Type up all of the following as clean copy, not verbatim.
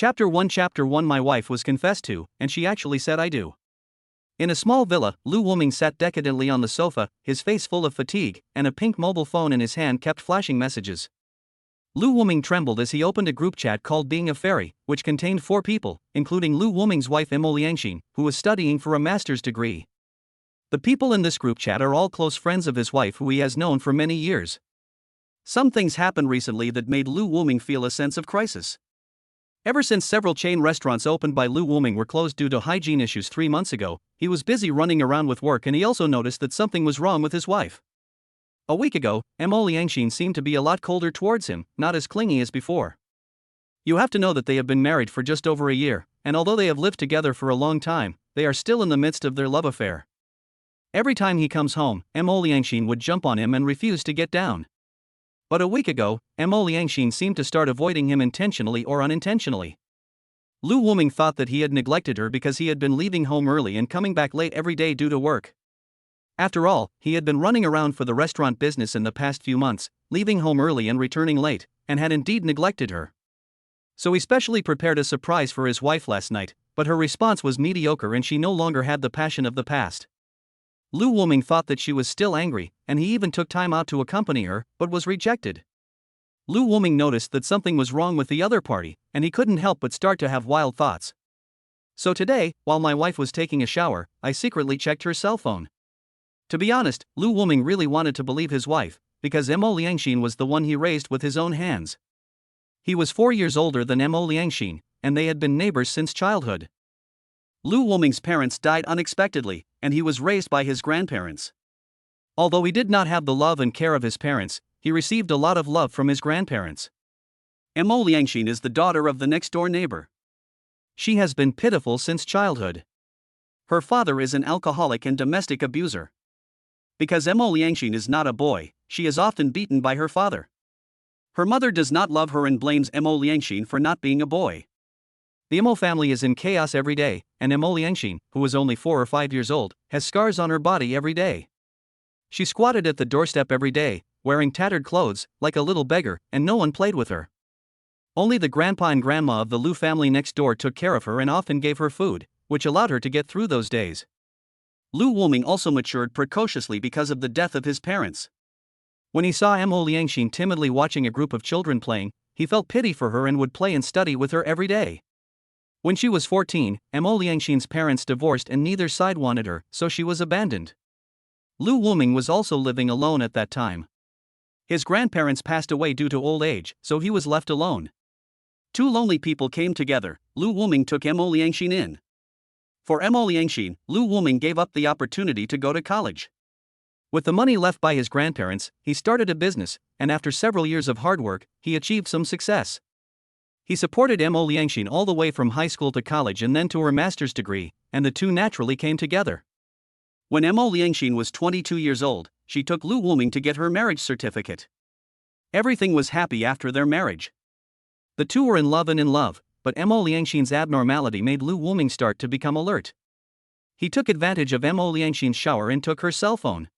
Chapter 1 My wife was confessed to, and she actually said I do. In a small villa, Lu Wuming sat decadently on the sofa, his face full of fatigue, and a pink mobile phone in his hand kept flashing messages. Lu Wuming trembled as he opened a group chat called Being a Fairy, which contained 4 people, including Lu Wuming's wife Liangxin, who was studying for a master's degree. The people in this group chat are all close friends of his wife who he has known for many years. Some things happened recently that made Lu Wuming feel a sense of crisis. Ever since several chain restaurants opened by Lu Wuming were closed due to hygiene issues 3 months ago, he was busy running around with work, and he also noticed that something was wrong with his wife. A week ago, Liangxin seemed to be a lot colder towards him, not as clingy as before. You have to know that they have been married for just over a year, and although they have lived together for a long time, they are still in the midst of their love affair. Every time he comes home, Liangxin would jump on him and refuse to get down. But a week ago, Liangxin seemed to start avoiding him intentionally or unintentionally. Lu Wuming thought that he had neglected her because he had been leaving home early and coming back late every day due to work. After all, he had been running around for the restaurant business in the past few months, leaving home early and returning late, and had indeed neglected her. So he specially prepared a surprise for his wife last night, but her response was mediocre and she no longer had the passion of the past. Lu Wuming thought that she was still angry, and he even took time out to accompany her, but was rejected. Lu Wuming noticed that something was wrong with the other party, and he couldn't help but start to have wild thoughts. So today, while my wife was taking a shower, I secretly checked her cell phone. To be honest, Lu Wuming really wanted to believe his wife, because Liangxin was the one he raised with his own hands. He was 4 years older than Liangxin, and they had been neighbors since childhood. Lu Wuming's parents died unexpectedly, and he was raised by his grandparents. Although he did not have the love and care of his parents, he received a lot of love from his grandparents. Liangxin is the daughter of the next-door neighbor. She has been pitiful since childhood. Her father is an alcoholic and domestic abuser. Because Liangxin is not a boy, she is often beaten by her father. Her mother does not love her and blames Liangxin for not being a boy. The Imo family is in chaos every day, and Liangxin, who is only 4 or 5 years old, has scars on her body every day. She squatted at the doorstep every day, wearing tattered clothes, like a little beggar, and no one played with her. Only the grandpa and grandma of the Lu family next door took care of her and often gave her food, which allowed her to get through those days. Lu Wuming also matured precociously because of the death of his parents. When he saw Liangxin timidly watching a group of children playing, he felt pity for her and would play and study with her every day. When she was 14, Liangxin's parents divorced and neither side wanted her, so she was abandoned. Lu Wuming was also living alone at that time. His grandparents passed away due to old age, so he was left alone. 2 lonely people came together. Lu Wuming took Liangxin in. For Liangxin, Lu Wuming gave up the opportunity to go to college. With the money left by his grandparents, he started a business, and after several years of hard work, he achieved some success. He supported Liangxin all the way from high school to college and then to her master's degree, and the two naturally came together. When Liangxin was 22 years old, she took Lu Wuming to get her marriage certificate. Everything was happy after their marriage. The two were in love, but Liangxin's abnormality made Lu Wuming start to become alert. He took advantage of Liangxin's shower and took her cell phone.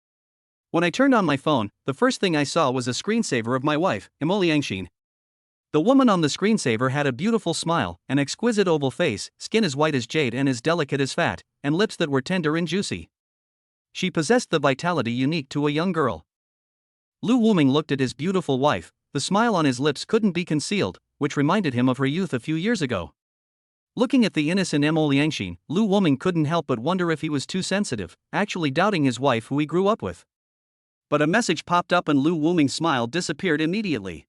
When I turned on my phone, the first thing I saw was a screensaver of my wife, Liangxin. The woman on the screensaver had a beautiful smile, an exquisite oval face, skin as white as jade and as delicate as fat, and lips that were tender and juicy. She possessed the vitality unique to a young girl. Lu Wuming looked at his beautiful wife, the smile on his lips couldn't be concealed, which reminded him of her youth a few years ago. Looking at the innocent Liangxin, Lu Wuming couldn't help but wonder if he was too sensitive, actually doubting his wife who he grew up with. But a message popped up and Lu Wuming's smile disappeared immediately.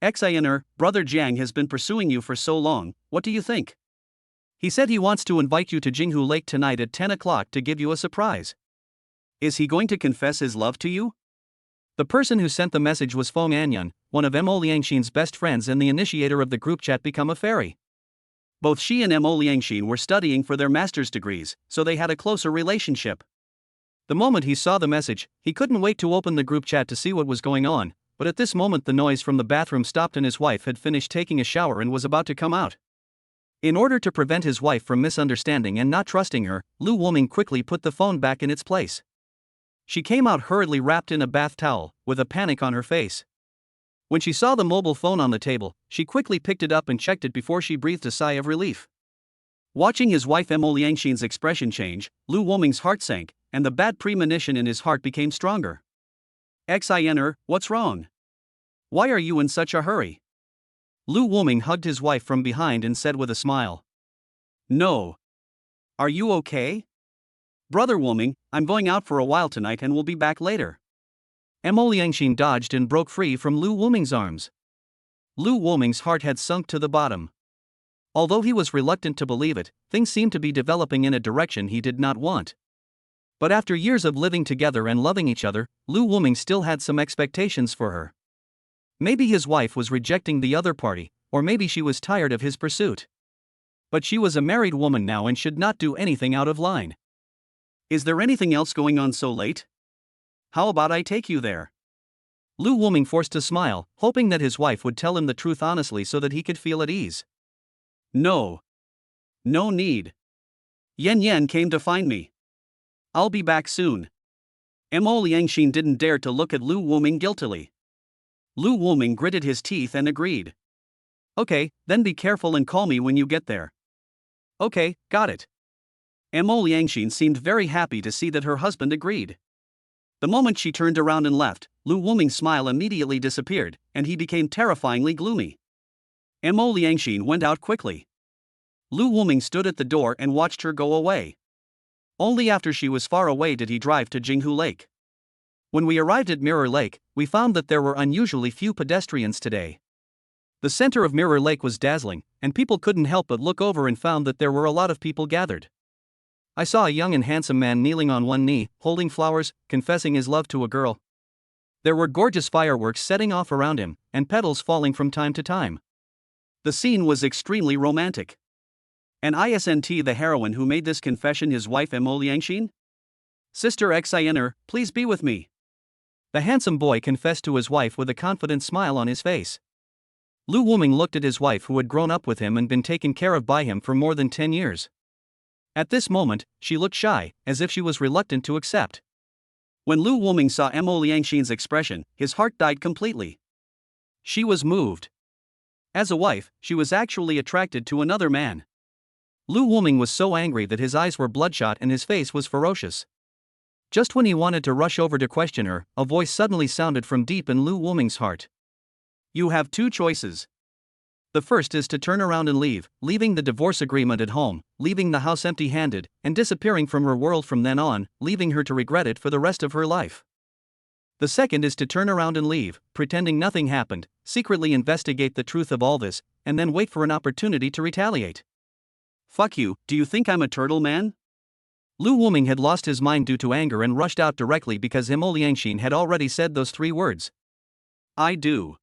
Xiner, brother Jang has been pursuing you for so long, what do you think? He said he wants to invite you to Jinghu Lake tonight at 10 o'clock to give you a surprise. Is he going to confess his love to you? The person who sent the message was Fong Anan, one of Liangxin's best friends and the initiator of the group chat Become a Fairy. Both she and Liangxin were studying for their master's degrees, so they had a closer relationship. The moment he saw the message, he couldn't wait to open the group chat to see what was going on, but at this moment the noise from the bathroom stopped and his wife had finished taking a shower and was about to come out. In order to prevent his wife from misunderstanding and not trusting her, Lu Wuming quickly put the phone back in its place. She came out hurriedly wrapped in a bath towel, with a panic on her face. When she saw the mobile phone on the table, she quickly picked it up and checked it before she breathed a sigh of relief. Watching his wife Emo Liangxin's expression change, Lu Woming's heart sank, and the bad premonition in his heart became stronger. "Xin, what's wrong? Why are you in such a hurry?" Lu Woming hugged his wife from behind and said with a smile. "No. Are you okay?" "Brother Woming, I'm going out for a while tonight and will be back later." Emo Liangxin dodged and broke free from Lu Woming's arms. Lu Woming's heart had sunk to the bottom. Although he was reluctant to believe it, things seemed to be developing in a direction he did not want. But after years of living together and loving each other, Lu Woming still had some expectations for her. Maybe his wife was rejecting the other party, or maybe she was tired of his pursuit. But she was a married woman now and should not do anything out of line. "Is there anything else going on so late? How about I take you there?" Lu Woming forced a smile, hoping that his wife would tell him the truth honestly so that he could feel at ease. "No. No need. Yan came to find me. I'll be back soon." Emo Liangxin didn't dare to look at Lu Woming guiltily. Lu Woming gritted his teeth and agreed. "Okay, then be careful and call me when you get there." "Okay, got it." Emo Liangxin seemed very happy to see that her husband agreed. The moment she turned around and left, Lu Woming's smile immediately disappeared, and he became terrifyingly gloomy. Emo Liangxin went out quickly. Lu Woming stood at the door and watched her go away. Only after she was far away did he drive to Jinghu Lake. When we arrived at Mirror Lake, we found that there were unusually few pedestrians today. The center of Mirror Lake was dazzling, and people couldn't help but look over and found that there were a lot of people gathered. I saw a young and handsome man kneeling on one knee, holding flowers, confessing his love to a girl. There were gorgeous fireworks setting off around him, and petals falling from time to time. The scene was extremely romantic. And isn't the heroine who made this confession his wife Emo Liangxin? "Sister Xin, please be with me." The handsome boy confessed to his wife with a confident smile on his face. Lu Woming looked at his wife who had grown up with him and been taken care of by him for more than 10 years. At this moment, she looked shy, as if she was reluctant to accept. When Lu Woming saw Emo Liangxin's expression, his heart died completely. She was moved. As a wife, she was actually attracted to another man. Lu Woming was so angry that his eyes were bloodshot and his face was ferocious. Just when he wanted to rush over to question her, a voice suddenly sounded from deep in Lu Woming's heart. "You have two choices. The first is to turn around and leave, leaving the divorce agreement at home, leaving the house empty-handed, and disappearing from her world from then on, leaving her to regret it for the rest of her life. The second is to turn around and leave, pretending nothing happened, secretly investigate the truth of all this, and then wait for an opportunity to retaliate." "Fuck you, do you think I'm a turtle, man?" Lu Woming had lost his mind due to anger and rushed out directly because Emo Liangxin had already said those 3 words. "I do."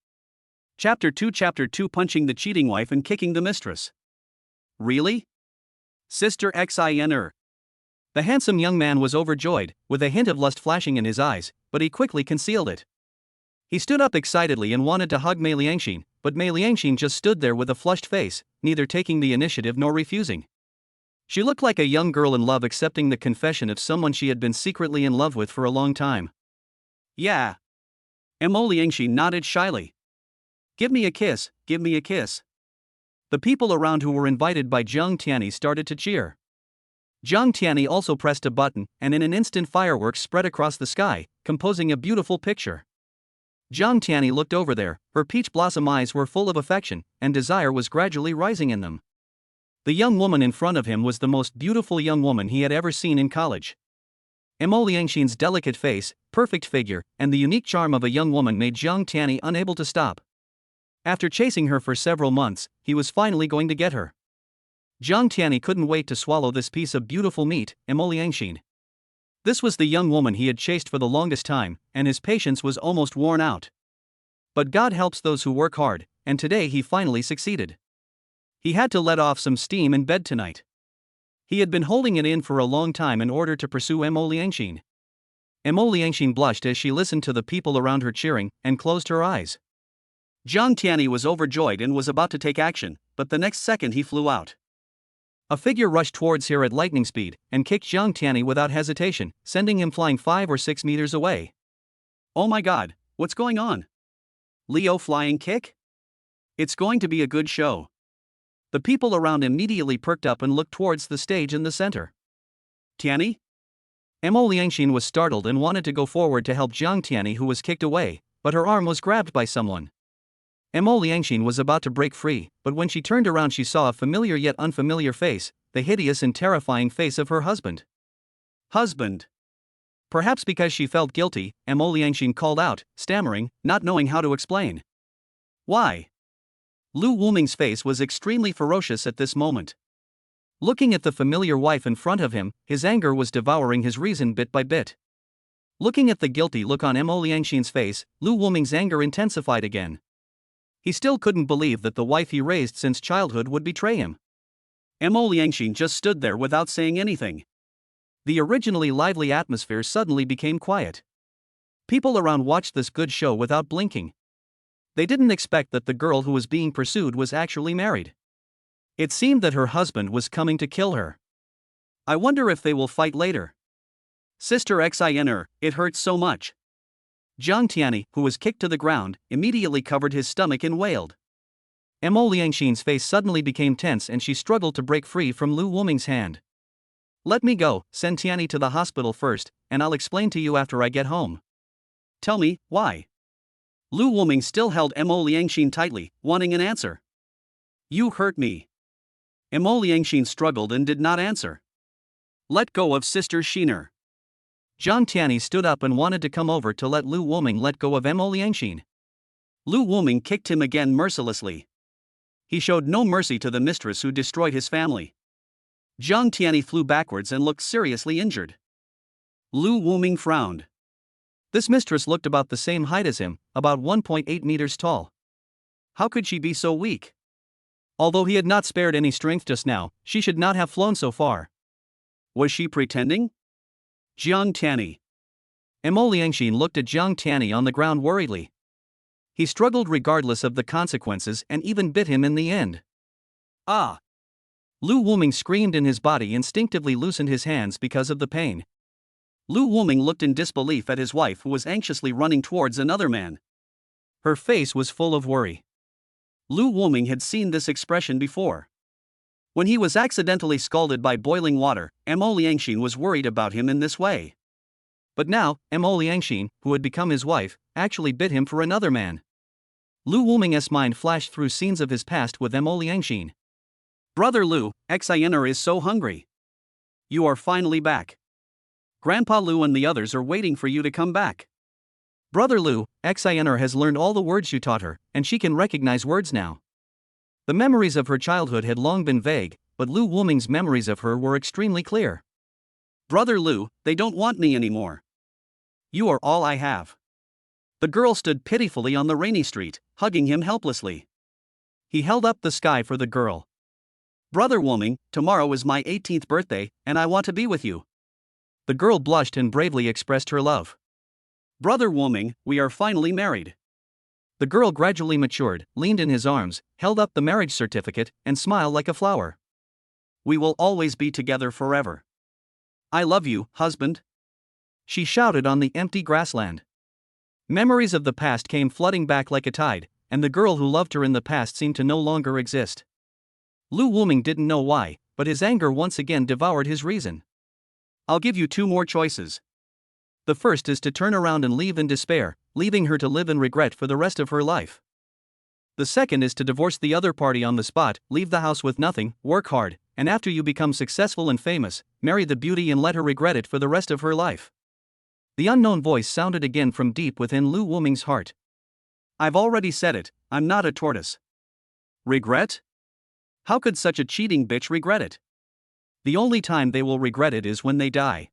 Chapter 2 Punching the cheating wife and kicking the mistress. "Really? Sister Xin." The handsome young man was overjoyed, with a hint of lust flashing in his eyes, but he quickly concealed it. He stood up excitedly and wanted to hug Mei Liangxin, but Mei Liangxin just stood there with a flushed face, neither taking the initiative nor refusing. She looked like a young girl in love accepting the confession of someone she had been secretly in love with for a long time. "Yeah." Emo Liangxin nodded shyly. "Give me a kiss, give me a kiss." The people around who were invited by Jang Tiani started to cheer. Jang Tiani also pressed a button, and in an instant fireworks spread across the sky, composing a beautiful picture. Jang Tiani looked over there, her peach blossom eyes were full of affection, and desire was gradually rising in them. The young woman in front of him was the most beautiful young woman he had ever seen in college. Emo Liangxin's delicate face, perfect figure, and the unique charm of a young woman made Jang Tiani unable to stop. After chasing her for several months, he was finally going to get her. Jang Tiani couldn't wait to swallow this piece of beautiful meat, Emo Liangxin. This was the young woman he had chased for the longest time, and his patience was almost worn out. But God helps those who work hard, and today he finally succeeded. He had to let off some steam in bed tonight. He had been holding it in for a long time in order to pursue Emo Liangxin. Emo Liangxin blushed as she listened to the people around her cheering, and closed her eyes. Jang Tiani was overjoyed and was about to take action, but the next second he flew out. A figure rushed towards her at lightning speed, and kicked Jang Tiani without hesitation, sending him flying 5 or 6 meters away. "Oh my god, what's going on?" Leo flying kick? It's going to be a good show. The people around immediately perked up and looked towards the stage in the center. Tiani? Mo Liangxin was startled and wanted to go forward to help Jiang Tiani, who was kicked away, but her arm was grabbed by someone. Mo Liangxin was about to break free, but when she turned around she saw a familiar yet unfamiliar face, the hideous and terrifying face of her husband. Husband. Perhaps because she felt guilty, Mo Liangxin called out, stammering, not knowing how to explain. Why? Lu Wuming's face was extremely ferocious at this moment. Looking at the familiar wife in front of him, his anger was devouring his reason bit by bit. Looking at the guilty look on Mo Liangxin's face, Lu Wuming's anger intensified again. He still couldn't believe that the wife he raised since childhood would betray him. Mo Liangxin just stood there without saying anything. The originally lively atmosphere suddenly became quiet. People around watched this good show without blinking. They didn't expect that the girl who was being pursued was actually married. It seemed that her husband was coming to kill her. I wonder if they will fight later. Sister Xin, it hurts so much. Jiang Tiani, who was kicked to the ground, immediately covered his stomach and wailed. Mo Liangxin's face suddenly became tense and she struggled to break free from Lu Wuming's hand. Let me go, send Tiani to the hospital first, and I'll explain to you after I get home. Tell me, why? Lu Wuming still held Mo Liangxin tightly, wanting an answer. You hurt me. Mo Liangxin struggled and did not answer. Let go of Sister Shiner. Jiang Tiani stood up and wanted to come over to let Lu Wuming let go of Mo Liangxin. Lu Wuming kicked him again mercilessly. He showed no mercy to the mistress who destroyed his family. Jiang Tiani flew backwards and looked seriously injured. Lu Wuming frowned. This mistress looked about the same height as him, about 1.8 meters tall. How could she be so weak? Although he had not spared any strength just now, she should not have flown so far. Was she pretending? Jiang Tiani. Mo Liangxin looked at Jiang Tiani on the ground worriedly. He struggled regardless of the consequences and even bit him in the end. Ah! Lu Wuming screamed and his body instinctively loosened his hands because of the pain. Lu Wuming looked in disbelief at his wife who was anxiously running towards another man. Her face was full of worry. Lu Wuming had seen this expression before. When he was accidentally scalded by boiling water, Mo Liangxin was worried about him in this way. But now, Mo Liangxin, who had become his wife, actually bit him for another man. Lu Wuming's mind flashed through scenes of his past with Mo Liangxin. Brother Lu, Xin is so hungry. You are finally back. Grandpa Lu and the others are waiting for you to come back. Brother Lu, Xin has learned all the words you taught her, and she can recognize words now. The memories of her childhood had long been vague, but Lu Wuming's memories of her were extremely clear. Brother Lu, they don't want me anymore. You are all I have. The girl stood pitifully on the rainy street, hugging him helplessly. He held up the sky for the girl. Brother Wuming, tomorrow is my 18th birthday, and I want to be with you. The girl blushed and bravely expressed her love. Brother Wuming, we are finally married. The girl gradually matured, leaned in his arms, held up the marriage certificate, and smiled like a flower. We will always be together forever. I love you, husband. She shouted on the empty grassland. Memories of the past came flooding back like a tide, and the girl who loved her in the past seemed to no longer exist. Lu Wuming didn't know why, but his anger once again devoured his reason. I'll give you two more choices. The first is to turn around and leave in despair, leaving her to live in regret for the rest of her life. The second is to divorce the other party on the spot, leave the house with nothing, work hard, and after you become successful and famous, marry the beauty and let her regret it for the rest of her life. The unknown voice sounded again from deep within Lu Wuming's heart. I've already said it, I'm not a tortoise. Regret? How could such a cheating bitch regret it? The only time they will regret it is when they die.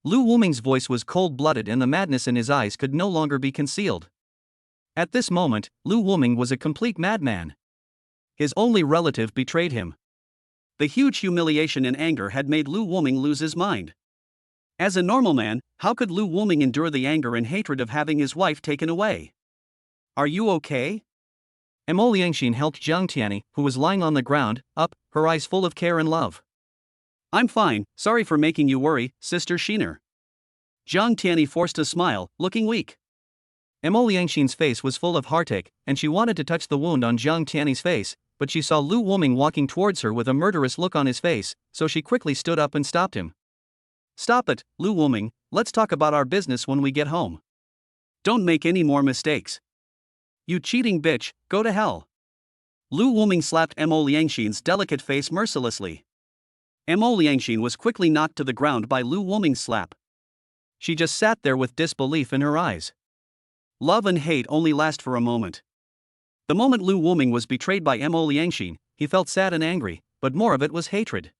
Lu Wuming's voice was cold-blooded and the madness in his eyes could no longer be concealed. At this moment, Lu Wuming was a complete madman. His only relative betrayed him. The huge humiliation and anger had made Lu Wuming lose his mind. As a normal man, how could Lu Wuming endure the anger and hatred of having his wife taken away? Are you okay? Mo Liangxin helped Jiang Tiani, who was lying on the ground, up, her eyes full of care and love. I'm fine, sorry for making you worry, Sister Shiner. Jiang Tiani forced a smile, looking weak. Emo Liangxin's face was full of heartache, and she wanted to touch the wound on Jiang Tiani's face, but she saw Lu Wuming walking towards her with a murderous look on his face, so she quickly stood up and stopped him. "Stop it, Lu Wuming, let's talk about our business when we get home. Don't make any more mistakes. You cheating bitch, go to hell." Lu Wuming slapped Emo Liangxin's delicate face mercilessly. Emo Liangxin was quickly knocked to the ground by Lu Wuming's slap. She just sat there with disbelief in her eyes. Love and hate only last for a moment. The moment Lu Wuming was betrayed by Emo Liangxin, he felt sad and angry, but more of it was hatred.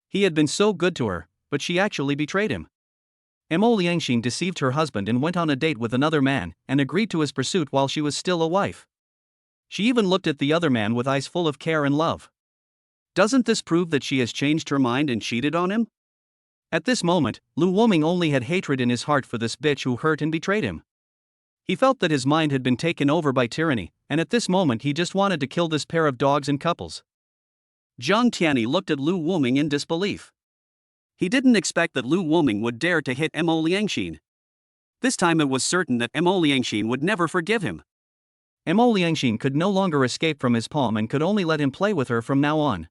He had been so good to her, but she actually betrayed him. Emo Liangxin deceived her husband and went on a date with another man, and agreed to his pursuit while she was still a wife. She even looked at the other man with eyes full of care and love. Doesn't this prove that she has changed her mind and cheated on him? At this moment, Lu Wuming only had hatred in his heart for this bitch who hurt and betrayed him. He felt that his mind had been taken over by tyranny, and at this moment he just wanted to kill this pair of dogs and couples. Jiang Tiani looked at Lu Wuming in disbelief. He didn't expect that Lu Wuming would dare to hit Emo Liangxin. This time it was certain that Emo Liangxin would never forgive him. Emo Liangxin could no longer escape from his palm and could only let him play with her from now on.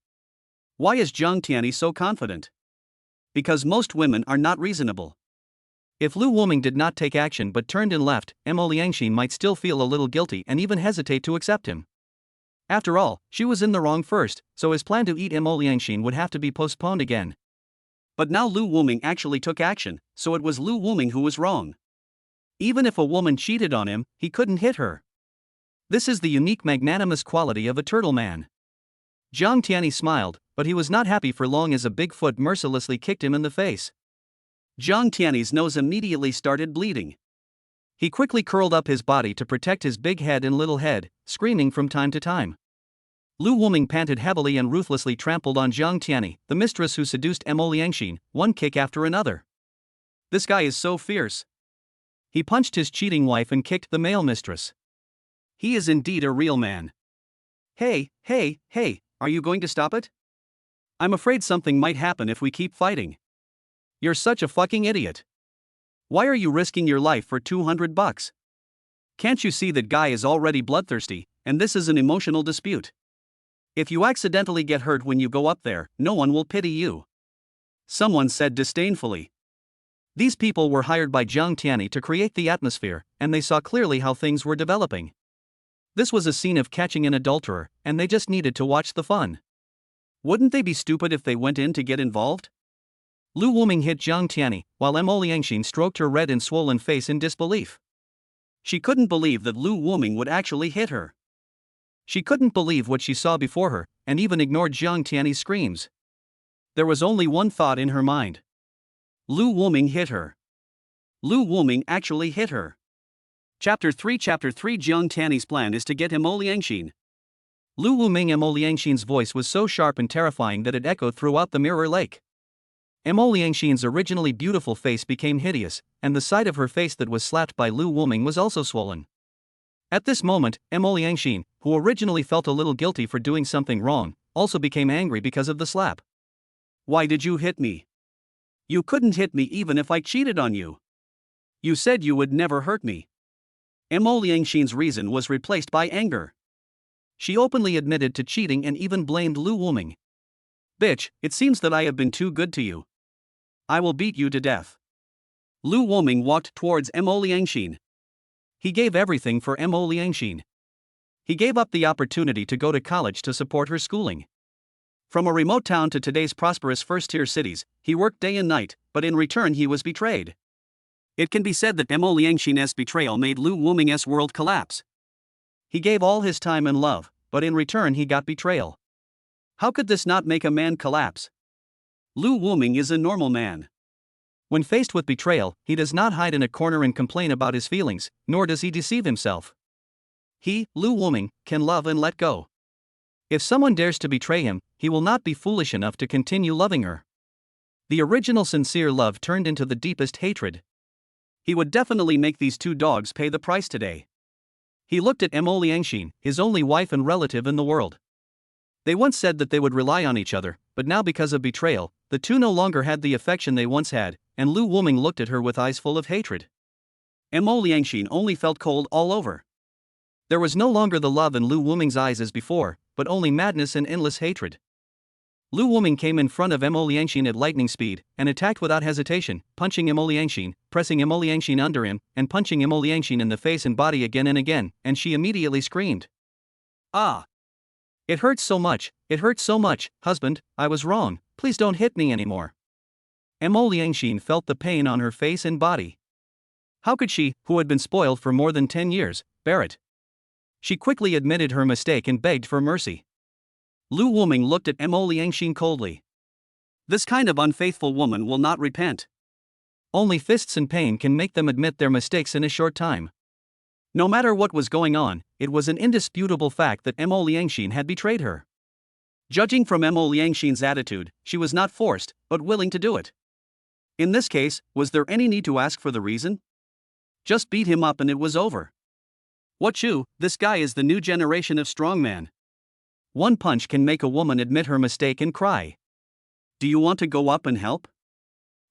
Why is Jiang Tiani so confident? Because most women are not reasonable. If Lu Wuming did not take action but turned and left, Emo Liangxin might still feel a little guilty and even hesitate to accept him. After all, she was in the wrong first, so his plan to eat Emo Liangxin would have to be postponed again. But now Lu Wuming actually took action, so it was Lu Wuming who was wrong. Even if a woman cheated on him, he couldn't hit her. This is the unique magnanimous quality of a turtle man. Jiang Tiani smiled, but he was not happy for long as a big foot mercilessly kicked him in the face. Jiang Tiani's nose immediately started bleeding. He quickly curled up his body to protect his big head and little head, screaming from time to time. Lu Wuming panted heavily and ruthlessly trampled on Jiang Tiani, the mistress who seduced Emo Liangxin, one kick after another. This guy is so fierce. He punched his cheating wife and kicked the male mistress. He is indeed a real man. Hey, are you going to stop it? I'm afraid something might happen if we keep fighting. You're such a fucking idiot. Why are you risking your life for $200? Can't you see that guy is already bloodthirsty, and this is an emotional dispute? If you accidentally get hurt when you go up there, no one will pity you. Someone said disdainfully. These people were hired by Jiang Tiani to create the atmosphere, and they saw clearly how things were developing. This was a scene of catching an adulterer, and they just needed to watch the fun. Wouldn't they be stupid if they went in to get involved? Lu Wuming hit Jiang Tiani, while Emo Liangxin stroked her red and swollen face in disbelief. She couldn't believe that Lu Wuming would actually hit her. She couldn't believe what she saw before her, and even ignored Jiang Tiani's screams. There was only one thought in her mind. Lu Wuming hit her. Lu Wuming actually hit her. Chapter 3 Jiang Tiani's plan is to get Emo Liangxin. Lu Wuming Emo Liangxin's voice was so sharp and terrifying that it echoed throughout the mirror lake. Emo Liangxin's originally beautiful face became hideous, and the side of her face that was slapped by Lu Wuming was also swollen. At this moment, Emo Liangxin, who originally felt a little guilty for doing something wrong, also became angry because of the slap. Why did you hit me? You couldn't hit me even if I cheated on you. You said you would never hurt me. Emo Liangxin's reason was replaced by anger. She openly admitted to cheating and even blamed Lu Wuming. Bitch, it seems that I have been too good to you. I will beat you to death. Lu Wuming walked towards Emo Liangxin. He gave everything for Emo Liangxin. He gave up the opportunity to go to college to support her schooling. From a remote town to today's prosperous first-tier cities, he worked day and night, but in return he was betrayed. It can be said that Emo Liangxin's betrayal made Lu Wuming's world collapse. He gave all his time and love, but in return he got betrayal. How could this not make a man collapse? Lu Wuming is a normal man. When faced with betrayal, he does not hide in a corner and complain about his feelings, nor does he deceive himself. He, Lu Wuming, can love and let go. If someone dares to betray him, he will not be foolish enough to continue loving her. The original sincere love turned into the deepest hatred. He would definitely make these two dogs pay the price today. He looked at Emo Liangxin, his only wife and relative in the world. They once said that they would rely on each other, but now because of betrayal, the two no longer had the affection they once had, and Lu Wuming looked at her with eyes full of hatred. Mo Liangxin only felt cold all over. There was no longer the love in Lu Wuming's eyes as before, but only madness and endless hatred. Lu Wuming came in front of Mo Liangxin at lightning speed, and attacked without hesitation, punching Mo Liangxin, pressing Mo Liangxin under him, and punching Mo Liangxin in the face and body again and again, and she immediately screamed. Ah! It hurts so much, husband, I was wrong, please don't hit me anymore. Mo Liangxin felt the pain on her face and body. How could she, who had been spoiled for more than 10 years, bear it? She quickly admitted her mistake and begged for mercy. Lu Wuming looked at Mo Liangxin coldly. This kind of unfaithful woman will not repent. Only fists and pain can make them admit their mistakes in a short time. No matter what was going on, it was an indisputable fact that Mo Liangxin had betrayed her. Judging from Mo Liangxin's attitude, she was not forced, but willing to do it. In this case, was there any need to ask for the reason? Just beat him up and it was over. What you, this guy is the new generation of strongman. One punch can make a woman admit her mistake and cry. Do you want to go up and help?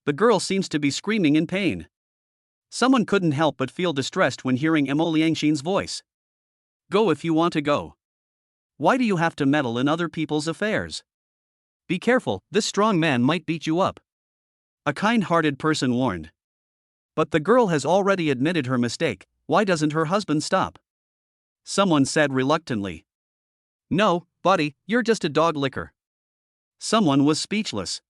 The girl seems to be screaming in pain. Someone couldn't help but feel distressed when hearing Mo Liangxin's voice. Go if you want to go. Why do you have to meddle in other people's affairs? Be careful, this strong man might beat you up. A kind-hearted person warned. But the girl has already admitted her mistake, why doesn't her husband stop? Someone said reluctantly. No, buddy, you're just a dog licker. Someone was speechless.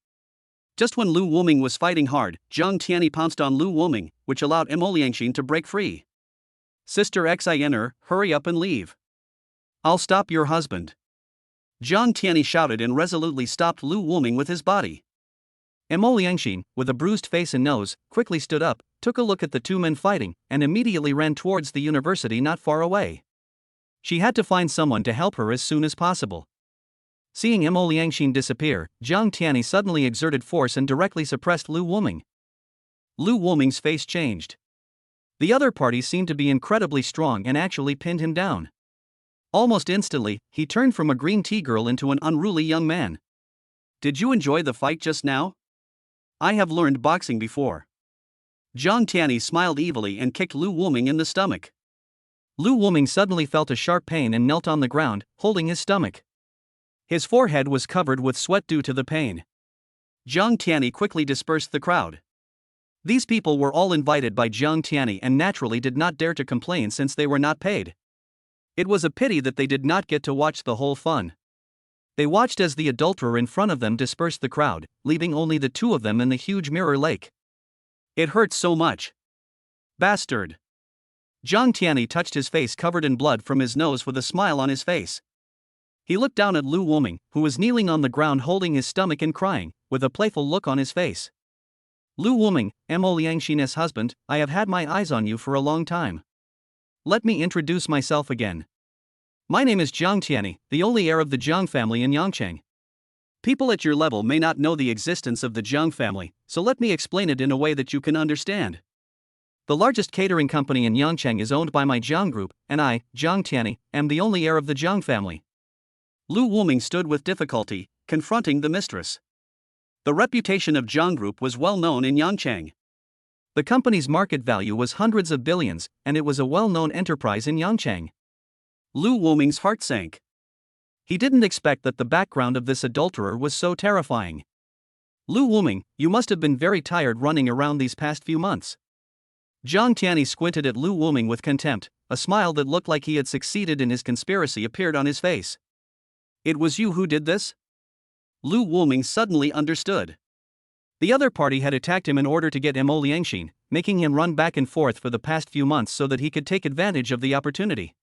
Just when Lu Wuming was fighting hard, Tiani pounced on Lu Wuming, which allowed Mo Liangxin to break free. Sister Xin, hurry up and leave. I'll stop your husband. Tiani shouted and resolutely stopped Lu Wuming with his body. Mo Liangxin, with a bruised face and nose, quickly stood up, took a look at the two men fighting, and immediately ran towards the university not far away. She had to find someone to help her as soon as possible. Seeing Mo Liangxin disappear, Zhang Tiani suddenly exerted force and directly suppressed Lu Wuming. Lu Wuming's face changed. The other party seemed to be incredibly strong and actually pinned him down. Almost instantly, he turned from a green tea girl into an unruly young man. Did you enjoy the fight just now? I have learned boxing before. Zhang Tiani smiled evilly and kicked Lu Wuming in the stomach. Lu Wuming suddenly felt a sharp pain and knelt on the ground, holding his stomach. His forehead was covered with sweat due to the pain. Zhang Tiani quickly dispersed the crowd. These people were all invited by Zhang Tiani and naturally did not dare to complain since they were not paid. It was a pity that they did not get to watch the whole fun. They watched as the adulterer in front of them dispersed the crowd, leaving only the two of them in the huge mirror lake. It hurt so much. Bastard. Zhang Tiani touched his face covered in blood from his nose with a smile on his face. He looked down at Lu Wuming, who was kneeling on the ground holding his stomach and crying, with a playful look on his face. Lu Wuming, Mo Liangxin's husband, I have had my eyes on you for a long time. Let me introduce myself again. My name is Zhang Tiani, the only heir of the Zhang family in Yangcheng. People at your level may not know the existence of the Zhang family, so let me explain it in a way that you can understand. The largest catering company in Yangcheng is owned by my Zhang group, and I, Zhang Tiani, am the only heir of the Zhang family. Lu Wuming stood with difficulty, confronting the mistress. The reputation of Zhang Group was well known in Yangcheng. The company's market value was hundreds of billions, and it was a well-known enterprise in Yangcheng. Lu Wuming's heart sank. He didn't expect that the background of this adulterer was so terrifying. Lu Wuming, you must have been very tired running around these past few months. Zhang Tiani squinted at Lu Wuming with contempt, a smile that looked like he had succeeded in his conspiracy appeared on his face. It was you who did this? Lu Wuming suddenly understood. The other party had attacked him in order to get Mo Liangxin, making him run back and forth for the past few months so that he could take advantage of the opportunity.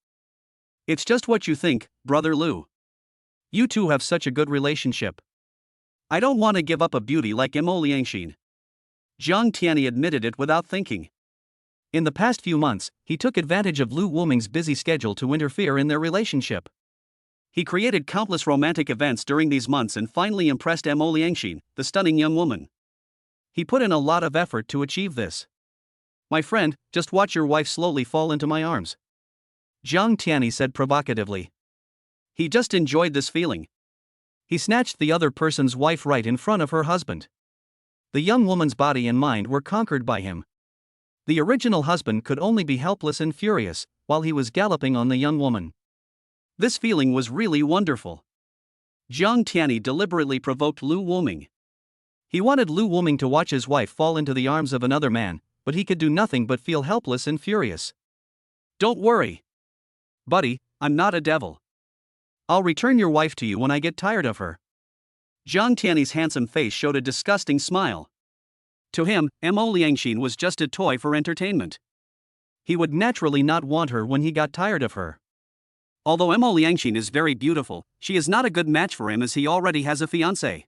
It's just what you think, brother Lu. You two have such a good relationship. I don't want to give up a beauty like Mo Liangxin. Zhang Tiani admitted it without thinking. In the past few months, he took advantage of Lu Wuming's busy schedule to interfere in their relationship. He created countless romantic events during these months and finally impressed Mo Liangxin, the stunning young woman. He put in a lot of effort to achieve this. My friend, just watch your wife slowly fall into my arms. Zhang Tiani said provocatively. He just enjoyed this feeling. He snatched the other person's wife right in front of her husband. The young woman's body and mind were conquered by him. The original husband could only be helpless and furious, while he was galloping on the young woman. This feeling was really wonderful. Jiang Tiani deliberately provoked Lu Wuming. He wanted Lu Wuming to watch his wife fall into the arms of another man, but he could do nothing but feel helpless and furious. Don't worry, buddy, I'm not a devil. I'll return your wife to you when I get tired of her. Jiang Tiani's handsome face showed a disgusting smile. To him, Mo Liangxin was just a toy for entertainment. He would naturally not want her when he got tired of her. Although Mo Liangxin is very beautiful, she is not a good match for him as he already has a fiancée.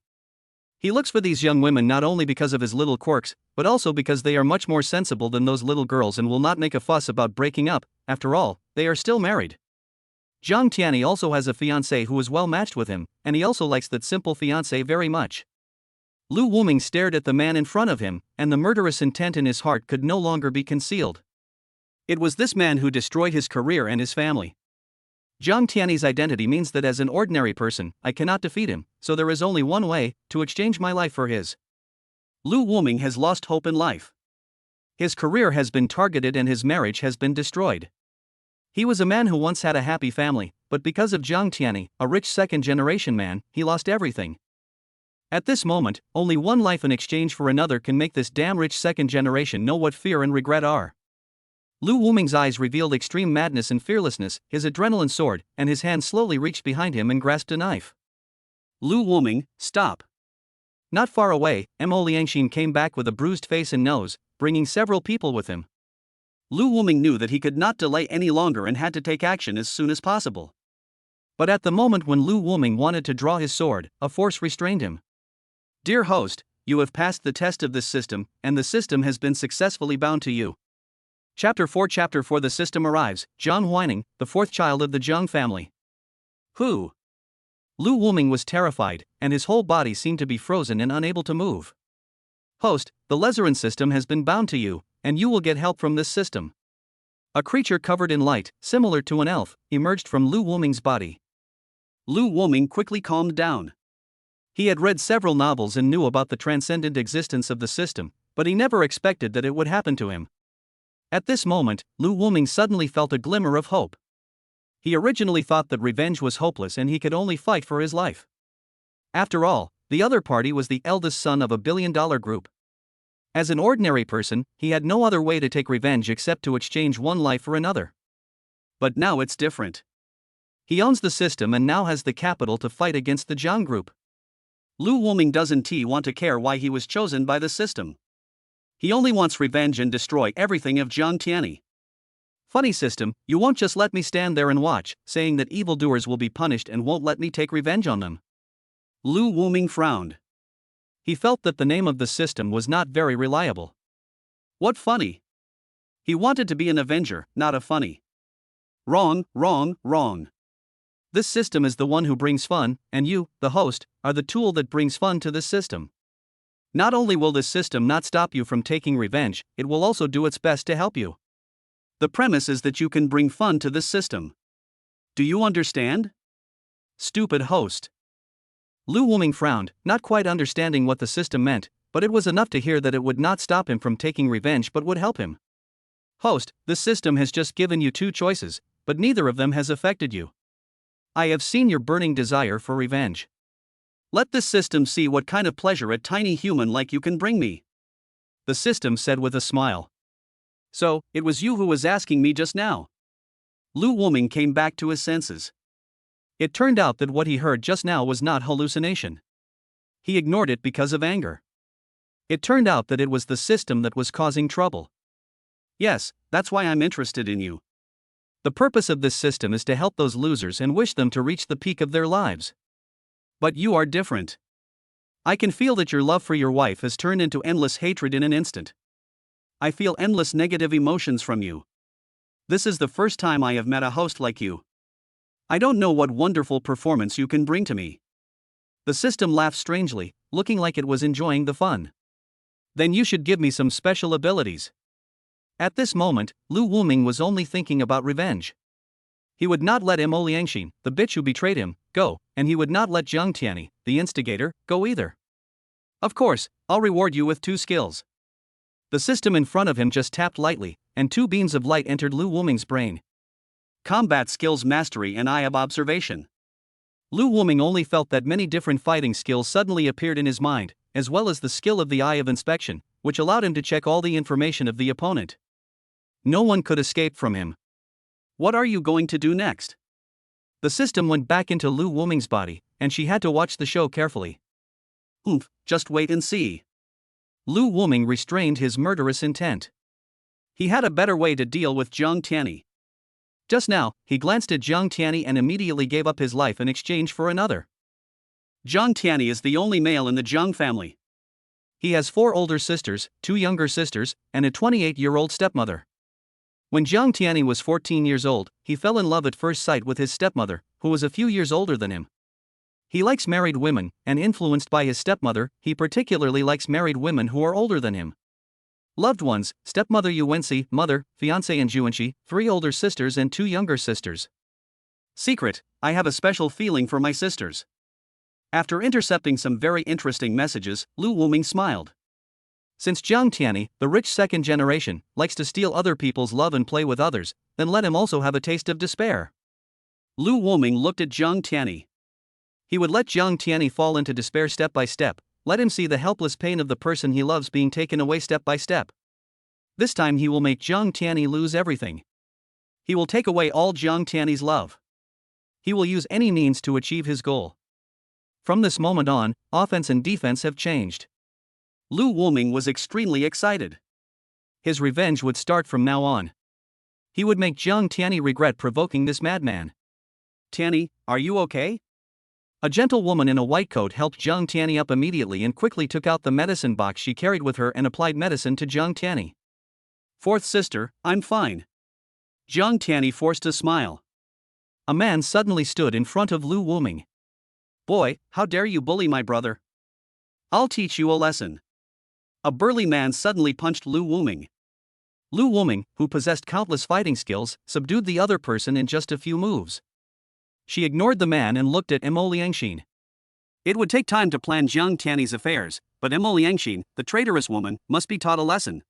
He looks for these young women not only because of his little quirks, but also because they are much more sensible than those little girls and will not make a fuss about breaking up. After all, they are still married. Jiang Tiani also has a fiancée who is well matched with him, and he also likes that simple fiancée very much. Lu Wuming stared at the man in front of him, and the murderous intent in his heart could no longer be concealed. It was this man who destroyed his career and his family. Jiang Tiani's identity means that as an ordinary person, I cannot defeat him, so there is only one way, to exchange my life for his. Lu Wuming has lost hope in life. His career has been targeted and his marriage has been destroyed. He was a man who once had a happy family, but because of Jiang Tiani, a rich second-generation man, he lost everything. At this moment, only one life in exchange for another can make this damn rich second generation know what fear and regret are. Lu Wuming's eyes revealed extreme madness and fearlessness, his adrenaline soared, and his hand slowly reached behind him and grasped a knife. Lu Wuming, stop. Not far away, Mo Liangxin came back with a bruised face and nose, bringing several people with him. Lu Wuming knew that he could not delay any longer and had to take action as soon as possible. But at the moment when Lu Wuming wanted to draw his sword, a force restrained him. Dear host, you have passed the test of this system, and the system has been successfully bound to you. Chapter 4 The system arrives, Zhang Huining, the fourth child of the Zhang family. Who? Lu Wuming was terrified, and his whole body seemed to be frozen and unable to move. Host, the Lezeran system has been bound to you, and you will get help from this system. A creature covered in light, similar to an elf, emerged from Lu Wuming's body. Lu Wuming quickly calmed down. He had read several novels and knew about the transcendent existence of the system, but he never expected that it would happen to him. At this moment, Lu Wuming suddenly felt a glimmer of hope. He originally thought that revenge was hopeless and he could only fight for his life. After all, the other party was the eldest son of a billion-dollar group. As an ordinary person, he had no other way to take revenge except to exchange one life for another. But now it's different. He owns the system and now has the capital to fight against the Zhang group. Lu Wuming doesn't want to care why he was chosen by the system. He only wants revenge and destroy everything of Jiang Tiani. Funny system, you won't just let me stand there and watch, saying that evildoers will be punished and won't let me take revenge on them. Lu Wuming frowned. He felt that the name of the system was not very reliable. What funny? He wanted to be an avenger, not a funny. Wrong. This system is the one who brings fun, and you, the host, are the tool that brings fun to this system. Not only will this system not stop you from taking revenge, it will also do its best to help you. The premise is that you can bring fun to this system. Do you understand? Stupid host. Lu Wuming frowned, not quite understanding what the system meant, but it was enough to hear that it would not stop him from taking revenge but would help him. Host, this system has just given you two choices, but neither of them has affected you. I have seen your burning desire for revenge. Let this system see what kind of pleasure a tiny human like you can bring me. The system said with a smile. So, it was you who was asking me just now. Lu Wuming came back to his senses. It turned out that what he heard just now was not hallucination. He ignored it because of anger. It turned out that it was the system that was causing trouble. Yes, that's why I'm interested in you. The purpose of this system is to help those losers and wish them to reach the peak of their lives. But you are different. I can feel that your love for your wife has turned into endless hatred in an instant. I feel endless negative emotions from you. This is the first time I have met a host like you. I don't know what wonderful performance you can bring to me. The system laughed strangely, looking like it was enjoying the fun. Then you should give me some special abilities. At this moment, Lu Wuming was only thinking about revenge. He would not let Mo Liangxin, the bitch who betrayed him, go, and he would not let Jiang Tiani, the instigator, go either. Of course, I'll reward you with 2 skills. The system in front of him just tapped lightly, and two beams of light entered Lu Wuming's brain. Combat skills mastery and eye of observation. Lu Wuming only felt that many different fighting skills suddenly appeared in his mind, as well as the skill of the eye of inspection, which allowed him to check all the information of the opponent. No one could escape from him. What are you going to do next? The system went back into Lu Wuming's body, and she had to watch the show carefully. Just wait and see. Lu Wuming restrained his murderous intent. He had a better way to deal with Jang Tiani. Just now, he glanced at Jang Tiani and immediately gave up his life in exchange for another. Jang Tiani is the only male in the Jang family. He has 4 older sisters, 2 younger sisters, and a 28-year-old stepmother. When Jang Tiani was 14 years old, he fell in love at first sight with his stepmother, who was a few years older than him. He likes married women, and influenced by his stepmother, he particularly likes married women who are older than him. Loved ones: stepmother Yuanxi, mother, fiancé and Juanxi, 3 older sisters and 2 younger sisters. Secret: I have a special feeling for my sisters. After intercepting some very interesting messages, Lu Wuming smiled. Since Jang Tiani, the rich second generation, likes to steal other people's love and play with others, then let him also have a taste of despair. Lu Wuming looked at Jang Tiani. He would let Jang Tiani fall into despair step by step, let him see the helpless pain of the person he loves being taken away step by step. This time he will make Jang Tiani lose everything. He will take away all Jang Tiani's love. He will use any means to achieve his goal. From this moment on, offense and defense have changed. Lu Wuming was extremely excited. His revenge would start from now on. He would make Jang Tiani regret provoking this madman. Tiani, are you okay? A gentle woman in a white coat helped Jang Tiani up immediately and quickly took out the medicine box she carried with her and applied medicine to Jang Tiani. Fourth sister, I'm fine. Jang Tiani forced a smile. A man suddenly stood in front of Lu Wuming. Boy, how dare you bully my brother? I'll teach you a lesson. A burly man suddenly punched Lu Wuming. Lu Wuming, who possessed countless fighting skills, subdued the other person in just a few moves. She ignored the man and looked at Mo Liangxin. It would take time to plan Jang Tiani's affairs, but Mo Liangxin, the traitorous woman, must be taught a lesson.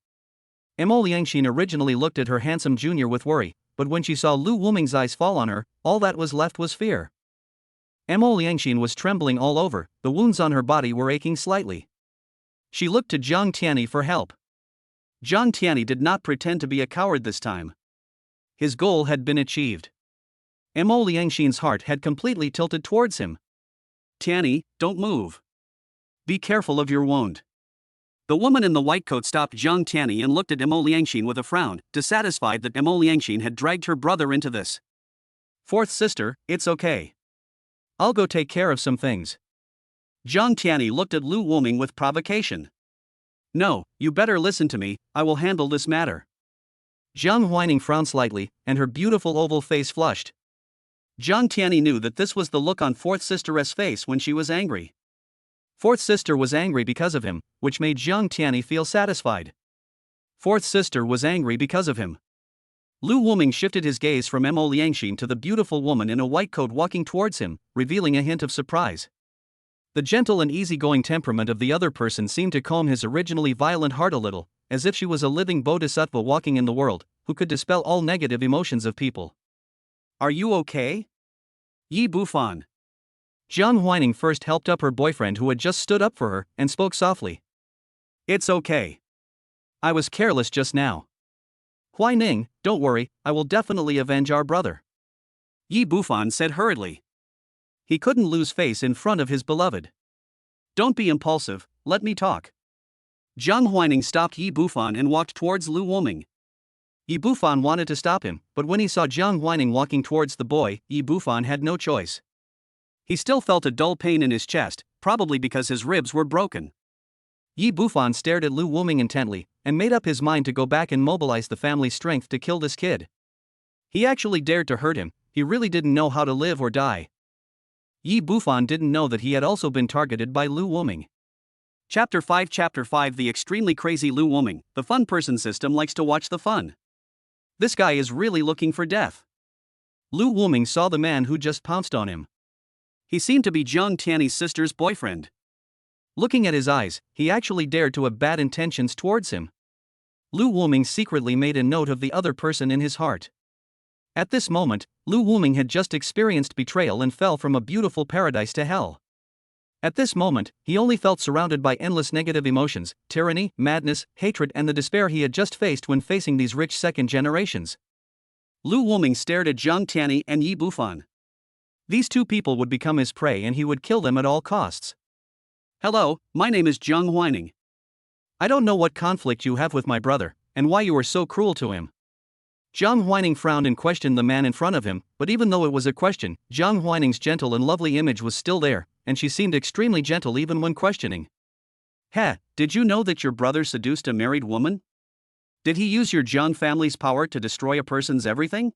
Mo Liangxin originally looked at her handsome junior with worry, but when she saw Lu Wuming's eyes fall on her, all that was left was fear. Mo Liangxin was trembling all over, the wounds on her body were aching slightly. She looked to Jang Tiani for help. Jang Tiani did not pretend to be a coward this time. His goal had been achieved. Mo Liangxin's heart had completely tilted towards him. Tiani, don't move. Be careful of your wound. The woman in the white coat stopped Jang Tiani and looked at Mo Liangxin with a frown, dissatisfied that Mo Liangxin had dragged her brother into this. Fourth sister, it's okay. I'll go take care of some things. Jang Tiani looked at Lu Wuming with provocation. No, you better listen to me, I will handle this matter. Jang Huining frowned slightly, and her beautiful oval face flushed. Jang Tiani knew that this was the look on fourth sister's face when she was angry. Fourth sister was angry because of him, which made Jang Tiani feel satisfied. Fourth sister was angry because of him. Lu Wuming shifted his gaze from Mo Liangxin to the beautiful woman in a white coat walking towards him, revealing a hint of surprise. The gentle and easygoing temperament of the other person seemed to calm his originally violent heart a little, as if she was a living bodhisattva walking in the world, who could dispel all negative emotions of people. Are you okay? Yi Bufan. Jiang Huining first helped up her boyfriend who had just stood up for her, and spoke softly. It's okay. I was careless just now. Huining, don't worry, I will definitely avenge our brother. Yi Bufan said hurriedly. He couldn't lose face in front of his beloved. Don't be impulsive, let me talk. Jiang Huining stopped Yi Bufan and walked towards Lu Wuming. Yi Bufan wanted to stop him, but when he saw Jiang Huining walking towards the boy, Yi Bufan had no choice. He still felt a dull pain in his chest, probably because his ribs were broken. Yi Bufan stared at Lu Wuming intently, and made up his mind to go back and mobilize the family's strength to kill this kid. He actually dared to hurt him, he really didn't know how to live or die. Yi Bufan didn't know that he had also been targeted by Lu Wuming. Chapter 5 The extremely crazy Lu Wuming, the fun person system likes to watch the fun. This guy is really looking for death. Lu Wuming saw the man who just pounced on him. He seemed to be Jang Tiani's sister's boyfriend. Looking at his eyes, he actually dared to have bad intentions towards him. Lu Wuming secretly made a note of the other person in his heart. At this moment, Lu Wuming had just experienced betrayal and fell from a beautiful paradise to hell. At this moment, he only felt surrounded by endless negative emotions, tyranny, madness, hatred, and the despair he had just faced when facing these rich second generations. Lu Wuming stared at Zhang Tiani and Yi Bufan. These two people would become his prey and he would kill them at all costs. Hello, my name is Zhang Huining. I don't know what conflict you have with my brother, and why you are so cruel to him. Zhang Huining frowned and questioned the man in front of him, but even though it was a question, Zhang Huining's gentle and lovely image was still there, and she seemed extremely gentle even when questioning. Heh, did you know that your brother seduced a married woman? Did he use your Zhang family's power to destroy a person's everything?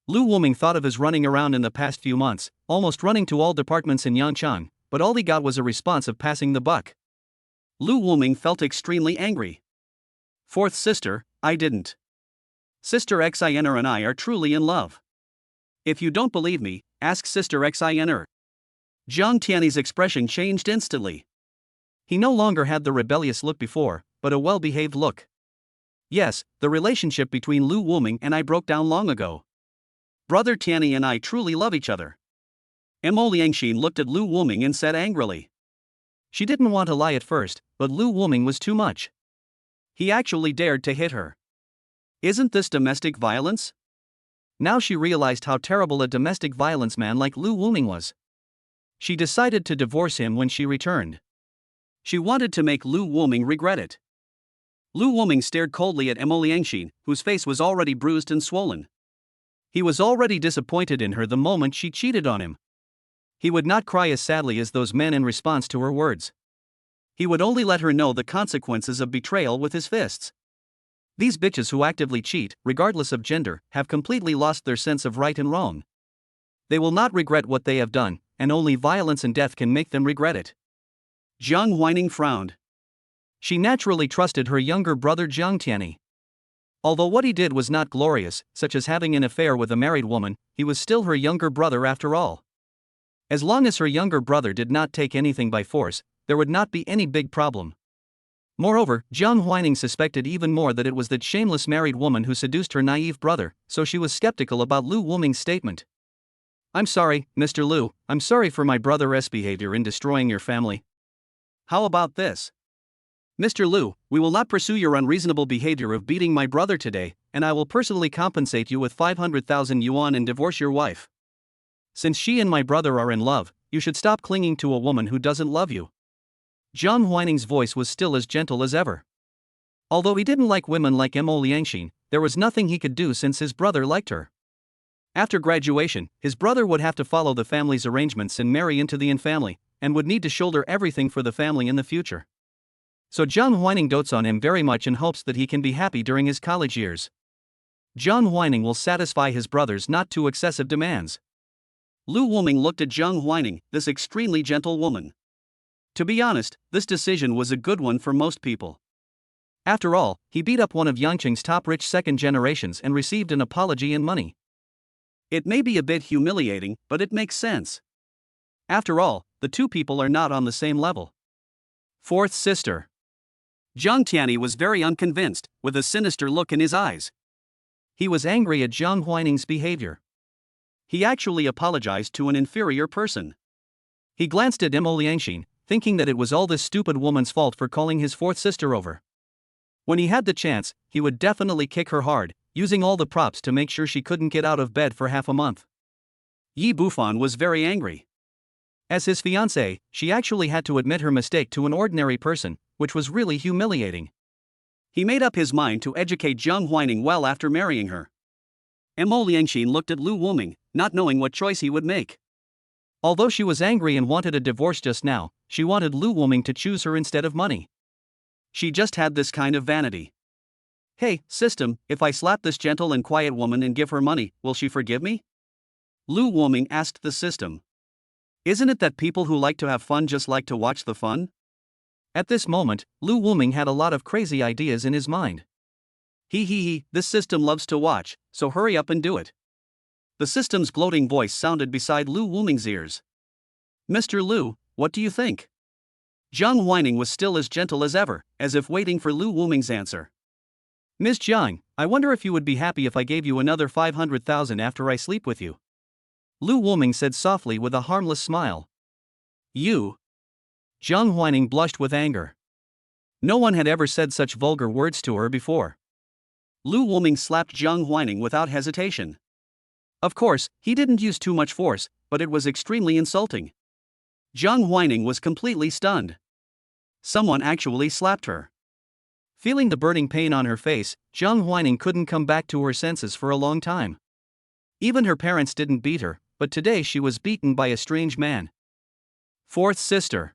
Lu Wuming thought of his running around in the past few months, almost running to all departments in Yangchang, but all he got was a response of passing the buck. Lu Wuming felt extremely angry. Fourth sister, I didn't. Sister Xinr and I are truly in love. If you don't believe me, ask Sister Xinr. Zhang Tiani's expression changed instantly. He no longer had the rebellious look before, but a well-behaved look. Yes, the relationship between Lu Wuming and I broke down long ago. Brother Tiani and I truly love each other. Mo Liangxin looked at Lu Wuming and said angrily. She didn't want to lie at first, but Lu Wuming was too much. He actually dared to hit her. Isn't this domestic violence? Now she realized how terrible a domestic violence man like Lu Wuming was. She decided to divorce him when she returned. She wanted to make Lu Wuming regret it. Lu Wuming stared coldly at Mo Liangxin, whose face was already bruised and swollen. He was already disappointed in her the moment she cheated on him. He would not cry as sadly as those men in response to her words. He would only let her know the consequences of betrayal with his fists. These bitches who actively cheat, regardless of gender, have completely lost their sense of right and wrong. They will not regret what they have done, and only violence and death can make them regret it. Zhang Huining frowned. She naturally trusted her younger brother Zhang Tiani. Although what he did was not glorious, such as having an affair with a married woman, he was still her younger brother after all. As long as her younger brother did not take anything by force, there would not be any big problem. Moreover, Zhang Huining suspected even more that it was that shameless married woman who seduced her naive brother, so she was skeptical about Lu Wuming's statement. I'm sorry, Mr. Lu, I'm sorry for my brother's behavior in destroying your family. How about this? Mr. Lu, we will not pursue your unreasonable behavior of beating my brother today, and I will personally compensate you with 500,000 yuan and divorce your wife. Since she and my brother are in love, you should stop clinging to a woman who doesn't love you. Zhang Huining's voice was still as gentle as ever. Although he didn't like women like Mo Liangxin, there was nothing he could do since his brother liked her. After graduation, his brother would have to follow the family's arrangements and marry into the Yin family, and would need to shoulder everything for the family in the future. So Zhang Huining dotes on him very much in hopes that he can be happy during his college years. Zhang Huining will satisfy his brother's not too excessive demands. Lu Wuming looked at Zhang Huining, this extremely gentle woman. To be honest, this decision was a good one for most people. After all, he beat up one of Yangcheng's top rich second generations and received an apology and money. It may be a bit humiliating, but it makes sense. After all, the two people are not on the same level. Fourth sister. Zhang Tiani was very unconvinced, with a sinister look in his eyes. He was angry at Zhang Huining's behavior. He actually apologized to an inferior person. He glanced at Mo Liangxin, thinking that it was all this stupid woman's fault for calling his fourth sister over. When he had the chance, he would definitely kick her hard, using all the props to make sure she couldn't get out of bed for half a month. Yi Bufan was very angry. As his fiancée, she actually had to admit her mistake to an ordinary person, which was really humiliating. He made up his mind to educate Zhang Huining well after marrying her. Mo Liangxin looked at Lu Wuming, not knowing what choice he would make. Although she was angry and wanted a divorce just now, she wanted Lu Wuming to choose her instead of money. She just had this kind of vanity. Hey, system, if I slap this gentle and quiet woman and give her money, will she forgive me? Lu Wuming asked the system. Isn't it that people who like to have fun just like to watch the fun? At this moment, Lu Wuming had a lot of crazy ideas in his mind. This system loves to watch, so hurry up and do it. The system's gloating voice sounded beside Lu Wuming's ears. Mr. Lu, what do you think? Zhang Huining was still as gentle as ever, as if waiting for Lu Wuming's answer. Miss Jiang, I wonder if you would be happy if I gave you another 500,000 after I sleep with you. Lu Wuming said softly with a harmless smile. You? Zhang Huining blushed with anger. No one had ever said such vulgar words to her before. Lu Wuming slapped Zhang Huining without hesitation. Of course, he didn't use too much force, but it was extremely insulting. Zhang Huining was completely stunned. Someone actually slapped her. Feeling the burning pain on her face, Zhang Huining couldn't come back to her senses for a long time. Even her parents didn't beat her, but today she was beaten by a strange man. Fourth sister.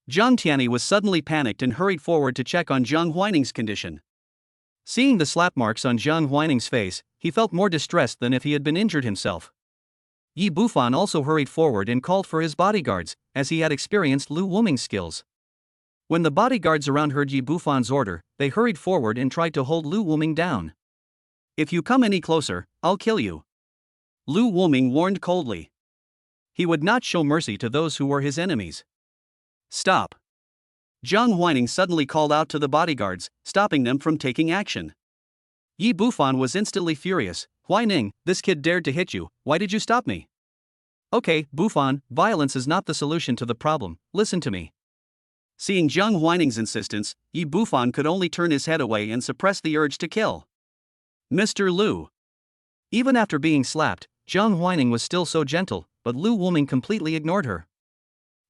Zhang Tiani was suddenly panicked and hurried forward to check on Zhang Huining's condition. Seeing the slap marks on Zhang Huining's face, he felt more distressed than if he had been injured himself. Yi Bufan also hurried forward and called for his bodyguards, as he had experienced Lu Wuming's skills. When the bodyguards around heard Yi Bufan's order, they hurried forward and tried to hold Lu Wuming down. If you come any closer, I'll kill you. Lu Wuming warned coldly. He would not show mercy to those who were his enemies. Stop. Zhang Huining suddenly called out to the bodyguards, stopping them from taking action. Yi Bufan was instantly furious. Huining, this kid dared to hit you, why did you stop me? Okay, Bufan, violence is not the solution to the problem, listen to me. Seeing Zhang Huining's insistence, Yi Bufan could only turn his head away and suppress the urge to kill. Mr. Lu. Even after being slapped, Zhang Huining was still so gentle, but Lu Wuming completely ignored her.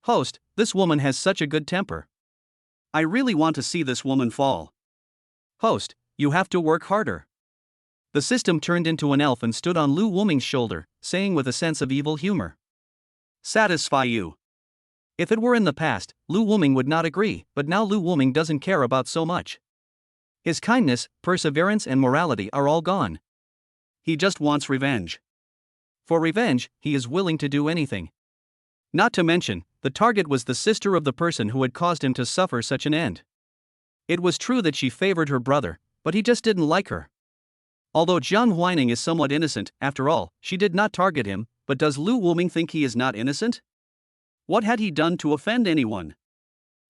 Host, this woman has such a good temper. I really want to see this woman fall. Host, you have to work harder. The system turned into an elf and stood on Lu Wuming's shoulder, saying with a sense of evil humor. Satisfy you. If it were in the past, Lu Wuming would not agree, but now Lu Wuming doesn't care about so much. His kindness, perseverance and morality are all gone. He just wants revenge. For revenge, he is willing to do anything. Not to mention, the target was the sister of the person who had caused him to suffer such an end. It was true that she favored her brother, but he just didn't like her. Although Zhang Huining is somewhat innocent, after all, she did not target him, but does Lu Wuming think he is not innocent? What had he done to offend anyone?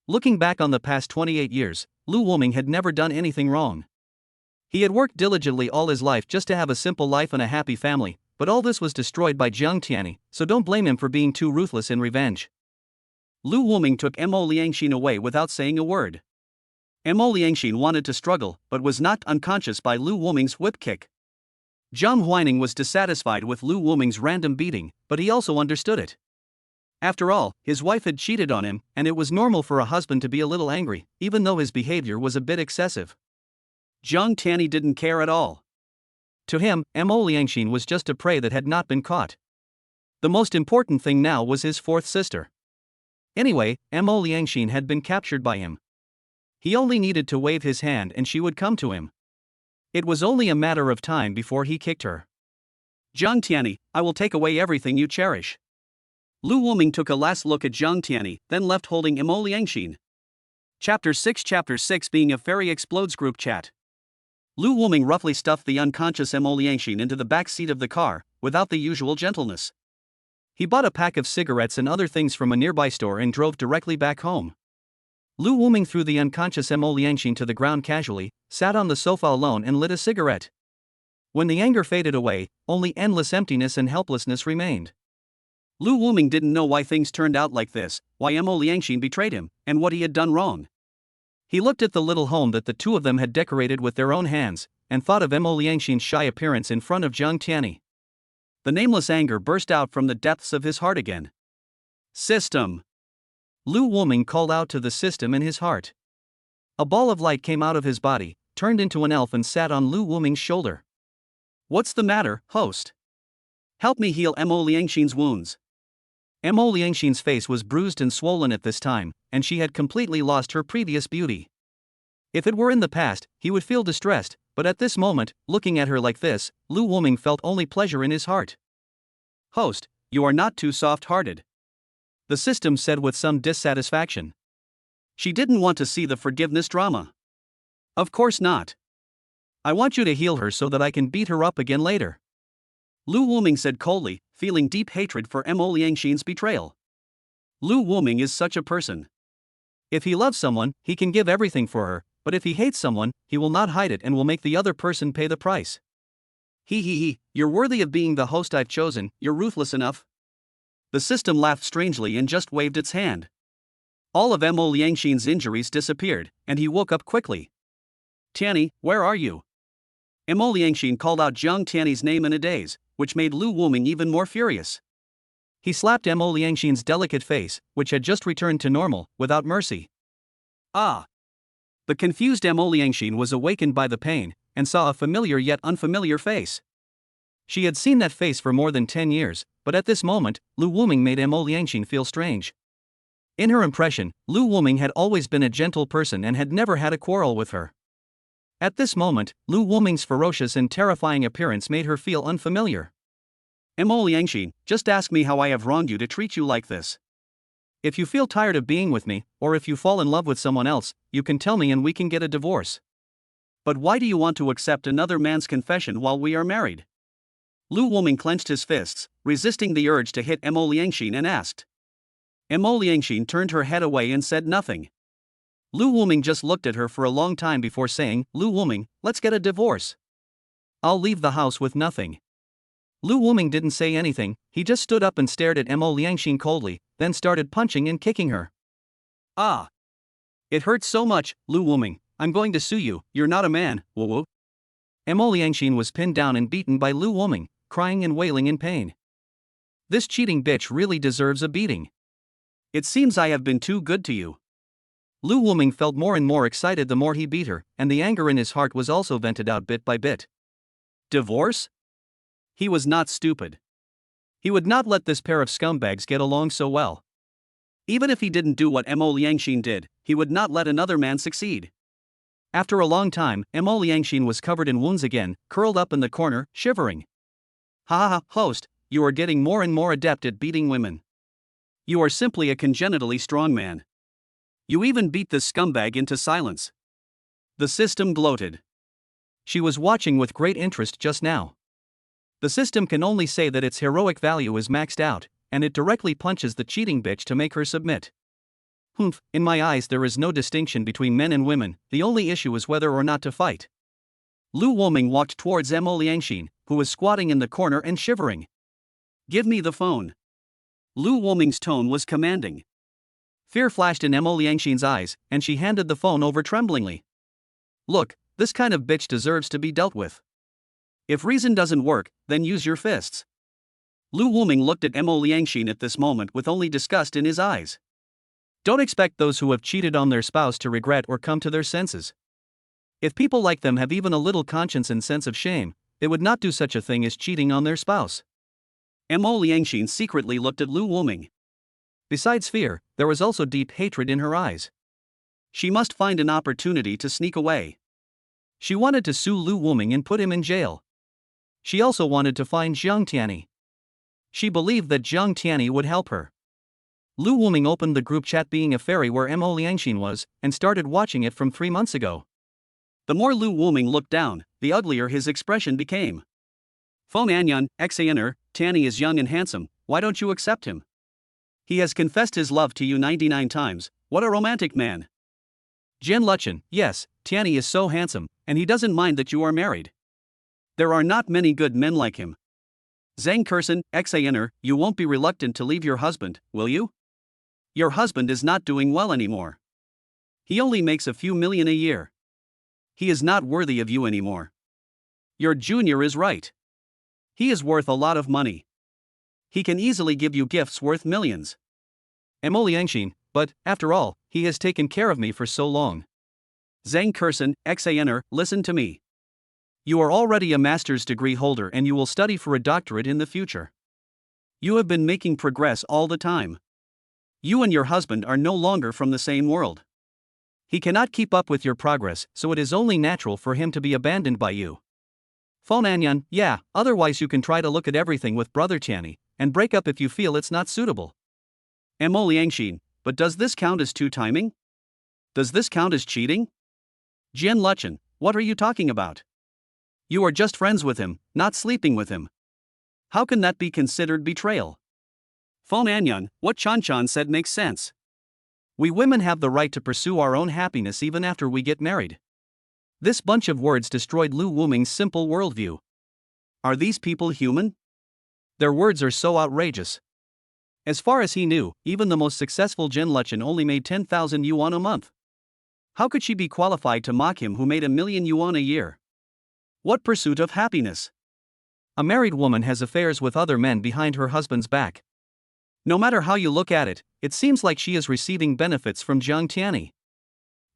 Looking back on the past 28 years, Lu Wuming had never done anything wrong. He had worked diligently all his life just to have a simple life and a happy family, but all this was destroyed by Zhang Tiani, so don't blame him for being too ruthless in revenge. Lu Wuming took Mo Liangxin away without saying a word. Mo Liangxin wanted to struggle, but was knocked unconscious by Lu Wuming's whip kick. Zhang Huining was dissatisfied with Lu Wuming's random beating, but he also understood it. After all, his wife had cheated on him, and it was normal for a husband to be a little angry, even though his behavior was a bit excessive. Zhang Tiani didn't care at all. To him, Mo Liangxin was just a prey that had not been caught. The most important thing now was his fourth sister. Anyway, Mo Liangxin had been captured by him. He only needed to wave his hand and she would come to him. It was only a matter of time before he kicked her. Zhang Tiani, I will take away everything you cherish. Lu Wuming took a last look at Zhang Tiani, then left holding Mo Liangxin. Chapter 6 Being a Fairy Explodes Group Chat. Lu Wuming roughly stuffed the unconscious Mo Liangxin into the back seat of the car, without the usual gentleness. He bought a pack of cigarettes and other things from a nearby store and drove directly back home. Lu Wuming threw the unconscious Mo Liangxin to the ground casually, sat on the sofa alone and lit a cigarette. When the anger faded away, only endless emptiness and helplessness remained. Lu Wuming didn't know why things turned out like this, why Mo Liangxin betrayed him, and what he had done wrong. He looked at the little home that the two of them had decorated with their own hands, and thought of Mo Liangxin's shy appearance in front of Zhang Tiani. The nameless anger burst out from the depths of his heart again. System! Lu Wuming called out to the system in his heart. A ball of light came out of his body, turned into an elf and sat on Lu Wuming's shoulder. What's the matter, host? Help me heal Mo Liangxin's wounds. Mo Liangxin's face was bruised and swollen at this time, and she had completely lost her previous beauty. If it were in the past, he would feel distressed, but at this moment, looking at her like this, Lu Wuming felt only pleasure in his heart. Host, you are not too soft-hearted. The system said with some dissatisfaction. She didn't want to see the forgiveness drama. Of course not. I want you to heal her so that I can beat her up again later. Lu Wuming said coldly, feeling deep hatred for Mo Liangxin's betrayal. Lu Wuming is such a person. If he loves someone, he can give everything for her, but if he hates someone, he will not hide it and will make the other person pay the price. You're worthy of being the host I've chosen, you're ruthless enough. The system laughed strangely and just waved its hand. All of Mo Liangxin's injuries disappeared, and he woke up quickly. Tiani, where are you? Mo Liangxin called out Jiang Tiani's name in a daze, which made Lu Wuming even more furious. He slapped Mo Liangxin's delicate face, which had just returned to normal, without mercy. Ah! The confused Mo Liangxin was awakened by the pain, and saw a familiar yet unfamiliar face. She had seen that face for more than 10 years, but at this moment, Lu Wuming made Mo Liangxin feel strange. In her impression, Lu Wuming had always been a gentle person and had never had a quarrel with her. At this moment, Lu Wuming's ferocious and terrifying appearance made her feel unfamiliar. Mo Liangxin, just ask me how I have wronged you to treat you like this. If you feel tired of being with me, or if you fall in love with someone else, you can tell me and we can get a divorce. But why do you want to accept another man's confession while we are married? Lu Wuming clenched his fists, resisting the urge to hit Mo Liangxin, and asked. Mo Liangxin turned her head away and said nothing. Lu Wuming just looked at her for a long time before saying, Lu Wuming, let's get a divorce. I'll leave the house with nothing. Lu Wuming didn't say anything, he just stood up and stared at Mo Liangxin coldly, then started punching and kicking her. Ah! It hurts so much, Lu Wuming, I'm going to sue you, you're not a man, woo-woo. Mo Liangxin was pinned down and beaten by Lu Wuming, crying and wailing in pain. This cheating bitch really deserves a beating. It seems I have been too good to you. Lu Wuming felt more and more excited the more he beat her, and the anger in his heart was also vented out bit by bit. Divorce? He was not stupid. He would not let this pair of scumbags get along so well. Even if he didn't do what Mo Liangxin did, he would not let another man succeed. After a long time, Mo Liangxin was covered in wounds again, curled up in the corner, shivering. Host, you are getting more and more adept at beating women. You are simply a congenitally strong man. You even beat this scumbag into silence. The system gloated. She was watching with great interest just now. The system can only say that its heroic value is maxed out, and it directly punches the cheating bitch to make her submit. In my eyes there is no distinction between men and women, the only issue is whether or not to fight. Lu Wuming walked towards Mo Liangxin, who was squatting in the corner and shivering. Give me the phone. Lu Wuming's tone was commanding. Fear flashed in Mo Liangxin's eyes, and she handed the phone over tremblingly. Look, this kind of bitch deserves to be dealt with. If reason doesn't work, then use your fists. Lu Wuming looked at Mo Liangxin at this moment with only disgust in his eyes. Don't expect those who have cheated on their spouse to regret or come to their senses. If people like them have even a little conscience and sense of shame, they would not do such a thing as cheating on their spouse. Mo Liangxin secretly looked at Lu Wuming. Besides fear, there was also deep hatred in her eyes. She must find an opportunity to sneak away. She wanted to sue Lu Wuming and put him in jail. She also wanted to find Jiang Tiani. She believed that Jiang Tiani would help her. Lu Wuming opened the group chat being a fairy where Mo Liangxin was, and started watching it from 3 months ago. The more Lu Wuming looked down, the uglier his expression became. Fong Anan, Xaner, Tiani is young and handsome, why don't you accept him? He has confessed his love to you 99 times, what a romantic man. Jen Luchen, yes, Tiani is so handsome, and he doesn't mind that you are married. There are not many good men like him. Zhang Kursen, Xaner, you won't be reluctant to leave your husband, will you? Your husband is not doing well anymore. He only makes a few million a year. He is not worthy of you anymore. Your junior is right. He is worth a lot of money. He can easily give you gifts worth millions. Mo Liangxin, but, after all, he has taken care of me for so long. Zhang Kursen, Xaner, listen to me. You are already a master's degree holder and you will study for a doctorate in the future. You have been making progress all the time. You and your husband are no longer from the same world. He cannot keep up with your progress, so it is only natural for him to be abandoned by you. Fong Anyan, yeah, otherwise you can try to look at everything with brother Tiani, and break up if you feel it's not suitable. Mo Liangxin, but does this count as timing? Does this count as cheating? Jian Luchen, what are you talking about? You are just friends with him, not sleeping with him. How can that be considered betrayal? Fong Anyan, what Chan Chan said makes sense. We women have the right to pursue our own happiness even after we get married. This bunch of words destroyed Lu Wuming's simple worldview. Are these people human? Their words are so outrageous. As far as he knew, even the most successful Jin Luchin only made 10,000 yuan a month. How could she be qualified to mock him who made 1,000,000 yuan a year? What pursuit of happiness? A married woman has affairs with other men behind her husband's back. No matter how you look at it, it seems like she is receiving benefits from Jiang Tiani.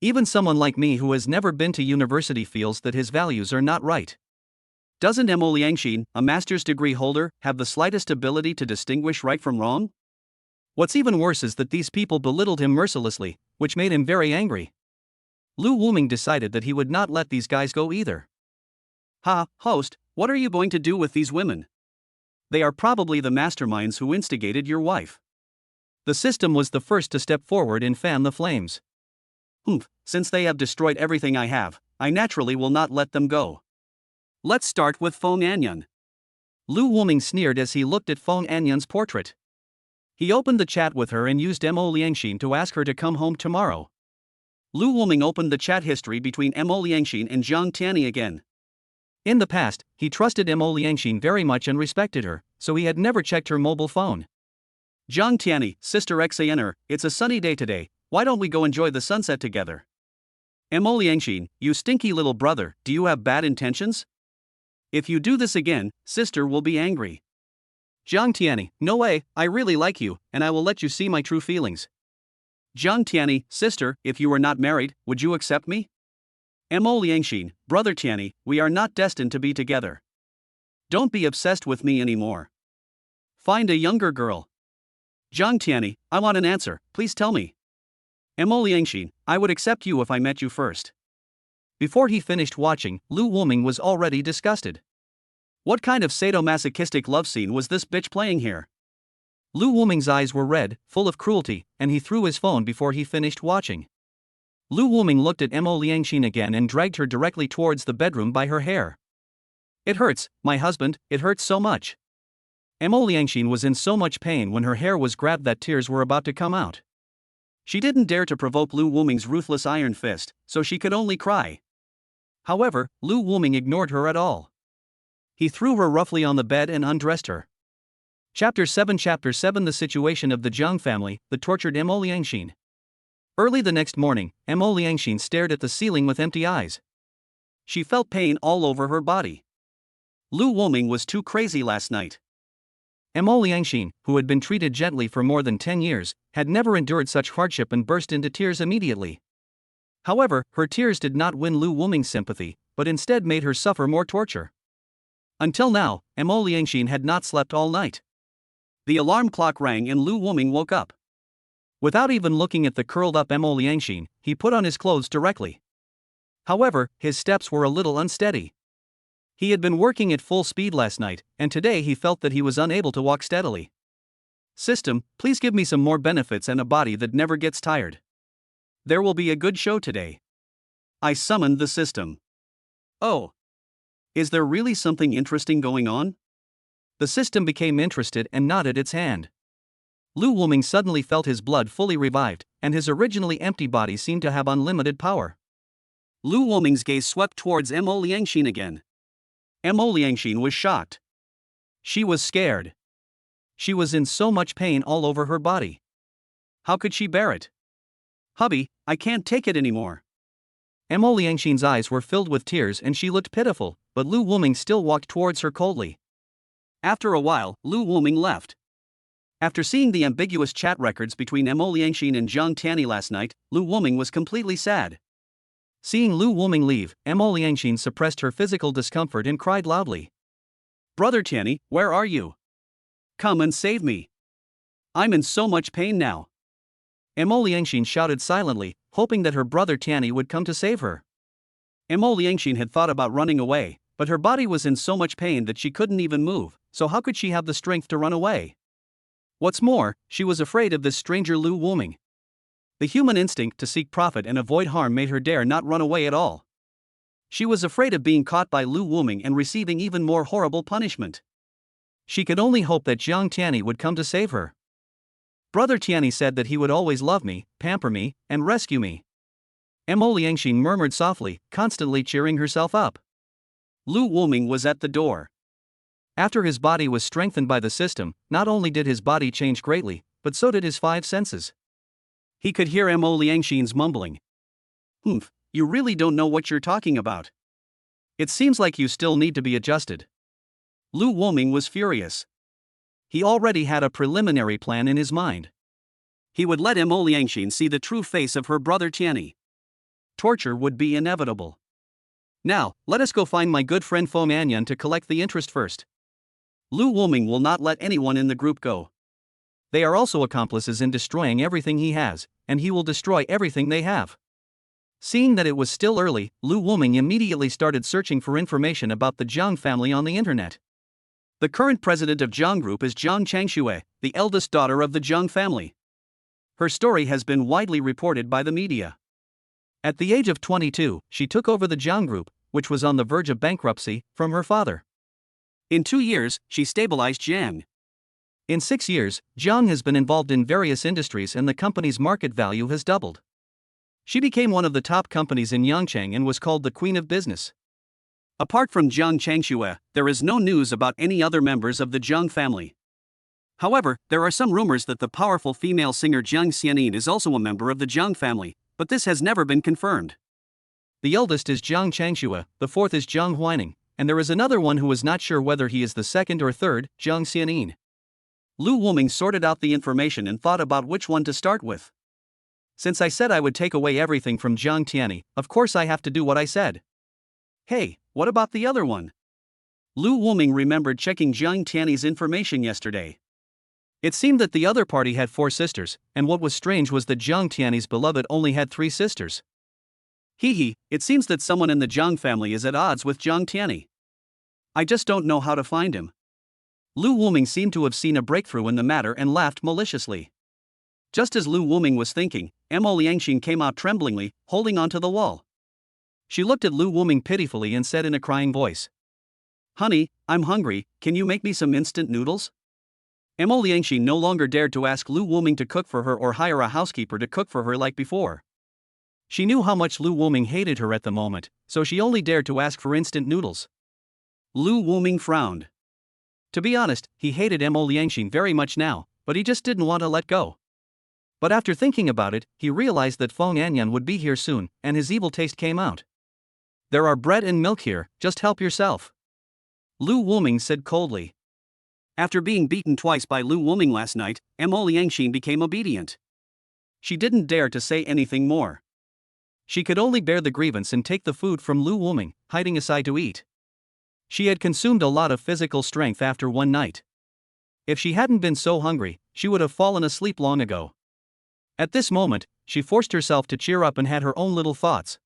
Even someone like me who has never been to university feels that his values are not right. Doesn't Mo Liangxin, a master's degree holder, have the slightest ability to distinguish right from wrong? What's even worse is that these people belittled him mercilessly, which made him very angry. Lu Wuming decided that he would not let these guys go either. Ha, host, what are you going to do with these women? They are probably the masterminds who instigated your wife. The system was the first to step forward and fan the flames. Since they have destroyed everything I have, I naturally will not let them go. Let's start with Fong Anyan. Lu Wuming sneered as he looked at Fong Anyan's portrait. He opened the chat with her and used Mo Liangxin to ask her to come home tomorrow. Lu Wuming opened the chat history between Mo Liangxin and Jiang Tiani again. In the past, he trusted Mo Liangxin very much and respected her, so he had never checked her mobile phone. Jiang Tiani, Sister Xaner, it's a sunny day today, why don't we go enjoy the sunset together? Mo Liangxin, you stinky little brother, do you have bad intentions? If you do this again, sister will be angry. Jiang Tiani, no way, I really like you, and I will let you see my true feelings. Jiang Tiani, sister, if you were not married, would you accept me? Mo Liangxin, brother Tiani, we are not destined to be together. Don't be obsessed with me anymore. Find a younger girl. Jiang Tiani, I want an answer, please tell me. Mo Liangxin, I would accept you if I met you first. Before he finished watching, Lu Wuming was already disgusted. What kind of sadomasochistic love scene was this bitch playing here? Lu Wuming's eyes were red, full of cruelty, and he threw his phone before he finished watching. Lu Wuming looked at Mo Liangxin again and dragged her directly towards the bedroom by her hair. It hurts, my husband, it hurts so much. Mo Liangxin was in so much pain when her hair was grabbed that tears were about to come out. She didn't dare to provoke Lu Wuming's ruthless iron fist, so she could only cry. However, Lu Wuming ignored her at all. He threw her roughly on the bed and undressed her. Chapter 7 The situation of the Jiang family, the tortured Mo Liangxin. Early the next morning, Mo Liangxin stared at the ceiling with empty eyes. She felt pain all over her body. Lu Wuming was too crazy last night. Mo Liangxin, who had been treated gently for more than 10 years, had never endured such hardship and burst into tears immediately. However, her tears did not win Lu Wuming's sympathy, but instead made her suffer more torture. Until now, Mo Liangxin had not slept all night. The alarm clock rang and Lu Wuming woke up. Without even looking at the curled-up Mo Liangxin, he put on his clothes directly. However, his steps were a little unsteady. He had been working at full speed last night, and today he felt that he was unable to walk steadily. System, please give me some more benefits and a body that never gets tired. There will be a good show today. I summoned the system. Oh. Is there really something interesting going on? The system became interested and nodded its hand. Lu Wuming suddenly felt his blood fully revived, and his originally empty body seemed to have unlimited power. Lu Wuming's gaze swept towards Mo Liangxin again. Mo Liangxin was shocked. She was scared. She was in so much pain all over her body. How could she bear it? Hubby, I can't take it anymore. Mo Liangxin's eyes were filled with tears and she looked pitiful, but Lu Wuming still walked towards her coldly. After a while, Lu Wuming left. After seeing the ambiguous chat records between Mo Liangxin and Jiang Tiani last night, Lu Wuming was completely sad. Seeing Lu Wuming leave, Mo Liangxin suppressed her physical discomfort and cried loudly. Brother Tiani, where are you? Come and save me. I'm in so much pain now. Mo Liangxin shouted silently, hoping that her brother Tiani would come to save her. Mo Liangxin had thought about running away, but her body was in so much pain that she couldn't even move, so how could she have the strength to run away? What's more, she was afraid of this stranger Lu Wuming. The human instinct to seek profit and avoid harm made her dare not run away at all. She was afraid of being caught by Lu Wuming and receiving even more horrible punishment. She could only hope that Jiang Tiani would come to save her. Brother Tiani said that he would always love me, pamper me, and rescue me. Mo Liangxin murmured softly, constantly cheering herself up. Lu Wuming was at the door. After his body was strengthened by the system, not only did his body change greatly, but so did his five senses. He could hear Mo Liangxin's mumbling. "Humph, you really don't know what you're talking about. It seems like you still need to be adjusted." Lu Wuming was furious. He already had a preliminary plan in his mind. He would let Mo Liangxin see the true face of her brother Tiani. Torture would be inevitable. "Now, let us go find my good friend Fong Anan to collect the interest first. Lu Wuming will not let anyone in the group go. They are also accomplices in destroying everything he has, and he will destroy everything they have." Seeing that it was still early, Lu Wuming immediately started searching for information about the Jang family on the internet. The current president of Jang Group is Zhang Changxue, the eldest daughter of the Jang family. Her story has been widely reported by the media. At the age of 22, she took over the Jang Group, which was on the verge of bankruptcy, from her father. In 2 years, she stabilized Jang. In 6 years, Jang has been involved in various industries and the company's market value has doubled. She became one of the top companies in Yangchang and was called the Queen of Business. Apart from Zhang Changxue, there is no news about any other members of the Zhang family. However, there are some rumors that the powerful female singer Jiang Xianin is also a member of the Zhang family, but this has never been confirmed. The eldest is Zhang Changxue, the fourth is Zhang Huaining, and there is another one who is not sure whether he is the second or third, Jiang Xianin. Lu Wuming sorted out the information and thought about which one to start with. Since I said I would take away everything from Jiang Tiani, of course I have to do what I said. Hey, what about the other one? Lu Wuming remembered checking Jiang Tiani's information yesterday. It seemed that the other party had 4 sisters, and what was strange was that Jiang Tiani's beloved only had 3 sisters. It seems that someone in the Jiang family is at odds with Jiang Tiani. I just don't know how to find him. Lu Wuming seemed to have seen a breakthrough in the matter and laughed maliciously. Just as Lu Wuming was thinking, Mo Liangxin came out tremblingly, holding onto the wall. She looked at Lu Wuming pitifully and said in a crying voice, "Honey, I'm hungry, can you make me some instant noodles?" Mo Liangxin no longer dared to ask Lu Wuming to cook for her or hire a housekeeper to cook for her like before. She knew how much Lu Wuming hated her at the moment, so she only dared to ask for instant noodles. Lu Wuming frowned. To be honest, he hated Mo Liangxin very much now, but he just didn't want to let go. But after thinking about it, he realized that Fong Anan would be here soon, and his evil taste came out. "There are bread and milk here, just help yourself," Lu Wuming said coldly. After being beaten twice by Lu Wuming last night, Mo Liangxin became obedient. She didn't dare to say anything more. She could only bear the grievance and take the food from Lu Wuming, hiding aside to eat. She had consumed a lot of physical strength after one night. If she hadn't been so hungry, she would have fallen asleep long ago. At this moment, she forced herself to cheer up and had her own little thoughts.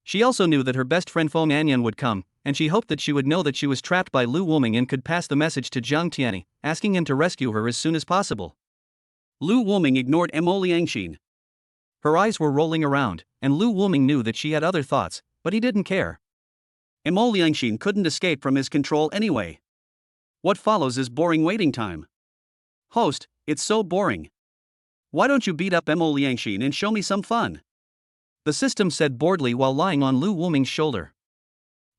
She also knew that her best friend Fong Anan would come, and she hoped that she would know that she was trapped by Lu Wuming and could pass the message to Jiang Tiani, asking him to rescue her as soon as possible. Lu Wuming ignored Mo Liangxin. Her eyes were rolling around, and Lu Wuming knew that she had other thoughts, but he didn't care. Mo Liangxin couldn't escape from his control anyway. What follows is boring waiting time. Host, it's so boring. Why don't you beat up Mo Liangxin and show me some fun? The system said boredly while lying on Lu Wuming's shoulder.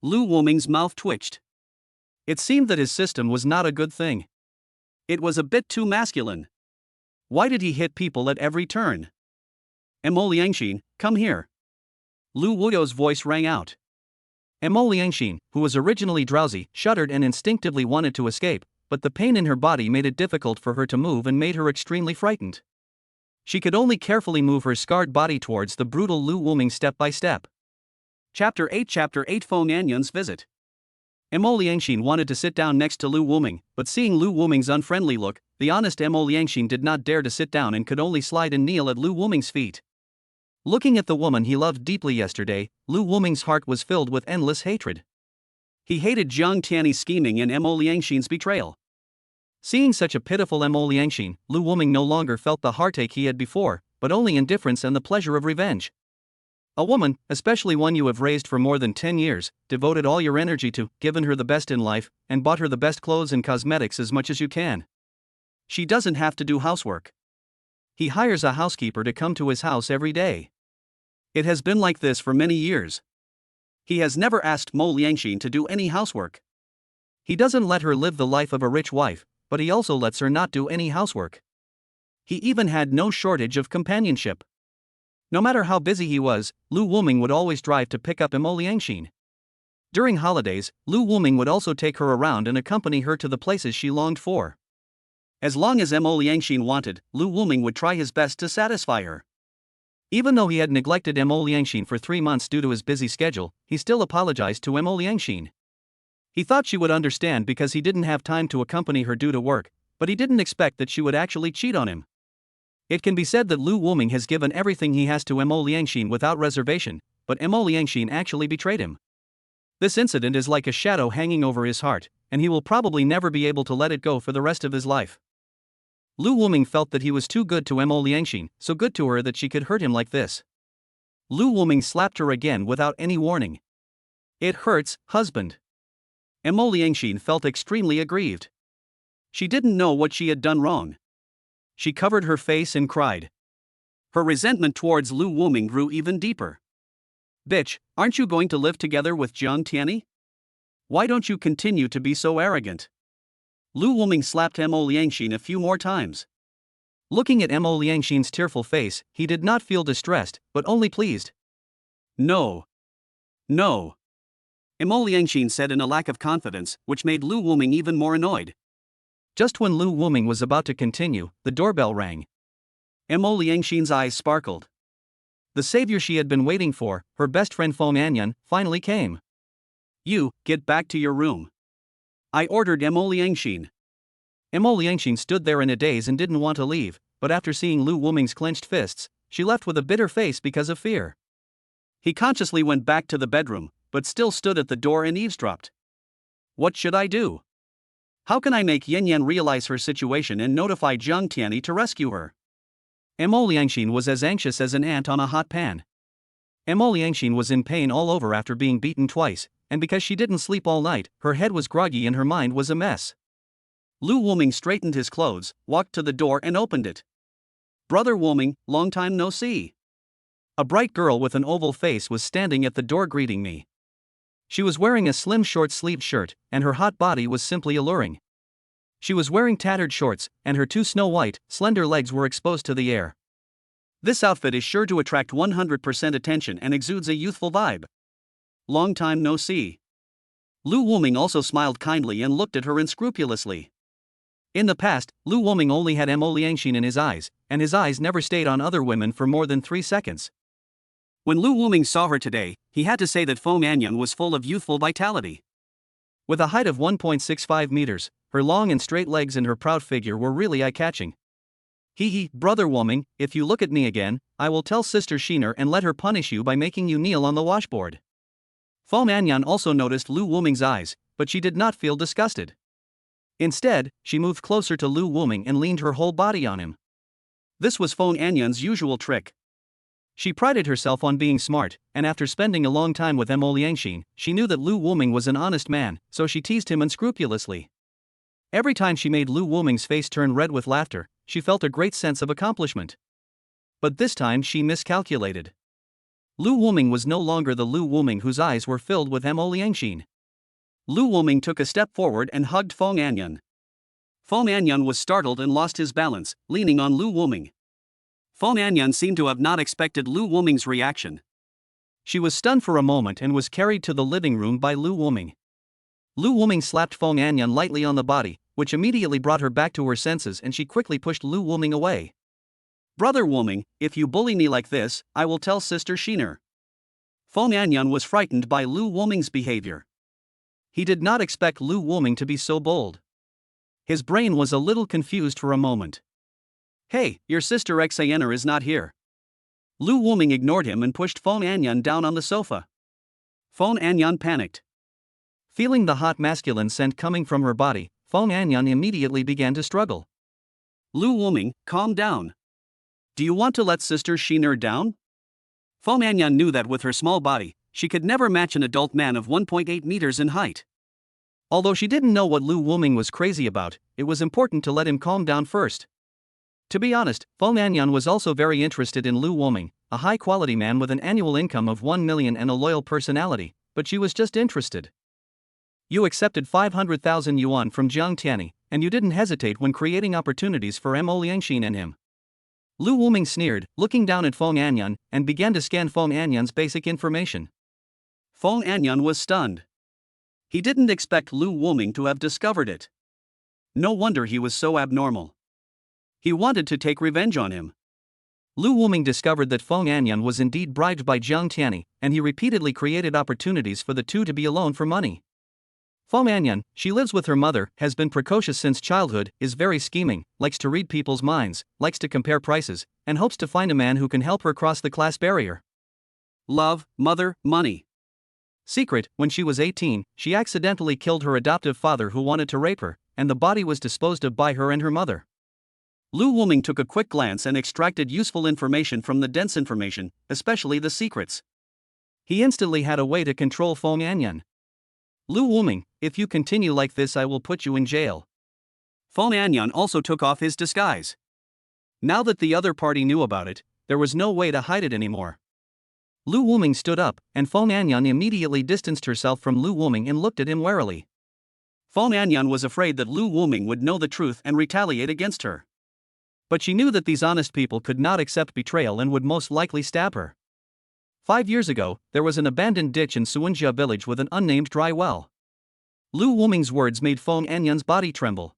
Lu Wuming's mouth twitched. It seemed that his system was not a good thing. It was a bit too masculine. Why did he hit people at every turn? Mo Liangxin, come here. Lu Wuyo's voice rang out. Mo Liangxin, who was originally drowsy, shuddered and instinctively wanted to escape, but the pain in her body made it difficult for her to move and made her extremely frightened. She could only carefully move her scarred body towards the brutal Lu Wuming step by step. Chapter 8 Fong Anyan's Visit. Mo Liangxin wanted to sit down next to Lu Wuming, but seeing Lu Wuming's unfriendly look, the honest Mo Liangxin did not dare to sit down and could only slide and kneel at Lu Wuming's feet. Looking at the woman he loved deeply yesterday, Lu Wuming's heart was filled with endless hatred. He hated Jiang Tiani's scheming and Mo Liangxin's betrayal. Seeing such a pitiful Mo Liangxin, Lu Wuming no longer felt the heartache he had before, but only indifference and the pleasure of revenge. A woman, especially one you have raised for more than 10 years, devoted all your energy to, given her the best in life, and bought her the best clothes and cosmetics as much as you can. She doesn't have to do housework. he hires a housekeeper to come to his house every day. It has been like this for many years. He has never asked Mo Liangxin to do any housework. He doesn't let her live the life of a rich wife, but he also lets her not do any housework. He even had no shortage of companionship. No matter how busy he was, Lu Wuming would always drive to pick up Mo Liangxin. During holidays, Lu Wuming would also take her around and accompany her to the places she longed for. As long as Mo Liangxin wanted, Lu Wuming would try his best to satisfy her. Even though he had neglected Mo Liangxin for 3 months due to his busy schedule, he still apologized to Mo Liangxin. He thought she would understand because he didn't have time to accompany her due to work, but he didn't expect that she would actually cheat on him. It can be said that Lu Wuming has given everything he has to Mo Liangxin without reservation, but Mo Liangxin actually betrayed him. This incident is like a shadow hanging over his heart, and he will probably never be able to let it go for the rest of his life. Lu Wuming felt that he was too good to Mo Liangxin, so good to her that she could hurt him like this. Lu Wuming slapped her again without any warning. "It hurts, husband." Mo Liangxin felt extremely aggrieved. She didn't know what she had done wrong. She covered her face and cried. Her resentment towards Lu Wuming grew even deeper. "Bitch, aren't you going to live together with Jiang Tiani? Why don't you continue to be so arrogant?" Lu Wuming slapped Mo Liangxin a few more times. Looking at Mo Liangxin's tearful face, he did not feel distressed, but only pleased. "No. No," Mo Liangxin said in a lack of confidence, which made Lu Wuming even more annoyed. Just when Lu Wuming was about to continue, the doorbell rang. Mo Liangxin's eyes sparkled. The savior she had been waiting for, her best friend Fong Anan, finally came. "You, get back to your room," I ordered Mo Liangxin. Mo Liangxin stood there in a daze and didn't want to leave, but after seeing Lu Wuming's clenched fists, she left with a bitter face because of fear. He consciously went back to the bedroom, but still stood at the door and eavesdropped. What should I do? How can I make Yan Yan realize her situation and notify Jiang Tiani to rescue her? Mo Liangxin was as anxious as an ant on a hot pan. Mo Liangxin was in pain all over after being beaten twice, and because she didn't sleep all night, her head was groggy and her mind was a mess. Lu Wuming straightened his clothes, walked to the door and opened it. "Brother Wuming, long time no see." A bright girl with an oval face was standing at the door greeting me. She was wearing a slim short-sleeved shirt, and her hot body was simply alluring. She was wearing tattered shorts, and her 2 snow-white, slender legs were exposed to the air. This outfit is sure to attract 100% attention and exudes a youthful vibe. "Long time no see." Lu Wuming also smiled kindly and looked at her unscrupulously. In the past, Lu Wuming only had Mo Liangxin in his eyes, and his eyes never stayed on other women for more than 3 seconds. When Lu Wuming saw her today, he had to say that Fong Anan was full of youthful vitality. With a height of 1.65 meters, her long and straight legs and her proud figure were really eye-catching. "Hee, Brother Wuming, if you look at me again, I will tell Sister Shiner and let her punish you by making you kneel on the washboard." Fong Anan also noticed Lu Wuming's eyes, but she did not feel disgusted. Instead, she moved closer to Lu Wuming and leaned her whole body on him. This was Fong Anyan's usual trick. She prided herself on being smart, and after spending a long time with Mo Liangxin, she knew that Lu Wuming was an honest man, so she teased him unscrupulously. Every time she made Lu Wuming's face turn red with laughter, she felt a great sense of accomplishment. But this time she miscalculated. Lu Wuming was no longer the Lu Wuming whose eyes were filled with Mo Liangxin. Lu Wuming took a step forward and hugged Fong Anan. Fong Anan was startled and lost his balance, leaning on Lu Wuming. Fong Anan seemed to have not expected Lu Wuming's reaction. She was stunned for a moment and was carried to the living room by Lu Wuming. Lu Wuming slapped Fong Anan lightly on the body, which immediately brought her back to her senses, and she quickly pushed Lu Wuming away. "Brother Wuming, if you bully me like this, I will tell Sister Shiner." Fong Anan was frightened by Lu Wuming's behavior. He did not expect Lu Wuming to be so bold. His brain was a little confused for a moment. "Hey, your sister Xaner is not here." Lu Wuming ignored him and pushed Fong Anan down on the sofa. Fong Anan panicked. Feeling the hot masculine scent coming from her body, Fong Anan immediately began to struggle. "Lu Wuming, calm down. Do you want to let Sister Shiner down?" Fong Anan knew that with her small body, she could never match an adult man of 1.8 meters in height. Although she didn't know what Lu Wuming was crazy about, it was important to let him calm down first. To be honest, Fong Anyan was also very interested in Lu Woming, a high-quality man with an annual income of 1 million and a loyal personality, but she was just interested. You accepted 500,000 yuan from Jiang Tiani, and you didn't hesitate when creating opportunities for Mo Liangxin and him. Lu Woming sneered, looking down at Fong Anyan, and began to scan Fong Anyan's basic information. Fong Anyan was stunned. He didn't expect Lu Woming to have discovered it. No wonder he was so abnormal. He wanted to take revenge on him. Lu Woming discovered that Fong Anyan was indeed bribed by Jiang Tiani, and he repeatedly created opportunities for the two to be alone for money. Fong Anyan, she lives with her mother, has been precocious since childhood, is very scheming, likes to read people's minds, likes to compare prices, and hopes to find a man who can help her cross the class barrier. Love, mother, money. Secret, when she was 18, she accidentally killed her adoptive father who wanted to rape her, and the body was disposed of by her and her mother. Lu Woming took a quick glance and extracted useful information from the dense information, especially the secrets. He instantly had a way to control Fong Anyan. Lu Woming, if you continue like this I will put you in jail. Fong Anyan also took off his disguise. Now that the other party knew about it, there was no way to hide it anymore. Lu Woming stood up, and Fong Anyan immediately distanced herself from Lu Woming and looked at him warily. Fong Anyan was afraid that Lu Woming would know the truth and retaliate against her. But she knew that these honest people could not accept betrayal and would most likely stab her. 5 years ago, there was an abandoned ditch in Suanjia village with an unnamed dry well. Lu Woming's words made Fong Anyan's body tremble.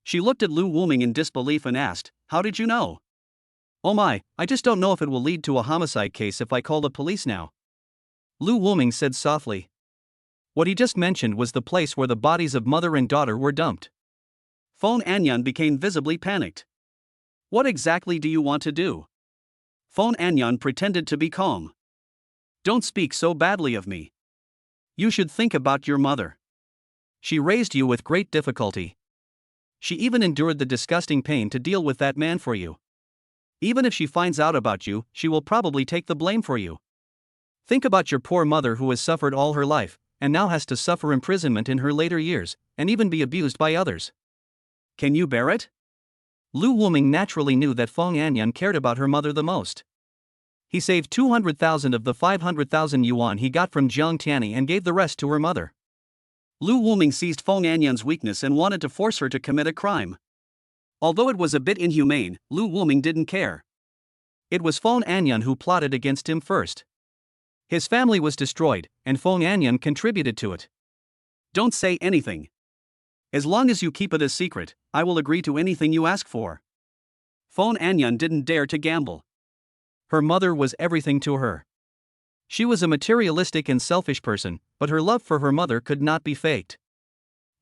She looked at Lu Woming in disbelief and asked, "How did you know?" "Oh my, I just don't know if it will lead to a homicide case if I call the police now," Lu Woming said softly. What he just mentioned was the place where the bodies of mother and daughter were dumped. Fong Anyan became visibly panicked. "What exactly do you want to do?" Fong Anyan pretended to be calm. "Don't speak so badly of me. You should think about your mother. She raised you with great difficulty. She even endured the disgusting pain to deal with that man for you. Even if she finds out about you, she will probably take the blame for you. Think about your poor mother who has suffered all her life, and now has to suffer imprisonment in her later years, and even be abused by others. Can you bear it?" Lu Woming naturally knew that Fong Anyan cared about her mother the most. He saved 200,000 of the 500,000 yuan he got from Jiang Tiani and gave the rest to her mother. Lu Woming seized Fong Anyan's weakness and wanted to force her to commit a crime. Although it was a bit inhumane, Lu Woming didn't care. It was Fong Anyan who plotted against him first. His family was destroyed, and Fong Anyan contributed to it. "Don't say anything. As long as you keep it a secret, I will agree to anything you ask for." Fong Anyan didn't dare to gamble. Her mother was everything to her. She was a materialistic and selfish person, but her love for her mother could not be faked.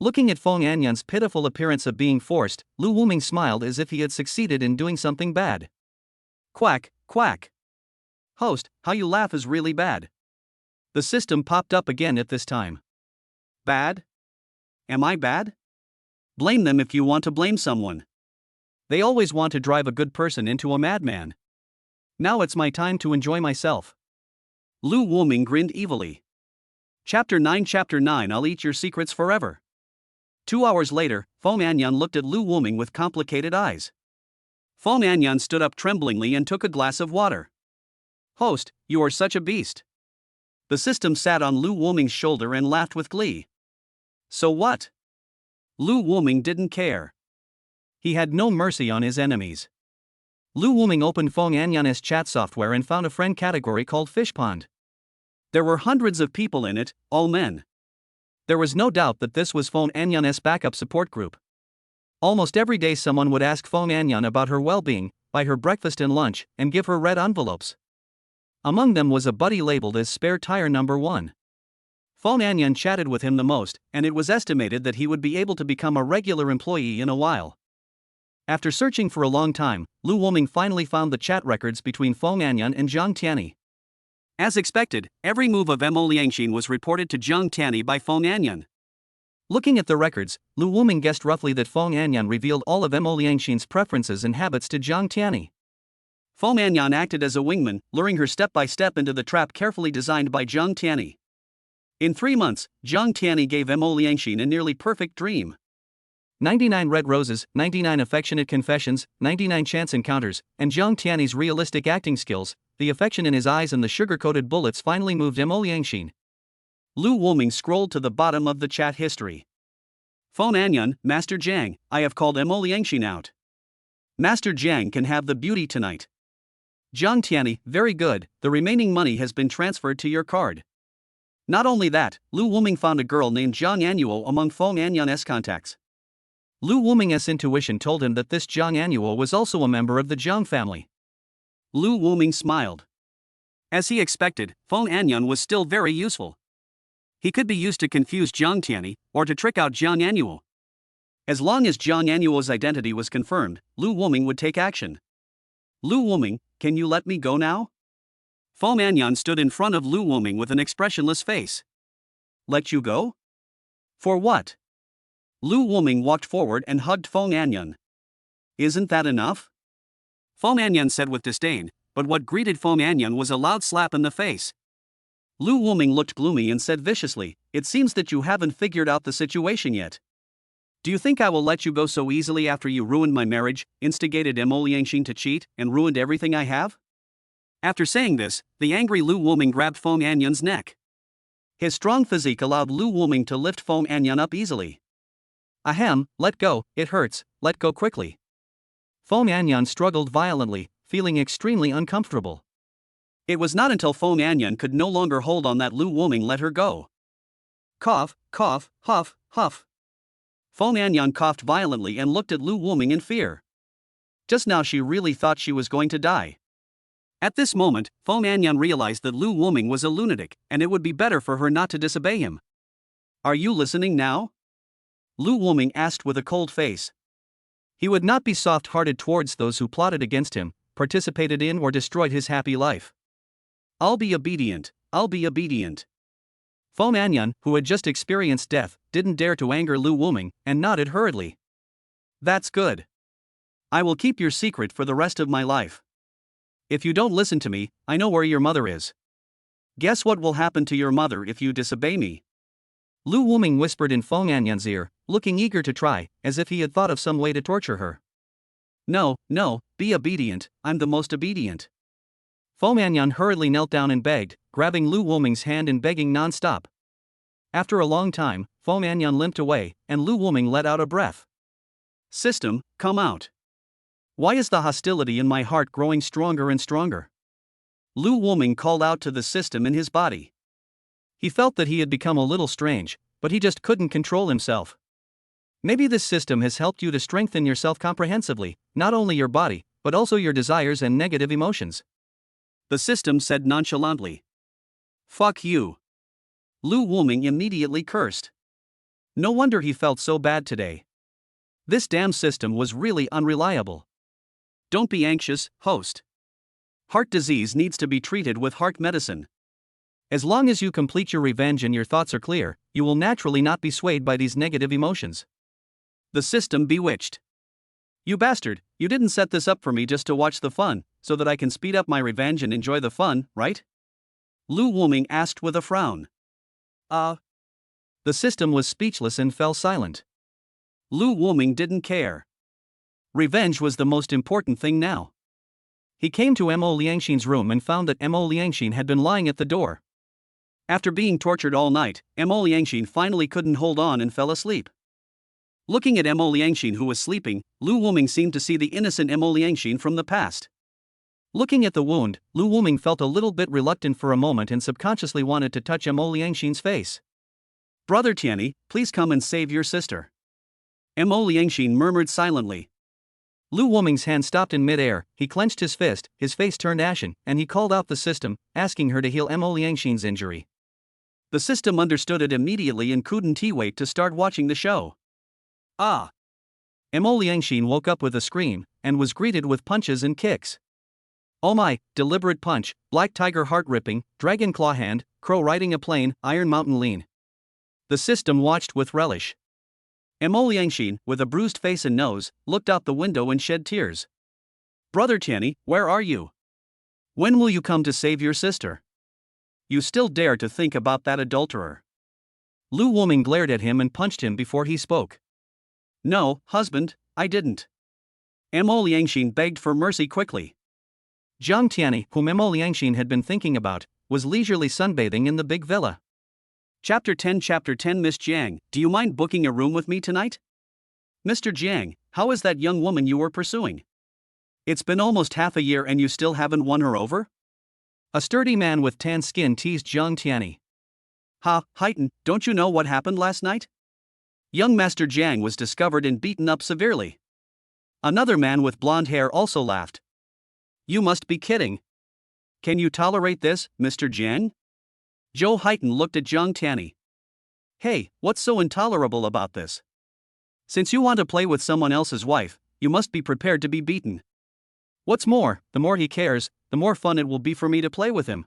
Looking at Fong Anyan's pitiful appearance of being forced, Lu Woming smiled as if he had succeeded in doing something bad. Quack, quack. Host, how you laugh is really bad. The system popped up again at this time. Bad? Am I bad? Blame them if you want to blame someone. They always want to drive a good person into a madman. Now it's my time to enjoy myself. Lu Woming grinned evilly. Chapter 9 I'll eat your secrets forever. 2 hours later, Fong Anyan looked at Lu Woming with complicated eyes. Fong Anyan stood up tremblingly and took a glass of water. "Host, you are such a beast." The system sat on Lu Woming's shoulder and laughed with glee. "So what?" Lu Woming didn't care. He had no mercy on his enemies. Lu Woming opened Fong Anyan's chat software and found a friend category called Fish Pond. There were hundreds of people in it, all men. There was no doubt that this was Fong Anyan's backup support group. Almost every day someone would ask Fong Anyan about her well-being, buy her breakfast and lunch, and give her red envelopes. Among them was a buddy labeled as Spare Tire Number 1. Fong Anyan chatted with him the most, and it was estimated that he would be able to become a regular employee in a while. After searching for a long time, Lu Woming finally found the chat records between Fong Anyan and Jiang Tiani. As expected, every move of Mo Liangxin was reported to Jiang Tiani by Fong Anyan. Looking at the records, Lu Woming guessed roughly that Fong Anyan revealed all of Mo Liangxin's preferences and habits to Jiang Tiani. Fong Anyan acted as a wingman, luring her step by step into the trap carefully designed by Jiang Tiani. In 3 months, Jiang Tiani gave Mo Liangxin a nearly perfect dream. 99 red roses, 99 affectionate confessions, 99 chance encounters, and Jiang Tiani's realistic acting skills, the affection in his eyes and the sugar-coated bullets finally moved Mo Liangxin. Lu Wuming scrolled to the bottom of the chat history. Fong Anyan, Master Jang, I have called Mo Liangxin out. Master Jang can have the beauty tonight. Jiang Tiani, very good, the remaining money has been transferred to your card. Not only that, Lu Wuming found a girl named Jiang Anuo among Fong Anyan's contacts. Lu Wuming's intuition told him that this Jiang Anuo was also a member of the Jiang family. Lu Wuming smiled. As he expected, Fong Anyan was still very useful. He could be used to confuse Jiang Tiani, or to trick out Jiang Anuo. As long as Jiang Anuo's identity was confirmed, Lu Wuming would take action. Lu Wuming, can you let me go now? Fong Anyan stood in front of Lu Wuming with an expressionless face. Let you go? For what? Lu Wuming walked forward and hugged Fong Anyan. Isn't that enough? Fong Anyan said with disdain, but what greeted Fong Anyan was a loud slap in the face. Lu Wuming looked gloomy and said viciously, it seems that you haven't figured out the situation yet. Do you think I will let you go so easily after you ruined my marriage, instigated Mo Liangxin to cheat, and ruined everything I have? After saying this, the angry Lu Wuming grabbed Fong Anyan's neck. His strong physique allowed Lu Wuming to lift Fong Anyan up easily. Ahem, let go, it hurts, let go quickly. Fong Anyan struggled violently, feeling extremely uncomfortable. It was not until Fong Anyan could no longer hold on that Lu Wuming let her go. Cough, cough, huff, huff. Fong Anyan coughed violently and looked at Lu Wuming in fear. Just now she really thought she was going to die. At this moment, Fong Anyan realized that Lu Wuming was a lunatic, and it would be better for her not to disobey him. Are you listening now? Lu Wuming asked with a cold face. He would not be soft-hearted towards those who plotted against him, participated in or destroyed his happy life. I'll be obedient, I'll be obedient. Fong Anyan, who had just experienced death, didn't dare to anger Lu Wuming, and nodded hurriedly. That's good. I will keep your secret for the rest of my life. If you don't listen to me, I know where your mother is. Guess what will happen to your mother if you disobey me? Lu Wuming whispered in Fong Anyan's ear, looking eager to try, as if he had thought of some way to torture her. No, no, be obedient, I'm the most obedient. Fong Anyan hurriedly knelt down and begged, grabbing Lu Wuming's hand and begging non-stop. After a long time, Fong Anyan limped away, and Lu Wuming let out a breath. System, come out. Why is the hostility in my heart growing stronger and stronger? Lu Wuming called out to the system in his body. He felt that he had become a little strange, but he just couldn't control himself. Maybe this system has helped you to strengthen yourself comprehensively, not only your body, but also your desires and negative emotions. The system said nonchalantly. Fuck you. Lu Wuming immediately cursed. No wonder he felt so bad today. This damn system was really unreliable. Don't be anxious, host. Heart disease needs to be treated with heart medicine. As long as you complete your revenge and your thoughts are clear, you will naturally not be swayed by these negative emotions. The system bewitched. You bastard, you didn't set this up for me just to watch the fun, so that I can speed up my revenge and enjoy the fun, right? Lu Wuming asked with a frown. The system was speechless and fell silent. Lu Wuming didn't care. Revenge was the most important thing now. He came to Mo Liangxin's room and found that Mo Liangxin had been lying at the door. After being tortured all night, Mo Liangxin finally couldn't hold on and fell asleep. Looking at Mo Liangxin who was sleeping, Lu Wuming seemed to see the innocent Mo Liangxin from the past. Looking at the wound, Lu Wuming felt a little bit reluctant for a moment and subconsciously wanted to touch Mo Liangxin's face. Brother Tiani, please come and save your sister. Mo Liangxin murmured silently. Lu Wuming's hand stopped in mid-air, he clenched his fist, his face turned ashen, and he called out the system, asking her to heal Mo Liangxin's injury. The system understood it immediately and couldn't wait to start watching the show. Mo Liangxin woke up with a scream, and was greeted with punches and kicks. Oh my, deliberate punch, black tiger heart ripping, dragon claw hand, crow riding a plane, iron mountain lean. The system watched with relish. Mo Liangxin, with a bruised face and nose, looked out the window and shed tears. Brother Tiani, where are you? When will you come to save your sister? You still dare to think about that adulterer? Lu Wuming glared at him and punched him before he spoke. No, husband, I didn't. Mo Liangxin begged for mercy quickly. Jiang Tiani, whom Mo Liangxin had been thinking about, was leisurely sunbathing in the big villa. Chapter 10 Miss Jiang, do you mind booking a room with me tonight? Mr. Jiang, how is that young woman you were pursuing? It's been almost half a year and you still haven't won her over? A sturdy man with tan skin teased Jiang Tiani. Ha, Heighten, don't you know what happened last night? Young Master Jiang was discovered and beaten up severely. Another man with blonde hair also laughed. You must be kidding. Can you tolerate this, Mr. Jiang? Zhou Heighten looked at Jiang Tiani. Hey, what's so intolerable about this? Since you want to play with someone else's wife, you must be prepared to be beaten. What's more, the more he cares, the more fun it will be for me to play with him.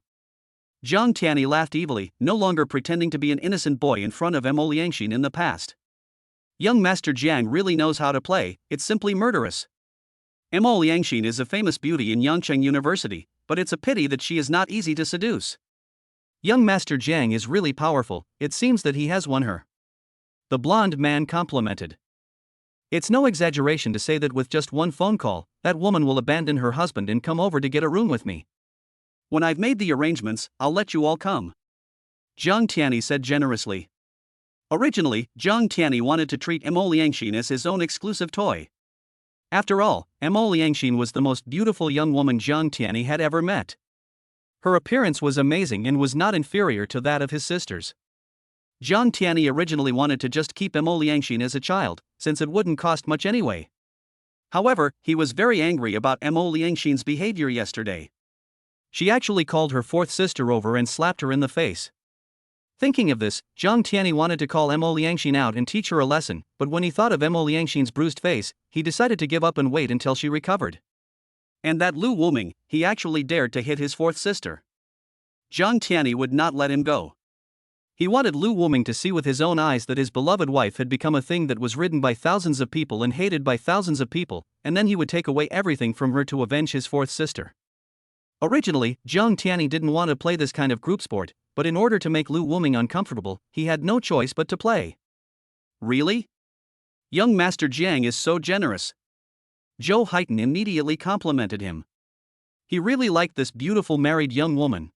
Jiang Tiani laughed evilly, no longer pretending to be an innocent boy in front of Mo Liangxin in the past. Young Master Jiang really knows how to play, it's simply murderous. Mo Liangxin is a famous beauty in Yangcheng University, but it's a pity that she is not easy to seduce. Young Master Jiang is really powerful, it seems that he has won her. The blonde man complimented. It's no exaggeration to say that with just one phone call, that woman will abandon her husband and come over to get a room with me. When I've made the arrangements, I'll let you all come. Jiang Tiani said generously. Originally, Jiang Tiani wanted to treat Mo Liangxin as his own exclusive toy. After all, Mo Liangxin was the most beautiful young woman Jiang Tiani had ever met. Her appearance was amazing and was not inferior to that of his sisters. Jiang Tiani originally wanted to just keep Mo Liangxin as a child, since it wouldn't cost much anyway. However, he was very angry about Mo Liangxin's behavior yesterday. She actually called her fourth sister over and slapped her in the face. Thinking of this, Jiang Tiani wanted to call Mo Liangxin out and teach her a lesson, but when he thought of Mo Liangxin's bruised face, he decided to give up and wait until she recovered. And that Lu Wuming, he actually dared to hit his fourth sister. Jiang Tiani would not let him go. He wanted Lu Wuming to see with his own eyes that his beloved wife had become a thing that was ridden by thousands of people and hated by thousands of people, and then he would take away everything from her to avenge his fourth sister. Originally, Jiang Tiani didn't want to play this kind of group sport, but in order to make Lu Wuming uncomfortable, he had no choice but to play. Really? Young Master Jiang is so generous. Zhou Heighten immediately complimented him. He really liked this beautiful married young woman.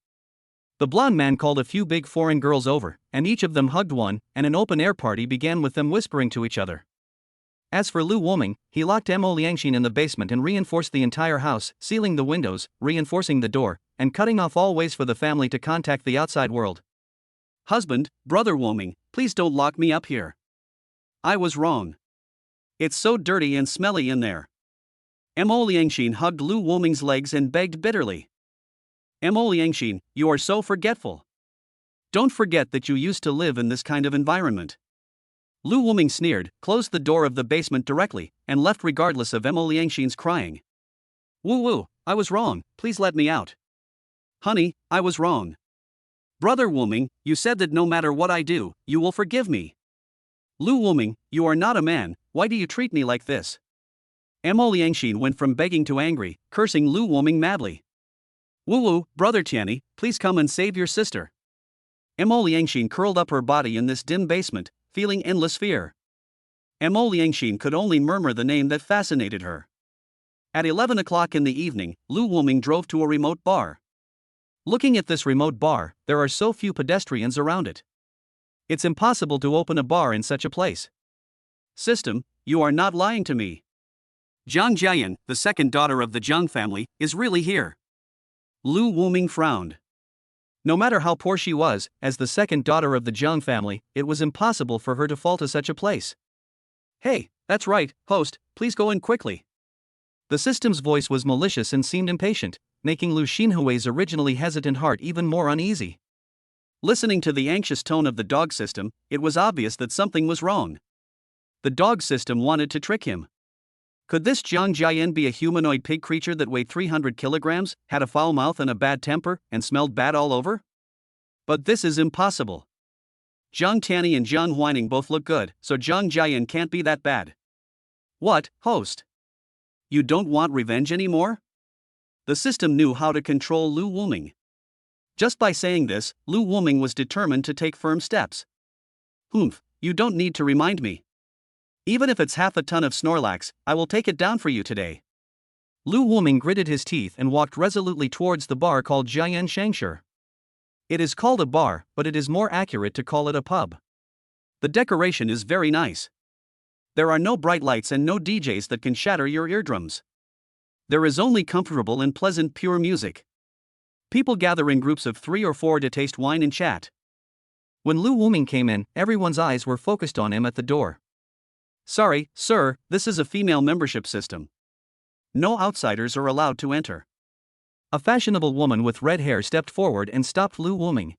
The blonde man called a few big foreign girls over, and each of them hugged one, and an open-air party began with them whispering to each other. As for Lu Wuming, he locked Mo Liangxin in the basement and reinforced the entire house, sealing the windows, reinforcing the door, and cutting off all ways for the family to contact the outside world. Husband, brother Wuming, please don't lock me up here. I was wrong. It's so dirty and smelly in there. Mo Liangxin hugged Lu Wuming's legs and begged bitterly. Mo Liangxin, you are so forgetful. Don't forget that you used to live in this kind of environment. Lu Wuming sneered, closed the door of the basement directly, and left regardless of Mo Liangxin's crying. Woo, I was wrong, please let me out. Honey, I was wrong. Brother Wuming, you said that no matter what I do, you will forgive me. Lu Wuming, you are not a man, why do you treat me like this? Mo Liangxin went from begging to angry, cursing Lu Wuming madly. Woo, brother Tiani, please come and save your sister. Mo Liangxin curled up her body in this dim basement, feeling endless fear. Mo Liangxin could only murmur the name that fascinated her. At 11 o'clock in the evening, Lu Wuming drove to a remote bar. Looking at this remote bar, there are so few pedestrians around it. It's impossible to open a bar in such a place. System, you are not lying to me. Zhang Jian, the second daughter of the Zhang family, is really here. Lu Wuming frowned. No matter how poor she was, as the second daughter of the Zhang family, it was impossible for her to fall to such a place. Hey, that's right, host, please go in quickly. The system's voice was malicious and seemed impatient, making Lu Xinhui's originally hesitant heart even more uneasy. Listening to the anxious tone of the dog system, it was obvious that something was wrong. The dog system wanted to trick him. Could this Zhang Jian be a humanoid pig creature that weighed 300 kilograms, had a foul mouth and a bad temper, and smelled bad all over? But this is impossible. Jiang Tiani and Jiang Huining both look good, so Zhang Jian can't be that bad. What, host? You don't want revenge anymore? The system knew how to control Lu Wuming. Just by saying this, Lu Wuming was determined to take firm steps. You don't need to remind me. Even if it's half a ton of Snorlax, I will take it down for you today. Lu Wuming gritted his teeth and walked resolutely towards the bar called Jian Shangshi. It is called a bar, but it is more accurate to call it a pub. The decoration is very nice. There are no bright lights and no DJs that can shatter your eardrums. There is only comfortable and pleasant pure music. People gather in groups of 3 or 4 to taste wine and chat. When Lu Wuming came in, everyone's eyes were focused on him at the door. Sorry, sir, this is a female membership system. No outsiders are allowed to enter. A fashionable woman with red hair stepped forward and stopped Lu Wuming.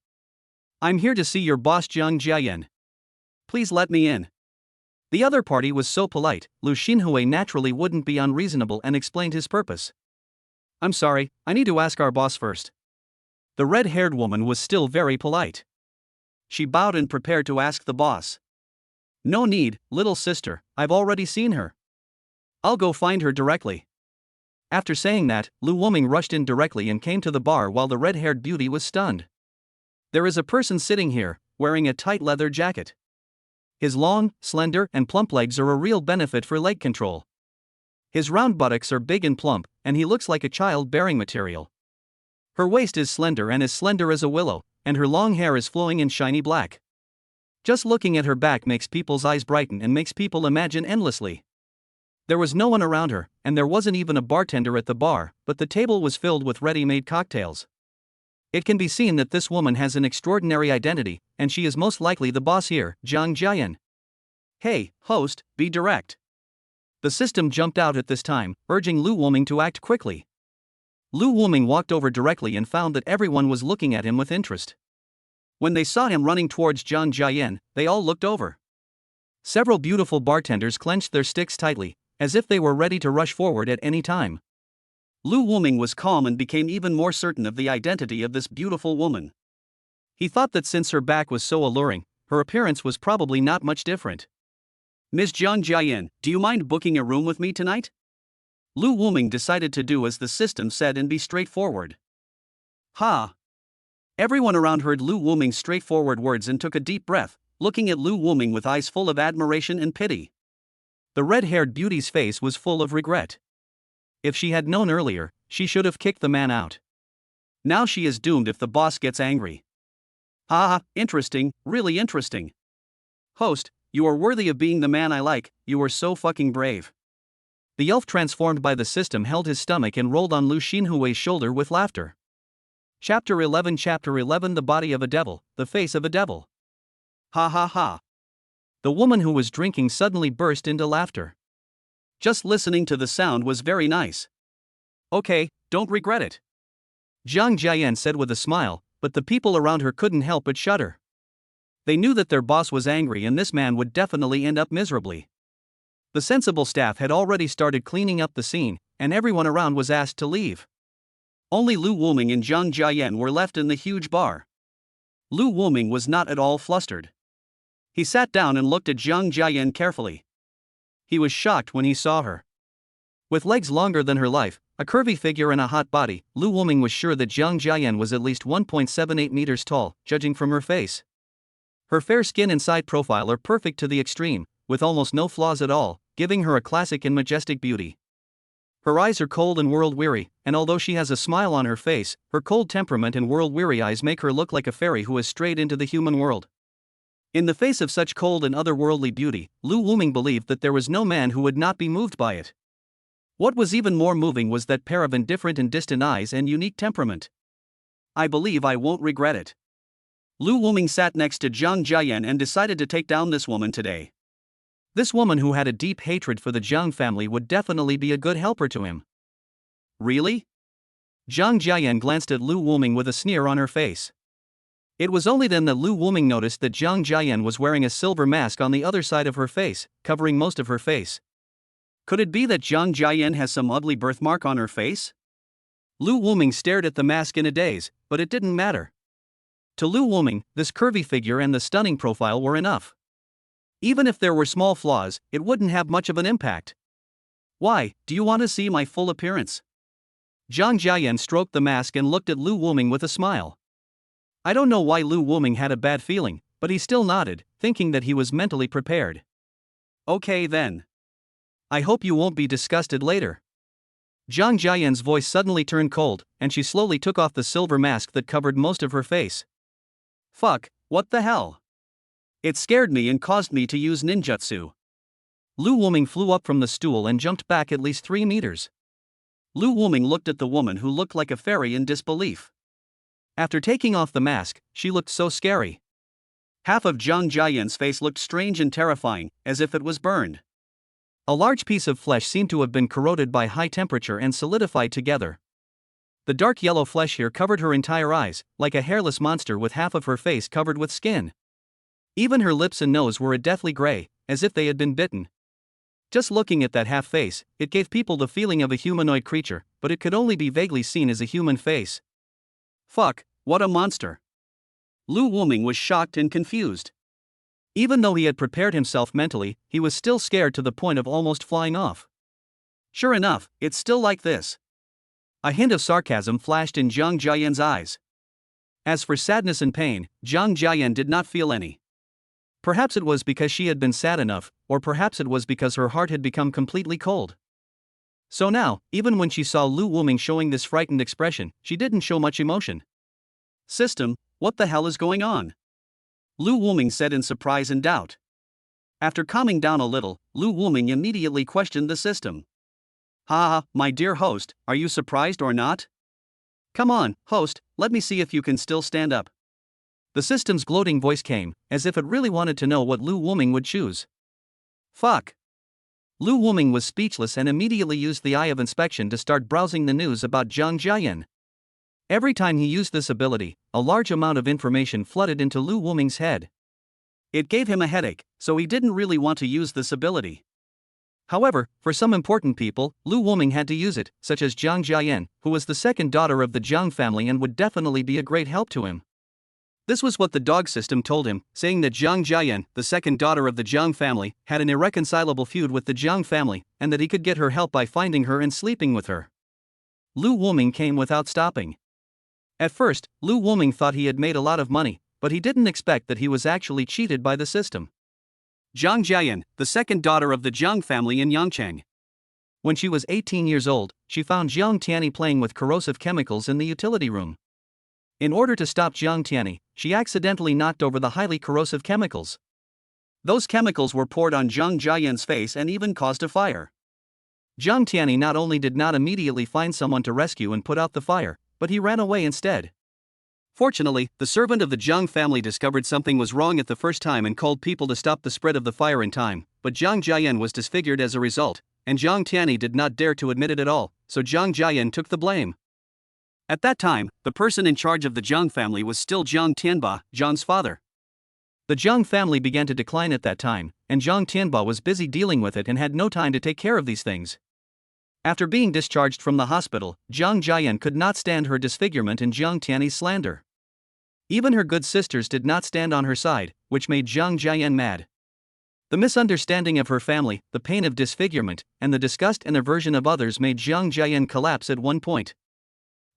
I'm here to see your boss Jang Jen. Please let me in. The other party was so polite, Lu Xinhui naturally wouldn't be unreasonable and explained his purpose. I'm sorry, I need to ask our boss first. The red-haired woman was still very polite. She bowed and prepared to ask the boss. No need, little sister, I've already seen her. I'll go find her directly. After saying that, Lu Wuming rushed in directly and came to the bar while the red-haired beauty was stunned. There is a person sitting here, wearing a tight leather jacket. His long, slender, and plump legs are a real benefit for leg control. His round buttocks are big and plump, and he looks like a child-bearing material. Her waist is slender and as slender as a willow, and her long hair is flowing in shiny black. Just looking at her back makes people's eyes brighten and makes people imagine endlessly. There was no one around her, and there wasn't even a bartender at the bar, but the table was filled with ready-made cocktails. It can be seen that this woman has an extraordinary identity, and she is most likely the boss here, Jang Jen. Hey, host, be direct. The system jumped out at this time, urging Lu Wuming to act quickly. Lu Wuming walked over directly and found that everyone was looking at him with interest. When they saw him running towards Jang Jen, they all looked over. Several beautiful bartenders clenched their sticks tightly, as if they were ready to rush forward at any time. Lu Wuming was calm and became even more certain of the identity of this beautiful woman. He thought that since her back was so alluring, her appearance was probably not much different. Ms. Jang Jen, do you mind booking a room with me tonight? Lu Wuming decided to do as the system said and be straightforward. Ha! Everyone around heard Lu Wuming's straightforward words and took a deep breath, looking at Lu Wuming with eyes full of admiration and pity. The red-haired beauty's face was full of regret. If she had known earlier, she should have kicked the man out. Now she is doomed if the boss gets angry. Ah, interesting, really interesting. Host, you are worthy of being the man I like, you are so fucking brave. The elf transformed by the system held his stomach and rolled on Lu Xinhui's shoulder with laughter. Chapter 11 The body of a devil, the face of a devil. Ha ha ha. The woman who was drinking suddenly burst into laughter. Just listening to the sound was very nice. Okay, don't regret it. Jang Jen said with a smile, but the people around her couldn't help but shudder. They knew that their boss was angry and this man would definitely end up miserably. The sensible staff had already started cleaning up the scene, and everyone around was asked to leave. Only Lu Wuming and Jang Jen were left in the huge bar. Lu Wuming was not at all flustered. He sat down and looked at Jang Jen carefully. He was shocked when he saw her. With legs longer than her life, a curvy figure and a hot body, Lu Wuming was sure that Jang Jen was at least 1.78 meters tall, judging from her face. Her fair skin and side profile are perfect to the extreme, with almost no flaws at all, giving her a classic and majestic beauty. Her eyes are cold and world-weary, and although she has a smile on her face, her cold temperament and world-weary eyes make her look like a fairy who has strayed into the human world. In the face of such cold and otherworldly beauty, Lu Wuming believed that there was no man who would not be moved by it. What was even more moving was that pair of indifferent and distant eyes and unique temperament. I believe I won't regret it. Lu Wuming sat next to Jang Jen and decided to take down this woman today. This woman who had a deep hatred for the Jang family would definitely be a good helper to him. Really? Jang Jen glanced at Lu Wuming with a sneer on her face. It was only then that Lu Wuming noticed that Jang Jen was wearing a silver mask on the other side of her face, covering most of her face. Could it be that Jang Jen has some ugly birthmark on her face? Lu Wuming stared at the mask in a daze, but it didn't matter. To Lu Wuming, this curvy figure and the stunning profile were enough. Even if there were small flaws, it wouldn't have much of an impact. Why, do you want to see my full appearance? Jang Jen stroked the mask and looked at Lu Wuming with a smile. I don't know why Lu Wuming had a bad feeling, but he still nodded, thinking that he was mentally prepared. Okay then. I hope you won't be disgusted later. Jang Jian's voice suddenly turned cold, and she slowly took off the silver mask that covered most of her face. Fuck, what the hell? It scared me and caused me to use ninjutsu. Lu Wuming flew up from the stool and jumped back at least 3 meters. Lu Wuming looked at the woman who looked like a fairy in disbelief. After taking off the mask, she looked so scary. Half of Jang Jian's face looked strange and terrifying, as if it was burned. A large piece of flesh seemed to have been corroded by high temperature and solidified together. The dark yellow flesh here covered her entire eyes, like a hairless monster with half of her face covered with skin. Even her lips and nose were a deathly gray, as if they had been bitten. Just looking at that half face, it gave people the feeling of a humanoid creature, but it could only be vaguely seen as a human face. Fuck, what a monster. Lu Wuming was shocked and confused. Even though he had prepared himself mentally, he was still scared to the point of almost flying off. Sure enough, it's still like this. A hint of sarcasm flashed in Jang Jian's eyes. As for sadness and pain, Jang Jian did not feel any. Perhaps it was because she had been sad enough, or perhaps it was because her heart had become completely cold. So now, even when she saw Lu Wuming showing this frightened expression, she didn't show much emotion. System, what the hell is going on? Lu Wuming said in surprise and doubt. After calming down a little, Lu Wuming immediately questioned the system. Ha, my dear host, are you surprised or not? Come on, host, let me see if you can still stand up. The system's gloating voice came, as if it really wanted to know what Lu Wuming would choose. Fuck. Lu Wuming was speechless and immediately used the Eye of Inspection to start browsing the news about Jang Jian. Every time he used this ability, a large amount of information flooded into Lu Wuming's head. It gave him a headache, so he didn't really want to use this ability. However, for some important people, Lu Wuming had to use it, such as Jang Jian, who was the second daughter of the Jang family and would definitely be a great help to him. This was what the dog system told him, saying that Jang Jian, the second daughter of the Jang family, had an irreconcilable feud with the Jang family, and that he could get her help by finding her and sleeping with her. Lu Wuming came without stopping. At first, Lu Wuming thought he had made a lot of money, but he didn't expect that he was actually cheated by the system. Jang Jian, the second daughter of the Jiang family in Yangcheng. When she was 18 years old, she found Jiang Tiani playing with corrosive chemicals in the utility room. In order to stop Jiang Tiani, she accidentally knocked over the highly corrosive chemicals. Those chemicals were poured on Jang Jian's face and even caused a fire. Jiang Tiani not only did not immediately find someone to rescue and put out the fire, but he ran away instead. Fortunately, the servant of the Jiang family discovered something was wrong at the first time and called people to stop the spread of the fire in time, but Jang Jian was disfigured as a result, and Jiang Tiani did not dare to admit it at all, so Jang Jian took the blame. At that time, the person in charge of the Jiang family was still Jiang Tianba, Jiang's father. The Jiang family began to decline at that time, and Jiang Tianba was busy dealing with it and had no time to take care of these things. After being discharged from the hospital, Jang Jian could not stand her disfigurement and Jiang Tiani's slander. Even her good sisters did not stand on her side, which made Jang Jian mad. The misunderstanding of her family, the pain of disfigurement, and the disgust and aversion of others made Jang Jian collapse at one point.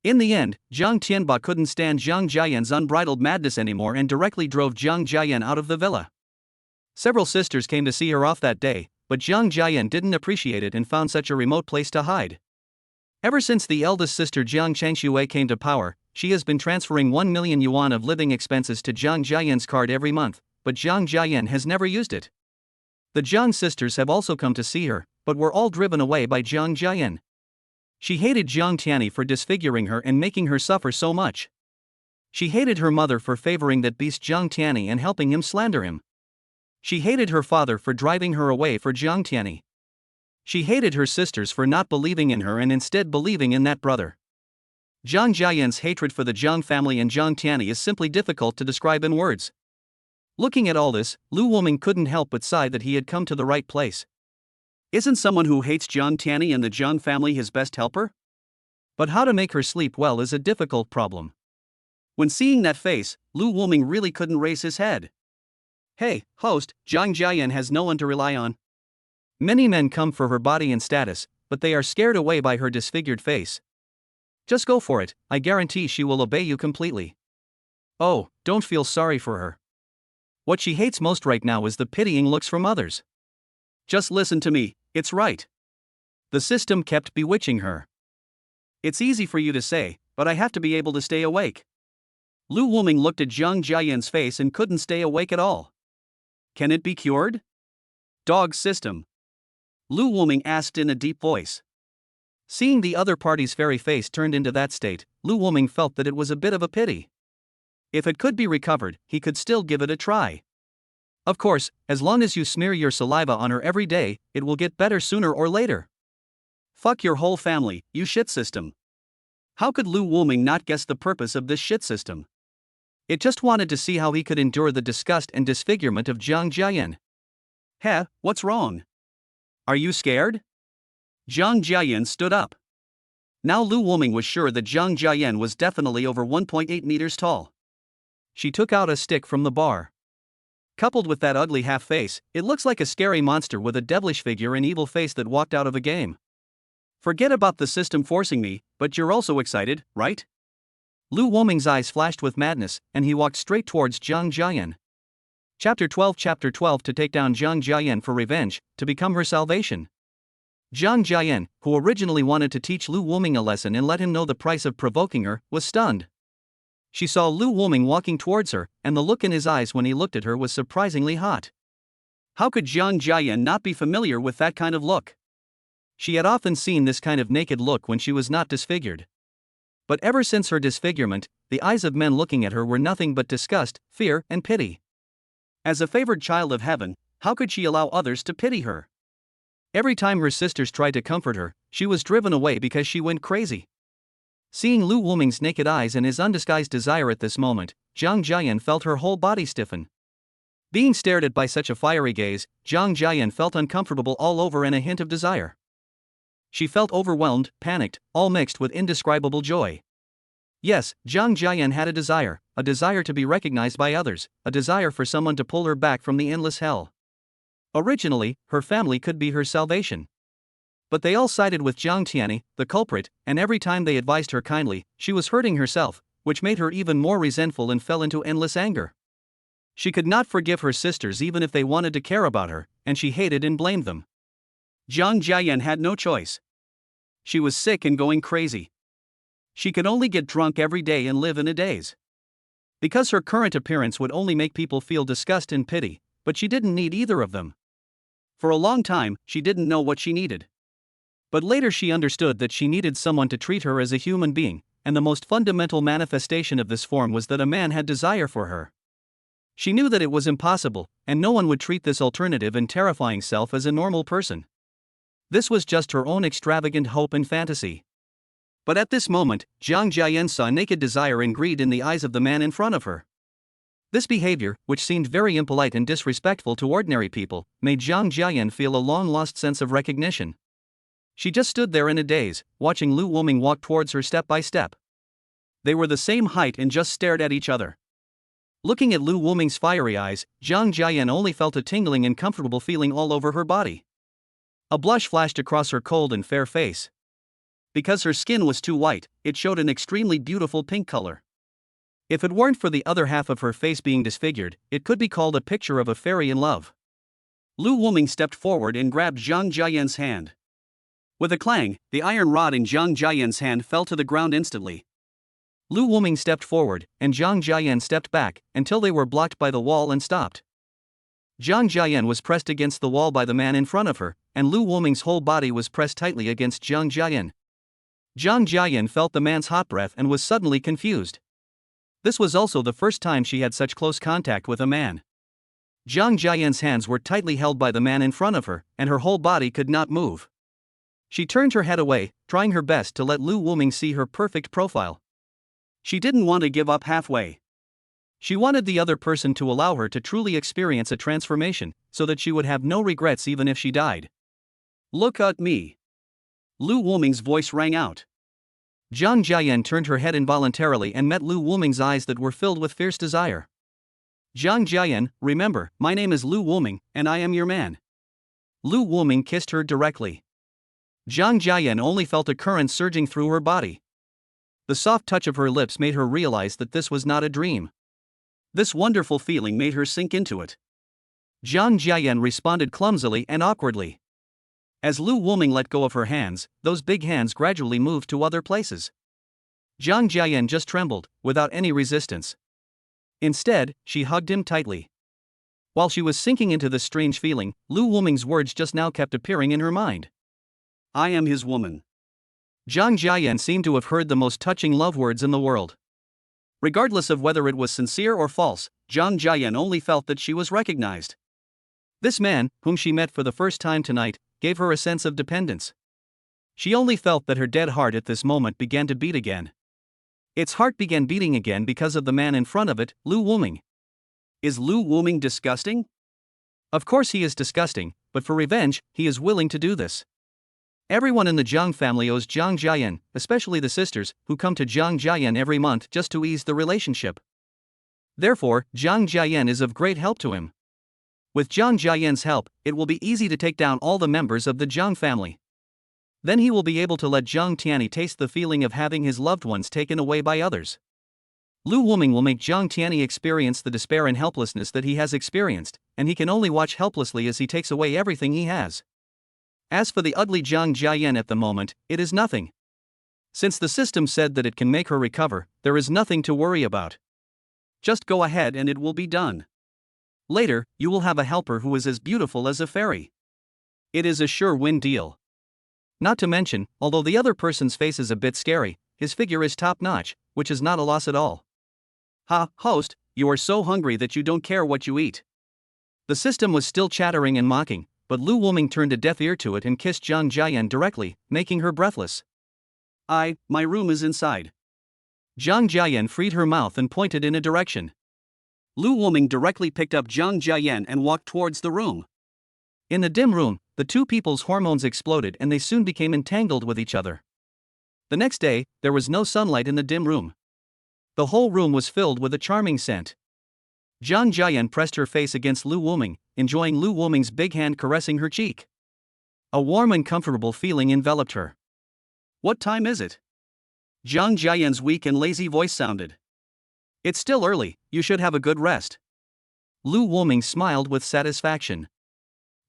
In the end, Jiang Tianba couldn't stand Jang Jian's unbridled madness anymore and directly drove Jang Jian out of the villa. Several sisters came to see her off that day, but Jang Jian didn't appreciate it and found such a remote place to hide. Ever since the eldest sister Jiang Changshui came to power, she has been transferring 1 million yuan of living expenses to Jiang Jian's card every month, but Jiang Jian has never used it. The Jiang sisters have also come to see her, but were all driven away by Jiang Jian. She hated Jiang Tiani for disfiguring her and making her suffer so much. She hated her mother for favoring that beast Jiang Tiani and helping him slander him. She hated her father for driving her away for Jiang Tiani. She hated her sisters for not believing in her and instead believing in that brother. Jiang Jian's hatred for the Jiang family and Jiang Tiani is simply difficult to describe in words. Looking at all this, Lu Wuming couldn't help but sigh that he had come to the right place. Isn't someone who hates Jiang Tiani and the Jiang family his best helper? But how to make her sleep well is a difficult problem. When seeing that face, Lu Wuming really couldn't raise his head. Hey, host, Jiang Jian has no one to rely on. Many men come for her body and status, but they are scared away by her disfigured face. Just go for it, I guarantee she will obey you completely. Oh, don't feel sorry for her. What she hates most right now is the pitying looks from others. Just listen to me, it's right. The system kept bewitching her. It's easy for you to say, but I have to be able to stay awake. Lu Wuming looked at Jang Jian's face and couldn't stay awake at all. Can it be cured? Dog system. Lu Wuming asked in a deep voice. Seeing the other party's fairy face turned into that state, Lu Wuming felt that it was a bit of a pity. If it could be recovered, he could still give it a try. Of course, as long as you smear your saliva on her every day, it will get better sooner or later. Fuck your whole family, you shit system. How could Lu Wuming not guess the purpose of this shit system? It just wanted to see how he could endure the disgust and disfigurement of Jang Jian. Heh, what's wrong? Are you scared? Jang Jian stood up. Now Lu Wuming was sure that Jang Jian was definitely over 1.8 meters tall. She took out a stick from the bar. Coupled with that ugly half face, it looks like a scary monster with a devilish figure and evil face that walked out of a game. Forget about the system forcing me, but you're also excited, right? Lu Wuming's eyes flashed with madness, and he walked straight towards Jang Jian. Chapter 12 To take down Jang Jian for revenge, to become her salvation. Jang Jian, who originally wanted to teach Lu Wuming a lesson and let him know the price of provoking her, was stunned. She saw Lu Wuming walking towards her, and the look in his eyes when he looked at her was surprisingly hot. How could Jang Jian not be familiar with that kind of look? She had often seen this kind of naked look when she was not disfigured. But ever since her disfigurement, the eyes of men looking at her were nothing but disgust, fear, and pity. As a favored child of heaven, how could she allow others to pity her? Every time her sisters tried to comfort her, she was driven away because she went crazy. Seeing Lu Wuming's naked eyes and his undisguised desire at this moment, Jang Jian felt her whole body stiffen. Being stared at by such a fiery gaze, Jang Jian felt uncomfortable all over and a hint of desire. She felt overwhelmed, panicked, all mixed with indescribable joy. Yes, Jang Jian had a desire to be recognized by others, a desire for someone to pull her back from the endless hell. Originally, her family could be her salvation. But they all sided with Jiang Tiani, the culprit, and every time they advised her kindly, she was hurting herself, which made her even more resentful and fell into endless anger. She could not forgive her sisters even if they wanted to care about her, and she hated and blamed them. Jang Jian had no choice. She was sick and going crazy. She could only get drunk every day and live in a daze. Because her current appearance would only make people feel disgust and pity, but she didn't need either of them. For a long time, she didn't know what she needed. But later she understood that she needed someone to treat her as a human being, and the most fundamental manifestation of this form was that a man had desire for her. She knew that it was impossible, and no one would treat this alternative and terrifying self as a normal person. This was just her own extravagant hope and fantasy. But at this moment, Jang Jian saw naked desire and greed in the eyes of the man in front of her. This behavior, which seemed very impolite and disrespectful to ordinary people, made Jang Jian feel a long-lost sense of recognition. She just stood there in a daze, watching Lu Wuming walk towards her step by step. They were the same height and just stared at each other. Looking at Lu Wuming's fiery eyes, Jang Jian only felt a tingling and comfortable feeling all over her body. A blush flashed across her cold and fair face. Because her skin was too white, it showed an extremely beautiful pink color. If it weren't for the other half of her face being disfigured, it could be called a picture of a fairy in love. Lu Wuming stepped forward and grabbed Jang Jian's hand. With a clang, the iron rod in Jang Jian's hand fell to the ground instantly. Lu Wuming stepped forward, and Jang Jian stepped back, until they were blocked by the wall and stopped. Jang Jian was pressed against the wall by the man in front of her, and Lu Wuming's whole body was pressed tightly against Jang Jian. Jang Jian felt the man's hot breath and was suddenly confused. This was also the first time she had such close contact with a man. Jang Jian's hands were tightly held by the man in front of her, and her whole body could not move. She turned her head away, trying her best to let Lu Wuming see her perfect profile. She didn't want to give up halfway. She wanted the other person to allow her to truly experience a transformation, so that she would have no regrets even if she died. Look at me. Lu Wuming's voice rang out. Jang Jian turned her head involuntarily and met Lu Wuming's eyes that were filled with fierce desire. Jang Jian, remember, my name is Lu Wuming, and I am your man. Lu Wuming kissed her directly. Jang Jian only felt a current surging through her body. The soft touch of her lips made her realize that this was not a dream. This wonderful feeling made her sink into it. Jang Jen responded clumsily and awkwardly. As Lu Wuming let go of her hands, those big hands gradually moved to other places. Jang Jen just trembled, without any resistance. Instead, she hugged him tightly. While she was sinking into this strange feeling, Lu Wuming's words just now kept appearing in her mind. I am his woman. Jang Jen seemed to have heard the most touching love words in the world. Regardless of whether it was sincere or false, Jang Jen only felt that she was recognized. This man, whom she met for the first time tonight, gave her a sense of dependence. She only felt that her dead heart at this moment began to beat again. Its heart began beating again because of the man in front of it, Lu Wuming. Is Lu Wuming disgusting? Of course he is disgusting, but for revenge, he is willing to do this. Everyone in the Jang family owes Jang Jen, especially the sisters, who come to Jang Jen every month just to ease the relationship. Therefore, Jang Jen is of great help to him. With Jang Jen's help, it will be easy to take down all the members of the Jang family. Then he will be able to let Jang Tiani taste the feeling of having his loved ones taken away by others. Lu Wuming will make Jang Tiani experience the despair and helplessness that he has experienced, and he can only watch helplessly as he takes away everything he has. As for the ugly Jang Jen at the moment, it is nothing. Since the system said that it can make her recover, there is nothing to worry about. Just go ahead and it will be done. Later, you will have a helper who is as beautiful as a fairy. It is a sure win deal. Not to mention, although the other person's face is a bit scary, his figure is top-notch, which is not a loss at all. Ha, host, you are so hungry that you don't care what you eat. The system was still chattering and mocking, but Lu Wuming turned a deaf ear to it and kissed Jang Jen directly, making her breathless. My room is inside. Jang Jen freed her mouth and pointed in a direction. Lu Wuming directly picked up Jang Jen and walked towards the room. In the dim room, the two people's hormones exploded and they soon became entangled with each other. The next day, there was no sunlight in the dim room. The whole room was filled with a charming scent. Jang Jen pressed her face against Lu Wuming, enjoying Lu Wuming's big hand caressing her cheek. A warm and comfortable feeling enveloped her. What time is it? Jang Jen's weak and lazy voice sounded. It's still early, you should have a good rest. Lu Wuming smiled with satisfaction.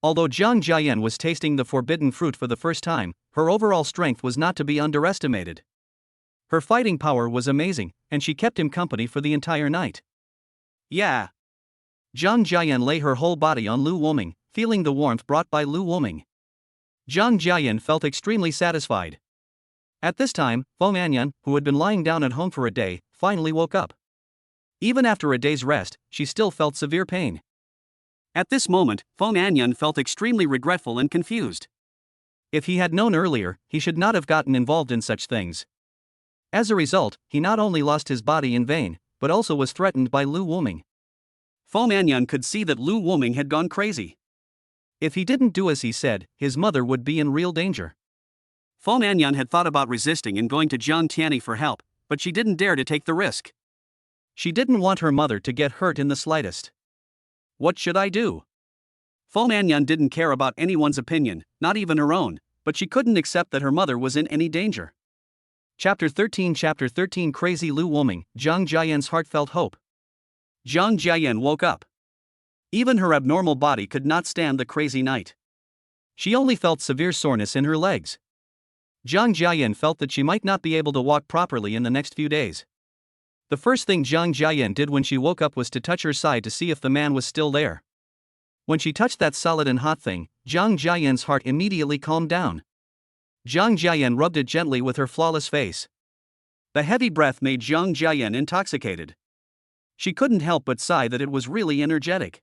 Although Jang Jen was tasting the forbidden fruit for the first time, her overall strength was not to be underestimated. Her fighting power was amazing, and she kept him company for the entire night. Yeah. Jang Jen lay her whole body on Lu Wuming, feeling the warmth brought by Lu Wuming. Jang Jen felt extremely satisfied. At this time, Fong, who had been lying down at home for a day, finally woke up. Even after a day's rest, she still felt severe pain. At this moment, Fong felt extremely regretful and confused. If he had known earlier, he should not have gotten involved in such things. As a result, he not only lost his body in vain, but also was threatened by Lu Wuming. Fong could see that Lu Wuming had gone crazy. If he didn't do as he said, his mother would be in real danger. Fong had thought about resisting and going to Jang Tiani for help, but she didn't dare to take the risk. She didn't want her mother to get hurt in the slightest. What should I do? Fong didn't care about anyone's opinion, not even her own, but she couldn't accept that her mother was in any danger. Chapter 13 Crazy Lu Wuming, Jang Jen's heartfelt hope. Jang Jen woke up. Even her abnormal body could not stand the crazy night. She only felt severe soreness in her legs. Jang Jen felt that she might not be able to walk properly in the next few days. The first thing Jang Jen did when she woke up was to touch her side to see if the man was still there. When she touched that solid and hot thing, Jang Jen's heart immediately calmed down. Jang Jen rubbed it gently with her flawless face. The heavy breath made Jang Jen intoxicated. She couldn't help but sigh that it was really energetic.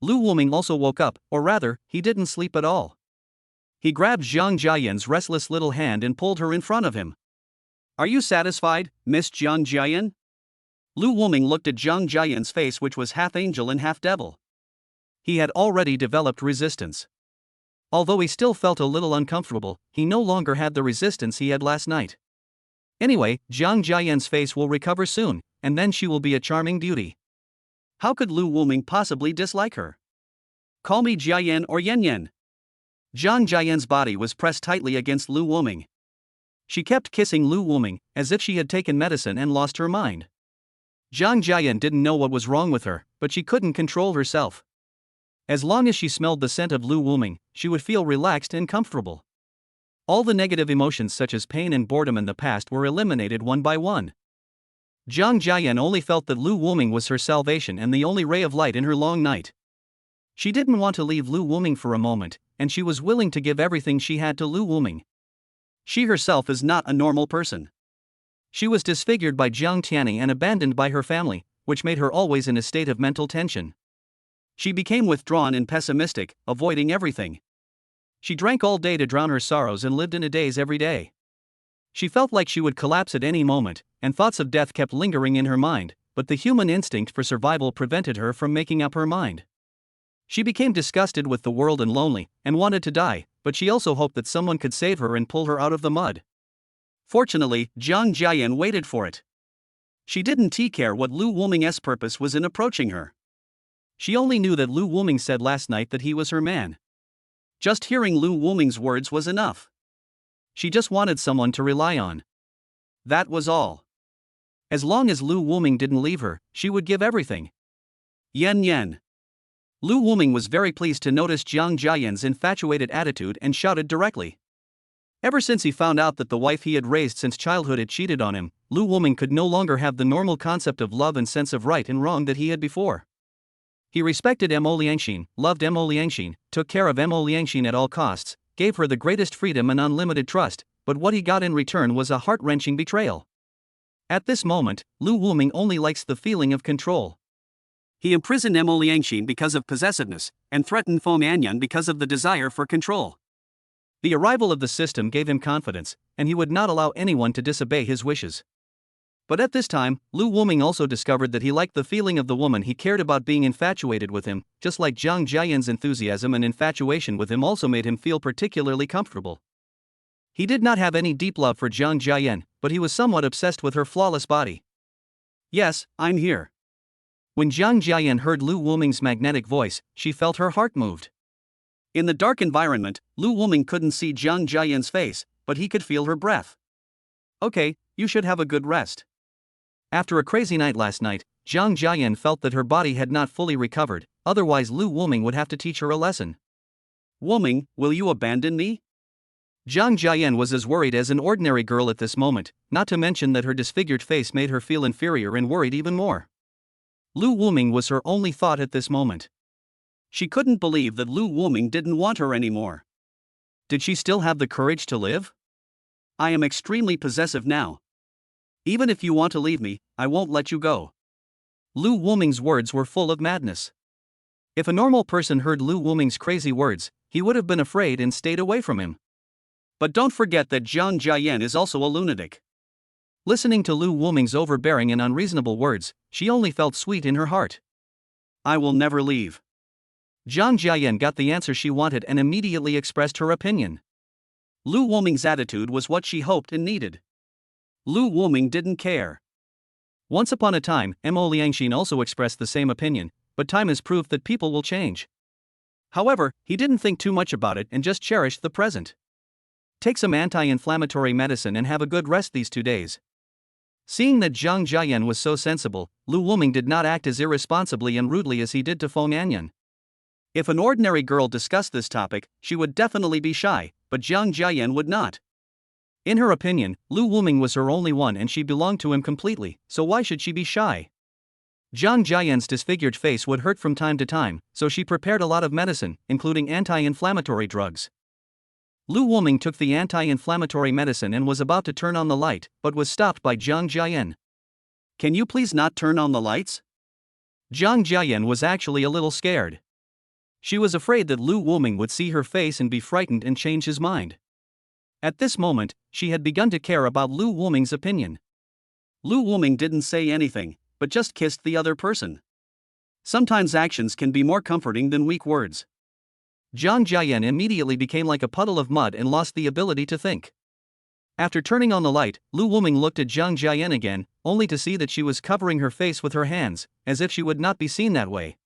Lu Wuming also woke up, or rather, he didn't sleep at all. He grabbed Jang Jen's restless little hand and pulled her in front of him. Are you satisfied, Miss Jang Jen? Lu Wuming looked at Jang Jen's face, which was half angel and half devil. He had already developed resistance. Although he still felt a little uncomfortable, he no longer had the resistance he had last night. Anyway, Jang Jen's face will recover soon, and then she will be a charming beauty. How could Lu Wuming possibly dislike her? Call me Jiayan or Yen. Jang Jen's body was pressed tightly against Lu Wuming. She kept kissing Lu Wuming, as if she had taken medicine and lost her mind. Jang Jen didn't know what was wrong with her, but she couldn't control herself. As long as she smelled the scent of Lu Wuming, she would feel relaxed and comfortable. All the negative emotions such as pain and boredom in the past were eliminated one by one. Jang Jen only felt that Lu Wuming was her salvation and the only ray of light in her long night. She didn't want to leave Lu Wuming for a moment, and she was willing to give everything she had to Lu Wuming. She herself is not a normal person. She was disfigured by Jiang Tiani and abandoned by her family, which made her always in a state of mental tension. She became withdrawn and pessimistic, avoiding everything. She drank all day to drown her sorrows and lived in a daze every day. She felt like she would collapse at any moment, and thoughts of death kept lingering in her mind, but the human instinct for survival prevented her from making up her mind. She became disgusted with the world and lonely, and wanted to die, but she also hoped that someone could save her and pull her out of the mud. Fortunately, Jang Jen waited for it. She didn't care what Lu Wuming's purpose was in approaching her. She only knew that Lu Wuming said last night that he was her man. Just hearing Lu Wuming's words was enough. She just wanted someone to rely on. That was all. As long as Lu Wuming didn't leave her, she would give everything. Yen. Lu Wuming was very pleased to notice Jang Jen's infatuated attitude and shouted directly. Ever since he found out that the wife he had raised since childhood had cheated on him, Lu Wuming could no longer have the normal concept of love and sense of right and wrong that he had before. He respected Mo Liangxin, loved Mo Liangxin, took care of Mo Liangxin at all costs, gave her the greatest freedom and unlimited trust, but what he got in return was a heart-wrenching betrayal. At this moment, Lu Wuming only likes the feeling of control. He imprisoned Mo Liangxin because of possessiveness, and threatened Fong Anyun because of the desire for control. The arrival of the system gave him confidence, and he would not allow anyone to disobey his wishes. But at this time, Lu Wuming also discovered that he liked the feeling of the woman he cared about being infatuated with him, just like Jang Jen's enthusiasm and infatuation with him also made him feel particularly comfortable. He did not have any deep love for Jang Jen, but he was somewhat obsessed with her flawless body. Yes, I'm here. When Jang Jen heard Lu Wuming's magnetic voice, she felt her heart moved. In the dark environment, Lu Wuming couldn't see Jang Jen's face, but he could feel her breath. Okay, you should have a good rest. After a crazy night last night, Jang Jen felt that her body had not fully recovered, otherwise Lu Wuming would have to teach her a lesson. Wuming, will you abandon me? Jang Jen was as worried as an ordinary girl at this moment, not to mention that her disfigured face made her feel inferior and worried even more. Lu Wuming was her only thought at this moment. She couldn't believe that Lu Wuming didn't want her anymore. Did she still have the courage to live? I am extremely possessive now. Even if you want to leave me, I won't let you go. Lu Wuming's words were full of madness. If a normal person heard Lu Wuming's crazy words, he would have been afraid and stayed away from him. But don't forget that Jang Jen is also a lunatic. Listening to Lu Wuming's overbearing and unreasonable words, she only felt sweet in her heart. I will never leave. Jang Jen got the answer she wanted and immediately expressed her opinion. Lu Wuming's attitude was what she hoped and needed. Lu Wuming didn't care. Once upon a time, Mo Liangxin also expressed the same opinion, but time has proved that people will change. However, he didn't think too much about it and just cherished the present. Take some anti-inflammatory medicine and have a good rest these 2 days. Seeing that Jang Jen was so sensible, Lu Wuming did not act as irresponsibly and rudely as he did to Fong Anyun. If an ordinary girl discussed this topic, she would definitely be shy, but Jang Jen would not. In her opinion, Lu Wuming was her only one and she belonged to him completely, so why should she be shy? Jang Jen's disfigured face would hurt from time to time, so she prepared a lot of medicine, including anti-inflammatory drugs. Lu Wuming took the anti-inflammatory medicine and was about to turn on the light, but was stopped by Jang Jen. Can you please not turn on the lights? Jang Jen was actually a little scared. She was afraid that Lu Wuming would see her face and be frightened and change his mind. At this moment, she had begun to care about Lu Wuming's opinion. Lu Wuming didn't say anything, but just kissed the other person. Sometimes actions can be more comforting than weak words. Jang Jen immediately became like a puddle of mud and lost the ability to think. After turning on the light, Lu Wuming looked at Jang Jen again, only to see that she was covering her face with her hands, as if she would not be seen that way.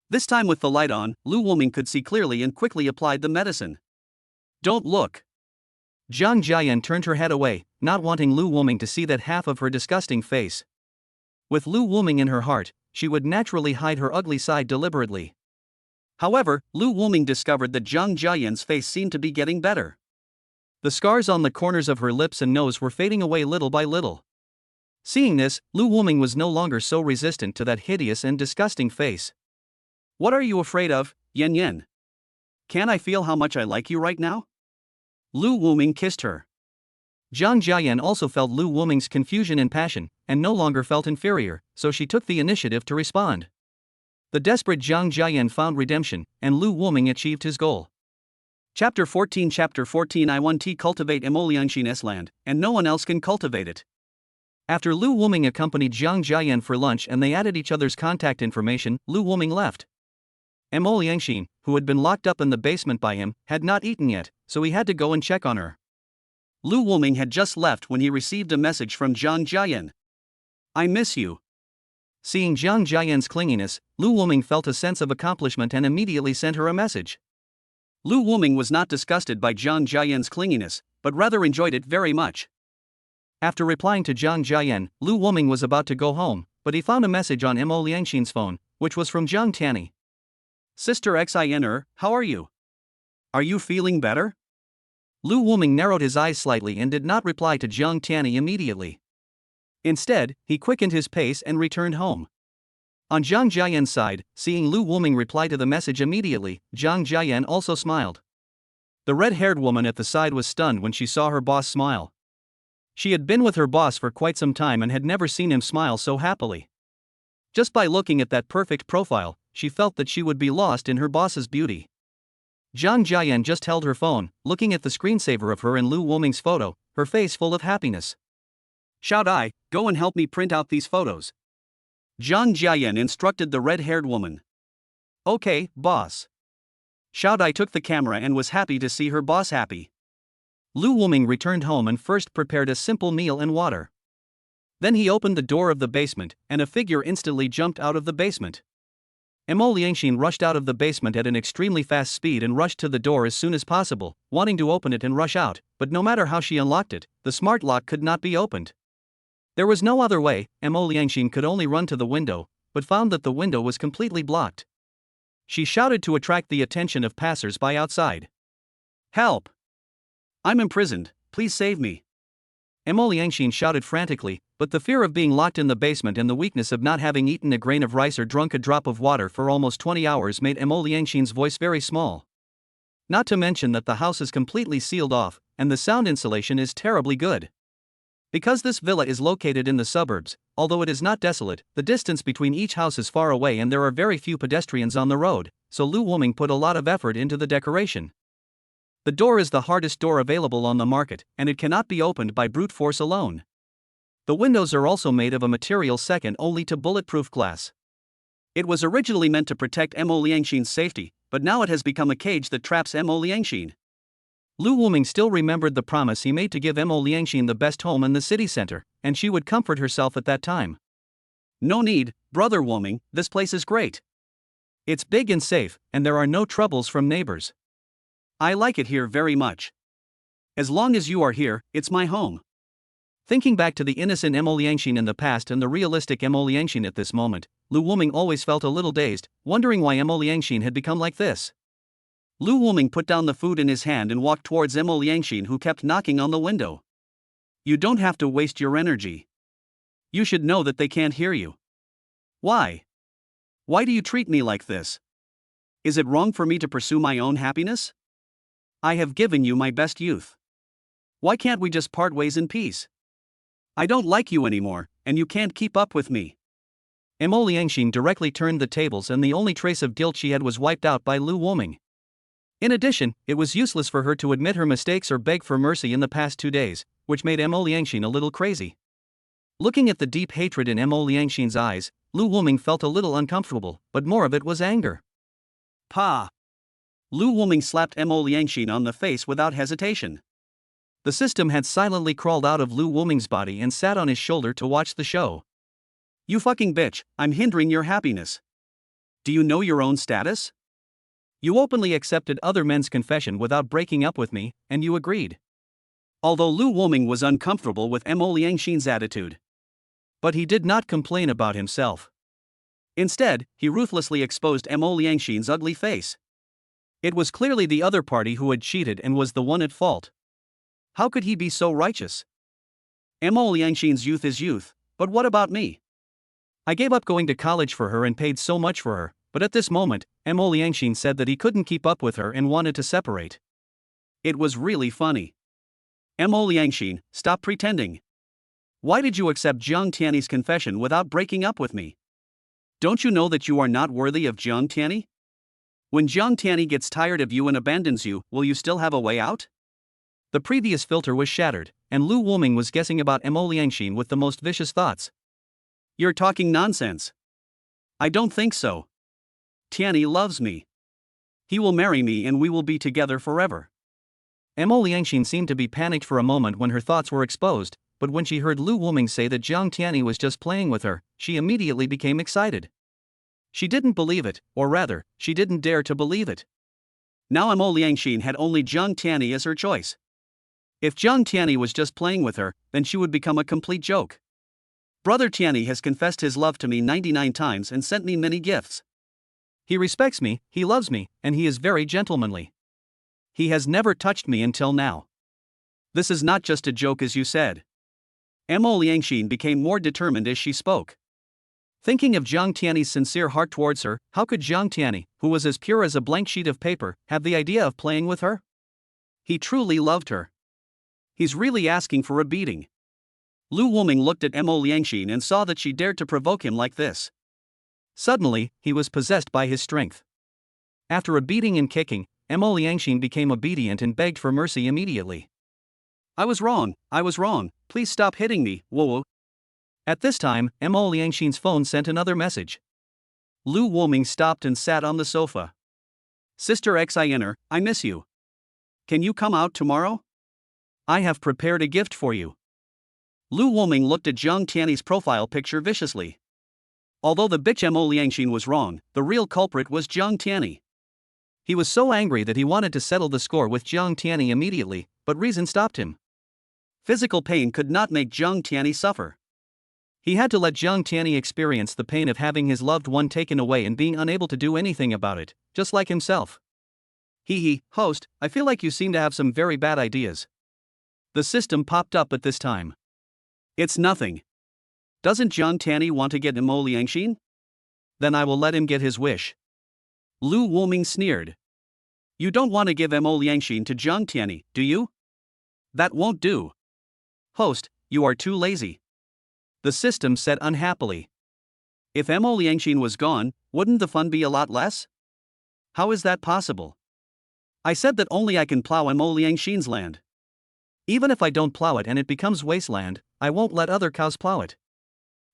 This time with the light on, Lu Wuming could see clearly and quickly applied the medicine. Don't look. Jang Jen turned her head away, not wanting Lu Wuming to see that half of her disgusting face. With Lu Wuming in her heart, she would naturally hide her ugly side deliberately. However, Lu Wuming discovered that Zhang Jiayan's face seemed to be getting better. The scars on the corners of her lips and nose were fading away little by little. Seeing this, Lu Wuming was no longer so resistant to that hideous and disgusting face. What are you afraid of, Yan Yan? Can't I feel how much I like you right now? Lu Wuming kissed her. Zhang Jiayan also felt Lu Wuming's confusion and passion, and no longer felt inferior, so she took the initiative to respond. The desperate Zhang Jiayan found redemption, and Lu Wuming achieved his goal. Chapter 14 I want to cultivate Emoliangshin's land, and no one else can cultivate it. After Lu Wuming accompanied Zhang Jiayan for lunch and they added each other's contact information, Lu Wuming left. Emoliangshin, who had been locked up in the basement by him, had not eaten yet, so he had to go and check on her. Lu Wuming had just left when he received a message from Zhang Jiayan. I miss you. Seeing Zhang Jiayan's clinginess, Lu Wuming felt a sense of accomplishment and immediately sent her a message. Lu Wuming was not disgusted by Zhang Jiayan's clinginess, but rather enjoyed it very much. After replying to Zhang Jiayan, Lu Wuming was about to go home, but he found a message on Emoliangshin's phone, which was from Zhang Tiani. Sister Xin, how are you? Are you feeling better? Lu Wuming narrowed his eyes slightly and did not reply to Zhang Tiani immediately. Instead, he quickened his pace and returned home. On Zhang Jiayan's side, seeing Lu Wuming reply to the message immediately, Zhang Jiayan also smiled. The red-haired woman at the side was stunned when she saw her boss smile. She had been with her boss for quite some time and had never seen him smile so happily. Just by looking at that perfect profile, she felt that she would be lost in her boss's beauty. Zhang Jiayan just held her phone, looking at the screensaver of her and Lu Wuming's photo, her face full of happiness. Shout I, go and help me print out these photos. Zhang Jiayan instructed the red-haired woman. Okay, boss. Xiao Dai took the camera and was happy to see her boss happy. Lu Wuming returned home and first prepared a simple meal and water. Then he opened the door of the basement, and a figure instantly jumped out of the basement. Emoliangshin rushed out of the basement at an extremely fast speed and rushed to the door as soon as possible, wanting to open it and rush out, but no matter how she unlocked it, the smart lock could not be opened. There was no other way, Emoliangshin could only run to the window, but found that the window was completely blocked. She shouted to attract the attention of passers-by outside. Help! I'm imprisoned, please save me. Emoliangshin shouted frantically, but the fear of being locked in the basement and the weakness of not having eaten a grain of rice or drunk a drop of water for almost 20 hours made Emoliangshin's voice very small. Not to mention that the house is completely sealed off, and the sound insulation is terribly good. Because this villa is located in the suburbs, although it is not desolate, the distance between each house is far away and there are very few pedestrians on the road, so Lu Wuming put a lot of effort into the decoration. The door is the hardest door available on the market, and it cannot be opened by brute force alone. The windows are also made of a material second only to bulletproof glass. It was originally meant to protect Emoliangshin's safety, but now it has become a cage that traps Emoliangshin. Lu Wuming still remembered the promise he made to give Emoliangshin the best home in the city center, and she would comfort herself at that time. No need, brother Wuming, this place is great. It's big and safe, and there are no troubles from neighbors. I like it here very much. As long as you are here, it's my home. Thinking back to the innocent Emoliangshin in the past and the realistic Emoliangshin at this moment, Lu Wuming always felt a little dazed, wondering why Emoliangshin had become like this. Lu Wuming put down the food in his hand and walked towards Emoliangshin, who kept knocking on the window. You don't have to waste your energy. You should know that they can't hear you. Why? Why do you treat me like this? Is it wrong for me to pursue my own happiness? I have given you my best youth. Why can't we just part ways in peace? I don't like you anymore, and you can't keep up with me. Emoliangshin directly turned the tables, and the only trace of guilt she had was wiped out by Lu Wuming. In addition, it was useless for her to admit her mistakes or beg for mercy in the past 2 days, which made Emoliangshin a little crazy. Looking at the deep hatred in Emoliangshin's eyes, Lu Wuming felt a little uncomfortable, but more of it was anger. Pa! Lu Wuming slapped Emoliangshin on the face without hesitation. The system had silently crawled out of Lu Wuming's body and sat on his shoulder to watch the show. You fucking bitch, I'm hindering your happiness. Do you know your own status? You openly accepted other men's confession without breaking up with me, and you agreed. Although Lu Wuming was uncomfortable with Emoliangshin's attitude, but he did not complain about himself. Instead, he ruthlessly exposed Mo Liangxin's ugly face. It was clearly the other party who had cheated and was the one at fault. How could he be so righteous? Mo Liangxin's youth is youth, but what about me? I gave up going to college for her and paid so much for her, but at this moment, Mo Liangxin said that he couldn't keep up with her and wanted to separate. It was really funny. Mo Liangxin, stop pretending. Why did you accept Jiang Tiani's confession without breaking up with me? Don't you know that you are not worthy of Jiang Tiani? When Jiang Tiani gets tired of you and abandons you, will you still have a way out? The previous filter was shattered, and Lu Wuming was guessing about Mo Liangxin with the most vicious thoughts. You're talking nonsense. I don't think so. Tiani loves me. He will marry me and we will be together forever. Mo Liangxin seemed to be panicked for a moment when her thoughts were exposed, but when she heard Lu Wuming say that Jiang Tiani was just playing with her, she immediately became excited. She didn't believe it, or rather, she didn't dare to believe it. Now Mo Liangxin had only Jiang Tiani as her choice. If Jiang Tiani was just playing with her, then she would become a complete joke. Brother Tiani has confessed his love to me 99 times and sent me many gifts. He respects me, he loves me, and he is very gentlemanly. He has never touched me until now. This is not just a joke as you said. Mo Liangxin became more determined as she spoke. Thinking of Jiang Tiani's sincere heart towards her, how could Jiang Tiani, who was as pure as a blank sheet of paper, have the idea of playing with her? He truly loved her. He's really asking for a beating. Lu Wuming looked at Mo Liangxin and saw that she dared to provoke him like this. Suddenly, he was possessed by his strength. After a beating and kicking, Mo Liangxin became obedient and begged for mercy immediately. I was wrong, please stop hitting me, whoa. At this time, Mo Liangxin's phone sent another message. Lu Wuming stopped and sat on the sofa. Sister Xiner, I miss you. Can you come out tomorrow? I have prepared a gift for you. Lu Wuming looked at Jiang Tiani's profile picture viciously. Although the bitch Mo Liangxin was wrong, the real culprit was Jiang Tiani. He was so angry that he wanted to settle the score with Jiang Tiani immediately, but reason stopped him. Physical pain could not make Jiang Tiani suffer. He had to let Jiang Tiani experience the pain of having his loved one taken away and being unable to do anything about it, just like himself. Host, I feel like you seem to have some very bad ideas. The system popped up at this time. It's nothing. Doesn't Jiang Tiani want to get Mo Liangxin? Then I will let him get his wish. Lu Wuming sneered. You don't want to give Mo Liangxin to Jiang Tiani, do you? That won't do. Host, you are too lazy. The system said unhappily. If Mo Liangxin was gone, wouldn't the fun be a lot less? How is that possible? I said that only I can plow Mo Liangxin's land. Even if I don't plow it and it becomes wasteland, I won't let other cows plow it.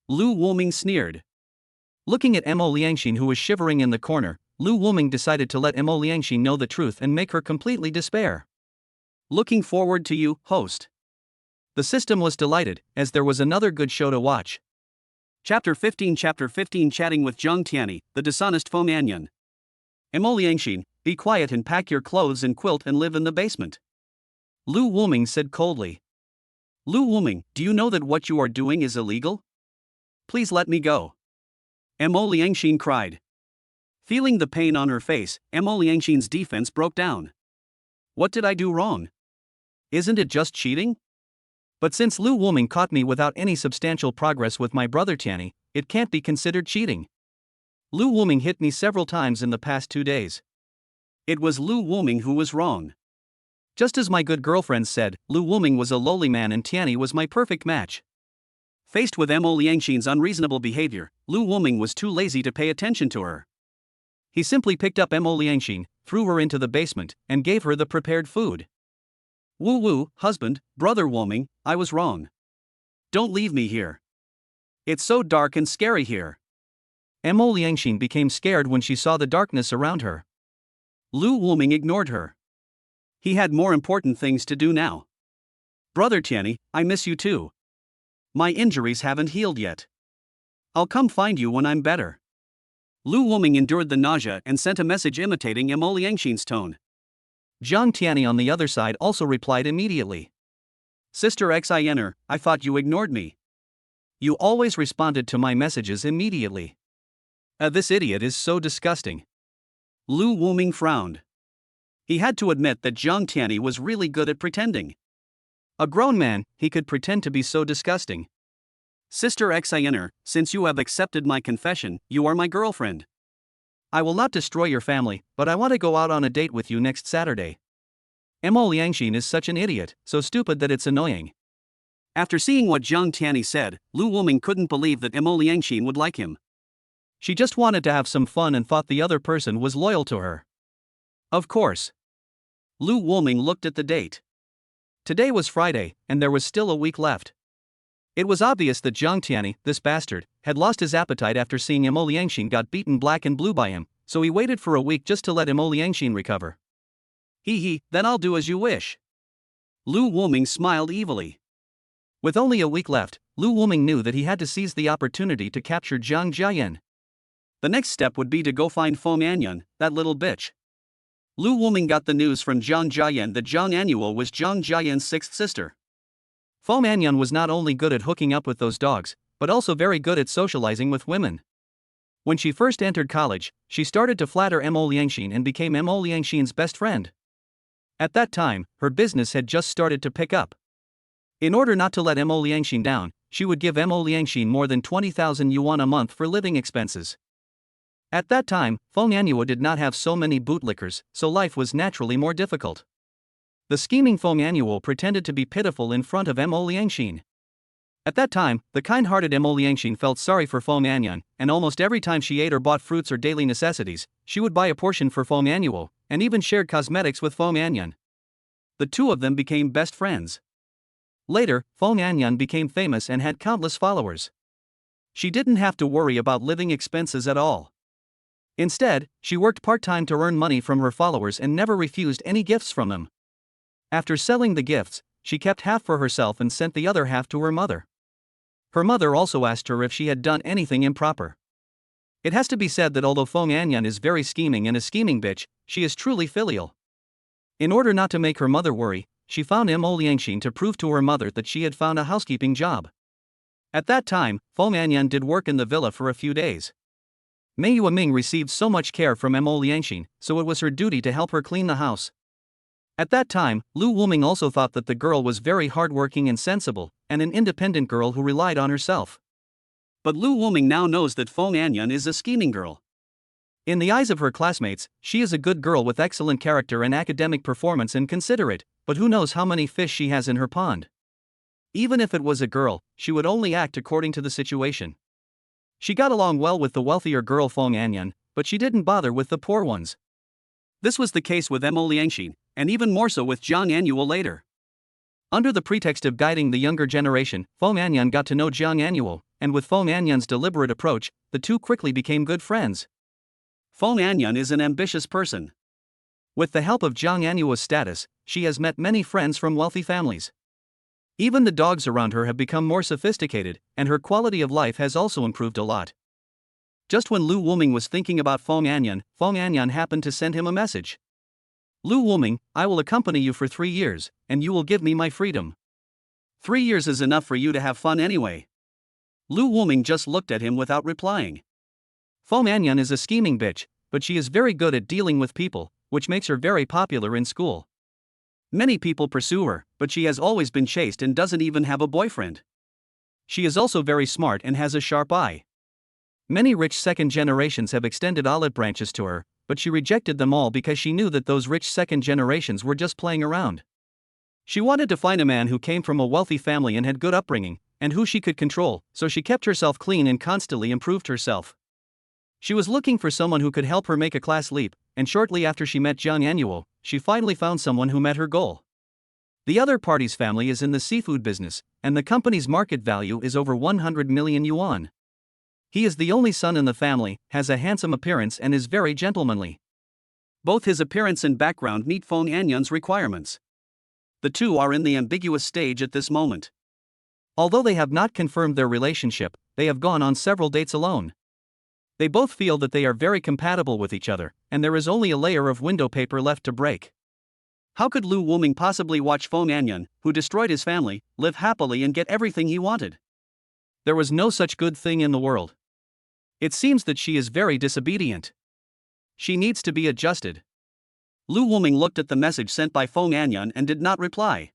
Lu Wuming sneered. Looking at Mo Liangxin, who was shivering in the corner, Lu Wuming decided to let Mo Liangxin know the truth and make her completely despair. Looking forward to you, host. The system was delighted, as there was another good show to watch. Chapter 15 Chatting with Jiang Tiani, the dishonest Fong Anan. Mo Liangxin, be quiet and pack your clothes and quilt and live in the basement. Lu Wuming said coldly. Lu Wuming, do you know that what you are doing is illegal? Please let me go. Mo Liangxin cried. Feeling the pain on her face, Mo Liangxin's defense broke down. What did I do wrong? Isn't it just cheating? But since Lu Wuming caught me without any substantial progress with my brother Tiani, it can't be considered cheating. Lu Wuming hit me several times in the past 2 days. It was Lu Wuming who was wrong. Just as my good girlfriend said, Lu Wuming was a lowly man and Tiani was my perfect match. Faced with Mo Liangxin's unreasonable behavior, Lu Wuming was too lazy to pay attention to her. He simply picked up Mo Liangxin, threw her into the basement, and gave her the prepared food. Woo, husband, brother Wuming, I was wrong. Don't leave me here. It's so dark and scary here. Mo Liangxin became scared when she saw the darkness around her. Lu Wuming ignored her. He had more important things to do now. Brother Tiani, I miss you too. My injuries haven't healed yet. I'll come find you when I'm better. Lu Wuming endured the nausea and sent a message imitating Mo Liangxin's tone. Jiang Tiani on the other side also replied immediately. Sister Xiner, I thought you ignored me. You always responded to my messages immediately. This idiot is so disgusting. Lu Wuming frowned. He had to admit that Zhang Tiani was really good at pretending. A grown man, he could pretend to be so disgusting. Sister Xiner, since you have accepted my confession, you are my girlfriend. I will not destroy your family, but I want to go out on a date with you next Saturday. Mo Liangxin is such an idiot, so stupid that it's annoying. After seeing what Zhang Tiani said, Lu Wuming couldn't believe that Mo Liangxin would like him. She just wanted to have some fun and thought the other person was loyal to her. Of course. Lu Wuming looked at the date. Today was Friday, and there was still a week left. It was obvious that Zhang Tiani, this bastard, had lost his appetite after seeing Mo Liangxin got beaten black and blue by him, so he waited for a week just to let Mo Liangxin recover. Then I'll do as you wish. Lu Wuming smiled evilly. With only a week left, Lu Wuming knew that he had to seize the opportunity to capture Zhang Jiayan. The next step would be to go find Fong Anyan, that little bitch. Lu Wuming got the news from Zhang Jiayan that Zhang Anuo was Zhang Jiayan's sixth sister. Fong Anyan was not only good at hooking up with those dogs, but also very good at socializing with women. When she first entered college, she started to flatter Mo Liangxin and became Mo Liangxin's best friend. At that time, her business had just started to pick up. In order not to let Mo Liangxin down, she would give Mo Liangxin more than 20,000 yuan a month for living expenses. At that time, Fong Anuo did not have so many bootlickers, so life was naturally more difficult. The scheming Fong Anuo pretended to be pitiful in front of Mo Liangxin. At that time, the kind-hearted Mo Liangxin felt sorry for Fong Anyan, and almost every time she ate or bought fruits or daily necessities, she would buy a portion for Fong Anuo, and even shared cosmetics with Fong Anyan. The two of them became best friends. Later, Fong Anyan became famous and had countless followers. She didn't have to worry about living expenses at all. Instead, she worked part-time to earn money from her followers and never refused any gifts from them. After selling the gifts, she kept half for herself and sent the other half to her mother. Her mother also asked her if she had done anything improper. It has to be said that although Fong Anyan is very scheming and a scheming bitch, she is truly filial. In order not to make her mother worry, she found Mo Liangxin to prove to her mother that she had found a housekeeping job. At that time, Fong Anyan did work in the villa for a few days. Mei Yueming received so much care from Mo Liangxin, so it was her duty to help her clean the house. At that time, Lu Wuming also thought that the girl was very hardworking and sensible, and an independent girl who relied on herself. But Lu Wuming now knows that Fong Anyan is a scheming girl. In the eyes of her classmates, she is a good girl with excellent character and academic performance and considerate, but who knows how many fish she has in her pond. Even if it was a girl, she would only act according to the situation. She got along well with the wealthier girl Fong Anyan, but she didn't bother with the poor ones. This was the case with Mo Liangxin, and even more so with Zhang Anuo later. Under the pretext of guiding the younger generation, Fong Anyan got to know Zhang Anuo, and with Fong Anyan's deliberate approach, the two quickly became good friends. Fong Anyan is an ambitious person. With the help of Zhang Anuo's status, she has met many friends from wealthy families. Even the dogs around her have become more sophisticated, and her quality of life has also improved a lot. Just when Lu Wuming was thinking about Fong Anyan happened to send him a message. Lu Wuming, I will accompany you for 3 years, and you will give me my freedom. 3 years is enough for you to have fun anyway. Lu Wuming just looked at him without replying. Fong Anyan is a scheming bitch, but she is very good at dealing with people, which makes her very popular in school. Many people pursue her, but she has always been chaste and doesn't even have a boyfriend. She is also very smart and has a sharp eye. Many rich second generations have extended olive branches to her, but she rejected them all because she knew that those rich second generations were just playing around. She wanted to find a man who came from a wealthy family and had good upbringing, and who she could control, so she kept herself clean and constantly improved herself. She was looking for someone who could help her make a class leap, and shortly after she met Zhang Anuo, she finally found someone who met her goal. The other party's family is in the seafood business, and the company's market value is over 100 million yuan. He is the only son in the family, has a handsome appearance and is very gentlemanly. Both his appearance and background meet Fong Anyan's requirements. The two are in the ambiguous stage at this moment. Although they have not confirmed their relationship, they have gone on several dates alone. They both feel that they are very compatible with each other, and there is only a layer of window paper left to break. How could Lu Wuming possibly watch Fong Anyan, who destroyed his family, live happily and get everything he wanted? There was no such good thing in the world. It seems that she is very disobedient. She needs to be adjusted. Lu Wuming looked at the message sent by Fong Anyan and did not reply.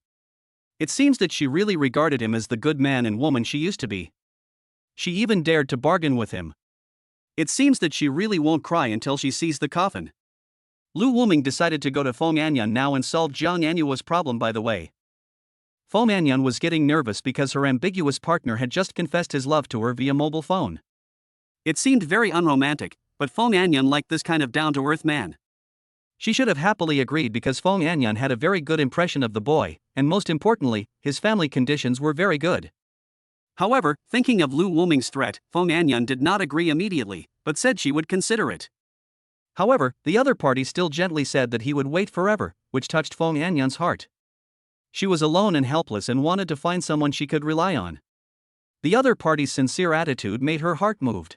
It seems that she really regarded him as the good man and woman she used to be. She even dared to bargain with him. It seems that she really won't cry until she sees the coffin. Lu Wuming decided to go to Fong Anyan now and solve Jiang Anuo's problem by the way. Fong Anyan was getting nervous because her ambiguous partner had just confessed his love to her via mobile phone. It seemed very unromantic, but Fong Anyan liked this kind of down-to-earth man. She should have happily agreed because Fong Anyan had a very good impression of the boy, and most importantly, his family conditions were very good. However, thinking of Lu Wuming's threat, Fong Anyan did not agree immediately, but said she would consider it. However, the other party still gently said that he would wait forever, which touched Fong Anyan's heart. She was alone and helpless and wanted to find someone she could rely on. The other party's sincere attitude made her heart moved.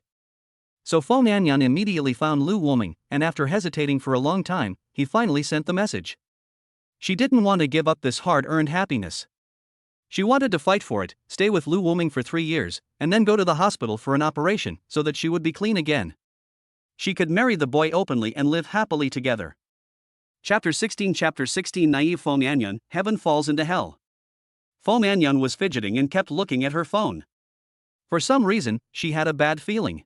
So Fong Anyan immediately found Lu Wuming, and after hesitating for a long time, he finally sent the message. She didn't want to give up this hard-earned happiness. She wanted to fight for it, stay with Lu Wuming for 3 years, and then go to the hospital for an operation, so that she would be clean again. She could marry the boy openly and live happily together. Chapter 16 Naive Fong Anyan, Heaven Falls into Hell. Fong Anyan was fidgeting and kept looking at her phone. For some reason, she had a bad feeling.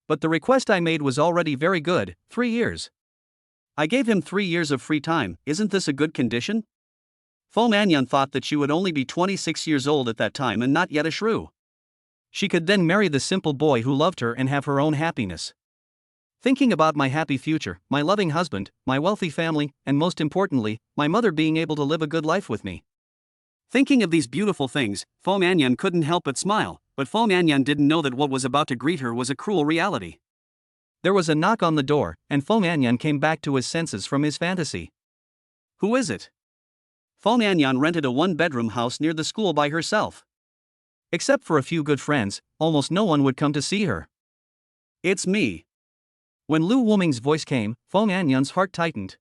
But the request I made was already very good, 3 years. I gave him 3 years of free time, isn't this a good condition? Fong Anyan thought that she would only be 26 years old at that time and not yet a shrew. She could then marry the simple boy who loved her and have her own happiness. Thinking about my happy future, my loving husband, my wealthy family, and most importantly, my mother being able to live a good life with me. Thinking of these beautiful things, Fong Anyan couldn't help but smile, but Fong Anyan didn't know that what was about to greet her was a cruel reality. There was a knock on the door, and Fong Anyan came back to his senses from his fantasy. Who is it? Fong Anyan rented a one-bedroom house near the school by herself. Except for a few good friends, almost no one would come to see her. It's me. When Lu Wuming's voice came, Fong Anyan's heart tightened.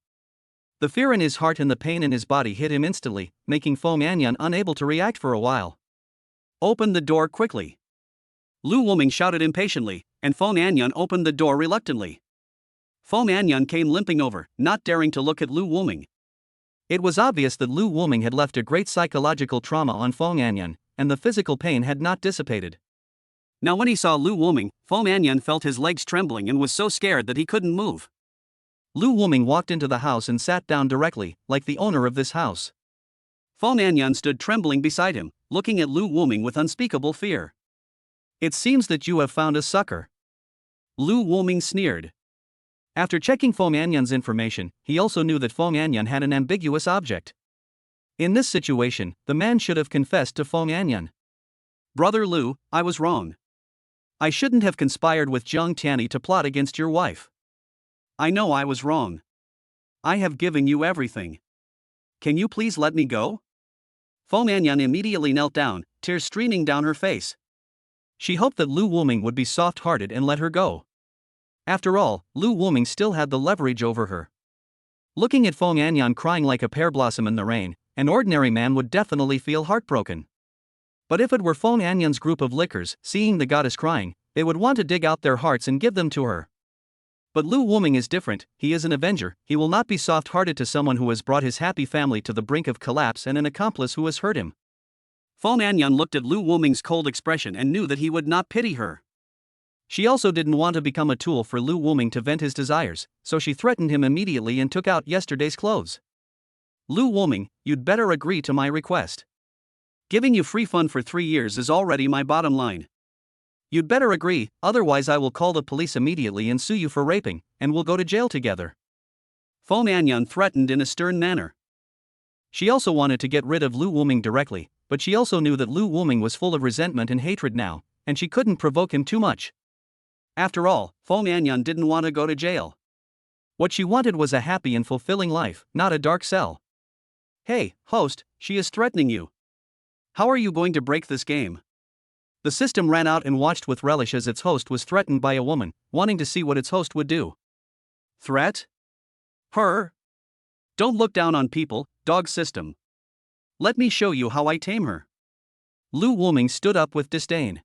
The fear in his heart and the pain in his body hit him instantly, making Fong Anyan unable to react for a while. Open the door quickly. Lu Wuming shouted impatiently, and Fong Anyan opened the door reluctantly. Fong Anyan came limping over, not daring to look at Lu Wuming. It was obvious that Lu Wuming had left a great psychological trauma on Fong Anyan, and the physical pain had not dissipated. Now when he saw Lu Wuming, Fong Anyan felt his legs trembling and was so scared that he couldn't move. Lu Wuming walked into the house and sat down directly, like the owner of this house. Fong Anyan stood trembling beside him, looking at Lu Wuming with unspeakable fear. It seems that you have found a sucker. Lu Wuming sneered. After checking Fong Anyan's information, he also knew that Fong Anyan had an ambiguous object. In this situation, the man should have confessed to Fong Anyan. Brother Lu, I was wrong. I shouldn't have conspired with Jiang Tiani to plot against your wife. I know I was wrong. I have given you everything. Can you please let me go? Fong Anyan immediately knelt down, tears streaming down her face. She hoped that Lu Wuming would be soft-hearted and let her go. After all, Lu Wuming still had the leverage over her. Looking at Fong Anyan crying like a pear blossom in the rain, an ordinary man would definitely feel heartbroken. But if it were Fong Anyan's group of lickers, seeing the goddess crying, they would want to dig out their hearts and give them to her. But Lu Wuming is different, he is an avenger, he will not be soft-hearted to someone who has brought his happy family to the brink of collapse and an accomplice who has hurt him. Fong Anyan looked at Lu Wuming's cold expression and knew that he would not pity her. She also didn't want to become a tool for Lu Wuming to vent his desires, so she threatened him immediately and took out yesterday's clothes. Lu Wuming, you'd better agree to my request. Giving you free fun for 3 years is already my bottom line. You'd better agree, otherwise I will call the police immediately and sue you for raping, and we'll go to jail together. Fong Anyan threatened in a stern manner. She also wanted to get rid of Lu Wuming directly, but she also knew that Lu Wuming was full of resentment and hatred now, and she couldn't provoke him too much. After all, Fong Anyan didn't want to go to jail. What she wanted was a happy and fulfilling life, not a dark cell. Hey, host, she is threatening you. How are you going to break this game? The system ran out and watched with relish as its host was threatened by a woman, wanting to see what its host would do. Threat? Her? Don't look down on people, dog system. Let me show you how I tame her. Lu Wuming stood up with disdain.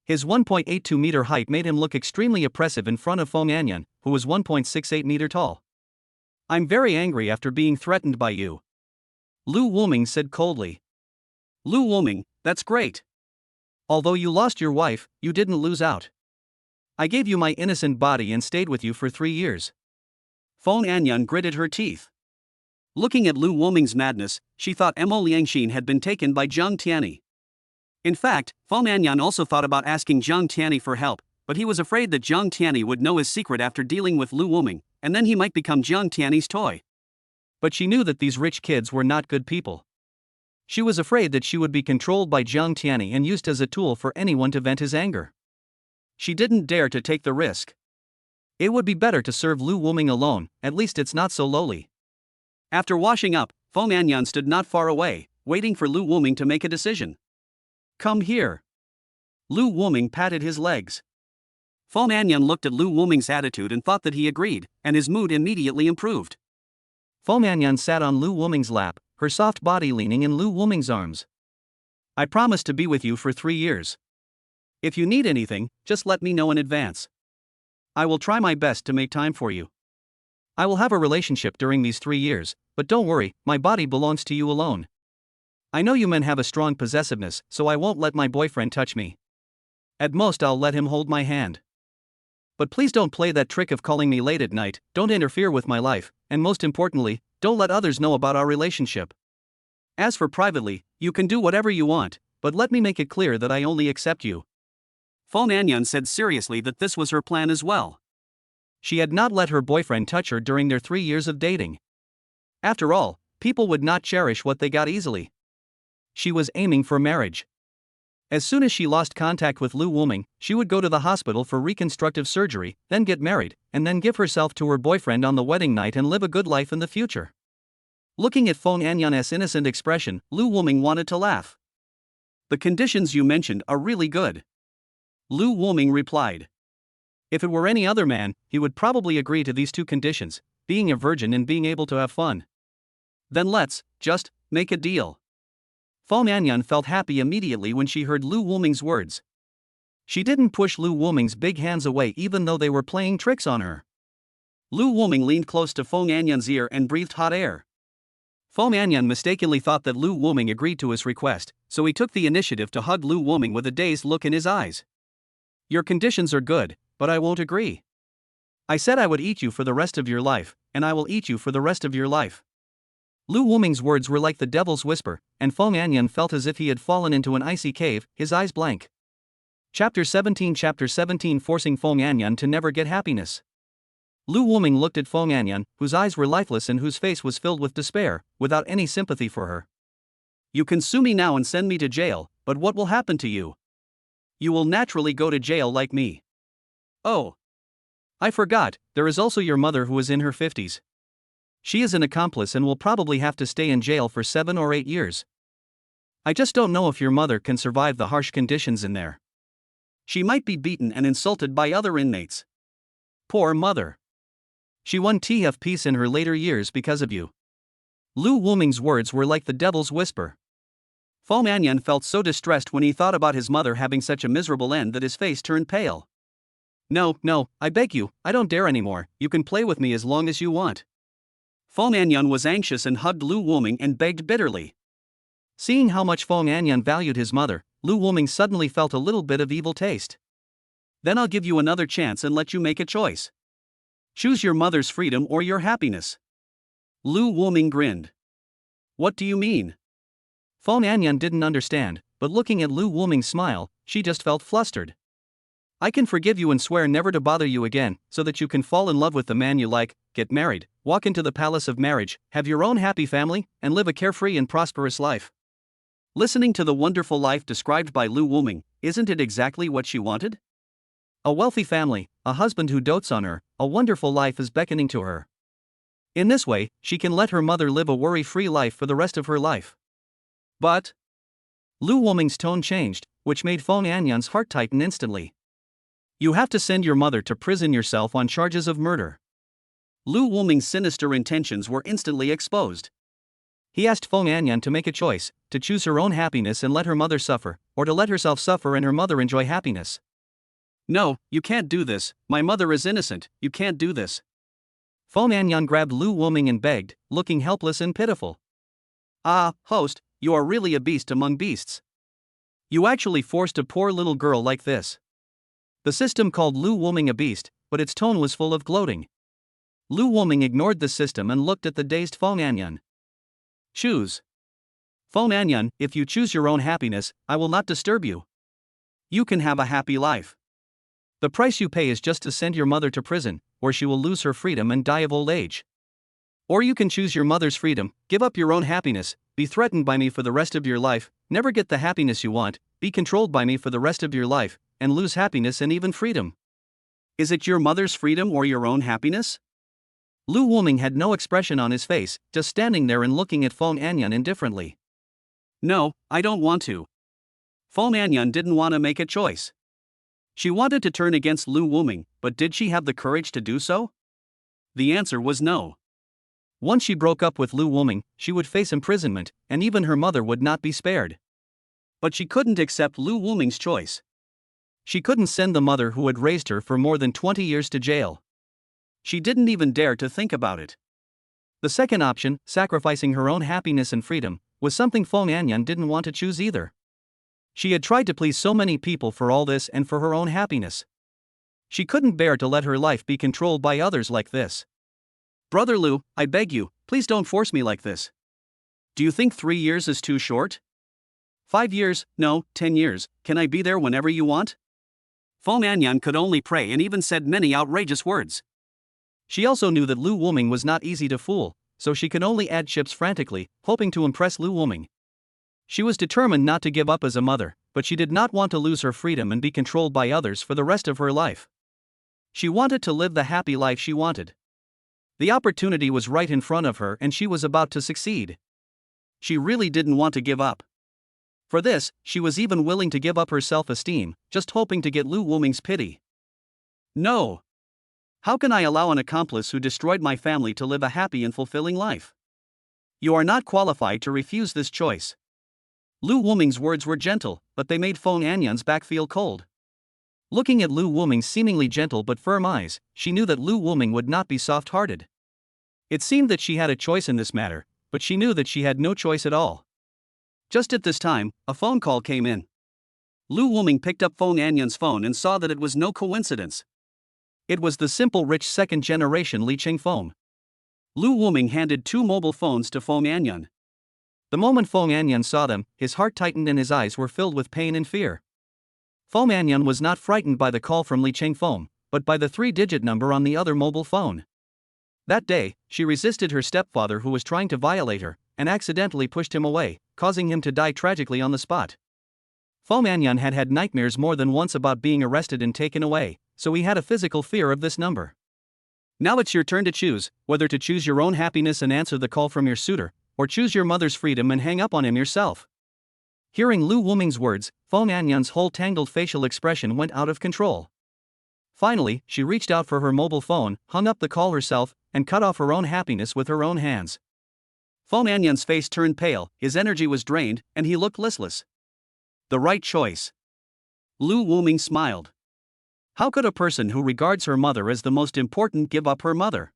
His 1.82 meter height made him look extremely oppressive in front of Fong Anyan, who was 1.68 meter tall. I'm very angry after being threatened by you, Lu Wuming said coldly. Lu Wuming, that's great. Although you lost your wife, you didn't lose out. I gave you my innocent body and stayed with you for 3 years. Fong Anyan gritted her teeth. Looking at Lu Wuming's madness, she thought Mo Liangxin had been taken by Zhang Tiani. In fact, Fong Anyan also thought about asking Zhang Tiani for help, but he was afraid that Zhang Tiani would know his secret after dealing with Lu Wuming, and then he might become Zhang Tiani's toy. But she knew that these rich kids were not good people. She was afraid that she would be controlled by Zhang Tiani and used as a tool for anyone to vent his anger. She didn't dare to take the risk. It would be better to serve Lu Wuming alone, at least it's not so lowly. After washing up, Fong Anyan stood not far away, waiting for Lu Wuming to make a decision. Come here. Lu Wuming patted his legs. Fong Anyan looked at Lu Wuming's attitude and thought that he agreed, and his mood immediately improved. Fong Anyan sat on Lu Wuming's lap, her soft body leaning in Lu Wuming's arms. I promise to be with you for 3 years. If you need anything, just let me know in advance. I will try my best to make time for you. I will have a relationship during these 3 years, but don't worry, my body belongs to you alone. I know you men have a strong possessiveness, so I won't let my boyfriend touch me. At most I'll let him hold my hand. But please don't play that trick of calling me late at night, don't interfere with my life, and most importantly, don't let others know about our relationship. As for privately, you can do whatever you want, but let me make it clear that I only accept you. Fong Anyan said seriously that this was her plan as well. She had not let her boyfriend touch her during their 3 years of dating. After all, people would not cherish what they got easily. She was aiming for marriage. As soon as she lost contact with Lu Wuming, she would go to the hospital for reconstructive surgery, then get married, and then give herself to her boyfriend on the wedding night and live a good life in the future. Looking at Fong Anyan's innocent expression, Lu Wuming wanted to laugh. The conditions you mentioned are really good, Lu Wuming replied. If it were any other man, he would probably agree to these 2 conditions, being a virgin and being able to have fun. Then let's just make a deal. Fong Anyan felt happy immediately when she heard Lu Wuming's words. She didn't push Lu Wuming's big hands away even though they were playing tricks on her. Lu Wuming leaned close to Fong Anyan's ear and breathed hot air. Fong Anyan mistakenly thought that Lu Wuming agreed to his request, so he took the initiative to hug Lu Wuming with a dazed look in his eyes. Your conditions are good, but I won't agree. I said I would eat you for the rest of your life, and I will eat you for the rest of your life. Lu Wuming's words were like the devil's whisper, and Fong Anyan felt as if he had fallen into an icy cave, his eyes blank. Chapter 17 Forcing Fong Anyan to never get happiness. Lu Wuming looked at Fong Anyan, whose eyes were lifeless and whose face was filled with despair, without any sympathy for her. You can sue me now and send me to jail, but what will happen to you? You will naturally go to jail like me. Oh. I forgot, there is also your mother who is in her 50s. She is an accomplice and will probably have to stay in jail for 7 or 8 years. I just don't know if your mother can survive the harsh conditions in there. She might be beaten and insulted by other inmates. Poor mother. She won TF peace in her later years because of you. Lu Wuming's words were like the devil's whisper. Fong Anyan felt so distressed when he thought about his mother having such a miserable end that his face turned pale. No, I beg you, I don't dare anymore, you can play with me as long as you want. Fong Anyan was anxious and hugged Lu Wuming and begged bitterly. Seeing how much Fong Anyan valued his mother, Lu Wuming suddenly felt a little bit of evil taste. Then I'll give you another chance and let you make a choice. Choose your mother's freedom or your happiness. Lu Wuming grinned. What do you mean? Fong Anyan didn't understand, but looking at Lu Wuming's smile, she just felt flustered. I can forgive you and swear never to bother you again, so that you can fall in love with the man you like, get married, walk into the palace of marriage, have your own happy family, and live a carefree and prosperous life. Listening to the wonderful life described by Lu Wuming, isn't it exactly what she wanted? A wealthy family, a husband who dotes on her, a wonderful life is beckoning to her. In this way, she can let her mother live a worry-free life for the rest of her life. But Lu Wuming's tone changed, which made Fong Anyan's heart tighten instantly. You have to send your mother to prison yourself on charges of murder. Lu Wuming's sinister intentions were instantly exposed. He asked Fong Anyan to make a choice, to choose her own happiness and let her mother suffer, or to let herself suffer and her mother enjoy happiness. No, you can't do this, my mother is innocent, you can't do this. Fong Anyan grabbed Lu Wuming and begged, looking helpless and pitiful. Ah, host, you are really a beast among beasts. You actually forced a poor little girl like this. The system called Lu Wuming a beast, but its tone was full of gloating. Lu Wuming ignored the system and looked at the dazed Fong Anyan. Choose. Fong Anyan, if you choose your own happiness, I will not disturb you. You can have a happy life. The price you pay is just to send your mother to prison, where she will lose her freedom and die of old age. Or you can choose your mother's freedom, give up your own happiness, be threatened by me for the rest of your life, never get the happiness you want, be controlled by me for the rest of your life, and lose happiness and even freedom. Is it your mother's freedom or your own happiness? Lu Wuming had no expression on his face, just standing there and looking at Fong Anyan indifferently. No, I don't want to. Fong Anyan didn't want to make a choice. She wanted to turn against Lu Wuming, but did she have the courage to do so? The answer was no. Once she broke up with Lu Wuming, she would face imprisonment, and even her mother would not be spared. But she couldn't accept Lu Wuming's choice. She couldn't send the mother who had raised her for more than 20 years to jail. She didn't even dare to think about it. The second option, sacrificing her own happiness and freedom, was something Fong Anyan didn't want to choose either. She had tried to please so many people for all this and for her own happiness. She couldn't bear to let her life be controlled by others like this. Brother Lu, I beg you, please don't force me like this. Do you think 3 years is too short? 5 years, no, 10 years, can I be there whenever you want? Fong Anyan could only pray and even said many outrageous words. She also knew that Lu Wuming was not easy to fool, so she could only add ships frantically, hoping to impress Lu Wuming. She was determined not to give up as a mother, but she did not want to lose her freedom and be controlled by others for the rest of her life. She wanted to live the happy life she wanted. The opportunity was right in front of her and she was about to succeed. She really didn't want to give up. For this, she was even willing to give up her self-esteem, just hoping to get Lu Wuming's pity. No. How can I allow an accomplice who destroyed my family to live a happy and fulfilling life? You are not qualified to refuse this choice. Lu Wuming's words were gentle, but they made Fong Anyan's back feel cold. Looking at Lu Wuming's seemingly gentle but firm eyes, she knew that Lu Wuming would not be soft-hearted. It seemed that she had a choice in this matter, but she knew that she had no choice at all. Just at this time, a phone call came in. Lu Wuming picked up Fong Anyan's phone and saw that it was no coincidence. It was the simple rich second-generation Li Chengfeng. Lu Wuming handed 2 mobile phones to Fong Anyan. The moment Fong Anyan saw them, his heart tightened and his eyes were filled with pain and fear. Fong Anyan was not frightened by the call from Li Chengfeng, but by the 3-digit number on the other mobile phone. That day, she resisted her stepfather who was trying to violate her, and accidentally pushed him away, causing him to die tragically on the spot. Fong Anyan had had nightmares more than once about being arrested and taken away, so he had a physical fear of this number. Now it's your turn to choose, whether to choose your own happiness and answer the call from your suitor, or choose your mother's freedom and hang up on him yourself. Hearing Lu Wuming's words, Fong Anyan's whole tangled facial expression went out of control. Finally, she reached out for her mobile phone, hung up the call herself, and cut off her own happiness with her own hands. Fong Anyan's face turned pale, his energy was drained, and he looked listless. The right choice. Lu Wuming smiled. How could a person who regards her mother as the most important give up her mother?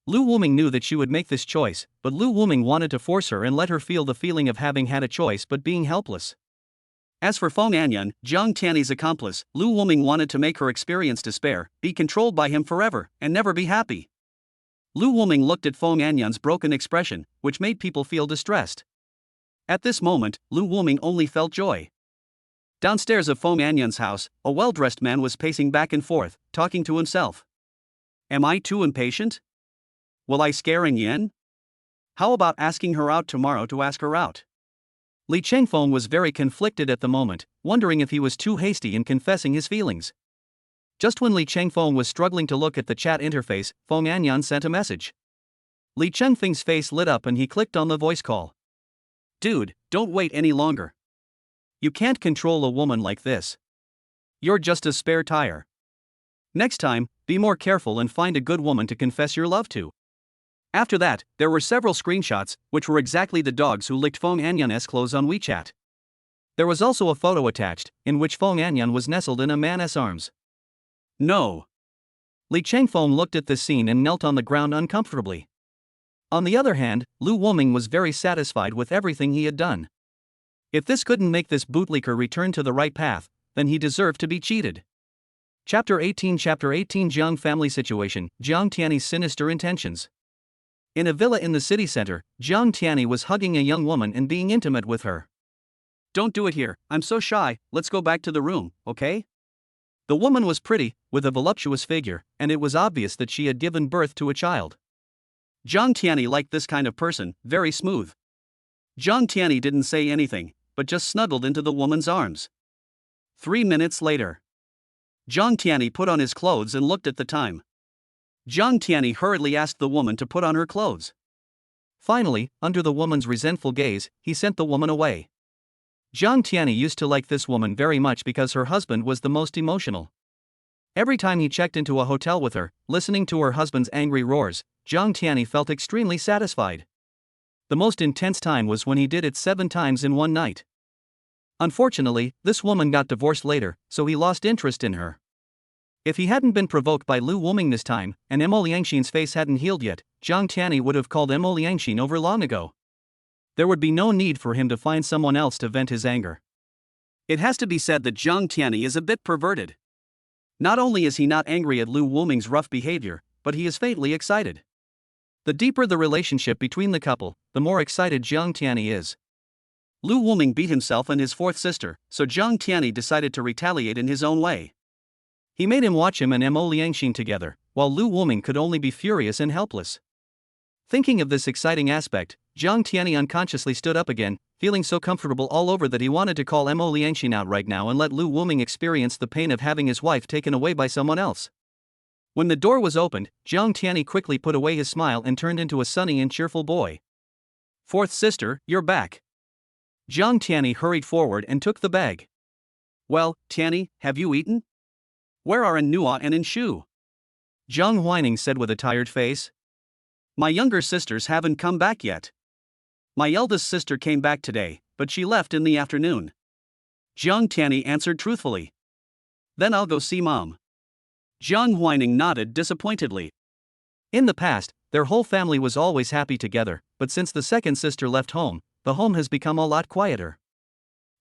Lu Wuming knew that she would make this choice, but Lu Wuming wanted to force her and let her feel the feeling of having had a choice but being helpless. As for Fong Anyan, Jiang Tiani's accomplice, Lu Wuming wanted to make her experience despair, be controlled by him forever, and never be happy. Lu Wuming looked at Fong Anyan's broken expression, which made people feel distressed. At this moment, Lu Wuming only felt joy. Downstairs of Fong Anyan's house, a well-dressed man was pacing back and forth, talking to himself. Am I too impatient? Will I scare Yan? How about asking her out tomorrow to ask her out? Li Chengfeng was very conflicted at the moment, wondering if he was too hasty in confessing his feelings. Just when Li Chengfeng was struggling to look at the chat interface, Fong Anyan sent a message. Li Chengfeng's face lit up and he clicked on the voice call. Dude, don't wait any longer. You can't control a woman like this. You're just a spare tire. Next time, be more careful and find a good woman to confess your love to. After that, there were several screenshots, which were exactly the dogs who licked Fong Anyan's clothes on WeChat. There was also a photo attached, in which Fong Anyan was nestled in a man's arms. No. Li Changfeng looked at this scene and knelt on the ground uncomfortably. On the other hand, Lu Woming was very satisfied with everything he had done. If this couldn't make this bootlicker return to the right path, then he deserved to be cheated. Chapter 18 Jiang Family Situation, Jiang Tiani's Sinister Intentions. In a villa in the city center, Jiang Tiani was hugging a young woman and being intimate with her. "Don't do it here, I'm so shy, let's go back to the room, okay?" The woman was pretty, with a voluptuous figure, and it was obvious that she had given birth to a child. Jiang Tiani liked this kind of person, very smooth. Jiang Tiani didn't say anything, but just snuggled into the woman's arms. 3 minutes later, Jiang Tiani put on his clothes and looked at the time. Jiang Tiani hurriedly asked the woman to put on her clothes. Finally, under the woman's resentful gaze, he sent the woman away. Jiang Tiani used to like this woman very much because her husband was the most emotional. Every time he checked into a hotel with her, listening to her husband's angry roars, Jiang Tiani felt extremely satisfied. The most intense time was when he did it 7 times in one night. Unfortunately, this woman got divorced later, so he lost interest in her. If he hadn't been provoked by Lu Woming this time, and Mo Liangxin's face hadn't healed yet, Jiang Tiani would have called Mo Liangxin over long ago. There would be no need for him to find someone else to vent his anger. It has to be said that Jiang Tiani is a bit perverted. Not only is he not angry at Lu Woming's rough behavior, but he is faintly excited. The deeper the relationship between the couple, the more excited Jiang Tiani is. Lu Woming beat himself and his 4th sister, so Jiang Tiani decided to retaliate in his own way. He made him watch him and Mo Liangxin together, while Lu Woming could only be furious and helpless. Thinking of this exciting aspect, Jiang Tiani unconsciously stood up again, feeling so comfortable all over that he wanted to call Mo Liangxin out right now and let Lu Woming experience the pain of having his wife taken away by someone else. When the door was opened, Jiang Tiani quickly put away his smile and turned into a sunny and cheerful boy. "4th sister, you're back." Jiang Tiani hurried forward and took the bag. "Well, Tiani, have you eaten? Where are Anuo and Inshu?" Jiang Huining said with a tired face. "My younger sisters haven't come back yet. My eldest sister came back today, but she left in the afternoon." Jiang Tiani answered truthfully. "Then I'll go see Mom." Jiang Huining nodded disappointedly. In the past, their whole family was always happy together, but since the 2nd sister left home, the home has become a lot quieter.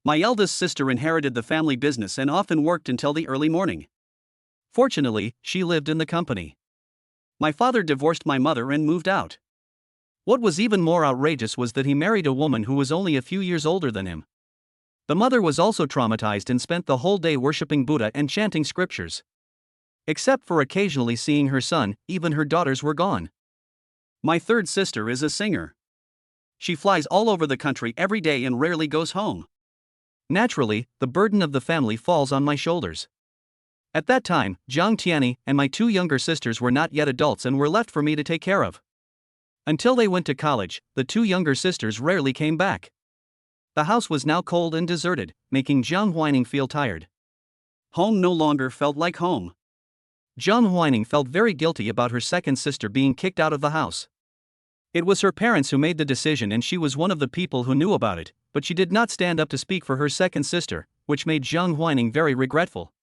"My eldest sister inherited the family business and often worked until the early morning. Fortunately, she lived in the company. My father divorced my mother and moved out. What was even more outrageous was that he married a woman who was only a few years older than him. The mother was also traumatized and spent the whole day worshipping Buddha and chanting scriptures. Except for occasionally seeing her son, even her daughters were gone. My 3rd sister is a singer. She flies all over the country every day and rarely goes home. Naturally, the burden of the family falls on my shoulders. At that time, Jiang Tiani and my 2 younger sisters were not yet adults and were left for me to take care of. Until they went to college, the 2 younger sisters rarely came back. The house was now cold and deserted, making Jiang Huining feel tired. Home no longer felt like home. Jiang Huining felt very guilty about her 2nd sister being kicked out of the house. It was her parents who made the decision and she was one of the people who knew about it, but she did not stand up to speak for her 2nd sister, which made Jiang Huining very regretful.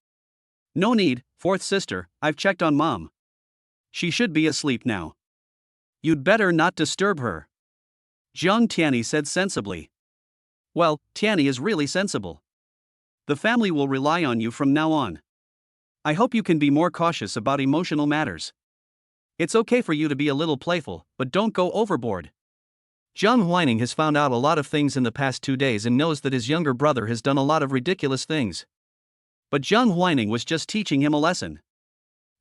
"No need, 4th sister, I've checked on Mom. She should be asleep now. You'd better not disturb her," Jiang Tiani said sensibly. "Well, Tiani is really sensible. The family will rely on you from now on. I hope you can be more cautious about emotional matters. It's okay for you to be a little playful, but don't go overboard." Jiang Huining has found out a lot of things in the past 2 days and knows that his younger brother has done a lot of ridiculous things. But Jiang Huining was just teaching him a lesson.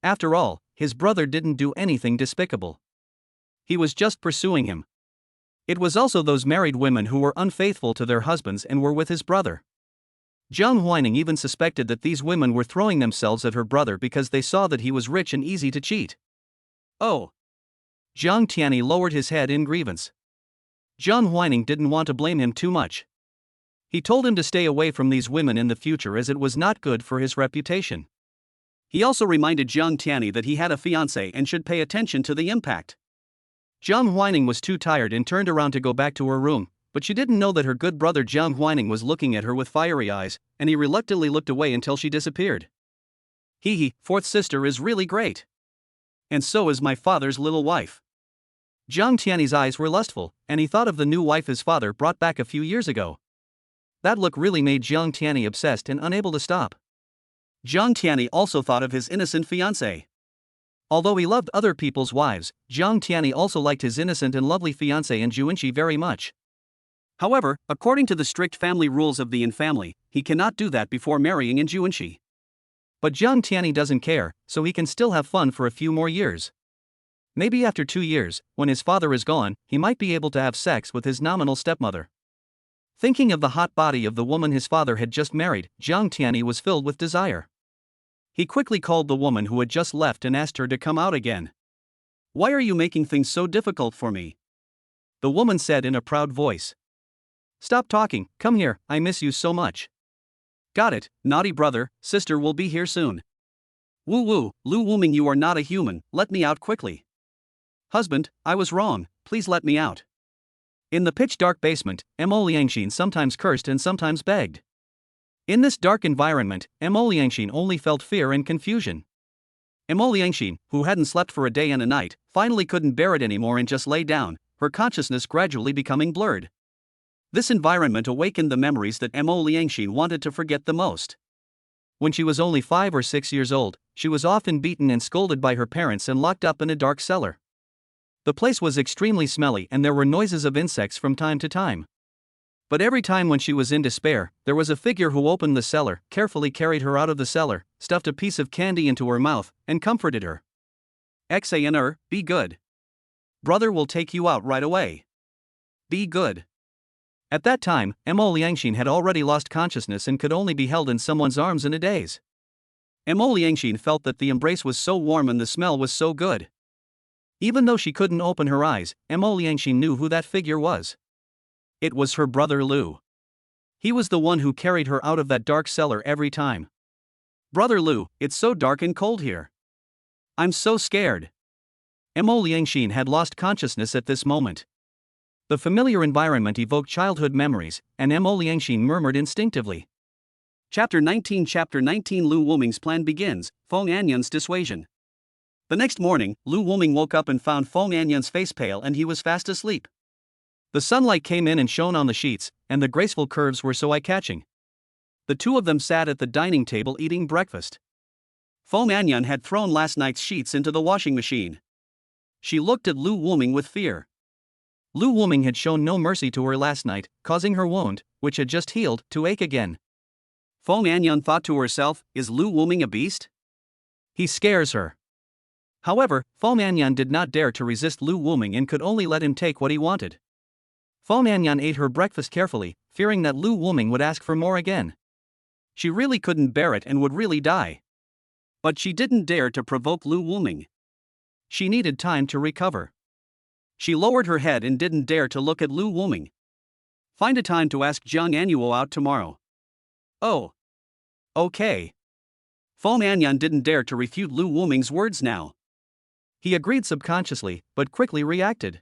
After all, his brother didn't do anything despicable. He was just pursuing him. It was also those married women who were unfaithful to their husbands and were with his brother. Jiang Huining even suspected that these women were throwing themselves at her brother because they saw that he was rich and easy to cheat. "Oh." Jiang Tiani lowered his head in grievance. Jiang Huining didn't want to blame him too much. He told him to stay away from these women in the future as it was not good for his reputation. He also reminded Jiang Tiani that he had a fiancée and should pay attention to the impact. Jiang Huining was too tired and turned around to go back to her room, but she didn't know that her good brother Jiang Huining was looking at her with fiery eyes, and he reluctantly looked away until she disappeared. Hee, fourth sister is really great. And so is my father's little wife. Jiang Tiani's eyes were lustful, and he thought of the new wife his father brought back a few years ago. That look really made Jiang Tiani obsessed and unable to stop. Jiang Tiani also thought of his innocent fiancée. Although he loved other people's wives, Jiang Tiani also liked his innocent and lovely fiancée in Juinchi very much. However, according to the strict family rules of the Yin family, he cannot do that before marrying in Juinchi. But Jiang Tiani doesn't care, so he can still have fun for a few more years. Maybe after 2 years, when his father is gone, he might be able to have sex with his nominal stepmother. Thinking of the hot body of the woman his father had just married, Jiang Tiani was filled with desire. He quickly called the woman who had just left and asked her to come out again. "Why are you making things so difficult for me?" the woman said in a proud voice. "Stop talking, come here, I miss you so much." "Got it, naughty brother, sister will be here soon." "Woo woo, Lu Wuming, you are not a human, let me out quickly." "Husband, I was wrong, please let me out." In the pitch-dark basement, Mo Liangxin sometimes cursed and sometimes begged. In this dark environment, Mo Liangxin only felt fear and confusion. Mo Liangxin, who hadn't slept for a day and a night, finally couldn't bear it anymore and just lay down, her consciousness gradually becoming blurred. This environment awakened the memories that Mo Liangxin wanted to forget the most. When she was only 5 or 6 years old, she was often beaten and scolded by her parents and locked up in a dark cellar. The place was extremely smelly and there were noises of insects from time to time. But every time when she was in despair, there was a figure who opened the cellar, carefully carried her out of the cellar, stuffed a piece of candy into her mouth, and comforted her. "Xanr, be good. Brother will take you out right away. Be good." At that time, Mo Liangxin had already lost consciousness and could only be held in someone's arms in a daze. Mo Liangxin felt that the embrace was so warm and the smell was so good. Even though she couldn't open her eyes, Mo Liangxin knew who that figure was. It was her brother Lu. He was the one who carried her out of that dark cellar every time. "Brother Lu, it's so dark and cold here. I'm so scared." Mo Liangxin had lost consciousness at this moment. The familiar environment evoked childhood memories, and Mo Liangxin murmured instinctively. Chapter 19 Lu Wuming's plan begins, Fong Anyun's dissuasion. The next morning, Lu Wuming woke up and found Fong Anyun's face pale and he was fast asleep. The sunlight came in and shone on the sheets, and the graceful curves were so eye-catching. The two of them sat at the dining table eating breakfast. Fong Anyun had thrown last night's sheets into the washing machine. She looked at Lu Wuming with fear. Lu Wuming had shown no mercy to her last night, causing her wound, which had just healed, to ache again. Fong Anyun thought to herself, is Lu Wuming a beast? He scares her. However, Fong Anyun did not dare to resist Lu Wuming and could only let him take what he wanted. Fong Anyun ate her breakfast carefully, fearing that Lu Wuming would ask for more again. She really couldn't bear it and would really die. But she didn't dare to provoke Lu Wuming. She needed time to recover. She lowered her head and didn't dare to look at Lu Wuming. "Find a time to ask Zhang Anuo out tomorrow." "Oh. Okay." Fong Anyun didn't dare to refute Lu Wuming's words now. He agreed subconsciously, but quickly reacted.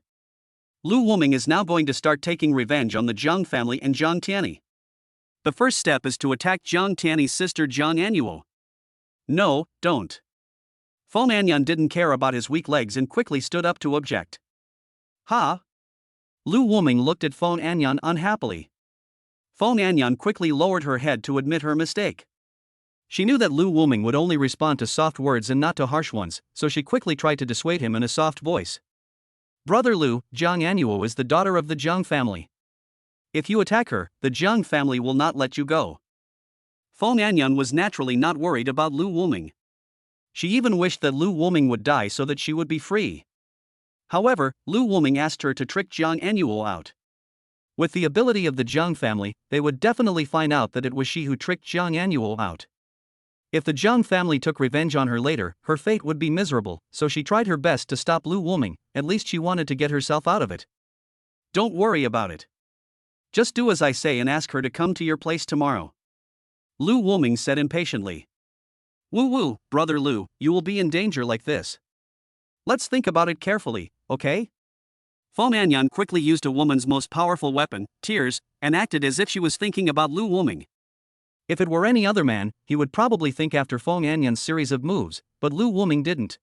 Lu Wuming is now going to start taking revenge on the Zhang family and Zhang Tiani. The first step is to attack Zhang Tiani's sister Zhang Anuo. No, don't. Fong Anyun didn't care about his weak legs and quickly stood up to object. "Ha?" Lu Wuming looked at Fong Anyun unhappily. Fong Anyun quickly lowered her head to admit her mistake. She knew that Lu Wuming would only respond to soft words and not to harsh ones, so she quickly tried to dissuade him in a soft voice. "Brother Lu, Zhang Anuo is the daughter of the Zhang family. If you attack her, the Zhang family will not let you go." Fong Anyun was naturally not worried about Lu Wuming. She even wished that Lu Wuming would die so that she would be free. However, Lu Wuming asked her to trick Zhang Anuo out. With the ability of the Zhang family, they would definitely find out that it was she who tricked Zhang Anuo out. If the Zhang family took revenge on her later, her fate would be miserable, so she tried her best to stop Lu Wuming, at least she wanted to get herself out of it. "Don't worry about it. Just do as I say and ask her to come to your place tomorrow," Lu Wuming said impatiently. "Woo woo, brother Lu, you will be in danger like this. Let's think about it carefully, okay?" Fong Anyan quickly used a woman's most powerful weapon, tears, and acted as if she was thinking about Lu Wuming. If it were any other man, he would probably think after Fong Anyan's series of moves, but Lu Wuming didn't.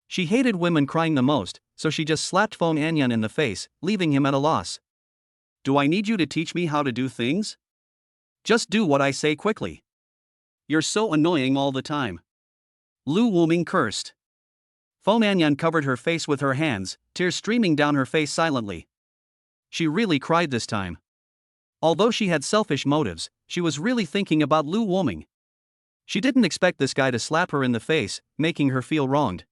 She hated women crying the most, so she just slapped Fong Anyan in the face, leaving him at a loss. Do I need you to teach me how to do things? Just do what I say quickly. You're so annoying all the time. Lu Wuming cursed. Fong Anyan covered her face with her hands, tears streaming down her face silently. She really cried this time. Although she had selfish motives, she was really thinking about Lu Wuming. She didn't expect this guy to slap her in the face, making her feel wronged.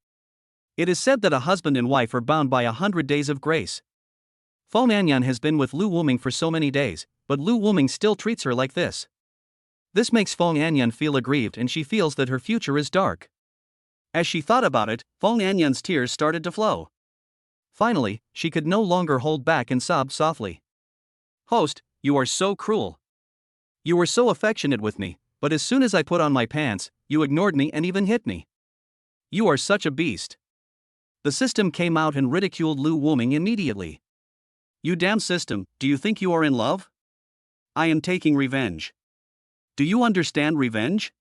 It is said that a husband and wife are bound by 100 days of grace. Fong Anyan has been with Lu Wuming for so many days, but Lu Wuming still treats her like this. This makes Fong Anyan feel aggrieved and she feels that her future is dark. As she thought about it, Fong Anyan's tears started to flow. Finally, she could no longer hold back and sobbed softly. Host, you are so cruel. You were so affectionate with me, but as soon as I put on my pants, you ignored me and even hit me. You are such a beast. The system came out and ridiculed Lu Wuming immediately. You damn system, do you think you are in love? I am taking revenge. Do you understand revenge?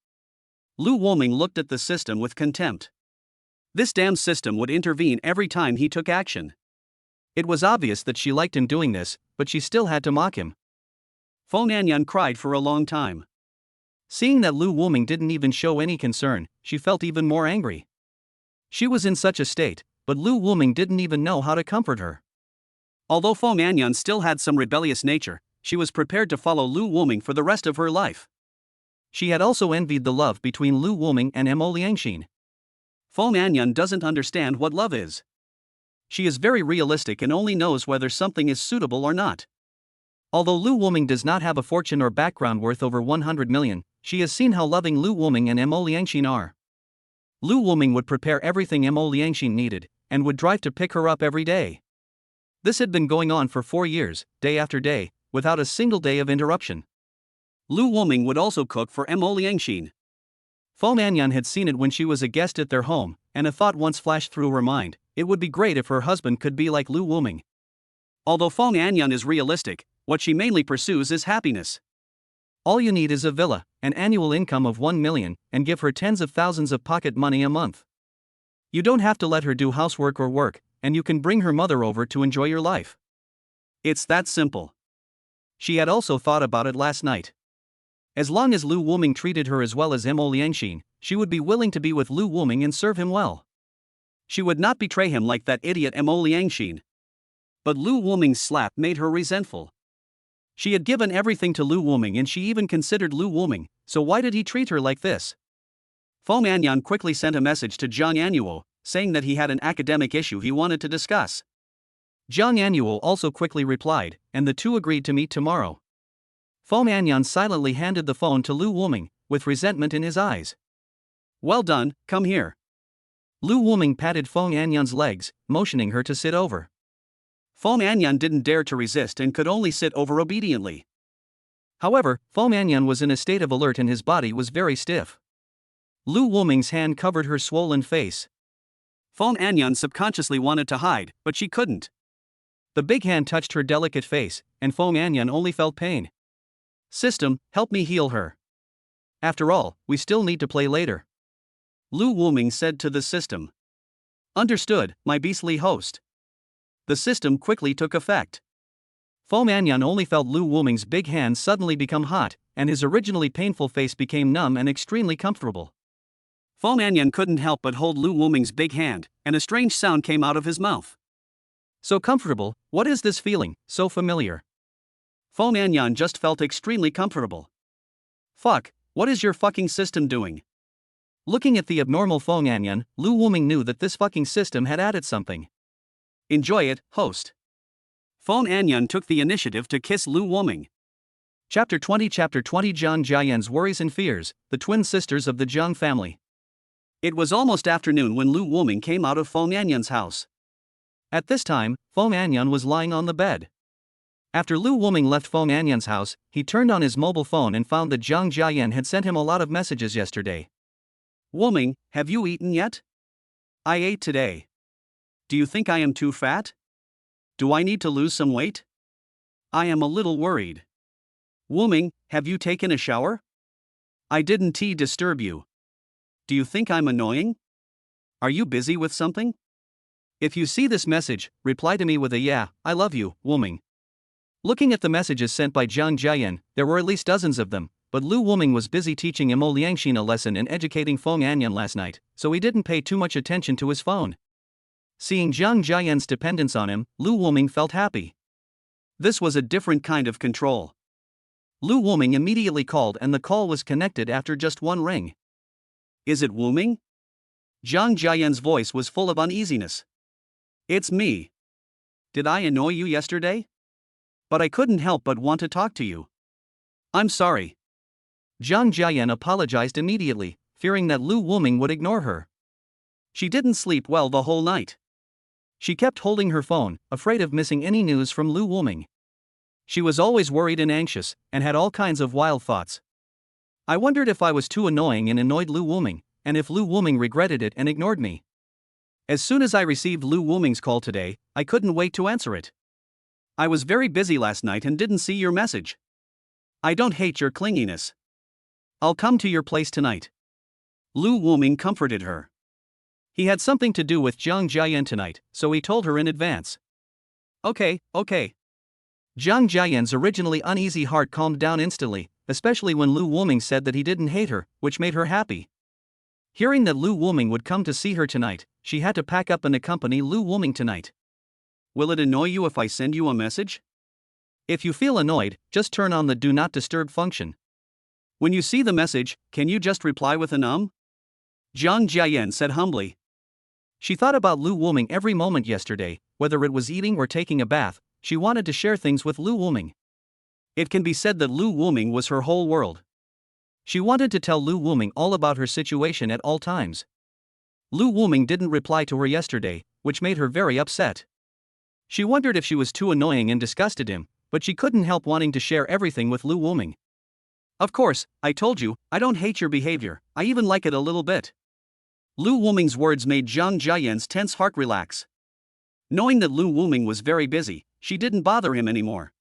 Lu Wuming looked at the system with contempt. This damn system would intervene every time he took action. It was obvious that she liked him doing this, but she still had to mock him. Fong Anyan cried for a long time. Seeing that Lu Wuming didn't even show any concern, she felt even more angry. She was in such a state, but Lu Wuming didn't even know how to comfort her. Although Fong Anyan still had some rebellious nature, she was prepared to follow Lu Wuming for the rest of her life. She had also envied the love between Lu Wuming and Mo Liangxin. Fong Anyan doesn't understand what love is. She is very realistic and only knows whether something is suitable or not. Although Lu Wuming does not have a fortune or background worth over 100 million, she has seen how loving Lu Wuming and Mo Liangxin are. Lu Wuming would prepare everything Mo Liangxin needed, and would drive to pick her up every day. This had been going on for 4 years, day after day, without a single day of interruption. Lu Wuming would also cook for Mo Liangxin. Fong Anyan had seen it when she was a guest at their home, and a thought once flashed through her mind: it would be great if her husband could be like Lu Wuming. Although Fong Anyan is realistic, what she mainly pursues is happiness. All you need is a villa, an annual income of 1 million, and give her tens of thousands of pocket money a month. You don't have to let her do housework or work, and you can bring her mother over to enjoy your life. It's that simple. She had also thought about it last night. As long as Lu Wuming treated her as well as Mo Liangxin, she would be willing to be with Lu Wuming and serve him well. She would not betray him like that idiot Mo Liangxin. But Lu Wuming's slap made her resentful. She had given everything to Lu Wuming and she even considered Lu Wuming, so why did he treat her like this? Fong Anyan quickly sent a message to Jang Anuo, saying that he had an academic issue he wanted to discuss. Jang Anuo also quickly replied, and the two agreed to meet tomorrow. Fong Anyan silently handed the phone to Lu Wuming, with resentment in his eyes. Well done, come here. Lu Wuming patted Fong Anyan's legs, motioning her to sit over. Fong Anyan didn't dare to resist and could only sit over obediently. However, Fong Anyan was in a state of alert and his body was very stiff. Lu Wuming's hand covered her swollen face. Fong Anyan subconsciously wanted to hide, but she couldn't. The big hand touched her delicate face, and Fong Anyan only felt pain. System, help me heal her. After all, we still need to play later. Lu Wuming said to the system. Understood, my beastly host. The system quickly took effect. Fong Anyan only felt Lu Wuming's big hand suddenly become hot, and his originally painful face became numb and extremely comfortable. Fong Anyan couldn't help but hold Lu Wuming's big hand, and a strange sound came out of his mouth. So comfortable, what is this feeling, so familiar? Fong Anyan just felt extremely comfortable. Fuck, what is your fucking system doing? Looking at the abnormal Fong Anyan, Lu Wuming knew that this fucking system had added something. Enjoy it, host. Fong Anyan took the initiative to kiss Lu Wuming. Chapter 20 Zhang Jiayan's Worries and Fears, the twin sisters of the Zhang family. It was almost afternoon when Lu Wuming came out of Fong Anyan's house. At this time, Fong Anyan was lying on the bed. After Lu Wuming left Fong Anyan's house, he turned on his mobile phone and found that Zhang Jiayan had sent him a lot of messages yesterday. Wuming, have you eaten yet? I ate today. Do you think I am too fat? Do I need to lose some weight? I am a little worried. Wooming, have you taken a shower? I didn't disturb you. Do you think I'm annoying? Are you busy with something? If you see this message, reply to me with a yeah, I love you, Wooming. Looking at the messages sent by Jang Jen, there were at least dozens of them, but Lu Wooming was busy teaching Imo Liangxin a lesson and educating Fong Anyan last night, so he didn't pay too much attention to his phone. Seeing Jang Jen's dependence on him, Lu Wooming felt happy. This was a different kind of control. Lu Wooming immediately called and the call was connected after just one ring. Is it Wooming? Jang Jen's voice was full of uneasiness. It's me. Did I annoy you yesterday? But I couldn't help but want to talk to you. I'm sorry. Jang Jen apologized immediately, fearing that Lu Wooming would ignore her. She didn't sleep well the whole night. She kept holding her phone, afraid of missing any news from Lu Wooming. She was always worried and anxious, and had all kinds of wild thoughts. I wondered if I was too annoying and annoyed Lu Wooming, and if Lu Wooming regretted it and ignored me. As soon as I received Lu Wooming's call today, I couldn't wait to answer it. I was very busy last night and didn't see your message. I don't hate your clinginess. I'll come to your place tonight. Lu Wooming comforted her. He had something to do with Jang Jen tonight, so he told her in advance. Okay. Jang Jen's originally uneasy heart calmed down instantly, especially when Lu Wooming said that he didn't hate her, which made her happy. Hearing that Lu Wooming would come to see her tonight, she had to pack up and accompany Lu Wooming tonight. Will it annoy you if I send you a message? If you feel annoyed, just turn on the Do Not Disturb function. When you see the message, can you just reply with an Jang Jen said humbly. She thought about Lu Wooming every moment yesterday, whether it was eating or taking a bath. She wanted to share things with Lu Wooming. It can be said that Lu Wooming was her whole world. She wanted to tell Lu Wooming all about her situation at all times. Lu Wooming didn't reply to her yesterday, which made her very upset. She wondered if she was too annoying and disgusted him, but she couldn't help wanting to share everything with Lu Wooming. Of course, I told you, I don't hate your behavior, I even like it a little bit. Lu Wooming's words made Jang Jen's tense heart relax. Knowing that Lu Wooming was very busy, she didn't bother him anymore.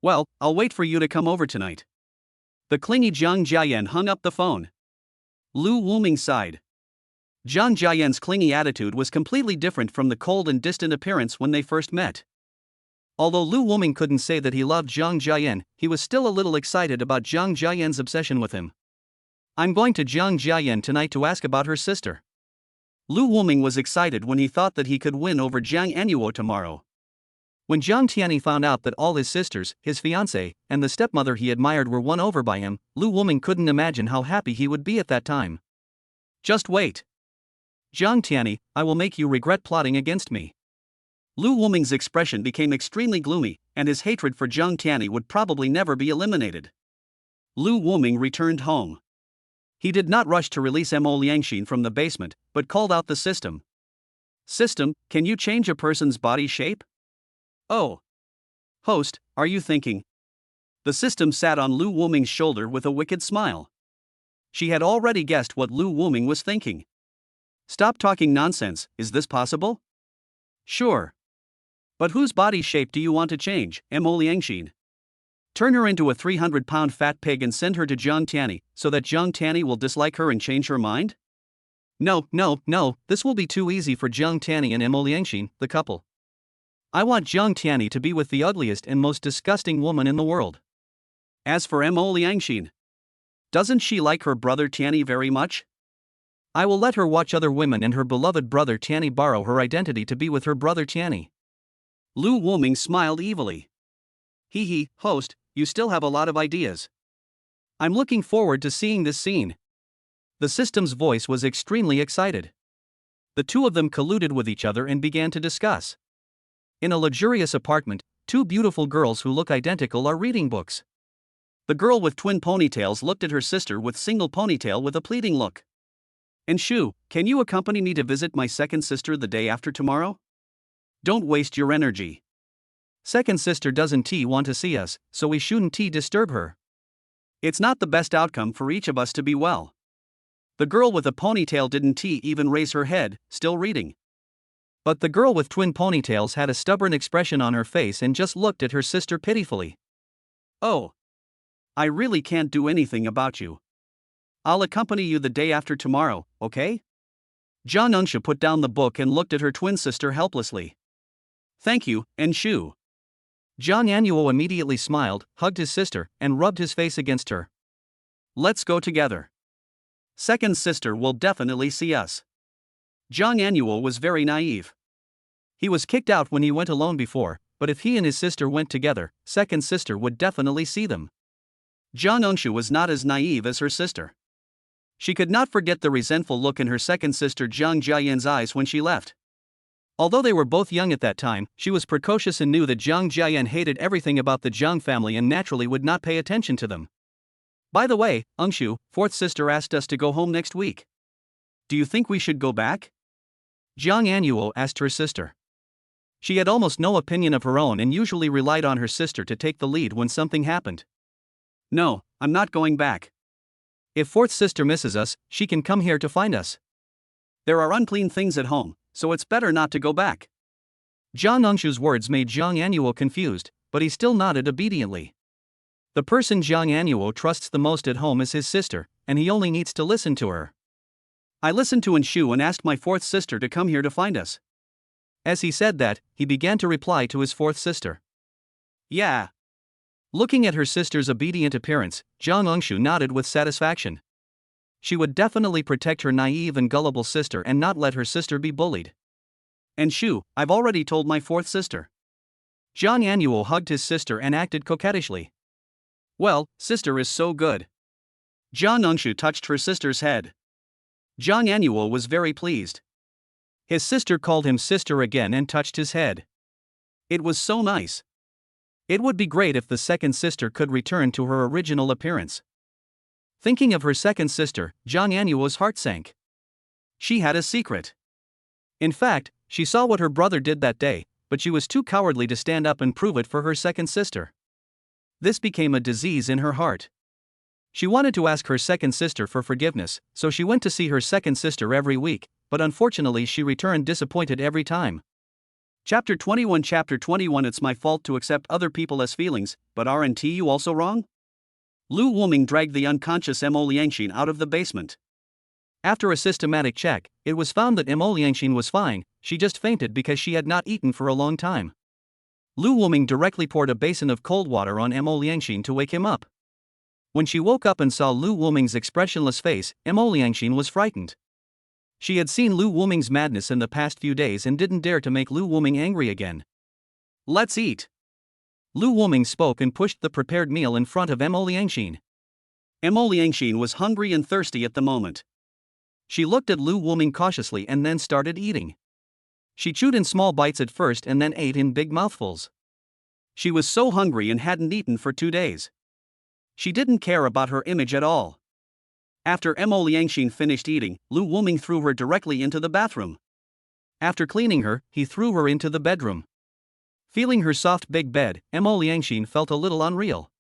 Well, I'll wait for you to come over tonight. The clingy Jang Jen hung up the phone. Lu Wooming sighed. Jang Jen's clingy attitude was completely different from the cold and distant appearance when they first met. Although Lu Wooming couldn't say that he loved Jang Jen, he was still a little excited about Jang Jen's obsession with him. I'm going to Jang Jen tonight to ask about her sister. Lu Wooming was excited when he thought that he could win over Jang Anuo tomorrow. When Jang Tiani found out that all his sisters, his fiancée, and the stepmother he admired were won over by him, Lu Wooming couldn't imagine how happy he would be at that time. Just wait. Jang Tiani, I will make you regret plotting against me. Lu Wooming's expression became extremely gloomy, and his hatred for Jang Tiani would probably never be eliminated. Lu Wooming returned home. He did not rush to release Imo Liangxin from the basement, but called out the system. System, can you change a person's body shape? Oh. Host, are you thinking? The system sat on Lu Wooming's shoulder with a wicked smile. She had already guessed what Lu Wooming was thinking. Stop talking nonsense, is this possible? Sure. But whose body shape do you want to change, Imo Liangxin? Turn her into a 300-pound fat pig and send her to Jang Tiani, so that Jang Tiani will dislike her and change her mind? No, this will be too easy for Jang Tiani and Imo Liangxin, the couple. I want Jang Tiani to be with the ugliest and most disgusting woman in the world. As for Imo Liangxin, doesn't she like her brother Tiani very much? I will let her watch other women and her beloved brother Tiani borrow her identity to be with her brother Tiani. Lu Wooming smiled evilly. Hee, host, you still have a lot of ideas. I'm looking forward to seeing this scene. The system's voice was extremely excited. The two of them colluded with each other and began to discuss. In a luxurious apartment, two beautiful girls who look identical are reading books. The girl with twin ponytails looked at her sister with single ponytail with a pleading look. And Shu, can you accompany me to visit my second sister the day after tomorrow? Don't waste your energy. Second sister doesn't want to see us, so we shouldn't disturb her. It's not the best outcome for each of us to be well. The girl with a ponytail didn't even raise her head, still reading. But the girl with twin ponytails had a stubborn expression on her face and just looked at her sister pitifully. Oh. I really can't do anything about you. I'll accompany you the day after tomorrow, okay? Jang Jen put down the book and looked at her twin sister helplessly. Thank you, Enshu. Jang Anuo immediately smiled, hugged his sister, and rubbed his face against her. Let's go together. Second sister will definitely see us. Jang Anuo was very naive. He was kicked out when he went alone before, but if he and his sister went together, second sister would definitely see them. Jang Jen was not as naive as her sister. She could not forget the resentful look in her second sister Jang Jiayan's eyes when she left. Although they were both young at that time, she was precocious and knew that Jang Jiayan hated everything about the Jang family and naturally would not pay attention to them. By the way, Engshu, fourth sister asked us to go home next week. Do you think we should go back? Jang Anuo asked her sister. She had almost no opinion of her own and usually relied on her sister to take the lead when something happened. No, I'm not going back. If fourth sister misses us, she can come here to find us. There are unclean things at home, so it's better not to go back. Jang Engshu's words made Jang Anuo confused, but he still nodded obediently. The person Jang Anuo trusts the most at home is his sister, and he only needs to listen to her. I listened to Enshu and asked my fourth sister to come here to find us. As he said that, he began to reply to his fourth sister. Yeah. Looking at her sister's obedient appearance, Jang Engshu nodded with satisfaction. She would definitely protect her naive and gullible sister and not let her sister be bullied. Enshu, I've already told my fourth sister. Jang Anuo hugged his sister and acted coquettishly. Well, sister is so good. Jang Engshu touched her sister's head. Jang Anuo was very pleased. His sister called him sister again and touched his head. It was so nice. It would be great if the second sister could return to her original appearance. Thinking of her second sister, Jang Anuo's heart sank. She had a secret. In fact, she saw what her brother did that day, but she was too cowardly to stand up and prove it for her second sister. This became a disease in her heart. She wanted to ask her second sister for forgiveness, so she went to see her second sister every week, but unfortunately she returned disappointed every time. Chapter 21 Chapter 21 It's my fault to accept other people as feelings, but aren't you also wrong? Lu Wuming dragged the unconscious Mo Liangxin out of the basement. After a systematic check, it was found that Mo Liangxin was fine, she just fainted because she had not eaten for a long time. Lu Wuming directly poured a basin of cold water on Mo Liangxin to wake him up. When she woke up and saw Lu Wuming's expressionless face, Mo Liangxin was frightened. She had seen Lu Wuming's madness in the past few days and didn't dare to make Lu Wuming angry again. Let's eat. Lu Wuming spoke and pushed the prepared meal in front of Mo Liangxin. Mo Liangxin was hungry and thirsty at the moment. She looked at Lu Wuming cautiously and then started eating. She chewed in small bites at first and then ate in big mouthfuls. She was so hungry and hadn't eaten for 2 days. She didn't care about her image at all. After Mo Liangxin finished eating, Lu Wuming threw her directly into the bathroom. After cleaning her, he threw her into the bedroom. Feeling her soft big bed, Mo Liangxin felt a little unreal.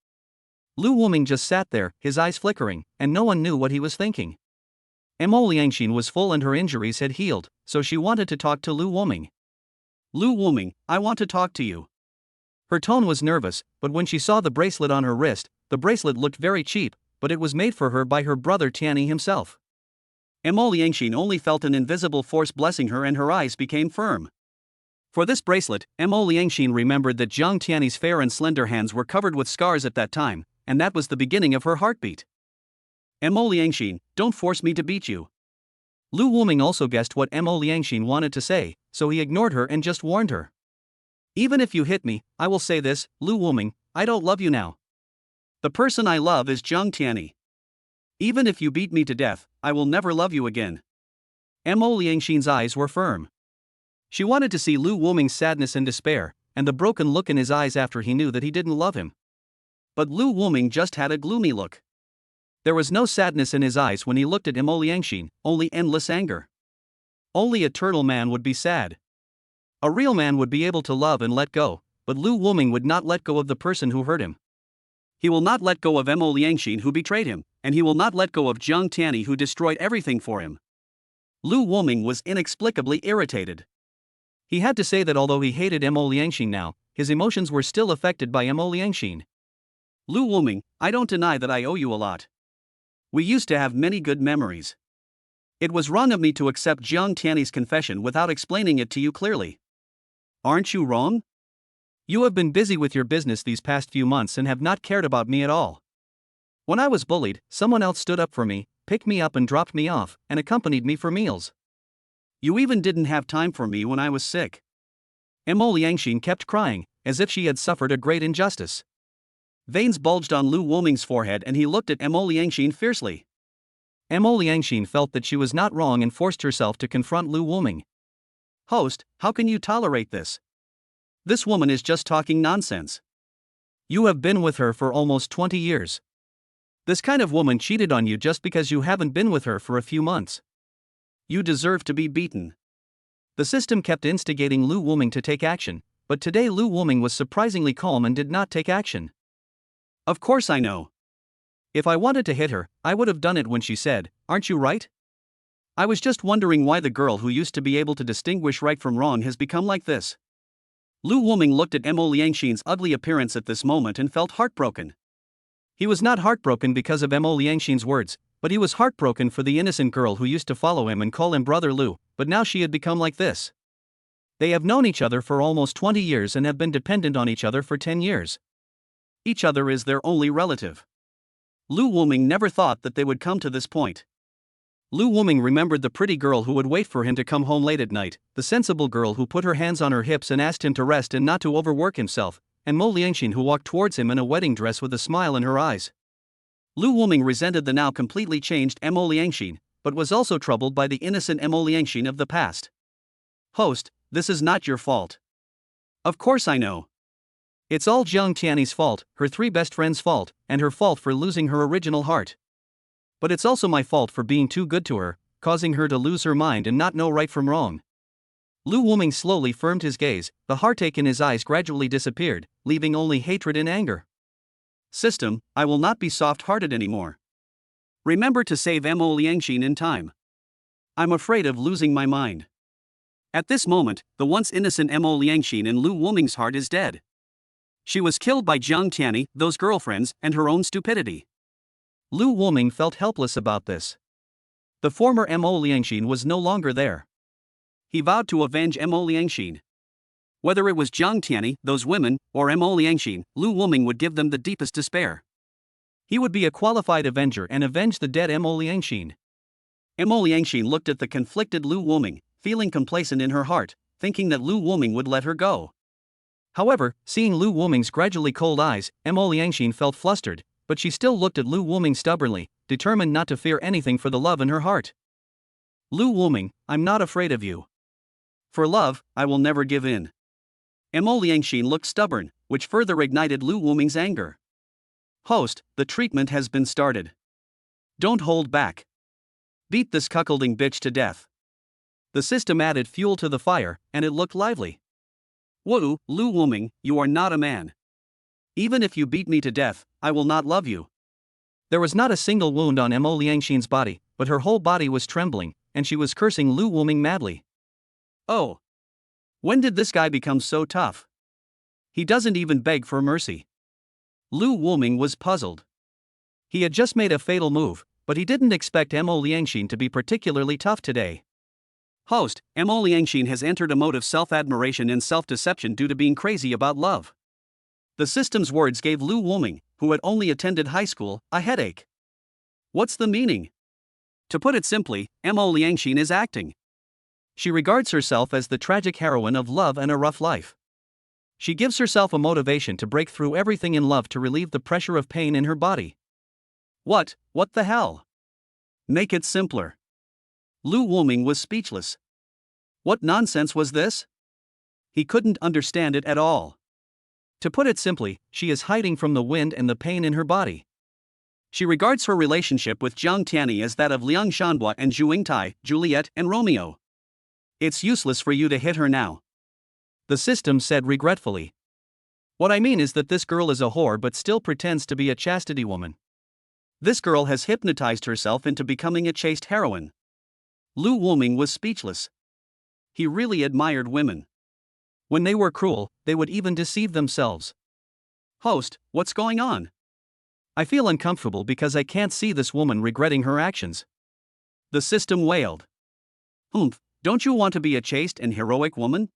Lu Wuming just sat there, his eyes flickering, and no one knew what he was thinking. Mo Liangxin was full and her injuries had healed, so she wanted to talk to Lu Wuming. Lu Wuming, I want to talk to you. Her tone was nervous, but when she saw the bracelet on her wrist, the bracelet looked very cheap, but it was made for her by her brother Tiani himself. Mo Liangxin only felt an invisible force blessing her and her eyes became firm. For this bracelet, Mo Liangxin remembered that Jiang Tiani's fair and slender hands were covered with scars at that time, and that was the beginning of her heartbeat. Mo Liangxin, don't force me to beat you. Lu Wuming also guessed what Mo Liangxin wanted to say, so he ignored her and just warned her. Even if you hit me, I will say this, Lu Wuming, I don't love you now. The person I love is Jiang Tiani. Even if you beat me to death, I will never love you again. Mo Liangxin's eyes were firm. She wanted to see Lu Wuming's sadness and despair, and the broken look in his eyes after he knew that he didn't love him. But Lu Wuming just had a gloomy look. There was no sadness in his eyes when he looked at Mo Liangxin, only endless anger. Only a turtle man would be sad. A real man would be able to love and let go, but Lu Wuming would not let go of the person who hurt him. He will not let go of Mo Liangxin who betrayed him, and he will not let go of Jiang Tiani who destroyed everything for him. Lu Wuming was inexplicably irritated. He had to say that although he hated Mo Liangxin now, his emotions were still affected by Mo Liangxin. Lu Wuming, I don't deny that I owe you a lot. We used to have many good memories. It was wrong of me to accept Jiang Tiani's confession without explaining it to you clearly. Aren't you wrong? You have been busy with your business these past few months and have not cared about me at all. When I was bullied, someone else stood up for me, picked me up and dropped me off, and accompanied me for meals. You even didn't have time for me when I was sick. Mo Liangxin kept crying, as if she had suffered a great injustice. Veins bulged on Lu Wuming's forehead and he looked at Mo Liangxin fiercely. Mo Liangxin felt that she was not wrong and forced herself to confront Lu Wuming. Host, how can you tolerate this? This woman is just talking nonsense. You have been with her for almost 20 years. This kind of woman cheated on you just because you haven't been with her for a few months. You deserve to be beaten. The system kept instigating Lu Wuming to take action, but today Lu Wuming was surprisingly calm and did not take action. Of course I know. If I wanted to hit her, I would have done it when she said, "Aren't you right?" I was just wondering why the girl who used to be able to distinguish right from wrong has become like this. Lu Wuming looked at Mo Liangxin's ugly appearance at this moment and felt heartbroken. He was not heartbroken because of Mo Liangxin's words, but he was heartbroken for the innocent girl who used to follow him and call him Brother Lu, but now she had become like this. They have known each other for almost 20 years and have been dependent on each other for 10 years. Each other is their only relative. Lu Wuming never thought that they would come to this point. Lu Wuming remembered the pretty girl who would wait for him to come home late at night, the sensible girl who put her hands on her hips and asked him to rest and not to overwork himself, and Mo Liangxin who walked towards him in a wedding dress with a smile in her eyes. Lu Wuming resented the now completely changed Mo Liangxin, but was also troubled by the innocent Mo Liangxin of the past. Host, this is not your fault. Of course I know. It's all Jiang Tiani's fault, her three best friends' fault, and her fault for losing her original heart. But it's also my fault for being too good to her, causing her to lose her mind and not know right from wrong. Lu Wuming slowly firmed his gaze, the heartache in his eyes gradually disappeared, leaving only hatred and anger. System, I will not be soft-hearted anymore. Remember to save Mo Liangxin in time. I'm afraid of losing my mind. At this moment, the once innocent Mo Liangxin in Lu Wuming's heart is dead. She was killed by Jiang Tiani, those girlfriends, and her own stupidity. Lu Wuming felt helpless about this. The former Mo Liangxin was no longer there. He vowed to avenge Mo Liangxin. Whether it was Jiang Tiani, those women, or Mo Liangxin, Lu Wuming would give them the deepest despair. He would be a qualified avenger and avenge the dead Mo Liangxin. Mo Liangxin looked at the conflicted Lu Wuming, feeling complacent in her heart, thinking that Lu Wuming would let her go. However, seeing Lu Wuming's gradually cold eyes, Mo Liangxin felt flustered, but she still looked at Lu Wuming stubbornly, determined not to fear anything for the love in her heart. Lu Wuming, I'm not afraid of you. For love, I will never give in. Mo Liangxin looked stubborn, which further ignited Lu Wuming's anger. Host, the treatment has been started. Don't hold back. Beat this cuckolding bitch to death. The system added fuel to the fire, and it looked lively. Woo, Lu Wuming, you are not a man. Even if you beat me to death, I will not love you. There was not a single wound on Mo Liangxin's body, but her whole body was trembling, and she was cursing Lu Wuming madly. Oh. When did this guy become so tough? He doesn't even beg for mercy. Lu Wuming was puzzled. He had just made a fatal move, but he didn't expect Mo Liangxin to be particularly tough today. Host, Mo Liangxin has entered a mode of self-admiration and self-deception due to being crazy about love. The system's words gave Lu Wuming, who had only attended high school, a headache. What's the meaning? To put it simply, Mo Liangxin is acting. She regards herself as the tragic heroine of love and a rough life. She gives herself a motivation to break through everything in love to relieve the pressure of pain in her body. What the hell? Make it simpler. Lu Wuming was speechless. What nonsense was this? He couldn't understand it at all. To put it simply, she is hiding from the wind and the pain in her body. She regards her relationship with Jiang Tiani as that of Liang Shanhua and Zhu Yingtai, Juliet and Romeo. It's useless for you to hit her now. The system said regretfully. What I mean is that this girl is a whore but still pretends to be a chastity woman. This girl has hypnotized herself into becoming a chaste heroine. Lu Wuming was speechless. He really admired women. When they were cruel, they would even deceive themselves. Host, what's going on? I feel uncomfortable because I can't see this woman regretting her actions. The system wailed. Don't you want to be a chaste and heroic woman?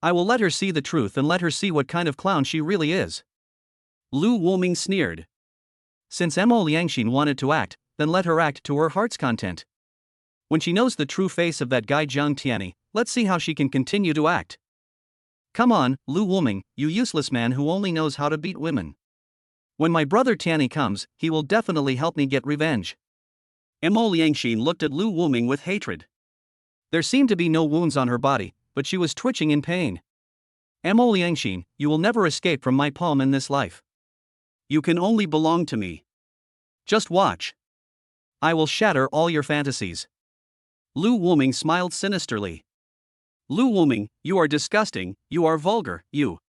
I will let her see the truth and let her see what kind of clown she really is. Lu Wuming sneered. Since Mo Liangxin wanted to act, then let her act to her heart's content. When she knows the true face of that guy Jiang Tiani, let's see how she can continue to act. Come on, Lu Wuming, you useless man who only knows how to beat women. When my brother Tiani comes, he will definitely help me get revenge. Mo Liangxin looked at Lu Wuming with hatred. There seemed to be no wounds on her body, but she was twitching in pain. Mo Liangxin, you will never escape from my palm in this life. You can only belong to me. Just watch. I will shatter all your fantasies. Lu Wuming smiled sinisterly. Lu Wuming, you are disgusting, you are vulgar, you.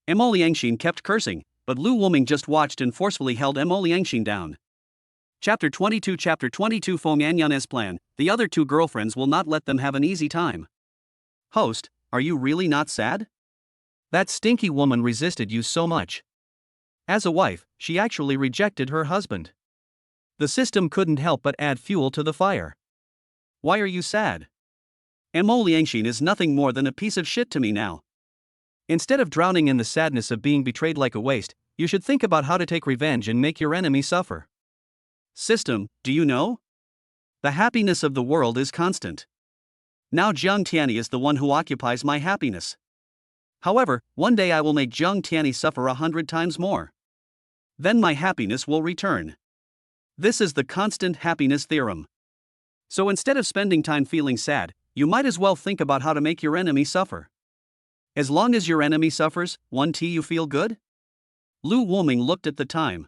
Mo Liangxin kept cursing, but Lu Wuming just watched and forcefully held Mo Liangxin down. Chapter 22 Fong Anyan's plan, the other two girlfriends will not let them have an easy time. Host, are you really not sad? That stinky woman resisted you so much. As a wife, she actually rejected her husband. The system couldn't help but add fuel to the fire. Why are you sad? Mo Liangxin is nothing more than a piece of shit to me now. Instead of drowning in the sadness of being betrayed like a waste, you should think about how to take revenge and make your enemy suffer. System, do you know? The happiness of the world is constant. Now Jiang Tiani is the one who occupies my happiness. However, one day I will make Jiang Tiani suffer 100 times more. Then my happiness will return. This is the constant happiness theorem. So instead of spending time feeling sad, you might as well think about how to make your enemy suffer. As long as your enemy suffers, you feel good? Lu Wuming looked at the time.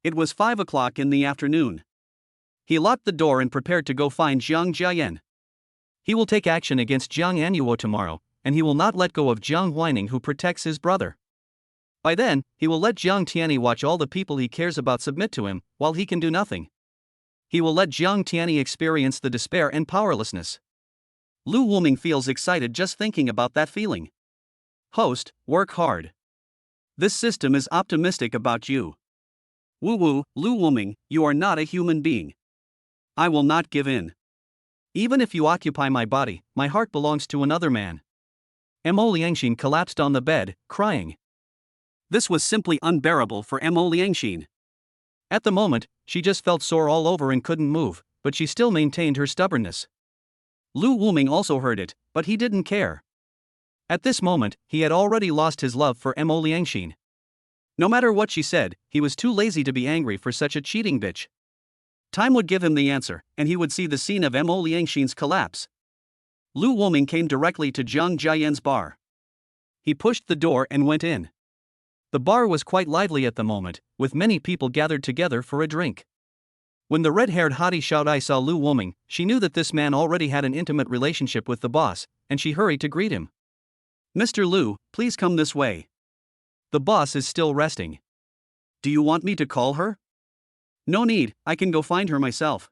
It was 5 o'clock in the afternoon. He locked the door and prepared to go find Jiang Jen. He will take action against Jiang Anuo tomorrow, and he will not let go of Jiang Huining who protects his brother. By then, he will let Jiang Tiani watch all the people he cares about submit to him, while he can do nothing. He will let Jiang Tiani experience the despair and powerlessness. Lu Wuming feels excited just thinking about that feeling. Host, work hard. This system is optimistic about you. Woo, Lu Wuming, you are not a human being. I will not give in. Even if you occupy my body, my heart belongs to another man. Mo Liangxin collapsed on the bed, crying. This was simply unbearable for Mo Liangxin. At the moment, she just felt sore all over and couldn't move, but she still maintained her stubbornness. Lu Wuming also heard it, but he didn't care. At this moment, he had already lost his love for Mo Liangxin. No matter what she said, he was too lazy to be angry for such a cheating bitch. Time would give him the answer, and he would see the scene of Mo Liangxin's collapse. Lu Wuming came directly to Jiang Jian's bar. He pushed the door and went in. The bar was quite lively at the moment, with many people gathered together for a drink. When the red-haired hottie Xiaodai saw Lu Wuming, she knew that this man already had an intimate relationship with the boss, and she hurried to greet him. Mr. Lu, please come this way. The boss is still resting. Do you want me to call her? No need, I can go find her myself.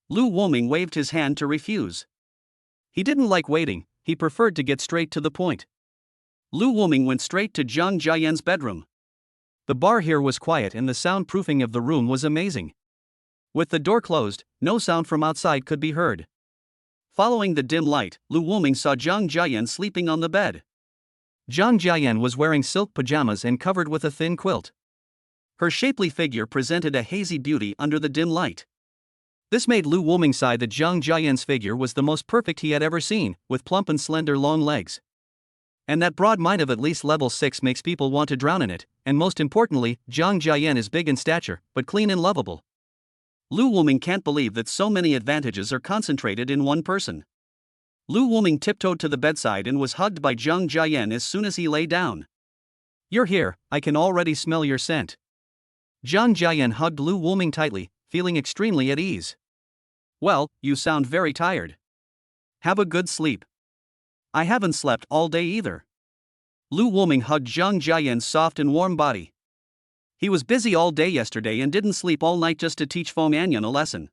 Lu Wuming waved his hand to refuse. He didn't like waiting, he preferred to get straight to the point. Lu Wuming went straight to Jiang Jian's bedroom. The bar here was quiet and the soundproofing of the room was amazing. With the door closed, no sound from outside could be heard. Following the dim light, Lu Wuming saw Jiang Jian sleeping on the bed. Jiang Jian was wearing silk pajamas and covered with a thin quilt. Her shapely figure presented a hazy beauty under the dim light. This made Lu Wuming sigh that Jiang Jian's figure was the most perfect he had ever seen, with plump and slender long legs. And that broad mind of at least level 6 makes people want to drown in it, and most importantly, Jiang Jian is big in stature, but clean and lovable. Lu Wuming can't believe that so many advantages are concentrated in one person. Lu Wuming tiptoed to the bedside and was hugged by Jiang Jian as soon as he lay down. You're here, I can already smell your scent. Jiang Jian hugged Lu Wuming tightly, feeling extremely at ease. Well, you sound very tired. Have a good sleep. I haven't slept all day either. Lu Wuming hugged Jiang Jian's soft and warm body. He was busy all day yesterday and didn't sleep all night just to teach Fong Anyan a lesson.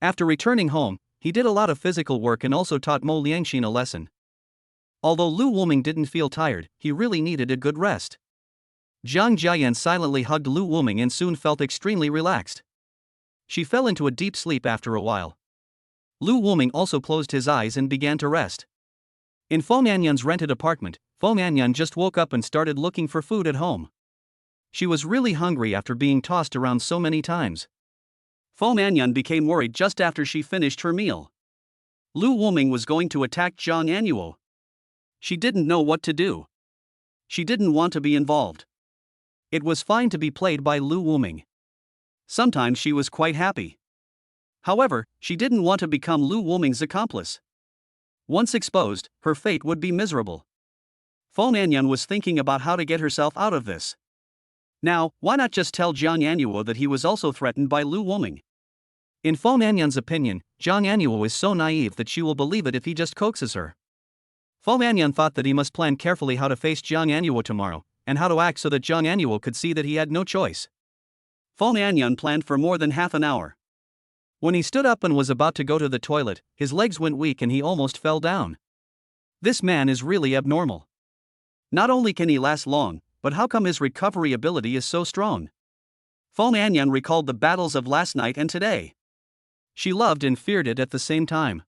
After returning home, he did a lot of physical work and also taught Mo Liangxin a lesson. Although Lu Wuming didn't feel tired, he really needed a good rest. Jang Jen silently hugged Lu Wuming and soon felt extremely relaxed. She fell into a deep sleep after a while. Lu Wuming also closed his eyes and began to rest. In Fong Anyan's rented apartment, Fong Anyan just woke up and started looking for food at home. She was really hungry after being tossed around so many times. Fong Anyan became worried just after she finished her meal. Lu Wuming was going to attack Zhang Anuo. She didn't know what to do. She didn't want to be involved. It was fine to be played by Lu Wuming. Sometimes she was quite happy. However, she didn't want to become Lu Wuming's accomplice. Once exposed, her fate would be miserable. Fong Anyan was thinking about how to get herself out of this. Now, why not just tell Zhang Anuo that he was also threatened by Lu Wuming? In Fong Anyan's opinion, Zhang Anuo is so naive that she will believe it if he just coaxes her. Fong Anyan thought that he must plan carefully how to face Zhang Anuo tomorrow, and how to act so that Zhang Anuo could see that he had no choice. Fong Anyan planned for more than half an hour. When he stood up and was about to go to the toilet, his legs went weak and he almost fell down. This man is really abnormal. Not only can he last long, but how come his recovery ability is so strong? Fong Anyan recalled the battles of last night and today. She loved and feared it at the same time.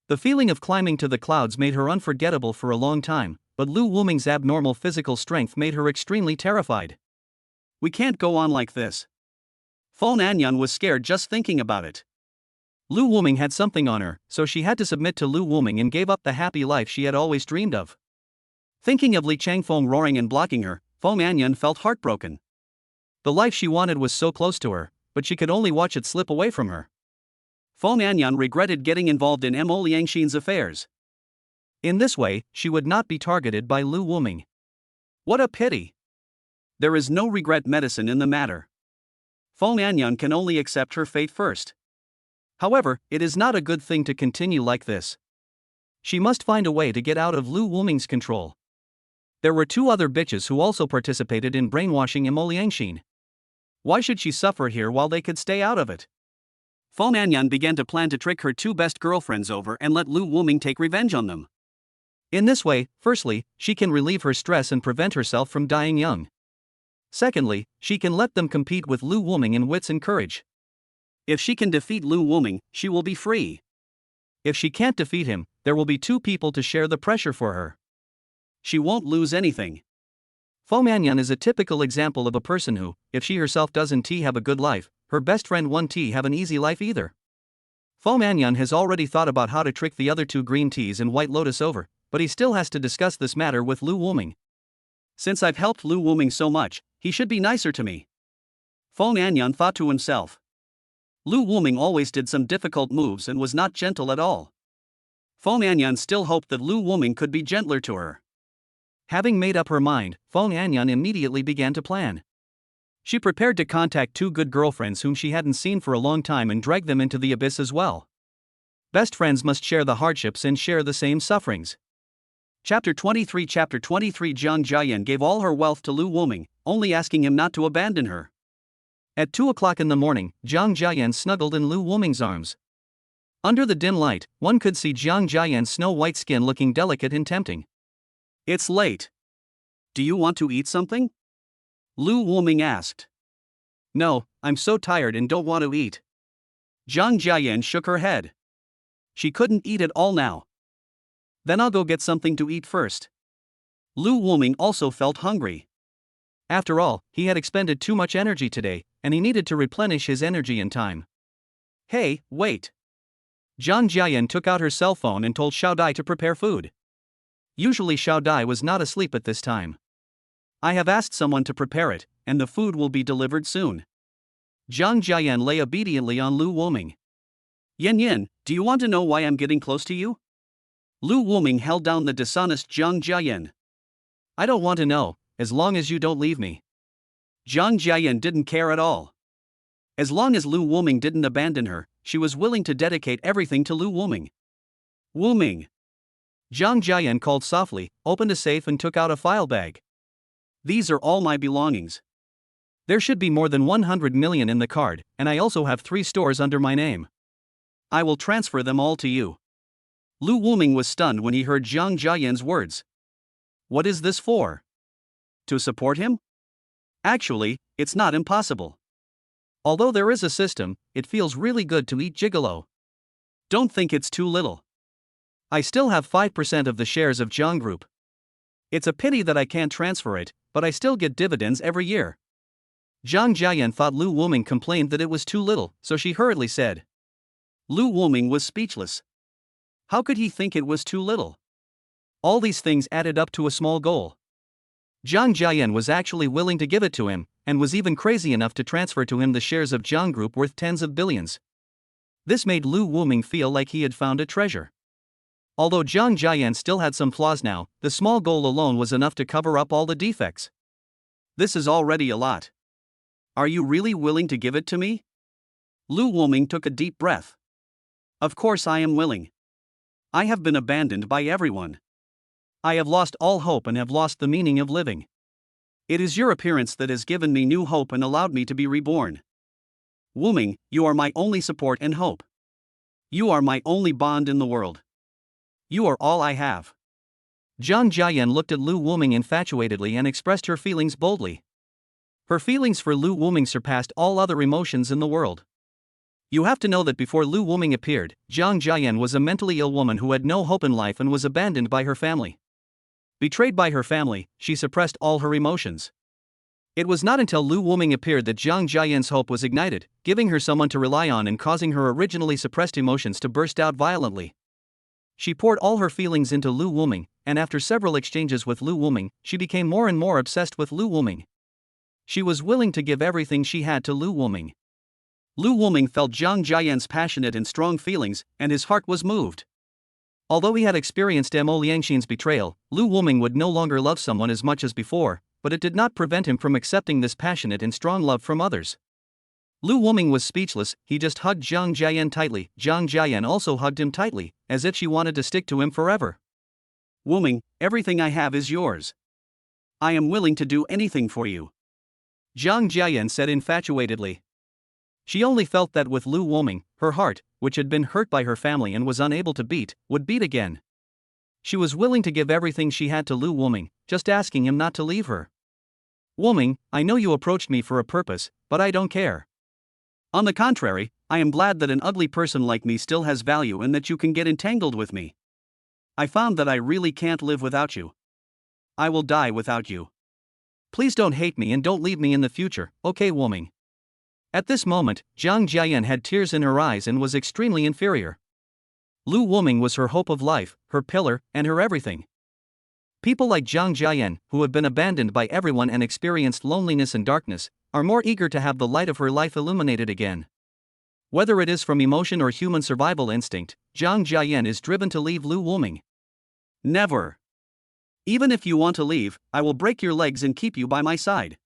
The feeling of climbing to the clouds made her unforgettable for a long time, but Lu Wuming's abnormal physical strength made her extremely terrified. We can't go on like this. Fong Anyan was scared just thinking about it. Lu Wuming had something on her, so she had to submit to Lu Wuming and gave up the happy life she had always dreamed of. Thinking of Li Changfeng roaring and blocking her, Fong Anyan felt heartbroken. The life she wanted was so close to her, but she could only watch it slip away from her. Fong Anyan regretted getting involved in Mo Liangxin's affairs. In this way, she would not be targeted by Lu Wuming. What a pity! There is no regret medicine in the matter. Fong Anyan can only accept her fate first. However, it is not a good thing to continue like this. She must find a way to get out of Lu Wuming's control. There were two other bitches who also participated in brainwashing Mo Liangxin. Why should she suffer here while they could stay out of it? Fong Anyan began to plan to trick her two best girlfriends over and let Lu Wuming take revenge on them. In this way, firstly, she can relieve her stress and prevent herself from dying young. Secondly, she can let them compete with Lu Wuming in wits and courage. If she can defeat Lu Wuming, she will be free. If she can't defeat him, there will be two people to share the pressure for her. She won't lose anything. Fong Anyan is a typical example of a person who, if she herself doesn't have a good life, her best friend won't have an easy life either. Fong Anyan has already thought about how to trick the other two green teas and White Lotus over, but he still has to discuss this matter with Lu Wuming. Since I've helped Lu Wuming so much, he should be nicer to me. Fong Anyan thought to himself. Lu Wuming always did some difficult moves and was not gentle at all. Fong Anyan still hoped that Lu Wuming could be gentler to her. Having made up her mind, Fong Anyan immediately began to plan. She prepared to contact two good girlfriends whom she hadn't seen for a long time and drag them into the abyss as well. Best friends must share the hardships and share the same sufferings. Chapter 23 Zhang Jen gave all her wealth to Lu Wuming, only asking him not to abandon her. At 2 o'clock in the morning, Zhang Jen snuggled in Lu Wuming's arms. Under the dim light, one could see Zhang Jen's snow-white skin looking delicate and tempting. It's late. Do you want to eat something? Lu Wuming asked. No, I'm so tired and don't want to eat. Zhang Jen shook her head. She couldn't eat it all now. Then I'll go get something to eat first. Lu Wuming also felt hungry. After all, he had expended too much energy today, and he needed to replenish his energy in time. Hey, wait. Zhang Jen took out her cell phone and told Xiao Dai to prepare food. Usually Xiao Dai was not asleep at this time. I have asked someone to prepare it, and the food will be delivered soon. Zhang Jen lay obediently on Lu Wuming. Yin, do you want to know why I'm getting close to you? Lu Wuming held down the dishonest Zhang Jen. I don't want to know, as long as you don't leave me. Zhang Jen didn't care at all. As long as Lu Wuming didn't abandon her, she was willing to dedicate everything to Lu Wuming. Wuming. Zhang Jen called softly, opened a safe and took out a file bag. These are all my belongings. There should be more than 100 million in the card, and I also have 3 stores under my name. I will transfer them all to you. Lu Wuming was stunned when he heard Zhang Jiayan's words. What is this for? To support him? Actually, it's not impossible. Although there is a system, it feels really good to eat gigolo. Don't think it's too little. I still have 5% of the shares of Zhang Group. It's a pity that I can't transfer it, but I still get dividends every year. Zhang Jiayan thought Lu Wuming complained that it was too little, so she hurriedly said. Lu Wuming was speechless. How could he think it was too little? All these things added up to a small goal. Zhang Jiayan was actually willing to give it to him, and was even crazy enough to transfer to him the shares of Zhang Group worth tens of billions. This made Lu Wuming feel like he had found a treasure. Although Zhang Jiayan still had some flaws now, the small goal alone was enough to cover up all the defects. This is already a lot. Are you really willing to give it to me? Lu Wuming took a deep breath. Of course I am willing. I have been abandoned by everyone. I have lost all hope and have lost the meaning of living. It is your appearance that has given me new hope and allowed me to be reborn. Wuming, you are my only support and hope. You are my only bond in the world. You are all I have. Zhang Jiayan looked at Lu Wuming infatuatedly and expressed her feelings boldly. Her feelings for Lu Wuming surpassed all other emotions in the world. You have to know that before Lu Wuming appeared, Zhang Jiayan was a mentally ill woman who had no hope in life and was abandoned by her family. Betrayed by her family, she suppressed all her emotions. It was not until Lu Wuming appeared that Zhang Jiayan's hope was ignited, giving her someone to rely on and causing her originally suppressed emotions to burst out violently. She poured all her feelings into Lu Wuming, and after several exchanges with Lu Wuming, she became more and more obsessed with Lu Wuming. She was willing to give everything she had to Lu Wuming. Lu Wuming felt Zhang Jiayan's passionate and strong feelings, and his heart was moved. Although he had experienced Mo Liangxin's betrayal, Lu Wuming would no longer love someone as much as before, but it did not prevent him from accepting this passionate and strong love from others. Lu Wuming was speechless, he just hugged Zhang Jiayan tightly. Zhang Jiayan also hugged him tightly, as if she wanted to stick to him forever. Wuming, everything I have is yours. I am willing to do anything for you. Zhang Jiayan said infatuatedly. She only felt that with Lu Wuming, her heart, which had been hurt by her family and was unable to beat, would beat again. She was willing to give everything she had to Lu Wuming, just asking him not to leave her. Wuming, I know you approached me for a purpose, but I don't care. On the contrary, I am glad that an ugly person like me still has value and that you can get entangled with me. I found that I really can't live without you. I will die without you. Please don't hate me and don't leave me in the future, okay Wuming? At this moment, Zhang Jiayan had tears in her eyes and was extremely inferior. Lu Wuming was her hope of life, her pillar, and her everything. People like Zhang Jiayan, who have been abandoned by everyone and experienced loneliness and darkness, are more eager to have the light of her life illuminated again. Whether it is from emotion or human survival instinct, Zhang Jiayan is driven to leave Lu Wuming. Never. Even if you want to leave, I will break your legs and keep you by my side.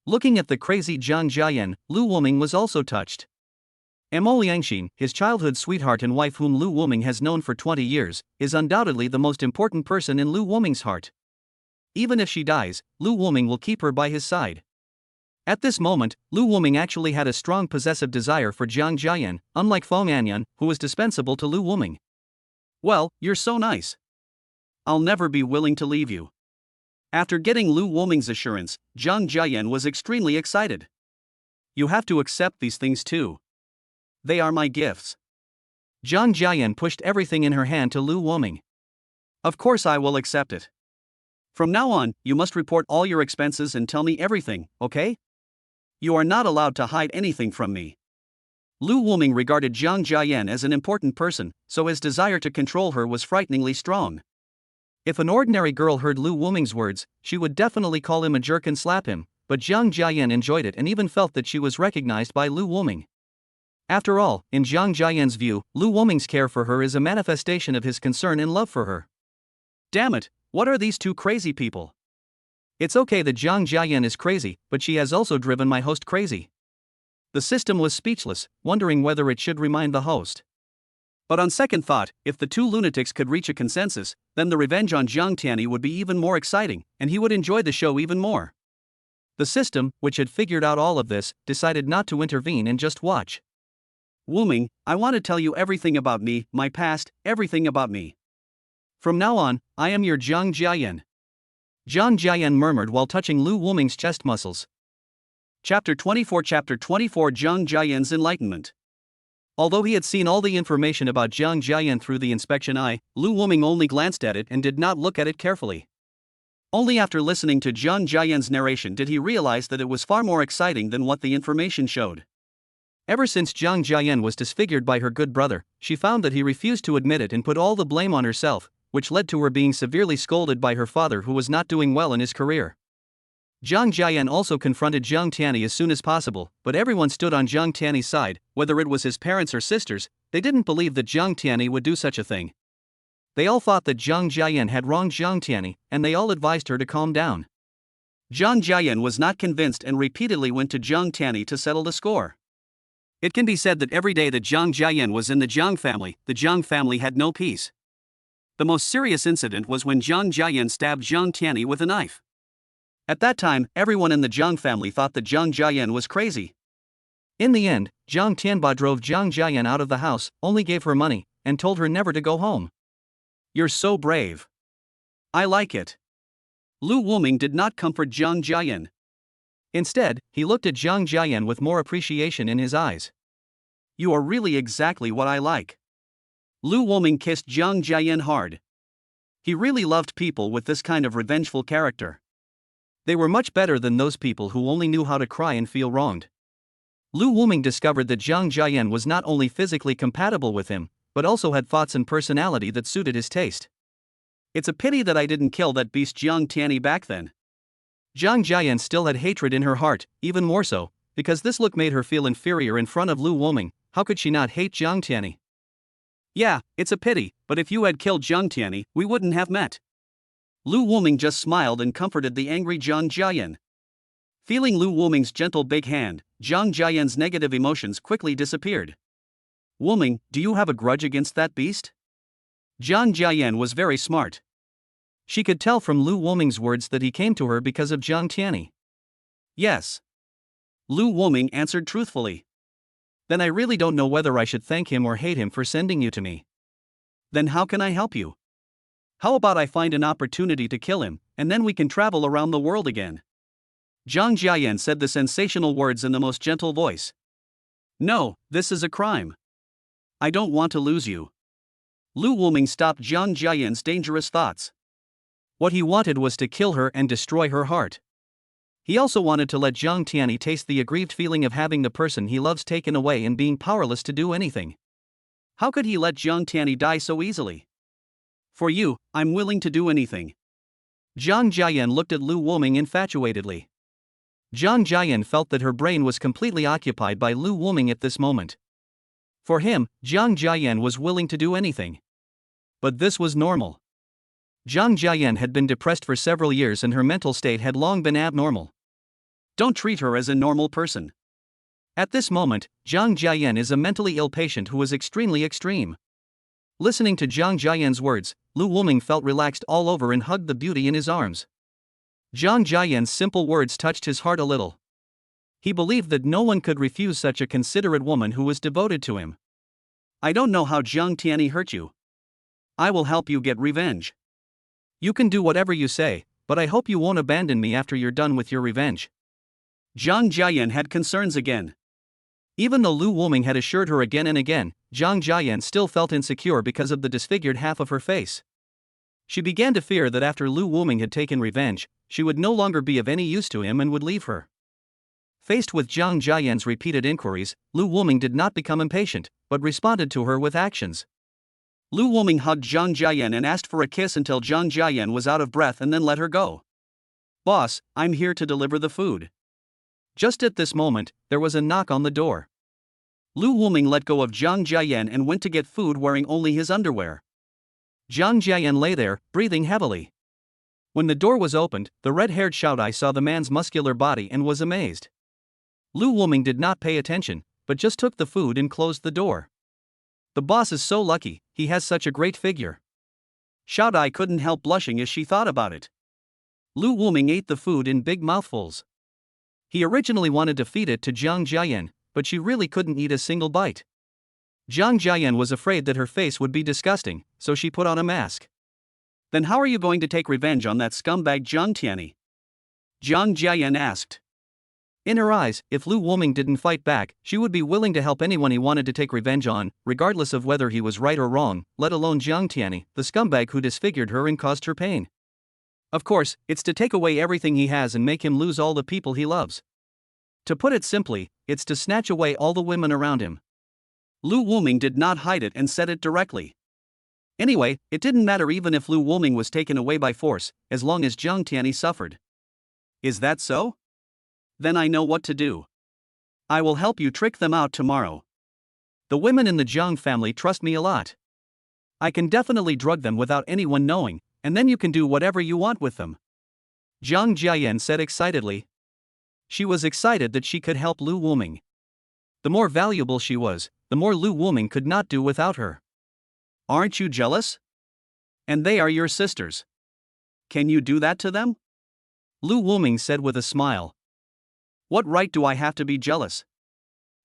Looking at the crazy Zhang Jiayan, Lu Wuming was also touched. Mo Liangxin, his childhood sweetheart and wife whom Lu Wuming has known for 20 years, is undoubtedly the most important person in Lu Wuming's heart. Even if she dies, Lu Wuming will keep her by his side. At this moment, Lu Wuming actually had a strong possessive desire for Zhang Jiayan, unlike Fong Anan, who was dispensable to Lu Wuming. Well, you're so nice. I'll never be willing to leave you. After getting Lu Wuming's assurance, Zhang Jiayan was extremely excited. You have to accept these things too. They are my gifts. Zhang Jiayan pushed everything in her hand to Lu Wuming. Of course I will accept it. From now on, you must report all your expenses and tell me everything, okay? You are not allowed to hide anything from me. Lu Wuming regarded Zhang Jiayan as an important person, so his desire to control her was frighteningly strong. If an ordinary girl heard Lu Wuming's words, she would definitely call him a jerk and slap him, but Zhang Jiayan enjoyed it and even felt that she was recognized by Lu Wuming. After all, in Zhang Jiayan's view, Lu Wuming's care for her is a manifestation of his concern and love for her. Damn it, what are these two crazy people? It's okay that Zhang Jiayan is crazy, but she has also driven my host crazy. The system was speechless, wondering whether it should remind the host. But on second thought, if the two lunatics could reach a consensus, then the revenge on Zhang Tiani would be even more exciting, and he would enjoy the show even more. The system, which had figured out all of this, decided not to intervene and just watch. Wuming, I want to tell you everything about me, my past, everything about me. From now on, I am your Jang Jen. Jang Jen murmured while touching Lu Wuming's chest muscles. Chapter 24 Jang Jen's Enlightenment. Although he had seen all the information about Jang Jen through the inspection eye, Lu Wuming only glanced at it and did not look at it carefully. Only after listening to Jang Jen's narration did he realize that it was far more exciting than what the information showed. Ever since Jang Jen was disfigured by her good brother, she found that he refused to admit it and put all the blame on herself, which led to her being severely scolded by her father, who was not doing well in his career. Jang Jen also confronted Jiang Tiani as soon as possible, but everyone stood on Jiang Tiani's side, whether it was his parents or sisters. They didn't believe that Jiang Tiani would do such a thing. They all thought that Jang Jen had wronged Jiang Tiani, and they all advised her to calm down. Jang Jen was not convinced and repeatedly went to Jiang Tiani to settle the score. It can be said that every day that Jang Jen was in the Jiang family had no peace. The most serious incident was when Jang Jen stabbed Jiang Tiani with a knife. At that time, everyone in the Jiang family thought that Jang Jen was crazy. In the end, Jiang Tianba drove Jang Jen out of the house, only gave her money, and told her never to go home. You're so brave. I like it. Lu Wuming did not comfort Jang Jen. Instead, he looked at Jang Jen with more appreciation in his eyes. You are really exactly what I like. Lu Wuming kissed Jang Jen hard. He really loved people with this kind of revengeful character. They were much better than those people who only knew how to cry and feel wronged. Lu Wuming discovered that Jang Jen was not only physically compatible with him, but also had thoughts and personality that suited his taste. It's a pity that I didn't kill that beast Jiang Tiani back then. Jang Jen still had hatred in her heart, even more so, because this look made her feel inferior in front of Lu Wuming. How could she not hate Jiang Tiani? Yeah, it's a pity, but if you had killed Jiang Tiani, we wouldn't have met. Lu Wuming just smiled and comforted the angry Jang Jen. Feeling Lu Wuming's gentle big hand, Jang Jen's negative emotions quickly disappeared. Wuming, do you have a grudge against that beast? Jang Jen was very smart. She could tell from Lu Wuming's words that he came to her because of Jiang Tiani. Yes. Lu Wuming answered truthfully. Then I really don't know whether I should thank him or hate him for sending you to me. Then how can I help you? How about I find an opportunity to kill him, and then we can travel around the world again? Jang Jen said the sensational words in the most gentle voice. No, this is a crime. I don't want to lose you. Lu Wuming stopped Jang Jen's dangerous thoughts. What he wanted was to kill her and destroy her heart. He also wanted to let Jiang Tiani taste the aggrieved feeling of having the person he loves taken away and being powerless to do anything. How could he let Jiang Tiani die so easily? For you, I'm willing to do anything. Jang Jen looked at Lu Wuming infatuatedly. Jang Jen felt that her brain was completely occupied by Lu Wuming at this moment. For him, Jang Jen was willing to do anything. But this was normal. Jang Jen had been depressed for several years and her mental state had long been abnormal. Don't treat her as a normal person. At this moment, Jang Jen is a mentally ill patient who is extremely extreme. Listening to Jang Jen's words, Lu Wuming felt relaxed all over and hugged the beauty in his arms. Jang Jen's simple words touched his heart a little. He believed that no one could refuse such a considerate woman who was devoted to him. I don't know how Jiang Tiani hurt you. I will help you get revenge. You can do whatever you say, but I hope you won't abandon me after you're done with your revenge. Jang Jen had concerns again. Even though Lu Wuming had assured her again and again, Jang Jen still felt insecure because of the disfigured half of her face. She began to fear that after Lu Wuming had taken revenge, she would no longer be of any use to him and would leave her. Faced with Jang Jen's repeated inquiries, Lu Wuming did not become impatient, but responded to her with actions. Lu Wuming hugged Jang Jen and asked for a kiss until Jang Jen was out of breath and then let her go. Boss, I'm here to deliver the food. Just at this moment, there was a knock on the door. Lu Wuming let go of Jang Jen and went to get food wearing only his underwear. Jang Jen lay there, breathing heavily. When the door was opened, the red-haired Shoudai saw the man's muscular body and was amazed. Lu Wuming did not pay attention, but just took the food and closed the door. The boss is so lucky, he has such a great figure. Shoudai couldn't help blushing as she thought about it. Lu Wuming ate the food in big mouthfuls. He originally wanted to feed it to Jang Jen, but she really couldn't eat a single bite. Jang Jen was afraid that her face would be disgusting, so she put on a mask. Then how are you going to take revenge on that scumbag Zhang Tiani? Jang Jen asked. In her eyes, if Lu Wuming didn't fight back, she would be willing to help anyone he wanted to take revenge on, regardless of whether he was right or wrong, let alone Jiang Tiani, the scumbag who disfigured her and caused her pain. Of course, it's to take away everything he has and make him lose all the people he loves. To put it simply, it's to snatch away all the women around him. Lu Wuming did not hide it and said it directly. Anyway, it didn't matter even if Lu Wuming was taken away by force, as long as Jiang Tiani suffered. Is that so? Then I know what to do. I will help you trick them out tomorrow. The women in the Jiang family trust me a lot. I can definitely drug them without anyone knowing, and then you can do whatever you want with them. Jang Jen said excitedly. She was excited that she could help Lu Wuming. The more valuable she was, the more Lu Wuming could not do without her. Aren't you jealous? And they are your sisters. Can you do that to them? Lu Wuming said with a smile. What right do I have to be jealous?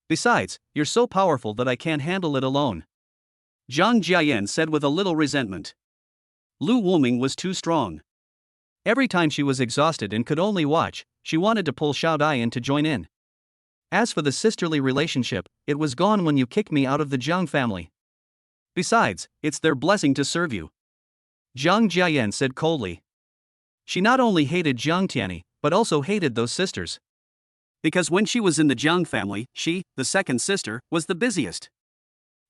Besides, you're so powerful that I can't handle it alone. Jang Jen said with a little resentment. Lu Wuming was too strong. Every time she was exhausted and could only watch, she wanted to pull Xiao Dai in to join in. As for the sisterly relationship, it was gone when you kicked me out of the Jiang family. Besides, it's their blessing to serve you. Jang Jen said coldly. She not only hated Jiang Tiani, but also hated those sisters. Because when she was in the Jiang family, she, the second sister, was the busiest.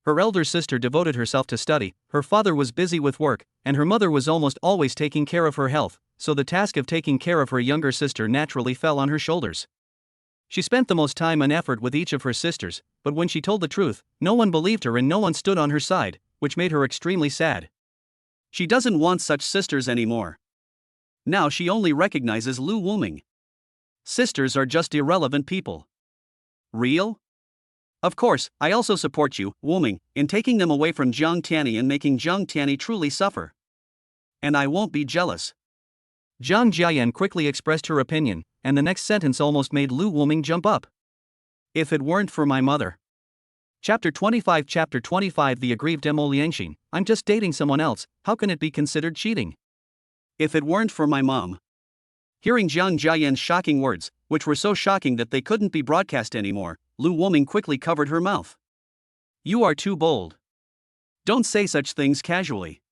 Her elder sister devoted herself to study, her father was busy with work, and her mother was almost always taking care of her health, so the task of taking care of her younger sister naturally fell on her shoulders. She spent the most time and effort with each of her sisters, but when she told the truth, no one believed her and no one stood on her side, which made her extremely sad. She doesn't want such sisters anymore. Now she only recognizes Lu Wuming. Sisters are just irrelevant people. Real? Of course, I also support you, Wuming, in taking them away from Jiang Tiani and making Jiang Tiani truly suffer. And I won't be jealous. Jang Jen quickly expressed her opinion, and the next sentence almost made Lu Wuming jump up. If it weren't for my mother. Chapter 25 The aggrieved Alienation. I'm just dating someone else, how can it be considered cheating? If it weren't for my mom. Hearing Jang Jen's shocking words, which were so shocking that they couldn't be broadcast anymore, Lu Wuming quickly covered her mouth. You are too bold. Don't say such things casually.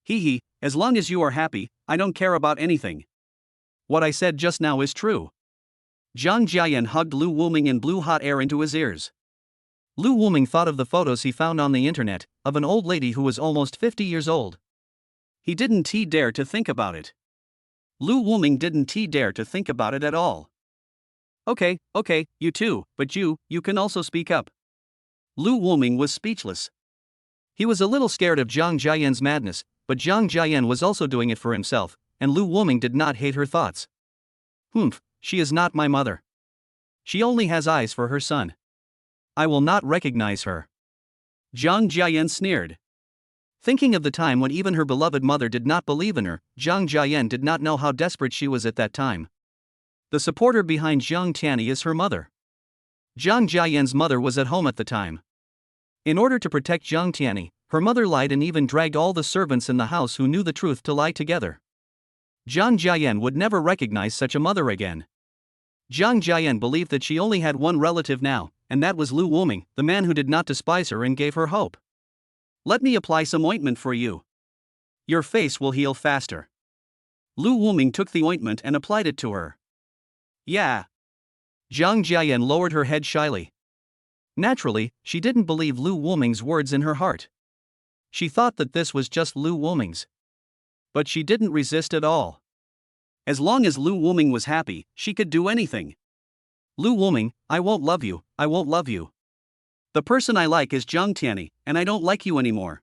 Hee, as long as you are happy, I don't care about anything. What I said just now is true. Jang Jen hugged Lu Wuming and blew hot air into his ears. Lu Wuming thought of the photos he found on the internet, of an old lady who was almost 50 years old. He didn't dare to think about it. Lu Wuming didn't dare to think about it at all. Okay, you too, but you can also speak up. Lu Wuming was speechless. He was a little scared of Jang Jen's madness, but Jang Jen was also doing it for himself, and Lu Wuming did not hate her thoughts. She is not my mother. She only has eyes for her son. I will not recognize her. Jang Jen sneered. Thinking of the time when even her beloved mother did not believe in her, Jang Jen did not know how desperate she was at that time. The supporter behind Jiang Tiani is her mother. Jang Jen's mother was at home at the time. In order to protect Jiang Tiani, her mother lied and even dragged all the servants in the house who knew the truth to lie together. Jang Jen would never recognize such a mother again. Jang Jen believed that she only had one relative now, and that was Lu Wuming, the man who did not despise her and gave her hope. Let me apply some ointment for you. Your face will heal faster. Lu Wuming took the ointment and applied it to her. Yeah. Jang Jen lowered her head shyly. Naturally, she didn't believe Lu Wuming's words in her heart. She thought that this was just Lu Wuming's. But she didn't resist at all. As long as Lu Wuming was happy, she could do anything. Lu Wuming, I won't love you, I won't love you. The person I like is Jiang Tiani, and I don't like you anymore.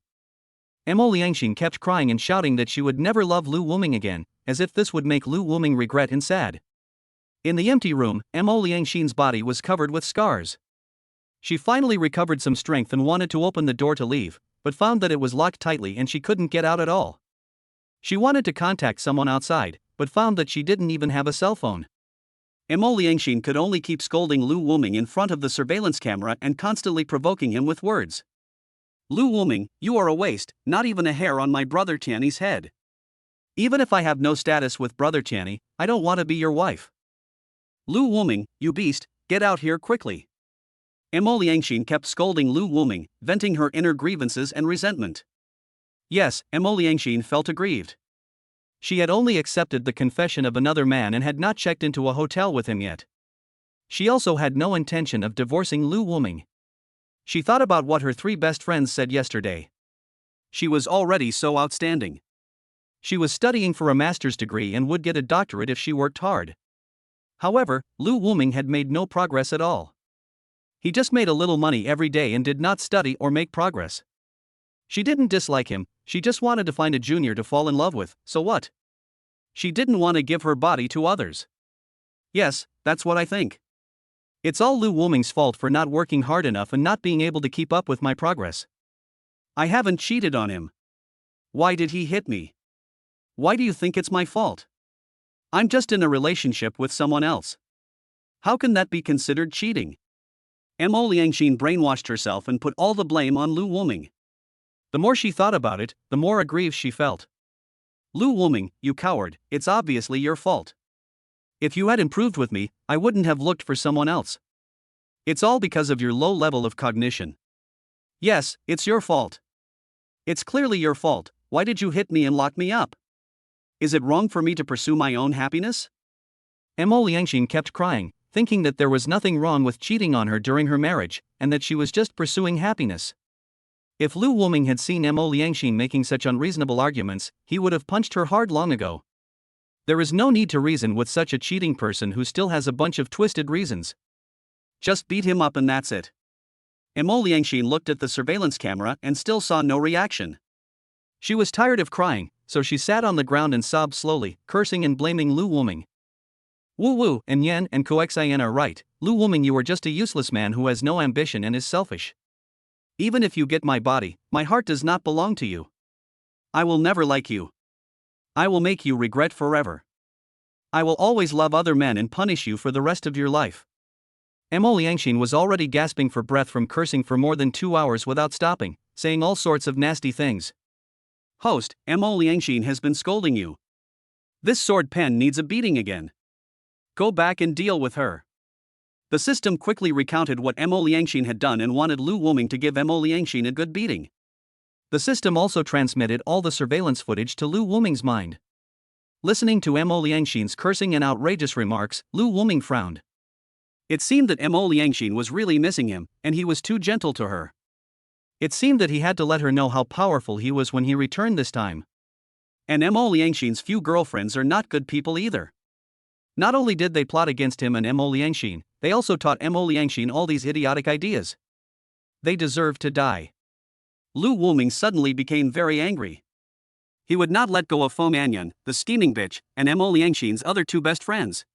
Alienation kept crying and shouting that she would never love Lu Wuming again, as if this would make Lu Wuming regret and sad. In the empty room, Alienatian's body was covered with scars. She finally recovered some strength and wanted to open the door to leave, but found that it was locked tightly and she couldn't get out at all. She wanted to contact someone outside, but found that she didn't even have a cell phone. Alienation could only keep scolding Lu Wuming in front of the surveillance camera and constantly provoking him with words. Lu Wuming, you are a waste, not even a hair on my brother Tiani's head. Even if I have no status with brother Tiani, I don't want to be your wife. Lu Wuming, you beast, get out here quickly. Mo Liangxin kept scolding Lu Wuming, venting her inner grievances and resentment. Yes, Mo Liangxin felt aggrieved. She had only accepted the confession of another man and had not checked into a hotel with him yet. She also had no intention of divorcing Lu Wuming. She thought about what her 3 best friends said yesterday. She was already so outstanding. She was studying for a master's degree and would get a doctorate if she worked hard. However, Lu Wuming had made no progress at all. He just made a little money every day and did not study or make progress. She didn't dislike him, she just wanted to find a junior to fall in love with, so what? She didn't want to give her body to others. Yes, that's what I think. It's all Lu Wuming's fault for not working hard enough and not being able to keep up with my progress. I haven't cheated on him. Why did he hit me? Why do you think it's my fault? I'm just in a relationship with someone else. How can that be considered cheating? Mo Liangxin brainwashed herself and put all the blame on Lu Wuming. The more she thought about it, the more aggrieved she felt. Lu Wuming, you coward, it's obviously your fault. If you had improved with me, I wouldn't have looked for someone else. It's all because of your low level of cognition. Yes, it's your fault. It's clearly your fault. Why did you hit me and lock me up? Is it wrong for me to pursue my own happiness? Mo Liangxin kept crying, thinking that there was nothing wrong with cheating on her during her marriage, and that she was just pursuing happiness. If Lu Wuming had seen Mo Liangxin making such unreasonable arguments, he would have punched her hard long ago. There is no need to reason with such a cheating person who still has a bunch of twisted reasons. Just beat him up and that's it. Mo Liangxin looked at the surveillance camera and still saw no reaction. She was tired of crying, so she sat on the ground and sobbed slowly, cursing and blaming Lu Wuming. Wu Wu and Yan and Coxian are right, Lu Wuming, you are just a useless man who has no ambition and is selfish. Even if you get my body, my heart does not belong to you. I will never like you. I will make you regret forever. I will always love other men and punish you for the rest of your life. Mo Liangxin was already gasping for breath from cursing for more than 2 hours without stopping, saying all sorts of nasty things. Host, Mo Liangxin has been scolding you. This sword pen needs a beating again. Go back and deal with her. The system quickly recounted what Mo Liangxin had done and wanted Lu Wuming to give Mo Liangxin a good beating. The system also transmitted all the surveillance footage to Lu Wuming's mind. Listening to Mo Liangxin's cursing and outrageous remarks, Lu Wuming frowned. It seemed that Mo Liangxin was really missing him, and he was too gentle to her. It seemed that he had to let her know how powerful he was when he returned this time. And Mo Liangxin's few girlfriends are not good people either. Not only did they plot against him and Mo Liangxin, they also taught Mo Liangxin all these idiotic ideas. They deserve to die. Lu Wuming suddenly became very angry. He would not let go of Fong Anyan, the scheming bitch, and Mo Liangxin's other 2 best friends.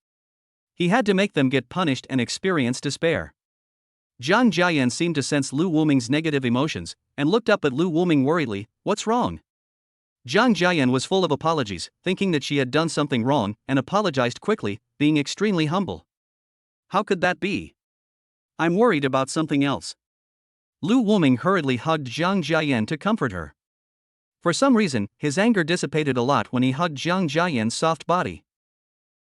He had to make them get punished and experience despair. Jang Jen seemed to sense Lu Wuming's negative emotions, and looked up at Lu Wuming worriedly. What's wrong? Jang Jen was full of apologies, thinking that she had done something wrong, and apologized quickly, being extremely humble. How could that be? I'm worried about something else. Lu Wuming hurriedly hugged Jang Jen to comfort her. For some reason, his anger dissipated a lot when he hugged Jang Jen's soft body.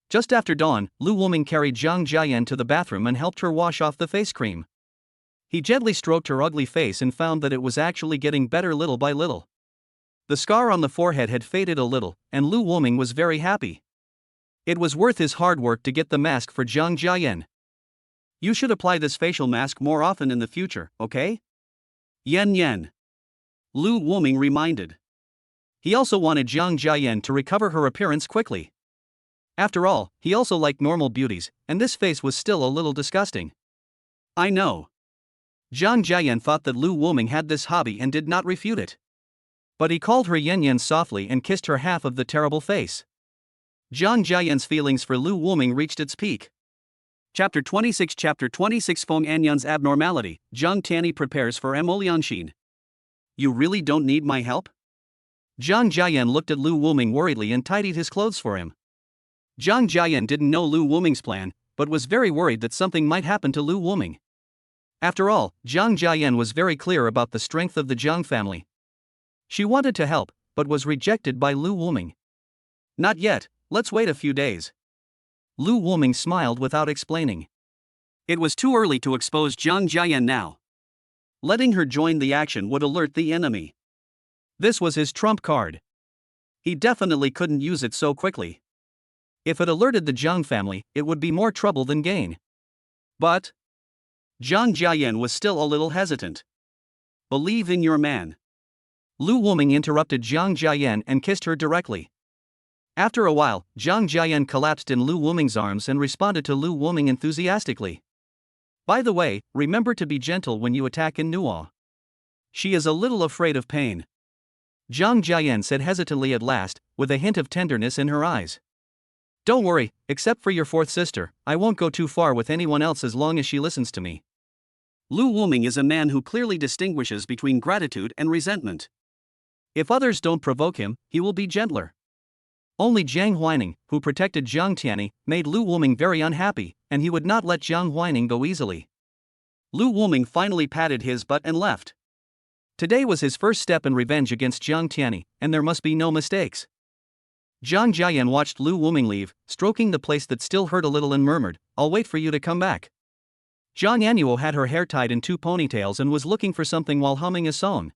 Just after dawn, Lu Wuming carried Jang Jen to the bathroom and helped her wash off the face cream. He gently stroked her ugly face and found that it was actually getting better little by little. The scar on the forehead had faded a little, and Lu Wuming was very happy. It was worth his hard work to get the mask for Jang Jen. You should apply this facial mask more often in the future, okay? Yen. Lu Wuming reminded. He also wanted Jang Jen to recover her appearance quickly. After all, he also liked normal beauties, and this face was still a little disgusting. I know. Jang Jen thought that Lu Wuming had this hobby and did not refute it. But he called her Yen softly and kissed her half of the terrible face. Jang Jen's feelings for Lu Wuming reached its peak. Chapter 26 Fong Anyan's abnormality, Zhang Tiani prepares for Mo Liangxin. You really don't need my help? Jang Jen looked at Lu Wuming worriedly and tidied his clothes for him. Jang Jen didn't know Lu Wuming's plan, but was very worried that something might happen to Lu Wuming. After all, Jang Jen was very clear about the strength of the Jang family. She wanted to help, but was rejected by Lu Wuming. Not yet, let's wait a few days. Lu Wuming smiled without explaining. It was too early to expose Jang Jen now. Letting her join the action would alert the enemy. This was his trump card. He definitely couldn't use it so quickly. If it alerted the Jang family, it would be more trouble than gain. But Jang Jen was still a little hesitant. Believe in your man. Lu Wuming interrupted Jang Jen and kissed her directly. After a while, Jang Jen collapsed in Lu Wuming's arms and responded to Lu Wuming enthusiastically. By the way, remember to be gentle when you attack Anuo. She is a little afraid of pain. Jang Jen said hesitantly at last, with a hint of tenderness in her eyes. Don't worry, except for your fourth sister, I won't go too far with anyone else as long as she listens to me. Lu Wuming is a man who clearly distinguishes between gratitude and resentment. If others don't provoke him, he will be gentler. Only Jiang Huining, who protected Jiang Tiani, made Lu Wuming very unhappy, and he would not let Jiang Huining go easily. Lu Wuming finally patted his butt and left. Today was his first step in revenge against Jiang Tiani, and there must be no mistakes. Jang Jen watched Lu Wuming leave, stroking the place that still hurt a little and murmured, I'll wait for you to come back. Zhang Anuo had her hair tied in 2 ponytails and was looking for something while humming a song.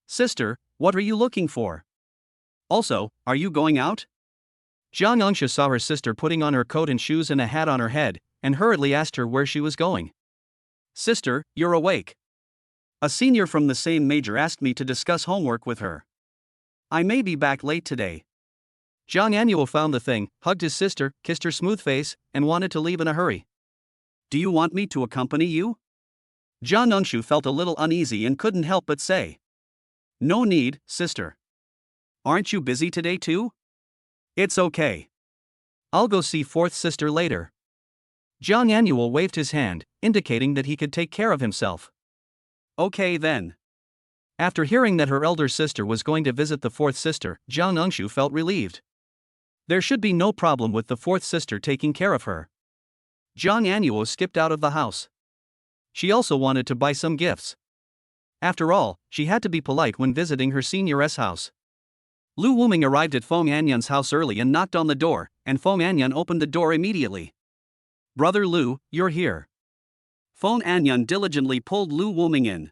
Sister, what are you looking for? Also, are you going out? Zhang Engsha saw her sister putting on her coat and shoes and a hat on her head, and hurriedly asked her where she was going. Sister, you're awake. A senior from the same major asked me to discuss homework with her. I may be back late today. Zhang Anuo found the thing, hugged his sister, kissed her smooth face, and wanted to leave in a hurry. Do you want me to accompany you? Zhang Engshu felt a little uneasy and couldn't help but say. No need, sister. Aren't you busy today too? It's okay. I'll go see fourth sister later. Zhang Anuo waved his hand, indicating that he could take care of himself. Okay then. After hearing that her elder sister was going to visit the fourth sister, Zhang Engshu felt relieved. There should be no problem with the fourth sister taking care of her. Zhang Anuo skipped out of the house. She also wanted to buy some gifts. After all, she had to be polite when visiting her senioress house. Lu Wuming arrived at Fong Anyan's house early and knocked on the door, and Fong Anyan opened the door immediately. Brother Lu, you're here. Fong Anyan diligently pulled Lu Wuming in.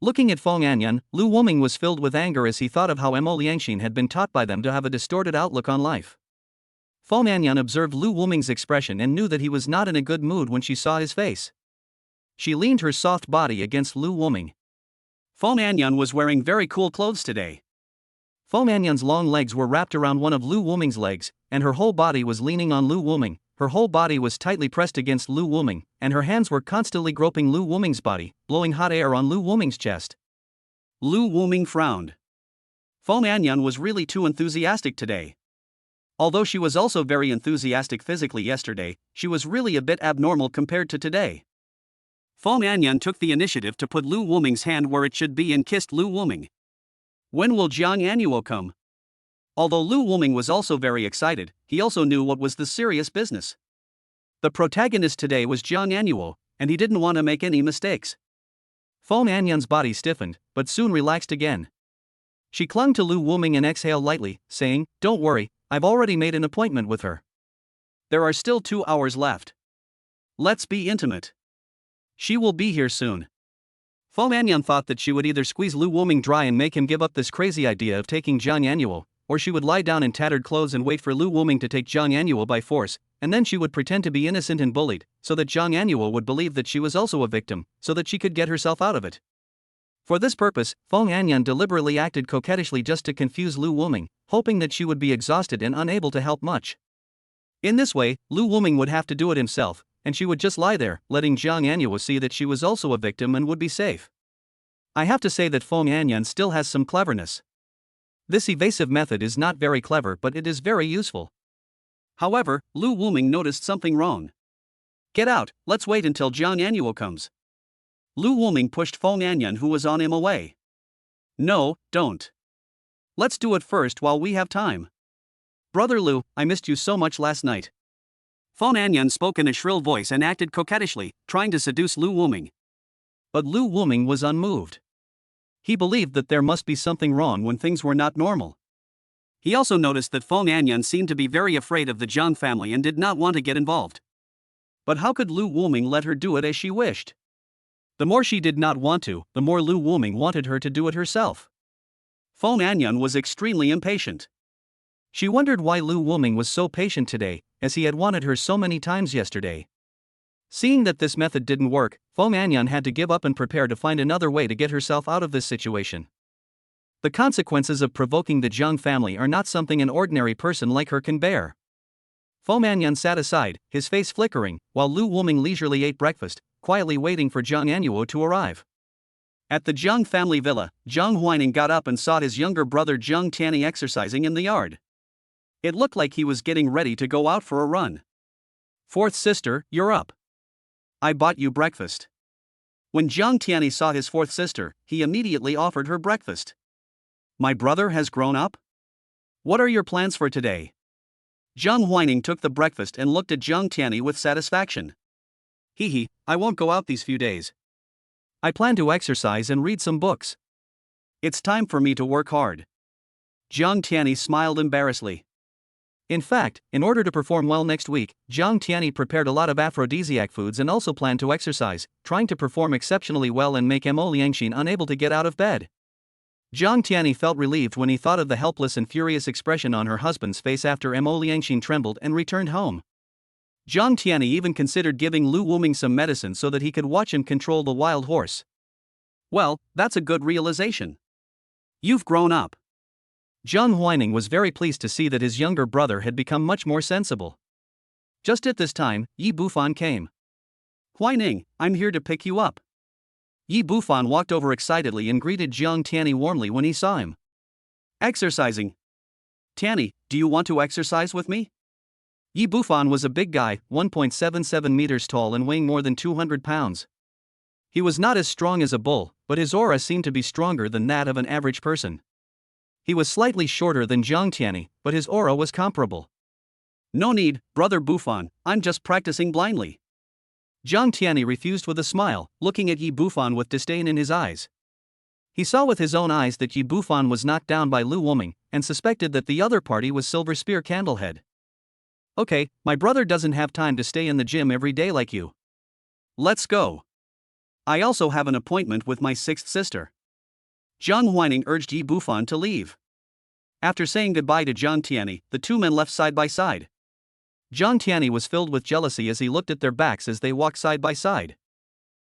Looking at Fong Anyan, Lu Wuming was filled with anger as he thought of how Mo Liangxin had been taught by them to have a distorted outlook on life. Fong Anyan observed Lu Wuming's expression and knew that he was not in a good mood when she saw his face. She leaned her soft body against Lu Wuming. Fong Anyan was wearing very cool clothes today. Fong Anyan's long legs were wrapped around one of Lu Wuming's legs, and her whole body was leaning on Lu Wuming. Her whole body was tightly pressed against Lu Wuming, and her hands were constantly groping Lu Wuming's body, blowing hot air on Lu Wuming's chest. Lu Wuming frowned. Fong Anyan was really too enthusiastic today. Although she was also very enthusiastic physically yesterday, she was really a bit abnormal compared to today. Fong Anyan took the initiative to put Lu Wuming's hand where it should be and kissed Lu Wuming. When will Jiang Anuo come? Although Lu Wuming was also very excited, he also knew what was the serious business. The protagonist today was Jiang Anuo, and he didn't want to make any mistakes. Fong Anyan's body stiffened, but soon relaxed again. She clung to Lu Wuming and exhaled lightly, saying, Don't worry, I've already made an appointment with her. There are still 2 hours left. Let's be intimate. She will be here soon. Fong Anyan thought that she would either squeeze Lu Wuming dry and make him give up this crazy idea of taking Jiang Anuo, or she would lie down in tattered clothes and wait for Lu Wuming to take Jiang Anuo by force, and then she would pretend to be innocent and bullied, so that Jiang Anuo would believe that she was also a victim, so that she could get herself out of it. For this purpose, Fong Anyan deliberately acted coquettishly just to confuse Lu Wuming, hoping that she would be exhausted and unable to help much. In this way, Lu Wuming would have to do it himself, and she would just lie there, letting Jiang Anuo see that she was also a victim and would be safe. I have to say that Fong Anyan still has some cleverness. This evasive method is not very clever, but it is very useful. However, Lu Wuming noticed something wrong. Get out, let's wait until Jiang Anuo comes. Lu Wuming pushed Fong Anyan, who was on him, away. No, don't. Let's do it first while we have time. Brother Lu, I missed you so much last night. Fong Anyan spoke in a shrill voice and acted coquettishly, trying to seduce Lu Wuming. But Lu Wuming was unmoved. He believed that there must be something wrong when things were not normal. He also noticed that Fong Anyan seemed to be very afraid of the Zhang family and did not want to get involved. But how could Lu Wuming let her do it as she wished? The more she did not want to, the more Lu Wuming wanted her to do it herself. Fong Anyan was extremely impatient. She wondered why Lu Wuming was so patient today, as he had wanted her so many times yesterday. Seeing that this method didn't work, Fong Anyan had to give up and prepare to find another way to get herself out of this situation. The consequences of provoking the Zhang family are not something an ordinary person like her can bear. Fong Anyan sat aside, his face flickering, while Lu Wuming leisurely ate breakfast, quietly waiting for Zhang Anuo to arrive. At the Zhang family villa, Zhang Huaining got up and saw his younger brother Zhang Tiani exercising in the yard. It looked like he was getting ready to go out for a run. "Fourth sister, you're up. I bought you breakfast." When Zhang Tiani saw his fourth sister, he immediately offered her breakfast. "My brother has grown up? What are your plans for today?" Zhang Huaining took the breakfast and looked at Zhang Tiani with satisfaction. "Hee, I won't go out these few days. I plan to exercise and read some books. It's time for me to work hard." Zhang Tiani smiled embarrassedly. In fact, in order to perform well next week, Zhang Tiani prepared a lot of aphrodisiac foods and also planned to exercise, trying to perform exceptionally well and make Mo Liangxin unable to get out of bed. Zhang Tiani felt relieved when he thought of the helpless and furious expression on her husband's face after Mo Liangxin trembled and returned home. Zhang Tiani even considered giving Lu Wuming some medicine so that he could watch him control the wild horse. "Well, that's a good realization. You've grown up." Zhang Huaining was very pleased to see that his younger brother had become much more sensible. Just at this time, Yi Bufan came. "Huaining, I'm here to pick you up." Yi Bufan walked over excitedly and greeted Zhang Tiani warmly when he saw him. "Exercising? Tiani, do you want to exercise with me?" Yi Bufan was a big guy, 1.77 meters tall and weighing more than 200 pounds. He was not as strong as a bull, but his aura seemed to be stronger than that of an average person. He was slightly shorter than Zhang Tiani, but his aura was comparable. "No need, brother Bufan, I'm just practicing blindly." Zhang Tiani refused with a smile, looking at Yi Bufan with disdain in his eyes. He saw with his own eyes that Yi Bufan was knocked down by Lu Wuming, and suspected that the other party was Silver Spear Candlehead. "Okay, my brother doesn't have time to stay in the gym every day like you. Let's go. I also have an appointment with my sixth sister." Zhang Huaining urged Yi Bufan to leave. After saying goodbye to Zhang Tiani, the two men left side by side. Zhang Tiani was filled with jealousy as he looked at their backs as they walked side by side.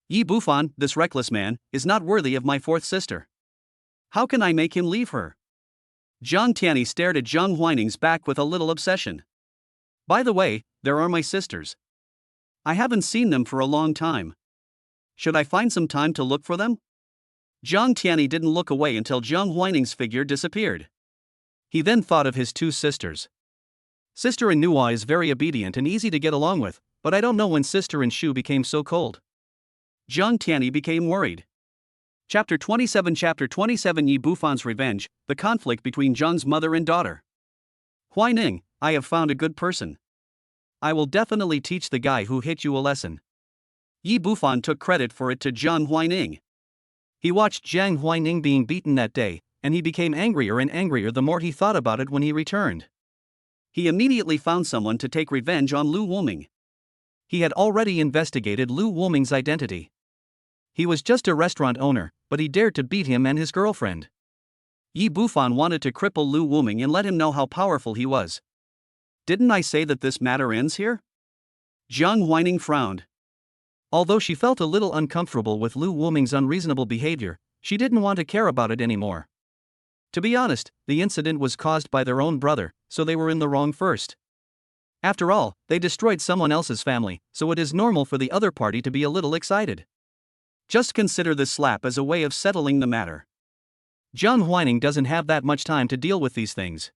"Yi Bufan, this reckless man, is not worthy of my fourth sister. How can I make him leave her?" Zhang Tiani stared at Zhang Huaining's back with a little obsession. "By the way, there are my sisters. I haven't seen them for a long time. Should I find some time to look for them?" Zhang Tiani didn't look away until Zhang Huaining's figure disappeared. He then thought of his two sisters. Sister Anuo is very obedient and easy to get along with, but I don't know when Sister Inshu became so cold. Zhang Tiani became worried. Chapter 27 Yi Bufan's Revenge, the conflict between Zhang's mother and daughter. "Huaining, I have found a good person. I will definitely teach the guy who hit you a lesson." Yi Bufan took credit for it to Zhang Huaining. He watched Zhang Huaining being beaten that day, and he became angrier and angrier the more he thought about it when he returned. He immediately found someone to take revenge on Lu Wuming. He had already investigated Lu Wuming's identity. He was just a restaurant owner, but he dared to beat him and his girlfriend. Yi Bufan wanted to cripple Lu Wuming and let him know how powerful he was. "Didn't I say that this matter ends here?" Zhang Huaining frowned. Although she felt a little uncomfortable with Lu Wuming's unreasonable behavior, she didn't want to care about it anymore. To be honest, the incident was caused by their own brother, so they were in the wrong first. After all, they destroyed someone else's family, so it is normal for the other party to be a little excited. Just consider this slap as a way of settling the matter. Zhang Huaining doesn't have that much time to deal with these things.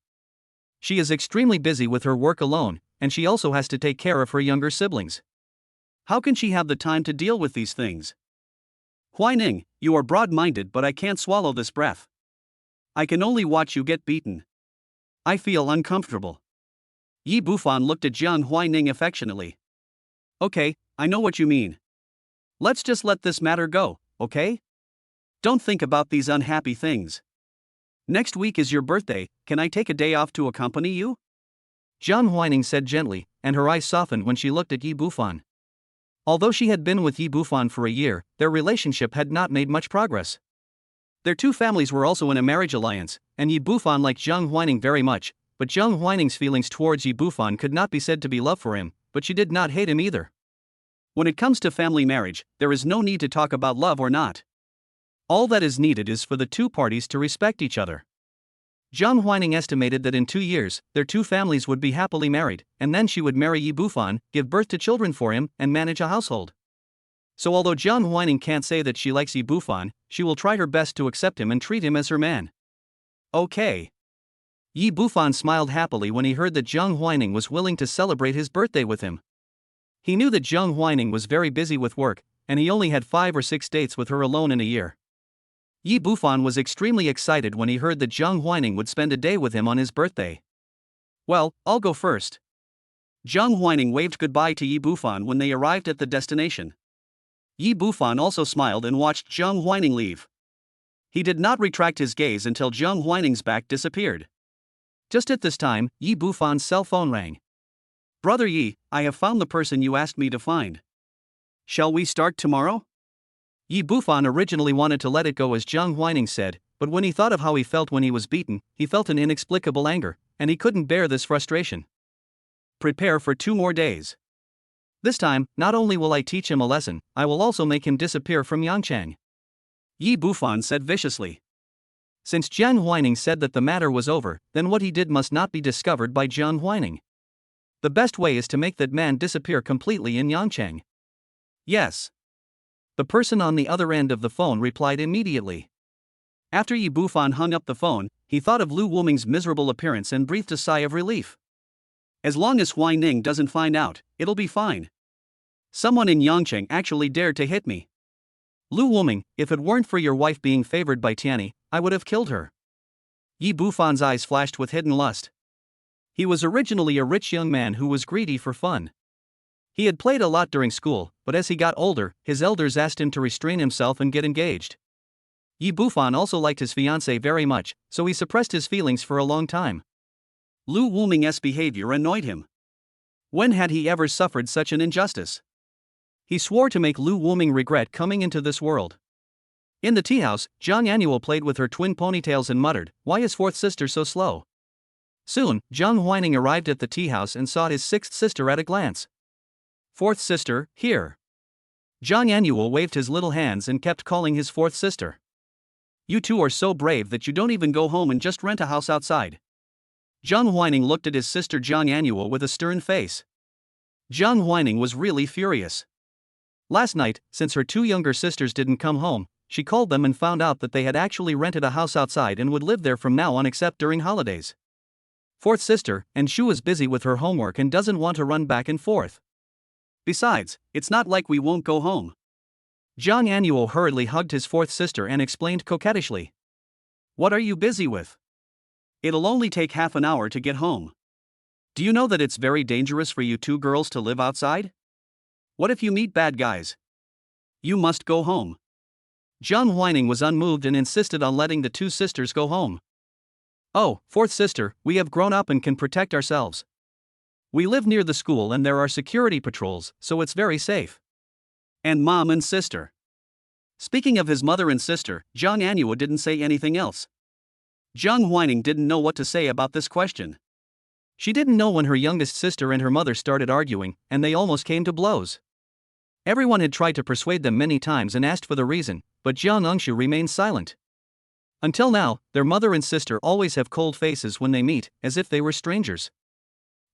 She is extremely busy with her work alone, and she also has to take care of her younger siblings. How can she have the time to deal with these things? "Huaining, you are broad-minded, but I can't swallow this breath. I can only watch you get beaten. I feel uncomfortable." Yi Bufan looked at Zhang Huaining affectionately. "Okay, I know what you mean. Let's just let this matter go. okay? Don't think about these unhappy things. Next week is your birthday, can I take a day off to accompany you? Zhang Huining said gently, and her eyes softened when she looked at Yi Bufan. Although she had been with Yi Bufan for a year, their relationship had not made much progress. Their two families were also in a marriage alliance, and Yi Bufan liked Zhang Huining very much, but Zhang Huining's feelings towards Yi Bufan could not be said to be love for him, but she did not hate him either. When it comes to family marriage, there is no need to talk about love or not. All that is needed is for the two parties to respect each other. Zhang Huining estimated that in 2 years, their two families would be happily married, and then she would marry Yi Bufan, give birth to children for him, and manage a household. So although Zhang Huining can't say that she likes Yi Bufan, she will try her best to accept him and treat him as her man. Okay. Yi Bufan smiled happily when he heard that Zhang Huining was willing to celebrate his birthday with him. He knew that Zhang Huining was very busy with work, and he only had 5 or 6 dates with her alone in a year. Yi Bufan was extremely excited when he heard that Zhang Huining would spend a day with him on his birthday. Well, I'll go first. Zhang Huining waved goodbye to Yi Bufan when they arrived at the destination. Yi Bufan also smiled and watched Zhang Huining leave. He did not retract his gaze until Zhang Huining's back disappeared. Just at this time, Yi Bufan's cell phone rang. Brother Yi, I have found the person you asked me to find. Shall we start tomorrow? Yi Bufan originally wanted to let it go as Zhang Huining said, but when he thought of how he felt when he was beaten, he felt an inexplicable anger, and he couldn't bear this frustration. Prepare for 2 more days. This time, not only will I teach him a lesson, I will also make him disappear from Yangchang. Yi Bufan said viciously. Since Zhang Huining said that the matter was over, then what he did must not be discovered by Zhang Huining. The best way is to make that man disappear completely in Yangchang. Yes. The person on the other end of the phone replied immediately. After Yi Bufan hung up the phone, he thought of Lu Wuming's miserable appearance and breathed a sigh of relief. As long as Huining doesn't find out, it'll be fine. Someone in Yangcheng actually dared to hit me. Lu Wuming, if it weren't for your wife being favored by Tiani, I would have killed her. Yi Bufan's eyes flashed with hidden lust. He was originally a rich young man who was greedy for fun. He had played a lot during school, but as he got older, his elders asked him to restrain himself and get engaged. Yi Bufan also liked his fiancée very much, so he suppressed his feelings for a long time. Lu Wuming's behavior annoyed him. When had he ever suffered such an injustice? He swore to make Lu Wuming regret coming into this world. In the tea house, Zhang Anuo played with her twin ponytails and muttered, "Why is fourth sister so slow?" Soon, Zhang Huining arrived at the tea house and saw his sixth sister at a glance. Fourth sister, here. Zhang Anuo waved his little hands and kept calling his fourth sister. You two are so brave that you don't even go home and just rent a house outside. Zhang Huining looked at his sister Zhang Anuo with a stern face. Zhang Huining was really furious. Last night, since her 2 younger sisters didn't come home, she called them and found out that they had actually rented a house outside and would live there from now on except during holidays. Fourth sister, and Shu is busy with her homework and doesn't want to run back and forth. Besides, it's not like we won't go home. Zhang Anuo hurriedly hugged his fourth sister and explained coquettishly. What are you busy with? It'll only take half an hour to get home. Do you know that it's very dangerous for you 2 girls to live outside? What if you meet bad guys? You must go home. Zhang Huining was unmoved and insisted on letting the 2 sisters go home. Oh, fourth sister, we have grown up and can protect ourselves. We live near the school and there are security patrols, so it's very safe. And mom and sister. Speaking of his mother and sister, Zhang Anuo didn't say anything else. Zhang Huining didn't know what to say about this question. She didn't know when her youngest sister and her mother started arguing, and they almost came to blows. Everyone had tried to persuade them many times and asked for the reason, but Jiang Engshu remained silent. Until now, their mother and sister always have cold faces when they meet, as if they were strangers.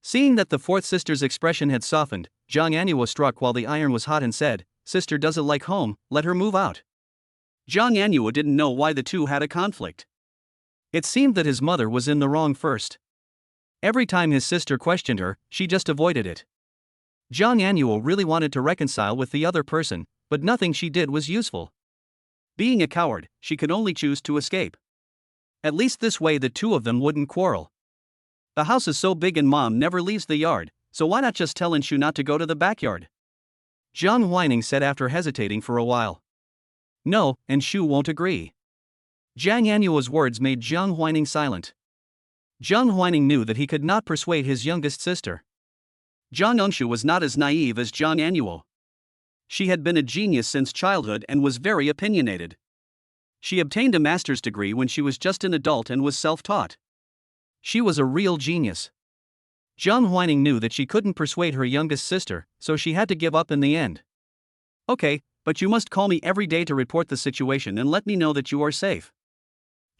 Seeing that the fourth sister's expression had softened, Zhang Anuo was struck while the iron was hot and said, Sister doesn't like home, let her move out. Zhang Anuo didn't know why the two had a conflict. It seemed that his mother was in the wrong first. Every time his sister questioned her, she just avoided it. Zhang Anuo really wanted to reconcile with the other person, but nothing she did was useful. Being a coward, she could only choose to escape. At least this way the two of them wouldn't quarrel. The house is so big and mom never leaves the yard, so why not just tell Enshu not to go to the backyard? Zhang Huining said after hesitating for a while. No, and Shu won't agree. Jang Anuo's words made Jiang Huining silent. Jiang Huining knew that he could not persuade his youngest sister. Jiang Engshu was not as naive as Jiang Anuo. She had been a genius since childhood and was very opinionated. She obtained a master's degree when she was just an adult and was self-taught. She was a real genius. Jiang Huining knew that she couldn't persuade her youngest sister, so she had to give up in the end. Okay, but you must call me every day to report the situation and let me know that you are safe.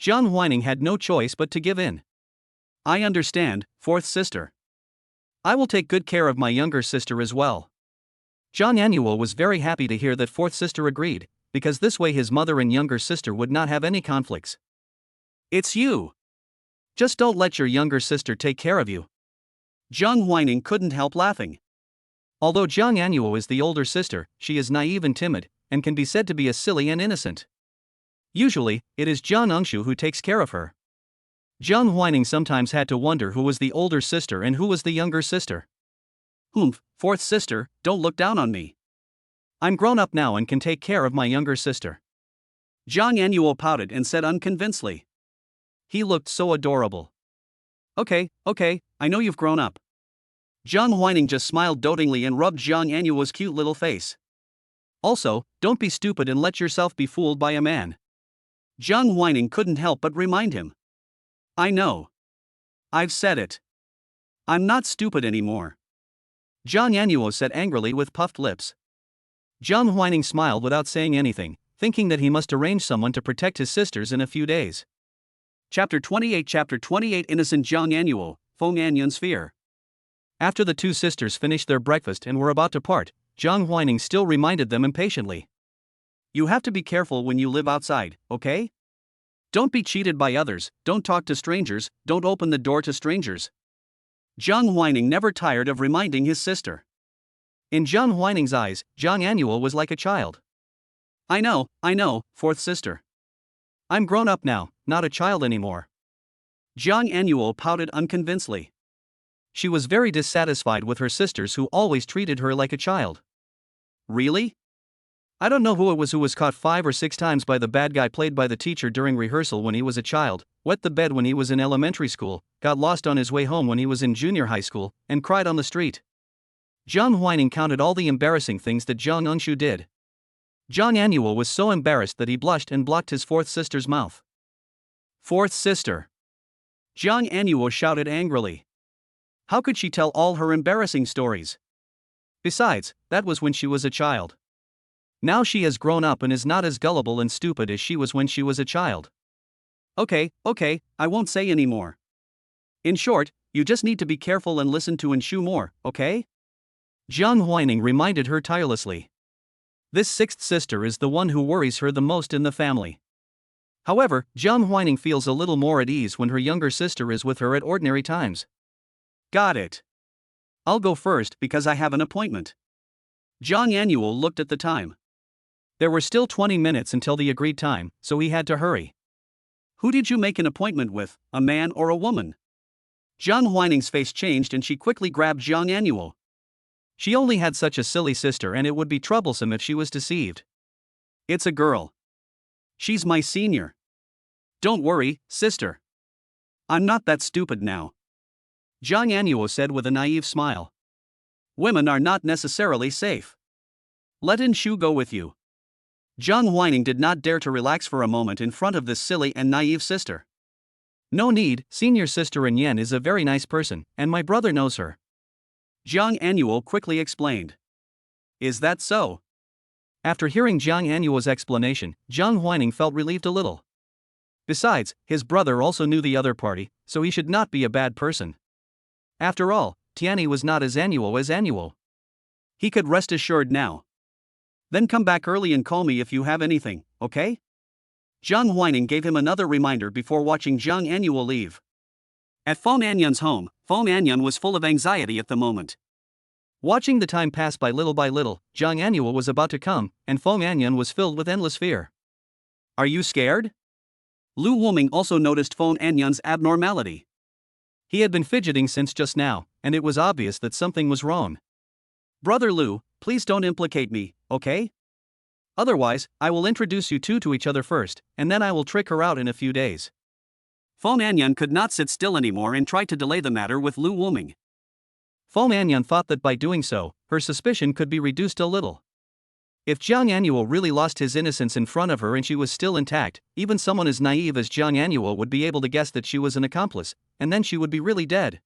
Jiang Huining had no choice but to give in. I understand, fourth sister. I will take good care of my younger sister as well. Jiang Anuo was very happy to hear that fourth sister agreed, because this way his mother and younger sister would not have any conflicts. It's you. Just don't let your younger sister take care of you. Jiang Huining couldn't help laughing. Although Jiang Anuo is the older sister, she is naive and timid, and can be said to be as silly and innocent. Usually, it is Jiang Engshu who takes care of her. Jiang Huining sometimes had to wonder who was the older sister and who was the younger sister. Humph, fourth sister, don't look down on me. I'm grown up now and can take care of my younger sister. Jiang Anuo pouted and said unconvincedly. He looked so adorable. Okay, I know you've grown up. Jiang Huining just smiled dotingly and rubbed Jiang Anuo's cute little face. Also, don't be stupid and let yourself be fooled by a man. Jiang Huining couldn't help but remind him. I know. I've said it. I'm not stupid anymore. Jiang Anuo said angrily with puffed lips. Jiang Huining smiled without saying anything, thinking that he must arrange someone to protect his sisters in a few days. Chapter 28 Innocent Jiang Anuo, Fong Anyan's Fear. After the two sisters finished their breakfast and were about to part, Jiang Huining still reminded them impatiently. You have to be careful when you live outside, okay? Don't be cheated by others, don't talk to strangers, don't open the door to strangers. Jiang Huining never tired of reminding his sister. In Jiang Huining's eyes, Jiang Anuo was like a child. I know, fourth sister. I'm grown up now, not a child anymore. Jiang Anuo pouted unconvincedly. She was very dissatisfied with her sisters who always treated her like a child. Really? I don't know who it was who was caught 5 or 6 times by the bad guy played by the teacher during rehearsal when he was a child, wet the bed when he was in elementary school, got lost on his way home when he was in junior high school, and cried on the street. Jiang Huining counted all the embarrassing things that Jiang Engshu did. Jiang Anuo was so embarrassed that he blushed and blocked his fourth sister's mouth. Fourth sister! Jiang Anuo shouted angrily. How could she tell all her embarrassing stories? Besides, that was when she was a child. Now she has grown up and is not as gullible and stupid as she was when she was a child. Okay, I won't say any more. In short, you just need to be careful and listen to Enshu more, okay? Jiang Huining reminded her tirelessly. This sixth sister is the one who worries her the most in the family. However, Jiang Huining feels a little more at ease when her younger sister is with her at ordinary times. Got it. I'll go first because I have an appointment. Jiang Anuo looked at the time. There were still 20 minutes until the agreed time, so he had to hurry. Who did you make an appointment with, a man or a woman? Jiang Huining's face changed and she quickly grabbed Jiang Anuo. She only had such a silly sister and it would be troublesome if she was deceived. It's a girl. She's my senior. Don't worry, sister. I'm not that stupid now. Jiang Anuo said with a naive smile. Women are not necessarily safe. Let Enshu go with you. Jiang Huining did not dare to relax for a moment in front of this silly and naive sister. No need, senior sister in Yen is a very nice person, and my brother knows her. Jiang Anuo quickly explained. Is that so? After hearing Jiang Anuo's explanation, Jiang Huining felt relieved a little. Besides, his brother also knew the other party, so he should not be a bad person. After all, Tiani was not as Anuo. He could rest assured now. Then come back early and call me if you have anything, okay? Jiang Huining gave him another reminder before watching Jiang Anuo leave. At Fong Anyan's home, Fong Anyan was full of anxiety at the moment. Watching the time pass by little, Jiang Anuo was about to come, and Fong Anyan was filled with endless fear. Are you scared? Lu Wuming also noticed Fong Anyan's abnormality. He had been fidgeting since just now, and it was obvious that something was wrong. Brother Lu, please don't implicate me, okay? Otherwise, I will introduce you two to each other first, and then I will trick her out in a few days. Fong Anyan could not sit still anymore and tried to delay the matter with Lu Wuming. Fong Anyan thought that by doing so, her suspicion could be reduced a little. If Jang Anuo really lost his innocence in front of her and she was still intact, even someone as naive as Jang Anuo would be able to guess that she was an accomplice, and then she would be really dead.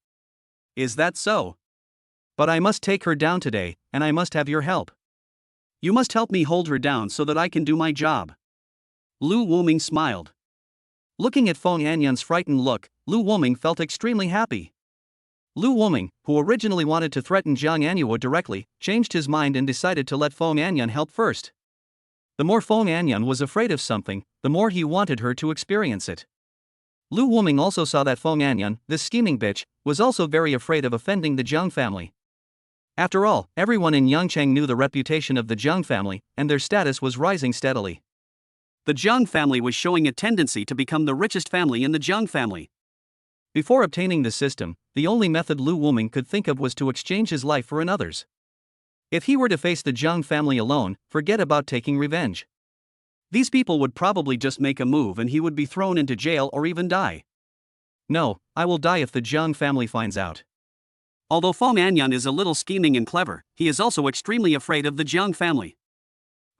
Is that so? But I must take her down today, and I must have your help. You must help me hold her down so that I can do my job. Lu Wuming smiled. Looking at Fong Anyan's frightened look, Lu Wuming felt extremely happy. Lu Wuming, who originally wanted to threaten Jang Anuo directly, changed his mind and decided to let Fong Anyan help first. The more Fong Anyan was afraid of something, the more he wanted her to experience it. Lu Wuming also saw that Fong Anyan, this scheming bitch, was also very afraid of offending the Zhang family. After all, everyone in Yangcheng knew the reputation of the Zhang family, and their status was rising steadily. The Zhang family was showing a tendency to become the richest family in the Zhang family. Before obtaining the system, the only method Lu Wuming could think of was to exchange his life for another's. If he were to face the Zhang family alone, forget about taking revenge. These people would probably just make a move and he would be thrown into jail or even die. No, I will die if the Zhang family finds out. Although Fong Anyan is a little scheming and clever, he is also extremely afraid of the Zhang family.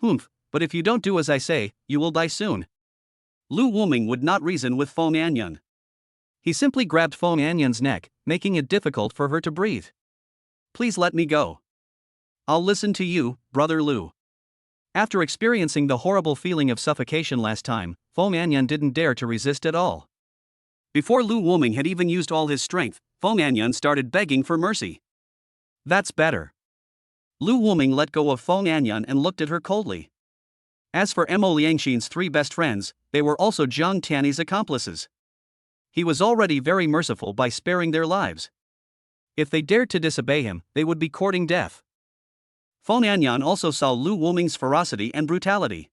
Humph, but if you don't do as I say, you will die soon. Lu Wuming would not reason with Fong Anyan. He simply grabbed Fong Anyan's neck, making it difficult for her to breathe. Please let me go. I'll listen to you, brother Lu. After experiencing the horrible feeling of suffocation last time, Fong Anyan didn't dare to resist at all. Before Lu Wuming had even used all his strength, Fong Anyan started begging for mercy. That's better. Lu Wuming let go of Fong Anyan and looked at her coldly. As for Mo Liangxin's three best friends, they were also Zhang Tiani's accomplices. He was already very merciful by sparing their lives. If they dared to disobey him, they would be courting death. Fong Anyan also saw Lu Wuming's ferocity and brutality.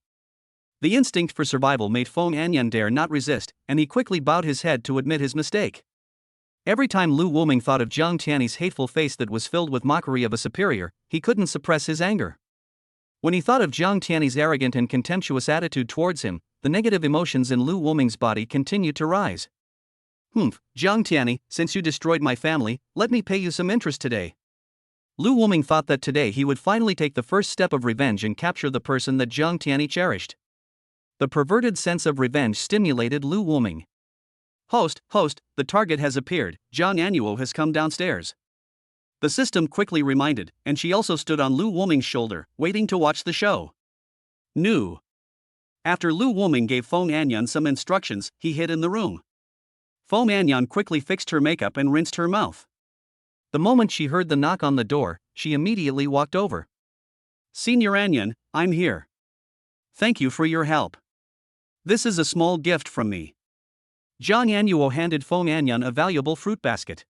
The instinct for survival made Fong Anyan dare not resist, and he quickly bowed his head to admit his mistake. Every time Lu Wuming thought of Zhang Tiani's hateful face that was filled with mockery of a superior, he couldn't suppress his anger. When he thought of Zhang Tiani's arrogant and contemptuous attitude towards him, the negative emotions in Lu Wuming's body continued to rise. Humph, Zhang Tiani, since you destroyed my family, let me pay you some interest today. Lu Wuming thought that today he would finally take the first step of revenge and capture the person that Zhang Tiani cherished. The perverted sense of revenge stimulated Lu Wuming. Host, the target has appeared, Jang Anuo has come downstairs. The system quickly reminded, and she also stood on Lu Wuming's shoulder, waiting to watch the show. New. After Lu Wuming gave Fong Anyan some instructions, he hid in the room. Fong Anyan quickly fixed her makeup and rinsed her mouth. The moment she heard the knock on the door, she immediately walked over. Senior Anyan, I'm here. Thank you for your help. This is a small gift from me. Jang Anuo handed Fong Anyan a valuable fruit basket.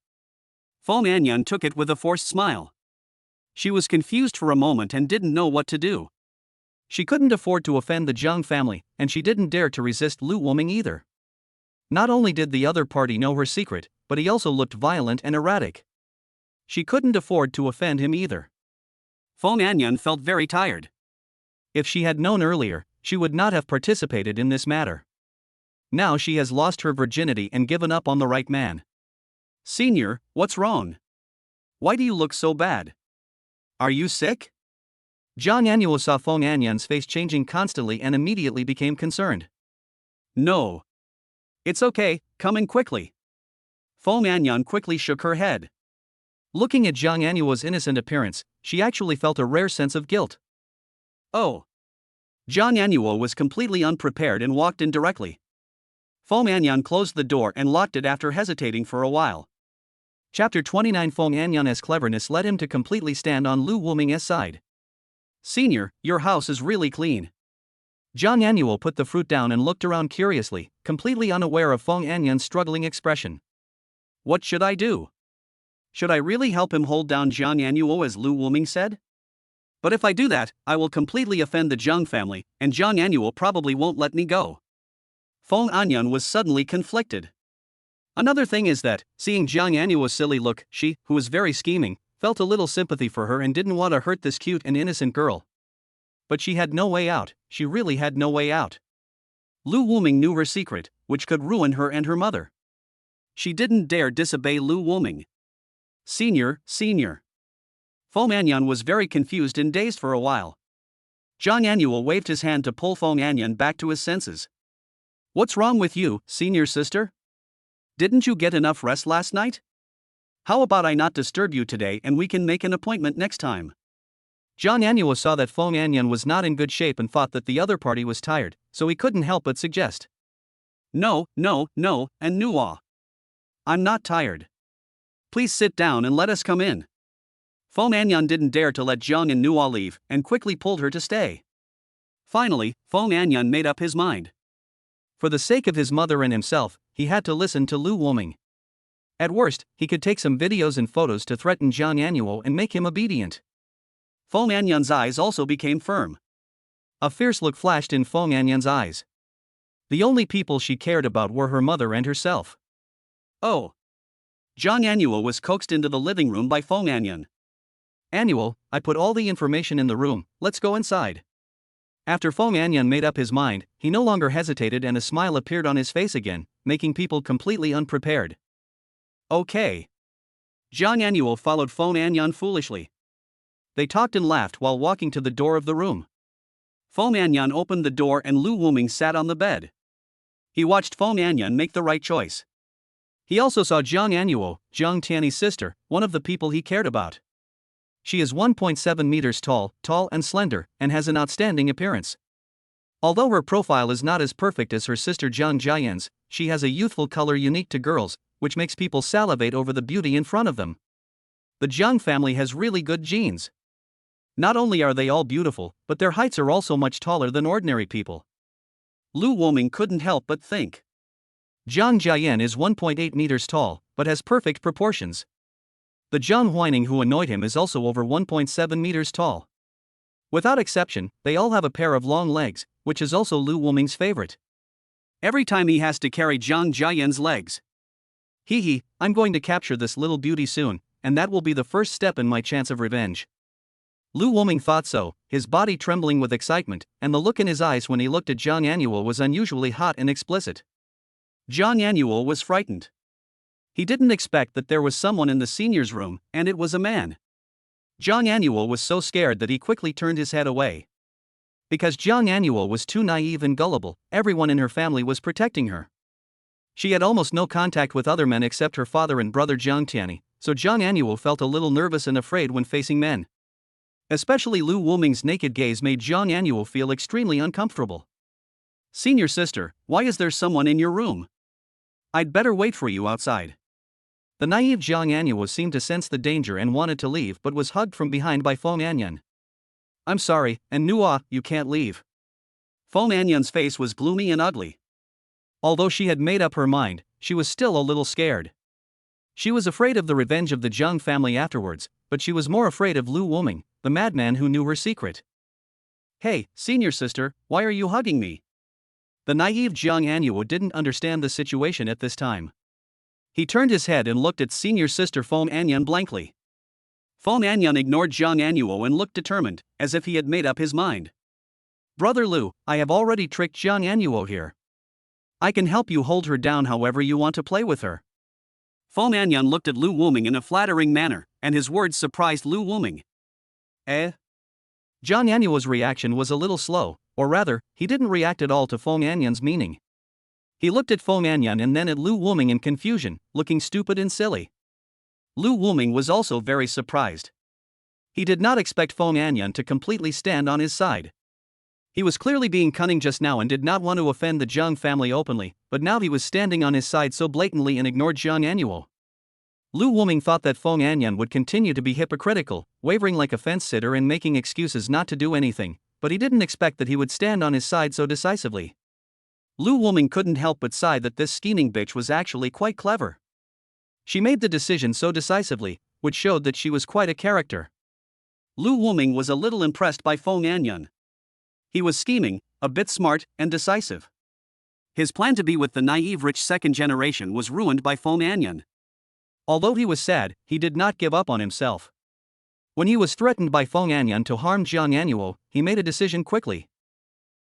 Fong Anyan took it with a forced smile. She was confused for a moment and didn't know what to do. She couldn't afford to offend the Zhang family, and she didn't dare to resist Lu Wuming either. Not only did the other party know her secret, but he also looked violent and erratic. She couldn't afford to offend him either. Fong Anyan felt very tired. If she had known earlier, she would not have participated in this matter. Now she has lost her virginity and given up on the right man. Senior, what's wrong? Why do you look so bad? Are you sick? Jang Anuo saw Fong Anyan's face changing constantly and immediately became concerned. No. It's okay, come in quickly. Fong Anyan quickly shook her head. Looking at Jang Anuo's innocent appearance, she actually felt a rare sense of guilt. Oh. Jang Anuo was completely unprepared and walked in directly. Fong Anyan closed the door and locked it after hesitating for a while. Chapter 29. Fong Anyan's cleverness led him to completely stand on Lu Wuming's side. Senior, your house is really clean. Jang Anuo put the fruit down and looked around curiously, completely unaware of Fong Anyan's struggling expression. What should I do? Should I really help him hold down Jang Anuo as Lu Wuming said? But if I do that, I will completely offend the Zhang family, and Jang Anuo probably won't let me go. Fong Anyan was suddenly conflicted. Another thing is that, seeing Jang Anuo's silly look, she, who was very scheming, felt a little sympathy for her and didn't want to hurt this cute and innocent girl. But she had no way out, she really had no way out. Lu Wuming knew her secret, which could ruin her and her mother. She didn't dare disobey Lu Wuming. Senior. Fong Anyan was very confused and dazed for a while. Zhang Anuo waved his hand to pull Fong Anyan back to his senses. What's wrong with you, senior sister? Didn't you get enough rest last night? How about I not disturb you today and we can make an appointment next time? Zhang Anuo saw that Fong Anyan was not in good shape and thought that the other party was tired, so he couldn't help but suggest. No, Anuo. I'm not tired. Please sit down and let us come in. Fong Anyan didn't dare to let Zhang and Nuo leave and quickly pulled her to stay. Finally, Fong Anyan made up his mind. For the sake of his mother and himself, he had to listen to Lu Wuming. At worst, he could take some videos and photos to threaten Zhang Anuo and make him obedient. Fong Anyan's eyes also became firm. A fierce look flashed in Fong Anyan's eyes. The only people she cared about were her mother and herself. Oh. Zhang Anuo was coaxed into the living room by Fong Anyan. Anuo, I put all the information in the room, let's go inside. After Fong Anyan made up his mind, he no longer hesitated and a smile appeared on his face again, making people completely unprepared. Okay. Zhang Anuo followed Fong Anyan foolishly. They talked and laughed while walking to the door of the room. Fong Anyan opened the door and Lu Wuming sat on the bed. He watched Fong Anyan make the right choice. He also saw Zhang Anuo, Zhang Tiani's sister, one of the people he cared about. She is 1.7 meters tall and slender, and has an outstanding appearance. Although her profile is not as perfect as her sister Zhang Jian's, she has a youthful color unique to girls, which makes people salivate over the beauty in front of them. The Zhang family has really good genes. Not only are they all beautiful, but their heights are also much taller than ordinary people. Lu Wuming couldn't help but think. Zhang Jian is 1.8 meters tall, but has perfect proportions. The Zhang Huining who annoyed him is also over 1.7 meters tall. Without exception, they all have a pair of long legs, which is also Lu Wuming's favorite. Every time he has to carry Zhang Jian's legs. I'm going to capture this little beauty soon, and that will be the first step in my chance of revenge. Lu Wuming thought so, his body trembling with excitement, and the look in his eyes when he looked at Zhang Anuo was unusually hot and explicit. Zhang Anuo was frightened. He didn't expect that there was someone in the senior's room, and it was a man. Zhang Anuo was so scared that he quickly turned his head away. Because Zhang Anuo was too naive and gullible, everyone in her family was protecting her. She had almost no contact with other men except her father and brother Zhang Tiani, so Zhang Anuo felt a little nervous and afraid when facing men. Especially Lu Wuming's naked gaze made Zhang Anuo feel extremely uncomfortable. Senior sister, why is there someone in your room? I'd better wait for you outside. The naive Zhang Anuo seemed to sense the danger and wanted to leave but was hugged from behind by Fong Anyan. I'm sorry, Anuo, you can't leave. Fong Anyan's face was gloomy and ugly. Although she had made up her mind, she was still a little scared. She was afraid of the revenge of the Zhang family afterwards, but she was more afraid of Lu Wuming, the madman who knew her secret. Hey, senior sister, why are you hugging me? The naive Zhang Anuo didn't understand the situation at this time. He turned his head and looked at senior sister Fong Anyan blankly. Fong Anyan ignored Zhang Anuo and looked determined, as if he had made up his mind. Brother Lu, I have already tricked Zhang Anuo here. I can help you hold her down however you want to play with her. Fong Anyan looked at Lu Wuming in a flattering manner, and his words surprised Lu Wuming. Zhang Anuo's reaction was a little slow, or rather, he didn't react at all to Fong Anyan's meaning. He looked at Fong Anyan and then at Lu Wuming in confusion, looking stupid and silly. Lu Wuming was also very surprised. He did not expect Fong Anyan to completely stand on his side. He was clearly being cunning just now and did not want to offend the Zhang family openly, but now he was standing on his side so blatantly and ignored Zhang Anuo. Lu Wuming thought that Fong Anyan would continue to be hypocritical, wavering like a fence-sitter and making excuses not to do anything, but he didn't expect that he would stand on his side so decisively. Lu Wuming couldn't help but sigh that this scheming bitch was actually quite clever. She made the decision so decisively, which showed that she was quite a character. Lu Wuming was a little impressed by Fong Anyan. He was scheming, a bit smart, and decisive. His plan to be with the naive rich second generation was ruined by Fong Anyan. Although he was sad, he did not give up on himself. When he was threatened by Fong Anyan to harm Jiang Anuo, he made a decision quickly.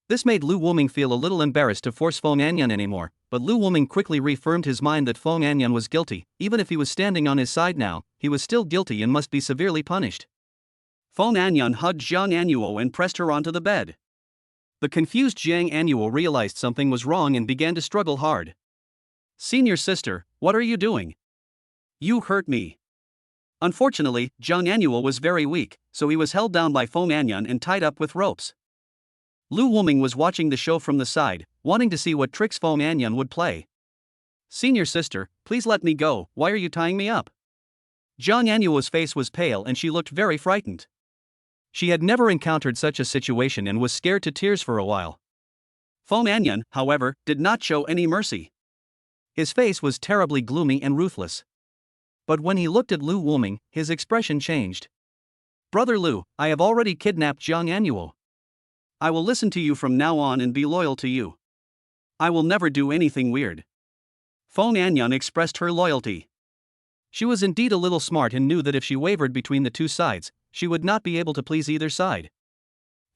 This made Lu Wuming feel a little embarrassed to force Fong Anyan anymore, but Lu Wuming quickly reaffirmed his mind that Fong Anyan was guilty. Even if he was standing on his side now, he was still guilty and must be severely punished. Fong Anyan hugged Jiang Anuo and pressed her onto the bed. The confused Jiang Anuo realized something was wrong and began to struggle hard. "Senior sister, what are you doing? You hurt me." Unfortunately, Jiang Anuo was very weak, so he was held down by Fong Anyan and tied up with ropes. Lu Wuming was watching the show from the side, wanting to see what tricks Fong Anyan would play. "Senior sister, please let me go, why are you tying me up?" Jiang Anuo's face was pale and she looked very frightened. She had never encountered such a situation and was scared to tears for a while. Fong Anyan, however, did not show any mercy. His face was terribly gloomy and ruthless. But when he looked at Lu Wuming, his expression changed. "Brother Lu, I have already kidnapped Jiang Anuo. I will listen to you from now on and be loyal to you. I will never do anything weird." Fong Anyan expressed her loyalty. She was indeed a little smart and knew that if she wavered between the two sides, she would not be able to please either side.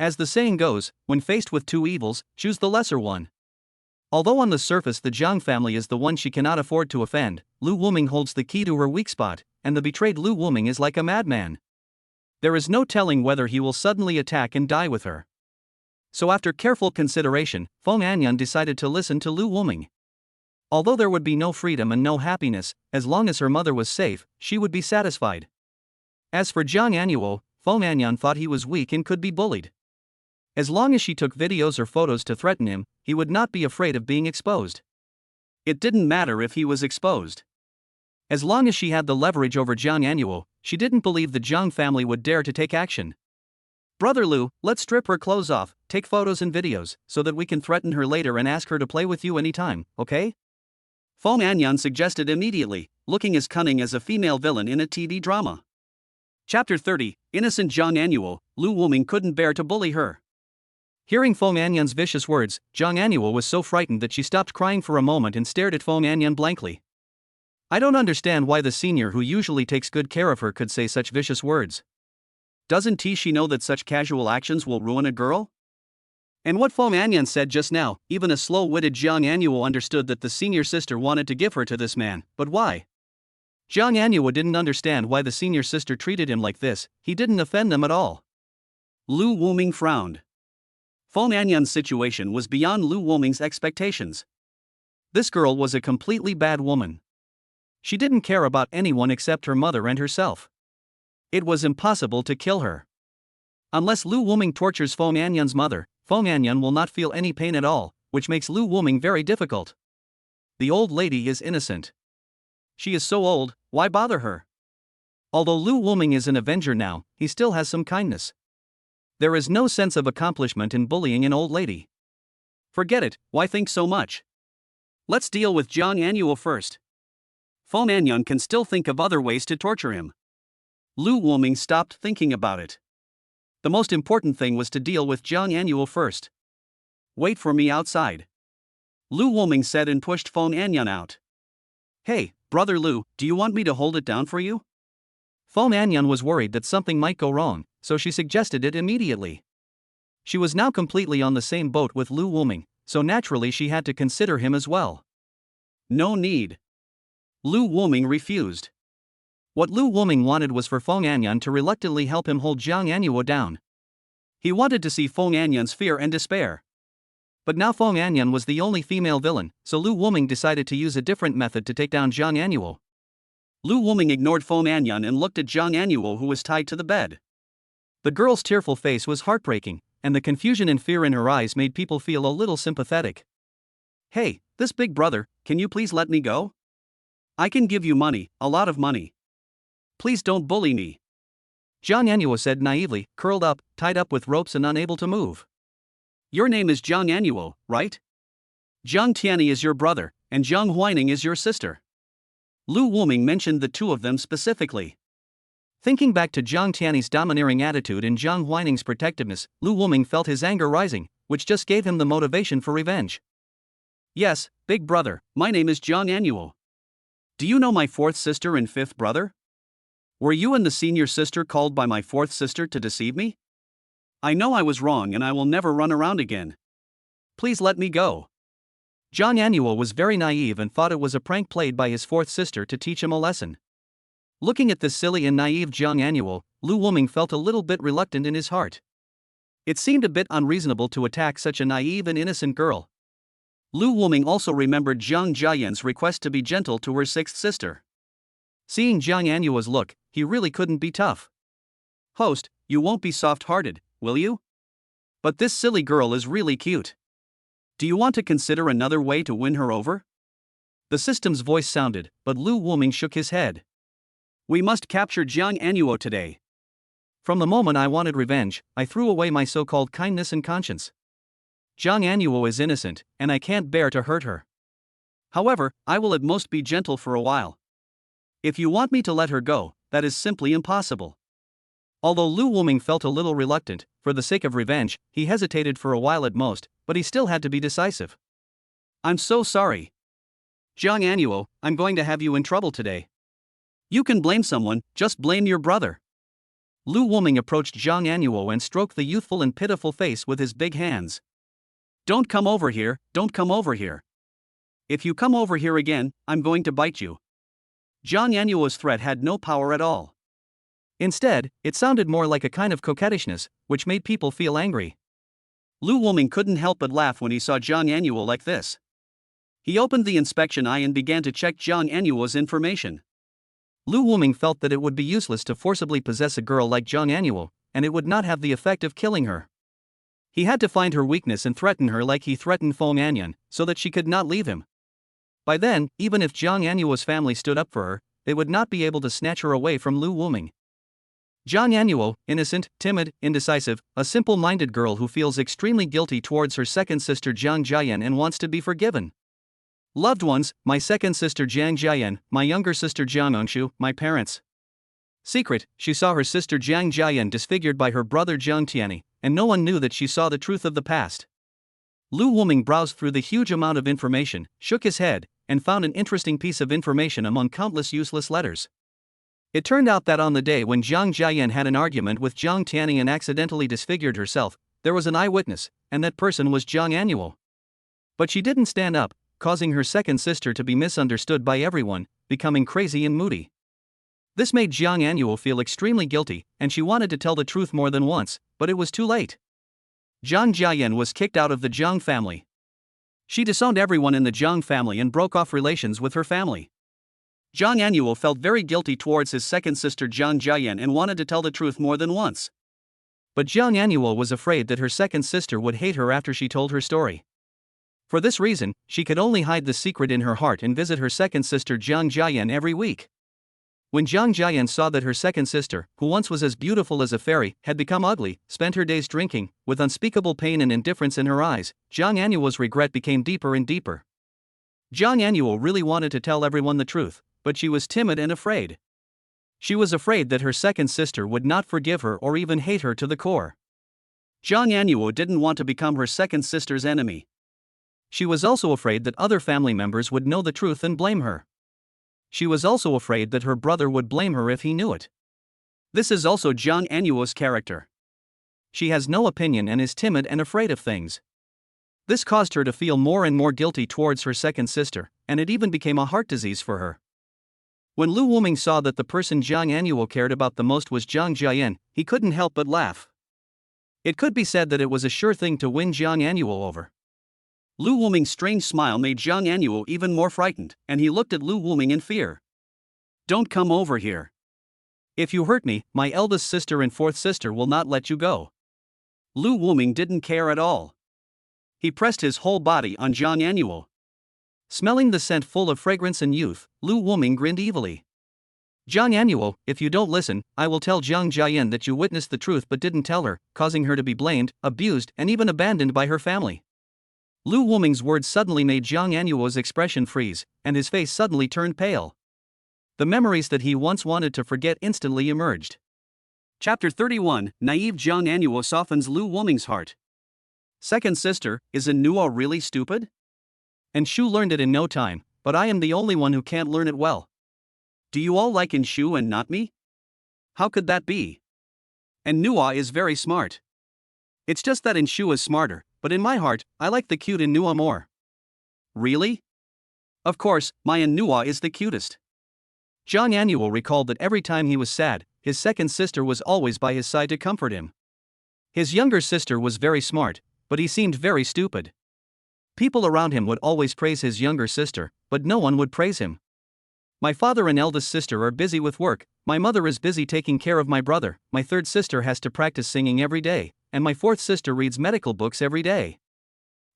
As the saying goes, when faced with two evils, choose the lesser one. Although on the surface the Jiang family is the one she cannot afford to offend, Lu Wuming holds the key to her weak spot, and the betrayed Lu Wuming is like a madman. There is no telling whether he will suddenly attack and die with her. So after careful consideration, Fong Anyan decided to listen to Lu Wuming. Although there would be no freedom and no happiness, as long as her mother was safe, she would be satisfied. As for Jiang Anuo, Fong Anyan thought he was weak and could be bullied. As long as she took videos or photos to threaten him, he would not be afraid of being exposed. It didn't matter if he was exposed. As long as she had the leverage over Jiang Anuo, she didn't believe the Jiang family would dare to take action. "Brother Lu, let's strip her clothes off, take photos and videos, so that we can threaten her later and ask her to play with you anytime, okay?" Fong Anyan suggested immediately, looking as cunning as a female villain in a TV drama. Chapter 30, Innocent Jiang Anuo. Lu Wuming couldn't bear to bully her. Hearing Fong Anyan's vicious words, Jiang Anuo was so frightened that she stopped crying for a moment and stared at Fong Anyan blankly. I don't understand why the senior who usually takes good care of her could say such vicious words. Doesn't she know that such casual actions will ruin a girl? And what Fong Anyan said just now, even a slow-witted Jiang Anuo understood that the senior sister wanted to give her to this man, but why? Jiang Anuo didn't understand why the senior sister treated him like this. He didn't offend them at all. Lu Wuming frowned. Fong Anyan's situation was beyond Lu Wuming's expectations. This girl was a completely bad woman. She didn't care about anyone except her mother and herself. It was impossible to kill her. Unless Lu Wuming tortures Fong Anyan's mother, Fong Anyan will not feel any pain at all, which makes Lu Wuming very difficult. The old lady is innocent. She is so old, why bother her? Although Lu Wuming is an avenger now, he still has some kindness. There is no sense of accomplishment in bullying an old lady. Forget it, why think so much? Let's deal with Jiang Anuo first. Fong Anyan can still think of other ways to torture him. Lu Wuming stopped thinking about it. The most important thing was to deal with Jiang Anuo first. "Wait for me outside," Lu Wuming said and pushed Fong Anyan out. "Hey, brother Lu, do you want me to hold it down for you?" Fong Anyan was worried that something might go wrong, so she suggested it immediately. She was now completely on the same boat with Lu Wuming, so naturally she had to consider him as well. "No need." Lu Wuming refused. What Lu Wuming wanted was for Fong Anyan to reluctantly help him hold Jiang Anuo down. He wanted to see Fong Anyan's fear and despair. But now Fong Anyan was the only female villain, so Lu Wuming decided to use a different method to take down Jiang Anuo. Lu Wuming ignored Fong Anyan and looked at Jiang Anuo, who was tied to the bed. The girl's tearful face was heartbreaking, and the confusion and fear in her eyes made people feel a little sympathetic. "Hey, this big brother, can you please let me go? I can give you money, a lot of money. Please don't bully me," Jiang Anuo said naively, curled up, tied up with ropes and unable to move. "Your name is Jiang Anuo, right? Jiang Tiani is your brother, and Jiang Huining is your sister." Lu Wuming mentioned the two of them specifically. Thinking back to Jiang Tiani's domineering attitude and Jiang Huining's protectiveness, Lu Wuming felt his anger rising, which just gave him the motivation for revenge. "Yes, big brother, my name is Jiang Anuo. Do you know my fourth sister and fifth brother? Were you and the senior sister called by my fourth sister to deceive me? I know I was wrong and I will never run around again. Please let me go. Jang Anuo was very naive and thought it was a prank played by his fourth sister to teach him a lesson. Looking at this silly and naive Jang Anuo, Lu Wuming felt a little bit reluctant in his heart. It seemed a bit unreasonable to attack such a naive and innocent girl. Lu Wuming also remembered Zhang Jiayan's request to be gentle to her sixth sister. Seeing Jang Anuo's look, he really couldn't be tough. Host, you won't be soft-hearted, will you? But this silly girl is really cute. Do you want to consider another way to win her over? The system's voice sounded, but Lu Wuming shook his head. We must capture Jang Anuo today. From the moment I wanted revenge, I threw away my so-called kindness and conscience. Jang Anuo is innocent, and I can't bear to hurt her. However, I will at most be gentle for a while. If you want me to let her go, that is simply impossible. Although Lu Wuming felt a little reluctant, for the sake of revenge, he hesitated for a while at most, but he still had to be decisive. I'm so sorry. Jang Anuo, I'm going to have you in trouble today. You can blame someone, just blame your brother. Lu Wuming approached Jang Anuo and stroked the youthful and pitiful face with his big hands. Don't come over here, don't come over here. If you come over here again, I'm going to bite you. Jang Anuo's threat had no power at all. Instead, it sounded more like a kind of coquettishness, which made people feel angry. Lu Wuming couldn't help but laugh when he saw Jang Anuo like this. He opened the inspection eye and began to check Jang Anuo's information. Lu Wuming felt that it would be useless to forcibly possess a girl like Jang Anuo, and it would not have the effect of killing her. He had to find her weakness and threaten her like he threatened Fong Anan, so that she could not leave him. By then, even if Jang Anuo's family stood up for her, they would not be able to snatch her away from Lu Wuming. Jang Anuo, innocent, timid, indecisive, a simple-minded girl who feels extremely guilty towards her second sister Jang Jiayan and wants to be forgiven. Loved ones, my second sister Jang Jiayan, my younger sister Jiang Onshu, my parents. Secret, she saw her sister Jang Jiayan disfigured by her brother Jiang Tiani, and no one knew that she saw the truth of the past. Lu Wuming browsed through the huge amount of information, shook his head, and found an interesting piece of information among countless useless letters. It turned out that on the day when Jiang Jiayan had an argument with Jiang Tiani and accidentally disfigured herself, there was an eyewitness, and that person was Jang Anuo. But she didn't stand up, causing her second sister to be misunderstood by everyone, becoming crazy and moody. This made Jang Anuo feel extremely guilty, and she wanted to tell the truth more than once, but it was too late. Jiang Jiayan was kicked out of the Jiang family. She disowned everyone in the Jiang family and broke off relations with her family. Jang Anuo felt very guilty towards his second sister Jiang Jiayan and wanted to tell the truth more than once. But Jang Anuo was afraid that her second sister would hate her after she told her story. For this reason, she could only hide the secret in her heart and visit her second sister Jiang Jiayan every week. When Jiang Jiayan saw that her second sister, who once was as beautiful as a fairy, had become ugly, spent her days drinking, with unspeakable pain and indifference in her eyes, Jang Anuo's regret became deeper and deeper. Jang Anuo really wanted to tell everyone the truth, but she was timid and afraid. She was afraid that her second sister would not forgive her or even hate her to the core. Jang Anuo didn't want to become her second sister's enemy. She was also afraid that other family members would know the truth and blame her. She was also afraid that her brother would blame her if he knew it. This is also Jang Anuo's character. She has no opinion and is timid and afraid of things. This caused her to feel more and more guilty towards her second sister, and it even became a heart disease for her. When Lu Wuming saw that the person Jang Anuo cared about the most was Jiang Jiayan, he couldn't help but laugh. It could be said that it was a sure thing to win Jang Anuo over. Lu Wuming's strange smile made Jang Anuo even more frightened, and he looked at Lu Wuming in fear. Don't come over here. If you hurt me, my eldest sister and fourth sister will not let you go. Lu Wuming didn't care at all. He pressed his whole body on Jang Anuo. Smelling the scent full of fragrance and youth, Lu Wuming grinned evilly. Jang Anuo, if you don't listen, I will tell Jiang Jiayan that you witnessed the truth but didn't tell her, causing her to be blamed, abused, and even abandoned by her family. Lu Wuming's words suddenly made Jang Anuo's expression freeze, and his face suddenly turned pale. The memories that he once wanted to forget instantly emerged. Chapter 31, Naive Jang Anuo softens Lu Wuming's heart. Second sister, is Anuo really stupid? Enshu learned it in no time, but I am the only one who can't learn it well. Do you all like Enshu and not me? How could that be? Anuo is very smart. It's just that Inshu is smarter, but in my heart, I like the cute Anuo more. Really? Of course, my Anuo is the cutest. Jang Anuo recalled that every time he was sad, his second sister was always by his side to comfort him. His younger sister was very smart, but he seemed very stupid. People around him would always praise his younger sister, but no one would praise him. My father and eldest sister are busy with work, my mother is busy taking care of my brother, my third sister has to practice singing every day, and my fourth sister reads medical books every day.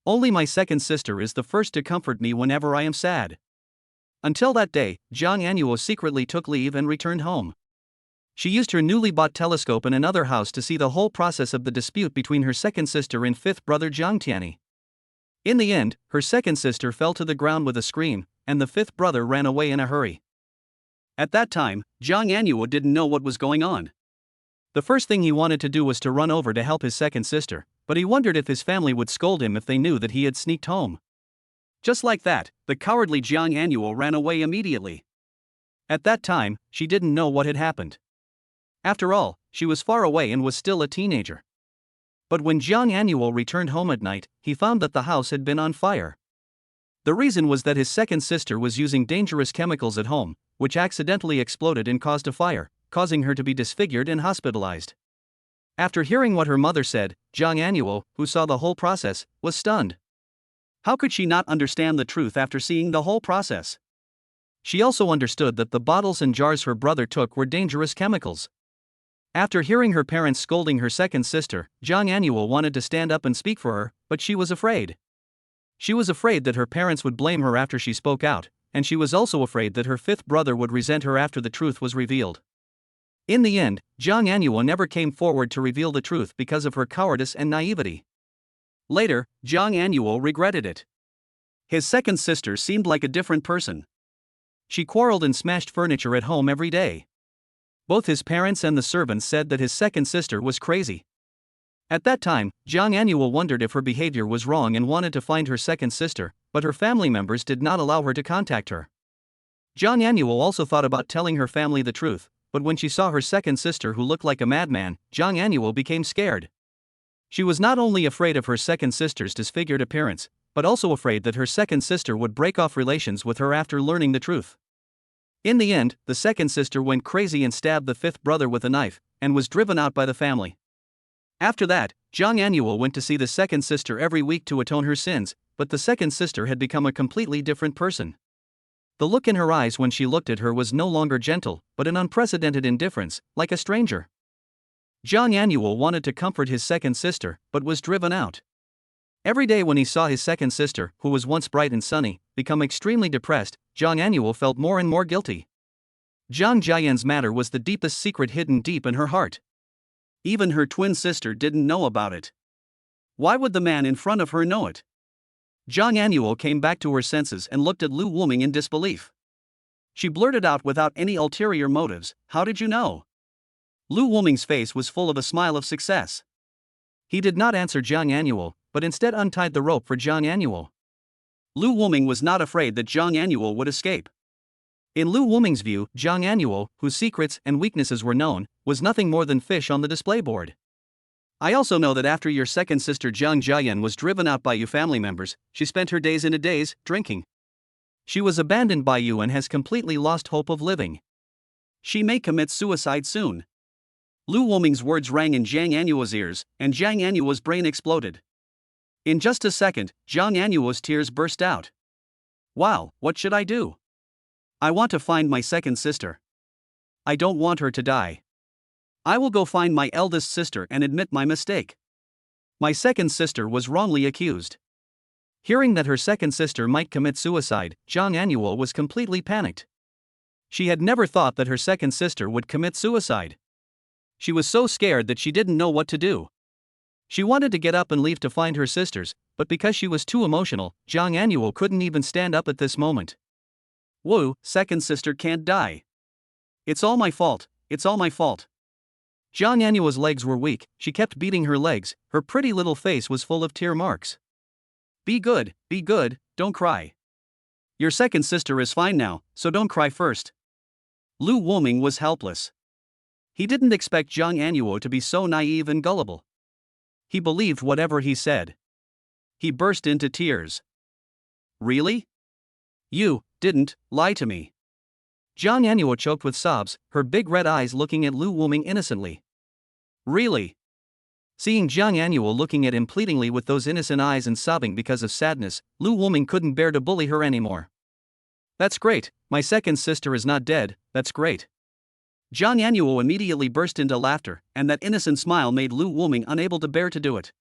Only my second sister is the first to comfort me whenever I am sad. Until that day, Jang Anuo secretly took leave and returned home. She used her newly bought telescope in another house to see the whole process of the dispute between her second sister and fifth brother Jang Tiani. In the end, her second sister fell to the ground with a scream, and the fifth brother ran away in a hurry. At that time, Jang Anuo didn't know what was going on. The first thing he wanted to do was to run over to help his second sister, but he wondered if his family would scold him if they knew that he had sneaked home. Just like that, the cowardly Jang Anuo ran away immediately. At that time, she didn't know what had happened. After all, she was far away and was still a teenager. But when Jang Anuo returned home at night, he found that the house had been on fire. The reason was that his second sister was using dangerous chemicals at home, which accidentally exploded and caused a fire, causing her to be disfigured and hospitalized. After hearing what her mother said, Jang Anuo, who saw the whole process, was stunned. How could she not understand the truth after seeing the whole process? She also understood that the bottles and jars her brother took were dangerous chemicals. After hearing her parents scolding her second sister, Jang Anuo wanted to stand up and speak for her, but she was afraid. She was afraid that her parents would blame her after she spoke out, and she was also afraid that her fifth brother would resent her after the truth was revealed. In the end, Jang Anuo never came forward to reveal the truth because of her cowardice and naivety. Later, Jang Anuo regretted it. His second sister seemed like a different person. She quarreled and smashed furniture at home every day. Both his parents and the servants said that his second sister was crazy. At that time, Jang Anuo wondered if her behavior was wrong and wanted to find her second sister, but her family members did not allow her to contact her. Jang Anuo also thought about telling her family the truth, but when she saw her second sister who looked like a madman, Jang Anuo became scared. She was not only afraid of her second sister's disfigured appearance, but also afraid that her second sister would break off relations with her after learning the truth. In the end, the second sister went crazy and stabbed the fifth brother with a knife, and was driven out by the family. After that, Jang Anuo went to see the second sister every week to atone her sins, but the second sister had become a completely different person. The look in her eyes when she looked at her was no longer gentle, but an unprecedented indifference, like a stranger. Jang Anuo wanted to comfort his second sister, but was driven out. Every day when he saw his second sister, who was once bright and sunny, become extremely depressed, Jang Anuo felt more and more guilty. Jang Jian's matter was the deepest secret hidden deep in her heart. Even her twin sister didn't know about it. Why would the man in front of her know it? Jang Anuo came back to her senses and looked at Lu Wuming in disbelief. She blurted out without any ulterior motives, "How did you know?" Lu Wuming's face was full of a smile of success. He did not answer Jang Anuo, but instead untied the rope for Jang Anuo. Lu Wuming was not afraid that Jang Anuo would escape. In Lu Wuming's view, Jang Anuo, whose secrets and weaknesses were known, was nothing more than fish on the display board. I also know that after your second sister Jang Jen was driven out by you family members, she spent her days in a daze, drinking. She was abandoned by you and has completely lost hope of living. She may commit suicide soon. Lu Wuming's words rang in Jang Anuo's ears, and Jang Anuo's brain exploded. In just a second, Jang Anuo's tears burst out. Wow, what should I do? I want to find my second sister. I don't want her to die. I will go find my eldest sister and admit my mistake. My second sister was wrongly accused. Hearing that her second sister might commit suicide, Jang Anuo was completely panicked. She had never thought that her second sister would commit suicide. She was so scared that she didn't know what to do. She wanted to get up and leave to find her sisters, but because she was too emotional, Jang Anuo couldn't even stand up at this moment. Whoa, second sister can't die. It's all my fault, it's all my fault. Jang Anuo's legs were weak, she kept beating her legs, her pretty little face was full of tear marks. Be good, don't cry. Your second sister is fine now, so don't cry first. Lu Wuming was helpless. He didn't expect Jang Anuo to be so naive and gullible. He believed whatever he said. He burst into tears. Really? You didn't lie to me. Jang Anuo choked with sobs, her big red eyes looking at Lu Wuming innocently. Really? Seeing Jang Anuo looking at him pleadingly with those innocent eyes and sobbing because of sadness, Lu Wuming couldn't bear to bully her anymore. That's great, my second sister is not dead, that's great. Jang Anuo immediately burst into laughter, and that innocent smile made Lu Wuming unable to bear to do it.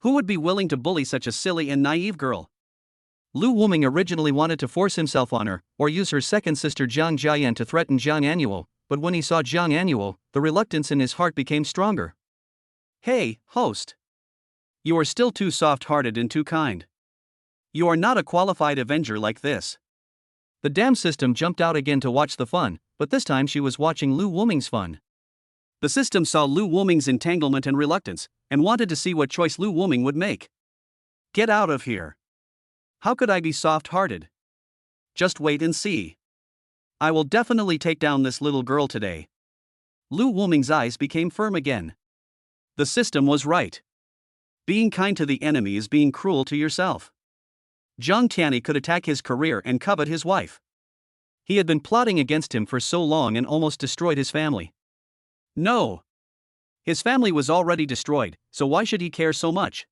Who would be willing to bully such a silly and naive girl? Lu Wuming originally wanted to force himself on her, or use her second sister Jang Jian to threaten Jang Anuo, but when he saw Jang Anuo, the reluctance in his heart became stronger. Hey, host. You are still too soft-hearted and too kind. You are not a qualified avenger like this. The damn system jumped out again to watch the fun, but this time she was watching Lu Wuming's fun. The system saw Lu Wuming's entanglement and reluctance, and wanted to see what choice Lu Wuming would make. Get out of here. How could I be soft-hearted? Just wait and see. I will definitely take down this little girl today. Lu Wuming's eyes became firm again. The system was right. Being kind to the enemy is being cruel to yourself. Zhang Tiani could attack his career and covet his wife. He had been plotting against him for so long and almost destroyed his family. No. His family was already destroyed, so why should he care so much?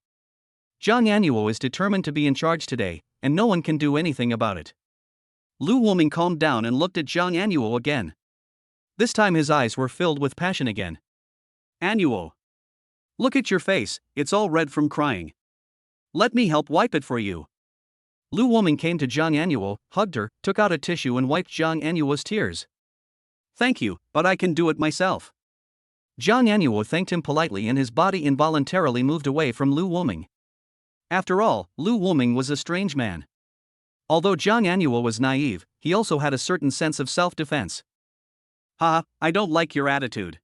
Jang Anuo is determined to be in charge today, and no one can do anything about it. Lu Wuming calmed down and looked at Jang Anuo again. This time his eyes were filled with passion again. Anuo. Look at your face, it's all red from crying. Let me help wipe it for you. Lu Wuming came to Jang Anuo, hugged her, took out a tissue and wiped Jang Anuo's tears. Thank you, but I can do it myself. Jang Anuo thanked him politely and his body involuntarily moved away from Lu Wuming. After all, Lu Wuming was a strange man. Although Jang Anuo was naive, he also had a certain sense of self-defense. Ha, I don't like your attitude.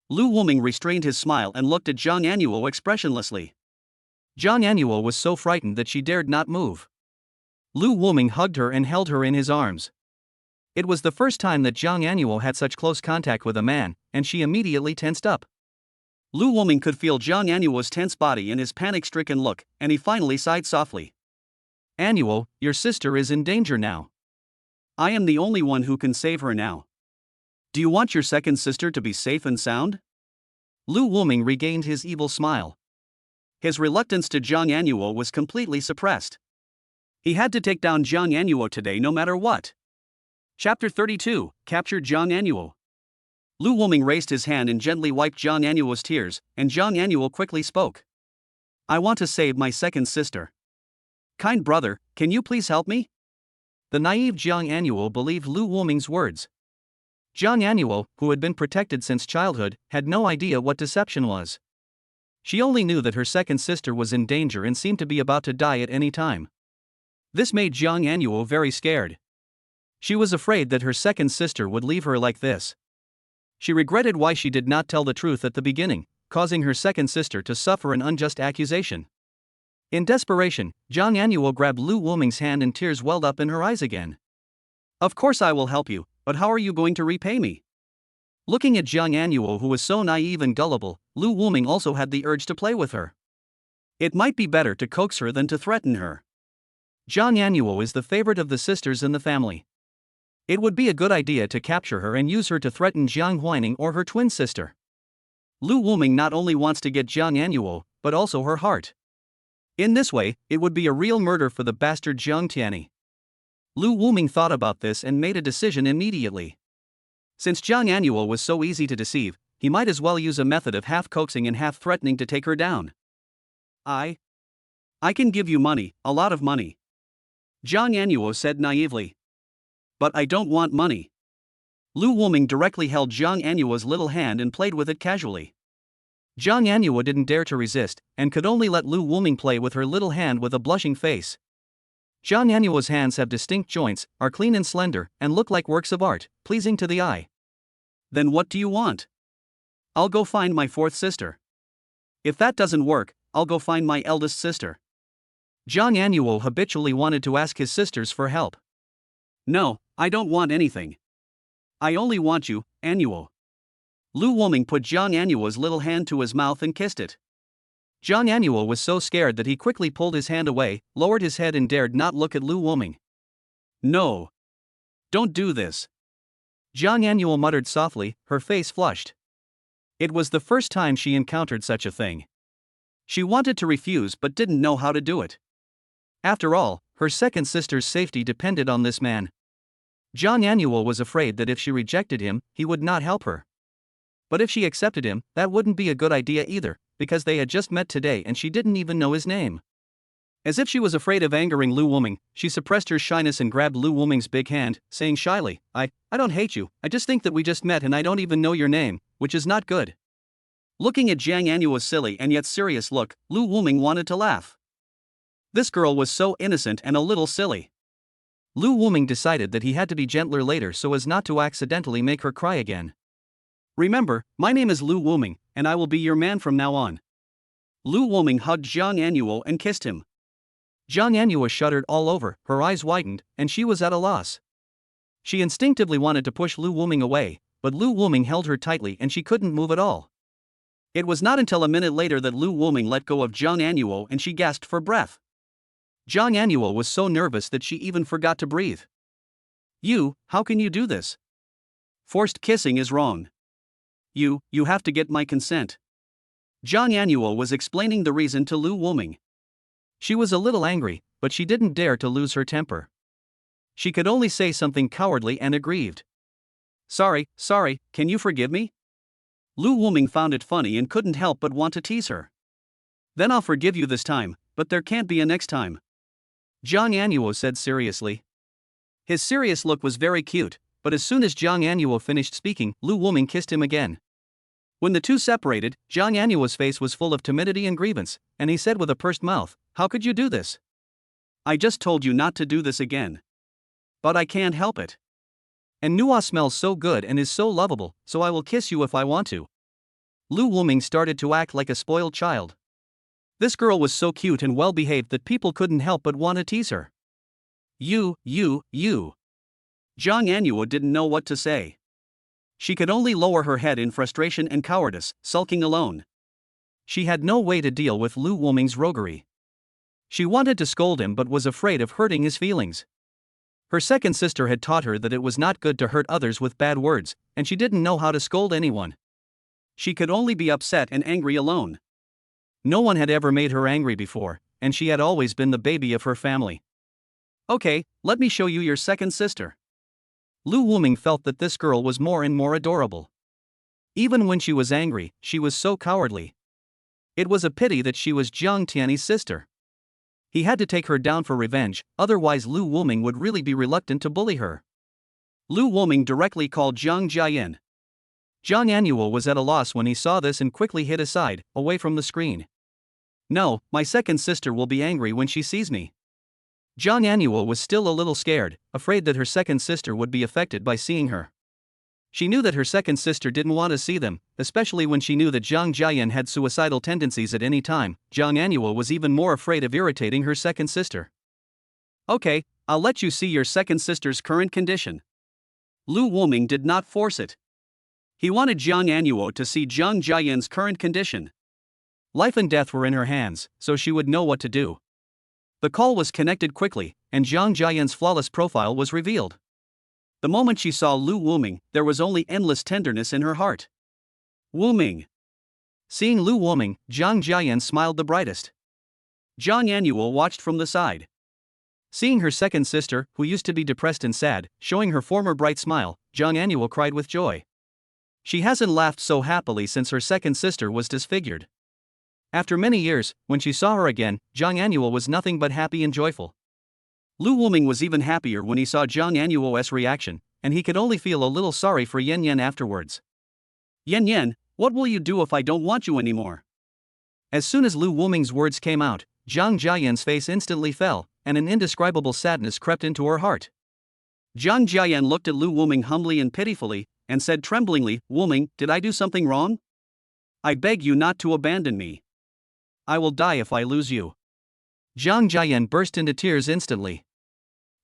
Lu Wuming restrained his smile and looked at Jang Anuo expressionlessly. Jang Anuo was so frightened that she dared not move. Lu Wuming hugged her and held her in his arms. It was the first time that Jang Anuo had such close contact with a man, and she immediately tensed up. Lu Wuming could feel Jang Anuo's tense body and his panic-stricken look, and he finally sighed softly. Anuo, your sister is in danger now. I am the only one who can save her now. Do you want your second sister to be safe and sound? Lu Wuming regained his evil smile. His reluctance to Jang Anuo was completely suppressed. He had to take down Jang Anuo today no matter what. Chapter 32, Captured Jang Anuo. Lu Wuming raised his hand and gently wiped Jang Anuo's tears, and Jang Anuo quickly spoke. I want to save my second sister. Kind brother, can you please help me? The naive Jang Anuo believed Lu Wuming's words. Jang Anuo, who had been protected since childhood, had no idea what deception was. She only knew that her second sister was in danger and seemed to be about to die at any time. This made Jang Anuo very scared. She was afraid that her second sister would leave her like this. She regretted why she did not tell the truth at the beginning, causing her second sister to suffer an unjust accusation. In desperation, Jang Anuo grabbed Lu Wuming's hand and tears welled up in her eyes again. Of course I will help you, but how are you going to repay me? Looking at Jang Anuo, who was so naive and gullible, Lu Wuming also had the urge to play with her. It might be better to coax her than to threaten her. Jang Anuo is the favorite of the sisters in the family. It would be a good idea to capture her and use her to threaten Jiang Huining or her twin sister. Lu Wuming not only wants to get Jang Anuo, but also her heart. In this way, it would be a real murder for the bastard Jiang Tiani. Lu Wuming thought about this and made a decision immediately. Since Jang Anuo was so easy to deceive, he might as well use a method of half coaxing and half threatening to take her down. I can give you money, a lot of money. Jang Anuo said naively. But I don't want money. Lu Wuming directly held Jang Anuo's little hand and played with it casually. Jang Anuo didn't dare to resist, and could only let Lu Wuming play with her little hand with a blushing face. Jang Anuo's hands have distinct joints, are clean and slender, and look like works of art, pleasing to the eye. Then what do you want? I'll go find my fourth sister. If that doesn't work, I'll go find my eldest sister. Jang Anuo habitually wanted to ask his sisters for help. No, I don't want anything. I only want you, Anuo. Lu Wuming put Jang Anuo's little hand to his mouth and kissed it. Jang Anuo was so scared that he quickly pulled his hand away, lowered his head and dared not look at Lu Wuming. No. Don't do this. Jang Anuo muttered softly, her face flushed. It was the first time she encountered such a thing. She wanted to refuse but didn't know how to do it. After all, her second sister's safety depended on this man. Jang Anuo was afraid that if she rejected him, he would not help her. But if she accepted him, that wouldn't be a good idea either, because they had just met today and she didn't even know his name. As if she was afraid of angering Lu Wuming, she suppressed her shyness and grabbed Lu Wuming's big hand, saying shyly, I don't hate you, I just think that we just met and I don't even know your name, which is not good. Looking at Jang Anuo's silly and yet serious look, Lu Wuming wanted to laugh. This girl was so innocent and a little silly. Lu Wuming decided that he had to be gentler later so as not to accidentally make her cry again. Remember, my name is Lu Wuming, and I will be your man from now on. Lu Wuming hugged Jang Anuo and kissed him. Jang Anuo shuddered all over, her eyes widened, and she was at a loss. She instinctively wanted to push Lu Wuming away, but Lu Wuming held her tightly and she couldn't move at all. It was not until a minute later that Lu Wuming let go of Jang Anuo and she gasped for breath. Jang Anuo was so nervous that she even forgot to breathe. How can you do this? Forced kissing is wrong. You have to get my consent. Jang Anuo was explaining the reason to Lu Wuming. She was a little angry, but she didn't dare to lose her temper. She could only say something cowardly and aggrieved. Sorry, can you forgive me? Lu Wuming found it funny and couldn't help but want to tease her. Then I'll forgive you this time, but there can't be a next time. Jang Anuo said seriously. His serious look was very cute, but as soon as Jang Anuo finished speaking, Lu Wuming kissed him again. When the two separated, Jang Anuo's face was full of timidity and grievance, and he said with a pursed mouth, How could you do this? I just told you not to do this again. But I can't help it. And Anuo smells so good and is so lovable, so I will kiss you if I want to. Lu Wuming started to act like a spoiled child. This girl was so cute and well behaved that people couldn't help but want to tease her. You. Jang Anuo didn't know what to say. She could only lower her head in frustration and cowardice, sulking alone. She had no way to deal with Lu Wuming's roguery. She wanted to scold him but was afraid of hurting his feelings. Her second sister had taught her that it was not good to hurt others with bad words, and she didn't know how to scold anyone. She could only be upset and angry alone. No one had ever made her angry before, and she had always been the baby of her family. Okay, let me show you your second sister. Lu Wuming felt that this girl was more and more adorable. Even when she was angry, she was so cowardly. It was a pity that she was Jiang Tiani's sister. He had to take her down for revenge, otherwise Lu Wuming would really be reluctant to bully her. Lu Wuming directly called Jang Jen. Jang Anuo was at a loss when he saw this and quickly hid aside, away from the screen. No, my second sister will be angry when she sees me. Jang Anuo was still a little scared, afraid that her second sister would be affected by seeing her. She knew that her second sister didn't want to see them, especially when she knew that Jang Jen had suicidal tendencies at any time. Jang Anuo was even more afraid of irritating her second sister. Okay, I'll let you see your second sister's current condition. Lu Wuming did not force it. He wanted Jang Anuo to see Jang Jen's current condition. Life and death were in her hands, so she would know what to do. The call was connected quickly, and Jang Jen's flawless profile was revealed. The moment she saw Lu Wuming, there was only endless tenderness in her heart. Wuming. Seeing Lu Wuming, Jang Jen smiled the brightest. Jang Anuo watched from the side. Seeing her second sister, who used to be depressed and sad, showing her former bright smile, Jang Anuo cried with joy. She hasn't laughed so happily since her second sister was disfigured. After many years, when she saw her again, Jang Anuo was nothing but happy and joyful. Lu Wuming was even happier when he saw Jang Anuo's reaction, and he could only feel a little sorry for Yen afterwards. Yen, what will you do if I don't want you anymore? As soon as Lu Wuming's words came out, Jang Jen's face instantly fell, and an indescribable sadness crept into her heart. Jang Jen looked at Lu Wuming humbly and pitifully, and said tremblingly, Wuming, did I do something wrong? I beg you not to abandon me. I will die if I lose you. Jang Jen burst into tears instantly.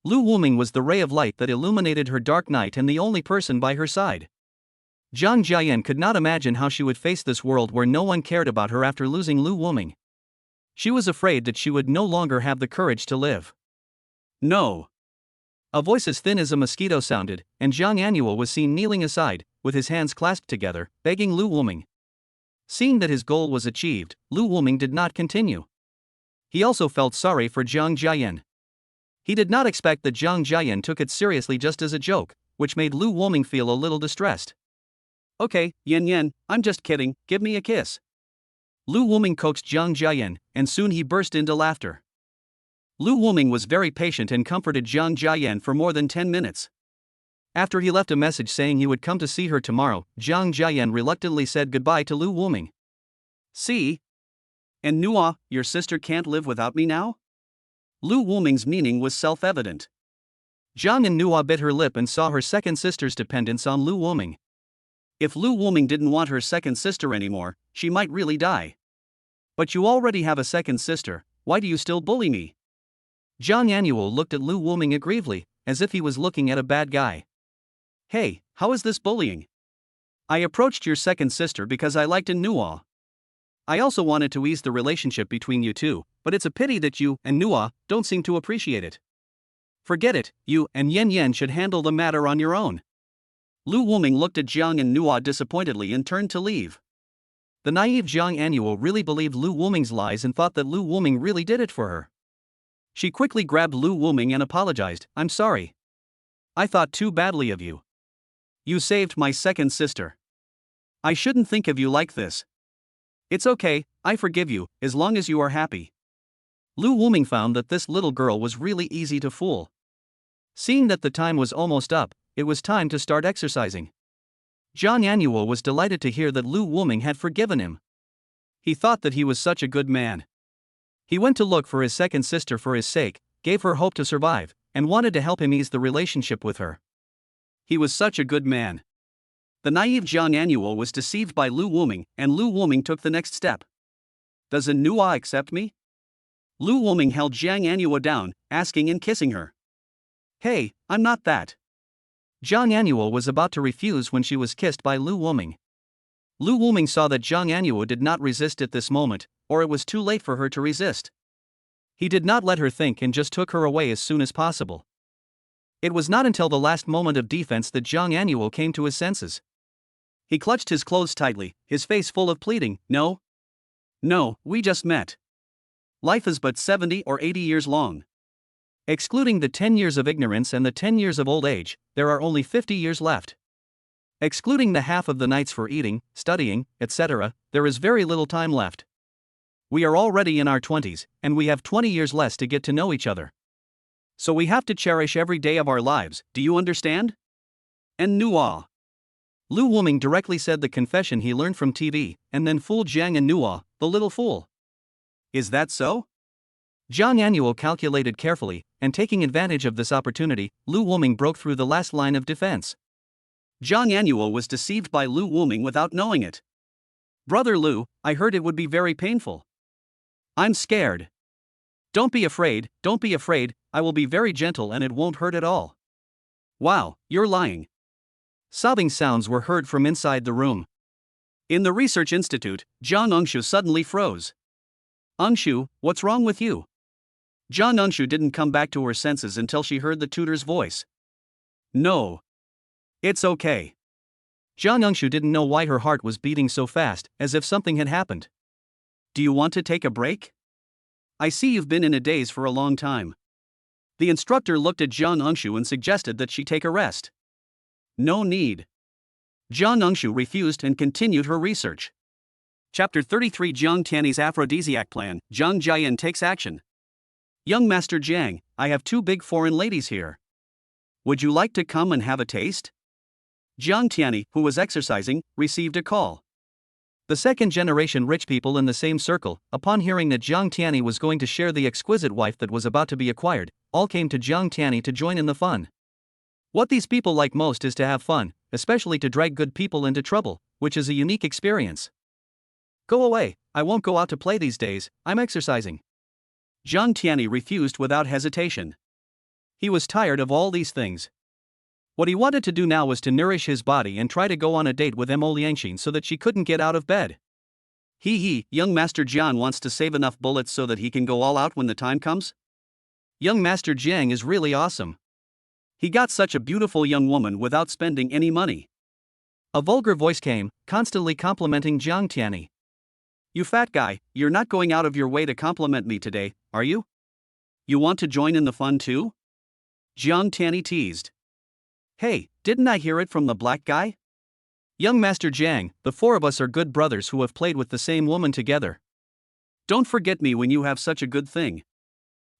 Lu Wuming was the ray of light that illuminated her dark night and the only person by her side. Jang Jen could not imagine how she would face this world where no one cared about her after losing Lu Wuming. She was afraid that she would no longer have the courage to live. No. A voice as thin as a mosquito sounded, and Jang Anuo was seen kneeling aside, with his hands clasped together, begging Lu Wuming. Seeing that his goal was achieved, Lu Wuming did not continue. He also felt sorry for Jang Jen. He did not expect that Jang Jen took it seriously just as a joke, which made Lu Wuming feel a little distressed. Okay, Yen, I'm just kidding, give me a kiss. Lu Wuming coaxed Jang Jen, and soon he burst into laughter. Lu Wuming was very patient and comforted Jang Jen for more than 10 minutes. After he left a message saying he would come to see her tomorrow, Jang Jen reluctantly said goodbye to Lu Wuming. See? And Anuo, your sister can't live without me now? Lu Wuming's meaning was self-evident. Jang and Anuo bit her lip and saw her second sister's dependence on Lu Wuming. If Lu Wuming didn't want her second sister anymore, she might really die. But you already have a second sister, why do you still bully me? Jang Anuo looked at Lu Wuming aggressively, as if he was looking at a bad guy. Hey, how is this bullying? I approached your second sister because I liked Anuo. I also wanted to ease the relationship between you two, but it's a pity that you and Anuo don't seem to appreciate it. Forget it, you and Yen should handle the matter on your own. Lu Wuming looked at Jang and Anuo disappointedly and turned to leave. The naive Jang Anuo really believed Lu Wuming's lies and thought that Lu Wuming really did it for her. She quickly grabbed Lu Wuming and apologized. I'm sorry. I thought too badly of you. You saved my second sister. I shouldn't think of you like this. It's okay, I forgive you, as long as you are happy. Lu Wuming found that this little girl was really easy to fool. Seeing that the time was almost up, it was time to start exercising. Jang Anuo was delighted to hear that Lu Wuming had forgiven him. He thought that he was such a good man. He went to look for his second sister for his sake, gave her hope to survive, and wanted to help him ease the relationship with her. He was such a good man. The naive Jang Anuo was deceived by Lu Wuming, and Lu Wuming took the next step. Does Anuo accept me? Lu Wuming held Jang Anuo down, asking and kissing her. Hey, I'm not that. Jang Anuo was about to refuse when she was kissed by Lu Wuming. Lu Wuming saw that Jang Anuo did not resist at this moment, or it was too late for her to resist. He did not let her think and just took her away as soon as possible. It was not until the last moment of defense that Jang Anuo came to his senses. He clutched his clothes tightly, his face full of pleading. No, we just met. Life is but 70 or 80 years long. Excluding the 10 years of ignorance and the 10 years of old age, there are only 50 years left. Excluding the half of the nights for eating, studying, etc., there is very little time left. We are already in our 20s, and we have 20 years less to get to know each other. So we have to cherish every day of our lives, do you understand? And Anuo. Lu Wuming directly said the confession he learned from TV, and then fooled Jang and Anuo, the little fool. Is that so? Jang Anuo calculated carefully, and taking advantage of this opportunity, Lu Wuming broke through the last line of defense. Jang Anuo was deceived by Lu Wuming without knowing it. Brother Lu, I heard it would be very painful. I'm scared. Don't be afraid, I will be very gentle and it won't hurt at all. Wow, you're lying. Sobbing sounds were heard from inside the room. In the research institute, Jang Engshu suddenly froze. Engshu, what's wrong with you? Jang Engshu didn't come back to her senses until she heard the tutor's voice. No. It's okay. Jang Engshu didn't know why her heart was beating so fast, as if something had happened. Do you want to take a break? I see you've been in a daze for a long time. The instructor looked at Jang Engshu and suggested that she take a rest. No need. Jang Engshu refused and continued her research. Chapter 33 Jiang Tiani's Aphrodisiac Plan, Jang Jen takes action. Young Master Jang, I have 2 big foreign ladies here. Would you like to come and have a taste? Jiang Tiani, who was exercising, received a call. The second-generation rich people in the same circle, upon hearing that Jiang Tiani was going to share the exquisite wife that was about to be acquired, all came to Jiang Tiani to join in the fun. What these people like most is to have fun, especially to drag good people into trouble, which is a unique experience. Go away, I won't go out to play these days, I'm exercising. Jiang Tiani refused without hesitation. He was tired of all these things. What he wanted to do now was to nourish his body and try to go on a date with Mo Liangxin so that she couldn't get out of bed. Young Master Jian wants to save enough bullets so that he can go all out when the time comes? Young Master Jiang is really awesome. He got such a beautiful young woman without spending any money. A vulgar voice came, constantly complimenting Jiang Tiani. You fat guy, you're not going out of your way to compliment me today, are you? You want to join in the fun too? Jiang Tiani teased. Hey, didn't I hear it from the black guy? Young Master Jiang, the four of us are good brothers who have played with the same woman together. Don't forget me when you have such a good thing.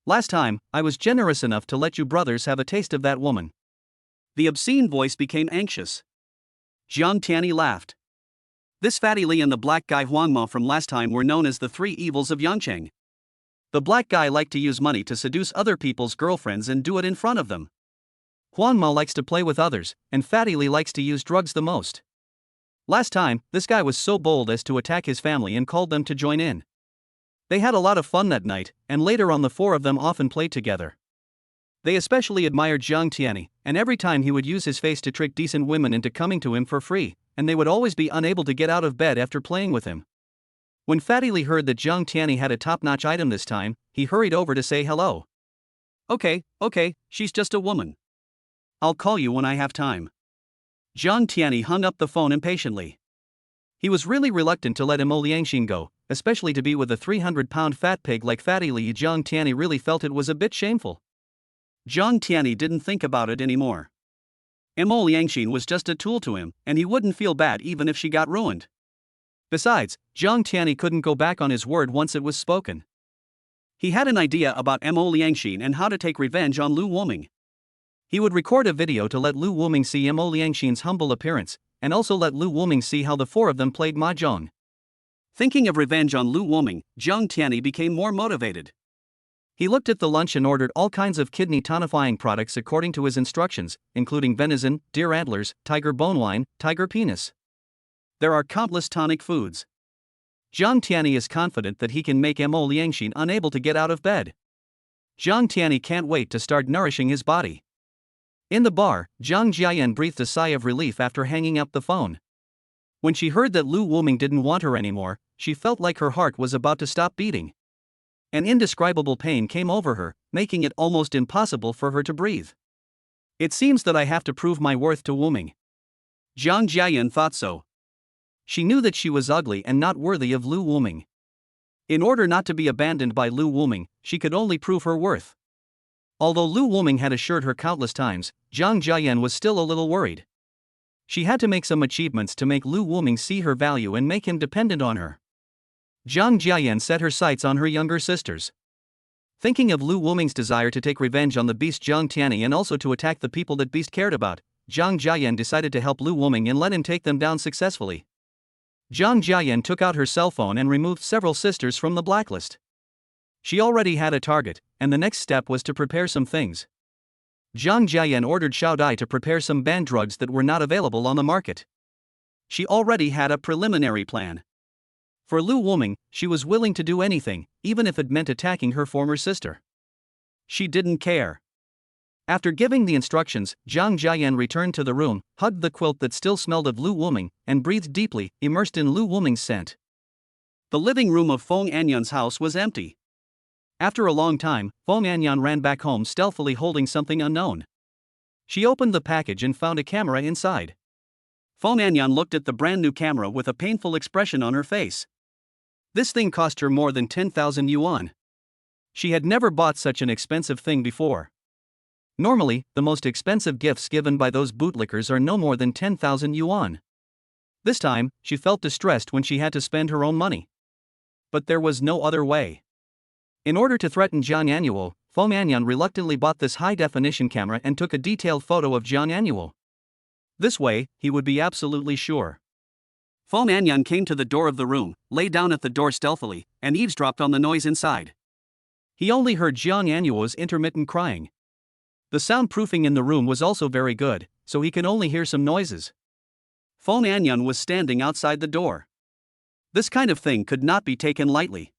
Last time, I was generous enough to let you brothers have a taste of that woman. The obscene voice became anxious. Jiang Tiani laughed. This Fatty Li and the black guy Huangma from last time were known as the three evils of Yangcheng. The black guy liked to use money to seduce other people's girlfriends and do it in front of them. Huangma likes to play with others, and Fatty Li likes to use drugs the most. Last time, this guy was so bold as to attack his family and called them to join in. They had a lot of fun that night, and later on the four of them often played together. They especially admired Jiang Tiani, and every time he would use his face to trick decent women into coming to him for free, and they would always be unable to get out of bed after playing with him. When Fatty Li heard that Jiang Tiani had a top-notch item this time, he hurried over to say hello. Okay, she's just a woman. I'll call you when I have time. Jiang Tiani hung up the phone impatiently. He was really reluctant to let Mo Liangxin go, especially to be with a 300-pound fat pig like Fatty Li. Jiang Tiani really felt it was a bit shameful. Jiang Tiani didn't think about it anymore. Mo Liangxin was just a tool to him, and he wouldn't feel bad even if she got ruined. Besides, Jiang Tiani couldn't go back on his word once it was spoken. He had an idea about Mo Liangxin and how to take revenge on Lu Wuming. He would record a video to let Lu Wuming see Mo Liangxin's humble appearance, and also let Lu Wuming see how the four of them played mahjong. Thinking of revenge on Lu Wuming, Jiang Tiani became more motivated. He looked at the lunch and ordered all kinds of kidney tonifying products according to his instructions, including venison, deer antlers, tiger bone wine, tiger penis. There are countless tonic foods. Jiang Tiani is confident that he can make Mo Liangxin unable to get out of bed. Jiang Tiani can't wait to start nourishing his body. In the bar, Jiang Jian breathed a sigh of relief after hanging up the phone. When she heard that Lu Wuming didn't want her anymore, she felt like her heart was about to stop beating. An indescribable pain came over her, making it almost impossible for her to breathe. It seems that I have to prove my worth to Wuming. Jiang Jian thought so. She knew that she was ugly and not worthy of Lu Wuming. In order not to be abandoned by Lu Wuming, she could only prove her worth. Although Lu Wuming had assured her countless times, Jiang Jian was still a little worried. She had to make some achievements to make Lu Wuming see her value and make him dependent on her. Jiang Jian set her sights on her younger sisters. Thinking of Lu Wuming's desire to take revenge on the beast Jiang Tiani and also to attack the people that beast cared about, Jiang Jian decided to help Lu Wuming and let him take them down successfully. Jiang Jian took out her cell phone and removed several sisters from the blacklist. She already had a target, and the next step was to prepare some things. Jiang Jian ordered Xiao Dai to prepare some banned drugs that were not available on the market. She already had a preliminary plan. For Lu Wuming, she was willing to do anything, even if it meant attacking her former sister. She didn't care. After giving the instructions, Jiang Jian returned to the room, hugged the quilt that still smelled of Lu Wuming, and breathed deeply, immersed in Lu Wuming's scent. The living room of Fong Anyan's house was empty. After a long time, Fong Anyan ran back home stealthily holding something unknown. She opened the package and found a camera inside. Fong Anyan looked at the brand new camera with a painful expression on her face. This thing cost her more than 10,000 yuan. She had never bought such an expensive thing before. Normally, the most expensive gifts given by those bootlickers are no more than 10,000 yuan. This time, she felt distressed when she had to spend her own money. But there was no other way. In order to threaten Jiang Anuo, Fong Anyan reluctantly bought this high-definition camera and took a detailed photo of Jiang Anuo. This way, he would be absolutely sure. Fong Anyan came to the door of the room, lay down at the door stealthily, and eavesdropped on the noise inside. He only heard Jiang Anuo's intermittent crying. The soundproofing in the room was also very good, so he could only hear some noises. Fong Anyan was standing outside the door. This kind of thing could not be taken lightly.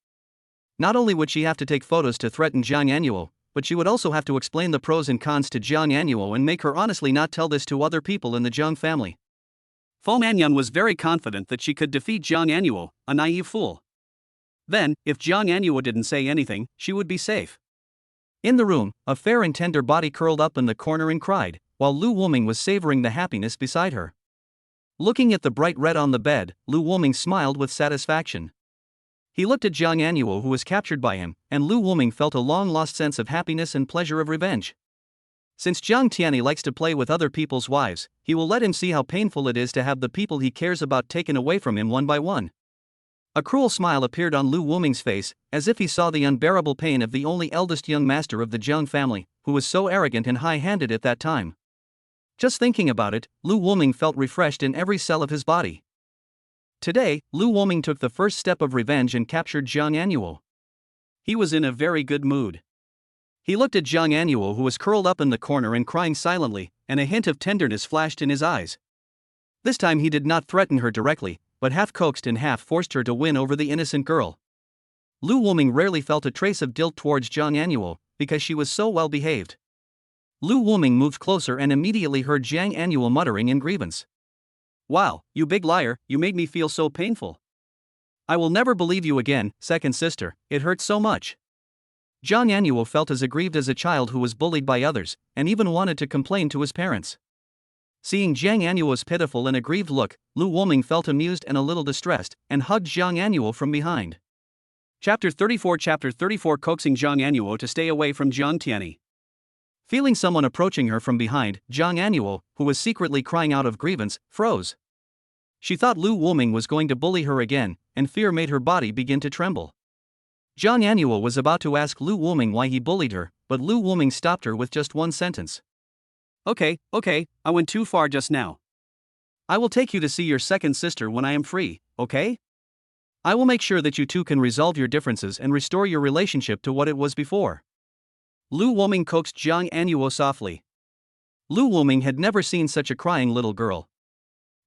Not only would she have to take photos to threaten Jiang Anuo, but she would also have to explain the pros and cons to Jang Anuo and make her honestly not tell this to other people in the Jang family. Fong Anyun was very confident that she could defeat Jang Anuo, a naive fool. Then, if Jang Anuo didn't say anything, she would be safe. In the room, a fair and tender body curled up in the corner and cried, while Lu Wuming was savoring the happiness beside her. Looking at the bright red on the bed, Lu Wuming smiled with satisfaction. He looked at Jang Anuo, who was captured by him, and Lu Wuming felt a long-lost sense of happiness and pleasure of revenge. Since Jang Tiani likes to play with other people's wives, he will let him see how painful it is to have the people he cares about taken away from him one by one. A cruel smile appeared on Lu Wuming's face, as if he saw the unbearable pain of the only eldest young master of the Jang family, who was so arrogant and high-handed at that time. Just thinking about it, Lu Wuming felt refreshed in every cell of his body. Today, Lu Wuming took the first step of revenge and captured Jang Anuo. He was in a very good mood. He looked at Jang Anuo, who was curled up in the corner and crying silently, and a hint of tenderness flashed in his eyes. This time he did not threaten her directly, but half coaxed and half forced her to win over the innocent girl. Lu Wuming rarely felt a trace of guilt towards Jang Anuo, because she was so well behaved. Lu Wuming moved closer and immediately heard Jang Anuo muttering in grievance. "Wow, you big liar, you made me feel so painful. I will never believe you again, second sister, it hurts so much." Jang Anuo felt as aggrieved as a child who was bullied by others, and even wanted to complain to his parents. Seeing Jang Anuo's pitiful and aggrieved look, Lu Wuming felt amused and a little distressed, and hugged Jang Anuo from behind. Chapter 34 Coaxing Jang Anuo to stay away from Jang Tiani. Feeling someone approaching her from behind, Jang Anuo, who was secretly crying out of grievance, froze. She thought Lu Wuming was going to bully her again, and fear made her body begin to tremble. Jang Anuo was about to ask Lu Wuming why he bullied her, but Lu Wuming stopped her with just one sentence. Okay, I went too far just now. I will take you to see your second sister when I am free, okay? I will make sure that you two can resolve your differences and restore your relationship to what it was before. Lu Wuming coaxed Jang Anuo softly. Lu Wuming had never seen such a crying little girl.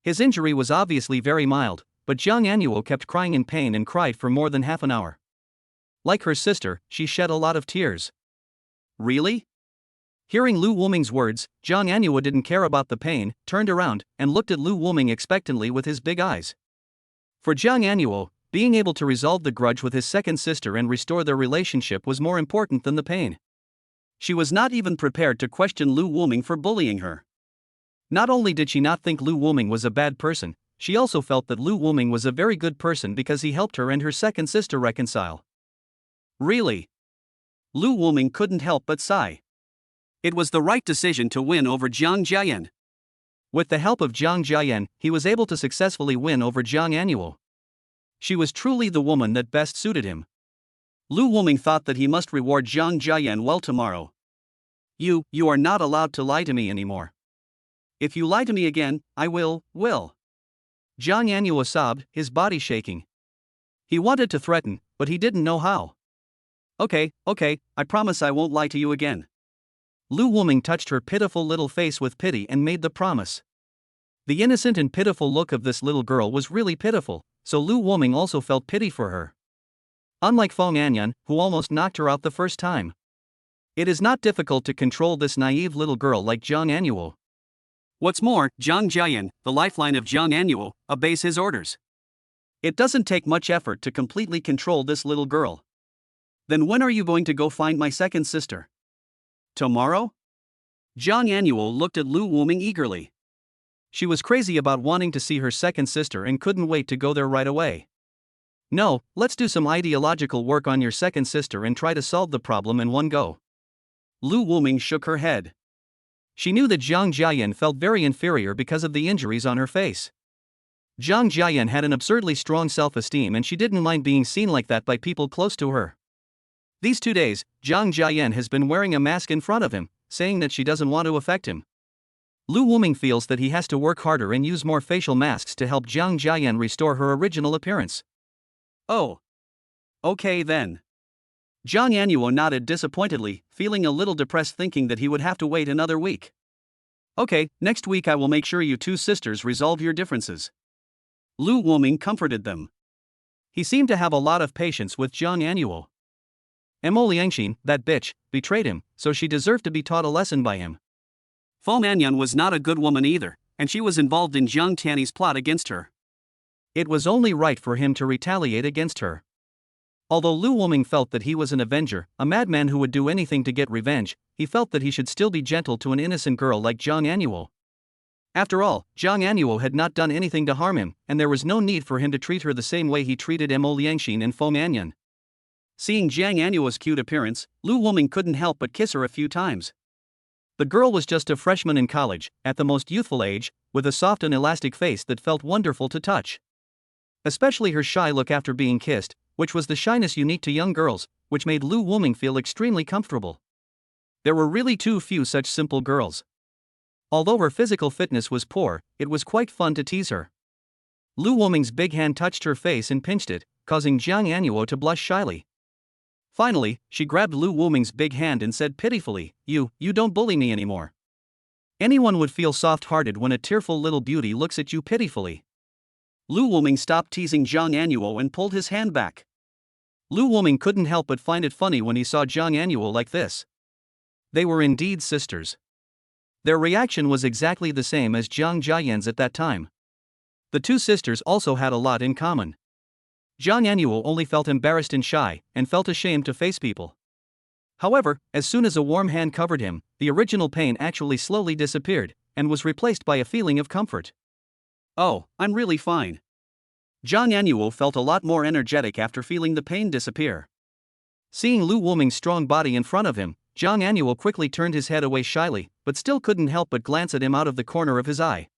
His injury was obviously very mild, but Jang Anuo kept crying in pain and cried for more than half an hour. Like her sister, she shed a lot of tears. Really? Hearing Lu Wuming's words, Jang Anuo didn't care about the pain, turned around, and looked at Lu Wuming expectantly with his big eyes. For Jang Anuo, being able to resolve the grudge with his second sister and restore their relationship was more important than the pain. She was not even prepared to question Lu Wuming for bullying her. Not only did she not think Lu Wuming was a bad person, she also felt that Lu Wuming was a very good person because he helped her and her second sister reconcile. Really? Lu Wuming couldn't help but sigh. It was the right decision to win over Jang Jen. With the help of Jang Jen, he was able to successfully win over Jang Anuo. She was truly the woman that best suited him. Lu Wuming thought that he must reward Jang Jen well tomorrow. You are not allowed to lie to me anymore. If you lie to me again, I will. Jang Anuo sobbed, his body shaking. He wanted to threaten, but he didn't know how. Okay, I promise I won't lie to you again. Lu Wuming touched her pitiful little face with pity and made the promise. The innocent and pitiful look of this little girl was really pitiful, so Lu Wuming also felt pity for her. Unlike Fong Anyun, who almost knocked her out the first time. It is not difficult to control this naive little girl like Jang Anuo. What's more, Jang Jen, the lifeline of Jang Anuo, obeys his orders. It doesn't take much effort to completely control this little girl. Then when are you going to go find my second sister? Tomorrow? Jang Anuo looked at Lu Wuming eagerly. She was crazy about wanting to see her second sister and couldn't wait to go there right away. No, let's do some ideological work on your second sister and try to solve the problem in one go. Lu Wuming shook her head. She knew that Jang Jen felt very inferior because of the injuries on her face. Jang Jen had an absurdly strong self-esteem and she didn't mind being seen like that by people close to her. These 2 days, Jang Jen has been wearing a mask in front of him, saying that she doesn't want to affect him. Lu Wuming feels that he has to work harder and use more facial masks to help Jang Jen restore her original appearance. Oh. Okay then. Jang Anuo nodded disappointedly, feeling a little depressed thinking that he would have to wait another week. Okay, next week I will make sure you two sisters resolve your differences. Lu Wuming comforted them. He seemed to have a lot of patience with Jang Anuo. Mo Liangxin, that bitch, betrayed him, so she deserved to be taught a lesson by him. Fong Anyan was not a good woman either, and she was involved in Jiang Tiani's plot against her. It was only right for him to retaliate against her. Although Lu Wuming felt that he was an avenger, a madman who would do anything to get revenge, he felt that he should still be gentle to an innocent girl like Zhang Anuo. After all, Zhang Anuo had not done anything to harm him, and there was no need for him to treat her the same way he treated Mo Liangxin and Fong Anyan. Seeing Zhang Anuo's cute appearance, Lu Wuming couldn't help but kiss her a few times. The girl was just a freshman in college, at the most youthful age, with a soft and elastic face that felt wonderful to touch. Especially her shy look after being kissed, which was the shyness unique to young girls, which made Lu Wuming feel extremely comfortable. There were really too few such simple girls. Although her physical fitness was poor, it was quite fun to tease her. Lu Wuming's big hand touched her face and pinched it, causing Zhang Anuo to blush shyly. Finally, she grabbed Lu Wuming's big hand and said pitifully, You don't bully me anymore. Anyone would feel soft-hearted when a tearful little beauty looks at you pitifully. Lu Wuming stopped teasing Zhang Anuo and pulled his hand back. Lu Wuming couldn't help but find it funny when he saw Zhang Anuo like this. They were indeed sisters. Their reaction was exactly the same as Zhang Jiayan's at that time. The two sisters also had a lot in common. Zhang Anuo only felt embarrassed and shy, and felt ashamed to face people. However, as soon as a warm hand covered him, the original pain actually slowly disappeared, and was replaced by a feeling of comfort. Oh, I'm really fine. Zhang Anuo felt a lot more energetic after feeling the pain disappear. Seeing Lu Wuming's strong body in front of him, Zhang Anuo quickly turned his head away shyly, but still couldn't help but glance at him out of the corner of his eye.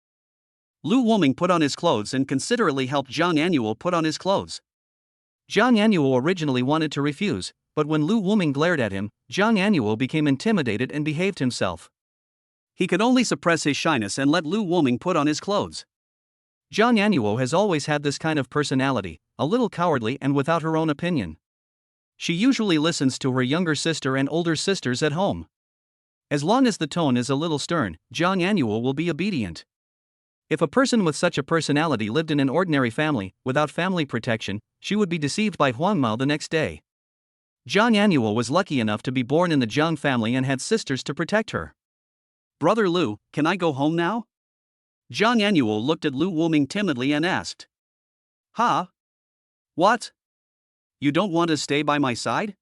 Lu Wuming put on his clothes and considerately helped Zhang Anuo put on his clothes. Zhang Anuo originally wanted to refuse, but when Lu Wuming glared at him, Zhang Anuo became intimidated and behaved himself. He could only suppress his shyness and let Lu Wuming put on his clothes. Zhang Anuo has always had this kind of personality, a little cowardly and without her own opinion. She usually listens to her younger sister and older sisters at home. As long as the tone is a little stern, Zhang Anuo will be obedient. If a person with such a personality lived in an ordinary family, without family protection, she would be deceived by Huangmao the next day. Zhang Anuo was lucky enough to be born in the Zhang family and had sisters to protect her. Brother Lu, can I go home now? Zhang Anuo looked at Lu Wuming timidly and asked. Huh? What? You don't want to stay by my side?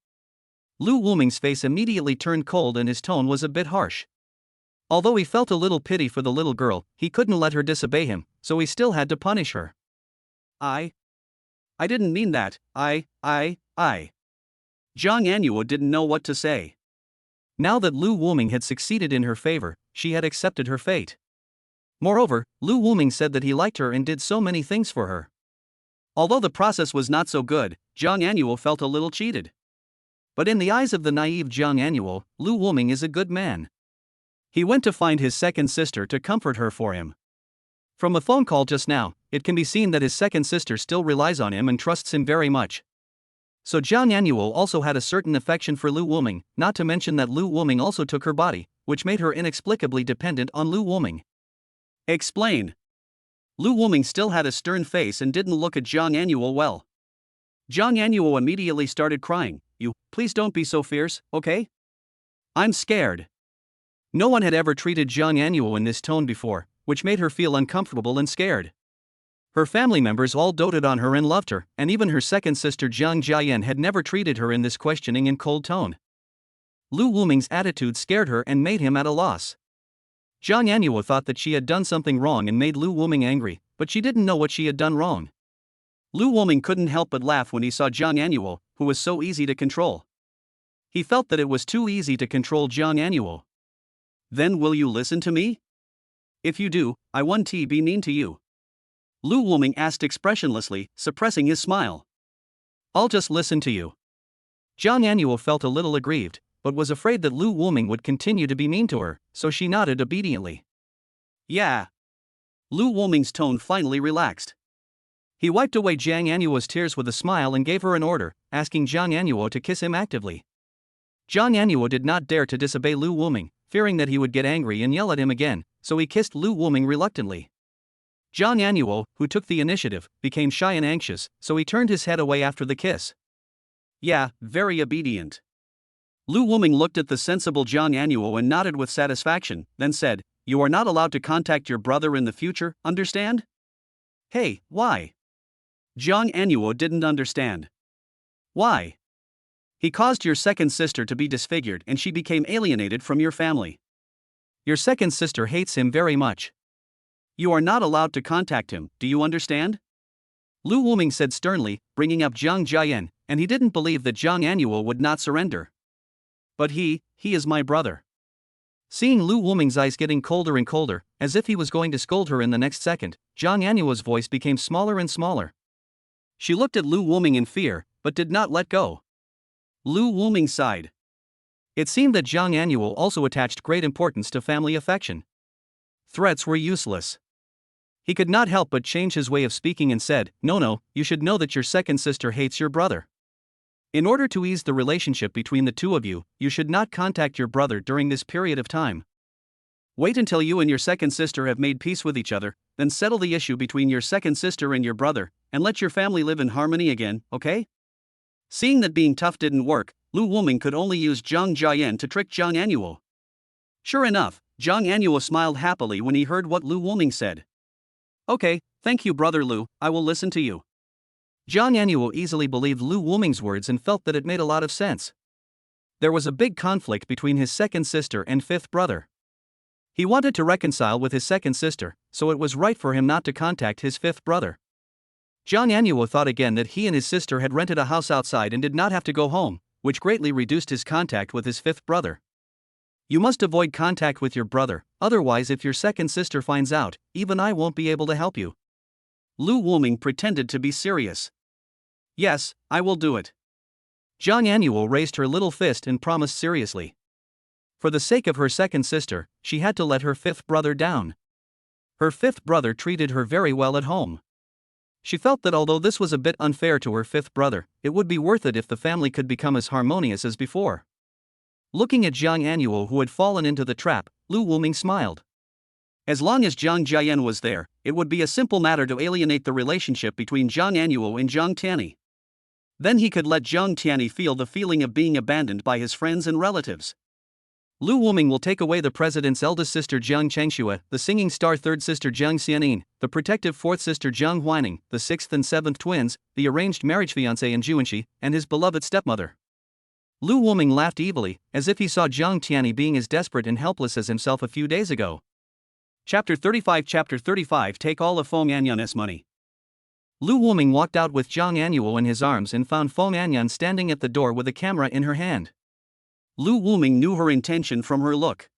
Lu Wuming's face immediately turned cold and his tone was a bit harsh. Although he felt a little pity for the little girl, he couldn't let her disobey him, so he still had to punish her. I didn't mean that, I. Zhang Anuo didn't know what to say. Now that Lu Wuming had succeeded in her favor, she had accepted her fate. Moreover, Lu Wuming said that he liked her and did so many things for her. Although the process was not so good, Zhang Anuo felt a little cheated. But in the eyes of the naive Zhang Anuo, Lu Wuming is a good man. He went to find his second sister to comfort her for him. From a phone call just now, it can be seen that his second sister still relies on him and trusts him very much. So Zhang Anuo also had a certain affection for Lu Wuming, not to mention that Lu Wuming also took her body, which made her inexplicably dependent on Lu Wuming. Explain. Lu Wuming still had a stern face and didn't look at Zhang Anuo well. Zhang Anuo immediately started crying. Please don't be so fierce, okay? I'm scared. No one had ever treated Zhang Anuo in this tone before, which made her feel uncomfortable and scared. Her family members all doted on her and loved her, and even her second sister Zhang Jiayan had never treated her in this questioning and cold tone. Lu Wuming's attitude scared her and made him at a loss. Zhang Anuo thought that she had done something wrong and made Lu Wuming angry, but she didn't know what she had done wrong. Lu Wuming couldn't help but laugh when he saw Zhang Anuo, who was so easy to control. He felt that it was too easy to control Zhang Anuo. Then will you listen to me? If you do, I won't be mean to you. Lu Wuming asked expressionlessly, suppressing his smile. I'll just listen to you. Zhang Anuo felt a little aggrieved, but was afraid that Lu Wuming would continue to be mean to her, so she nodded obediently. Yeah. Lu Wuming's tone finally relaxed. He wiped away Zhang Anuo's tears with a smile and gave her an order, asking Zhang Anuo to kiss him actively. Zhang Anuo did not dare to disobey Lu Wuming, fearing that he would get angry and yell at him again, so he kissed Lu Wuming reluctantly. Zhang Anuo, who took the initiative, became shy and anxious, so he turned his head away after the kiss. Yeah, very obedient. Lu Wuming looked at the sensible Jang Anuo and nodded with satisfaction, then said, "You are not allowed to contact your brother in the future, understand?" "Hey, why?" Jang Anuo didn't understand. "Why?" "He caused your second sister to be disfigured and she became alienated from your family. Your second sister hates him very much. You are not allowed to contact him, do you understand?" Lu Wuming said sternly, bringing up Jang Jen, and he didn't believe that Jang Anuo would not surrender. "But he is my brother." Seeing Lu Wuming's eyes getting colder and colder, as if he was going to scold her in the next second, Jang Anuo's voice became smaller and smaller. She looked at Lu Wuming in fear, but did not let go. Lu Wuming sighed. It seemed that Jang Anuo also attached great importance to family affection. Threats were useless. He could not help but change his way of speaking and said, No, you should know that your second sister hates your brother. In order to ease the relationship between the two of you, you should not contact your brother during this period of time. Wait until you and your second sister have made peace with each other, then settle the issue between your second sister and your brother, and let your family live in harmony again, okay?" Seeing that being tough didn't work, Lu Wuming could only use Jang Jen to trick Jang Anuo. Sure enough, Jang Anuo smiled happily when he heard what Lu Wuming said. "Okay, thank you brother Lu, I will listen to you." Jang Anuo easily believed Lu Wuming's words and felt that it made a lot of sense. There was a big conflict between his second sister and fifth brother. He wanted to reconcile with his second sister, so it was right for him not to contact his fifth brother. Jang Anuo thought again that he and his sister had rented a house outside and did not have to go home, which greatly reduced his contact with his fifth brother. You must avoid contact with your brother, otherwise if your second sister finds out, even I won't be able to help you. Lu Wuming pretended to be serious. "Yes, I will do it." Jang Anuo raised her little fist and promised seriously. For the sake of her second sister, she had to let her fifth brother down. Her fifth brother treated her very well at home. She felt that although this was a bit unfair to her fifth brother, it would be worth it if the family could become as harmonious as before. Looking at Jang Anuo who had fallen into the trap, Lu Wuming smiled. As long as Jang Jen was there, it would be a simple matter to alienate the relationship between Jang Anuo and Jang Tiani. Then he could let Jang Tiani feel the feeling of being abandoned by his friends and relatives. Lu Wuming will take away the president's eldest sister Jiang Chengxue, the singing star third sister Jiang Xianin, the protective fourth sister Jiang Huining, the sixth and seventh twins, the arranged marriage fiancé in Juanxi, and his beloved stepmother. Lu Wuming laughed evilly, as if he saw Jang Tiani being as desperate and helpless as himself a few days ago. Chapter 35 Take all of Fong Anyan's money. Lu Wuming walked out with Jang Anuo in his arms and found Fong Anyan standing at the door with a camera in her hand. Lu Wuming knew her intention from her look.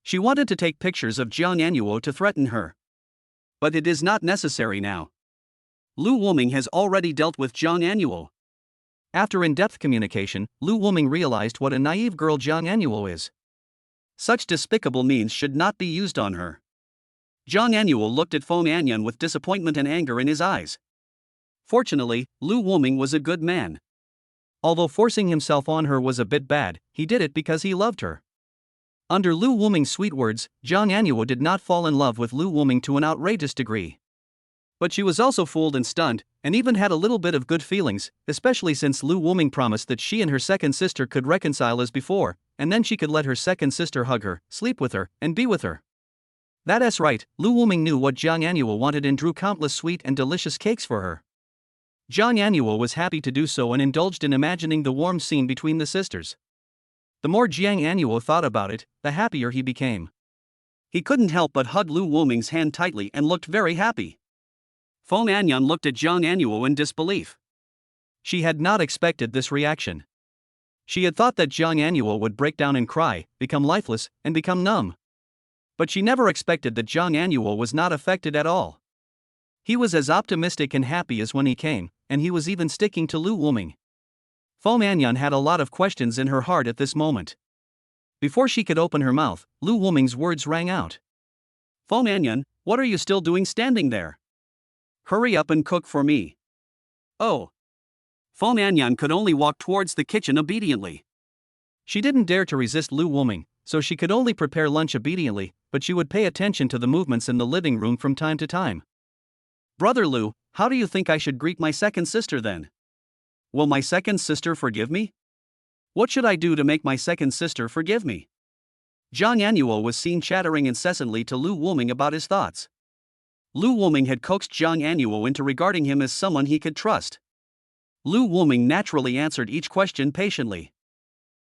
She wanted to take pictures of Jang Anuo to threaten her. But it is not necessary now. Lu Wuming has already dealt with Jang Anuo. After in-depth communication, Lu Wuming realized what a naive girl Jang Anuo is. Such despicable means should not be used on her. Jang Anuo looked at Fong Anyan with disappointment and anger in his eyes. Fortunately, Lu Wuming was a good man. Although forcing himself on her was a bit bad, he did it because he loved her. Under Lu Wuming's sweet words, Jang Anuo did not fall in love with Lu Wuming to an outrageous degree. But she was also fooled and stunned, and even had a little bit of good feelings, especially since Lu Wuming promised that she and her second sister could reconcile as before, and then she could let her second sister hug her, sleep with her, and be with her. That's right, Lu Wuming knew what Jang Anuo wanted and drew countless sweet and delicious cakes for her. Jang Anuo was happy to do so and indulged in imagining the warm scene between the sisters. The more Jang Anuo thought about it, the happier he became. He couldn't help but hug Lu Wuming's hand tightly and looked very happy. Fong Anyan looked at Jang Anuo in disbelief. She had not expected this reaction. She had thought that Jang Anuo would break down and cry, become lifeless, and become numb. But she never expected that Jang Anuo was not affected at all. He was as optimistic and happy as when he came, and he was even sticking to Lu Wuming. Fong Anyan had a lot of questions in her heart at this moment. Before she could open her mouth, Lu Wuming's words rang out. "Fong Anyan, what are you still doing standing there? Hurry up and cook for me." "Oh." Fong Anyan could only walk towards the kitchen obediently. She didn't dare to resist Lu Wuming, so she could only prepare lunch obediently, but she would pay attention to the movements in the living room from time to time. "Brother Lu, how do you think I should greet my second sister then? Will my second sister forgive me?" What should I do to make my second sister forgive me? Jang Anuo was seen chattering incessantly to Lu Wuming about his thoughts. Lu Wuming had coaxed Jang Anuo into regarding him as someone he could trust. Lu Wuming naturally answered each question patiently.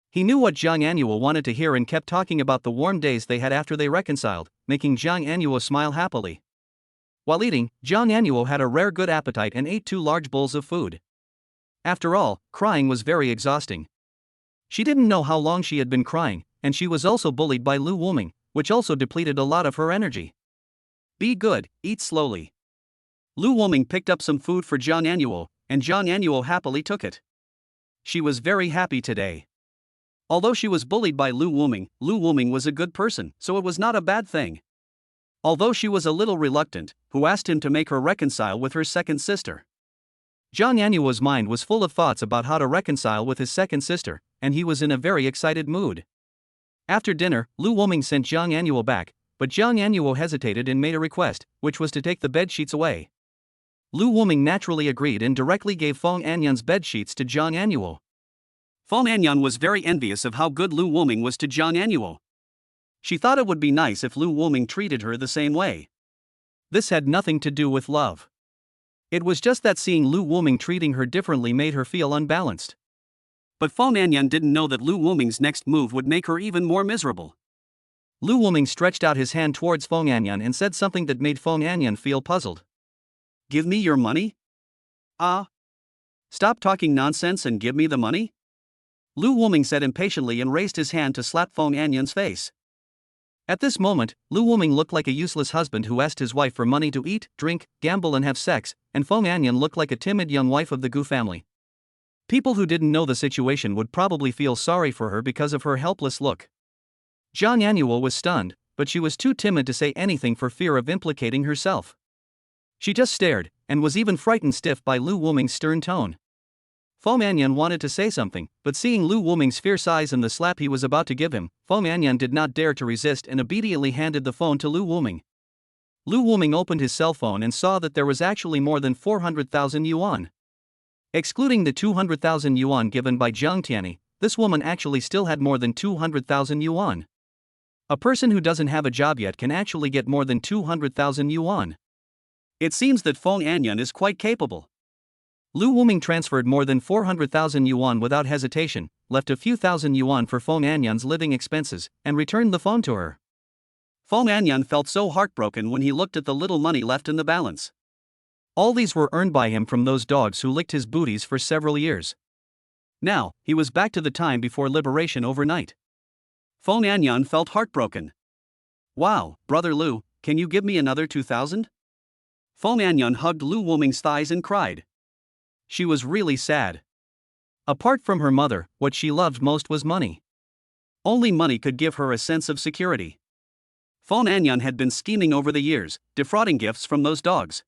He knew what Jang Anuo wanted to hear and kept talking about the warm days they had after they reconciled, making Jang Anuo smile happily. While eating, Jang Anuo had a rare good appetite and ate 2 large bowls of food. After all, crying was very exhausting. She didn't know how long she had been crying, and she was also bullied by Lu Wuming, which also depleted a lot of her energy. Be good, eat slowly. Lu Wuming picked up some food for Jang Anuo, and Jang Anuo happily took it. She was very happy today. Although she was bullied by Lu Wuming was a good person, so it was not a bad thing. Although she was a little reluctant, who asked him to make her reconcile with her second sister. Jang Anuo's mind was full of thoughts about how to reconcile with his second sister, and he was in a very excited mood. After dinner, Lu Wuming sent Jang Anuo back, but Jang Anuo hesitated and made a request, which was to take the bed sheets away. Lu Wuming naturally agreed and directly gave Fong Anyan's bed sheets to Jang Anuo. Fong Anyan was very envious of how good Lu Wuming was to Jang Anuo. She thought it would be nice if Lu Wuming treated her the same way. This had nothing to do with love. It was just that seeing Lu Wuming treating her differently made her feel unbalanced. But Fong Anyan didn't know that Lu Wuming's next move would make her even more miserable. Lu Wuming stretched out his hand towards Fong Anyan and said something that made Fong Anyan feel puzzled. Give me your money? Stop talking nonsense and give me the money? Lu Wuming said impatiently and raised his hand to slap Fong Anyan's face. At this moment, Lu Wuming looked like a useless husband who asked his wife for money to eat, drink, gamble and have sex, and Fong Anyan looked like a timid young wife of the Gu family. People who didn't know the situation would probably feel sorry for her because of her helpless look. Jang Anuo was stunned, but she was too timid to say anything for fear of implicating herself. She just stared, and was even frightened stiff by Lu Wuming's stern tone. Fong Anyan wanted to say something, but seeing Lu Wuming's fierce eyes and the slap he was about to give him, Fong Anyan did not dare to resist and obediently handed the phone to Lu Wuming. Lu Wuming opened his cell phone and saw that there was actually more than 400,000 yuan. Excluding the 200,000 yuan given by Jiang Tiani, this woman actually still had more than 200,000 yuan. A person who doesn't have a job yet can actually get more than 200,000 yuan. It seems that Fong Anyan is quite capable. Lu Wuming transferred more than 400,000 yuan without hesitation, left a few thousand yuan for Fong Anyan's living expenses, and returned the phone to her. Fong Anyan felt so heartbroken when he looked at the little money left in the balance. All these were earned by him from those dogs who licked his booties for several years. Now, he was back to the time before liberation overnight. Fong Anyan felt heartbroken. Wow, brother Lu, can you give me another 2,000? Fong Anyan hugged Lu Wuming's thighs and cried. She was really sad. Apart from her mother, what she loved most was money. Only money could give her a sense of security. Fong Anyan had been scheming over the years, defrauding gifts from those dogs.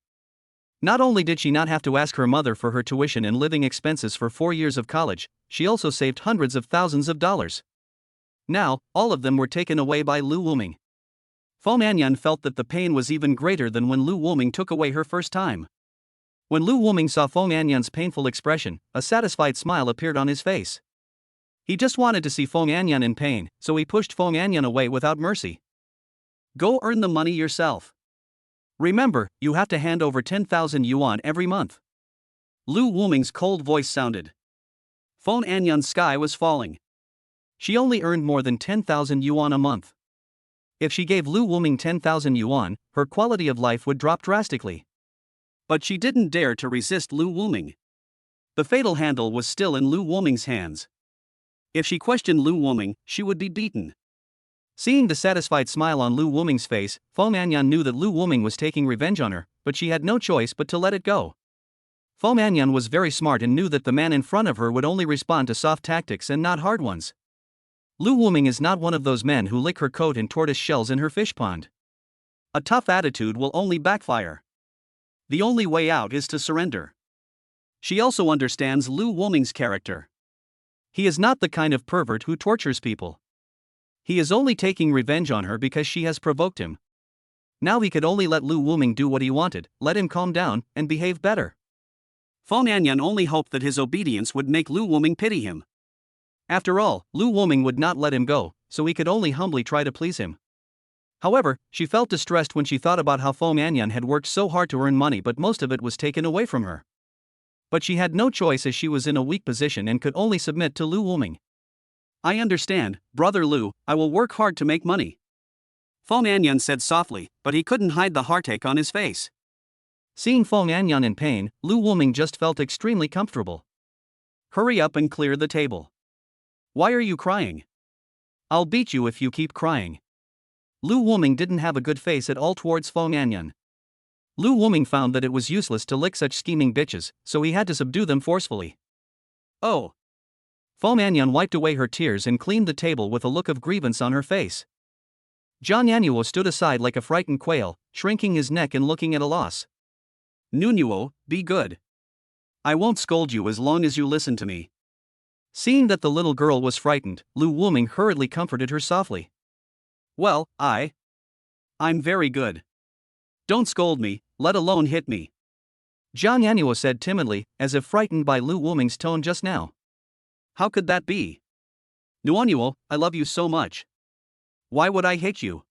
Not only did she not have to ask her mother for her tuition and living expenses for 4 years of college, she also saved hundreds of thousands of dollars. Now, all of them were taken away by Lu Wuming. Fong Anyan felt that the pain was even greater than when Lu Wuming took away her first time. When Lu Wuming saw Fong Anyan's painful expression, a satisfied smile appeared on his face. He just wanted to see Fong Anyan in pain, so he pushed Fong Anyan away without mercy. Go earn the money yourself. Remember, you have to hand over 10,000 yuan every month. Lu Wuming's cold voice sounded. Fong Anyan's sky was falling. She only earned more than 10,000 yuan a month. If she gave Lu Wuming 10,000 yuan, her quality of life would drop drastically. But she didn't dare to resist Lu Wuming. The fatal handle was still in Lu Wuming's hands. If she questioned Lu Wuming, she would be beaten. Seeing the satisfied smile on Lu Wuming's face, Fong Anyan knew that Lu Wuming was taking revenge on her, but she had no choice but to let it go. Fong Anyan was very smart and knew that the man in front of her would only respond to soft tactics and not hard ones. Lu Wuming is not one of those men who lick her coat and tortoise shells in her fish pond. A tough attitude will only backfire. The only way out is to surrender. She also understands Lu Wuming's character. He is not the kind of pervert who tortures people. He is only taking revenge on her because she has provoked him. Now he could only let Lu Wuming do what he wanted, let him calm down, and behave better. Fong Anyan only hoped that his obedience would make Lu Wuming pity him. After all, Lu Wuming would not let him go, so he could only humbly try to please him. However, she felt distressed when she thought about how Fong Anyan had worked so hard to earn money, but most of it was taken away from her. But she had no choice as she was in a weak position and could only submit to Lu Wuming. I understand, Brother Lu, I will work hard to make money. Fong Anyan said softly, but he couldn't hide the heartache on his face. Seeing Fong Anyan in pain, Lu Wuming just felt extremely comfortable. Hurry up and clear the table. Why are you crying? I'll beat you if you keep crying. Lu Wuming didn't have a good face at all towards Fong Anyan. Lu Wuming found that it was useless to lick such scheming bitches, so he had to subdue them forcefully. Oh. Fong Anyan wiped away her tears and cleaned the table with a look of grievance on her face. Jang Anuo stood aside like a frightened quail, shrinking his neck and looking at a loss. Nunuo, be good. I won't scold you as long as you listen to me. Seeing that the little girl was frightened, Lu Wuming hurriedly comforted her softly. Well, I'm very good. Don't scold me, let alone hit me. Jang Anuo said timidly, as if frightened by Lu Wuming's tone just now. How could that be? Nuonuo, I love you so much. Why would I hate you?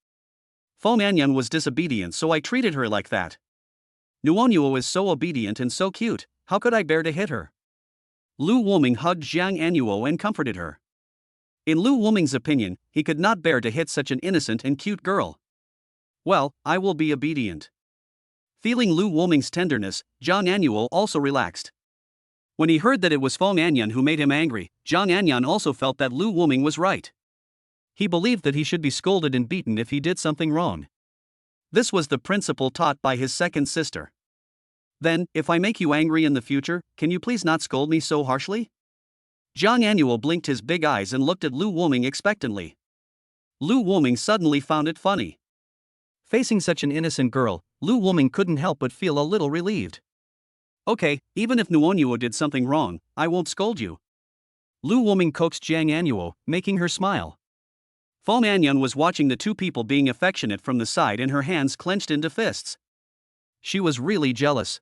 Fong Anyan was disobedient, so I treated her like that. Nuonuo is so obedient and so cute, how could I bear to hit her? Lu Wuming hugged Jang Anuo and comforted her. In Lu Wuming's opinion, he could not bear to hit such an innocent and cute girl. Well, I will be obedient. Feeling Lu Wuming's tenderness, Jang Anuo also relaxed. When he heard that it was Fong Anyan who made him angry, Jang Anyan also felt that Lu Wuming was right. He believed that he should be scolded and beaten if he did something wrong. This was the principle taught by his second sister. Then, if I make you angry in the future, can you please not scold me so harshly? Jang Anuo blinked his big eyes and looked at Lu Wuming expectantly. Lu Wuming suddenly found it funny. Facing such an innocent girl, Lu Wuming couldn't help but feel a little relieved. Okay, even if Nuonuo did something wrong, I won't scold you. Lu Wuming coaxed Jang Anuo, making her smile. Fong Anyan was watching the two people being affectionate from the side and her hands clenched into fists. She was really jealous.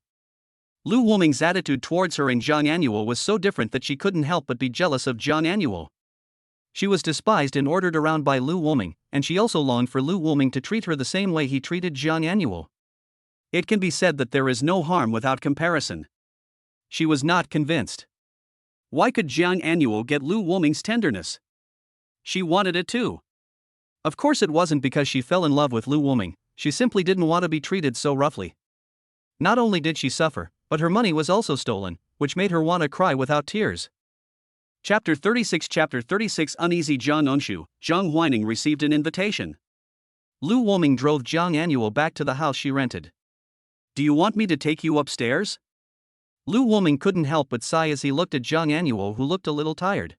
Lu Wuming's attitude towards her and Jang Anuo was so different that she couldn't help but be jealous of Jang Anuo. She was despised and ordered around by Lu Wuming, and she also longed for Lu Wuming to treat her the same way he treated Jang Anuo. It can be said that there is no harm without comparison. She was not convinced. Why could Jang Anuo get Lu Wuming's tenderness? She wanted it too. Of course it wasn't because she fell in love with Lu Wuming, she simply didn't want to be treated so roughly. Not only did she suffer, but her money was also stolen, which made her want to cry without tears. Chapter 36 Uneasy Zhang Onshu, Zhang Huining received an invitation. Lu Wuming drove Jang Anuo back to the house she rented. Do you want me to take you upstairs? Lu Wuming couldn't help but sigh as he looked at Jang Anuo, who looked a little tired.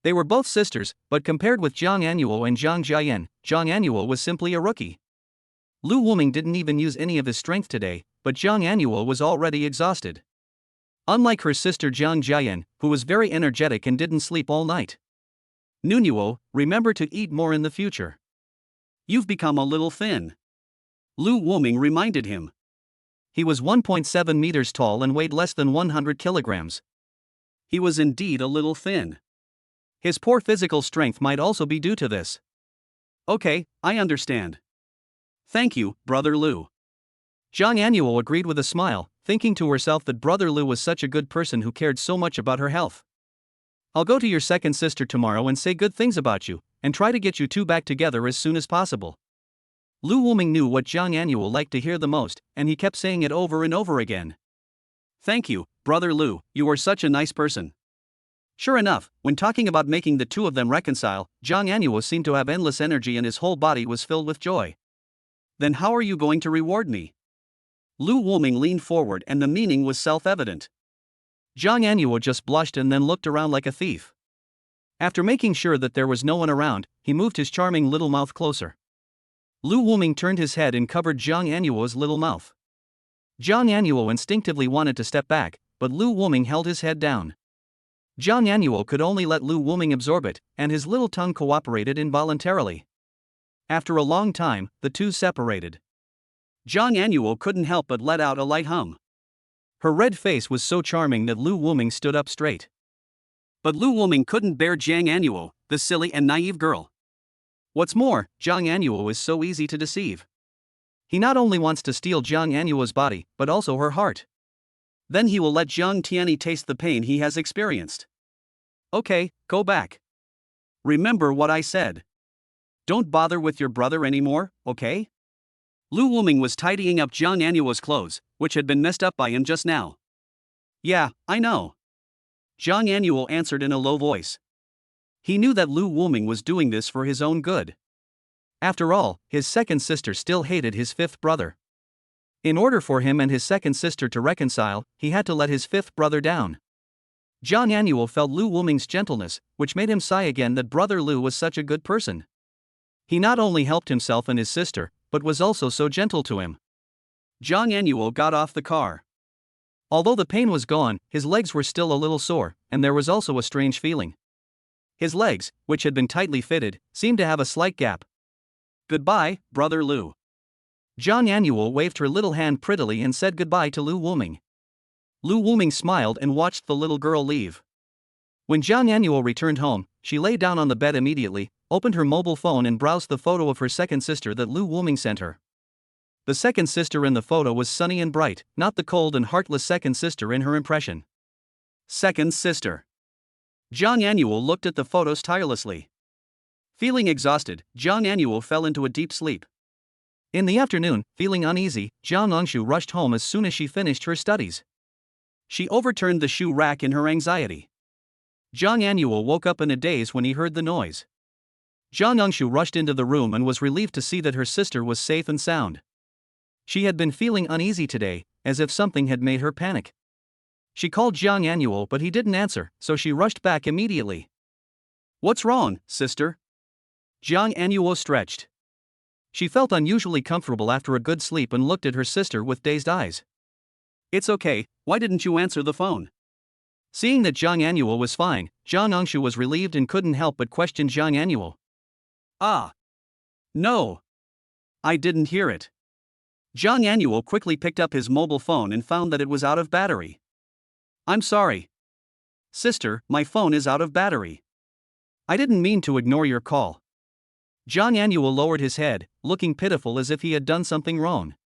They were both sisters, but compared with Jang Anuo and Jang Jian, Jang Anuo was simply a rookie. Lu Wuming didn't even use any of his strength today, but Jang Anuo was already exhausted. Unlike her sister Jang Jian, who was very energetic and didn't sleep all night. Nunuo, remember to eat more in the future. You've become a little thin. Lu Wuming reminded him. He was 1.7 meters tall and weighed less than 100 kilograms. He was indeed a little thin. His poor physical strength might also be due to this. Okay, I understand. Thank you, Brother Lu. Jang Anuo agreed with a smile, thinking to herself that Brother Lu was such a good person who cared so much about her health. I'll go to your second sister tomorrow and say good things about you, and try to get you two back together as soon as possible. Lu Wuming knew what Jang Anuo liked to hear the most, and he kept saying it over and over again. Thank you, Brother Lu, you are such a nice person. Sure enough, when talking about making the two of them reconcile, Jang Anuo seemed to have endless energy and his whole body was filled with joy. Then how are you going to reward me? Lu Wuming leaned forward and the meaning was self-evident. Jang Anuo just blushed and then looked around like a thief. After making sure that there was no one around, he moved his charming little mouth closer. Lu Wuming turned his head and covered Jang Anuo's little mouth. Jang Anuo instinctively wanted to step back, but Lu Wuming held his head down. Jang Anuo could only let Lu Wuming absorb it, and his little tongue cooperated involuntarily. After a long time, the two separated. Jang Anuo couldn't help but let out a light hum. Her red face was so charming that Lu Wuming stood up straight. But Lu Wuming couldn't bear Jang Anuo, the silly and naive girl. What's more, Jang Anuo is so easy to deceive. He not only wants to steal Jang Anuo's body, but also her heart. Then he will let Jiang Tiani taste the pain he has experienced. Okay, go back. Remember what I said. Don't bother with your brother anymore, okay? Lu Wuming was tidying up Jiang Anuo's clothes, which had been messed up by him just now. Yeah, I know. Jiang Anuo answered in a low voice. He knew that Lu Wuming was doing this for his own good. After all, his second sister still hated his fifth brother. In order for him and his second sister to reconcile, he had to let his fifth brother down. Jiang Anuo felt Lu Wuming's gentleness, which made him sigh again that brother Lu was such a good person. He not only helped himself and his sister, but was also so gentle to him. Jiang Anuo got off the car. Although the pain was gone, his legs were still a little sore, and there was also a strange feeling. His legs, which had been tightly fitted, seemed to have a slight gap. Goodbye, brother Lu. Jiang Anuo waved her little hand prettily and said goodbye to Lu Wuming. Lu Wuming smiled and watched the little girl leave. When Jiang Anuo returned home, she lay down on the bed immediately, opened her mobile phone and browsed the photo of her second sister that Lu Wuming sent her. The second sister in the photo was sunny and bright, not the cold and heartless second sister in her impression. Second sister. Jiang Anuo looked at the photos tirelessly. Feeling exhausted, Jiang Anuo fell into a deep sleep. In the afternoon, feeling uneasy, Jiang Angshu rushed home as soon as she finished her studies. She overturned the shoe rack in her anxiety. Jiang Anuo woke up in a daze when he heard the noise. Jiang Angshu rushed into the room and was relieved to see that her sister was safe and sound. She had been feeling uneasy today, as if something had made her panic. She called Jiang Anuo but he didn't answer, so she rushed back immediately. What's wrong, sister? Jiang Anuo stretched. She felt unusually comfortable after a good sleep and looked at her sister with dazed eyes. It's okay, why didn't you answer the phone? Seeing that Jiang Anuo was fine, Jiang Angshu was relieved and couldn't help but question Jiang Anuo. Ah. No. I didn't hear it. Jiang Anuo quickly picked up his mobile phone and found that it was out of battery. I'm sorry. Sister, my phone is out of battery. I didn't mean to ignore your call. Jiang Anuo lowered his head, looking pitiful as if he had done something wrong.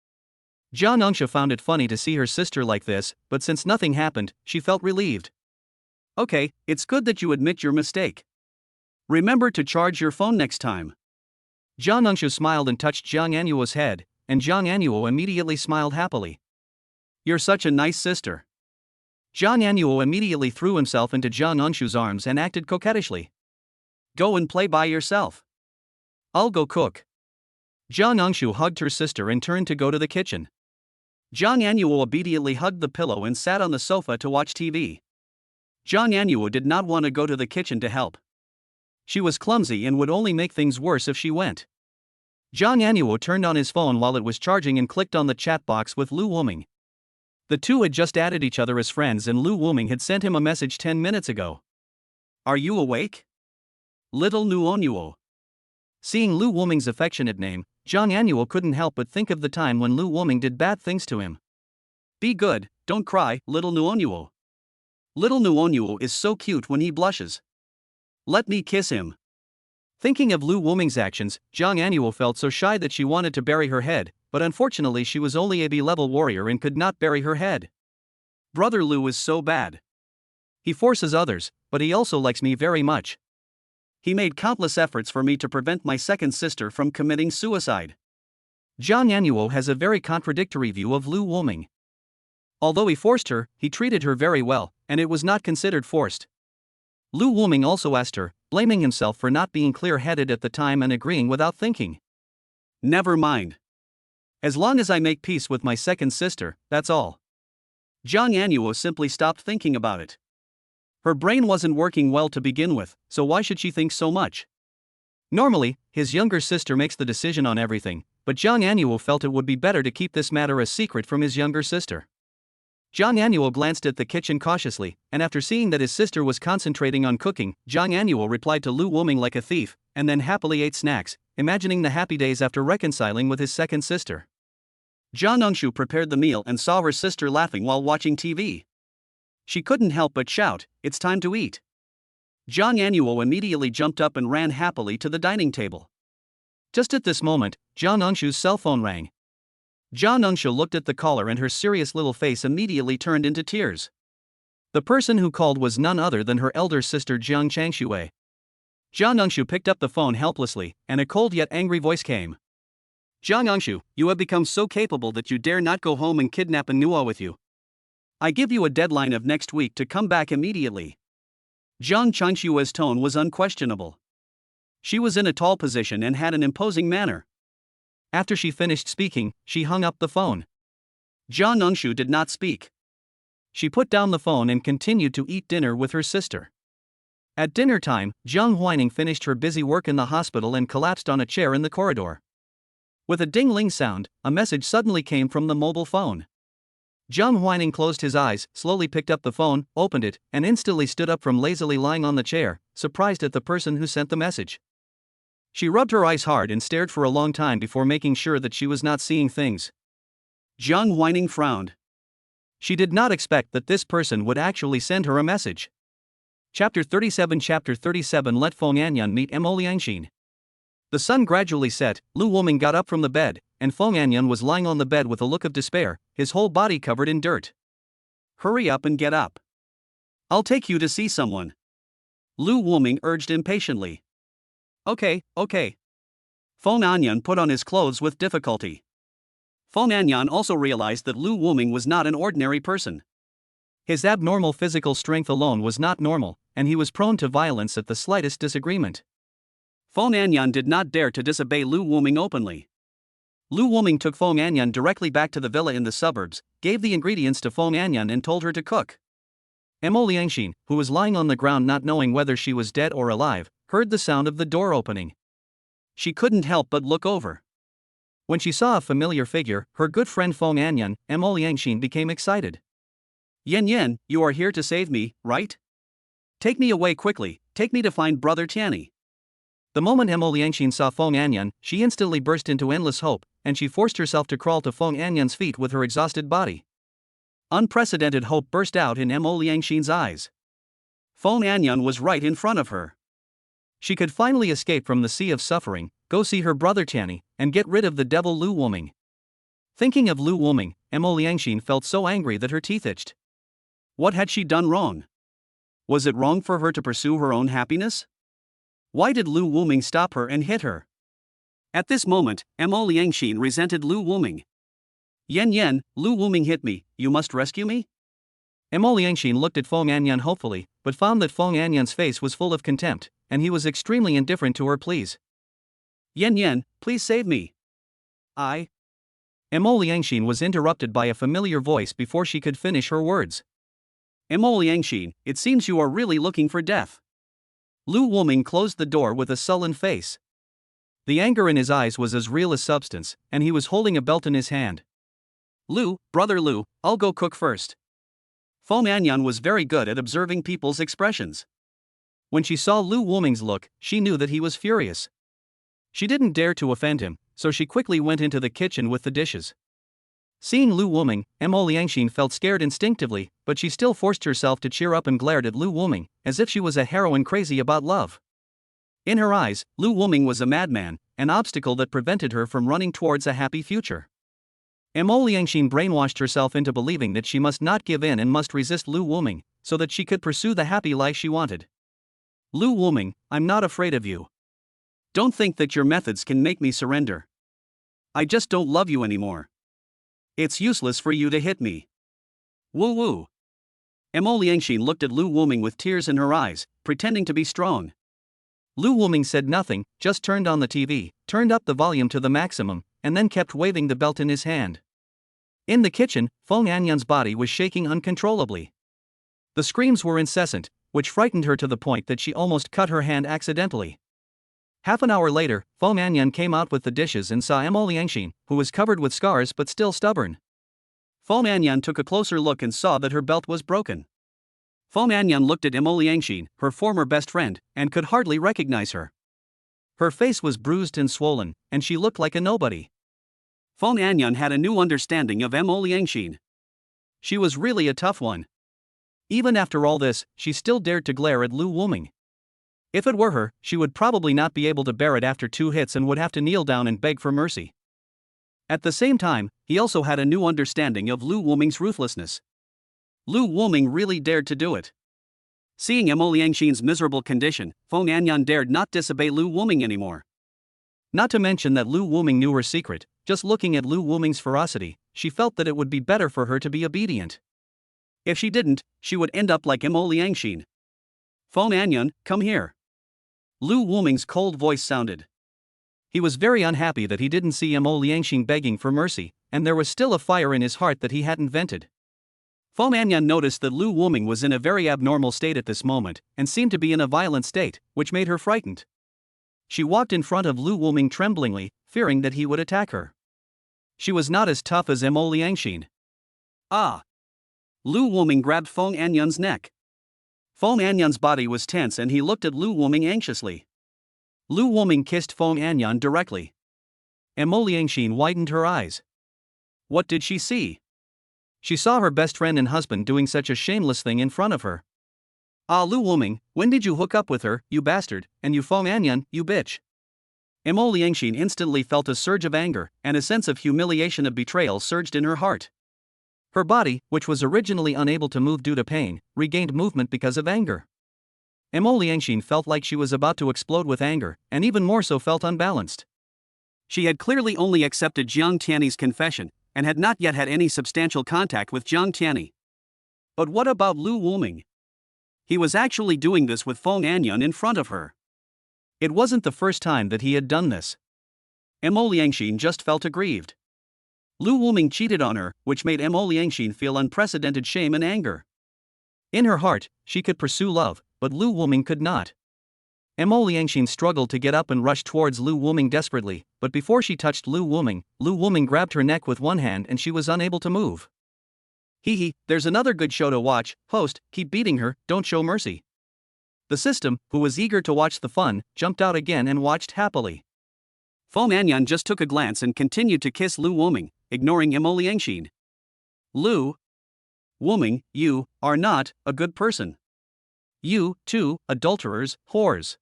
Jiang Angshu found it funny to see her sister like this, but since nothing happened, she felt relieved. Okay, it's good that you admit your mistake. Remember to charge your phone next time. Jiang Angshu smiled and touched Jiang Anuo's head, and Jiang Anuo immediately smiled happily. You're such a nice sister. Jiang Anuo immediately threw himself into Jiang Angshu's arms and acted coquettishly. Go and play by yourself. I'll go cook. Jiang Angshu hugged her sister and turned to go to the kitchen. Jiang Anuo obediently hugged the pillow and sat on the sofa to watch TV. Jiang Anuo did not want to go to the kitchen to help. She was clumsy and would only make things worse if she went. Jiang Anuo turned on his phone while it was charging and clicked on the chat box with Lu Wuming. The two had just added each other as friends and Lu Wuming had sent him a message 10 minutes ago. Are you awake? Little Nuonuo. Seeing Lu Wuming's affectionate name, Jiang Anuo couldn't help but think of the time when Lu Wuming did bad things to him. Be good, don't cry, little Nuonuo. Little Nuonuo is so cute when he blushes. Let me kiss him. Thinking of Lu Wuming's actions, Jiang Anuo felt so shy that she wanted to bury her head, but unfortunately she was only a B-level warrior and could not bury her head. Brother Lu is so bad. He forces others, but he also likes me very much. He made countless efforts for me to prevent my second sister from committing suicide. Jiang Anuo has a very contradictory view of Lu Wuming. Although he forced her, he treated her very well, and it was not considered forced. Lu Wuming also asked her, blaming himself for not being clear-headed at the time and agreeing without thinking. Never mind. As long as I make peace with my second sister, that's all. Jiang Anuo simply stopped thinking about it. Her brain wasn't working well to begin with, so why should she think so much? Normally, his younger sister makes the decision on everything, but Jiang Anuo felt it would be better to keep this matter a secret from his younger sister. Jiang Anuo glanced at the kitchen cautiously, and after seeing that his sister was concentrating on cooking, Jiang Anuo replied to Lu Wuming like a thief, and then happily ate snacks, imagining the happy days after reconciling with his second sister. Jiang Angshu prepared the meal and saw her sister laughing while watching TV. She couldn't help but shout, "It's time to eat." Zhang Anuo immediately jumped up and ran happily to the dining table. Just at this moment, Zhang Engshu's cell phone rang. Zhang Engshu looked at the caller and her serious little face immediately turned into tears. The person who called was none other than her elder sister Jiang Changshui. Zhang Engshu picked up the phone helplessly, and a cold yet angry voice came. Zhang Engshu, you have become so capable that you dare not go home and kidnap Anuo with you. I give you a deadline of next week to come back immediately. Zhang Changshui's tone was unquestionable. She was in a tall position and had an imposing manner. After she finished speaking, she hung up the phone. Zhang Engshu did not speak. She put down the phone and continued to eat dinner with her sister. At dinner time, Jiang Huining finished her busy work in the hospital and collapsed on a chair in the corridor. With a ding-ling sound, a message suddenly came from the mobile phone. Jiang Huining closed his eyes, slowly picked up the phone, opened it, and instantly stood up from lazily lying on the chair, surprised at the person who sent the message. She rubbed her eyes hard and stared for a long time before making sure that she was not seeing things. Jiang Huining frowned. She did not expect that this person would actually send her a message. Chapter 37 Let Fong Anyan meet Mo Liangxin. The sun gradually set, Lu Woming got up from the bed, and Fong Anyan was lying on the bed with a look of despair, his whole body covered in dirt. Hurry up and get up. I'll take you to see someone. Lu Woming urged impatiently. Okay. Fong Anyan put on his clothes with difficulty. Fong Anyan also realized that Lu Woming was not an ordinary person. His abnormal physical strength alone was not normal, and he was prone to violence at the slightest disagreement. Fong Anyan did not dare to disobey Lu Woming openly. Lu Woming took Fong Anyan directly back to the villa in the suburbs, gave the ingredients to Fong Anyan and told her to cook. Mo Liangxin, who was lying on the ground not knowing whether she was dead or alive, heard the sound of the door opening. She couldn't help but look over. When she saw a familiar figure, her good friend Fong Anyan, Mo Liangxin became excited. Yen, you are here to save me, right? Take me away quickly, take me to find brother Tiani. The moment Mo Liangxin saw Fong Anyan, she instantly burst into endless hope, and she forced herself to crawl to Fong Anyan's feet with her exhausted body. Unprecedented hope burst out in Mo Liangxin's eyes. Fong Anyan was right in front of her. She could finally escape from the sea of suffering, go see her brother Tiani, and get rid of the devil Lu Woming. Thinking of Lu Woming, Mo Liangxin felt so angry that her teeth itched. What had she done wrong? Was it wrong for her to pursue her own happiness? Why did Lu Woming stop her and hit her? At this moment, Mo Liangxin resented Lu Woming. Yen, Lu Woming hit me, you must rescue me? Mo Liangxin looked at Fong Anyan hopefully, but found that Fong Anyan's face was full of contempt, and he was extremely indifferent to her pleas. Yen, please save me. Mo Liangxin was interrupted by a familiar voice before she could finish her words. Mo Liangxin, it seems you are really looking for death. Lu Woming closed the door with a sullen face. The anger in his eyes was as real as substance, and he was holding a belt in his hand. Brother Lu, I'll go cook first. Fong Anyan was very good at observing people's expressions. When she saw Lu Woming's look, she knew that he was furious. She didn't dare to offend him, so she quickly went into the kitchen with the dishes. Seeing Lu Woming, Mo Liangxin felt scared instinctively, but she still forced herself to cheer up and glared at Lu Woming, as if she was a heroine crazy about love. In her eyes, Lu Woming was a madman, an obstacle that prevented her from running towards a happy future. Mo Liangxin brainwashed herself into believing that she must not give in and must resist Lu Woming, so that she could pursue the happy life she wanted. Lu Woming, I'm not afraid of you. Don't think that your methods can make me surrender. I just don't love you anymore. It's useless for you to hit me. Woo. Mo Liangxin looked at Lu Woming with tears in her eyes, pretending to be strong. Lu Woming said nothing, just turned on the TV, turned up the volume to the maximum, and then kept waving the belt in his hand. In the kitchen, Fong Anyan's body was shaking uncontrollably. The screams were incessant, which frightened her to the point that she almost cut her hand accidentally. Half an hour later, Fong Anyan came out with the dishes and saw Mo Liangxin, who was covered with scars but still stubborn. Fong Anyan took a closer look and saw that her belt was broken. Fong Anyan looked at Mo Liangxin, her former best friend, and could hardly recognize her. Her face was bruised and swollen, and she looked like a nobody. Fong Anyan had a new understanding of Mo Liangxin. She was really a tough one. Even after all this, she still dared to glare at Lu Woming. If it were her, she would probably not be able to bear it after 2 hits and would have to kneel down and beg for mercy. At the same time, he also had a new understanding of Lu Wuming's ruthlessness. Lu Wuming really dared to do it. Seeing Mo Liangxin's miserable condition, Fong Anyan dared not disobey Lu Wuming anymore. Not to mention that Lu Wuming knew her secret. Just looking at Lu Wuming's ferocity, she felt that it would be better for her to be obedient. If she didn't, she would end up like Mo Liangxin. Fong Anyan, come here. Lu Wuming's cold voice sounded. He was very unhappy that he didn't see Mo Liangxin begging for mercy, and there was still a fire in his heart that he hadn't vented. Fong Anyan noticed that Lu Wuming was in a very abnormal state at this moment, and seemed to be in a violent state, which made her frightened. She walked in front of Lu Wuming tremblingly, fearing that he would attack her. She was not as tough as Mo Liangxin. Ah! Lu Wuming grabbed Fong Anyan's neck. Fong Anyan's body was tense and he looked at Lu Wuming anxiously. Lu Wuming kissed Fong Anyan directly. Mo Liangxin widened her eyes. What did she see? She saw her best friend and husband doing such a shameless thing in front of her. Ah, Lu Wuming, when did you hook up with her, you bastard, and you Fong Anyan, you bitch? Mo Liangxin instantly felt a surge of anger, and a sense of humiliation of betrayal surged in her heart. Her body, which was originally unable to move due to pain, regained movement because of anger. Mo Liangxin felt like she was about to explode with anger, and even more so felt unbalanced. She had clearly only accepted Jiang Tiani's confession, and had not yet had any substantial contact with Jiang Tiani. But what about Lu Wuming? He was actually doing this with Fong Anyan in front of her. It wasn't the first time that he had done this. Mo Liangxin just felt aggrieved. Lu Wuming cheated on her, which made Mo Liangxin feel unprecedented shame and anger. In her heart, she could pursue love, but Lu Wuming could not. Mo Liangxin struggled to get up and rush towards Lu Wuming desperately, but before she touched Lu Wuming grabbed her neck with one hand and she was unable to move. Hee, there's another good show to watch, host, keep beating her, don't show mercy. The system, who was eager to watch the fun, jumped out again and watched happily. Fong Anyan just took a glance and continued to kiss Lu Wuming, ignoring Mo Liangxin. Lu Wuming, you are not a good person. You, too, adulterers, whores.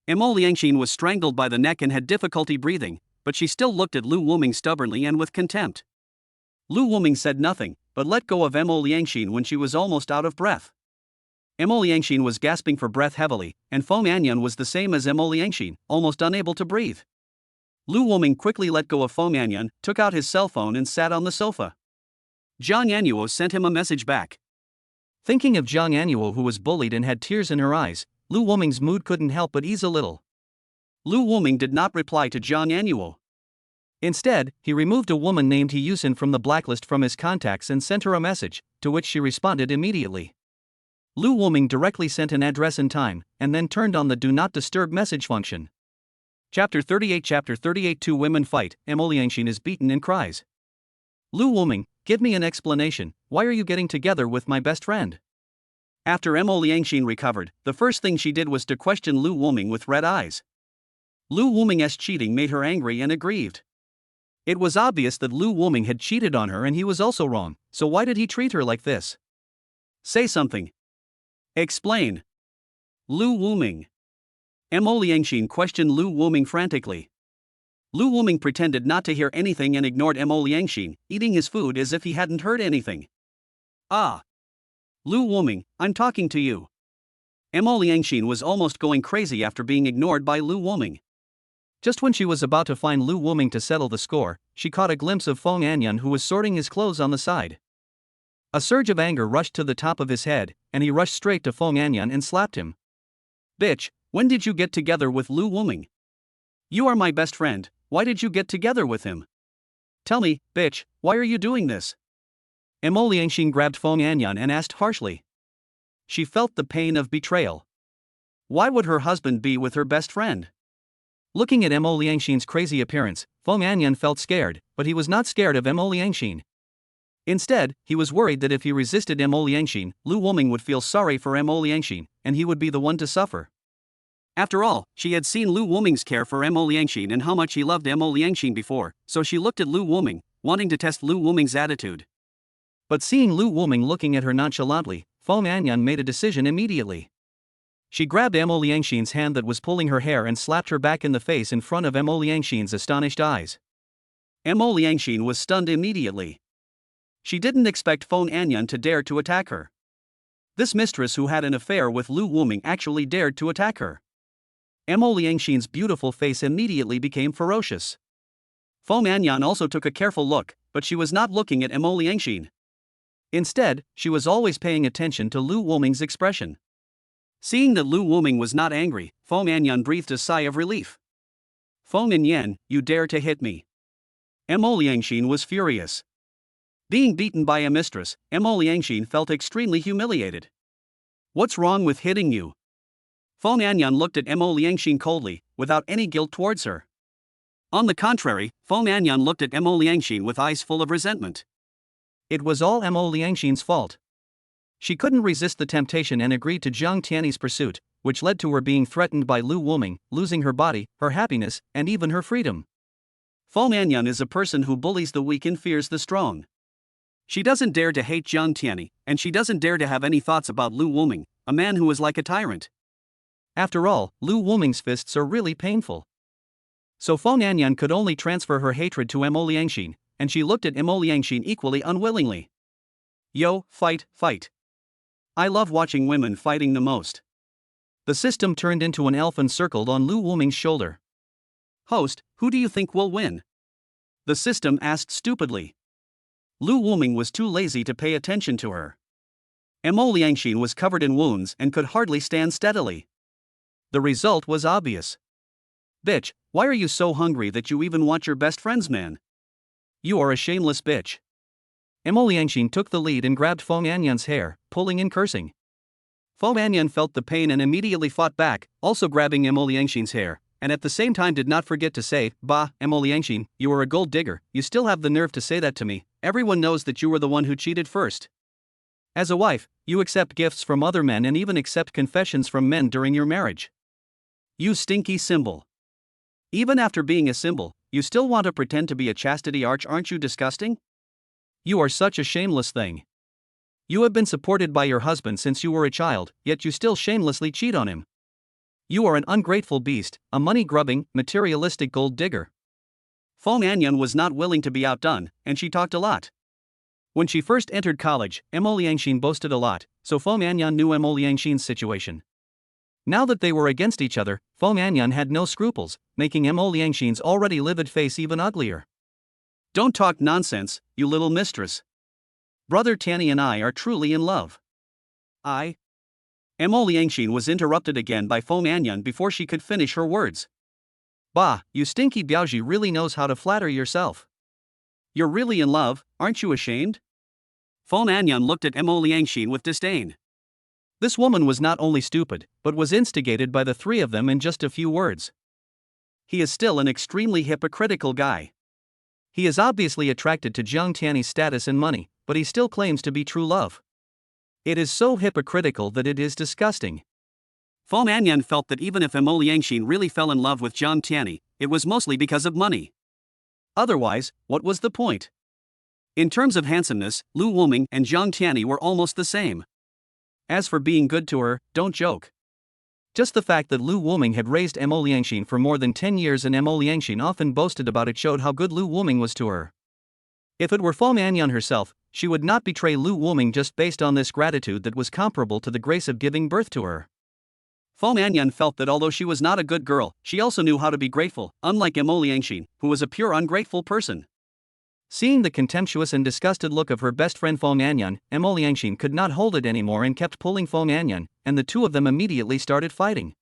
Mo Liangxin was strangled by the neck and had difficulty breathing, but she still looked at Lu Wuming stubbornly and with contempt. Lu Wuming said nothing, but let go of Mo Liangxin when she was almost out of breath. Mo Liangxin was gasping for breath heavily, and Fong Anyan was the same as Mo Liangxin, almost unable to breathe. Lu Wuming quickly let go of Fong Anyan, took out his cell phone and sat on the sofa. Zhang Anuo sent him a message back. Thinking of Zhang Anuo, who was bullied and had tears in her eyes, Lu Wuming's mood couldn't help but ease a little. Lu Wuming did not reply to Zhang Anuo. Instead, he removed a woman named He Yusin from the blacklist from his contacts and sent her a message, to which she responded immediately. Lu Wuming directly sent an address in time, and then turned on the Do Not Disturb message function. Chapter 38 Two women fight, Mo Liangxin is beaten and cries. Lu Wuming, give me an explanation, why are you getting together with my best friend? After Mo Liangxin recovered, the first thing she did was to question Lu Wuming with red eyes. Lu Wuming's cheating made her angry and aggrieved. It was obvious that Lu Wuming had cheated on her and he was also wrong, so why did he treat her like this? Say something. Explain. Lu Wuming. Mo Liangxin questioned Lu Wuming frantically. Lu Wuming pretended not to hear anything and ignored Mo Liangxin, eating his food as if he hadn't heard anything. Ah. Lu Wuming, I'm talking to you. Mo Liangxin was almost going crazy after being ignored by Lu Wuming. Just when she was about to find Lu Wuming to settle the score, she caught a glimpse of Fong Anyan, who was sorting his clothes on the side. A surge of anger rushed to the top of his head, and he rushed straight to Fong Anyan and slapped him. Bitch, when did you get together with Lu Wuming? You are my best friend, why did you get together with him? Tell me, bitch, why are you doing this? Mo Liangxin grabbed Fong Anyan and asked harshly. She felt the pain of betrayal. Why would her husband be with her best friend? Looking at Mo Liangxin's crazy appearance, Fong Anyan felt scared, but he was not scared of Mo Liangxin. Instead, he was worried that if he resisted Mo Liangxin, Lu Wuming would feel sorry for Mo Liangxin, and he would be the one to suffer. After all, she had seen Lu Wuming's care for Mo Liangxin and how much he loved Mo Liangxin before, so she looked at Lu Wuming, wanting to test Lu Wuming's attitude. But seeing Lu Wuming looking at her nonchalantly, Fong Anyan made a decision immediately. She grabbed Emo Liangxin's hand that was pulling her hair and slapped her back in the face in front of Emo Liangxin's astonished eyes. Emo Liangxin was stunned immediately. She didn't expect Fong Anyan to dare to attack her. This mistress who had an affair with Lu Wuming actually dared to attack her. Emo Liangxin's beautiful face immediately became ferocious. Fong Anyan also took a careful look, but she was not looking at Emo Liangxin. Instead, she was always paying attention to Lu Wuming's expression. Seeing that Lu Wuming was not angry, Fong Anyan breathed a sigh of relief. Fong Anyan, you dare to hit me. Emo Liangxin was furious. Being beaten by a mistress, Emo Liangxin felt extremely humiliated. What's wrong with hitting you? Fong Anyan looked at Emo Liangxin coldly, without any guilt towards her. On the contrary, Fong Anyan looked at Emo Liangxin with eyes full of resentment. It was all Emo Liangxin's fault. She couldn't resist the temptation and agreed to Jiang Tiani's pursuit, which led to her being threatened by Lu Wuming, losing her body, her happiness, and even her freedom. Fong Anyan is a person who bullies the weak and fears the strong. She doesn't dare to hate Jiang Tiani, and she doesn't dare to have any thoughts about Lu Wuming, a man who is like a tyrant. After all, Lu Wuming's fists are really painful. So Fong Anyan could only transfer her hatred to Emo Liangxin, and she looked at Emo Liangxin equally unwillingly. Yo, fight, fight. I love watching women fighting the most. The system turned into an elf and circled on Lu Wuming's shoulder. Host, who do you think will win? The system asked stupidly. Lu Wuming was too lazy to pay attention to her. Emo Liangxin was covered in wounds and could hardly stand steadily. The result was obvious. Bitch, why are you so hungry that you even want your best friend's man? You are a shameless bitch. Emo Liangxin took the lead and grabbed Fong Anyan's hair, pulling and cursing. Fong Anyan felt the pain and immediately fought back, also grabbing Emo Liangxin's hair, and at the same time did not forget to say, Bah, Emo Liangxin, you are a gold digger, you still have the nerve to say that to me, everyone knows that you were the one who cheated first. As a wife, you accept gifts from other men and even accept confessions from men during your marriage. You stinky symbol. Even after being a symbol, you still want to pretend to be a chastity arch, aren't you disgusting? You are such a shameless thing. You have been supported by your husband since you were a child, yet you still shamelessly cheat on him. You are an ungrateful beast, a money-grubbing, materialistic gold digger. Fong Anyan was not willing to be outdone, and she talked a lot. When she first entered college, Emo Liangxin boasted a lot, so Fong Anyan knew Emo Liangxin's situation. Now that they were against each other, Fong Anyan had no scruples, making Emo Liangxin's already livid face even uglier. Don't talk nonsense, you little mistress. Brother Tiani and I are truly in love. Emo Liangxin was interrupted again by Fong Anyan before she could finish her words. Bah, you stinky Biaoji really knows how to flatter yourself. You're really in love, aren't you ashamed? Fong Anyan looked at Emo Liangxin with disdain. This woman was not only stupid, but was instigated by the three of them in just a few words. He is still an extremely hypocritical guy. He is obviously attracted to Jiang Tiani's status and money, but he still claims to be true love. It is so hypocritical that it is disgusting. Fong Anyan felt that even if Emo Liangxin really fell in love with Jiang Tiani, it was mostly because of money. Otherwise, what was the point? In terms of handsomeness, Lu Wuming and Jiang Tiani were almost the same. As for being good to her, don't joke. Just the fact that Lu Wuming had raised Emo Liangxin for more than 10 years and Emo Liangxin often boasted about it showed how good Lu Wuming was to her. If it were Fong Anyan herself, she would not betray Lu Wuming just based on this gratitude that was comparable to the grace of giving birth to her. Fong Anyan felt that although she was not a good girl, she also knew how to be grateful, unlike Emo Liangxin, who was a pure ungrateful person. Seeing the contemptuous and disgusted look of her best friend Fong Anyan, Emo Liangxin could not hold it anymore and kept pulling Fong Anyan, and the two of them immediately started fighting.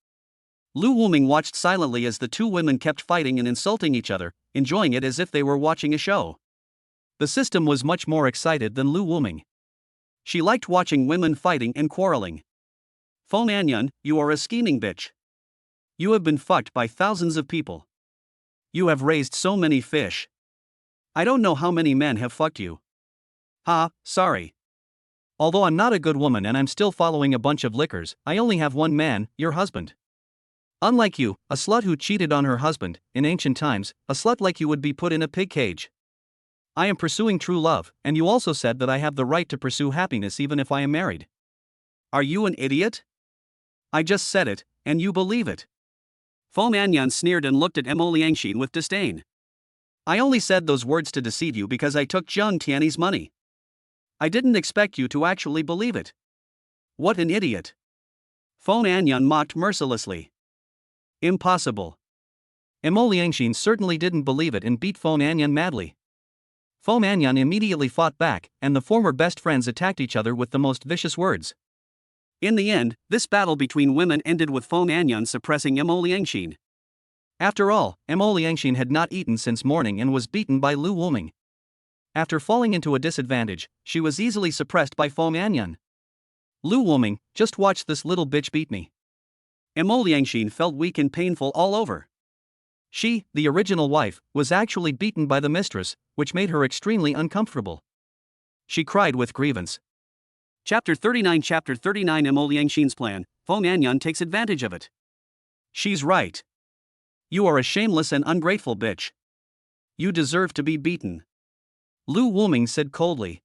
Lu Wuming watched silently as the two women kept fighting and insulting each other, enjoying it as if they were watching a show. The system was much more excited than Lu Wuming. She liked watching women fighting and quarreling. Fong Anyan, you are a scheming bitch. You have been fucked by thousands of people. You have raised so many fish. I don't know how many men have fucked you. Sorry. Although I'm not a good woman and I'm still following a bunch of lickers, I only have one man, your husband. Unlike you, a slut who cheated on her husband, in ancient times, a slut like you would be put in a pig cage. I am pursuing true love, and you also said that I have the right to pursue happiness even if I am married. Are you an idiot? I just said it, and you believe it. Fong Anyan sneered and looked at Mo Liangxin with disdain. I only said those words to deceive you because I took Zhang Tiani's money. I didn't expect you to actually believe it. What an idiot. Fong Anyan mocked mercilessly. Impossible. Mo Liangxin certainly didn't believe it and beat Fong Anyan madly. Fong Anyan immediately fought back, and the former best friends attacked each other with the most vicious words. In the end, this battle between women ended with Fong Anyan suppressing Mo Liangxin. After all, Mo Liangxin had not eaten since morning and was beaten by Lu Wuming. After falling into a disadvantage, she was easily suppressed by Fong Anyan. Lu Wuming, just watch this little bitch beat me. Mo Liangxin felt weak and painful all over. She, the original wife, was actually beaten by the mistress, which made her extremely uncomfortable. She cried with grievance. Chapter 39 Mo Liangxin's plan, Fong Anyan takes advantage of it. She's right. You are a shameless and ungrateful bitch. You deserve to be beaten. Lu Wuming said coldly.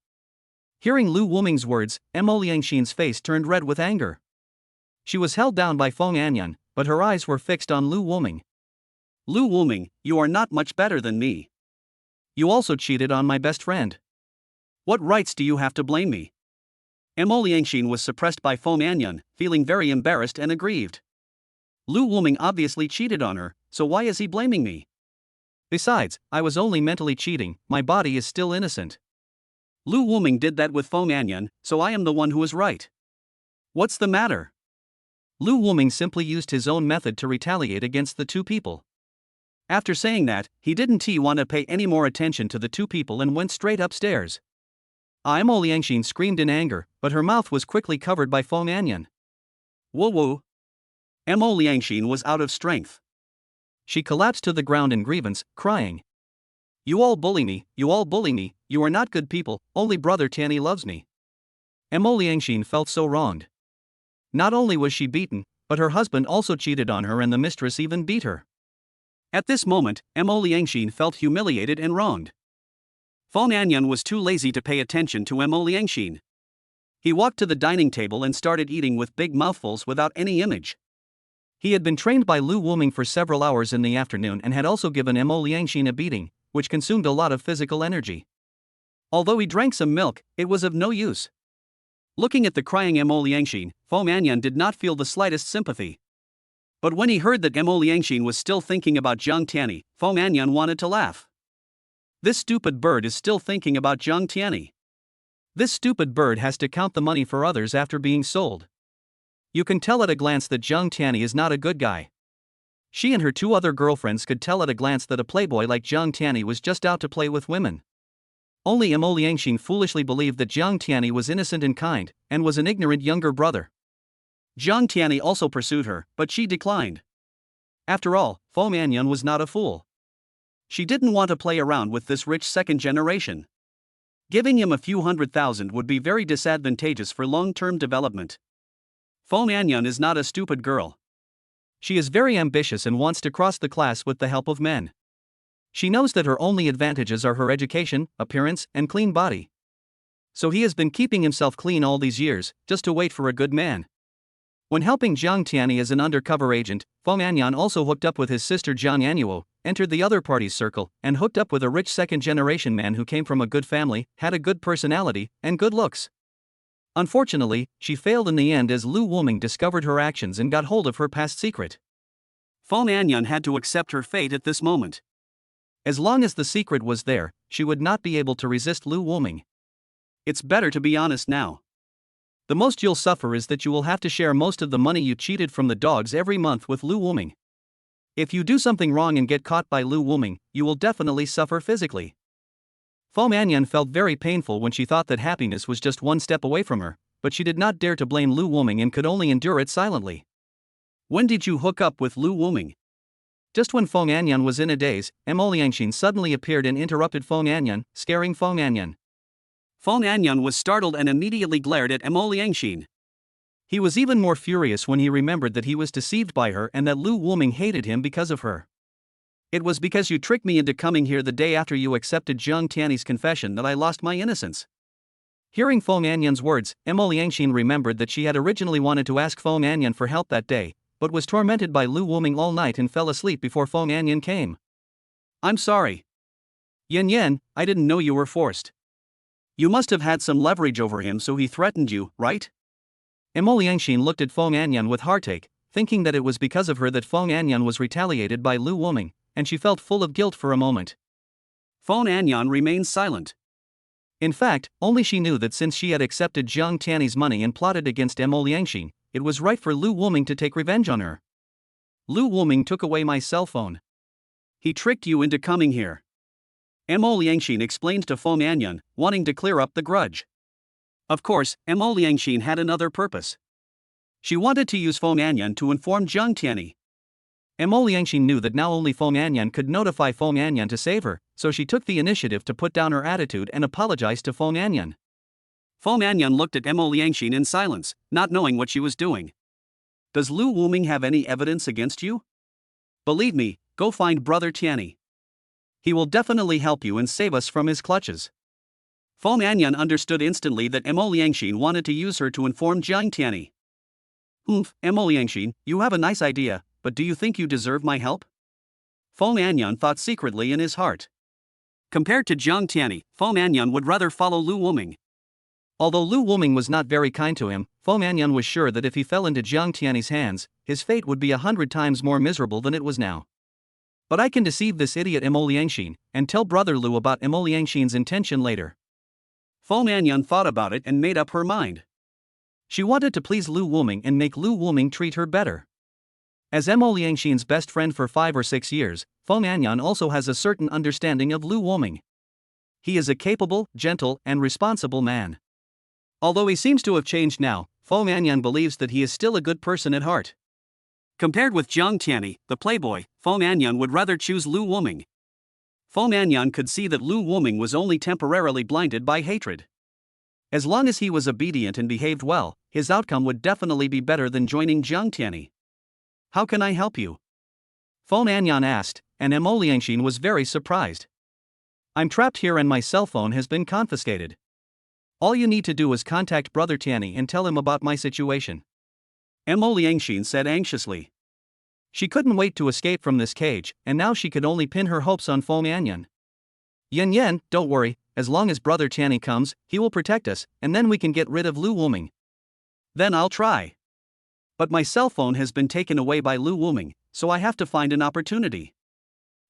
Hearing Lu Wuming's words, Mo Liangxin's face turned red with anger. She was held down by Fong Anyan, but her eyes were fixed on Lu Wuming. Lu Wuming, you are not much better than me. You also cheated on my best friend. What rights do you have to blame me? Mo Liangxin was suppressed by Fong Anyan, feeling very embarrassed and aggrieved. Lu Wuming obviously cheated on her, so why is he blaming me? Besides, I was only mentally cheating, my body is still innocent. Lu Wuming did that with Fong Anyan, so I am the one who is right. What's the matter? Lu Wuming simply used his own method to retaliate against the two people. After saying that, he didn't want to pay any more attention to the two people and went straight upstairs. Mo Liangxin screamed in anger, but her mouth was quickly covered by Fong Anyan. Woo. Mo Liangxin was out of strength. She collapsed to the ground in grievance, crying. You all bully me, you are not good people, only brother Tiani loves me. Mo Liangxin felt so wronged. Not only was she beaten, but her husband also cheated on her and the mistress even beat her. At this moment, Mo Liangxin felt humiliated and wronged. Fong Anyan was too lazy to pay attention to Mo Liangxin. He walked to the dining table and started eating with big mouthfuls without any image. He had been trained by Lu Wuming for several hours in the afternoon and had also given Mo Liangxin a beating, which consumed a lot of physical energy. Although he drank some milk, it was of no use. Looking at the crying Mo Liangxin, Fong Anyan did not feel the slightest sympathy. But when he heard that Mo Liangxin was still thinking about Zhang Tiani, Fong Anyan wanted to laugh. This stupid bird is still thinking about Zhang Tiani. This stupid bird has to count the money for others after being sold. You can tell at a glance that Zhang Tiani is not a good guy. She and her two other girlfriends could tell at a glance that a playboy like Zhang Tiani was just out to play with women. Only Mo Liangxin foolishly believed that Zhang Tiani was innocent and kind, and was an ignorant younger brother. Zhang Tiani also pursued her, but she declined. After all, Fong Anyan was not a fool. She didn't want to play around with this rich second generation. Giving him a few $100,000 would be very disadvantageous for long-term development. Fong Anyan is not a stupid girl. She is very ambitious and wants to cross the class with the help of men. She knows that her only advantages are her education, appearance, and clean body. So he has been keeping himself clean all these years, just to wait for a good man. When helping Zhang Tiani as an undercover agent, Fong Anyan also hooked up with his sister Zhang Anuo, entered the other party's circle, and hooked up with a rich second-generation man who came from a good family, had a good personality, and good looks. Unfortunately, she failed in the end as Lu Wuming discovered her actions and got hold of her past secret. Fong Anyan had to accept her fate at this moment. As long as the secret was there, she would not be able to resist Lu Wuming. It's better to be honest now. The most you'll suffer is that you will have to share most of the money you cheated from the dogs every month with Lu Wuming. If you do something wrong and get caught by Lu Wuming, you will definitely suffer physically. Fong Anyan felt very painful when she thought that happiness was just one step away from her, but she did not dare to blame Lu Wuming and could only endure it silently. When did you hook up with Lu Wuming? Just when Fong Anyan was in a daze, Mo Liangxin suddenly appeared and interrupted Fong Anyan, scaring Fong Anyan. Fong Anyan was startled and immediately glared at Mo Liangxin. He was even more furious when he remembered that he was deceived by her and that Lu Wuming hated him because of her. It was because you tricked me into coming here the day after you accepted Zhang Tiani's confession that I lost my innocence. Hearing Fong Anyan's words, Mo Liangxin remembered that she had originally wanted to ask Fong Anyan for help that day, but was tormented by Lu Wuming all night and fell asleep before Fong Anyan came. I'm sorry. Yen, I didn't know you were forced. You must have had some leverage over him, so he threatened you, right? Mo Liangxin looked at Fong Anyan with heartache, thinking that it was because of her that Fong Anyan was retaliated by Lu Wuming, and she felt full of guilt for a moment. Fong Anyan remained silent. In fact, only she knew that since she had accepted Jiang Tiani's money and plotted against Mo Liangxin, it was right for Lu Wuming to take revenge on her. Lu Wuming took away my cell phone. He tricked you into coming here. Mo Liangxin explained to Fong Anyan, wanting to clear up the grudge. Of course, Mo Liangxin had another purpose. She wanted to use Fong Anyan to inform Jiang Tiani. Mo Liangxin knew that now only Fong Anyan could notify Fong Anyan to save her, so she took the initiative to put down her attitude and apologize to Fong Anyan. Fong Anyan looked at Mo Liangxin in silence, not knowing what she was doing. Does Lu Wuming have any evidence against you? Believe me, go find Brother Tiani. He will definitely help you and save us from his clutches. Fong Anyan understood instantly that Mo Liangxin wanted to use her to inform Jiang Tiani. Mo Liangxin, you have a nice idea, but do you think you deserve my help? Fong Anyan thought secretly in his heart. Compared to Jiang Tiani, Fong Anyan would rather follow Lu Wuming. Although Lu Wuming was not very kind to him, Fong Anyan was sure that if he fell into Jiang Tiani's hands, his fate would be 100 times more miserable than it was now. But I can deceive this idiot Mo Liangxin, and tell Brother Lu about Mo Liangxin's intention later. Fong Anyan thought about it and made up her mind. She wanted to please Lu Wuming and make Lu Wuming treat her better. As Mo Liangxin's best friend for 5 or 6 years, Fong Anyan also has a certain understanding of Lu Wuming. He is a capable, gentle, and responsible man. Although he seems to have changed now, Fong Anyan believes that he is still a good person at heart. Compared with Jiang Tiani, the playboy, Fong Anyan would rather choose Lu Wuming. Fong Anyan could see that Lu Wuming was only temporarily blinded by hatred. As long as he was obedient and behaved well, his outcome would definitely be better than joining Jiang Tiani. How can I help you? Fong Anyan asked, and Mo Liangxin was very surprised. I'm trapped here and my cell phone has been confiscated. All you need to do is contact Brother Tiani and tell him about my situation. Mo Liangxin said anxiously. She couldn't wait to escape from this cage, and now she could only pin her hopes on Fong Anyan. Yen, don't worry, as long as Brother Tiani comes, he will protect us, and then we can get rid of Lu Wuming. Then I'll try. But my cell phone has been taken away by Lu Wuming, so I have to find an opportunity.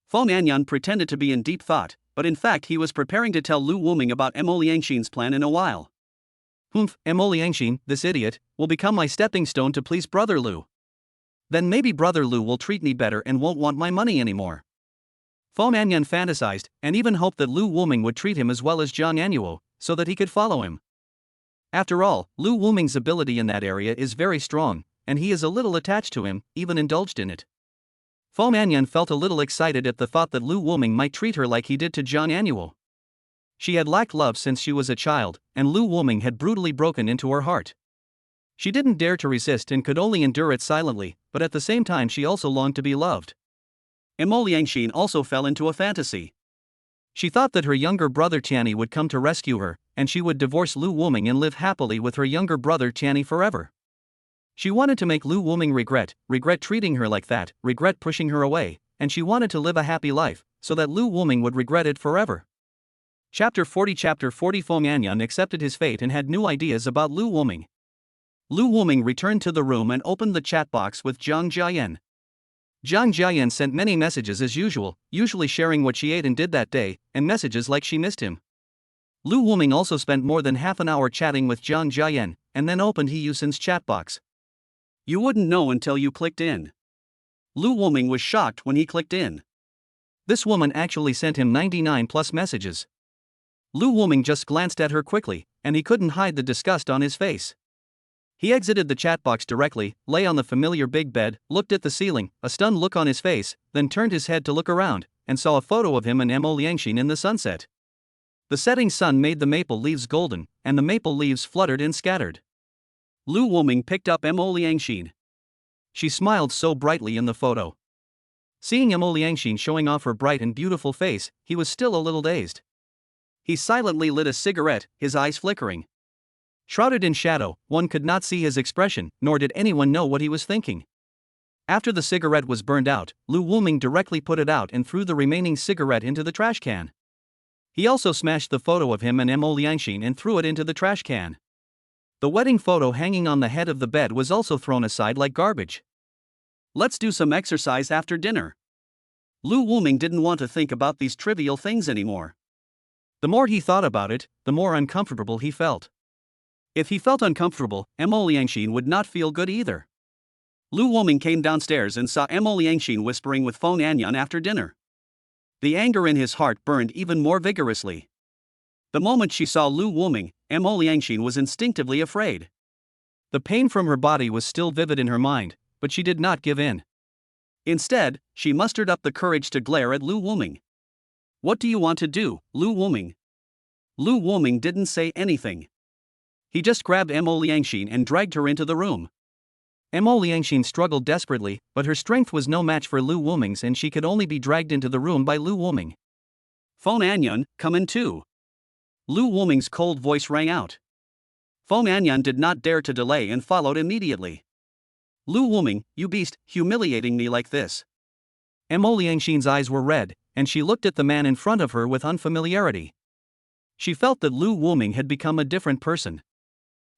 Fong Anyan pretended to be in deep thought, but in fact he was preparing to tell Lu Wuming about Mo Liangxin's plan in a while. Mo Liangxin, this idiot, will become my stepping stone to please Brother Lu. Then maybe Brother Lu will treat me better and won't want my money anymore. Fong Anyan fantasized, and even hoped that Lu Wuming would treat him as well as Zhang Anuo, so that he could follow him. After all, Lu Wuming's ability in that area is very strong, and he is a little attached to him, even indulged in it. Fong Anyan felt a little excited at the thought that Lu Wuming might treat her like he did to Zhang Anuo. She had lacked love since she was a child, and Lu Wuming had brutally broken into her heart. She didn't dare to resist and could only endure it silently, but at the same time she also longed to be loved. Mo Liangxin also fell into a fantasy. She thought that her younger brother Tiani would come to rescue her, and she would divorce Lu Wuming and live happily with her younger brother Tiani forever. She wanted to make Lu Wuming regret treating her like that, regret pushing her away, and she wanted to live a happy life, so that Lu Wuming would regret it forever. Chapter 40 Fong Anyan accepted his fate and had new ideas about Lu Wuming. Lu Wuming returned to the room and opened the chat box with Jang Jen. Jang Jen sent many messages as usual, usually sharing what she ate and did that day, and messages like she missed him. Lu Wuming also spent more than half an hour chatting with Jang Jen, and then opened He Yusin's chat box. You wouldn't know until you clicked in. Lu Wuming was shocked when he clicked in. This woman actually sent him 99 plus messages. Lu Wuming just glanced at her quickly, and he couldn't hide the disgust on his face. He exited the chat box directly, lay on the familiar big bed, looked at the ceiling, a stunned look on his face, then turned his head to look around, and saw a photo of him and Mo Liangxin in the sunset. The setting sun made the maple leaves golden, and the maple leaves fluttered and scattered. Lu Wuming picked up Mo Liangxin. She smiled so brightly in the photo. Seeing Mo Liangxin showing off her bright and beautiful face, he was still a little dazed. He silently lit a cigarette, his eyes flickering. Shrouded in shadow, one could not see his expression, nor did anyone know what he was thinking. After the cigarette was burned out, Lu Wuming directly put it out and threw the remaining cigarette into the trash can. He also smashed the photo of him and Mo Liangxin and threw it into the trash can. The wedding photo hanging on the head of the bed was also thrown aside like garbage. Let's do some exercise after dinner. Lu Wuming didn't want to think about these trivial things anymore. The more he thought about it, the more uncomfortable he felt. If he felt uncomfortable, Mo Liangxin would not feel good either. Lu Wuming came downstairs and saw Mo Liangxin whispering with Fong Anyan after dinner. The anger in his heart burned even more vigorously. The moment she saw Lu Wuming, Mo Liangxin was instinctively afraid. The pain from her body was still vivid in her mind, but she did not give in. Instead, she mustered up the courage to glare at Lu Wuming. What do you want to do, Lu Wuming? Lu Wuming didn't say anything. He just grabbed Mo Liangxin and dragged her into the room. Mo Liangxin struggled desperately, but her strength was no match for Lu Wuming's and she could only be dragged into the room by Lu Wuming. Fong Anyan, come in too. Lu Wuming's cold voice rang out. Fong Anyan did not dare to delay and followed immediately. Lu Wuming, you beast, humiliating me like this. Mo Liangxin's eyes were red, and she looked at the man in front of her with unfamiliarity. She felt that Lu Wuming had become a different person.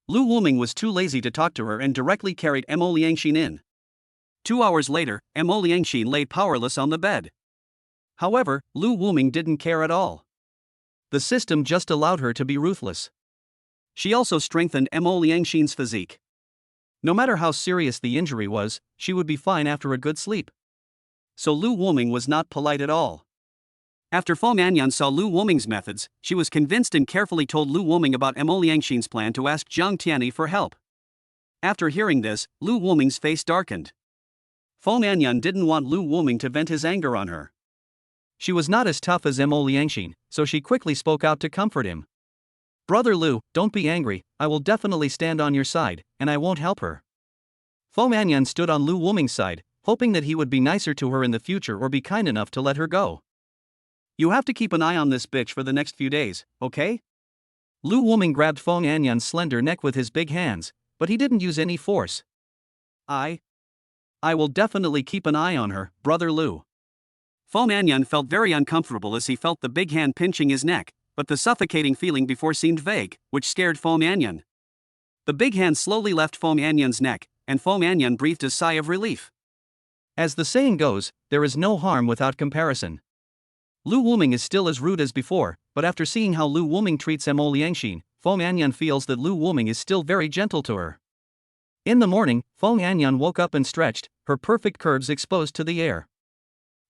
Lu Wuming was too lazy to talk to her and directly carried Mo Liangxin in. 2 hours later, Mo Liangxin lay powerless on the bed. However, Lu Wuming didn't care at all. The system just allowed her to be ruthless. She also strengthened Mo Liangxin's physique. No matter how serious the injury was, she would be fine after a good sleep. So Lu Wuming was not polite at all. After Fong Anyan saw Lu Wuming's methods, she was convinced and carefully told Lu Wuming about Mo Liangxin's plan to ask Zhang Tiani for help. After hearing this, Lu Wuming's face darkened. Fong Anyan didn't want Lu Wuming to vent his anger on her. She was not as tough as Mo Liangxin, so she quickly spoke out to comfort him. Brother Lu, don't be angry, I will definitely stand on your side, and I won't help her. Fong Anyan stood on Lu Wuming's side, hoping that he would be nicer to her in the future or be kind enough to let her go. You have to keep an eye on this bitch for the next few days, okay? Lu Wuming grabbed Fong Anyan's slender neck with his big hands, but he didn't use any force. I will definitely keep an eye on her, Brother Lu. Fong Anyan felt very uncomfortable as he felt the big hand pinching his neck, but the suffocating feeling before seemed vague, which scared Fong Anyan. The big hand slowly left Fong Anyan's neck, and Fong Anyan breathed a sigh of relief. As the saying goes, there is no harm without comparison. Lu Wuming is still as rude as before, but after seeing how Lu Wuming treats Mo Liangxin, Fong Anyan feels that Lu Wuming is still very gentle to her. In the morning, Fong Anyan woke up and stretched, her perfect curves exposed to the air.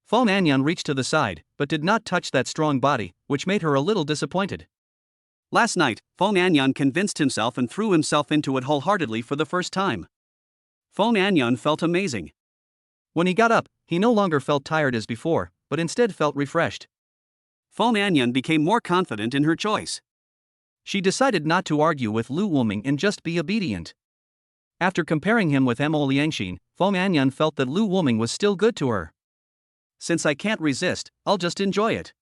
Fong Anyan reached to the side, but did not touch that strong body, which made her a little disappointed. Last night, Fong Anyan convinced himself and threw himself into it wholeheartedly for the first time. Fong Anyan felt amazing. When he got up, he no longer felt tired as before, but instead felt refreshed. Fong Anyan became more confident in her choice. She decided not to argue with Lu Wuming and just be obedient. After comparing him with Mo Liangxin, Fong Anyan felt that Lu Wuming was still good to her. Since I can't resist, I'll just enjoy it.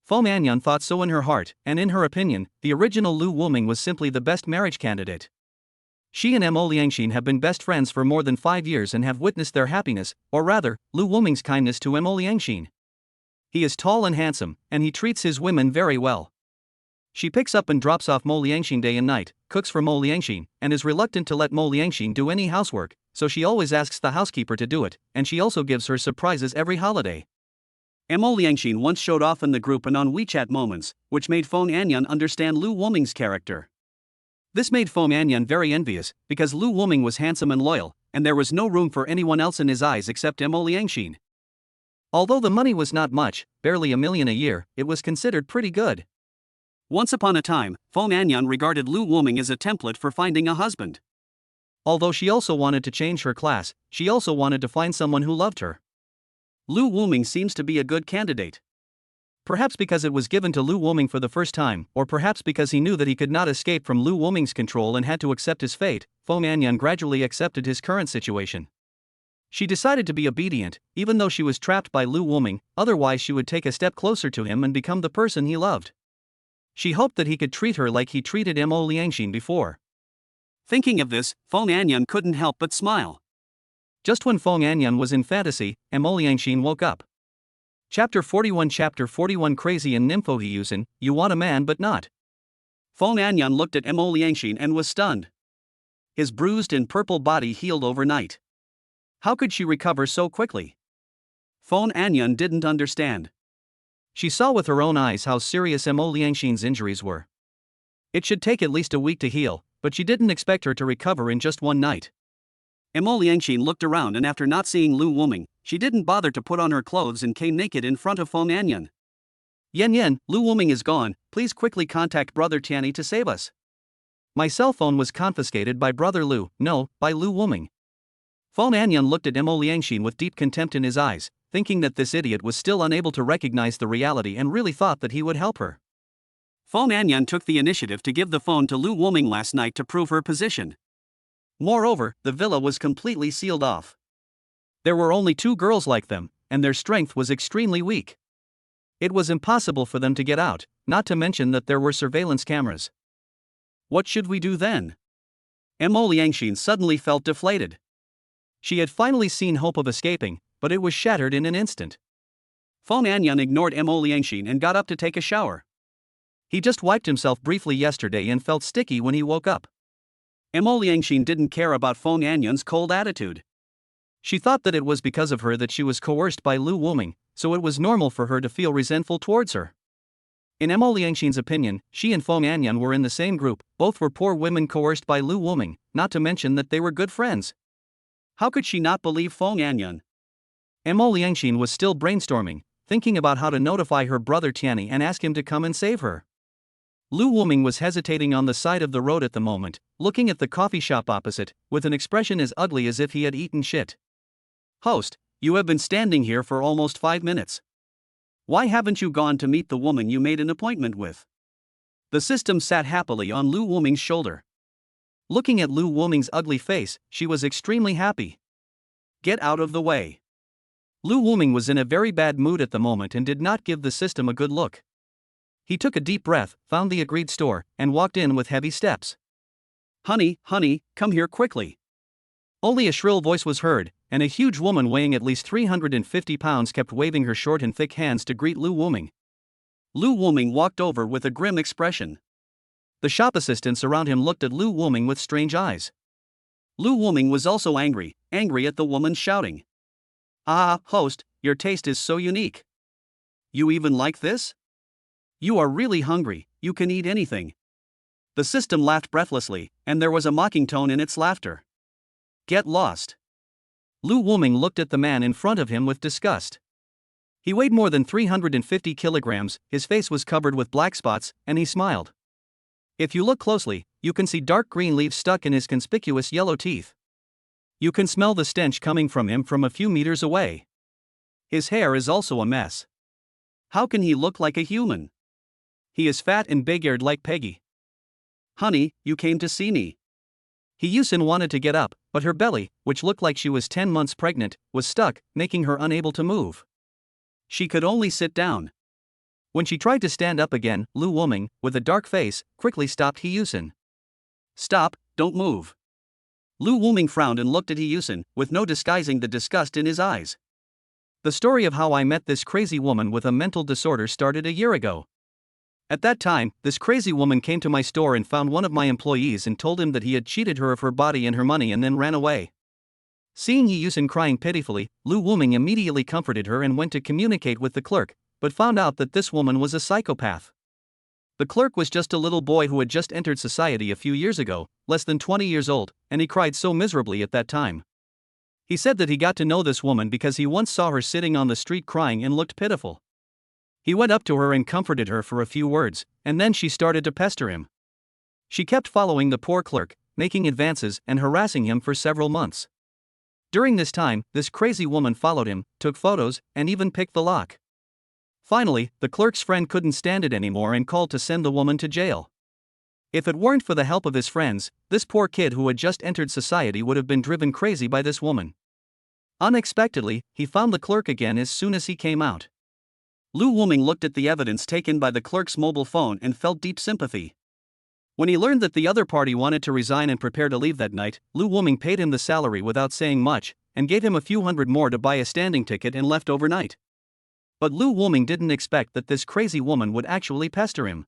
Fong Anyan thought so in her heart, and in her opinion, the original Lu Wuming was simply the best marriage candidate. She and Mo Liangxin have been best friends for more than 5 years and have witnessed their happiness, or rather, Lu Wuming's kindness to Mo Liangxin. He is tall and handsome, and he treats his women very well. She picks up and drops off Mo Liangxin day and night, cooks for Mo Liangxin, and is reluctant to let Mo Liangxin do any housework, so she always asks the housekeeper to do it, and she also gives her surprises every holiday. Mo Liangxin once showed off in the group and on WeChat moments, which made Fong Anyan understand Lu Wuming's character. This made Fong Anyan very envious, because Lu Wuming was handsome and loyal, and there was no room for anyone else in his eyes except Mo Liangxin. Although the money was not much, barely $1 million a year, it was considered pretty good. Once upon a time, Fong Anyan regarded Lu Wuming as a template for finding a husband. Although she also wanted to change her class, she also wanted to find someone who loved her. Lu Wuming seems to be a good candidate. Perhaps because it was given to Lu Wuming for the first time, or perhaps because he knew that he could not escape from Lu Wuming's control and had to accept his fate, Fong Anyan gradually accepted his current situation. She decided to be obedient, even though she was trapped by Lu Wuming, otherwise she would take a step closer to him and become the person he loved. She hoped that he could treat her like he treated Mo Liangxin before. Thinking of this, Fong Anyun couldn't help but smile. Just when Fong Anyun was in fantasy, Mo Liangxin woke up. Chapter 41 Crazy and Nympho Hyusin, you want a man but not. Fong Anyun looked at Mo Liangxin and was stunned. His bruised and purple body healed overnight. How could she recover so quickly? Fong Anyun didn't understand. She saw with her own eyes how serious Mo Liangxin's injuries were. It should take at least a week to heal, but she didn't expect her to recover in just one night. Mo Liangxin looked around and after not seeing Lu Wuming, she didn't bother to put on her clothes and came naked in front of Fong Anyun. Yen, Lu Wuming is gone, please quickly contact Brother Tiani to save us. My cell phone was confiscated by Brother Lu, no, by Lu Wuming. Fong Anyun looked at Mo Liangxin with deep contempt in his eyes, thinking that this idiot was still unable to recognize the reality and really thought that he would help her. Fong Anyun took the initiative to give the phone to Lu Wuming last night to prove her position. Moreover, the villa was completely sealed off. There were only 2 girls like them, and their strength was extremely weak. It was impossible for them to get out, not to mention that there were surveillance cameras. What should we do then? Mo Liangxin suddenly felt deflated. She had finally seen hope of escaping, but it was shattered in an instant. Fong Anyun ignored Mo Liangxin and got up to take a shower. He just wiped himself briefly yesterday and felt sticky when he woke up. Mo Liangxin didn't care about Fong Anyun's cold attitude. She thought that it was because of her that she was coerced by Lu Wuming, so it was normal for her to feel resentful towards her. In Mo Liangxin's opinion, she and Fong Anyun were in the same group, both were poor women coerced by Lu Wuming, not to mention that they were good friends. How could she not believe Fong Anyun? Mo Liangxin was still brainstorming, thinking about how to notify her brother Tiani and ask him to come and save her. Lu Wuming was hesitating on the side of the road at the moment, looking at the coffee shop opposite, with an expression as ugly as if he had eaten shit. Host, you have been standing here for almost 5 minutes. Why haven't you gone to meet the woman you made an appointment with? The system sat happily on Lu Wuming's shoulder. Looking at Lu Wuming's ugly face, she was extremely happy. Get out of the way. Lu Wuming was in a very bad mood at the moment and did not give the system a good look. He took a deep breath, found the agreed store, and walked in with heavy steps. Honey, come here quickly. Only a shrill voice was heard, and a huge woman weighing at least 350 pounds kept waving her short and thick hands to greet Lu Wuming. Lu Wuming walked over with a grim expression. The shop assistants around him looked at Lu Wuming with strange eyes. Lu Wuming was also angry at the woman shouting. Ah, host, your taste is so unique. You even like this? You are really hungry, you can eat anything. The system laughed breathlessly, and there was a mocking tone in its laughter. Get lost. Lu Wuming looked at the man in front of him with disgust. He weighed more than 350 kilograms, his face was covered with black spots, and he smiled. If you look closely, you can see dark green leaves stuck in his conspicuous yellow teeth. You can smell the stench coming from him from a few meters away. His hair is also a mess. How can he look like a human? He is fat and big-eared like Peggy. Honey, you came to see me. Hyusin wanted to get up, but her belly, which looked like she was 10 months pregnant, was stuck, making her unable to move. She could only sit down. When she tried to stand up again, Lu Wuming, with a dark face, quickly stopped Hyusin. Stop, don't move. Lu Wuming frowned and looked at Hyusin, with no disguising the disgust in his eyes. The story of how I met this crazy woman with a mental disorder started a year ago. At that time, this crazy woman came to my store and found one of my employees and told him that he had cheated her of her body and her money and then ran away. Seeing Hyusin crying pitifully, Lu Wuming immediately comforted her and went to communicate with the clerk, but found out that this woman was a psychopath. The clerk was just a little boy who had just entered society a few years ago, less than 20 years old, and he cried so miserably at that time. He said that he got to know this woman because he once saw her sitting on the street crying and looked pitiful. He went up to her and comforted her for a few words, and then she started to pester him. She kept following the poor clerk, making advances and harassing him for several months. During this time, this crazy woman followed him, took photos, and even picked the lock. Finally, the clerk's friend couldn't stand it anymore and called to send the woman to jail. If it weren't for the help of his friends, this poor kid who had just entered society would have been driven crazy by this woman. Unexpectedly, he found the clerk again as soon as he came out. Lu Wuming looked at the evidence taken by the clerk's mobile phone and felt deep sympathy. When he learned that the other party wanted to resign and prepare to leave that night, Lu Wuming paid him the salary without saying much, and gave him a few hundred more to buy a standing ticket and left overnight. But Lu Wuming didn't expect that this crazy woman would actually pester him.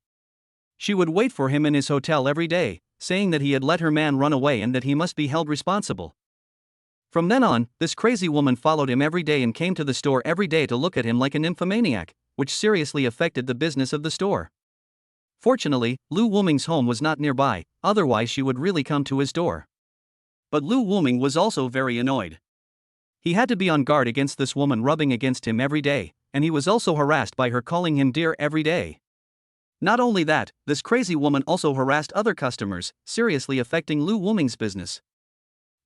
She would wait for him in his hotel every day, saying that he had let her man run away and that he must be held responsible. From then on, this crazy woman followed him every day and came to the store every day to look at him like an nymphomaniac, which seriously affected the business of the store. Fortunately, Lu Wuming's home was not nearby, otherwise she would really come to his door. But Lu Wuming was also very annoyed. He had to be on guard against this woman rubbing against him every day, and he was also harassed by her calling him dear every day. Not only that, this crazy woman also harassed other customers, seriously affecting Lu Wuming's business.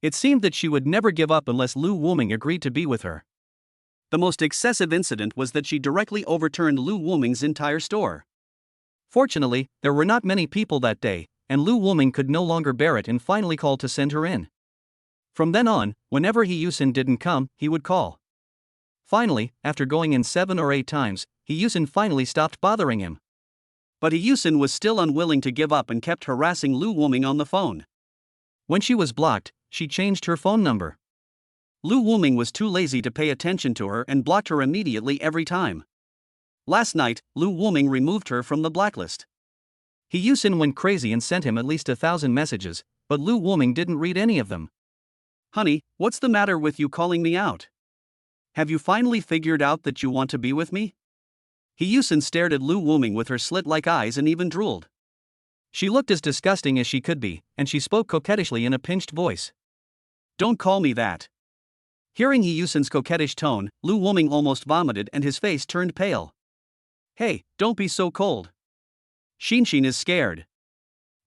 It seemed that she would never give up unless Lu Wuming agreed to be with her. The most excessive incident was that she directly overturned Lu Wuming's entire store. Fortunately, there were not many people that day, and Lu Wuming could no longer bear it and finally called to send her in. From then on, whenever He Yusin didn't come, he would call. Finally, after going in 7 or 8 times, He Yusin finally stopped bothering him. But He Yusin was still unwilling to give up and kept harassing Lu Wuming on the phone. When she was blocked, she changed her phone number. Lu Wuming was too lazy to pay attention to her and blocked her immediately every time. Last night, Lu Wuming removed her from the blacklist. He Yusin went crazy and sent him at least 1,000 messages, but Lu Wuming didn't read any of them. "Honey, what's the matter with you calling me out? Have you finally figured out that you want to be with me?" He Yusin stared at Lu Wuming with her slit-like eyes and even drooled. She looked as disgusting as she could be, and she spoke coquettishly in a pinched voice. "Don't call me that." Hearing He Yusin's coquettish tone, Lu Wuming almost vomited and his face turned pale. "Hey, don't be so cold. Shinshin is scared."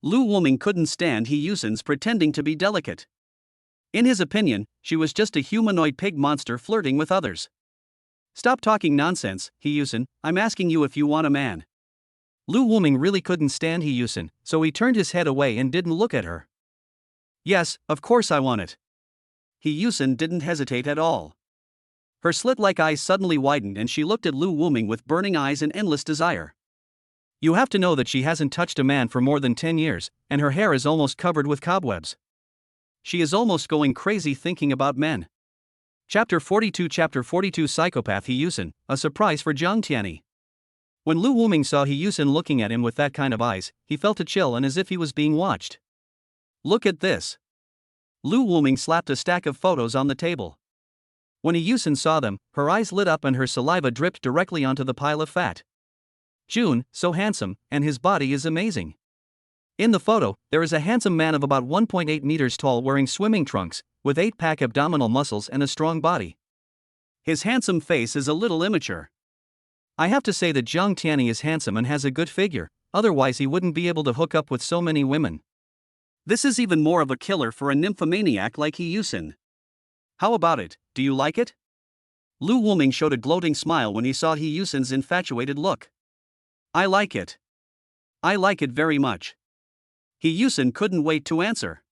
Lu Wuming couldn't stand He Yusin's pretending to be delicate. In his opinion, she was just a humanoid pig monster flirting with others. "Stop talking nonsense, He Yusin, I'm asking you if you want a man." Lu Wuming really couldn't stand He Yusin, so he turned his head away and didn't look at her. "Yes, of course I want it." He Yusin didn't hesitate at all. Her slit-like eyes suddenly widened and she looked at Lu Wuming with burning eyes and endless desire. You have to know that she hasn't touched a man for more than 10 years, and her hair is almost covered with cobwebs. She is almost going crazy thinking about men. Chapter 42 Psychopath He Yusin, a surprise for Jang Tiani. When Lu Wuming saw He Yusin looking at him with that kind of eyes, he felt a chill and as if he was being watched. "Look at this." Lu Wuming slapped a stack of photos on the table. When He Yusin saw them, her eyes lit up and her saliva dripped directly onto the pile of fat. Jun, so handsome, and his body is amazing. In the photo, there is a handsome man of about 1.8 meters tall wearing swimming trunks, with 8-pack abdominal muscles and a strong body. His handsome face is a little immature. I have to say that Jang Tiani is handsome and has a good figure, otherwise he wouldn't be able to hook up with so many women. This is even more of a killer for a nymphomaniac like He Yusin. How about it, do you like it? Lu Wuming showed a gloating smile when he saw He Yusin's infatuated look. "I like it. I like it very much." He Yusin couldn't wait to answer.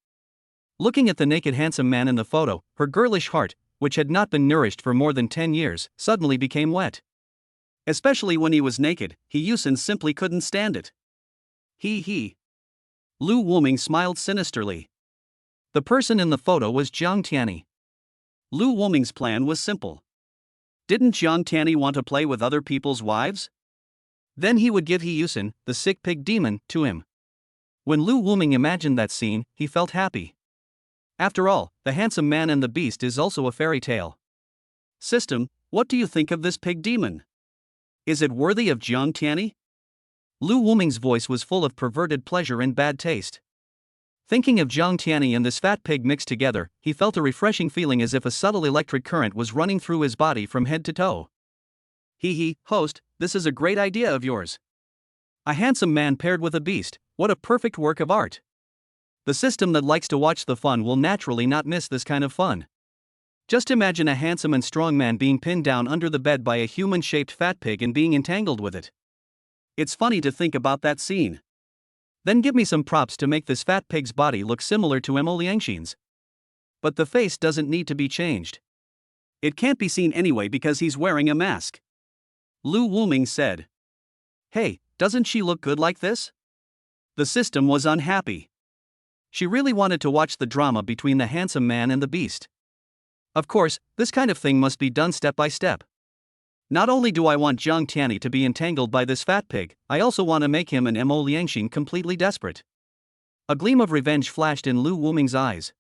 Looking at the naked handsome man in the photo, her girlish heart, which had not been nourished for more than 10 years, suddenly became wet. Especially when he was naked, He Yusin simply couldn't stand it. He. Lu Wuming smiled sinisterly. The person in the photo was Jang Tiani. Lu Wuming's plan was simple. Didn't Jang Tiani want to play with other people's wives? Then he would give He Yusin, the sick pig demon, to him. When Lu Wuming imagined that scene, he felt happy. After all, the handsome man and the beast is also a fairy tale. System, what do you think of this pig demon? Is it worthy of Jang Tiani? Lu Wuming's voice was full of perverted pleasure and bad taste. Thinking of Jang Tiani and this fat pig mixed together, he felt a refreshing feeling as if a subtle electric current was running through his body from head to toe. Host, this is a great idea of yours. A handsome man paired with a beast, what a perfect work of art. The system that likes to watch the fun will naturally not miss this kind of fun. Just imagine a handsome and strong man being pinned down under the bed by a human-shaped fat pig and being entangled with it. It's funny to think about that scene. Then give me some props to make this fat pig's body look similar to Mo Liangshin's. But the face doesn't need to be changed. It can't be seen anyway because he's wearing a mask. Lu Wuming said. Hey, doesn't she look good like this? The system was unhappy. She really wanted to watch the drama between the handsome man and the beast. Of course, this kind of thing must be done step by step. Not only do I want Jiang Tiani to be entangled by this fat pig, I also want to make him and Mo Liangxin completely desperate. A gleam of revenge flashed in Lu Wuming's eyes.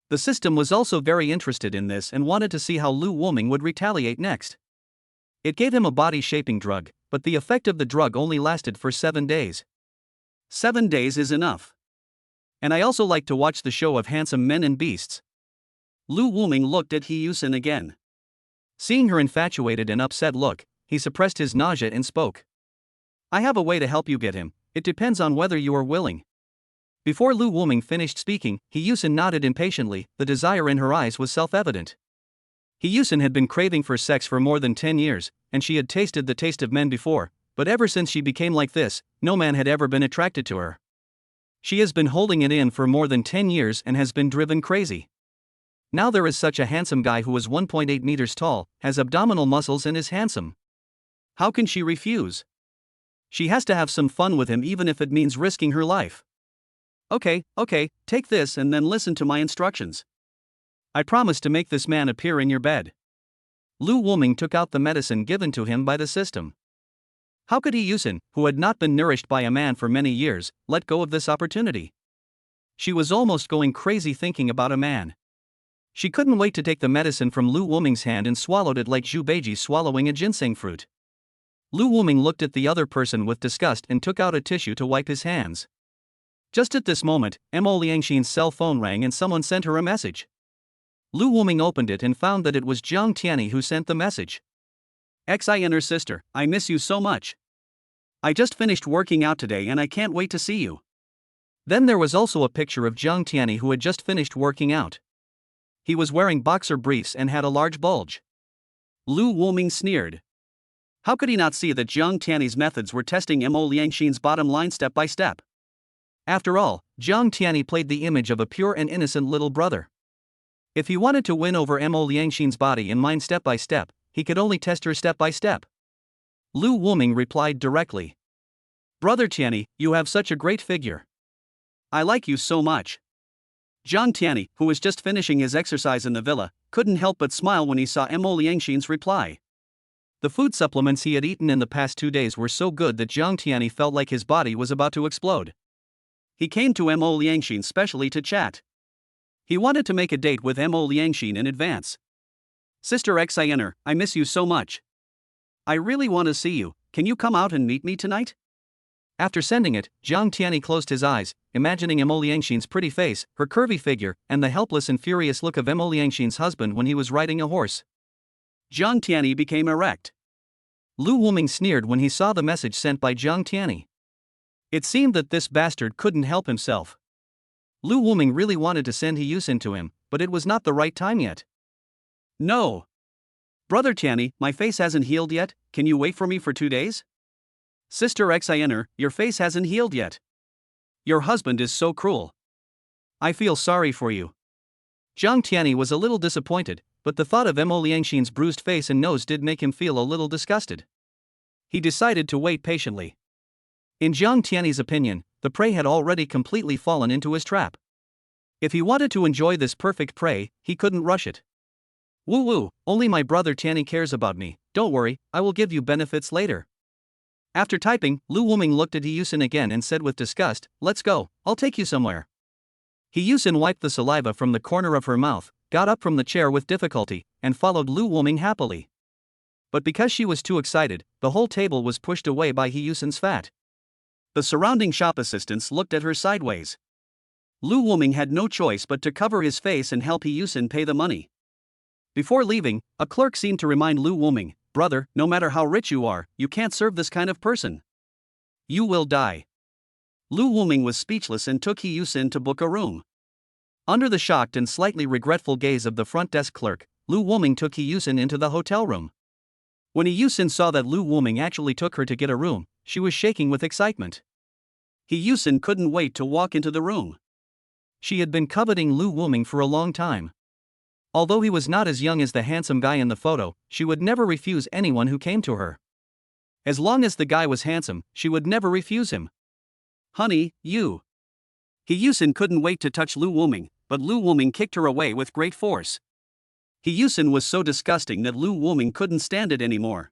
The system was also very interested in this and wanted to see how Lu Wuming would retaliate next. It gave him a body-shaping drug, but the effect of the drug only lasted for 7 days. 7 days is enough. And I also like to watch the show of handsome men and beasts. Lu Wuming looked at He Yusen again. Seeing her infatuated and upset look, he suppressed his nausea and spoke. I have a way to help you get him, it depends on whether you are willing. Before Lu Wuming finished speaking, He Yusen nodded impatiently, the desire in her eyes was self-evident. He Yusen had been craving for sex for more than 10 years, and she had tasted the taste of men before, but ever since she became like this, no man had ever been attracted to her. She has been holding it in for more than 10 years and has been driven crazy. Now there is such a handsome guy who is 1.8 meters tall, has abdominal muscles and is handsome. How can she refuse? She has to have some fun with him even if it means risking her life. Okay, take this and then listen to my instructions. I promise to make this man appear in your bed. Lu Wuming took out the medicine given to him by the system. How could He Yusen, who had not been nourished by a man for many years, let go of this opportunity? She was almost going crazy thinking about a man. She couldn't wait to take the medicine from Lu Wuming's hand and swallowed it like Zhu Beiji swallowing a ginseng fruit. Lu Wuming looked at the other person with disgust and took out a tissue to wipe his hands. Just at this moment, Mo Liangxin's cell phone rang and someone sent her a message. Lu Wuming opened it and found that it was Jiang Tiani who sent the message. Xin's sister, I miss you so much. I just finished working out today and I can't wait to see you. Then there was also a picture of Jiang Tiani who had just finished working out. He was wearing boxer briefs and had a large bulge. Lu Wuming sneered. How could he not see that Jiang Tiani's methods were testing Mo Liangxin's bottom line step by step? After all, Jiang Tiani played the image of a pure and innocent little brother. If he wanted to win over Mo Liangxin's body and mind step by step, he could only test her step by step. Lu Wuming replied directly. Brother Tiani, you have such a great figure. I like you so much. Jiang Tiani, who was just finishing his exercise in the villa, couldn't help but smile when he saw Mo Liangxin's reply. The food supplements he had eaten in the past 2 days were so good that Jiang Tiani felt like his body was about to explode. He came to Mo Liangxin specially to chat. He wanted to make a date with Mo Liangxin in advance. Sister Xin, I miss you so much. I really want to see you, can you come out and meet me tonight? After sending it, Jiang Tiani closed his eyes, imagining Mo Liangxin's pretty face, her curvy figure, and the helpless and furious look of Mo Liangxin's husband when he was riding a horse. Jiang Tiani became erect. Lu Wuming sneered when he saw the message sent by Jiang Tiani. It seemed that this bastard couldn't help himself. Lu Wuming really wanted to send He Yusen to him, but it was not the right time yet. No. Brother Tiani, my face hasn't healed yet, can you wait for me for 2 days? Sister Xin, your face hasn't healed yet. Your husband is so cruel. I feel sorry for you. Jiang Tiani was a little disappointed, but the thought of Mo Liangxin's bruised face and nose did make him feel a little disgusted. He decided to wait patiently. In Jiang Tiani's opinion, the prey had already completely fallen into his trap. If he wanted to enjoy this perfect prey, he couldn't rush it. Woo, only my brother Tiani cares about me, don't worry, I will give you benefits later. After typing, Lu Wuming looked at He Yusen again and said with disgust, let's go, I'll take you somewhere. He Yusen wiped the saliva from the corner of her mouth, got up from the chair with difficulty, and followed Lu Wuming happily. But because she was too excited, the whole table was pushed away by He Yusen's fat. The surrounding shop assistants looked at her sideways. Lu Wuming had no choice but to cover his face and help He Yusen pay the money. Before leaving, a clerk seemed to remind Lu Wuming, brother, no matter how rich you are, you can't serve this kind of person. You will die. Lu Wuming was speechless and took He Yusen to book a room. Under the shocked and slightly regretful gaze of the front desk clerk, Lu Wuming took He Yusen into the hotel room. When He Yusen saw that Lu Wuming actually took her to get a room, she was shaking with excitement. He Yusen couldn't wait to walk into the room. She had been coveting Lu Wuming for a long time. Although he was not as young as the handsome guy in the photo, she would never refuse anyone who came to her. As long as the guy was handsome, she would never refuse him. Honey, you. Hee-yusin couldn't wait to touch Lu Wuming, but Lu Wuming kicked her away with great force. Hee-yusin was so disgusting that Lu Wuming couldn't stand it anymore.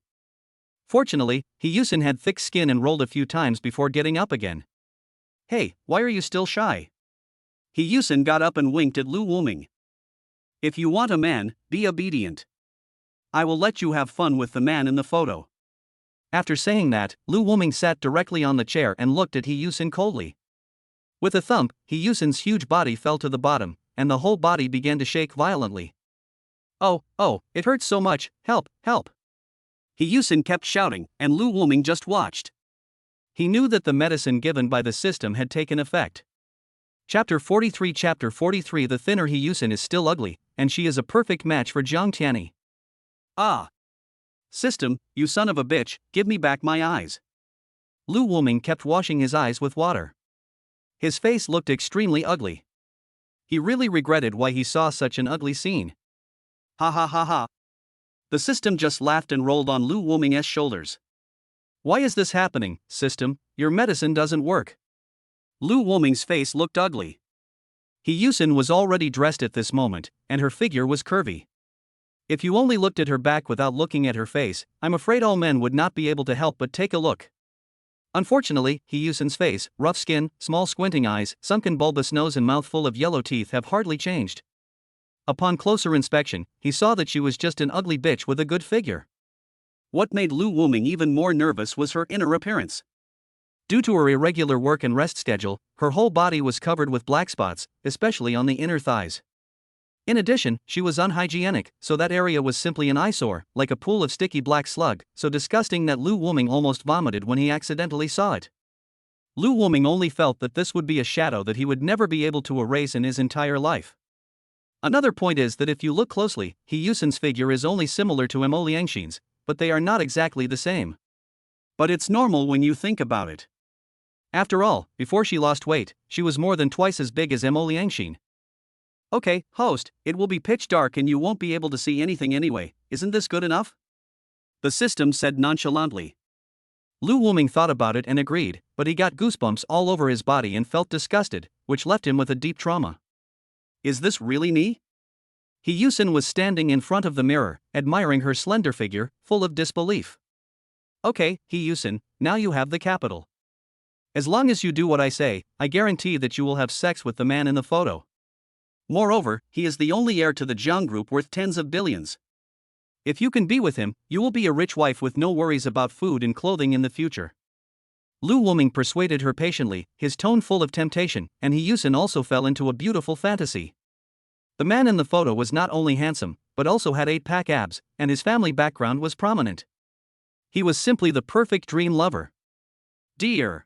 Fortunately, Hee-yusin had thick skin and rolled a few times before getting up again. Hey, why are you still shy? Hee-yusin got up and winked at Lu Wuming. If you want a man, be obedient. I will let you have fun with the man in the photo. After saying that, Lu Wuming sat directly on the chair and looked at Hee-yusin coldly. With a thump, Hee-yusin's huge body fell to the bottom, and the whole body began to shake violently. Oh, it hurts so much, help, help. Hee-yusin kept shouting, and Lu Wuming just watched. He knew that the medicine given by the system had taken effect. Chapter 43. The thinner Hee-yusin is still ugly, and she is a perfect match for Jang Tiani. Ah! System, you son of a bitch, give me back my eyes. Lu Wuming kept washing his eyes with water. His face looked extremely ugly. He really regretted why he saw such an ugly scene. Ha ha ha ha. The system just laughed and rolled on Lu Wuming's shoulders. Why is this happening, system? Your medicine doesn't work. Lu Wuming's face looked ugly. Hee-yusin was already dressed at this moment, and her figure was curvy. If you only looked at her back without looking at her face, I'm afraid all men would not be able to help but take a look. Unfortunately, Hee-yusin's face, rough skin, small squinting eyes, sunken bulbous nose and mouth full of yellow teeth have hardly changed. Upon closer inspection, he saw that she was just an ugly bitch with a good figure. What made Lu Wuming even more nervous was her inner appearance. Due to her irregular work and rest schedule, her whole body was covered with black spots, especially on the inner thighs. In addition, she was unhygienic, so that area was simply an eyesore, like a pool of sticky black slug, so disgusting that Lu Wuming almost vomited when he accidentally saw it. Lu Wuming only felt that this would be a shadow that he would never be able to erase in his entire life. Another point is that if you look closely, Hee-yusin's figure is only similar to Mo Liangxin's, but they are not exactly the same. But it's normal when you think about it. After all, before she lost weight, she was more than twice as big as Mo Liangxin. Okay, host, it will be pitch dark and you won't be able to see anything anyway, isn't this good enough? The system said nonchalantly. Lu Wuming thought about it and agreed, but he got goosebumps all over his body and felt disgusted, which left him with a deep trauma. Is this really me? Hee-yusin was standing in front of the mirror, admiring her slender figure, full of disbelief. Okay, Hee-yusin, now you have the capital. As long as you do what I say, I guarantee that you will have sex with the man in the photo. Moreover, he is the only heir to the Jiang group worth tens of billions. If you can be with him, you will be a rich wife with no worries about food and clothing in the future. Lu Wuming persuaded her patiently, his tone full of temptation, and Hee-yusin also fell into a beautiful fantasy. The man in the photo was not only handsome, but also had 8-pack abs, and his family background was prominent. He was simply the perfect dream lover. Dear.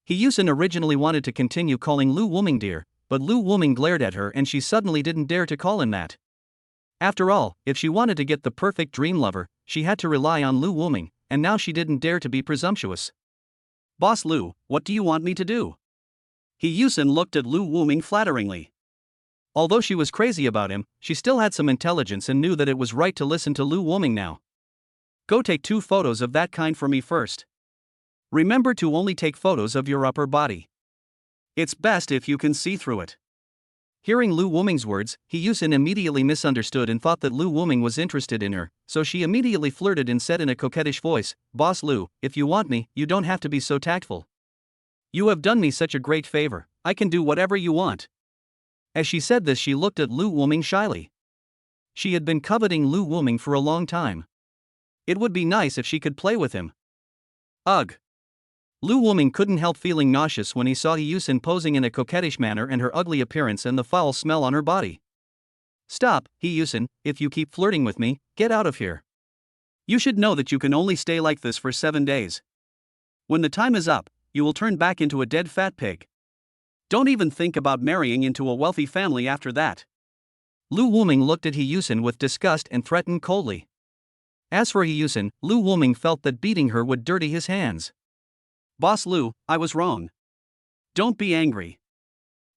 Hee-yusin originally wanted to continue calling Lu Wuming dear, but Lu Wuming glared at her and she suddenly didn't dare to call him that. After all, if she wanted to get the perfect dream lover, she had to rely on Lu Wuming, and now she didn't dare to be presumptuous. Boss Lu, what do you want me to do? Hee-yusin looked at Lu Wuming flatteringly. Although she was crazy about him, she still had some intelligence and knew that it was right to listen to Lu Wuming now. Go take 2 photos of that kind for me first. Remember to only take photos of your upper body. It's best if you can see through it. Hearing Lu Wuming's words, Hee-yusin immediately misunderstood and thought that Lu Wuming was interested in her, so she immediately flirted and said in a coquettish voice, Boss Lu, if you want me, you don't have to be so tactful. You have done me such a great favor, I can do whatever you want. As she said this, she looked at Lu Wuming shyly. She had been coveting Lu Wuming for a long time. It would be nice if she could play with him. Ugh. Lu Wuming couldn't help feeling nauseous when he saw Hee-yusin posing in a coquettish manner and her ugly appearance and the foul smell on her body. Stop, Hee-yusin, if you keep flirting with me, get out of here. You should know that you can only stay like this for 7 days. When the time is up, you will turn back into a dead fat pig. Don't even think about marrying into a wealthy family after that. Lu Wuming looked at Hee-yusin with disgust and threatened coldly. As for Hee-yusin, Lu Wuming felt that beating her would dirty his hands. Boss Lu, I was wrong. Don't be angry.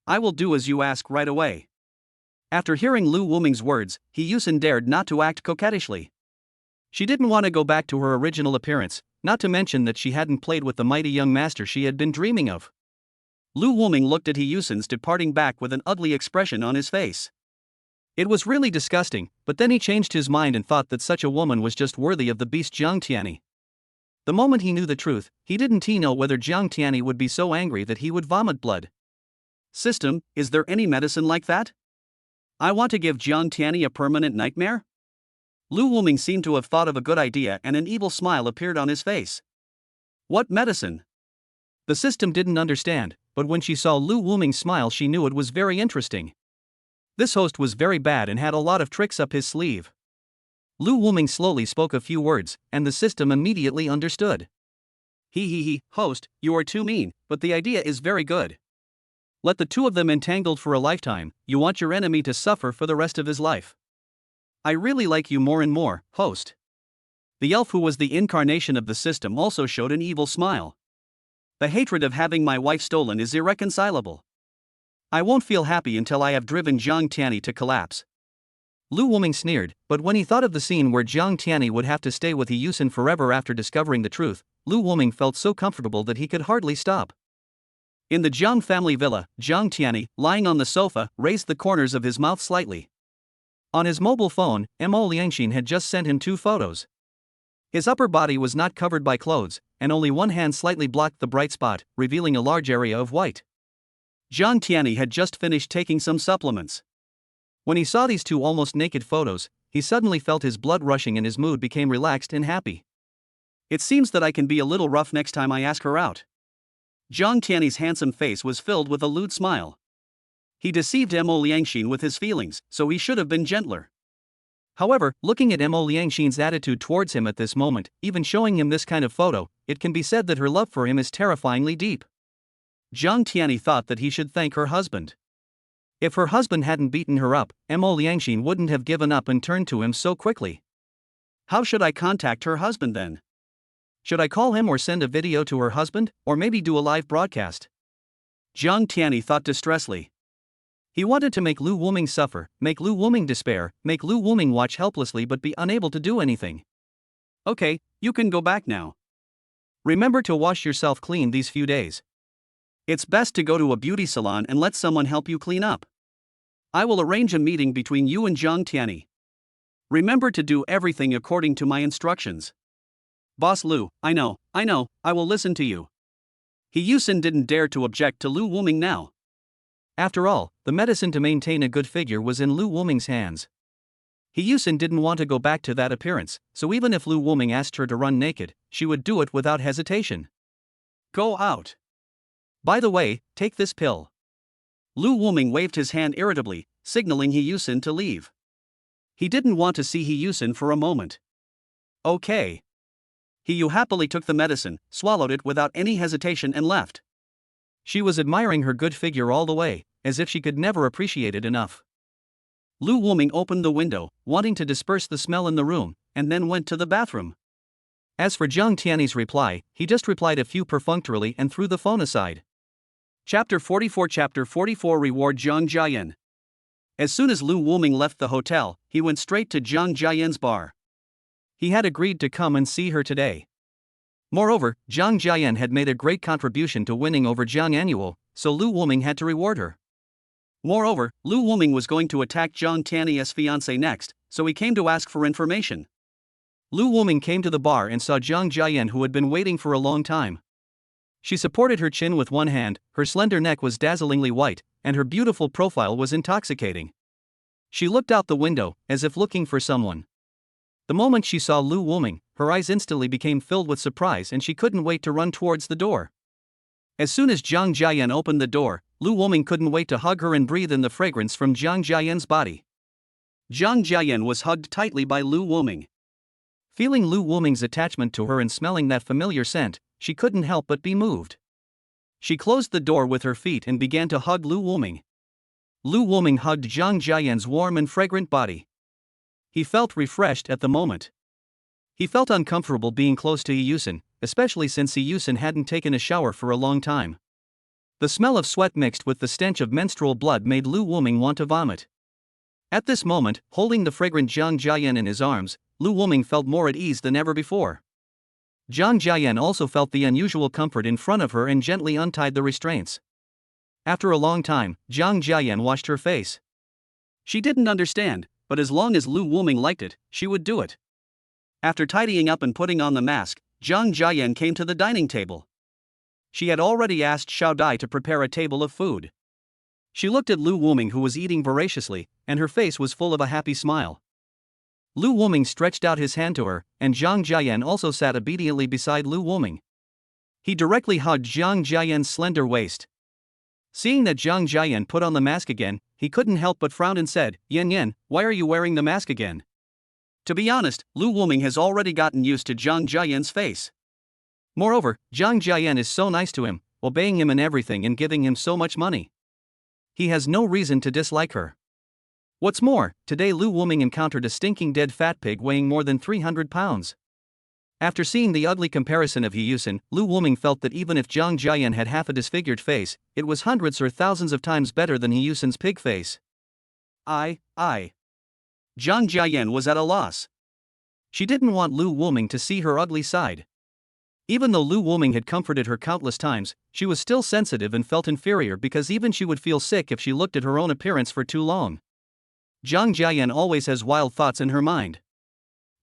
I will do as you ask right away. After hearing Lu Wuming's words, Hee-yusin dared not to act coquettishly. She didn't want to go back to her original appearance, not to mention that she hadn't played with the mighty young master she had been dreaming of. Lu Wuming looked at Hiyusen's departing back with an ugly expression on his face. It was really disgusting, but then he changed his mind and thought that such a woman was just worthy of the beast Jiang Tiani. The moment he knew the truth, he didn't know whether Jiang Tiani would be so angry that he would vomit blood. System, is there any medicine like that? I want to give Jiang Tiani a permanent nightmare? Lu Wuming seemed to have thought of a good idea and an evil smile appeared on his face. What medicine? The system didn't understand, but when she saw Lu Wuming's smile she knew it was very interesting. This host was very bad and had a lot of tricks up his sleeve. Lu Wuming slowly spoke a few words, and the system immediately understood. Host, you are too mean, but the idea is very good. Let the two of them entangled for a lifetime. You want your enemy to suffer for the rest of his life. I really like you more and more, host. The elf who was the incarnation of the system also showed an evil smile. The hatred of having my wife stolen is irreconcilable. I won't feel happy until I have driven Jiang Tiani to collapse. Lu Wuming sneered, but when he thought of the scene where Jiang Tiani would have to stay with Hiyusen forever after discovering the truth, Lu Wuming felt so comfortable that he could hardly stop. In the Jiang family villa, Jiang Tiani, lying on the sofa, raised the corners of his mouth slightly. On his mobile phone, Mo Liangxin had just sent him 2 photos. His upper body was not covered by clothes, and only one hand slightly blocked the bright spot, revealing a large area of white. Jiang Tiani had just finished taking some supplements. When he saw these 2 almost naked photos, he suddenly felt his blood rushing and his mood became relaxed and happy. It seems that I can be a little rough next time I ask her out. Jiang Tiani's handsome face was filled with a lewd smile. He deceived Mo Liangxin with his feelings, so he should have been gentler. However, looking at Mo Liangxin's attitude towards him at this moment, even showing him this kind of photo, it can be said that her love for him is terrifyingly deep. Jiang Tiani thought that he should thank her husband. If her husband hadn't beaten her up, Mo Liangxin wouldn't have given up and turned to him so quickly. How should I contact her husband then? Should I call him or send a video to her husband, or maybe do a live broadcast? Jiang Tiani thought distressly. He wanted to make Lu Wuming suffer, make Lu Wuming despair, make Lu Wuming watch helplessly but be unable to do anything. Okay, you can go back now. Remember to wash yourself clean these few days. It's best to go to a beauty salon and let someone help you clean up. I will arrange a meeting between you and Jiang Tiani. Remember to do everything according to my instructions. Boss Lu, I know, I will listen to you. Hiyusen didn't dare to object to Lu Wuming now. After all, the medicine to maintain a good figure was in Lu Wuming's hands. Hiyusen didn't want to go back to that appearance, so even if Lu Wuming asked her to run naked, she would do it without hesitation. Go out. By the way, take this pill. Lu Wuming waved his hand irritably, signaling Hiyusen to leave. He didn't want to see Hiyusen for a moment. Okay. Hiyu happily took the medicine, swallowed it without any hesitation and left. She was admiring her good figure all the way, as if she could never appreciate it enough. Lu Wuming opened the window, wanting to disperse the smell in the room, and then went to the bathroom. As for Jiang Tiani's reply, he just replied a few perfunctorily and threw the phone aside. Chapter 44 Reward Jiang Jen. As soon as Lu Wuming left the hotel, he went straight to Jiang Jen's bar. He had agreed to come and see her today. Moreover, Jiang Jen had made a great contribution to winning over Jiang Anuo, so Lu Wuming had to reward her. Moreover, Lu Wuming was going to attack Jiang Tiani's fiancé next, so he came to ask for information. Lu Wuming came to the bar and saw Jiang Jen, who had been waiting for a long time. She supported her chin with one hand, her slender neck was dazzlingly white, and her beautiful profile was intoxicating. She looked out the window, as if looking for someone. The moment she saw Lu Wuming, her eyes instantly became filled with surprise and she couldn't wait to run towards the door. As soon as Jiang Jen opened the door, Lu Wuming couldn't wait to hug her and breathe in the fragrance from Jiang Jen's body. Jiang Jen was hugged tightly by Lu Wuming. Feeling Lu Wuming's attachment to her and smelling that familiar scent, she couldn't help but be moved. She closed the door with her feet and began to hug Lu Wuming. Lu Wuming hugged Jiang Jen's warm and fragrant body. He felt refreshed at the moment. He felt uncomfortable being close to Hiyusen, especially since Hiyusen hadn't taken a shower for a long time. The smell of sweat mixed with the stench of menstrual blood made Lu Wuming want to vomit. At this moment, holding the fragrant Jiang Jen in his arms, Lu Wuming felt more at ease than ever before. Jang Jen also felt the unusual comfort in front of her and gently untied the restraints. After a long time, Jang Jen washed her face. She didn't understand, but as long as Lu Wuming liked it, she would do it. After tidying up and putting on the mask, Jang Jen came to the dining table. She had already asked Xiao Dai to prepare a table of food. She looked at Lu Wuming, who was eating voraciously, and her face was full of a happy smile. Lu Wuming stretched out his hand to her, and Jang Jen also sat obediently beside Lu Wuming. He directly hugged Jang Jen's slender waist. Seeing that Jang Jen put on the mask again, he couldn't help but frown and said, Yen, why are you wearing the mask again? To be honest, Lu Wuming has already gotten used to Jang Jen's face. Moreover, Jang Jen is so nice to him, obeying him in everything and giving him so much money. He has no reason to dislike her. What's more, today Lu Wuming encountered a stinking dead fat pig weighing more than 300 pounds. After seeing the ugly comparison of Hiyusen, Lu Wuming felt that even if Jang Jen had half a disfigured face, it was hundreds or thousands of times better than Hiyusen's pig face. Jang Jen was at a loss. She didn't want Lu Wuming to see her ugly side. Even though Lu Wuming had comforted her countless times, she was still sensitive and felt inferior because even she would feel sick if she looked at her own appearance for too long. Jang Jen always has wild thoughts in her mind.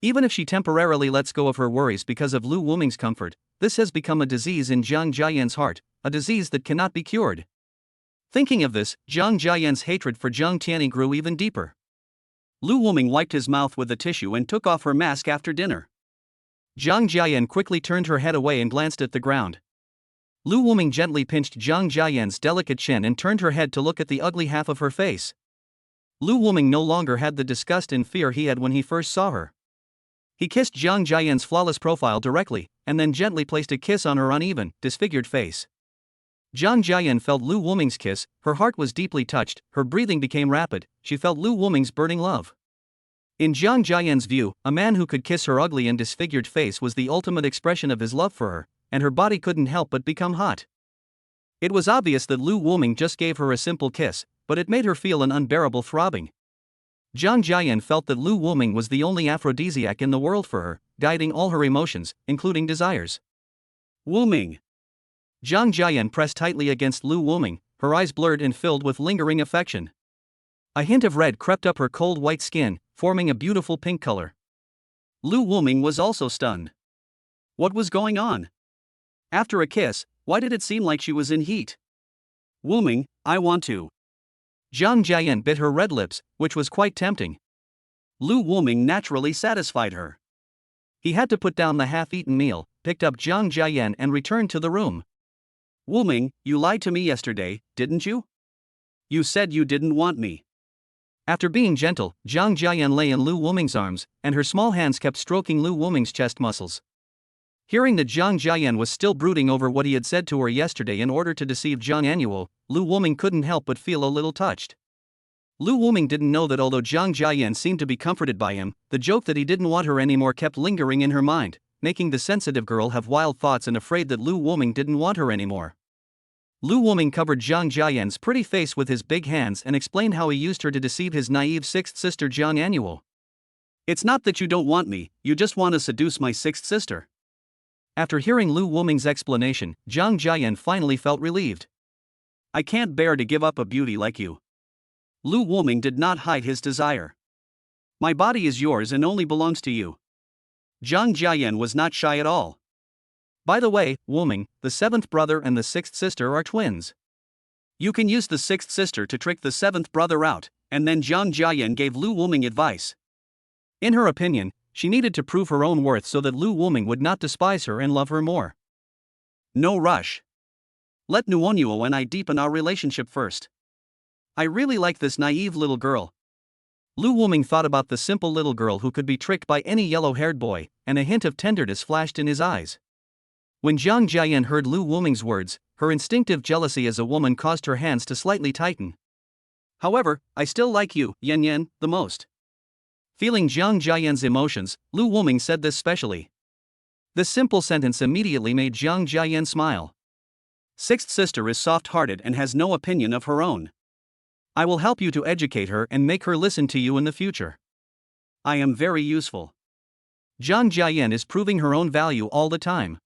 Even if she temporarily lets go of her worries because of Lu Wuming's comfort, this has become a disease in Jang Jen's heart, a disease that cannot be cured. Thinking of this, Jang Jen's hatred for Jang Tiani grew even deeper. Lu Wuming wiped his mouth with a tissue and took off her mask after dinner. Jang Jen quickly turned her head away and glanced at the ground. Lu Wuming gently pinched Jang Jen's delicate chin and turned her head to look at the ugly half of her face. Lu Wuming no longer had the disgust and fear he had when he first saw her. He kissed Jang Jen's flawless profile directly, and then gently placed a kiss on her uneven, disfigured face. Jang Jen felt Lu Wuming's kiss, her heart was deeply touched, her breathing became rapid, she felt Lu Wuming's burning love. In Jang Jen's view, a man who could kiss her ugly and disfigured face was the ultimate expression of his love for her, and her body couldn't help but become hot. It was obvious that Lu Wuming just gave her a simple kiss, but it made her feel an unbearable throbbing. Jang Jen felt that Lu Wuming was the only aphrodisiac in the world for her, guiding all her emotions, including desires. Wuming. Jang Jen pressed tightly against Lu Wuming, her eyes blurred and filled with lingering affection. A hint of red crept up her cold white skin, forming a beautiful pink color. Lu Wuming was also stunned. What was going on? After a kiss, why did it seem like she was in heat? Wuming, I want to. Jang Jen bit her red lips, which was quite tempting. Lu Wuming naturally satisfied her. He had to put down the half-eaten meal, picked up Jang Jen and returned to the room. Wuming, you lied to me yesterday, didn't you? You said you didn't want me. After being gentle, Jang Jen lay in Lu Wuming's arms, and her small hands kept stroking Lu Wuming's chest muscles. Hearing that Jang Jen was still brooding over what he had said to her yesterday in order to deceive Jang Anuo, Lu Wuming couldn't help but feel a little touched. Lu Wuming didn't know that although Jang Jen seemed to be comforted by him, the joke that he didn't want her anymore kept lingering in her mind, making the sensitive girl have wild thoughts and afraid that Lu Wuming didn't want her anymore. Lu Wuming covered Jang Jen's pretty face with his big hands and explained how he used her to deceive his naive sixth sister Jang Anuo. It's not that you don't want me, you just want to seduce my sixth sister. After hearing Lu Wuming's explanation, Jang Jen finally felt relieved. I can't bear to give up a beauty like you. Lu Wuming did not hide his desire. My body is yours and only belongs to you. Jang Jen was not shy at all. By the way, Wuming, the seventh brother and the sixth sister are twins. You can use the sixth sister to trick the seventh brother out, and then Jang Jen gave Lu Wuming advice. In her opinion, she needed to prove her own worth so that Lu Wuming would not despise her and love her more. No rush. Let Anuo and I deepen our relationship first. I really like this naive little girl. Lu Wuming thought about the simple little girl who could be tricked by any yellow-haired boy, and a hint of tenderness flashed in his eyes. When Jang Jen heard Lu Wuming's words, her instinctive jealousy as a woman caused her hands to slightly tighten. However, I still like you, Yen, the most. Feeling Jang Jen's emotions, Lu Wuming said this specially. This simple sentence immediately made Jang Jen smile. Sixth sister is soft-hearted and has no opinion of her own. I will help you to educate her and make her listen to you in the future. I am very useful. Jang Jen is proving her own value all the time.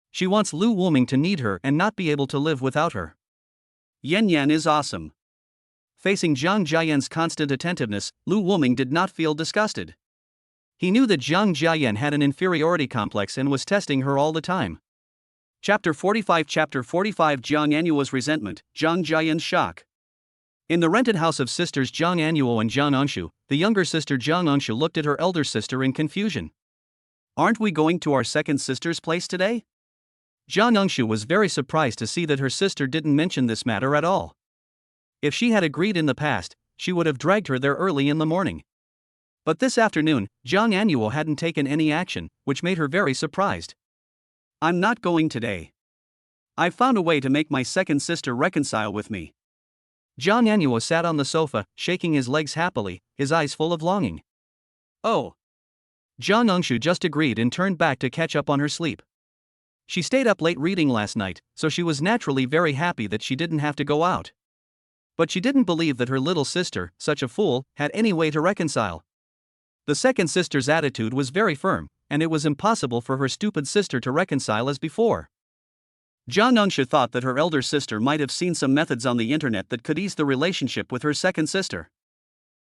She wants Lu Wuming to need her and not be able to live without her. Yan Yan is awesome. Facing Jang Jian's constant attentiveness, Lu Wuming did not feel disgusted. He knew that Jang Jian had an inferiority complex and was testing her all the time. Chapter 45 Jiang Anuo's resentment, Jang Jian's shock. In the rented house of sisters Jang Anuo and Jang Engshu, the younger sister Jang Engshu looked at her elder sister in confusion. "Aren't we going to our second sister's place today?" Jang Engshu was very surprised to see that her sister didn't mention this matter at all. If she had agreed in the past, she would have dragged her there early in the morning. But this afternoon, Jang Anuo hadn't taken any action, which made her very surprised. "I'm not going today. I've found a way to make my second sister reconcile with me." Jang Anuo sat on the sofa, shaking his legs happily, his eyes full of longing. "Oh." Jang Engshu just agreed and turned back to catch up on her sleep. She stayed up late reading last night, so she was naturally very happy that she didn't have to go out. But she didn't believe that her little sister, such a fool, had any way to reconcile. The second sister's attitude was very firm, and it was impossible for her stupid sister to reconcile as before. Jang Engshu thought that her elder sister might have seen some methods on the internet that could ease the relationship with her second sister.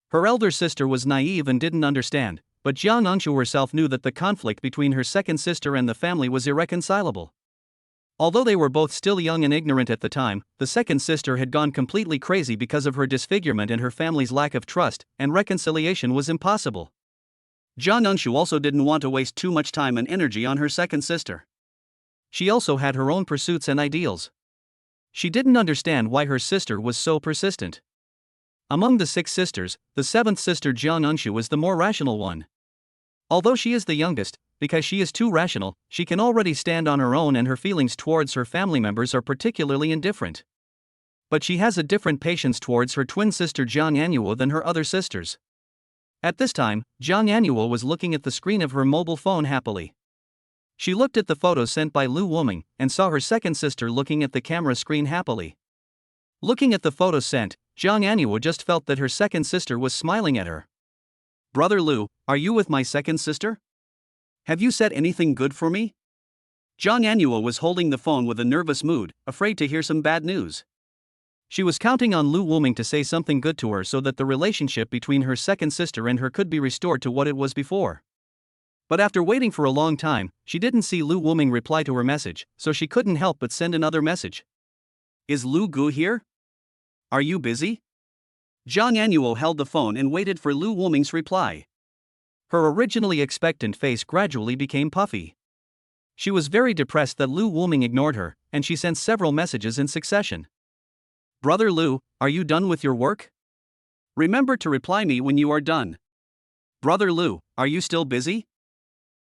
Her elder sister was naive and didn't understand, but Jang Engshu herself knew that the conflict between her second sister and the family was irreconcilable. Although they were both still young and ignorant at the time, the second sister had gone completely crazy because of her disfigurement and her family's lack of trust, and reconciliation was impossible. Jang Engshu also didn't want to waste too much time and energy on her second sister. She also had her own pursuits and ideals. She didn't understand why her sister was so persistent. Among the 6 sisters, the 7th sister Jang Engshu was the more rational one. Although she is the youngest, because she is too rational, she can already stand on her own and her feelings towards her family members are particularly indifferent. But she has a different patience towards her twin sister Jang Anuo than her other sisters. At this time, Jang Anuo was looking at the screen of her mobile phone happily. She looked at the photos sent by Lu Wuming, and saw her second sister looking at the camera screen happily. Looking at the photos sent, Jang Anuo just felt that her second sister was smiling at her. "Brother Lu, are you with my second sister? Have you said anything good for me?" Jang Anuo was holding the phone with a nervous mood, afraid to hear some bad news. She was counting on Lu Wuming to say something good to her so that the relationship between her second sister and her could be restored to what it was before. But after waiting for a long time, she didn't see Lu Wuming reply to her message, so she couldn't help but send another message. "Is Lu Gu here? Are you busy?" Jang Anuo held the phone and waited for Lu Wuming's reply. Her originally expectant face gradually became puffy. She was very depressed that Lu Wuming ignored her, and she sent several messages in succession. "Brother Lu, are you done with your work? Remember to reply me when you are done. Brother Lu, are you still busy?"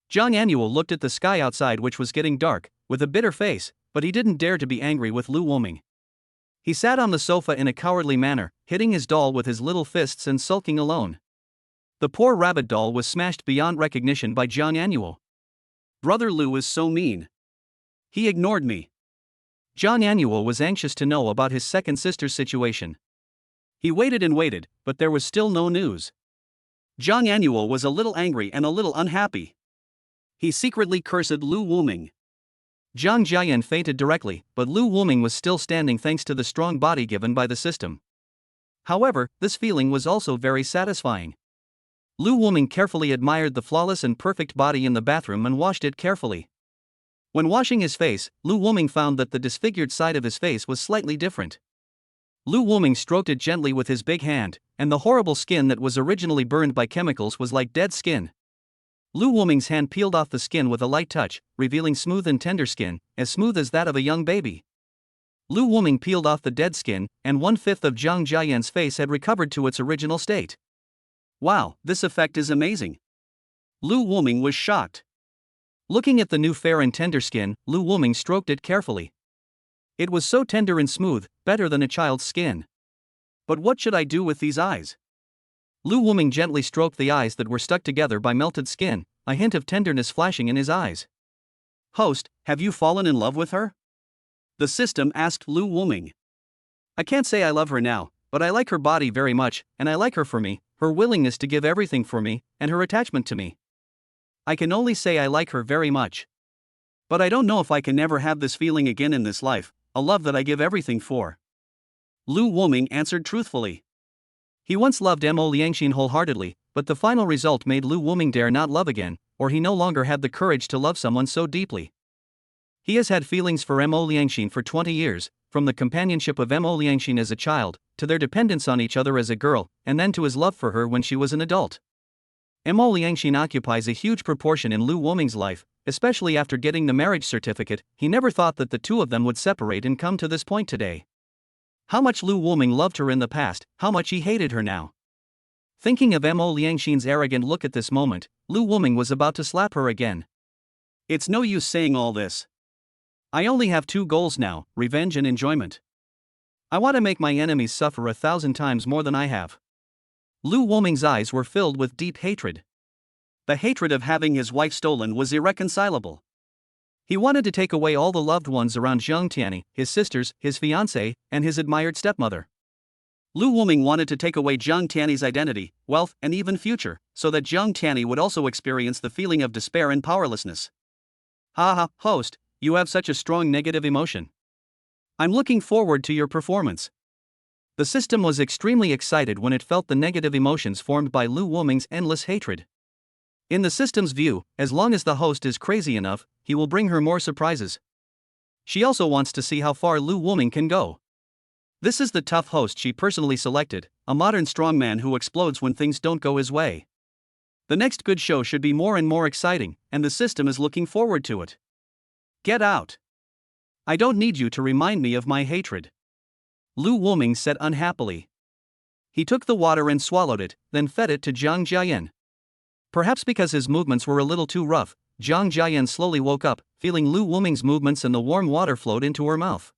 Jang Anuo looked at the sky outside, which was getting dark, with a bitter face, but he didn't dare to be angry with Lu Wuming. He sat on the sofa in a cowardly manner, hitting his doll with his little fists and sulking alone. The poor rabbit doll was smashed beyond recognition by Jang Anuo. "Brother Lu is so mean. He ignored me." Jang Anuo was anxious to know about his second sister's situation. He waited and waited, but there was still no news. Jang Anuo was a little angry and a little unhappy. He secretly cursed Lu Wuming. Jang Jian fainted directly, but Lu Wuming was still standing thanks to the strong body given by the system. However, this feeling was also very satisfying. Lu Wuming carefully admired the flawless and perfect body in the bathroom and washed it carefully. When washing his face, Lu Wuming found that the disfigured side of his face was slightly different. Lu Wuming stroked it gently with his big hand, and the horrible skin that was originally burned by chemicals was like dead skin. Lu Wuming's hand peeled off the skin with a light touch, revealing smooth and tender skin, as smooth as that of a young baby. Lu Wuming peeled off the dead skin, and 1/5 of Jang Jian's face had recovered to its original state. "Wow, this effect is amazing." Lu Wuming was shocked. Looking at the new fair and tender skin, Lu Wuming stroked it carefully. It was so tender and smooth, better than a child's skin. "But what should I do with these eyes?" Lu Wuming gently stroked the eyes that were stuck together by melted skin, a hint of tenderness flashing in his eyes. "Host, have you fallen in love with her?" The system asked Lu Wuming. "I can't say I love her now, but I like her body very much, and I like her for me, her willingness to give everything for me, and her attachment to me." I can only say I like her very much. But I don't know if I can never have this feeling again in this life, a love that I give everything for. Lu Wuming answered truthfully. He once loved Mo Liangxin wholeheartedly, but the final result made Lu Wuming dare not love again, or he no longer had the courage to love someone so deeply. He has had feelings for Mo Liangxin for 20 years, from the companionship of Mo Liangxin as a child, to their dependence on each other as a girl, and then to his love for her when she was an adult. Mo Liangxin occupies a huge proportion in Lu Wuming's life, especially after getting the marriage certificate. He never thought that the two of them would separate and come to this point today. How much Lu Wuming loved her in the past, how much he hated her now. Thinking of Mo Liangxin's arrogant look at this moment, Lu Wuming was about to slap her again. It's no use saying all this. I only have two goals now, revenge and enjoyment. I want to make my enemies suffer 1,000 times more than I have. Lu Wuming's eyes were filled with deep hatred. The hatred of having his wife stolen was irreconcilable. He wanted to take away all the loved ones around Zhang Tiani, his sisters, his fiancée, and his admired stepmother. Lu Wuming wanted to take away Zhang Tiani's identity, wealth, and even future, so that Zhang Tiani would also experience the feeling of despair and powerlessness. Haha, host, you have such a strong negative emotion. I'm looking forward to your performance. The system was extremely excited when it felt the negative emotions formed by Lu Wuming's endless hatred. In the system's view, as long as the host is crazy enough, he will bring her more surprises. She also wants to see how far Lu Wuming can go. This is the tough host she personally selected, a modern strongman who explodes when things don't go his way. The next good show should be more and more exciting, and the system is looking forward to it. Get out. I don't need you to remind me of my hatred. Lu Wuming said unhappily. He took the water and swallowed it, then fed it to Jang Jen. Perhaps because his movements were a little too rough, Jang Jen slowly woke up, feeling Lu Wuming's movements and the warm water flowed into her mouth.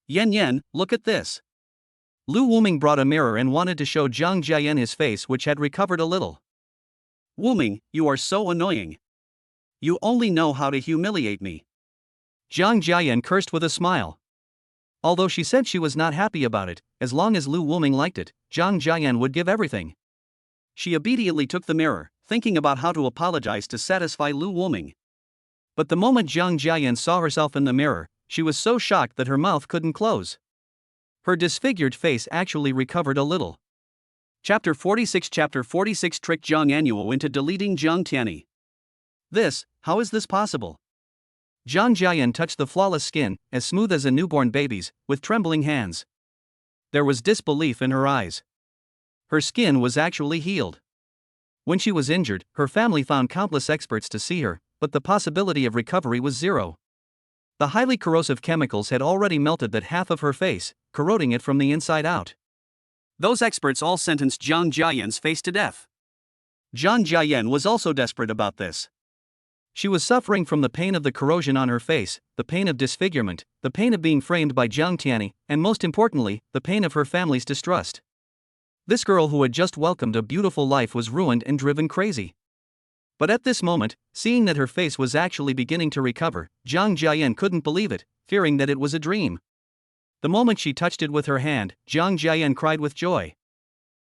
Yen, look at this. Lu Wuming brought a mirror and wanted to show Jang Jen his face, which had recovered a little. Wuming, you are so annoying. You only know how to humiliate me. Jang Jen cursed with a smile. Although she said she was not happy about it, as long as Lu Wuming liked it, Jang Jen would give everything. She obediently took the mirror, thinking about how to apologize to satisfy Lu Wuming. But the moment Jang Jen saw herself in the mirror, she was so shocked that her mouth couldn't close. Her disfigured face actually recovered a little. Chapter 46 tricked Zhang Anuo into deleting Zhang Tiani. How is this possible? Zhang Jen touched the flawless skin, as smooth as a newborn baby's, with trembling hands. There was disbelief in her eyes. Her skin was actually healed. When she was injured, her family found countless experts to see her, but the possibility of recovery was zero. The highly corrosive chemicals had already melted that half of her face, corroding it from the inside out. Those experts all sentenced Zhang Jian's face to death. Zhang Jian was also desperate about this. She was suffering from the pain of the corrosion on her face, the pain of disfigurement, the pain of being framed by Zhang Tiani, and most importantly, the pain of her family's distrust. This girl who had just welcomed a beautiful life was ruined and driven crazy. But at this moment, seeing that her face was actually beginning to recover, Zhang Jian couldn't believe it, fearing that it was a dream. The moment she touched it with her hand, Zhang Jian cried with joy.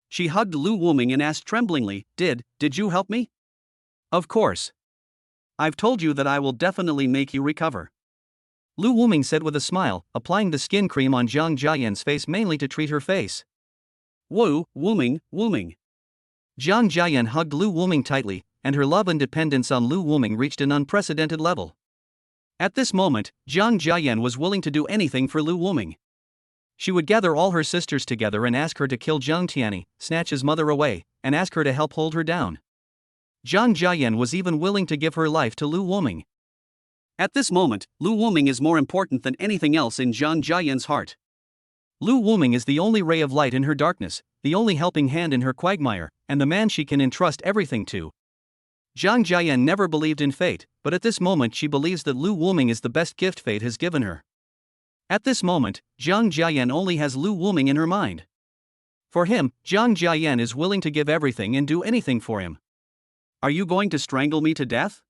She hugged Lu Wuming and asked tremblingly, Did you help me? Of course. I've told you that I will definitely make you recover. Lu Wuming said with a smile, applying the skin cream on Zhang Jian's face mainly to treat her face. Wuming. Zhang Jian hugged Lu Wuming tightly, and her love and dependence on Lu Wuming reached an unprecedented level. At this moment, Zhang Jian was willing to do anything for Lu Wuming. She would gather all her sisters together and ask her to kill Zhang Tiani, snatch his mother away, and ask her to help hold her down. Zhang Jian was even willing to give her life to Lu Wuming. At this moment, Lu Wuming is more important than anything else in Zhang Jian's heart. Lu Wuming is the only ray of light in her darkness, the only helping hand in her quagmire, and the man she can entrust everything to. Zhang Jian never believed in fate, but at this moment she believes that Lu Wuming is the best gift fate has given her. At this moment, Zhang Jian only has Lu Wuming in her mind. For him, Zhang Jian is willing to give everything and do anything for him. Are you going to strangle me to death?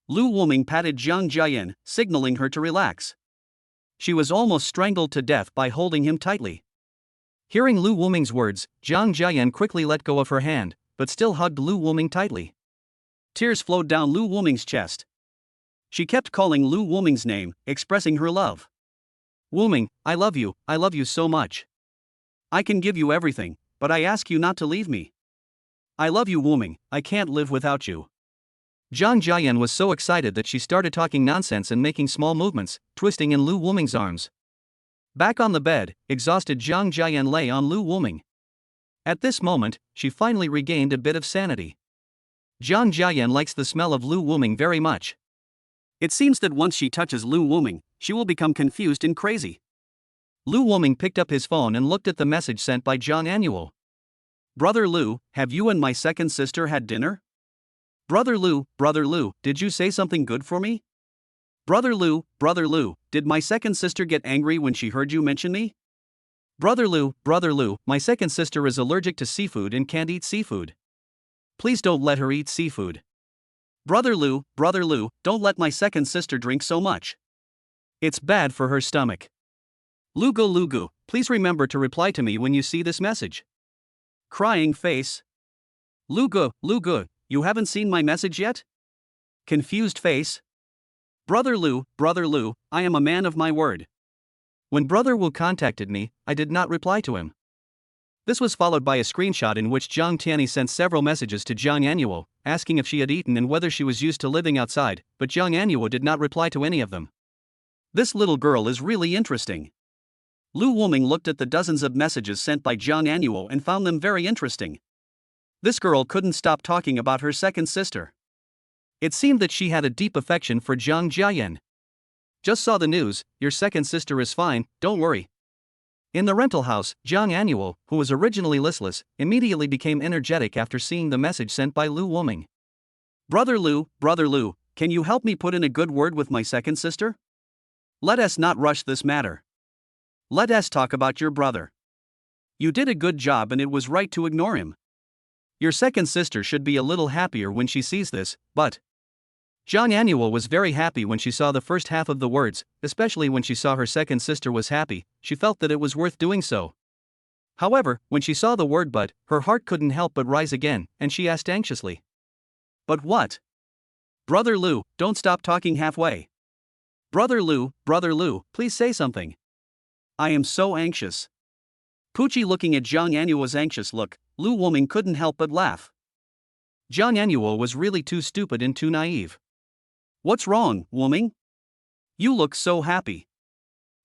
Lu Wuming patted Zhang Jian, signaling her to relax. She was almost strangled to death by holding him tightly. Hearing Lu Wuming's words, Zhang Jian quickly let go of her hand, but still hugged Lu Wuming tightly. Tears flowed down Lu Wuming's chest. She kept calling Lu Wuming's name, expressing her love. Wuming, I love you so much. I can give you everything, but I ask you not to leave me. I love you, Wuming, I can't live without you. Jang Jen was so excited that she started talking nonsense and making small movements, twisting in Lu Wuming's arms. Back on the bed, exhausted, Jang Jen lay on Lu Wuming. At this moment, she finally regained a bit of sanity. Jang Jen likes the smell of Lu Wuming very much. It seems that once she touches Lu Wuming, she will become confused and crazy. Lu Wuming picked up his phone and looked at the message sent by Jang Anuo. Brother Lu, have you and my second sister had dinner? Brother Lu, did you say something good for me? Brother Lu, did my second sister get angry when she heard you mention me? Brother Lu, my second sister is allergic to seafood and can't eat seafood. Please don't let her eat seafood. Brother Lu, don't let my second sister drink so much. It's bad for her stomach. Lugu, please remember to reply to me when you see this message. Crying face. Lugu, you haven't seen my message yet? Confused face. Brother Lu, I am a man of my word. When Brother Wu contacted me, I did not reply to him. This was followed by a screenshot in which Jiang Tiani sent several messages to Jiang Anuo, asking if she had eaten and whether she was used to living outside, but Jiang Anuo did not reply to any of them. This little girl is really interesting. Lu Wuming looked at the dozens of messages sent by Jiang Anuo and found them very interesting. This girl couldn't stop talking about her second sister. It seemed that she had a deep affection for Jang Jen. Just saw the news, your second sister is fine, don't worry. In the rental house, Jiang Anuo, who was originally listless, immediately became energetic after seeing the message sent by Lu Wuming. Brother Lu, can you help me put in a good word with my second sister? Let us not rush this matter. Let us talk about your brother. You did a good job and it was right to ignore him. Your second sister should be a little happier when she sees this, but... Jiang Anuo was very happy when she saw the first half of the words, especially when she saw her second sister was happy. She felt that it was worth doing so. However, when she saw the word but, her heart couldn't help but rise again, and she asked anxiously. But what? Brother Lu, don't stop talking halfway. Brother Lu, please say something. I am so anxious. Pucci looking at Jiang Anuo's anxious look, Lu Wuming couldn't help but laugh. Jiang Anuo was really too stupid and too naive. What's wrong, Wuming? You look so happy.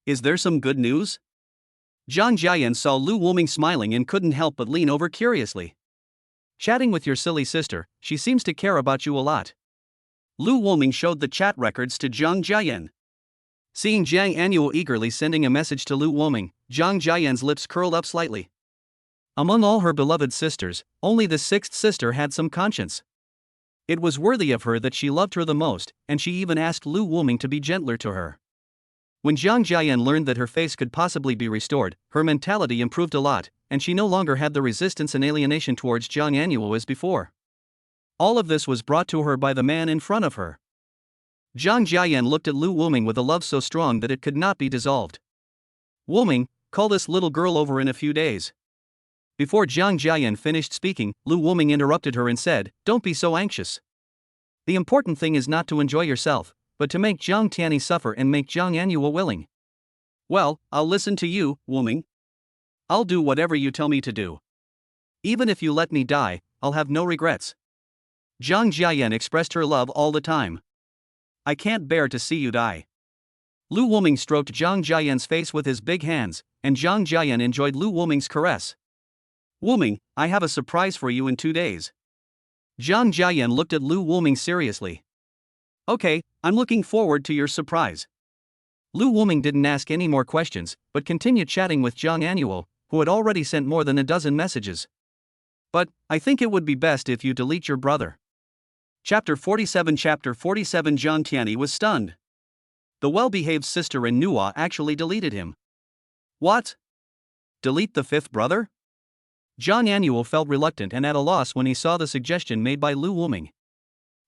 Is there some good news? Jang Jen saw Lu Wuming smiling and couldn't help but lean over curiously. Chatting with your silly sister, she seems to care about you a lot. Lu Wuming showed the chat records to Jang Jen. Seeing Jiang Anuo eagerly sending a message to Lu Wuming, Jang Jen's lips curled up slightly. Among all her beloved sisters, only the sixth sister had some conscience. It was worthy of her that she loved her the most, and she even asked Lu Wuming to be gentler to her. When Jang Jen learned that her face could possibly be restored, her mentality improved a lot, and she no longer had the resistance and alienation towards Jiang Anuo as before. All of this was brought to her by the man in front of her. Jang Jen looked at Lu Wuming with a love so strong that it could not be dissolved. Wuming, call this little girl over in a few days. Before Jang Jen finished speaking, Lu Wuming interrupted her and said, don't be so anxious. The important thing is not to enjoy yourself, but to make Jiang Tiani suffer and make Jiang Anuo willing. Well, I'll listen to you, Wuming. I'll do whatever you tell me to do. Even if you let me die, I'll have no regrets. Jang Jen expressed her love all the time. I can't bear to see you die. Lu Wuming stroked Jang Jen's face with his big hands, and Jang Jen enjoyed Lu Wuming's caress. Wuming, I have a surprise for you in 2 days. Jang Jen looked at Lu Wuming seriously. Okay, I'm looking forward to your surprise. Lu Wuming didn't ask any more questions, but continued chatting with Jang Anuo, who had already sent more than a dozen messages. But, I think it would be best if you delete your brother. Chapter 47 Jiang Tiani was stunned. The well-behaved sister in Nuo actually deleted him. What? Delete the fifth brother? Jang Anuo felt reluctant and at a loss when he saw the suggestion made by Lu Wuming.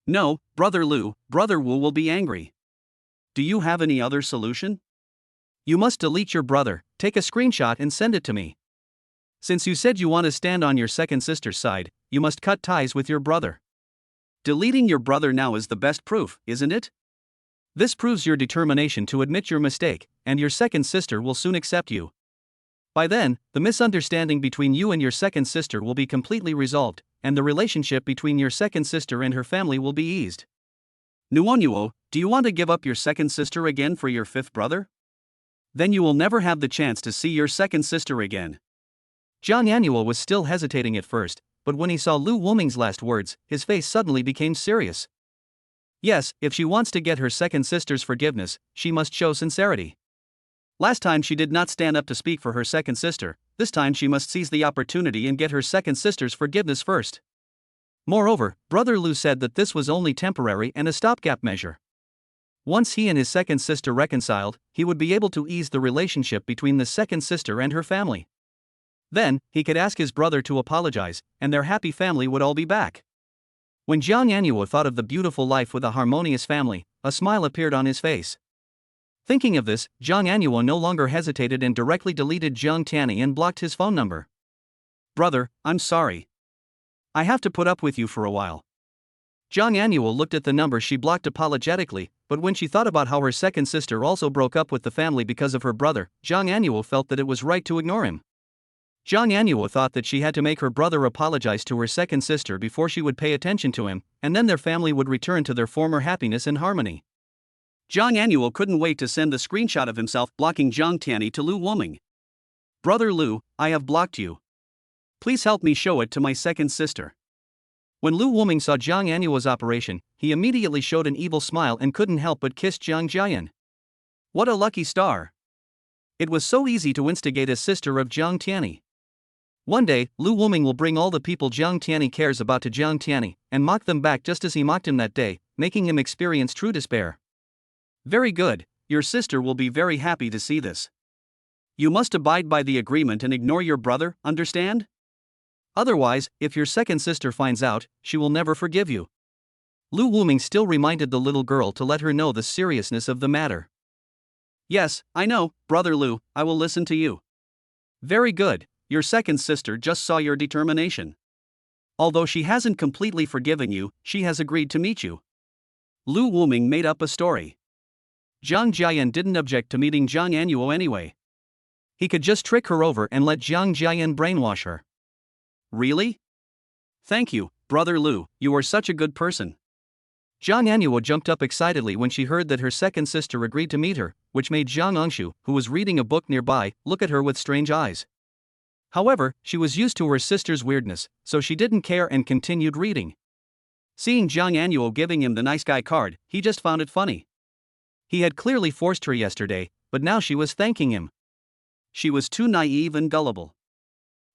No, Brother Lu, Brother Wu will be angry. Do you have any other solution? You must delete your brother, take a screenshot and send it to me. Since you said you want to stand on your second sister's side, you must cut ties with your brother. Deleting your brother now is the best proof, isn't it? This proves your determination to admit your mistake, and your second sister will soon accept you. By then, the misunderstanding between you and your second sister will be completely resolved, and the relationship between your second sister and her family will be eased. Anuo, do you want to give up your second sister again for your fifth brother? Then you will never have the chance to see your second sister again. Jang Anuo was still hesitating at first, but when he saw Lu Wuming's last words, his face suddenly became serious. Yes, if she wants to get her second sister's forgiveness, she must show sincerity. Last time she did not stand up to speak for her second sister, this time she must seize the opportunity and get her second sister's forgiveness first. Moreover, Brother Lu said that this was only temporary and a stopgap measure. Once he and his second sister reconciled, he would be able to ease the relationship between the second sister and her family. Then, he could ask his brother to apologize, and their happy family would all be back. When Jang Anuo thought of the beautiful life with a harmonious family, a smile appeared on his face. Thinking of this, Jang Anuo no longer hesitated and directly deleted Jang Tiani and blocked his phone number. Brother, I'm sorry. I have to put up with you for a while. Jang Anuo looked at the number she blocked apologetically, but when she thought about how her second sister also broke up with the family because of her brother, Jang Anuo felt that it was right to ignore him. Jang Anuo thought that she had to make her brother apologize to her second sister before she would pay attention to him, and then their family would return to their former happiness and harmony. Jang Anuo couldn't wait to send the screenshot of himself blocking Jang Tiani to Lu Wuming. Brother Lu, I have blocked you. Please help me show it to my second sister. When Lu Wuming saw Jang Anuo's operation, he immediately showed an evil smile and couldn't help but kiss Jang Jen. What a lucky star! It was so easy to instigate a sister of Jang Tiani. One day, Lu Wuming will bring all the people Jang Tiani cares about to Jang Tiani, and mock them back just as he mocked him that day, making him experience true despair. Very good, your sister will be very happy to see this. You must abide by the agreement and ignore your brother, understand? Otherwise, if your second sister finds out, she will never forgive you. Lu Wuming still reminded the little girl to let her know the seriousness of the matter. Yes, I know, Brother Lu, I will listen to you. Very good, your second sister just saw your determination. Although she hasn't completely forgiven you, she has agreed to meet you. Lu Wuming made up a story. Jang Jen didn't object to meeting Jang Anuo anyway. He could just trick her over and let Jang Jen brainwash her. Really? Thank you, Brother Lu, you are such a good person. Jang Anuo jumped up excitedly when she heard that her second sister agreed to meet her, which made Zhang Engshu, who was reading a book nearby, look at her with strange eyes. However, she was used to her sister's weirdness, so she didn't care and continued reading. Seeing Jang Anuo giving him the nice guy card, he just found it funny. He had clearly forced her yesterday, but now she was thanking him. She was too naive and gullible.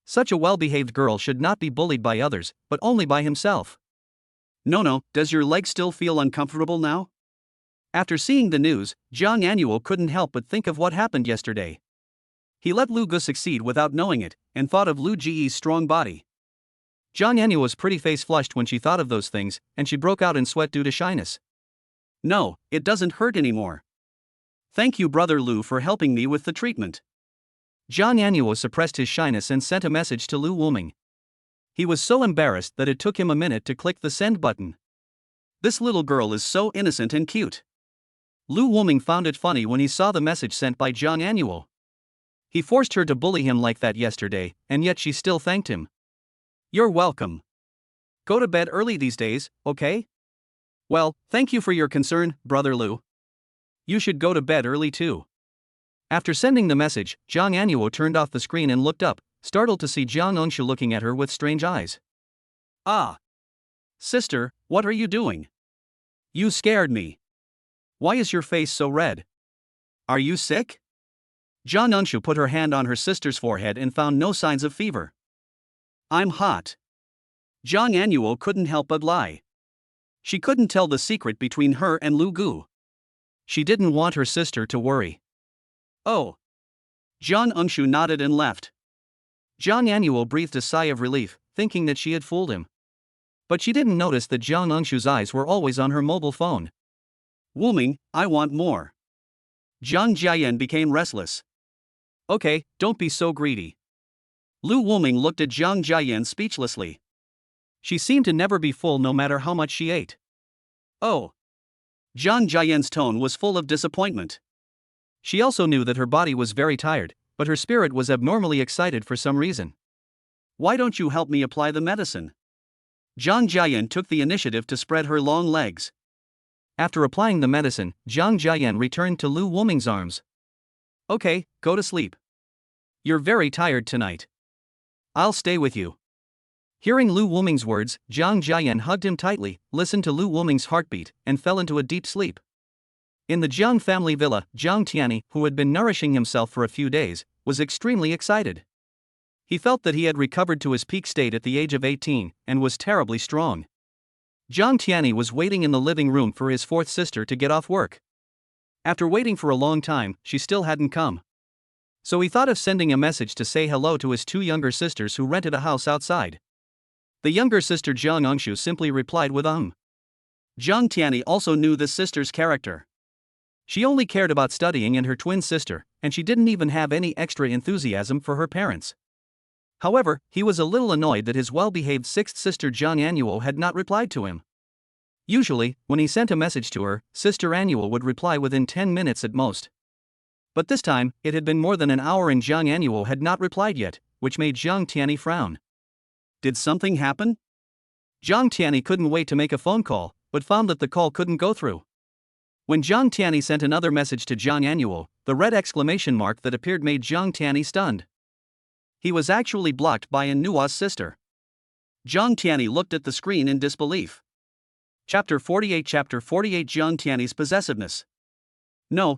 Such a well-behaved girl should not be bullied by others, but only by himself. No, does your leg still feel uncomfortable now? After seeing the news, Jang Anuo couldn't help but think of what happened yesterday. He let Lu Gu succeed without knowing it, and thought of Lu Ji's strong body. Jang Anuo's pretty face flushed when she thought of those things, and she broke out in sweat due to shyness. No, it doesn't hurt anymore. Thank you, Brother Lu, for helping me with the treatment. Jang Anuo suppressed his shyness and sent a message to Lu Wuming. He was so embarrassed that it took him a minute to click the send button. This little girl is so innocent and cute. Lu Wuming found it funny when he saw the message sent by Jang Anuo. He forced her to bully him like that yesterday, and yet she still thanked him. You're welcome. Go to bed early these days, okay? Well, thank you for your concern, Brother Lu. You should go to bed early too. After sending the message, Jang Anuo turned off the screen and looked up, startled to see Jang Engshu looking at her with strange eyes. Ah! Sister, what are you doing? You scared me. Why is your face so red? Are you sick? Jang Engshu put her hand on her sister's forehead and found no signs of fever. I'm hot. Jang Anuo couldn't help but lie. She couldn't tell the secret between her and Lu Gu. She didn't want her sister to worry. Oh. Jang Engshu nodded and left. Jang Anuo breathed a sigh of relief, thinking that she had fooled him. But she didn't notice that Jang Engshu's eyes were always on her mobile phone. Wuming, I want more. Jang Jen became restless. Okay, don't be so greedy. Lu Wuming looked at Jang Jen speechlessly. She seemed to never be full no matter how much she ate. Oh. Jang Jen's tone was full of disappointment. She also knew that her body was very tired, but her spirit was abnormally excited for some reason. Why don't you help me apply the medicine? Jang Jen took the initiative to spread her long legs. After applying the medicine, Jang Jen returned to Lu Wuming's arms. Okay, go to sleep. You're very tired tonight. I'll stay with you. Hearing Lu Wuming's words, Jang Jen hugged him tightly, listened to Lu Wuming's heartbeat, and fell into a deep sleep. In the Jiang family villa, Jiang Tiani, who had been nourishing himself for a few days, was extremely excited. He felt that he had recovered to his peak state at the age of 18, and was terribly strong. Jiang Tiani was waiting in the living room for his fourth sister to get off work. After waiting for a long time, she still hadn't come. So he thought of sending a message to say hello to his two younger sisters who rented a house outside. The younger sister Jiang Angshu simply replied with Jiang Tiani also knew this sister's character. She only cared about studying and her twin sister, and she didn't even have any extra enthusiasm for her parents. However, he was a little annoyed that his well-behaved sixth sister Jiang Anuo had not replied to him. Usually, when he sent a message to her, Sister Anuo would reply within 10 minutes at most. But this time, it had been more than an hour and Jiang Anuo had not replied yet, which made Jiang Tiani frown. Did something happen? Jiang Tiani couldn't wait to make a phone call, but found that the call couldn't go through. When Jiang Tiani sent another message to Jiang Anuo, the red exclamation mark that appeared made Jiang Tiani stunned. He was actually blocked by Anuo's sister. Jiang Tiani looked at the screen in disbelief. Chapter 48 Jiang Tiani's possessiveness. No,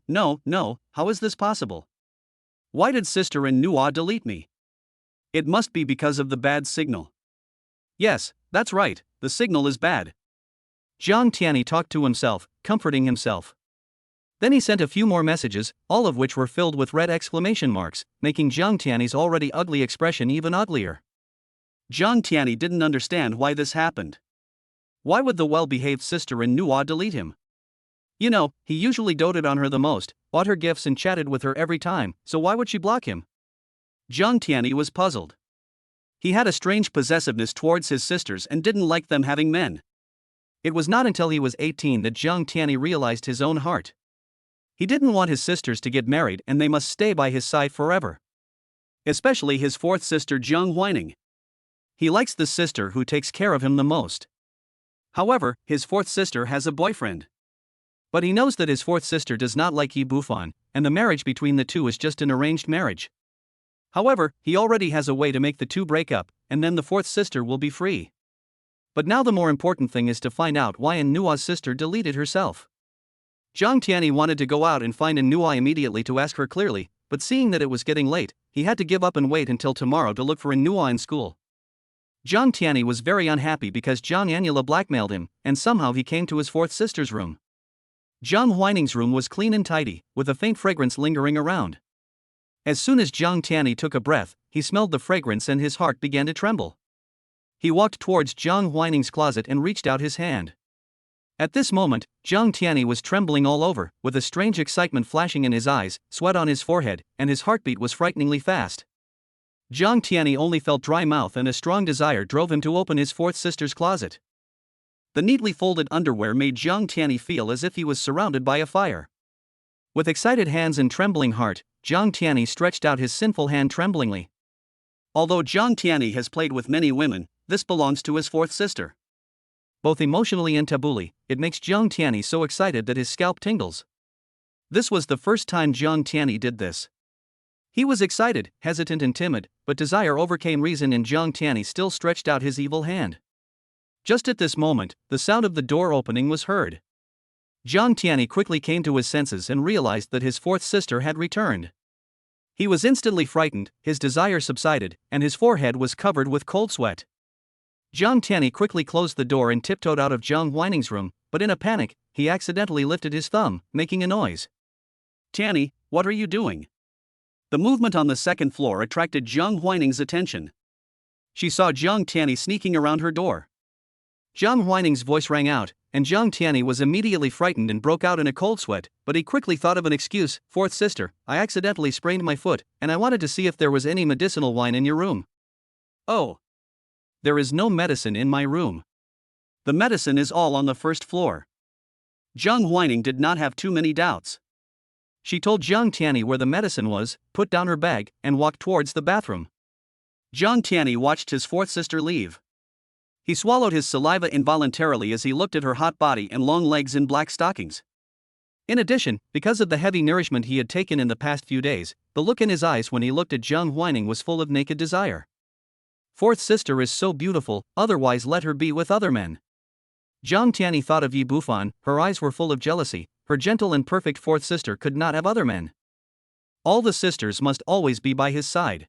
how is this possible? Why did Sister Anuo delete me? It must be because of the bad signal. Yes, that's right, the signal is bad. Jiang Tiani talked to himself, comforting himself. Then he sent a few more messages, all of which were filled with red exclamation marks, making Jiang Tiani's already ugly expression even uglier. Jiang Tiani didn't understand why this happened. Why would the well-behaved sister Anuo delete him? You know, he usually doted on her the most, bought her gifts and chatted with her every time, so why would she block him? Jiang Tiani was puzzled. He had a strange possessiveness towards his sisters and didn't like them having men. It was not until he was 18 that Jiang Tiani realized his own heart. He didn't want his sisters to get married and they must stay by his side forever. Especially his fourth sister Jiang Huining. He likes the sister who takes care of him the most. However, his fourth sister has a boyfriend. But he knows that his fourth sister does not like Yi Bufan, and the marriage between the two is just an arranged marriage. However, he already has a way to make the two break up, and then the fourth sister will be free. But now the more important thing is to find out why Anuo's sister deleted herself. Jiang Tiani wanted to go out and find Anuo immediately to ask her clearly, but seeing that it was getting late, he had to give up and wait until tomorrow to look for Anuo in school. Jiang Tiani was very unhappy because Jiang Anula blackmailed him, and somehow he came to his fourth sister's room. Jiang Huining's room was clean and tidy, with a faint fragrance lingering around. As soon as Jiang Tiani took a breath, he smelled the fragrance and his heart began to tremble. He walked towards Jiang Huining's closet and reached out his hand. At this moment, Jiang Tiani was trembling all over, with a strange excitement flashing in his eyes, sweat on his forehead, and his heartbeat was frighteningly fast. Jiang Tiani only felt dry mouth and a strong desire drove him to open his fourth sister's closet. The neatly folded underwear made Jiang Tiani feel as if he was surrounded by a fire. With excited hands and trembling heart, Jiang Tiani stretched out his sinful hand tremblingly. Although Jiang Tiani has played with many women, this belongs to his fourth sister. Both emotionally and tabooly, it makes Jiang Tiani so excited that his scalp tingles. This was the first time Jiang Tiani did this. He was excited, hesitant and timid, but desire overcame reason and Jiang Tiani still stretched out his evil hand. Just at this moment, the sound of the door opening was heard. Jiang Tiani quickly came to his senses and realized that his fourth sister had returned. He was instantly frightened, his desire subsided, and his forehead was covered with cold sweat. Jiang Tiani quickly closed the door and tiptoed out of Jiang Huining's room, but in a panic, he accidentally lifted his thumb, making a noise. Tiani, what are you doing? The movement on the second floor attracted Jiang Huining's attention. She saw Jiang Tiani sneaking around her door. Jiang Huining's voice rang out, and Jiang Tiani was immediately frightened and broke out in a cold sweat, but he quickly thought of an excuse. Fourth sister, I accidentally sprained my foot, and I wanted to see if there was any medicinal wine in your room. Oh. There is no medicine in my room. The medicine is all on the first floor. Zhang Huining did not have too many doubts. She told Jiang Tiani where the medicine was, put down her bag, and walked towards the bathroom. Jiang Tiani watched his fourth sister leave. He swallowed his saliva involuntarily as he looked at her hot body and long legs in black stockings. In addition, because of the heavy nourishment he had taken in the past few days, the look in his eyes when he looked at Zhang Huining was full of naked desire. Fourth sister is so beautiful, otherwise let her be with other men. Jiang Tiani thought of Yi Bufan, her eyes were full of jealousy, her gentle and perfect fourth sister could not have other men. All the sisters must always be by his side.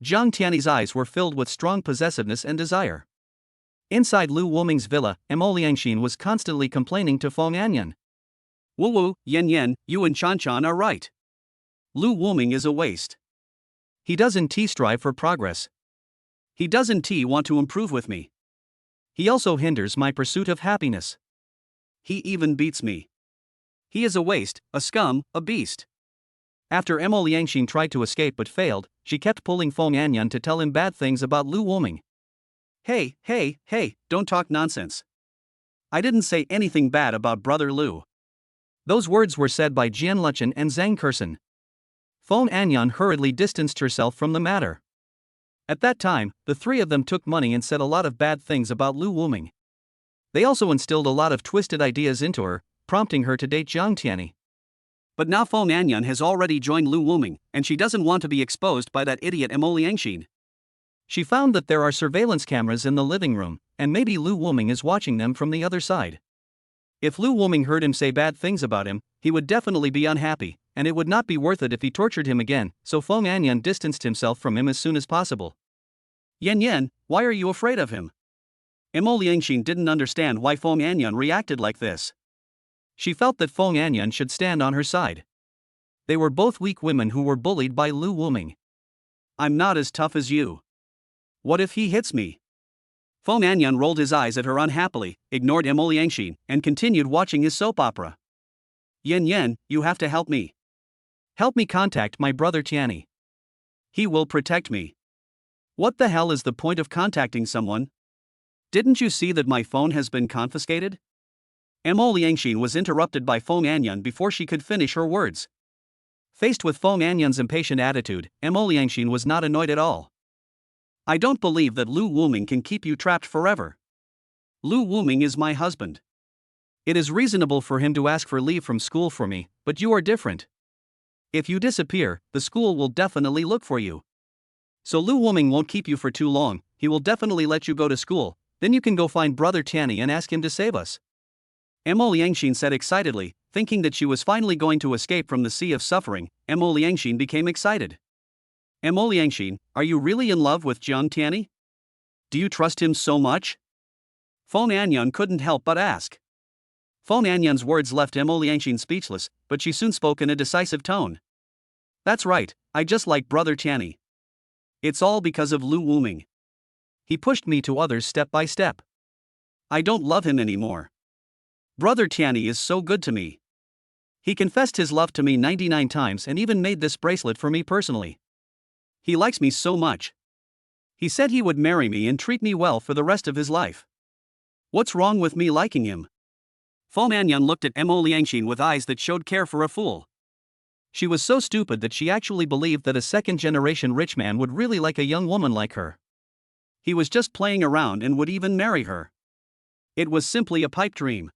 Jiang Tiani's eyes were filled with strong possessiveness and desire. Inside Lu Wuming's villa, Mo Liangxin was constantly complaining to Fong Anyan. Wu, Yen, you and Chan are right. Lu Wuming is a waste. He doesn't strive for progress. He doesn't want to improve with me. He also hinders my pursuit of happiness. He even beats me. He is a waste, a scum, a beast. After Mo Liangxin tried to escape but failed, she kept pulling Fong Anyan to tell him bad things about Lu Wuming. Hey, don't talk nonsense. I didn't say anything bad about brother Lu. Those words were said by Jian Luchen and Zhang Kursen. Fong Anyan hurriedly distanced herself from the matter. At that time, the three of them took money and said a lot of bad things about Lu Wuming. They also instilled a lot of twisted ideas into her, prompting her to date Jiang Tiani. But now Fong Anyan has already joined Lu Wuming, and she doesn't want to be exposed by that idiot Mo Liangxin. She found that there are surveillance cameras in the living room, and maybe Lu Wuming is watching them from the other side. If Lu Wuming heard him say bad things about him, he would definitely be unhappy, and it would not be worth it if he tortured him again, so Fong Anyan distanced himself from him as soon as possible. Yen, why are you afraid of him? Mo Liangxin didn't understand why Fong Anyan reacted like this. She felt that Fong Anyan should stand on her side. They were both weak women who were bullied by Lu Wuming. I'm not as tough as you. What if he hits me? Fong Anyan rolled his eyes at her unhappily, ignored Mo Liangxin, and continued watching his soap opera. Yen, you have to help me. Help me contact my brother Tiani. He will protect me. What the hell is the point of contacting someone? Didn't you see that my phone has been confiscated? Mo Liangxin was interrupted by Fong Anyan before she could finish her words. Faced with Fong Anyan's impatient attitude, Mo Liangxin was not annoyed at all. I don't believe that Lu Wuming can keep you trapped forever. Lu Wuming is my husband. It is reasonable for him to ask for leave from school for me, but you are different. If you disappear, the school will definitely look for you. So Lu Wuming won't keep you for too long, he will definitely let you go to school, then you can go find brother Tiani and ask him to save us. Mo Liangxin said excitedly, thinking that she was finally going to escape from the sea of suffering. Mo Liangxin became excited. Mo Liangxin, are you really in love with Jiang Tiani? Do you trust him so much? Fong Anyan couldn't help but ask. Fong Anyan's words left Mo Liangxin speechless, but she soon spoke in a decisive tone. That's right, I just like brother Tiani. It's all because of Lu Wuming. He pushed me to others step by step. I don't love him anymore. Brother Tiani is so good to me. He confessed his love to me 99 times and even made this bracelet for me personally. He likes me so much. He said he would marry me and treat me well for the rest of his life. What's wrong with me liking him? Fong Anyan looked at Mo Liangxin with eyes that showed care for a fool. She was so stupid that she actually believed that a second-generation rich man would really like a young woman like her. He was just playing around and would even marry her. It was simply a pipe dream.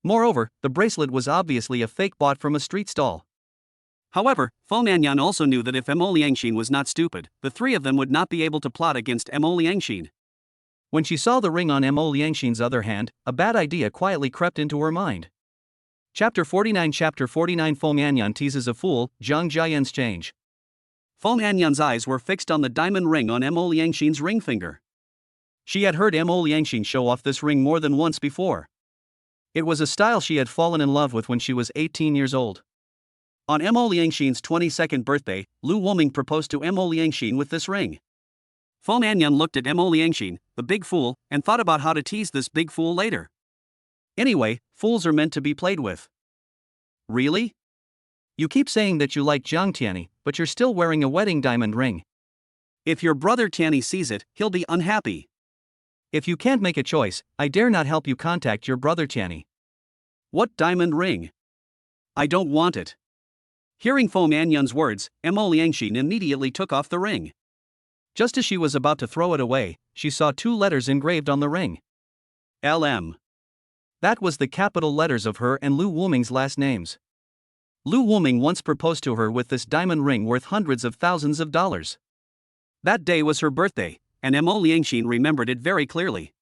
Moreover, the bracelet was obviously a fake bought from a street stall. However, Fong Anyan also knew that if Mo Liangxin was not stupid, the three of them would not be able to plot against Mo Liangxin. When she saw the ring on Mo Liangxin's other hand, a bad idea quietly crept into her mind. Chapter 49 Fong Anyan teases a fool, Zhang Jian's change. Fong Anyan's eyes were fixed on the diamond ring on Mo Liangxin's ring finger. She had heard Mo Liangxin show off this ring more than once before. It was a style she had fallen in love with when she was 18 years old. On Mo Liangxin's 22nd birthday, Lu Wuming proposed to Mo Liangxin with this ring. Fong Anyan looked at Mo Liangxin, the big fool, and thought about how to tease this big fool later. Anyway, fools are meant to be played with. Really? You keep saying that you like Jiang Tiani, but you're still wearing a wedding diamond ring. If your brother Tiani sees it, he'll be unhappy. If you can't make a choice, I dare not help you contact your brother Tiani. What diamond ring? I don't want it. Hearing Fong Anyun's words, Mo Liangxin immediately took off the ring. Just as she was about to throw it away, she saw 2 letters engraved on the ring. LM. That was the capital letters of her and Lu Wuming's last names. Lu Wuming once proposed to her with this diamond ring worth hundreds of thousands of dollars. That day was her birthday, and Mo Liangxin remembered it very clearly.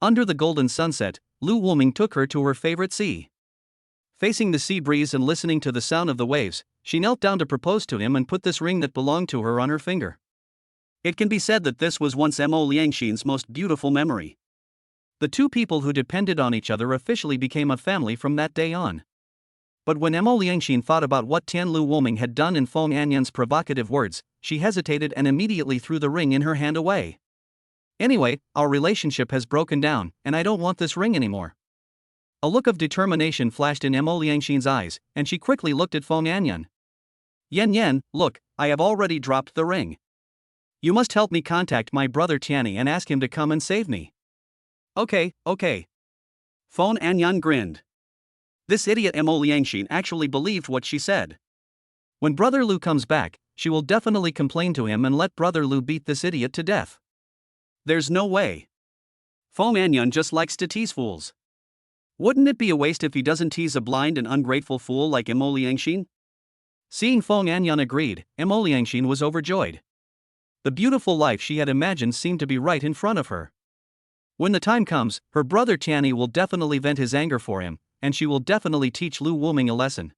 Under the golden sunset, Lu Wuming took her to her favorite sea. Facing the sea breeze and listening to the sound of the waves, she knelt down to propose to him and put this ring that belonged to her on her finger. It can be said that this was once Mo Liangxin's most beautiful memory. The 2 people who depended on each other officially became a family from that day on. But when Mo Liangxin thought about what Tian Lu Wuming had done in Fong Anyun's provocative words, she hesitated and immediately threw the ring in her hand away. Anyway, our relationship has broken down, and I don't want this ring anymore. A look of determination flashed in Mo Liangxin's eyes, and she quickly looked at Fong Anyun. Yen, look, I have already dropped the ring. You must help me contact my brother Tiani and ask him to come and save me. Okay. Fong Anyun grinned. This idiot Mo Liangxin actually believed what she said. When Brother Lu comes back, she will definitely complain to him and let Brother Lu beat this idiot to death. There's no way. Fong Anyun just likes to tease fools. Wouldn't it be a waste if he doesn't tease a blind and ungrateful fool like Mo Liangxin? Seeing Fong Anyun agreed, Mo Liangxin was overjoyed. The beautiful life she had imagined seemed to be right in front of her. When the time comes, her brother Tiani will definitely vent his anger for him, and she will definitely teach Lu Wuming a lesson.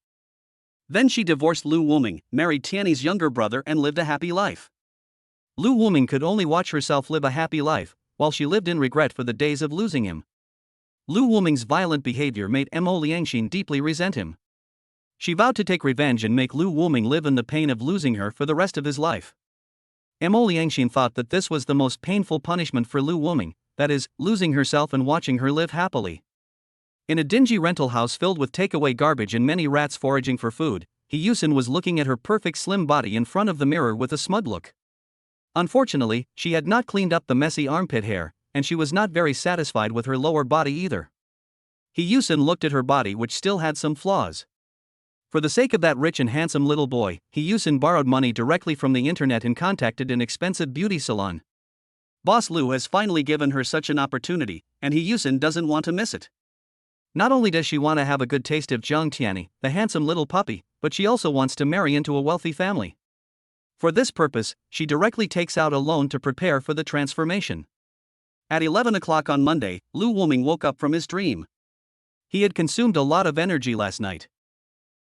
Then she divorced Lu Wuming, married Tiani's younger brother and lived a happy life. Lu Wuming could only watch herself live a happy life, while she lived in regret for the days of losing him. Lu Wuming's violent behavior made Mo Liangxin deeply resent him. She vowed to take revenge and make Lu Wuming live in the pain of losing her for the rest of his life. Mo Liangxin thought that this was the most painful punishment for Lu Wuming, that is, losing herself and watching her live happily. In a dingy rental house filled with takeaway garbage and many rats foraging for food, Hyusin was looking at her perfect slim body in front of the mirror with a smug look. Unfortunately, she had not cleaned up the messy armpit hair, and she was not very satisfied with her lower body either. Hyusin looked at her body, which still had some flaws. For the sake of that rich and handsome little boy, Hyusin borrowed money directly from the internet and contacted an expensive beauty salon. Boss Lu has finally given her such an opportunity, and Hyusin doesn't want to miss it. Not only does she want to have a good taste of Zhang Tiani, the handsome little puppy, but she also wants to marry into a wealthy family. For this purpose, she directly takes out a loan to prepare for the transformation. At 11 o'clock on Monday, Lu Wuming woke up from his dream. He had consumed a lot of energy last night.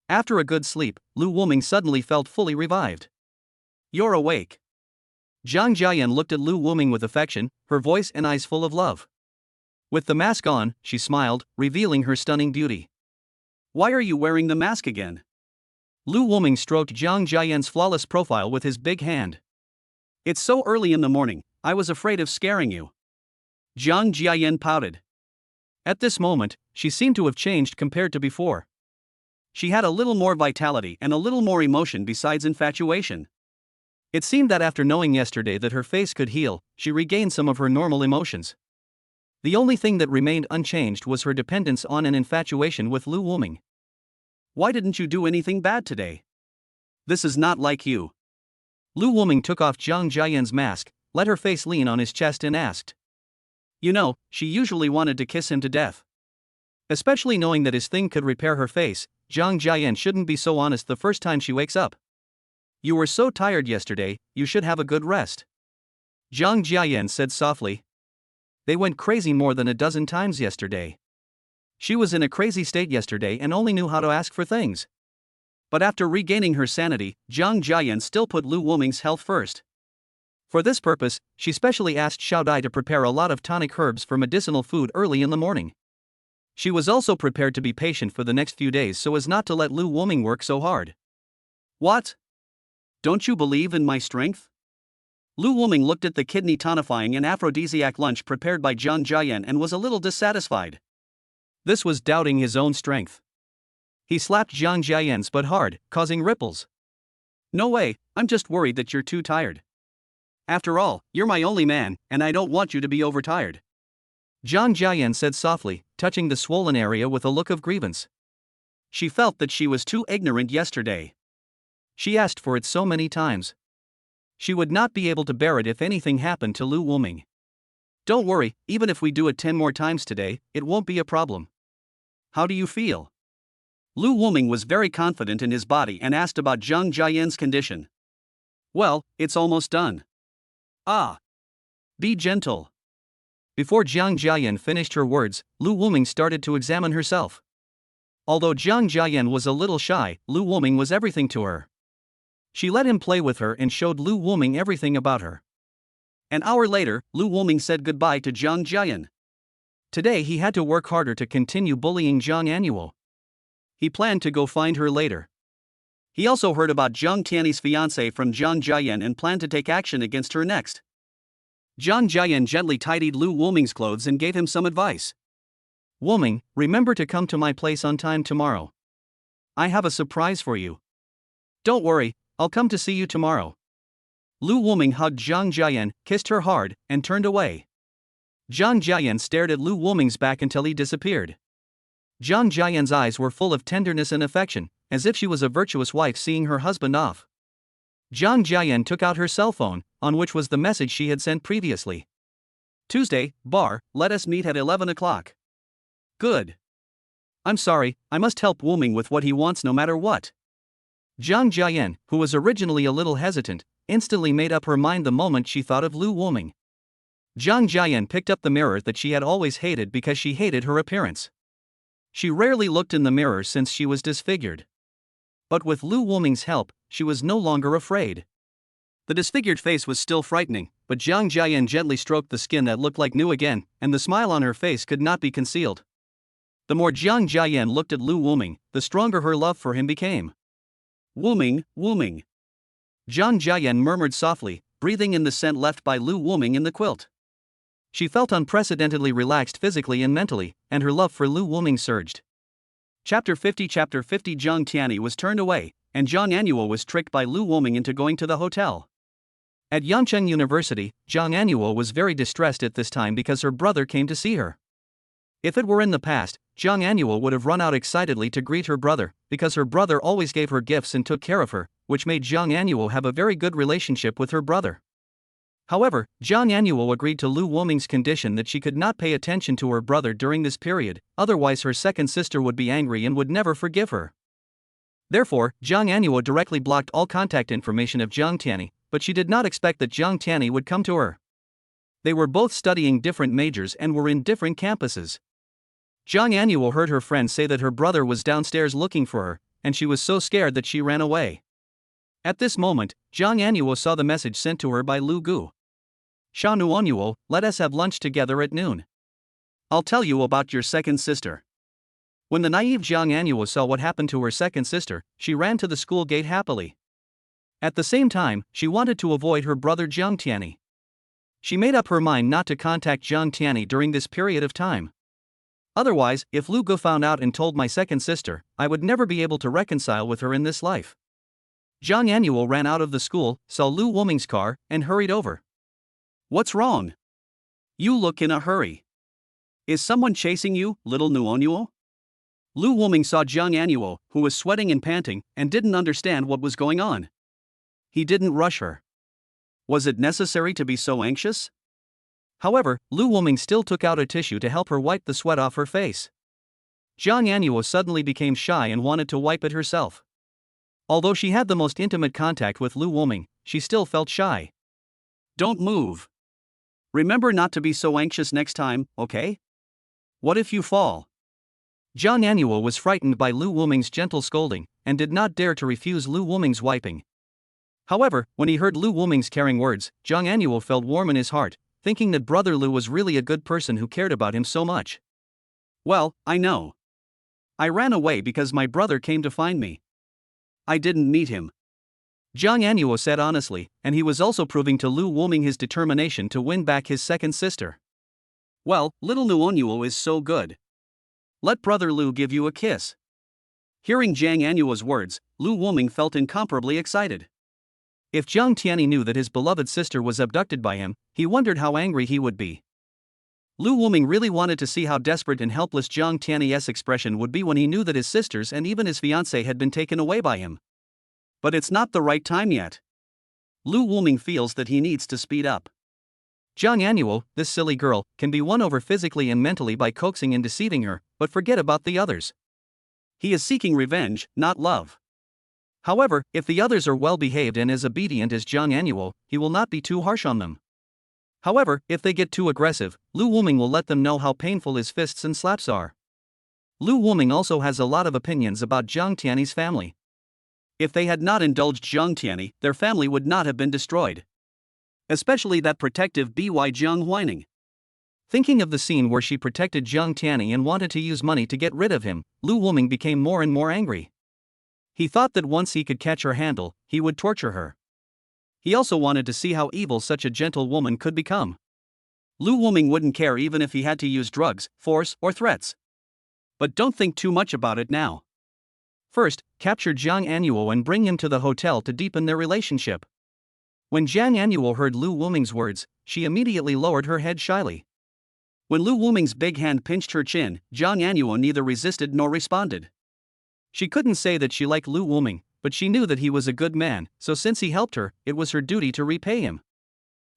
After a good sleep, Lu Wuming suddenly felt fully revived. You're awake. Jang Jen looked at Lu Wuming with affection, her voice and eyes full of love. With the mask on, she smiled, revealing her stunning beauty. Why are you wearing the mask again? Lu Wuming stroked Jang Jen's flawless profile with his big hand. It's so early in the morning, I was afraid of scaring you. Jang Jen pouted. At this moment, she seemed to have changed compared to before. She had a little more vitality and a little more emotion besides infatuation. It seemed that after knowing yesterday that her face could heal, she regained some of her normal emotions. The only thing that remained unchanged was her dependence on and infatuation with Lu Wuming. Why didn't you do anything bad today? This is not like you. Lu Wuming took off Jang Jen's mask, let her face lean on his chest and asked. You know, she usually wanted to kiss him to death. Especially knowing that his thing could repair her face, Jang Jen shouldn't be so honest the first time she wakes up. You were so tired yesterday, you should have a good rest. Jang Jen said softly. They went crazy more than a dozen times yesterday. She was in a crazy state yesterday and only knew how to ask for things. But after regaining her sanity, Jang Jen still put Lu Wuming's health first. For this purpose, she specially asked Xiao Dai to prepare a lot of tonic herbs for medicinal food early in the morning. She was also prepared to be patient for the next few days so as not to let Lu Wuming work so hard. What? Don't you believe in my strength? Lu Wuming looked at the kidney tonifying and aphrodisiac lunch prepared by Jang Jen and was a little dissatisfied. This was doubting his own strength. He slapped Jang Jen's butt hard, causing ripples. No way, I'm just worried that you're too tired. After all, you're my only man, and I don't want you to be overtired. Jang Jen said softly, touching the swollen area with a look of grievance. She felt that she was too ignorant yesterday. She asked for it so many times. She would not be able to bear it if anything happened to Lu Wuming. Don't worry, even if we do it 10 more times today, it won't be a problem. How do you feel? Lu Wuming was very confident in his body and asked about Jang Jian's condition. Well, it's almost done. Ah. Be gentle. Before Jang Jian finished her words, Lu Wuming started to examine herself. Although Jang Jian was a little shy, Lu Wuming was everything to her. She let him play with her and showed Lu Wuming everything about her. An hour later, Lu Wuming said goodbye to Jang Jian. Today he had to work harder to continue bullying Jang Anuo. He planned to go find her later. He also heard about Zhang Tiani's fiancée from Jang Jian and planned to take action against her next. Jang Jian gently tidied Lu Wuming's clothes and gave him some advice. Wuming, remember to come to my place on time tomorrow. I have a surprise for you. Don't worry, I'll come to see you tomorrow. Lu Wuming hugged Jang Jian, kissed her hard, and turned away. Jang Jian stared at Lu Wuming's back until he disappeared. Jang Jian's eyes were full of tenderness and affection, as if she was a virtuous wife seeing her husband off. Jang Jian took out her cell phone, on which was the message she had sent previously. Tuesday, bar, let us meet at 11 o'clock. Good. I'm sorry, I must help Wuming with what he wants no matter what. Jang Jian, who was originally a little hesitant, instantly made up her mind the moment she thought of Lu Wuming. Jang Jian picked up the mirror that she had always hated because she hated her appearance. She rarely looked in the mirror since she was disfigured. But with Lu Wuming's help, she was no longer afraid. The disfigured face was still frightening, but Jang Jian gently stroked the skin that looked like new again, and the smile on her face could not be concealed. The more Jang Jian looked at Lu Wuming, the stronger her love for him became. Wuming, Wuming. Jang Jian murmured softly, breathing in the scent left by Lu Wuming in the quilt. She felt unprecedentedly relaxed physically and mentally, and her love for Lu Wuming surged. Chapter 50 Zhang Tiani was turned away, and Zhang Anuo was tricked by Lu Wuming into going to the hotel. At Yancheng University, Zhang Anuo was very distressed at this time because her brother came to see her. If it were in the past, Zhang Anuo would have run out excitedly to greet her brother, because her brother always gave her gifts and took care of her, which made Zhang Anuo have a very good relationship with her brother. However, Zhang Anuo agreed to Lu Wuming's condition that she could not pay attention to her brother during this period, otherwise her second sister would be angry and would never forgive her. Therefore, Zhang Anuo directly blocked all contact information of Zhang Tiani, but she did not expect that Zhang Tiani would come to her. They were both studying different majors and were in different campuses. Zhang Anuo heard her friend say that her brother was downstairs looking for her, and she was so scared that she ran away. At this moment, Zhang Anuo saw the message sent to her by Lu Gu. Sha Nuonuo, let us have lunch together at noon. I'll tell you about your second sister. When the naive Zhang Anuo saw what happened to her second sister, she ran to the school gate happily. At the same time, she wanted to avoid her brother Zhang Tiani. She made up her mind not to contact Zhang Tiani during this period of time. Otherwise, if Lu Gu found out and told my second sister, I would never be able to reconcile with her in this life. Zhang Anuo ran out of the school, saw Lu Wuming's car, and hurried over. What's wrong? You look in a hurry. Is someone chasing you, little Nuonuo? Lu Wuming saw Zhang Anuo, who was sweating and panting, and didn't understand what was going on. He didn't rush her. Was it necessary to be so anxious? However, Lu Wuming still took out a tissue to help her wipe the sweat off her face. Zhang Anuo suddenly became shy and wanted to wipe it herself. Although she had the most intimate contact with Lu Wuming, she still felt shy. Don't move. Remember not to be so anxious next time, okay? What if you fall? Zhang Anuo was frightened by Lu Wuming's gentle scolding, and did not dare to refuse Lu Wuming's wiping. However, when he heard Lu Wuming's caring words, Zhang Anuo felt warm in his heart, thinking that brother Lu was really a good person who cared about him so much. Well, I know. I ran away because my brother came to find me. I didn't meet him. Zhang Anuo said honestly, and he was also proving to Lu Wuming his determination to win back his second sister. Well, little Nuonuo is so good. Let brother Lu give you a kiss. Hearing Zhang Anuo's words, Lu Wuming felt incomparably excited. If Jang Tiani knew that his beloved sister was abducted by him, he wondered how angry he would be. Lu Wuming really wanted to see how desperate and helpless Jang Tiani's expression would be when he knew that his sisters and even his fiancée had been taken away by him. But it's not the right time yet. Lu Wuming feels that he needs to speed up. Jang Anuo, this silly girl, can be won over physically and mentally by coaxing and deceiving her, but forget about the others. He is seeking revenge, not love. However, if the others are well behaved and as obedient as Jang Anuo, he will not be too harsh on them. However, if they get too aggressive, Lu Wuming will let them know how painful his fists and slaps are. Lu Wuming also has a lot of opinions about Jang Tiani's family. If they had not indulged Jang Tiani, their family would not have been destroyed. Especially that protective by Jiang whining. Thinking of the scene where she protected Jang Tiani and wanted to use money to get rid of him, Lu Wuming became more and more angry. He thought that once he could catch her handle, he would torture her. He also wanted to see how evil such a gentle woman could become. Lu Wuming wouldn't care even if he had to use drugs, force, or threats. But don't think too much about it now. First, capture Jang Anuo and bring him to the hotel to deepen their relationship. When Jang Anuo heard Lu Wuming's words, she immediately lowered her head shyly. When Lu Wuming's big hand pinched her chin, Jang Anuo neither resisted nor responded. She couldn't say that she liked Lu Wuming, but she knew that he was a good man, so since he helped her, it was her duty to repay him.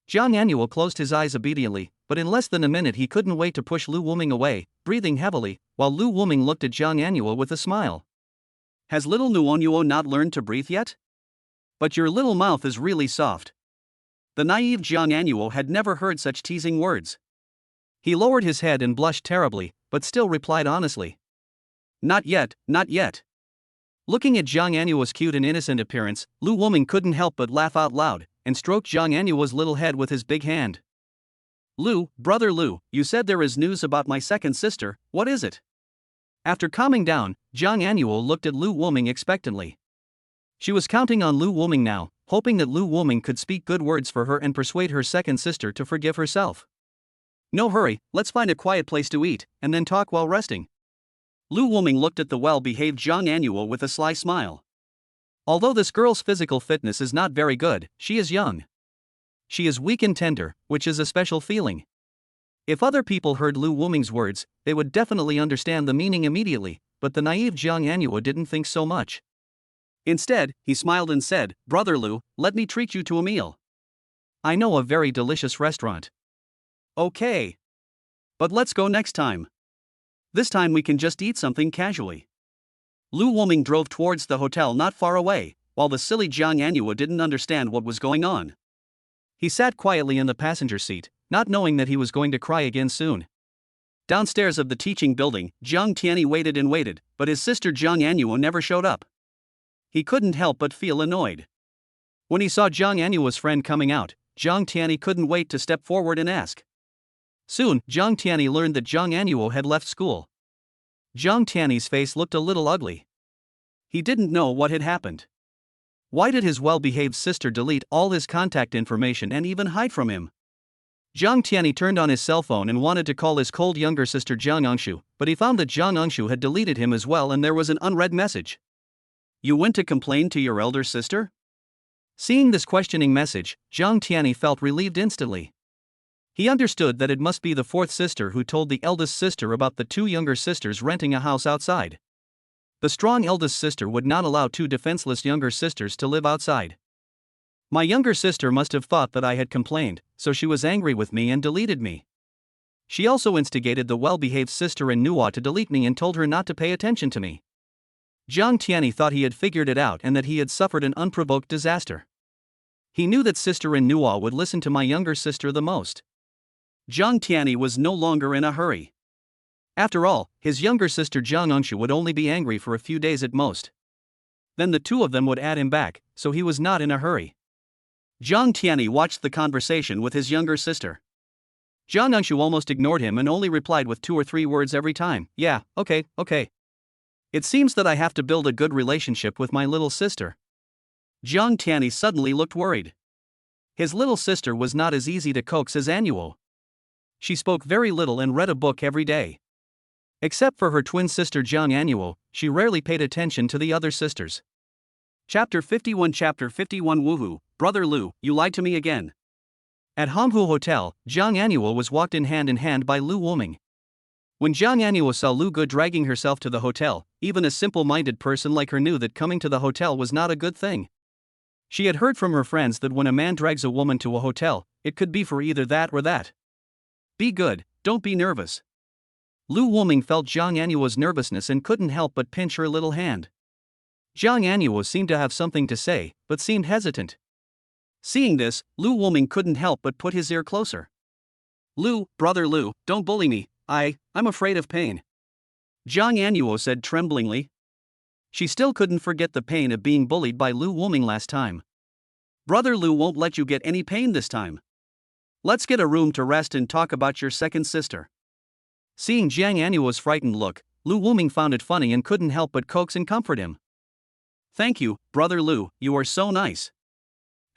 Jang Anuo closed his eyes obediently, but in less than a minute he couldn't wait to push Lu Wuming away, breathing heavily, while Lu Wuming looked at Jang Anuo with a smile. Has little Anuo not learned to breathe yet? But your little mouth is really soft. The naive Jang Anuo had never heard such teasing words. He lowered his head and blushed terribly, but still replied honestly. Not yet, not yet. Looking at Jang Anuo's cute and innocent appearance, Lu Wuming couldn't help but laugh out loud, and stroked Jang Anuo's little head with his big hand. Lu, brother Lu, you said there is news about my second sister, what is it? After calming down, Jang Anuo looked at Lu Wuming expectantly. She was counting on Lu Wuming now, hoping that Lu Wuming could speak good words for her and persuade her second sister to forgive herself. No hurry, let's find a quiet place to eat, and then talk while resting. Lu Wuming looked at the well-behaved Jang Anuo with a sly smile. Although this girl's physical fitness is not very good, she is young. She is weak and tender, which is a special feeling. If other people heard Lu Wuming's words, they would definitely understand the meaning immediately, but the naive Jang Anuo didn't think so much. Instead, he smiled and said, Brother Lu, let me treat you to a meal. I know a very delicious restaurant. Okay. But let's go next time. This time we can just eat something casually. Lu Wuming drove towards the hotel not far away, while the silly Jang Anuo didn't understand what was going on. He sat quietly in the passenger seat, not knowing that he was going to cry again soon. Downstairs of the teaching building, Jang Tiani waited and waited, but his sister Jang Anuo never showed up. He couldn't help but feel annoyed. When he saw Jang Anuo's friend coming out, Jang Tiani couldn't wait to step forward and ask. Soon, Jang Tiani learned that Jang Anuo had left school. Jang Tiani's face looked a little ugly. He didn't know what had happened. Why did his well-behaved sister delete all his contact information and even hide from him? Jang Tiani turned on his cell phone and wanted to call his cold younger sister Jang Engshu, but he found that Jang Engshu had deleted him as well and there was an unread message. You went to complain to your elder sister? Seeing this questioning message, Jang Tiani felt relieved instantly. He understood that it must be the fourth sister who told the eldest sister about the two younger sisters renting a house outside. The strong eldest sister would not allow two defenseless younger sisters to live outside. My younger sister must have thought that I had complained, so she was angry with me and deleted me. She also instigated the well-behaved sister Anuo to delete me and told her not to pay attention to me. Jang Tiani thought he had figured it out and that he had suffered an unprovoked disaster. He knew that sister Anuo would listen to my younger sister the most. Jang Tiani was no longer in a hurry. After all, his younger sister Jang Engshu would only be angry for a few days at most. Then the two of them would add him back, so he was not in a hurry. Jang Tiani watched the conversation with his younger sister. Jang Engshu almost ignored him and only replied with 2 or 3 words every time. Yeah, okay. It seems that I have to build a good relationship with my little sister. Jang Tiani suddenly looked worried. His little sister was not as easy to coax as Anuo. She spoke very little and read a book every day. Except for her twin sister Jang Anuo, she rarely paid attention to the other sisters. Chapter 51 Woohoo, Brother Lu, you lied to me again. At Honghu Hotel, Jang Anuo was walked in hand by Lu Woming. When Jang Anuo saw Lu Ge dragging herself to the hotel, even a simple-minded person like her knew that coming to the hotel was not a good thing. She had heard from her friends that when a man drags a woman to a hotel, it could be for either that or that. Be good, don't be nervous. Lu Woming felt Jang Anuo's nervousness and couldn't help but pinch her little hand. Jang Anuo seemed to have something to say, but seemed hesitant. Seeing this, Lu Woming couldn't help but put his ear closer. Lu, Brother Lu, don't bully me, I'm afraid of pain. Jang Anuo said tremblingly. She still couldn't forget the pain of being bullied by Lu Woming last time. Brother Lu won't let you get any pain this time. Let's get a room to rest and talk about your second sister. Seeing Jang Anuo's frightened look, Lu Woming found it funny and couldn't help but coax and comfort him. Thank you, Brother Lu, you are so nice.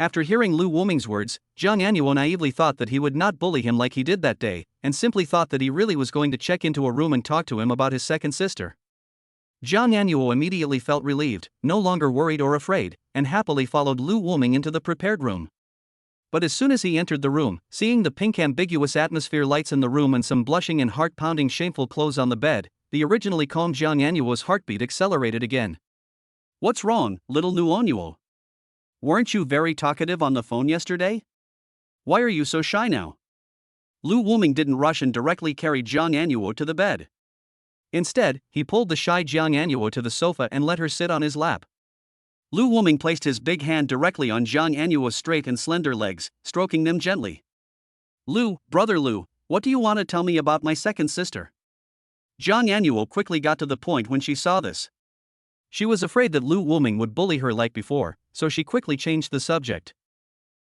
After hearing Lu Woming's words, Jang Anuo naively thought that he would not bully him like he did that day, and simply thought that he really was going to check into a room and talk to him about his second sister. Jang Anuo immediately felt relieved, no longer worried or afraid, and happily followed Lu Woming into the prepared room. But as soon as he entered the room, seeing the pink ambiguous atmosphere lights in the room and some blushing and heart-pounding shameful clothes on the bed, the originally calm Jang Anuo's heartbeat accelerated again. What's wrong, little Nu Anuo? Weren't you very talkative on the phone yesterday? Why are you so shy now? Lu Woming didn't rush and directly carry Jang Anuo to the bed. Instead, he pulled the shy Jang Anuo to the sofa and let her sit on his lap. Lu Woming placed his big hand directly on Jang Anuo's straight and slender legs, stroking them gently. Lu, Brother Lu, what do you want to tell me about my second sister? Jang Anuo quickly got to the point when she saw this. She was afraid that Lu Woming would bully her like before, so she quickly changed the subject.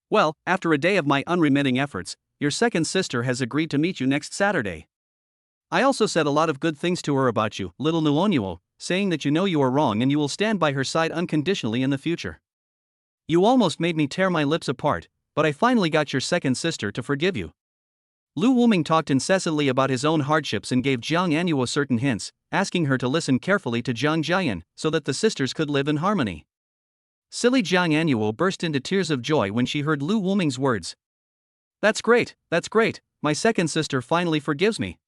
Well, after a day of my unremitting efforts, your second sister has agreed to meet you next Saturday. I also said a lot of good things to her about you, little Nu Anuo, saying that you know you are wrong and you will stand by her side unconditionally in the future. You almost made me tear my lips apart, but I finally got your second sister to forgive you. Lu Woming talked incessantly about his own hardships and gave Jang Anuo certain hints, asking her to listen carefully to Jang Jian, so that the sisters could live in harmony. Silly Jang Anuo burst into tears of joy when she heard Lu Woming's words. That's great, my second sister finally forgives me.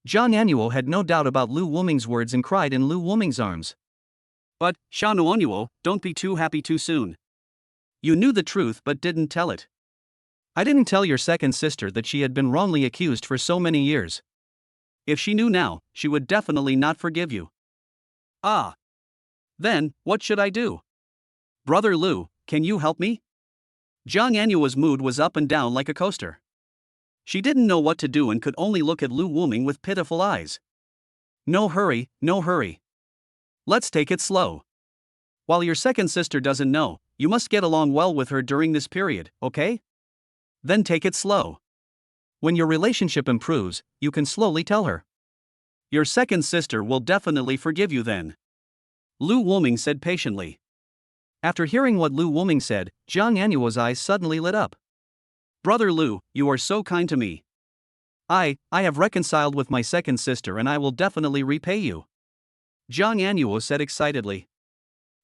Jang Anuo had no doubt about Lu Woming's words and cried in Lu Woming's arms. But, Sha Nu Anuo, don't be too happy too soon. You knew the truth but didn't tell it. I didn't tell your second sister that she had been wrongly accused for so many years. If she knew now, she would definitely not forgive you. Ah. Then, what should I do? Brother Lu, can you help me? Jang Anuo's mood was up and down like a coaster. She didn't know what to do and could only look at Lu Woming with pitiful eyes. No hurry. Let's take it slow. While your second sister doesn't know, you must get along well with her during this period, okay? Then take it slow. When your relationship improves, you can slowly tell her. Your second sister will definitely forgive you then. Lu Woming said patiently. After hearing what Lu Woming said, Jang Anuo's eyes suddenly lit up. Brother Lu, you are so kind to me. I have reconciled with my second sister and I will definitely repay you. Jang Anuo said excitedly.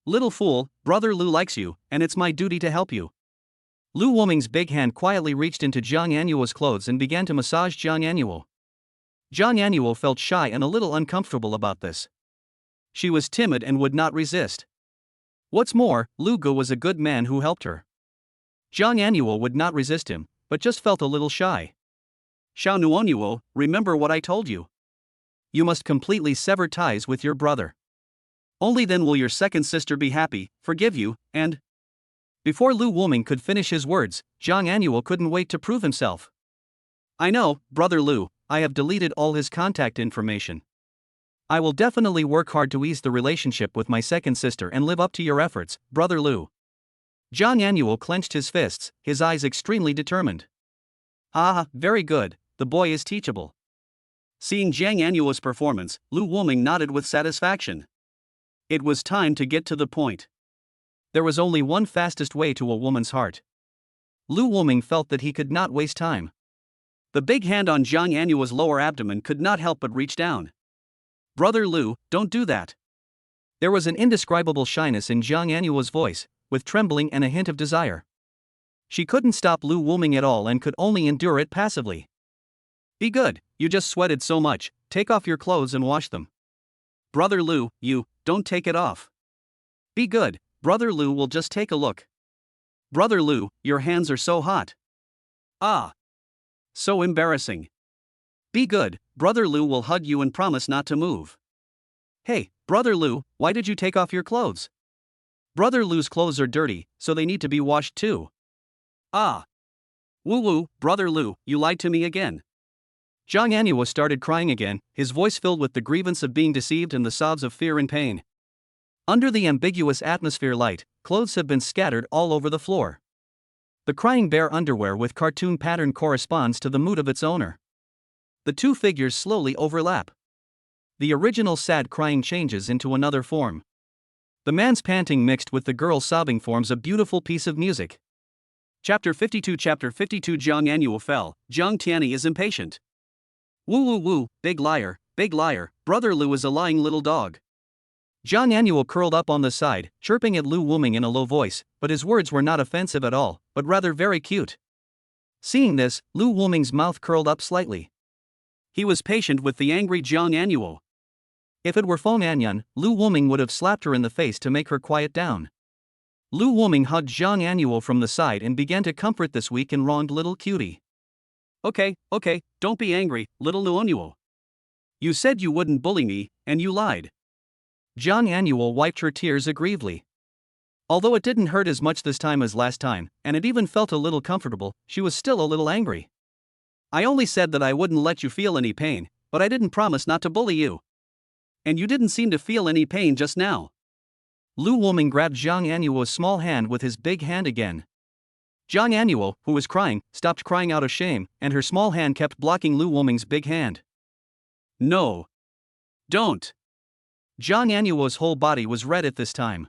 Little fool, Brother Lu likes you, and it's my duty to help you. Lu Woming's big hand quietly reached into Jang Anuo's clothes and began to massage Jang Anuo. Jang Anuo felt shy and a little uncomfortable about this. She was timid and would not resist. What's more, Lu Ge was a good man who helped her. Jang Anuo would not resist him, but just felt a little shy. Sha Nu Anuo, remember what I told you. You must completely sever ties with your brother. Only then will your second sister be happy, forgive you, and... Before Lu Woming could finish his words, Jang Anuo couldn't wait to prove himself. I know, Brother Lu, I have deleted all his contact information. I will definitely work hard to ease the relationship with my second sister and live up to your efforts, Brother Lu. Jang Anuo clenched his fists, his eyes extremely determined. Ah, very good, the boy is teachable. Seeing Jang Anuo's performance, Lu Woming nodded with satisfaction. It was time to get to the point. There was only one fastest way to a woman's heart. Lu Woming felt that he could not waste time. The big hand on Jang Anuo's lower abdomen could not help but reach down. Brother Lu, don't do that. There was an indescribable shyness in Jang Anuo's voice, with trembling and a hint of desire. She couldn't stop Lu Wuming at all and could only endure it passively. Be good, you just sweated so much, take off your clothes and wash them. Brother Lu, don't take it off. Be good, Brother Lu will just take a look. Brother Lu, your hands are so hot. Ah. So embarrassing. Be good, Brother Lu will hug you and promise not to move. Hey, Brother Lu, why did you take off your clothes? Brother Lu's clothes are dirty, so they need to be washed too. Ah. Woo, Brother Lu, you lied to me again. Jang Anuo started crying again, his voice filled with the grievance of being deceived and the sobs of fear and pain. Under the ambiguous atmosphere light, clothes have been scattered all over the floor. The crying bear underwear with cartoon pattern corresponds to the mood of its owner. The two figures slowly overlap. The original sad crying changes into another form. The man's panting mixed with the girl's sobbing forms a beautiful piece of music. Chapter 52 Jang Anuo fell, Jang Tiani is impatient. Woo, big liar, Brother Lu is a lying little dog. Jang Anuo curled up on the side, chirping at Lu Wuming in a low voice, but his words were not offensive at all, but rather very cute. Seeing this, Lu Wuming's mouth curled up slightly. He was patient with the angry Jang Anuo. If it were Fong Anyun, Lu Wuming would have slapped her in the face to make her quiet down. Lu Wuming hugged Jang Anuo from the side and began to comfort this weak and wronged little cutie. Okay, don't be angry, little Anuo. You said you wouldn't bully me, and you lied. Jang Anuo wiped her tears aggrievedly. Although it didn't hurt as much this time as last time, and it even felt a little comfortable, she was still a little angry. I only said that I wouldn't let you feel any pain, but I didn't promise not to bully you. And you didn't seem to feel any pain just now. Lu Wuming grabbed Jang Anuo's small hand with his big hand again. Jang Anuo, who was crying, stopped crying out of shame, and her small hand kept blocking Lu Wuming's big hand. No. Don't. Jang Anuo's whole body was red at this time.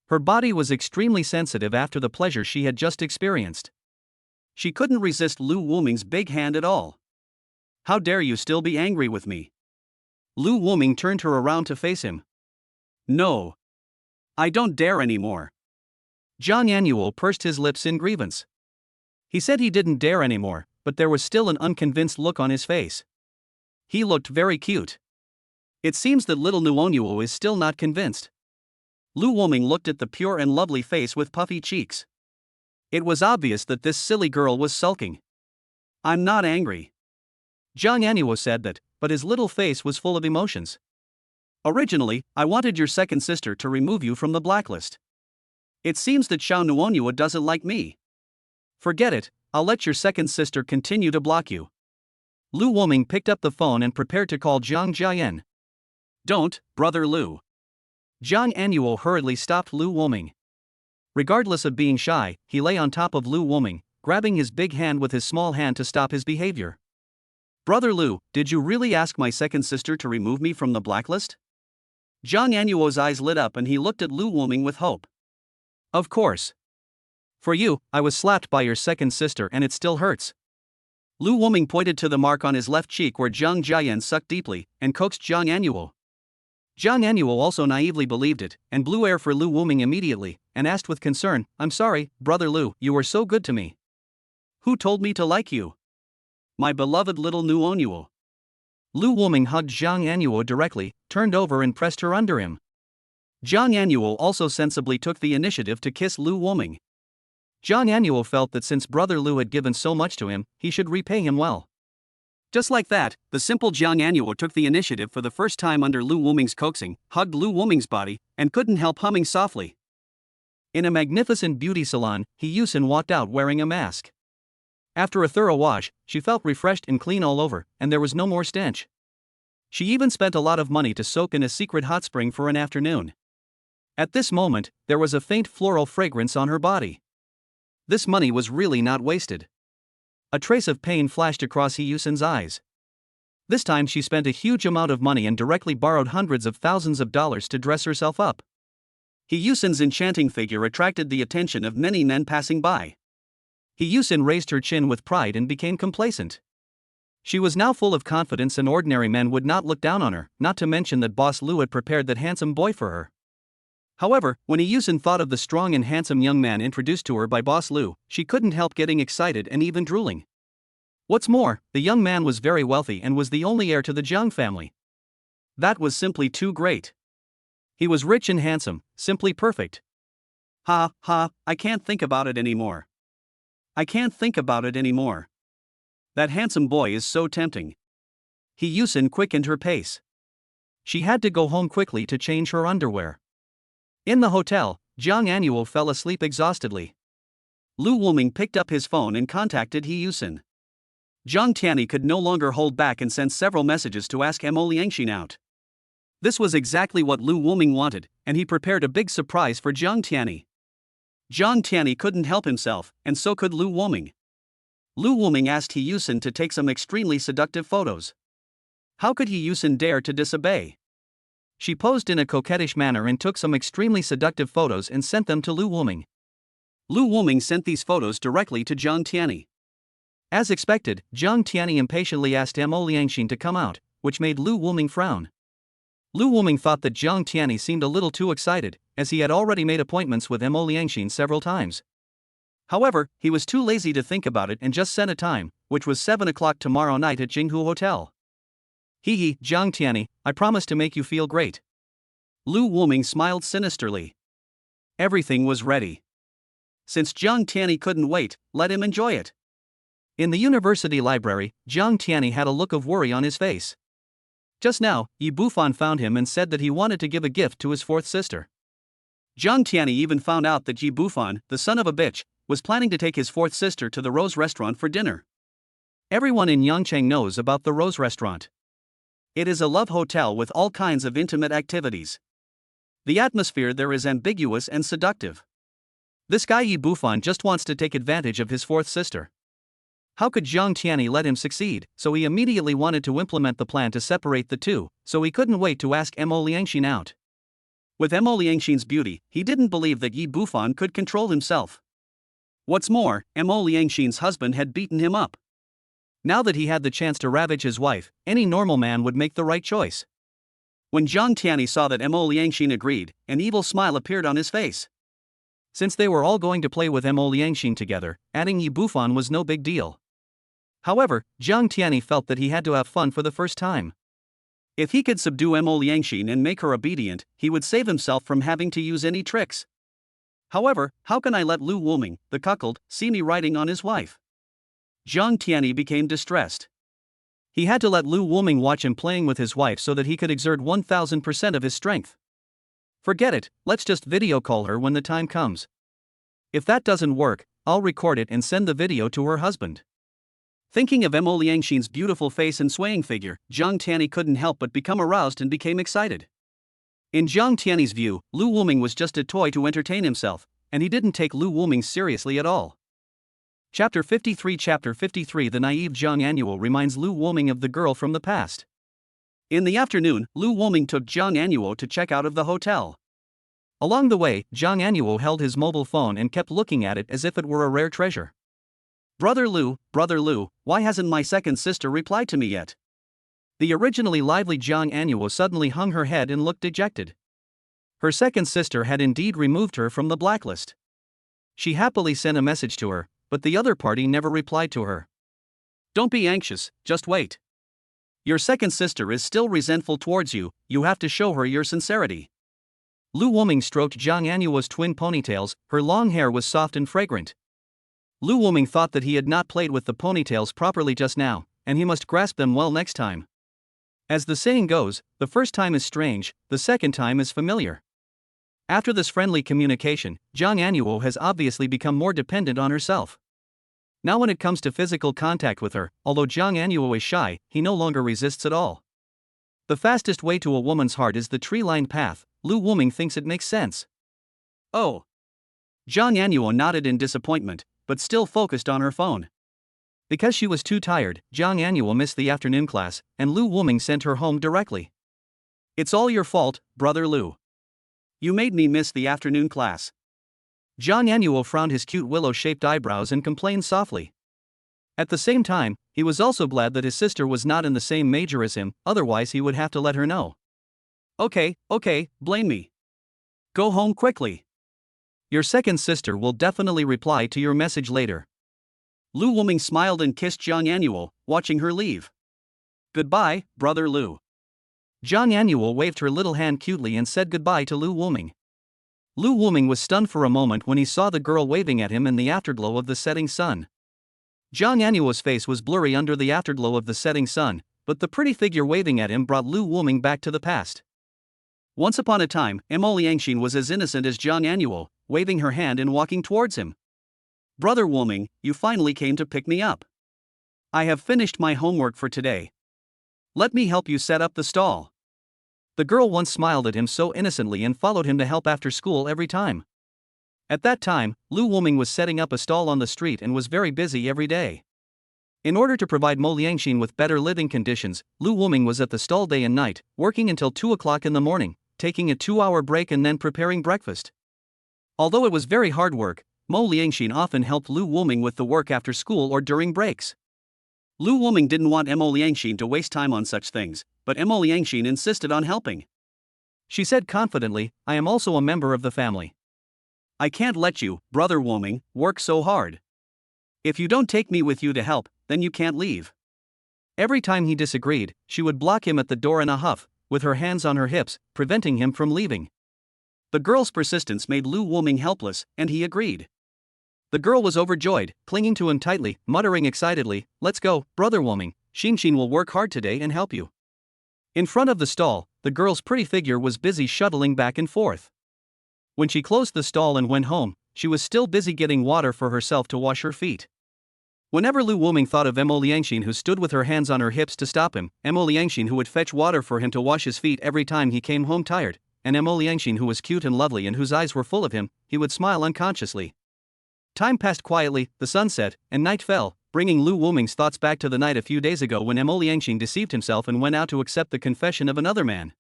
Her body was extremely sensitive after the pleasure she had just experienced. She couldn't resist Lu Wuming's big hand at all. How dare you still be angry with me? Lu Wuming turned her around to face him. No. I don't dare anymore. Jang Anuo pursed his lips in grievance. He said he didn't dare anymore, but there was still an unconvinced look on his face. He looked very cute. It seems that little Anuo is still not convinced. Lu Wuming looked at the pure and lovely face with puffy cheeks. It was obvious that this silly girl was sulking. I'm not angry. Jang Anuo said that, but his little face was full of emotions. Originally, I wanted your second sister to remove you from the blacklist. It seems that Xiao Nuonua doesn't like me. Forget it, I'll let your second sister continue to block you. Lu Wuming picked up the phone and prepared to call Jang Jen. Don't, Brother Lu. Jang Anuo hurriedly stopped Lu Wuming. Regardless of being shy, he lay on top of Lu Wuming, grabbing his big hand with his small hand to stop his behavior. Brother Lu, did you really ask my second sister to remove me from the blacklist? Jang Anuo's eyes lit up and he looked at Lu Wuming with hope. Of course. For you, I was slapped by your second sister and it still hurts. Lu Wuming pointed to the mark on his left cheek where Jang Jen sucked deeply, and coaxed Jang Anuo. Jang Anuo also naively believed it, and blew air for Lu Wuming immediately, and asked with concern, I'm sorry, Brother Lu, you were so good to me. Who told me to like you? My beloved little Anuo. Lu Wuming hugged Jang Anuo directly, turned over and pressed her under him. Jang Anuo also sensibly took the initiative to kiss Lu Wuming. Jang Anuo felt that since Brother Lu had given so much to him, he should repay him well. Just like that, the simple Jang Anuo took the initiative for the first time under Lu Wuming's coaxing, hugged Lu Wuming's body, and couldn't help humming softly. In a magnificent beauty salon, He Yusin walked out wearing a mask. After a thorough wash, she felt refreshed and clean all over, and there was no more stench. She even spent a lot of money to soak in a secret hot spring for an afternoon. At this moment, there was a faint floral fragrance on her body. This money was really not wasted. A trace of pain flashed across He Yusin's eyes. This time she spent a huge amount of money and directly borrowed hundreds of thousands of dollars to dress herself up. He Yusin's enchanting figure attracted the attention of many men passing by. He Yusin raised her chin with pride and became complacent. She was now full of confidence and ordinary men would not look down on her, not to mention that Boss Lu had prepared that handsome boy for her. However, when Yusun thought of the strong and handsome young man introduced to her by Boss Lu, she couldn't help getting excited and even drooling. What's more, the young man was very wealthy and was the only heir to the Jiang family. That was simply too great. He was rich and handsome, simply perfect. Ha, I can't think about it anymore. I can't think about it anymore. That handsome boy is so tempting. Yusun quickened her pace. She had to go home quickly to change her underwear. In the hotel, Jiang Anuo fell asleep exhaustedly. Lu Wuming picked up his phone and contacted Yusun. Jiang Tiani could no longer hold back and sent several messages to ask Mo Liangxin out. This was exactly what Lu Wuming wanted, and he prepared a big surprise for Jiang Tiani. Jiang Tiani couldn't help himself, and so could Lu Wuming. Lu Wuming asked Yusun to take some extremely seductive photos. How could Yusun dare to disobey? She posed in a coquettish manner and took some extremely seductive photos and sent them to Lu Wuming. Lu Wuming sent these photos directly to Jiang Tiani. As expected, Jiang Tiani impatiently asked Mo Liangxin to come out, which made Lu Wuming frown. Lu Wuming thought that Jiang Tiani seemed a little too excited, as he had already made appointments with Mo Liangxin several times. However, he was too lazy to think about it and just set a time, which was 7 o'clock tomorrow night at Jinghu Hotel. Jiang Tiani, I promise to make you feel great. Lu Wuming smiled sinisterly. Everything was ready. Since Jiang Tiani couldn't wait, let him enjoy it. In the university library, Jiang Tiani had a look of worry on his face. Just now, Yi Bufan found him and said that he wanted to give a gift to his fourth sister. Jiang Tiani even found out that Yi Bufan, the son of a bitch, was planning to take his fourth sister to the Rose Restaurant for dinner. Everyone in Yangcheng knows about the Rose Restaurant. It is a love hotel with all kinds of intimate activities. The atmosphere there is ambiguous and seductive. This guy Yi Bufan just wants to take advantage of his fourth sister. How could Jiang Tiani let him succeed? So he immediately wanted to implement the plan to separate the two, so he couldn't wait to ask Mo Liangxin out. With Mo Liangxin's beauty, he didn't believe that Yi Bufan could control himself. What's more, Mo Liangxin's husband had beaten him up. Now that he had the chance to ravage his wife, any normal man would make the right choice. When Jiang Tiani saw that Mo Liangxin agreed, an evil smile appeared on his face. Since they were all going to play with Mo Liangxin together, adding Yi Bufan was no big deal. However, Jiang Tiani felt that he had to have fun for the first time. If he could subdue Mo Liangxin and make her obedient, he would save himself from having to use any tricks. However, how can I let Lu Wuming, the cuckold, see me riding on his wife? Jiang Tiani became distressed. He had to let Lu Wuming watch him playing with his wife so that he could exert 1000% of his strength. Forget it, let's just video call her when the time comes. If that doesn't work, I'll record it and send the video to her husband. Thinking of Mo Liangxin's beautiful face and swaying figure, Jiang Tiani couldn't help but become aroused and became excited. In Jiang Tiani's view, Lu Wuming was just a toy to entertain himself, and he didn't take Lu Wuming seriously at all. Chapter 53 The naive Jiang Anuo reminds Lu Wuming of the girl from the past. In the afternoon, Lu Wuming took Jiang Anuo to check out of the hotel. Along the way, Jiang Anuo held his mobile phone and kept looking at it as if it were a rare treasure. Brother Lu, why hasn't my second sister replied to me yet? The originally lively Jiang Anuo suddenly hung her head and looked dejected. Her second sister had indeed removed her from the blacklist. She happily sent a message to her, but the other party never replied to her. Don't be anxious, just wait. Your second sister is still resentful towards you, you have to show her your sincerity. Lu Wuming stroked Jiang Anuo's twin ponytails, her long hair was soft and fragrant. Lu Wuming thought that he had not played with the ponytails properly just now, and he must grasp them well next time. As the saying goes, the first time is strange, the second time is familiar. After this friendly communication, Jiang Anuo has obviously become more dependent on herself. Now when it comes to physical contact with her, although Jiang Anuo is shy, he no longer resists at all. The fastest way to a woman's heart is the tree-lined path. Lu Wuming thinks it makes sense. Oh. Jiang Anuo nodded in disappointment, but still focused on her phone. Because she was too tired, Jiang Anuo missed the afternoon class, and Lu Wuming sent her home directly. It's all your fault, brother Lu. You made me miss the afternoon class. Jiang Anuo frowned his cute willow-shaped eyebrows and complained softly. At the same time, he was also glad that his sister was not in the same major as him, otherwise he would have to let her know. Okay, blame me. Go home quickly. Your second sister will definitely reply to your message later. Lu Wuming smiled and kissed Jang Anuo, watching her leave. Goodbye, brother Lu. Jang Anuo waved her little hand cutely and said goodbye to Lu Wuming. Lu Wuming was stunned for a moment when he saw the girl waving at him in the afterglow of the setting sun. Jang Anuo's face was blurry under the afterglow of the setting sun, but the pretty figure waving at him brought Lu Wuming back to the past. Once upon a time, Mo Liangxin was as innocent as Jang Anuo, waving her hand and walking towards him. Brother Wuming, you finally came to pick me up. I have finished my homework for today. Let me help you set up the stall. The girl once smiled at him so innocently and followed him to help after school every time. At that time, Lu Wuming was setting up a stall on the street and was very busy every day. In order to provide Mo Liangxin with better living conditions, Lu Wuming was at the stall day and night, working until 2 o'clock in the morning, taking a 2-hour break and then preparing breakfast. Although it was very hard work, Mo Liangxin often helped Lu Wuming with the work after school or during breaks. Lu Wuming didn't want Mo Liangxin to waste time on such things, but Mo Liangxin insisted on helping. She said confidently, I am also a member of the family. I can't let you, brother Wuming, work so hard. If you don't take me with you to help, then you can't leave. Every time he disagreed, she would block him at the door in a huff, with her hands on her hips, preventing him from leaving. The girl's persistence made Lu Wuming helpless, and he agreed. The girl was overjoyed, clinging to him tightly, muttering excitedly, Let's go, brother Wuming, Xinxin will work hard today and help you. In front of the stall, the girl's pretty figure was busy shuttling back and forth. When she closed the stall and went home, she was still busy getting water for herself to wash her feet. Whenever Lu Wuming thought of Mo Liangxin who stood with her hands on her hips to stop him, Mo Liangxin who would fetch water for him to wash his feet every time he came home tired, and Mo Liangxin who was cute and lovely and whose eyes were full of him, he would smile unconsciously. Time passed quietly, the sun set, and night fell, bringing Lu Wuming's thoughts back to the night a few days ago when Mo Liangxin deceived himself and went out to accept the confession of another man.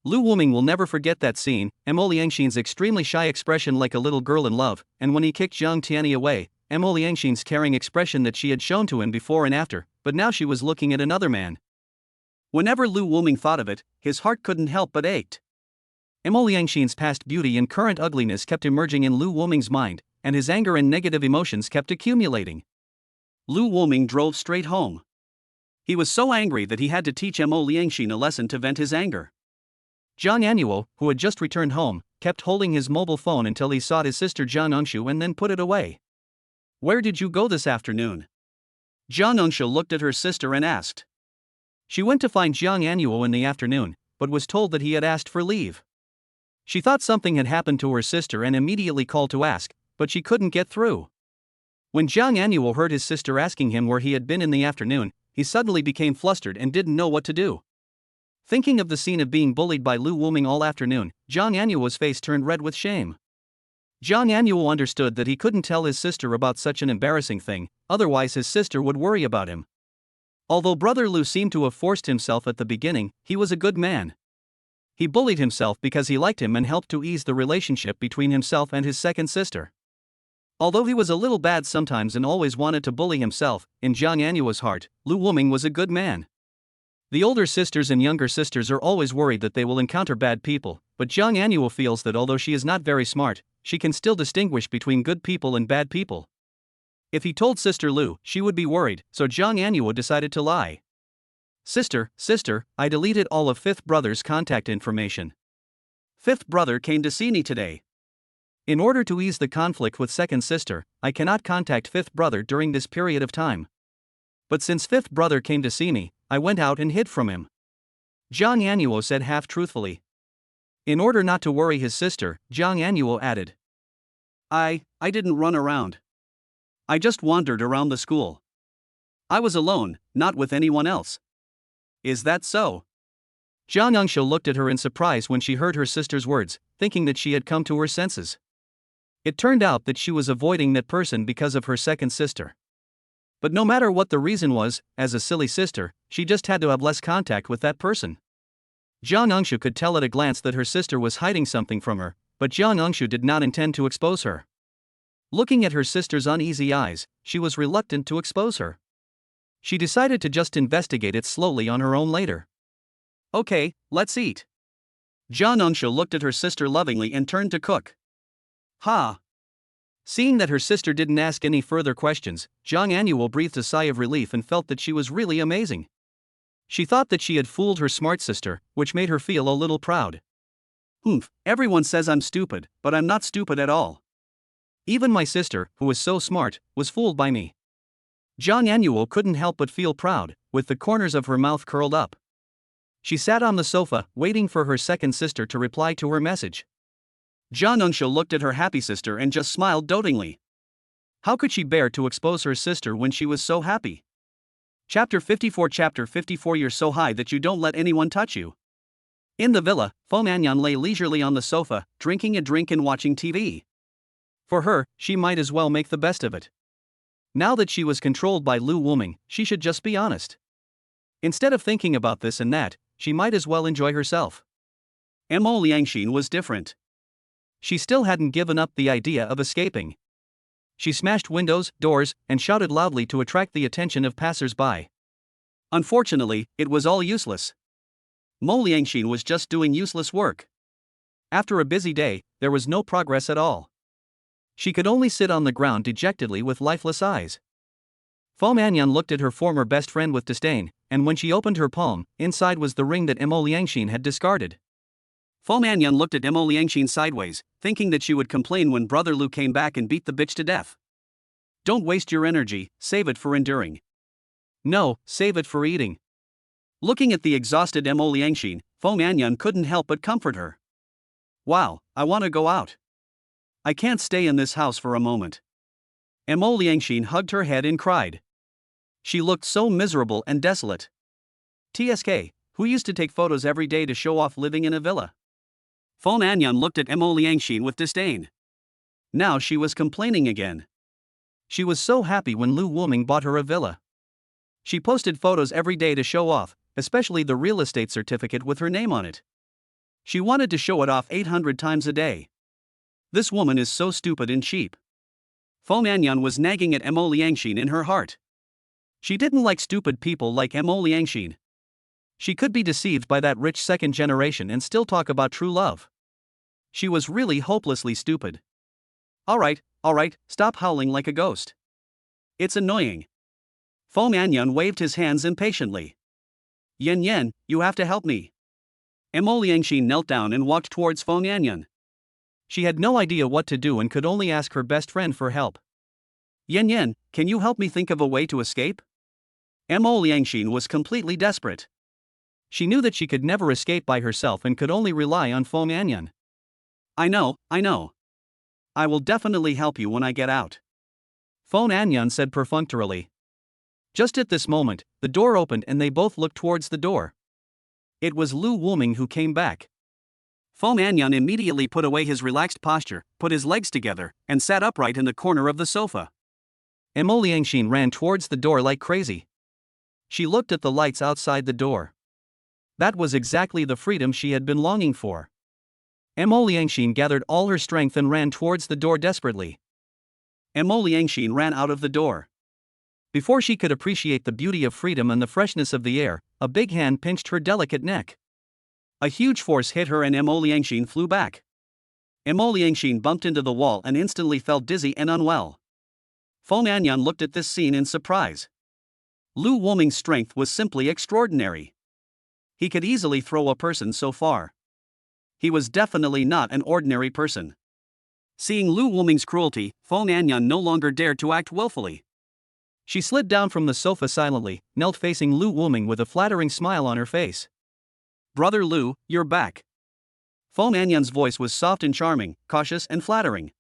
Lu Wuming will never forget that scene, Mo Liangxin's extremely shy expression like a little girl in love, and when he kicked Zhang Tiani away, Mo Liangxin's caring expression that she had shown to him before and after, but now she was looking at another man. Whenever Lu Wuming thought of it, his heart couldn't help but ached. Mo Liangxin's past beauty and current ugliness kept emerging in Lu Wuming's mind, and his anger and negative emotions kept accumulating. Lu Wuming drove straight home. He was so angry that he had to teach Mo Liangxin a lesson to vent his anger. Jang Anuo, who had just returned home, kept holding his mobile phone until he saw his sister Jang Engshu and then put it away. Where did you go this afternoon? Jang Engshu looked at her sister and asked. She went to find Jang Anuo in the afternoon, but was told that he had asked for leave. She thought something had happened to her sister and immediately called to ask, but she couldn't get through. When Jang Anuo heard his sister asking him where he had been in the afternoon, he suddenly became flustered and didn't know what to do. Thinking of the scene of being bullied by Lu Wuming all afternoon, Jang Anuo's face turned red with shame. Jang Anuo understood that he couldn't tell his sister about such an embarrassing thing, otherwise his sister would worry about him. Although brother Lu seemed to have forced himself at the beginning, he was a good man. He bullied himself because he liked him and helped to ease the relationship between himself and his second sister. Although he was a little bad sometimes and always wanted to bully himself, in Jang Anuo's heart, Lu Wuming was a good man. The older sisters and younger sisters are always worried that they will encounter bad people, but Jang Anuo feels that although she is not very smart, she can still distinguish between good people and bad people. If he told Sister Lu, she would be worried, so Jang Anuo decided to lie. Sister, I deleted all of fifth brother's contact information. Fifth brother came to see me today. In order to ease the conflict with second sister, I cannot contact fifth brother during this period of time. But since fifth brother came to see me, I went out and hid from him. Jang Anuo said half-truthfully. In order not to worry his sister, Jang Anuo added. I didn't run around. I just wandered around the school. I was alone, not with anyone else. Is that so? Jang Engshu looked at her in surprise when she heard her sister's words, thinking that she had come to her senses. It turned out that she was avoiding that person because of her second sister. But no matter what the reason was, as a silly sister, she just had to have less contact with that person. Jang Engshu could tell at a glance that her sister was hiding something from her, but Jang Engshu did not intend to expose her. Looking at her sister's uneasy eyes, she was reluctant to expose her. She decided to just investigate it slowly on her own later. Okay, let's eat. Jang Jen looked at her sister lovingly and turned to cook. Ha! Seeing that her sister didn't ask any further questions, Jang Anuo breathed a sigh of relief and felt that she was really amazing. She thought that she had fooled her smart sister, which made her feel a little proud. Everyone says I'm stupid, but I'm not stupid at all. Even my sister, who was so smart, was fooled by me. Jang Anuo couldn't help but feel proud, with the corners of her mouth curled up. She sat on the sofa, waiting for her second sister to reply to her message. Jang Jen looked at her happy sister and just smiled dotingly. How could she bear to expose her sister when she was so happy? Chapter 54 You're so high that you don't let anyone touch you. In the villa, Fong Anan lay leisurely on the sofa, drinking a drink and watching TV. For her, she might as well make the best of it. Now that she was controlled by Lu Wuming, she should just be honest. Instead of thinking about this and that, she might as well enjoy herself. Mo Liangxin was different. She still hadn't given up the idea of escaping. She smashed windows, doors, and shouted loudly to attract the attention of passers-by. Unfortunately, it was all useless. Mo Liangxin was just doing useless work. After a busy day, there was no progress at all. She could only sit on the ground dejectedly with lifeless eyes. Fong Anyan looked at her former best friend with disdain, and when she opened her palm, inside was the ring that Mo Liangxin had discarded. Fong Anyan looked at Mo Liangxin sideways, thinking that she would complain when Brother Lu came back and beat the bitch to death. Don't waste your energy, save it for enduring. No, save it for eating. Looking at the exhausted Mo Liangxin, Fong Anyan couldn't help but comfort her. Wow, I want to go out. I can't stay in this house for a moment. Mo Liangxin hugged her head and cried. She looked so miserable and desolate. TSK, who used to take photos every day to show off living in a villa? Fong Anyan looked at Mo Liangxin with disdain. Now she was complaining again. She was so happy when Lu Wuming bought her a villa. She posted photos every day to show off, especially the real estate certificate with her name on it. She wanted to show it off 800 times a day. This woman is so stupid and cheap. Fong Anyan was nagging at Mo Liangxin in her heart. She didn't like stupid people like Mo Liangxin. She could be deceived by that rich second generation and still talk about true love. She was really hopelessly stupid. Alright, stop howling like a ghost. It's annoying. Fong Anyan waved his hands impatiently. Yen, you have to help me. Mo Liangxin knelt down and walked towards Fong Anyan. She had no idea what to do and could only ask her best friend for help. Yen, can you help me think of a way to escape? Mo Liangxin was completely desperate. She knew that she could never escape by herself and could only rely on Fong Anyan. I know. I will definitely help you when I get out. Fong Anyan said perfunctorily. Just at this moment, the door opened and they both looked towards the door. It was Lu Wuming who came back. Fong Anyan immediately put away his relaxed posture, put his legs together, and sat upright in the corner of the sofa. Mo Liangxin ran towards the door like crazy. She looked at the lights outside the door. That was exactly the freedom she had been longing for. Mo Liangxin gathered all her strength and ran towards the door desperately. Mo Liangxin ran out of the door. Before she could appreciate the beauty of freedom and the freshness of the air, a big hand pinched her delicate neck. A huge force hit her and Mo Liangxin flew back. Mo Liangxin bumped into the wall and instantly felt dizzy and unwell. Fong Anyan looked at this scene in surprise. Lu Wuming's strength was simply extraordinary. He could easily throw a person so far. He was definitely not an ordinary person. Seeing Lu Wuming's cruelty, Fong Anyan no longer dared to act willfully. She slid down from the sofa silently, knelt facing Lu Wuming with a flattering smile on her face. Brother Lu, you're back. Fong Anyan's voice was soft and charming, cautious and flattering.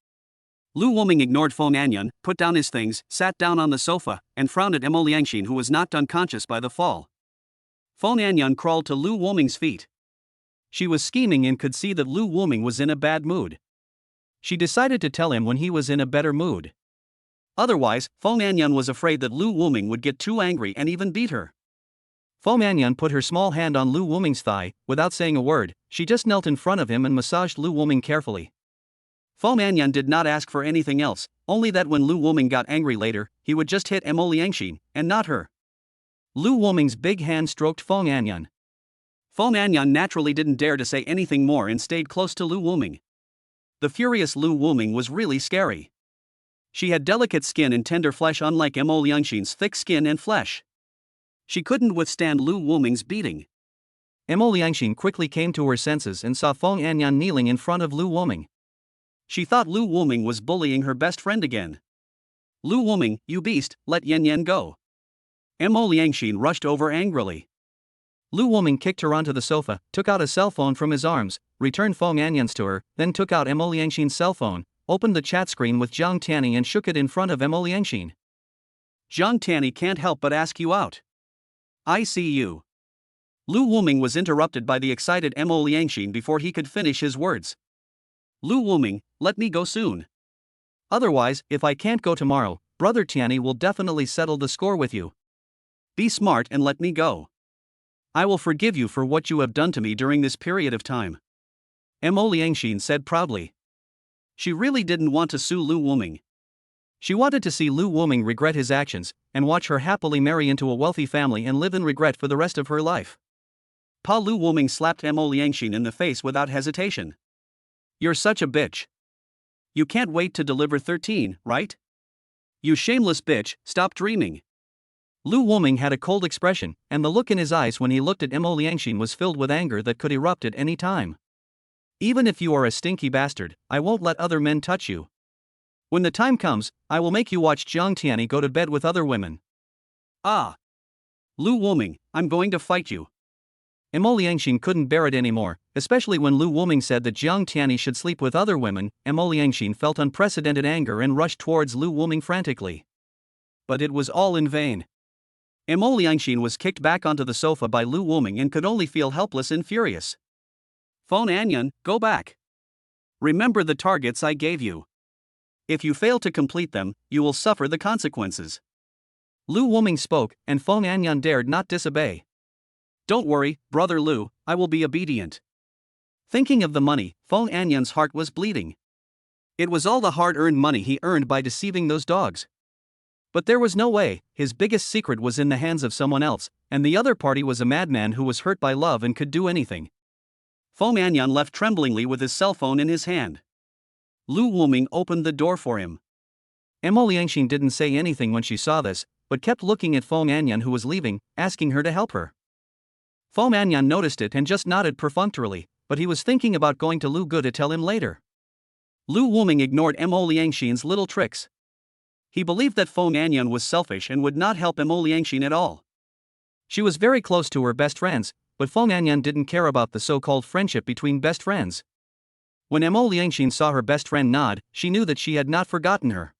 Lu Wuming ignored Fong Anyan, put down his things, sat down on the sofa, and frowned at Mo Liangxin, who was knocked unconscious by the fall. Fong Anyan crawled to Lu Wuming's feet. She was scheming and could see that Lu Wuming was in a bad mood. She decided to tell him when he was in a better mood. Otherwise, Fong Anyan was afraid that Lu Wuming would get too angry and even beat her. Fong Anyan put her small hand on Lu Wuming's thigh. Without saying a word, she just knelt in front of him and massaged Lu Wuming carefully. Fong Anyan did not ask for anything else, only that when Lu Wuming got angry later, he would just hit Mo Liangxin, and not her. Lu Wuming's big hand stroked Fong Anyan. Fong Anyan naturally didn't dare to say anything more and stayed close to Lu Wuming. The furious Lu Wuming was really scary. She had delicate skin and tender flesh unlike Mo Liangxin's thick skin and flesh. She couldn't withstand Lu Wuming's beating. Mo Liangxin quickly came to her senses and saw Fong Anyan kneeling in front of Lu Wuming. She thought Lu Wuming was bullying her best friend again. Lu Wuming, you beast, let Yan Yan go. Mo Liangxin rushed over angrily. Lu Wuming kicked her onto the sofa, took out a cell phone from his arms, returned Fong Anyan's to her, then took out Mo Liangxin's cell phone, opened the chat screen with Zhang Tiani and shook it in front of Mo Liangxin. Zhang Tiani can't help but ask you out. I see you. Lu Wuming was interrupted by the excited Mo Liangxin before he could finish his words. Lu Wuming, let me go soon. Otherwise, if I can't go tomorrow, Brother Tiani will definitely settle the score with you. Be smart and let me go. I will forgive you for what you have done to me during this period of time. Mo Liangxin said proudly. She really didn't want to sue Lu Wuming. She wanted to see Lu Wuming regret his actions, and watch her happily marry into a wealthy family and live in regret for the rest of her life. Pa Lu Wuming slapped Mo Liangxin in the face without hesitation. You're such a bitch. You can't wait to deliver 13, right? You shameless bitch, stop dreaming. Lu Wuming had a cold expression, and the look in his eyes when he looked at Mo Liangxin was filled with anger that could erupt at any time. Even if you are a stinky bastard, I won't let other men touch you. When the time comes, I will make you watch Zhang Tiani go to bed with other women. Ah! Lu Wuming, I'm going to fight you. Mo Liangxin couldn't bear it anymore, especially when Lu Wuming said that Zhang Tiani should sleep with other women. Mo Liangxin felt unprecedented anger and rushed towards Lu Wuming frantically. But it was all in vain. Mo Liangxin was kicked back onto the sofa by Lu Wuming and could only feel helpless and furious. Fong Anyan, go back. Remember the targets I gave you. If you fail to complete them, you will suffer the consequences. Lu Wuming spoke, and Fong Anyan dared not disobey. Don't worry, Brother Lu, I will be obedient. Thinking of the money, Fong Anyan's heart was bleeding. It was all the hard-earned money he earned by deceiving those dogs. But there was no way. His biggest secret was in the hands of someone else, and the other party was a madman who was hurt by love and could do anything. Fong Anyan left tremblingly with his cell phone in his hand. Lu Wuming opened the door for him. Mo Liangxin didn't say anything when she saw this, but kept looking at Fong Anyan who was leaving, asking her to help her. Fong Anyan noticed it and just nodded perfunctorily, but he was thinking about going to Lu Gu to tell him later. Lu Wuming ignored Mo Liangxin's little tricks. He believed that Fong Anyan was selfish and would not help Mo Liangxin at all. She was very close to her best friends, but Fong Anyan didn't care about the so-called friendship between best friends. When Mo Liangxin saw her best friend nod, she knew that she had not forgotten her.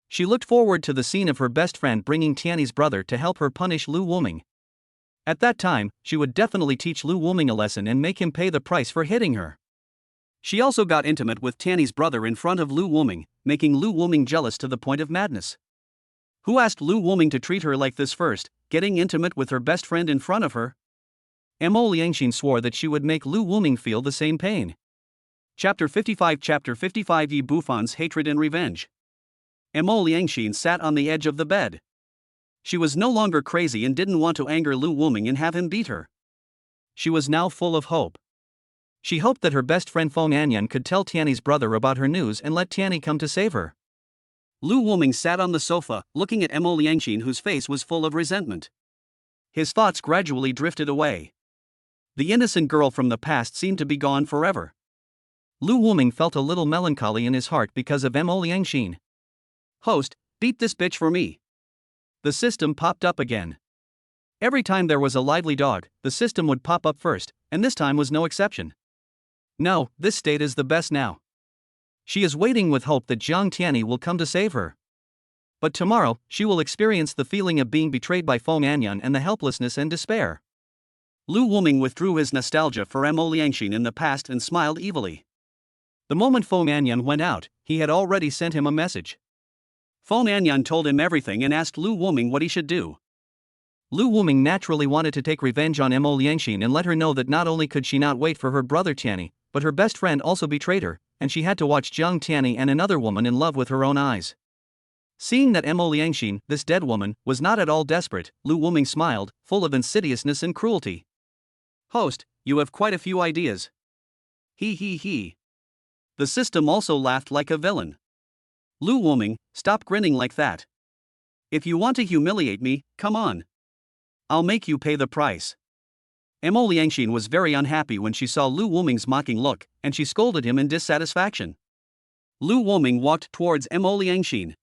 She looked forward to the scene of her best friend bringing Tiani's brother to help her punish Lu Wuming. At that time, she would definitely teach Lu Wuming a lesson and make him pay the price for hitting her. She also got intimate with Tiani's brother in front of Lu Wuming, making Lu Wuming jealous to the point of madness. Who asked Lu Wuming to treat her like this first, getting intimate with her best friend in front of her? Mo Liangxin swore that she would make Lu Wuming feel the same pain. Chapter 55 Yi Bufan's Hatred and Revenge. Mo Liangxin sat on the edge of the bed. She was no longer crazy and didn't want to anger Lu Wuming and have him beat her. She was now full of hope. She hoped that her best friend Fong Anyan could tell Tiani's brother about her news and let Tiani come to save her. Lu Wuming sat on the sofa, looking at Mo Liangxin whose face was full of resentment. His thoughts gradually drifted away. The innocent girl from the past seemed to be gone forever. Lu Wuming felt a little melancholy in his heart because of Mo Liangxin. Host, beat this bitch for me. The system popped up again. Every time there was a lively dog, the system would pop up first, and this time was no exception. No, this state is the best now. She is waiting with hope that Zhang Tiani will come to save her. But tomorrow, she will experience the feeling of being betrayed by Fong Anyan and the helplessness and despair. Lu Wuming withdrew his nostalgia for Mo Liangxin in the past and smiled evilly. The moment Fong Anyan went out, he had already sent him a message. Fong Anyan told him everything and asked Lu Wuming what he should do. Lu Wuming naturally wanted to take revenge on Mo Liangxin and let her know that not only could she not wait for her brother Tiani, but her best friend also betrayed her, and she had to watch Zhang Tiani and another woman in love with her own eyes. Seeing that Mo Liangxin, this dead woman, was not at all desperate, Lu Wuming smiled, full of insidiousness and cruelty. Host, you have quite a few ideas. He he he. The system also laughed like a villain. Lu Wuming, stop grinning like that. If you want to humiliate me, come on. I'll make you pay the price. Mo Liangxin was very unhappy when she saw Lu Wuming's mocking look, and she scolded him in dissatisfaction. Lu Wuming walked towards Mo Liangxin.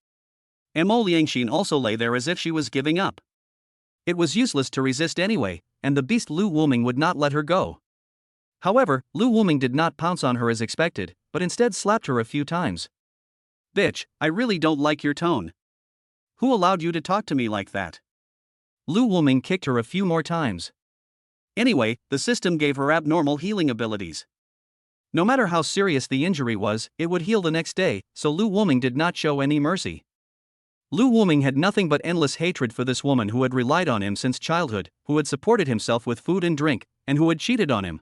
Mo Liangxin also lay there as if she was giving up. It was useless to resist anyway, and the beast Lu Wuming would not let her go. However, Lu Wuming did not pounce on her as expected, but instead slapped her a few times. Bitch, I really don't like your tone. Who allowed you to talk to me like that? Lu Wuming kicked her a few more times. Anyway, the system gave her abnormal healing abilities. No matter how serious the injury was, it would heal the next day, so Lu Wuming did not show any mercy. Lu Wuming had nothing but endless hatred for this woman who had relied on him since childhood, who had supported himself with food and drink, and who had cheated on him.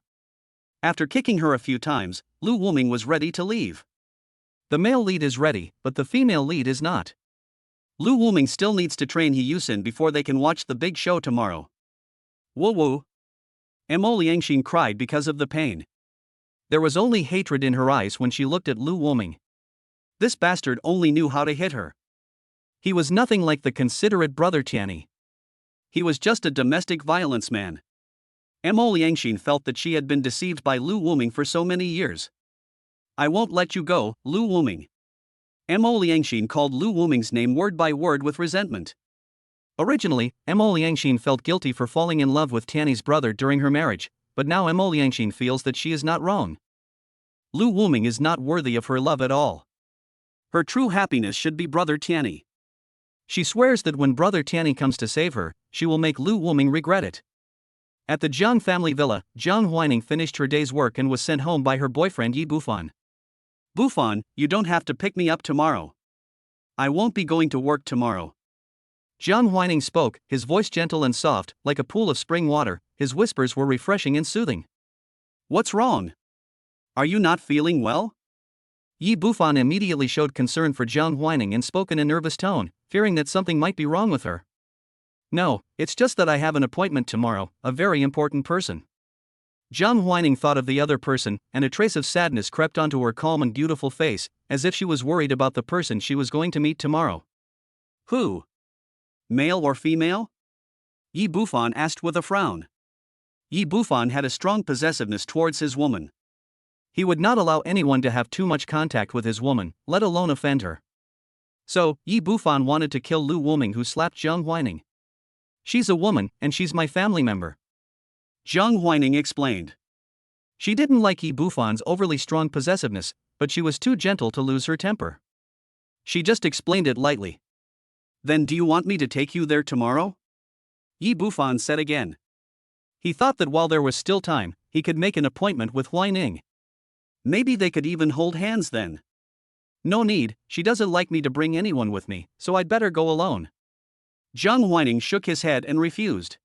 After kicking her a few times, Lu Wuming was ready to leave. The male lead is ready, but the female lead is not. Lu Wuming still needs to train He Yusin before they can watch the big show tomorrow. Woo woo. Mo Liangxin cried because of the pain. There was only hatred in her eyes when she looked at Lu Wuming. This bastard only knew how to hit her. He was nothing like the considerate brother Tiani. He was just a domestic violence man. Mo Liangxin felt that she had been deceived by Lu Wuming for so many years. I won't let you go, Lu Wuming. Mo Liangxin called Lu Wuming's name word by word with resentment. Originally, Mo Liangxin felt guilty for falling in love with Tiani's brother during her marriage, but now Mo Liangxin feels that she is not wrong. Lu Wuming is not worthy of her love at all. Her true happiness should be brother Tiani. She swears that when brother Tiani comes to save her, she will make Lu Wuming regret it. At the Zhang family villa, Zhang Huaining finished her day's work and was sent home by her boyfriend Yi Bufan. Bufan, you don't have to pick me up tomorrow. I won't be going to work tomorrow. Zhang Huaining spoke, his voice gentle and soft, like a pool of spring water. His whispers were refreshing and soothing. What's wrong? Are you not feeling well? Yi Bufan immediately showed concern for Zhang Huaining and spoke in a nervous tone, fearing that something might be wrong with her. No, it's just that I have an appointment tomorrow, a very important person. Zhang Huaining thought of the other person, and a trace of sadness crept onto her calm and beautiful face, as if she was worried about the person she was going to meet tomorrow. Who? Male or female? Yi Bufan asked with a frown. Yi Bufan had a strong possessiveness towards his woman. He would not allow anyone to have too much contact with his woman, let alone offend her. So, Yi Bufan wanted to kill Lu Wuming, who slapped Zhang Huaining. She's a woman, and she's my family member. Zhang Huaining explained. She didn't like Yi Bufan's overly strong possessiveness, but she was too gentle to lose her temper. She just explained it lightly. Then do you want me to take you there tomorrow? Yi Bufan said again. He thought that while there was still time, he could make an appointment with Huaining. Maybe they could even hold hands then. No need, she doesn't like me to bring anyone with me, so I'd better go alone. Zhang Huaining shook his head and refused.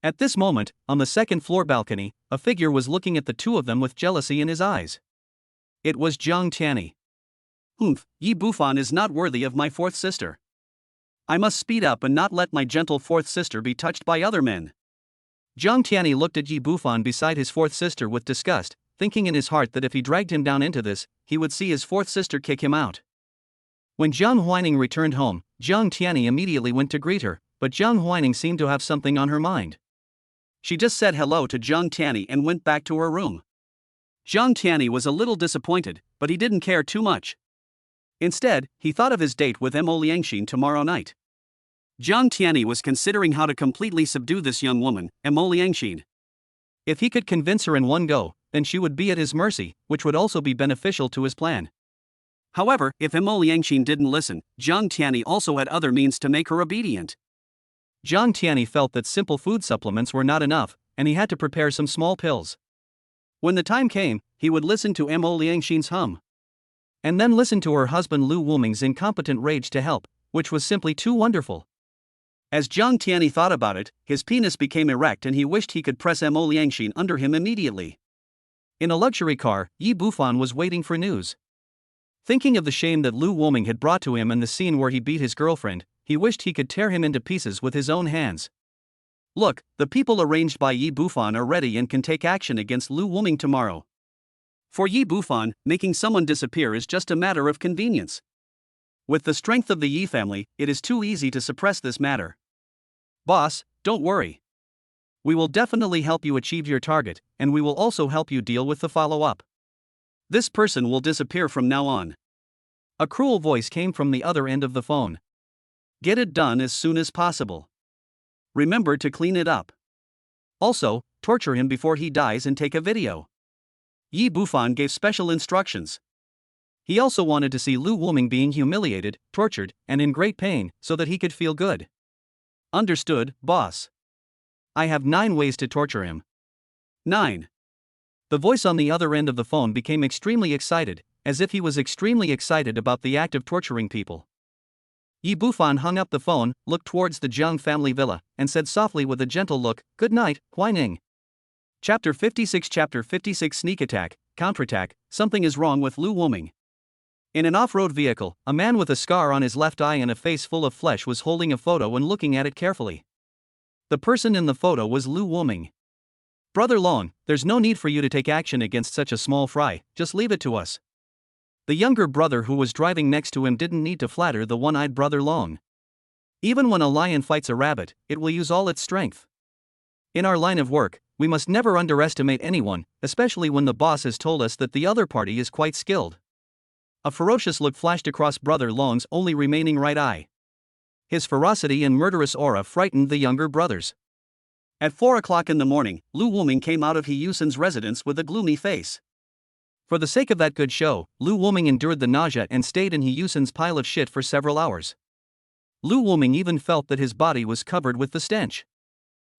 At this moment, on the second-floor balcony, a figure was looking at the two of them with jealousy in his eyes. It was Zhang Tiani. Humph, Yi Bufan is not worthy of my fourth sister. I must speed up and not let my gentle fourth sister be touched by other men. Zhang Tiani looked at Yi Bufan beside his fourth sister with disgust, thinking in his heart that if he dragged him down into this, he would see his fourth sister kick him out. When Zhang Huaining returned home, Zhang Tiani immediately went to greet her, but Zhang Huaining seemed to have something on her mind. She just said hello to Zhang Tiani and went back to her room. Zhang Tiani was a little disappointed, but he didn't care too much. Instead, he thought of his date with Mo Liangxin tomorrow night. Zhang Tiani was considering how to completely subdue this young woman, Mo Liangxin. If he could convince her in one go, then she would be at his mercy, which would also be beneficial to his plan. However, if Mo Liangxin didn't listen, Zhang Tiani also had other means to make her obedient. Zhang Tiani felt that simple food supplements were not enough, and he had to prepare some small pills. When the time came, he would listen to Mo Liangxin's hum. And then listen to her husband Lu Wuming's incompetent rage to help, which was simply too wonderful. As Zhang Tiani thought about it, his penis became erect and he wished he could press Mo Liangxin under him immediately. In a luxury car, Yi Bufan was waiting for news. Thinking of the shame that Lu Wuming had brought to him and the scene where he beat his girlfriend, he wished he could tear him into pieces with his own hands. Look, the people arranged by Yi Bufan are ready and can take action against Lu Wuming tomorrow. For Yi Bufan, making someone disappear is just a matter of convenience. With the strength of the Yi family, it is too easy to suppress this matter. Boss, don't worry. We will definitely help you achieve your target, and we will also help you deal with the follow-up. This person will disappear from now on. A cruel voice came from the other end of the phone. Get it done as soon as possible. Remember to clean it up. Also, torture him before he dies and take a video. Yi Bufan gave special instructions. He also wanted to see Lu Wuming being humiliated, tortured, and in great pain, so that he could feel good. Understood, boss. I have 9 ways to torture him. 9. The voice on the other end of the phone became extremely excited, as if he was extremely excited about the act of torturing people. Yi Bufan hung up the phone, looked towards the Jiang family villa, and said softly with a gentle look, "Good night, Huaining." Chapter 56 Sneak Attack, Counterattack. Something is wrong with Lu Wuming. In an off-road vehicle, a man with a scar on his left eye and a face full of flesh was holding a photo and looking at it carefully. The person in the photo was Lu Wuming. "Brother Long, there's no need for you to take action against such a small fry, just leave it to us." The younger brother who was driving next to him didn't need to flatter the one-eyed brother Long. Even when a lion fights a rabbit, it will use all its strength. In our line of work, we must never underestimate anyone, especially when the boss has told us that the other party is quite skilled. A ferocious look flashed across Brother Long's only remaining right eye. His ferocity and murderous aura frightened the younger brothers. At 4 o'clock in the morning, Lu Wuming came out of He Yusen's residence with a gloomy face. For the sake of that good show, Lu Wuming endured the nausea and stayed in He Yusen's pile of shit for several hours. Lu Wuming even felt that his body was covered with the stench.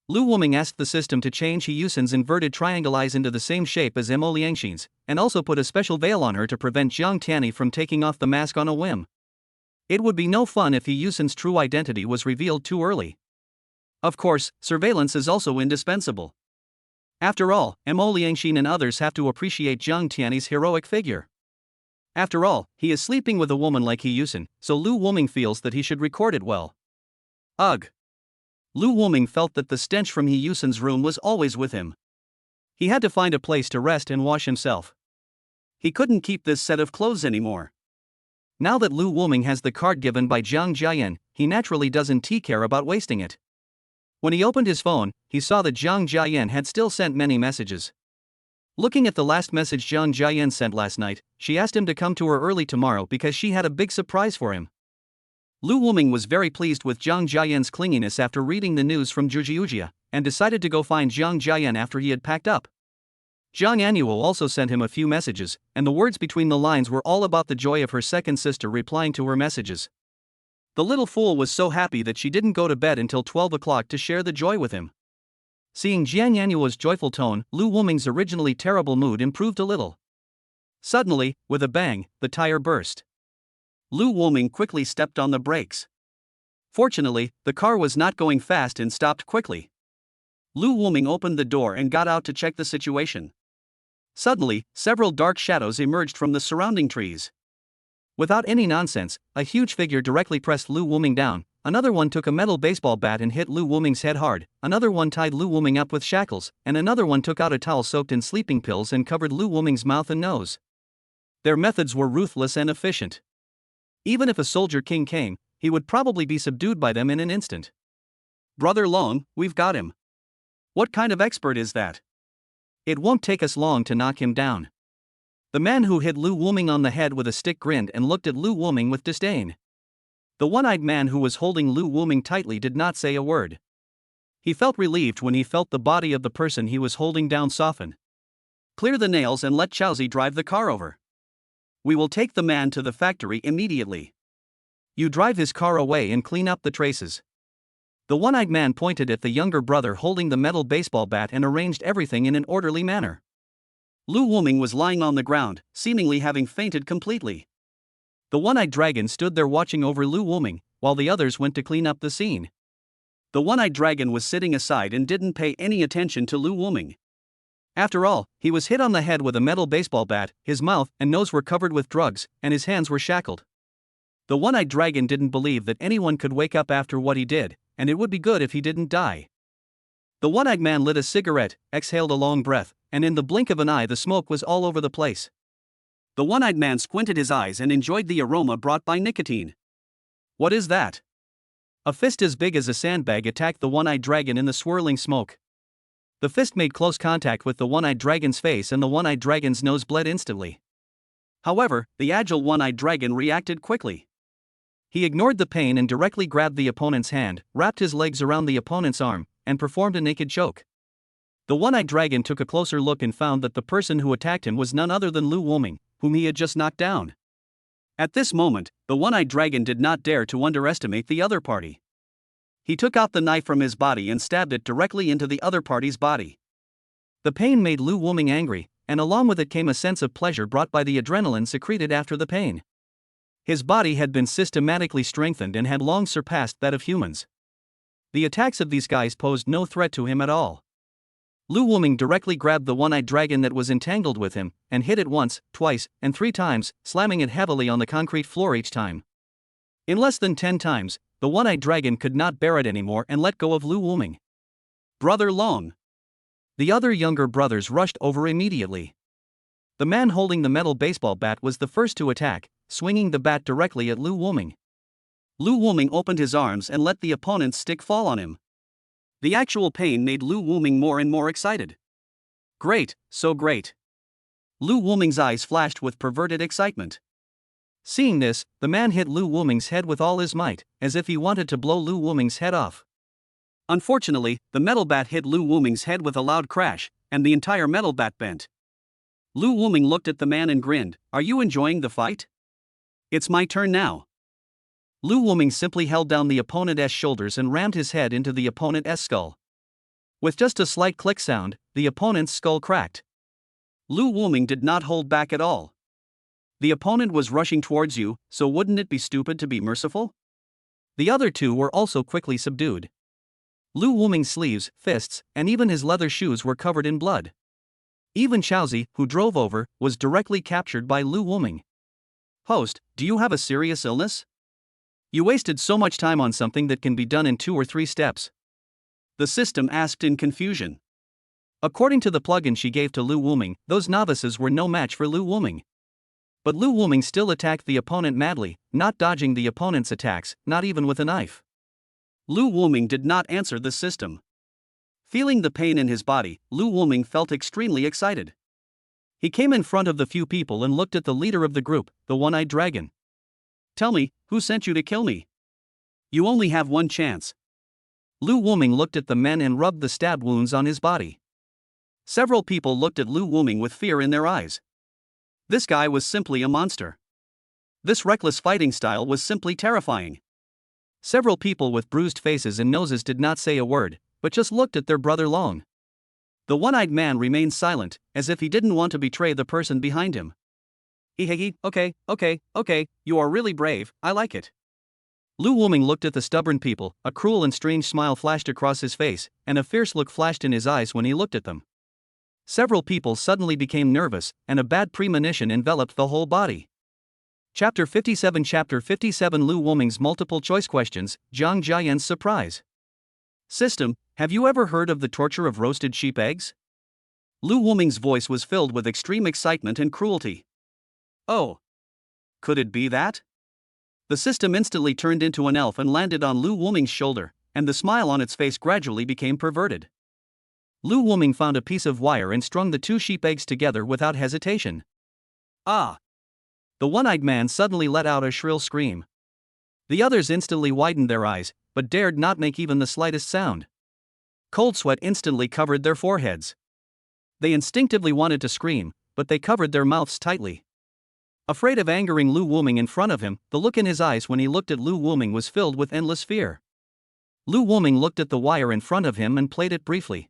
Lu Wuming asked the system to change He Yusen's inverted triangle eyes into the same shape as Mo Liangxin's, and also put a special veil on her to prevent Jiang Tiani from taking off the mask on a whim. It would be no fun if He Yusen's true identity was revealed too early. Of course, surveillance is also indispensable. After all, Mo Liangxin and others have to appreciate Jiang Tiani's heroic figure. After all, he is sleeping with a woman like He Yusen, so Lu Wuming feels that he should record it well. Ugh. Lu Wuming felt that the stench from He Yusen's room was always with him. He had to find a place to rest and wash himself. He couldn't keep this set of clothes anymore. Now that Lu Wuming has the card given by Jang Jen, he naturally doesn't care about wasting it. When he opened his phone, he saw that Jang Jen had still sent many messages. Looking at the last message Jang Jen sent last night, she asked him to come to her early tomorrow because she had a big surprise for him. Lu Wuming was very pleased with Jang Jen's clinginess after reading the news from Zhujiujia, and decided to go find Jang Jen after he had packed up. Jiang Anuo also sent him a few messages, and the words between the lines were all about the joy of her second sister replying to her messages. The little fool was so happy that she didn't go to bed until 12 o'clock to share the joy with him. Seeing Jiang Anuo's joyful tone, Lu Wuming's originally terrible mood improved a little. Suddenly, with a bang, the tire burst. Lu Wuming quickly stepped on the brakes. Fortunately, the car was not going fast and stopped quickly. Lu Wuming opened the door and got out to check the situation. Suddenly, several dark shadows emerged from the surrounding trees. Without any nonsense, a huge figure directly pressed Lu Wuming down, another one took a metal baseball bat and hit Lu Wuming's head hard, another one tied Lu Wuming up with shackles, and another one took out a towel soaked in sleeping pills and covered Lu Wuming's mouth and nose. Their methods were ruthless and efficient. Even if a soldier king came, he would probably be subdued by them in an instant. "Brother Long, we've got him." "What kind of expert is that?" "It won't take us long to knock him down." The man who hit Lu Wuming on the head with a stick grinned and looked at Lu Wuming with disdain. The one-eyed man who was holding Lu Wuming tightly did not say a word. He felt relieved when he felt the body of the person he was holding down soften. "Clear the nails and let Chaozi drive the car over. We will take the man to the factory immediately. You drive his car away and clean up the traces." The one-eyed man pointed at the younger brother holding the metal baseball bat and arranged everything in an orderly manner. Lu Wuming was lying on the ground, seemingly having fainted completely. The one-eyed dragon stood there watching over Lu Wuming, while the others went to clean up the scene. The one-eyed dragon was sitting aside and didn't pay any attention to Lu Wuming. After all, he was hit on the head with a metal baseball bat, his mouth and nose were covered with drugs, and his hands were shackled. The one-eyed dragon didn't believe that anyone could wake up after what he did, and it would be good if he didn't die. The one-eyed man lit a cigarette, exhaled a long breath, and in the blink of an eye the smoke was all over the place. The one-eyed man squinted his eyes and enjoyed the aroma brought by nicotine. What is that? A fist as big as a sandbag attacked the one-eyed dragon in the swirling smoke. The fist made close contact with the one-eyed dragon's face and the one-eyed dragon's nose bled instantly. However, the agile one-eyed dragon reacted quickly. He ignored the pain and directly grabbed the opponent's hand, wrapped his legs around the opponent's arm, and performed a naked choke. The one-eyed dragon took a closer look and found that the person who attacked him was none other than Lu Wuming, whom he had just knocked down. At this moment, the one-eyed dragon did not dare to underestimate the other party. He took out the knife from his body and stabbed it directly into the other party's body. The pain made Lu Wuming angry, and along with it came a sense of pleasure brought by the adrenaline secreted after the pain. His body had been systematically strengthened and had long surpassed that of humans. The attacks of these guys posed no threat to him at all. Lu Wuming directly grabbed the one-eyed dragon that was entangled with him, and hit it once, twice, and 3 times, slamming it heavily on the concrete floor each time. In less than 10 times, the one-eyed dragon could not bear it anymore and let go of Lu Wuming. Brother Long. The other younger brothers rushed over immediately. The man holding the metal baseball bat was the first to attack, swinging the bat directly at Lu Wuming. Lu Wuming opened his arms and let the opponent's stick fall on him. The actual pain made Lu Wuming more and more excited. Great, so great. Lu Wuming's eyes flashed with perverted excitement. Seeing this, the man hit Lu Wuming's head with all his might, as if he wanted to blow Lu Wuming's head off. Unfortunately, the metal bat hit Lu Wuming's head with a loud crash, and the entire metal bat bent. Lu Wuming looked at the man and grinned, "Are you enjoying the fight? It's my turn now." Lu Wuming simply held down the opponent's shoulders and rammed his head into the opponent's skull. With just a slight click sound, the opponent's skull cracked. Lu Wuming did not hold back at all. The opponent was rushing towards you, so wouldn't it be stupid to be merciful? The other two were also quickly subdued. Lu Wuming's sleeves, fists, and even his leather shoes were covered in blood. Even Chaozi, who drove over, was directly captured by Lu Wuming. "Host, do you have a serious illness? You wasted so much time on something that can be done in 2 or 3 steps." The system asked in confusion. According to the plugin she gave to Lu Wuming, those novices were no match for Lu Wuming. But Lu Wuming still attacked the opponent madly, not dodging the opponent's attacks, not even with a knife. Lu Wuming did not answer the system. Feeling the pain in his body, Lu Wuming felt extremely excited. He came in front of the few people and looked at the leader of the group, the one-eyed dragon. "Tell me, who sent you to kill me? You only have one chance." Lu Wuming looked at the men and rubbed the stab wounds on his body. Several people looked at Lu Wuming with fear in their eyes. This guy was simply a monster. This reckless fighting style was simply terrifying. Several people with bruised faces and noses did not say a word, but just looked at their brother Long. The one-eyed man remained silent, as if he didn't want to betray the person behind him. Okay, you are really brave, I like it." Lu Wuming looked at the stubborn people, a cruel and strange smile flashed across his face, and a fierce look flashed in his eyes when he looked at them. Several people suddenly became nervous, and a bad premonition enveloped the whole body. Chapter 57 Lu Wuming's multiple choice questions, Jang Jen's surprise. System, have you ever heard of the torture of roasted sheep eggs? Lu Wuming's voice was filled with extreme excitement and cruelty. Oh. Could it be that? The system instantly turned into an elf and landed on Lu Wuming's shoulder, and the smile on its face gradually became perverted. Lu Wuming found a piece of wire and strung the 2 sheep eggs together without hesitation. Ah! The one-eyed man suddenly let out a shrill scream. The others instantly widened their eyes, but dared not make even the slightest sound. Cold sweat instantly covered their foreheads. They instinctively wanted to scream, but they covered their mouths tightly. Afraid of angering Lu Wuming in front of him, the look in his eyes when he looked at Lu Wuming was filled with endless fear. Lu Wuming looked at the wire in front of him and played it briefly.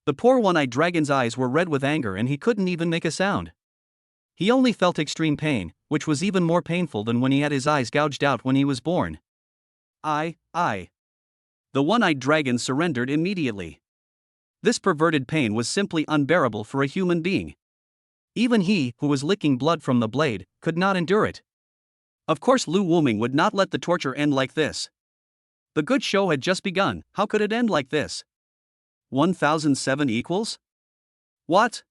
The poor one-eyed dragon's eyes were red with anger and he couldn't even make a sound. He only felt extreme pain, which was even more painful than when he had his eyes gouged out when he was born. I. The one-eyed dragon surrendered immediately. This perverted pain was simply unbearable for a human being. Even he, who was licking blood from the blade, could not endure it. Of course Lu Wuming would not let the torture end like this. The good show had just begun, how could it end like this? 1007 equals? What?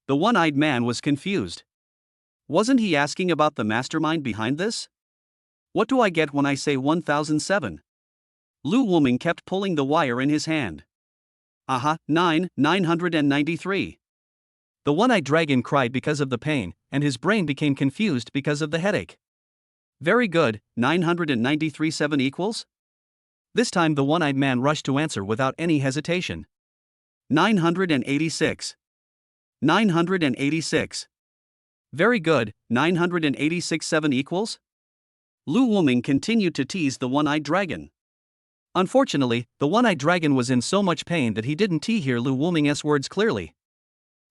The one-eyed man was confused. Wasn't he asking about the mastermind behind this? What do I get when I say 1007? Lu Wuming kept pulling the wire in his hand. 993. The one-eyed dragon cried because of the pain, and his brain became confused because of the headache. Very good, 993 equals? This time the one-eyed man rushed to answer without any hesitation. 986. 986. Very good, 986 equals? Lu Wuming continued to tease the one-eyed dragon. Unfortunately, the one-eyed dragon was in so much pain that he didn't hear Lu Wuming's words clearly.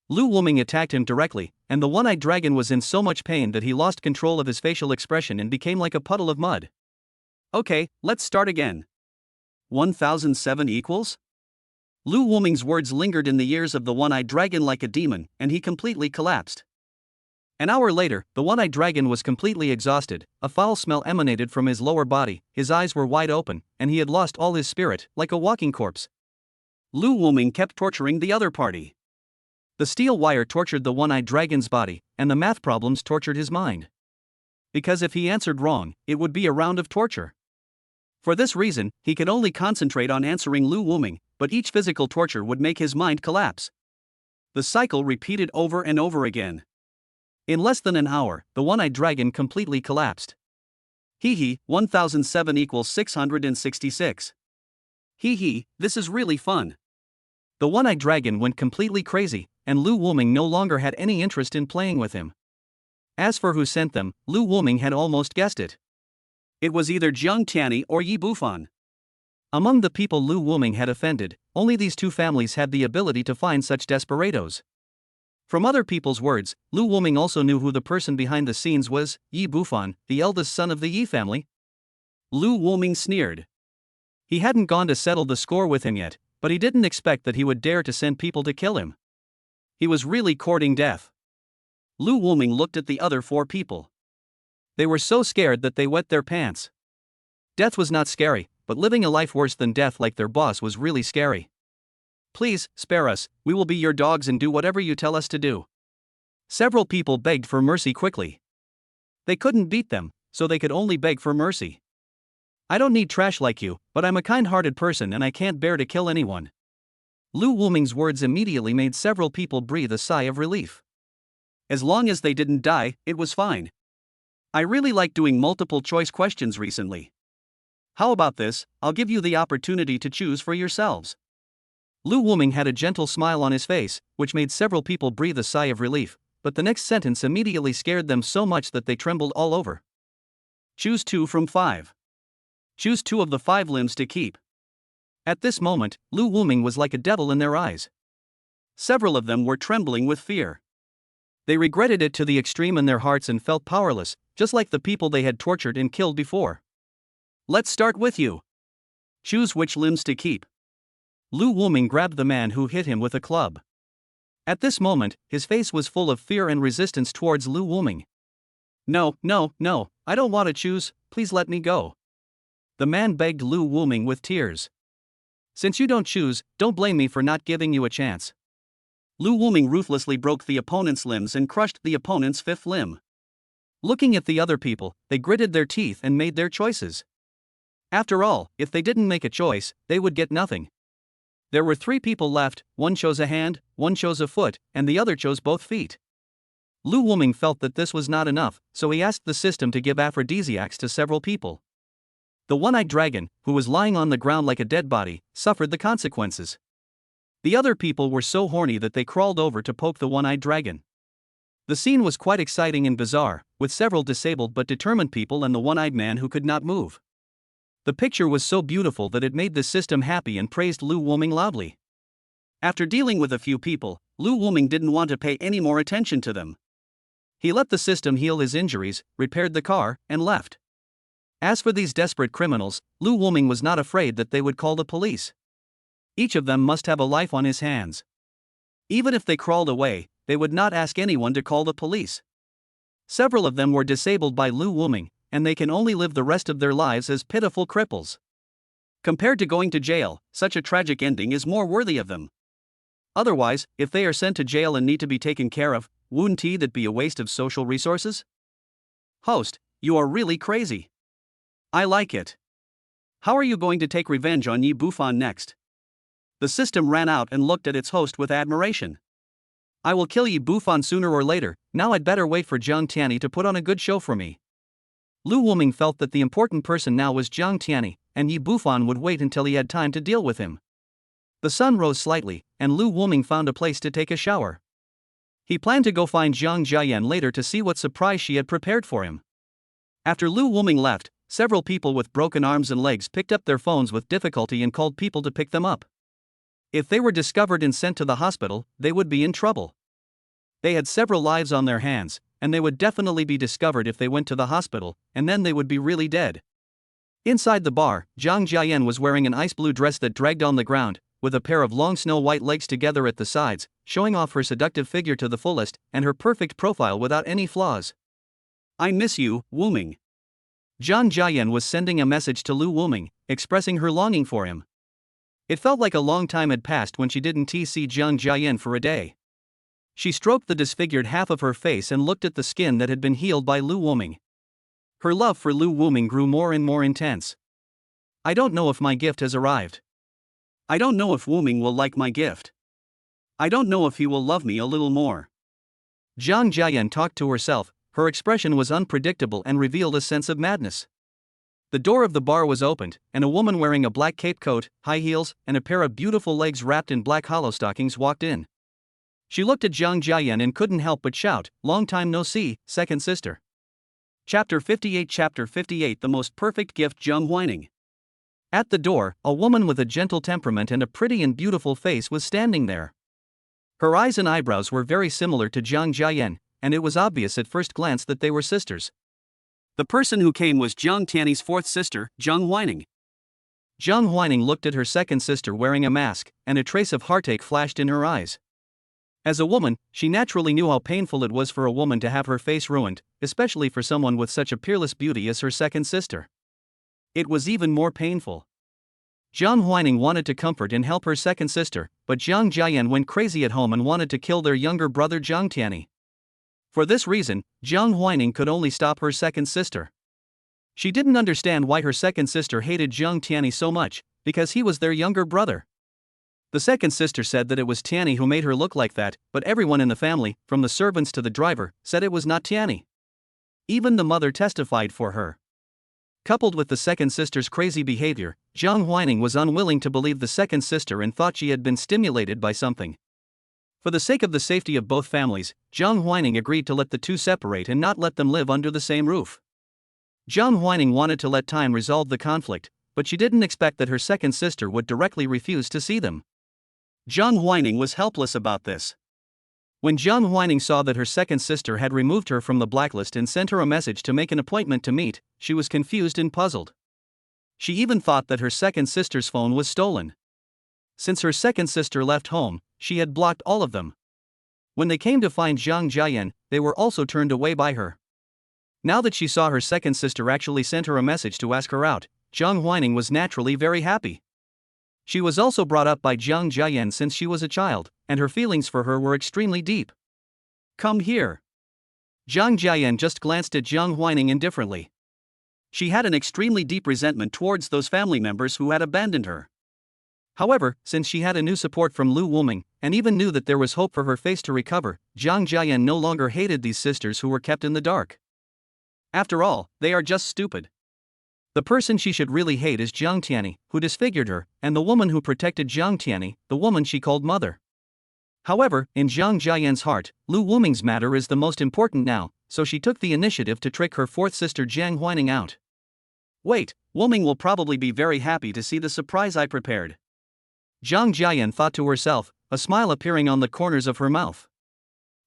Lu Wuming attacked him directly, and the one-eyed dragon was in so much pain that he lost control of his facial expression and became like a puddle of mud. Okay, let's start again. 1007 equals? Lu Wuming's words lingered in the ears of the one-eyed dragon like a demon, and he completely collapsed. An hour later, the one-eyed dragon was completely exhausted, a foul smell emanated from his lower body, his eyes were wide open, and he had lost all his spirit, like a walking corpse. Lu Wuming kept torturing the other party. The steel wire tortured the one-eyed dragon's body, and the math problems tortured his mind. Because if he answered wrong, it would be a round of torture. For this reason, he could only concentrate on answering Lu Wuming, but each physical torture would make his mind collapse. The cycle repeated over and over again. In less than an hour, the one-eyed dragon completely collapsed. 1007 equals 666. This is really fun. The one-eyed dragon went completely crazy, and Lu Wuming no longer had any interest in playing with him. As for who sent them, Lu Wuming had almost guessed it. It was either Jiang Tiani or Yi Bufan. Among the people Lu Wuming had offended, only these two families had the ability to find such desperados. From other people's words, Lu Wuming also knew who the person behind the scenes was, Yi Bufan, the eldest son of the Yi family. Lu Wuming sneered. He hadn't gone to settle the score with him yet, but he didn't expect that he would dare to send people to kill him. He was really courting death. Lu Wuming looked at the other four people. They were so scared that they wet their pants. Death was not scary, but living a life worse than death like their boss was really scary. Please, spare us, we will be your dogs and do whatever you tell us to do. Several people begged for mercy quickly. They couldn't beat them, so they could only beg for mercy. I don't need trash like you, but I'm a kind-hearted person and I can't bear to kill anyone. Lu Wuming's words immediately made several people breathe a sigh of relief. As long as they didn't die, it was fine. I really like doing multiple choice questions recently. How about this, I'll give you the opportunity to choose for yourselves. Lu Wuming had a gentle smile on his face, which made several people breathe a sigh of relief, but the next sentence immediately scared them so much that they trembled all over. Choose 2 from 5. Choose 2 of the 5 limbs to keep. At this moment, Lu Wuming was like a devil in their eyes. Several of them were trembling with fear. They regretted it to the extreme in their hearts and felt powerless, just like the people they had tortured and killed before. Let's start with you. Choose which limbs to keep. Lu Wuming grabbed the man who hit him with a club. At this moment, his face was full of fear and resistance towards Lu Wuming. No, I don't want to choose, please let me go. The man begged Lu Wuming with tears. Since you don't choose, don't blame me for not giving you a chance. Lu Wuming ruthlessly broke the opponent's limbs and crushed the opponent's 5th limb. Looking at the other people, they gritted their teeth and made their choices. After all, if they didn't make a choice, they would get nothing. There were 3 people left, one chose a hand, one chose a foot, and the other chose both feet. Lu Wuming felt that this was not enough, so he asked the system to give aphrodisiacs to several people. The one-eyed dragon, who was lying on the ground like a dead body, suffered the consequences. The other people were so horny that they crawled over to poke the one-eyed dragon. The scene was quite exciting and bizarre, with several disabled but determined people and the one-eyed man who could not move. The picture was so beautiful that it made the system happy and praised Lu Wuming loudly. After dealing with a few people, Lu Wuming didn't want to pay any more attention to them. He let the system heal his injuries, repaired the car, and left. As for these desperate criminals, Lu Wuming was not afraid that they would call the police. Each of them must have a life on his hands. Even if they crawled away, they would not ask anyone to call the police. Several of them were disabled by Lu Wuming, and they can only live the rest of their lives as pitiful cripples. Compared to going to jail, such a tragic ending is more worthy of them. Otherwise, if they are sent to jail and need to be taken care of, wouldn't that be a waste of social resources? Host, you are really crazy. I like it. How are you going to take revenge on Yi Bufan next? The system ran out and looked at its host with admiration. I will kill Yi Bufan sooner or later, now I'd better wait for Jiang Tiani to put on a good show for me. Lu Wuming felt that the important person now was Jiang Tiani, and Yi Bufan would wait until he had time to deal with him. The sun rose slightly, and Lu Wuming found a place to take a shower. He planned to go find Zhang Jian later to see what surprise she had prepared for him. After Lu Wuming left, several people with broken arms and legs picked up their phones with difficulty and called people to pick them up. If they were discovered and sent to the hospital, they would be in trouble. They had several lives on their hands, and they would definitely be discovered if they went to the hospital, and then they would be really dead. Inside the bar, Zhang Jian was wearing an ice blue dress that dragged on the ground, with a pair of long snow-white legs together at the sides, showing off her seductive figure to the fullest, and her perfect profile without any flaws. I miss you, Wuming. Zhang Jian was sending a message to Lu Wuming, expressing her longing for him. It felt like a long time had passed when she didn't see Zhang Jian for a day. She stroked the disfigured half of her face and looked at the skin that had been healed by Lu Wuming. Her love for Lu Wuming grew more and more intense. I don't know if my gift has arrived. I don't know if Wuming will like my gift. I don't know if he will love me a little more. Zhang Jian talked to herself, her expression was unpredictable and revealed a sense of madness. The door of the bar was opened, and a woman wearing a black cape coat, high heels, and a pair of beautiful legs wrapped in black hollow stockings walked in. She looked at Zhang Jian and couldn't help but shout, "Long time no see, second sister." Chapter 58 The Most Perfect Gift, Zhang Huining. At the door, a woman with a gentle temperament and a pretty and beautiful face was standing there. Her eyes and eyebrows were very similar to Zhang Jian, and it was obvious at first glance that they were sisters. The person who came was Jiang Tiani's fourth sister, Zhang Huining. Zhang Huining looked at her second sister wearing a mask, and a trace of heartache flashed in her eyes. As a woman, she naturally knew how painful it was for a woman to have her face ruined, especially for someone with such a peerless beauty as her second sister. It was even more painful. Zhang Huining wanted to comfort and help her second sister, but Zhang Jian went crazy at home and wanted to kill their younger brother Zhang Tiani. For this reason, Zhang Huining could only stop her second sister. She didn't understand why her second sister hated Zhang Tiani so much, because he was their younger brother. The second sister said that it was Tiani who made her look like that, but everyone in the family, from the servants to the driver, said it was not Tiani. Even the mother testified for her. Coupled with the second sister's crazy behavior, Zhang Huining was unwilling to believe the second sister and thought she had been stimulated by something. For the sake of the safety of both families, Zhang Huining agreed to let the two separate and not let them live under the same roof. Zhang Huining wanted to let time resolve the conflict, but she didn't expect that her second sister would directly refuse to see them. Zhang Huining was helpless about this. When Zhang Huining saw that her second sister had removed her from the blacklist and sent her a message to make an appointment to meet, she was confused and puzzled. She even thought that her second sister's phone was stolen. Since her second sister left home, she had blocked all of them. When they came to find Zhang Jian, they were also turned away by her. Now that she saw her second sister actually sent her a message to ask her out, Zhang Huining was naturally very happy. She was also brought up by Zhang Jian since she was a child, and her feelings for her were extremely deep. Come here. Zhang Jian just glanced at Zhang Huining indifferently. She had an extremely deep resentment towards those family members who had abandoned her. However, since she had a new support from Lu Wuming, and even knew that there was hope for her face to recover, Zhang Jian no longer hated these sisters who were kept in the dark. After all, they are just stupid. The person she should really hate is Jiang Tiani, who disfigured her, and the woman who protected Jiang Tiani, the woman she called mother. However, in Zhang Jian's heart, Lu Wuming's matter is the most important now, so she took the initiative to trick her fourth sister Zhang Huining out. Wait, Wuming will probably be very happy to see the surprise I prepared. Zhang Jian thought to herself, a smile appearing on the corners of her mouth.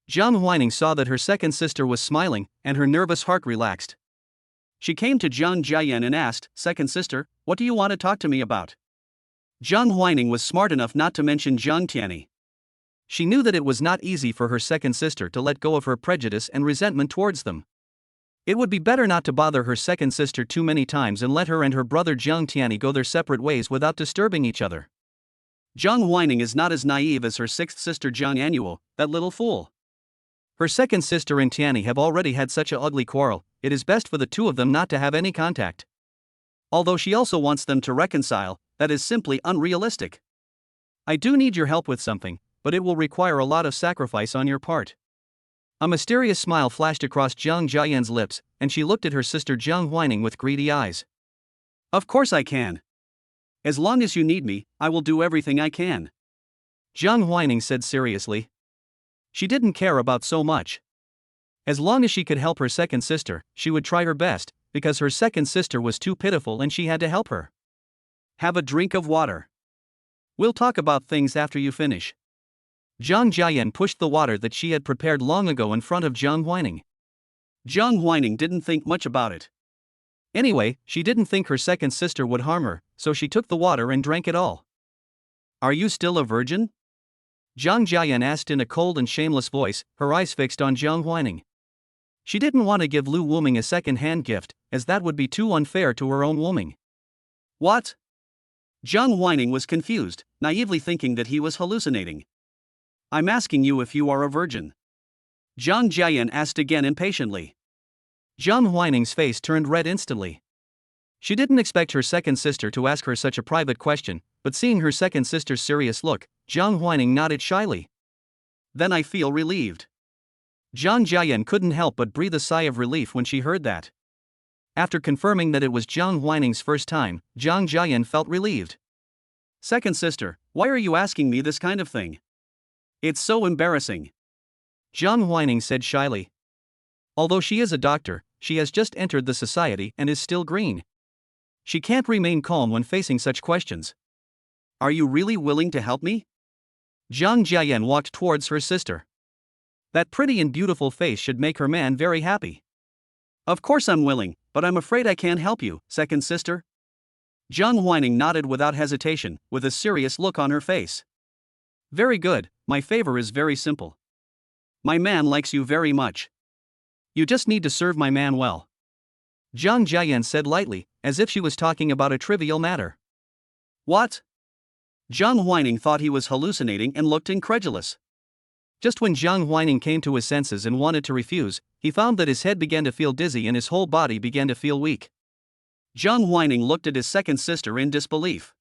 Zhang Huining saw that her second sister was smiling, and her nervous heart relaxed. She came to Zhang Jian and asked, "Second sister, what do you want to talk to me about?" Zhang Huining was smart enough not to mention Zhang Tiani. She knew that it was not easy for her second sister to let go of her prejudice and resentment towards them. It would be better not to bother her second sister too many times and let her and her brother Jang Tiani go their separate ways without disturbing each other. Jang Whining is not as naive as her sixth sister Jang Anuo, that little fool. Her second sister and Tiani have already had such a ugly quarrel, it is best for the two of them not to have any contact. Although she also wants them to reconcile, that is simply unrealistic. I do need your help with something, but it will require a lot of sacrifice on your part. A mysterious smile flashed across Jang Jian's lips, and she looked at her sister Jang Whining with greedy eyes. Of course I can. As long as you need me, I will do everything I can. Jang Whining said seriously. She didn't care about so much. As long as she could help her second sister, she would try her best, because her second sister was too pitiful and she had to help her. Have a drink of water. We'll talk about things after you finish. Jang Jian pushed the water that she had prepared long ago in front of Jang Whining. Jang Whining didn't think much about it. Anyway, she didn't think her second sister would harm her, so she took the water and drank it all. Are you still a virgin? Jang Jian asked in a cold and shameless voice, her eyes fixed on Jang Whining. She didn't want to give Lu Wuming a second-hand gift, as that would be too unfair to her own Wuming. What? Jang Whining was confused, naively thinking that he was hallucinating. I'm asking you if you are a virgin. Jang Jian asked again impatiently. Jang Whining's face turned red instantly. She didn't expect her second sister to ask her such a private question, but seeing her second sister's serious look, Jang Whining nodded shyly. Then I feel relieved. Jang Jian couldn't help but breathe a sigh of relief when she heard that. After confirming that it was Jang Whining's first time, Jang Jian felt relieved. Second sister, why are you asking me this kind of thing? It's so embarrassing. Jang Whining said shyly. Although she is a doctor, she has just entered the society and is still green. She can't remain calm when facing such questions. Are you really willing to help me? Jang Jian walked towards her sister. That pretty and beautiful face should make her man very happy. Of course I'm willing, but I'm afraid I can't help you, second sister. Jang Whining nodded without hesitation, with a serious look on her face. Very good, my favor is very simple. My man likes you very much. You just need to serve my man well. Jang Jian said lightly, as if she was talking about a trivial matter. What? Jang Whining thought he was hallucinating and looked incredulous. Just when Jang Whining came to his senses and wanted to refuse, he found that his head began to feel dizzy and his whole body began to feel weak. Jang Whining looked at his second sister in disbelief.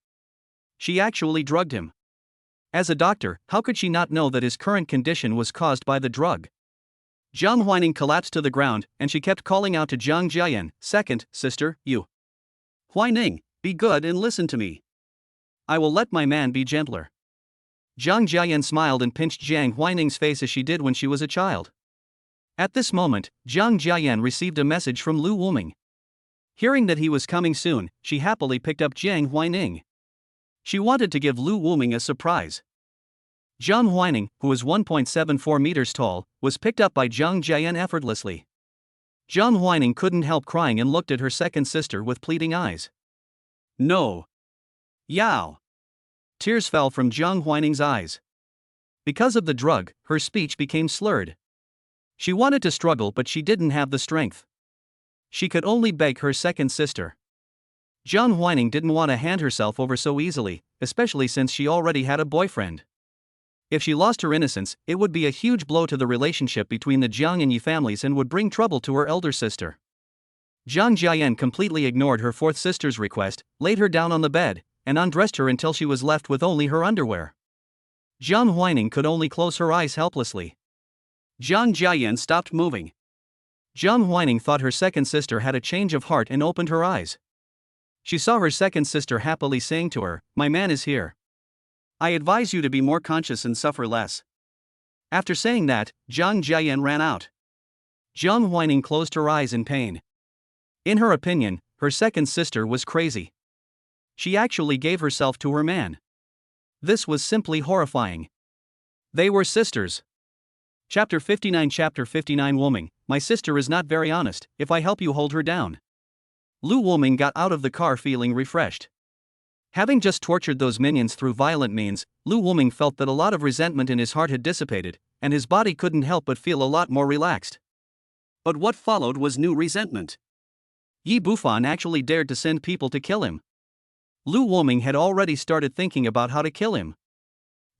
She actually drugged him. As a doctor, how could she not know that his current condition was caused by the drug? Jang Whining collapsed to the ground, and she kept calling out to Jang Jian, "Second, sister, you. Whining, be good and listen to me. I will let my man be gentler." Jang Jian smiled and pinched Jang Whining's face as she did when she was a child. At this moment, Jang Jian received a message from Lu Wuming. Hearing that he was coming soon, she happily picked up Jang Whining. She wanted to give Lu Wuming a surprise. Jang Whining, who was 1.74 meters tall, was picked up by Jang Jian effortlessly. Jang Whining couldn't help crying and looked at her second sister with pleading eyes. No. Yao. Tears fell from Jang Whining's eyes. Because of the drug, her speech became slurred. She wanted to struggle but she didn't have the strength. She could only beg her second sister. Jang Whining didn't want to hand herself over so easily, especially since she already had a boyfriend. If she lost her innocence, it would be a huge blow to the relationship between the Jiang and Yi families and would bring trouble to her elder sister. Jang Jian completely ignored her fourth sister's request, laid her down on the bed, and undressed her until she was left with only her underwear. Jang Whining could only close her eyes helplessly. Jang Jian stopped moving. Jang Whining thought her second sister had a change of heart and opened her eyes. She saw her second sister happily saying to her, "My man is here. I advise you to be more conscious and suffer less." After saying that, Jang Jian ran out. Jang Whining closed her eyes in pain. In her opinion, her second sister was crazy. She actually gave herself to her man. This was simply horrifying. They were sisters. Chapter 59 Wuming, my sister is not very honest, if I help you hold her down. Lu Wuming got out of the car feeling refreshed. Having just tortured those minions through violent means, Lu Wuming felt that a lot of resentment in his heart had dissipated, and his body couldn't help but feel a lot more relaxed. But what followed was new resentment. Yi Bufan actually dared to send people to kill him. Lu Woming had already started thinking about how to kill him.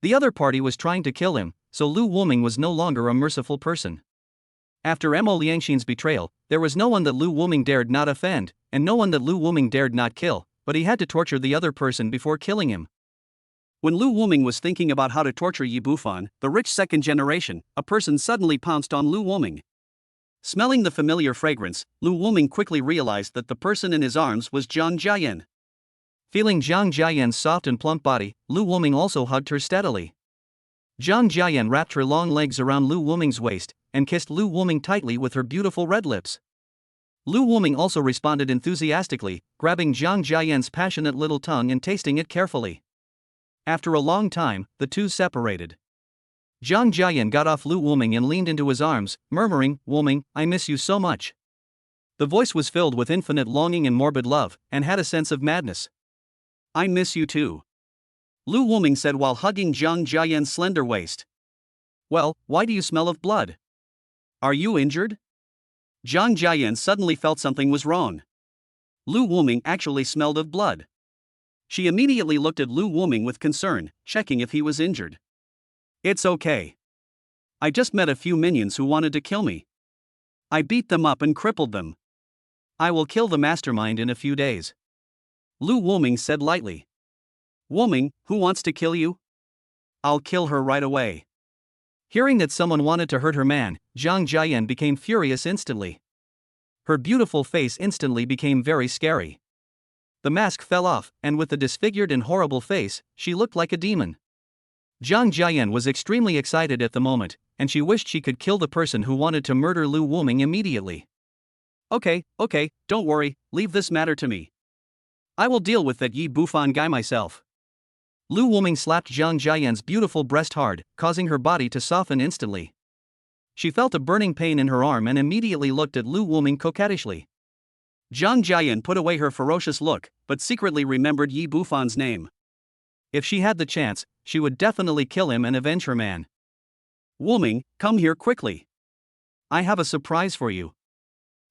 The other party was trying to kill him, so Lu Woming was no longer a merciful person. After Mo Liangxin's betrayal, there was no one that Lu Woming dared not offend, and no one that Lu Woming dared not kill, but he had to torture the other person before killing him. When Lu Woming was thinking about how to torture Yi Bufan, the rich second generation, a person suddenly pounced on Lu Woming. Smelling the familiar fragrance, Lu Woming quickly realized that the person in his arms was Jang Jen. Feeling Jang Jen's soft and plump body, Lu Woming also hugged her steadily. Jang Jen wrapped her long legs around Lu Woming's waist, and kissed Lu Woming tightly with her beautiful red lips. Lu Woming also responded enthusiastically, grabbing Jang Jen's passionate little tongue and tasting it carefully. After a long time, the two separated. Jang Jen got off Lu Woming and leaned into his arms, murmuring, "Woming, I miss you so much." The voice was filled with infinite longing and morbid love, and had a sense of madness. "I miss you too," Lu Woming said while hugging Jang Jen's slender waist. "Well, why do you smell of blood? Are you injured?" Jang Jen suddenly felt something was wrong. Lu Woming actually smelled of blood. She immediately looked at Lu Woming with concern, checking if he was injured. "It's okay. I just met a few minions who wanted to kill me. I beat them up and crippled them. I will kill the mastermind in a few days," Lu Woming said lightly. "Woming, who wants to kill you?" "I'll kill her right away." Hearing that someone wanted to hurt her man, Jang Jen became furious instantly. Her beautiful face instantly became very scary. The mask fell off, and with the disfigured and horrible face, she looked like a demon. Jang Jen was extremely excited at the moment, and she wished she could kill the person who wanted to murder Lu Woming immediately. Okay, don't worry, leave this matter to me. I will deal with that Yi Bufan guy myself." Lu Woming slapped Jang Jen's beautiful breast hard, causing her body to soften instantly. She felt a burning pain in her arm and immediately looked at Lu Woming coquettishly. Jang Jen put away her ferocious look, but secretly remembered Yi Bufan's name. If she had the chance, she would definitely kill him and avenge her man. "Woming, come here quickly. I have a surprise for you.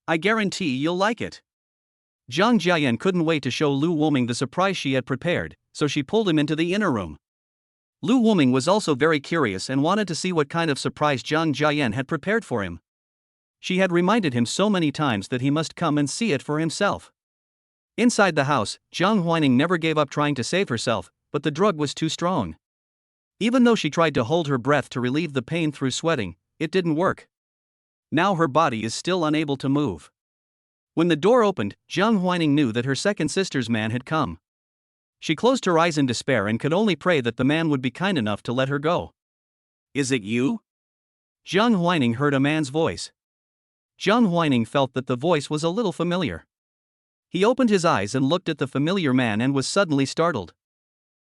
I guarantee you'll like it." Jang Jen couldn't wait to show Lu Woming the surprise she had prepared, so she pulled him into the inner room. Lu Woming was also very curious and wanted to see what kind of surprise Jang Jen had prepared for him. She had reminded him so many times that he must come and see it for himself. Inside the house, Zhang Huining never gave up trying to save herself, but the drug was too strong. Even though she tried to hold her breath to relieve the pain through sweating, it didn't work. Now her body is still unable to move. When the door opened, Zhang Huining knew that her second sister's man had come. She closed her eyes in despair and could only pray that the man would be kind enough to let her go. "Is it you?" Zhang Huining heard a man's voice. Zhang Huining felt that the voice was a little familiar. He opened his eyes and looked at the familiar man and was suddenly startled.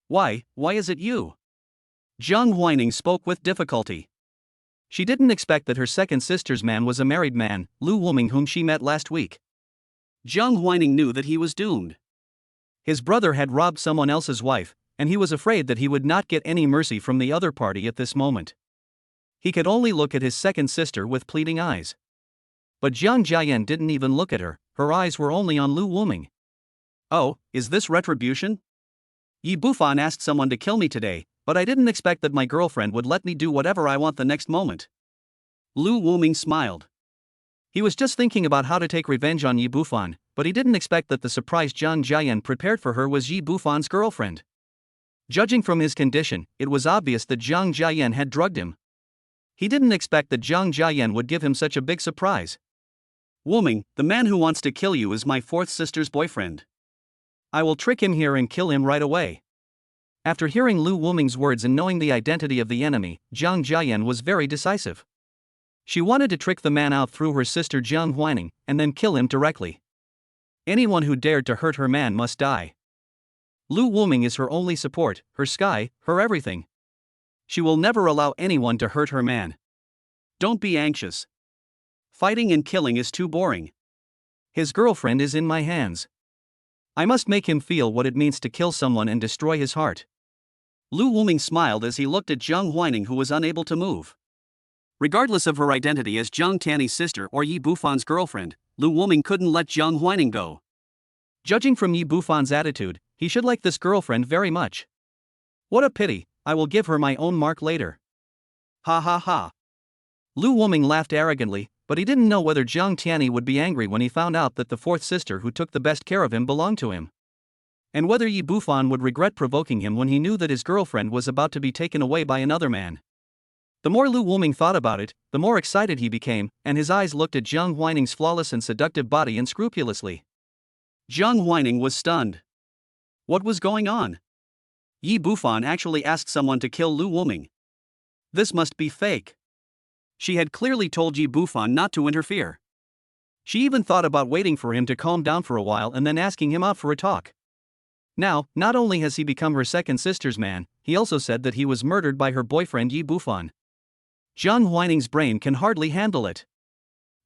Why is it you?" Zhang Huining spoke with difficulty. She didn't expect that her second sister's man was a married man, Lu Woming, whom she met last week. Zhang Huining knew that he was doomed. His brother had robbed someone else's wife, and he was afraid that he would not get any mercy from the other party at this moment. He could only look at his second sister with pleading eyes. But Jang Jen didn't even look at her, her eyes were only on Lu Woming. "Oh, is this retribution? Yi Bufan asked someone to kill me today, but I didn't expect that my girlfriend would let me do whatever I want the next moment." Lu Woming smiled. He was just thinking about how to take revenge on Yi Bufan, but he didn't expect that the surprise Jang Jen prepared for her was Yi Bufan's girlfriend. Judging from his condition, it was obvious that Jang Jen had drugged him. He didn't expect that Jang Jen would give him such a big surprise. "Woming, the man who wants to kill you is my fourth sister's boyfriend. I will trick him here and kill him right away." After hearing Lu Woming's words and knowing the identity of the enemy, Jang Jen was very decisive. She wanted to trick the man out through her sister Zhang Huining, and then kill him directly. Anyone who dared to hurt her man must die. Lu Woming is her only support, her sky, her everything. She will never allow anyone to hurt her man. Don't be anxious. Fighting and killing is too boring. His girlfriend is in my hands. I must make him feel what it means to kill someone and destroy his heart. Lu Woming smiled as he looked at Zhang Huining, who was unable to move. Regardless of her identity as Zhang Tiani's sister or Yi Bufan's girlfriend, Lu Wuming couldn't let Zhang Huining go. Judging from Yi Bufan's attitude, he should like this girlfriend very much. What a pity, I will give her my own mark later. Ha ha ha. Lu Wuming laughed arrogantly, but he didn't know whether Zhang Tiani would be angry when he found out that the fourth sister who took the best care of him belonged to him. And whether Yi Bufan would regret provoking him when he knew that his girlfriend was about to be taken away by another man. The more Lu Wuming thought about it, the more excited he became, and his eyes looked at Zhang Huining's flawless and seductive body unscrupulously. Zhang Huining was stunned. What was going on? Yi Bufan actually asked someone to kill Lu Wuming. This must be fake. She had clearly told Yi Bufan not to interfere. She even thought about waiting for him to calm down for a while and then asking him out for a talk. Now, not only has he become her second sister's man, he also said that he was murdered by her boyfriend Yi Bufan. Zhang Huining's brain can hardly handle it.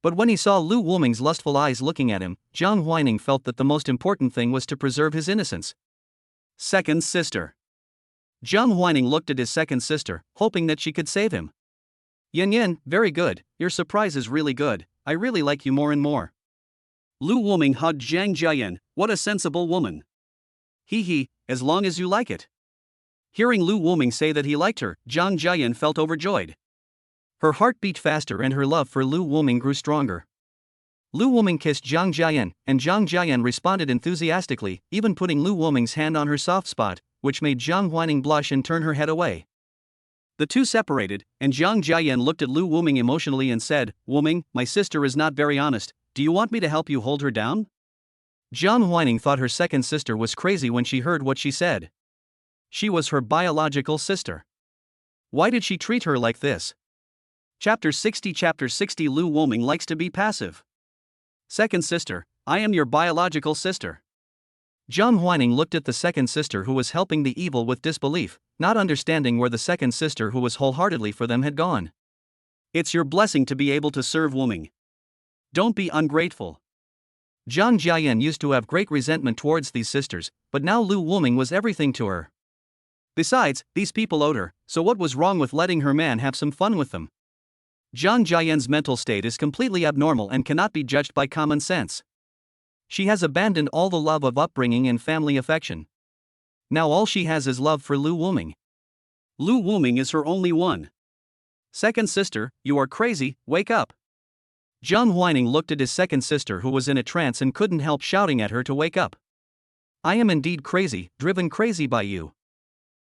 But when he saw Lu Wuming's lustful eyes looking at him, Zhang Huining felt that the most important thing was to preserve his innocence. Second sister. Zhang Huining looked at his second sister, hoping that she could save him. Yen, very good, your surprise is really good, I really like you more and more. Lu Wuming hugged Zhang Jen, what a sensible woman. Hee, as long as you like it. Hearing Lu Wuming say that he liked her, Zhang Jen felt overjoyed. Her heart beat faster and her love for Lu Wuming grew stronger. Lu Wuming kissed Zhang Jian, and Zhang Jian responded enthusiastically, even putting Lu Wuming's hand on her soft spot, which made Zhang Huining blush and turn her head away. The two separated, and Zhang Jian looked at Lu Wuming emotionally and said, Wuming, my sister is not very honest, do you want me to help you hold her down? Zhang Huining thought her second sister was crazy when she heard what she said. She was her biological sister. Why did she treat her like this? Chapter 60 Lu Wuming likes to be passive. Second sister, I am your biological sister. Zhang Huining looked at the second sister who was helping the evil with disbelief, not understanding where the second sister who was wholeheartedly for them had gone. It's your blessing to be able to serve Wuming. Don't be ungrateful. Zhang Jian used to have great resentment towards these sisters, but now Lu Wuming was everything to her. Besides, these people owed her, so what was wrong with letting her man have some fun with them? Zhang Jian's mental state is completely abnormal and cannot be judged by common sense. She has abandoned all the love of upbringing and family affection. Now all she has is love for Lu Wuming. Lu Wuming is her only one. Second sister, you are crazy, wake up. Zhang Huining looked at his second sister who was in a trance and couldn't help shouting at her to wake up. I am indeed crazy, driven crazy by you.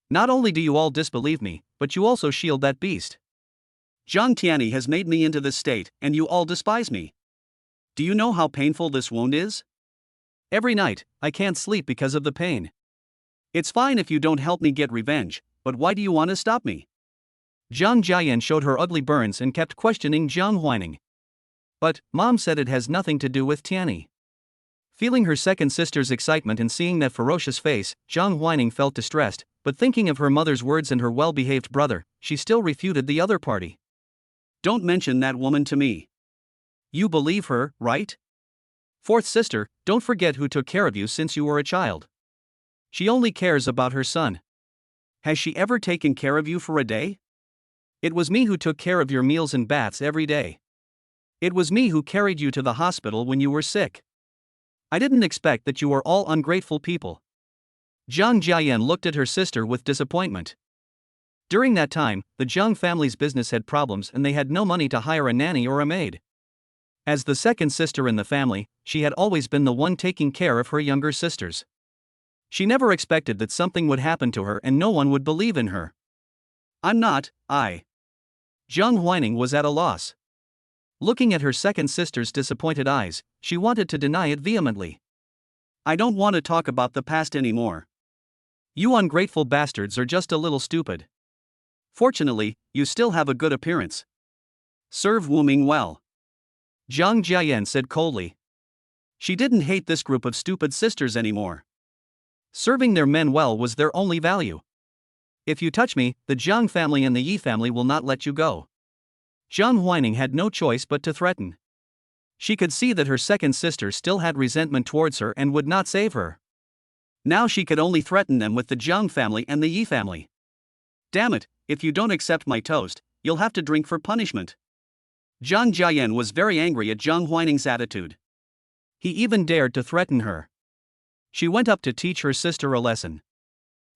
Not only do you all disbelieve me, but you also shield that beast. Zhang Tiani has made me into this state, and you all despise me. Do you know how painful this wound is? Every night, I can't sleep because of the pain. It's fine if you don't help me get revenge, but why do you want to stop me? Zhang Jian showed her ugly burns and kept questioning Zhang Huining. But, Mom said it has nothing to do with Tiani. Feeling her second sister's excitement and seeing that ferocious face, Zhang Huining felt distressed, but thinking of her mother's words and her well-behaved brother, she still refuted the other party. Don't mention that woman to me. You believe her, right? Fourth sister, don't forget who took care of you since you were a child. She only cares about her son. Has she ever taken care of you for a day? It was me who took care of your meals and baths every day. It was me who carried you to the hospital when you were sick. I didn't expect that you were all ungrateful people. Zhang Jian looked at her sister with disappointment. During that time, the Zhang family's business had problems and they had no money to hire a nanny or a maid. As the second sister in the family, she had always been the one taking care of her younger sisters. She never expected that something would happen to her and no one would believe in her. Zhang Huining was at a loss. Looking at her second sister's disappointed eyes, she wanted to deny it vehemently. I don't want to talk about the past anymore. You ungrateful bastards are just a little stupid. Fortunately, you still have a good appearance. Serve Wuming well. Zhang Jian said coldly. She didn't hate this group of stupid sisters anymore. Serving their men well was their only value. If you touch me, the Zhang family and the Yi family will not let you go. Zhang Huining had no choice but to threaten. She could see that her second sister still had resentment towards her and would not save her. Now she could only threaten them with the Zhang family and the Yi family. Damn it, if you don't accept my toast, you'll have to drink for punishment. Jang Jen was very angry at Zhang Huining's attitude. He even dared to threaten her. She went up to teach her sister a lesson.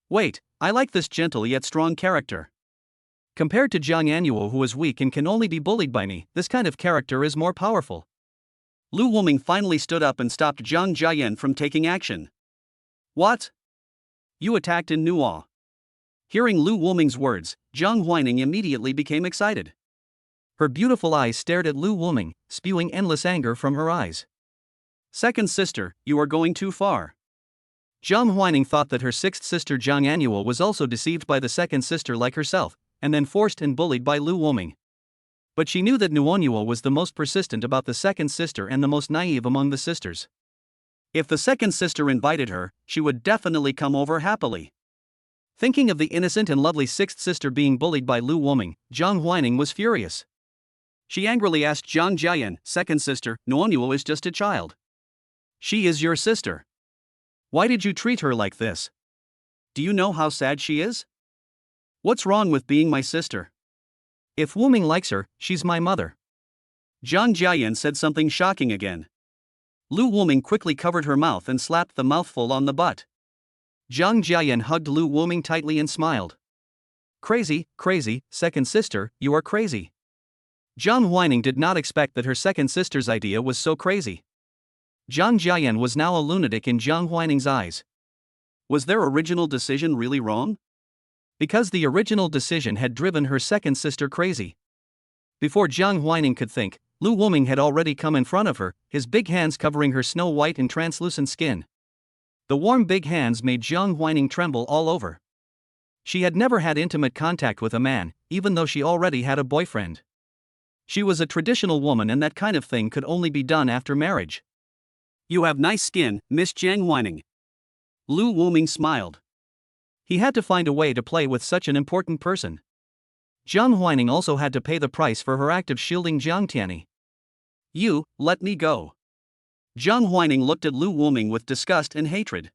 Wait, I like this gentle yet strong character. Compared to Zhang Anuo, who is weak and can only be bullied by me, this kind of character is more powerful. Lu Wuming finally stood up and stopped Zhang Jian from taking action. What? You attacked in Nuo. Hearing Lu Wuming's words, Zhang Huining immediately became excited. Her beautiful eyes stared at Lu Wuming, spewing endless anger from her eyes. Second sister, you are going too far. Zhang Huining thought that her sixth sister Zhang Anuo was also deceived by the second sister like herself, and then forced and bullied by Lu Wuming. But she knew that Nuonuo was the most persistent about the second sister and the most naive among the sisters. If the second sister invited her, she would definitely come over happily. Thinking of the innocent and lovely sixth sister being bullied by Lu Wuming, Zhang Huining was furious. She angrily asked Zhang Jian, second sister, Nuonuo is just a child. She is your sister. Why did you treat her like this? Do you know how sad she is? What's wrong with being my sister? If Wuming likes her, she's my mother. Zhang Jian said something shocking again. Lu Wuming quickly covered her mouth and slapped the mouthful on the butt. Zhang Jian hugged Lu Wuming tightly and smiled. Crazy, crazy, second sister, you are crazy. Zhang Huining did not expect that her second sister's idea was so crazy. Zhang Jian was now a lunatic in Zhang Huining's eyes. Was their original decision really wrong? Because the original decision had driven her second sister crazy. Before Zhang Huining could think, Lu Wuming had already come in front of her, his big hands covering her snow-white and translucent skin. The warm big hands made Zhang Huining tremble all over. She had never had intimate contact with a man, even though she already had a boyfriend. She was a traditional woman and that kind of thing could only be done after marriage. You have nice skin, Miss Zhang Huining. Lu Wuming smiled. He had to find a way to play with such an important person. Zhang Huining also had to pay the price for her act of shielding Jiang Tiani. You, let me go. Zhang Huining looked at Lu Wuming with disgust and hatred.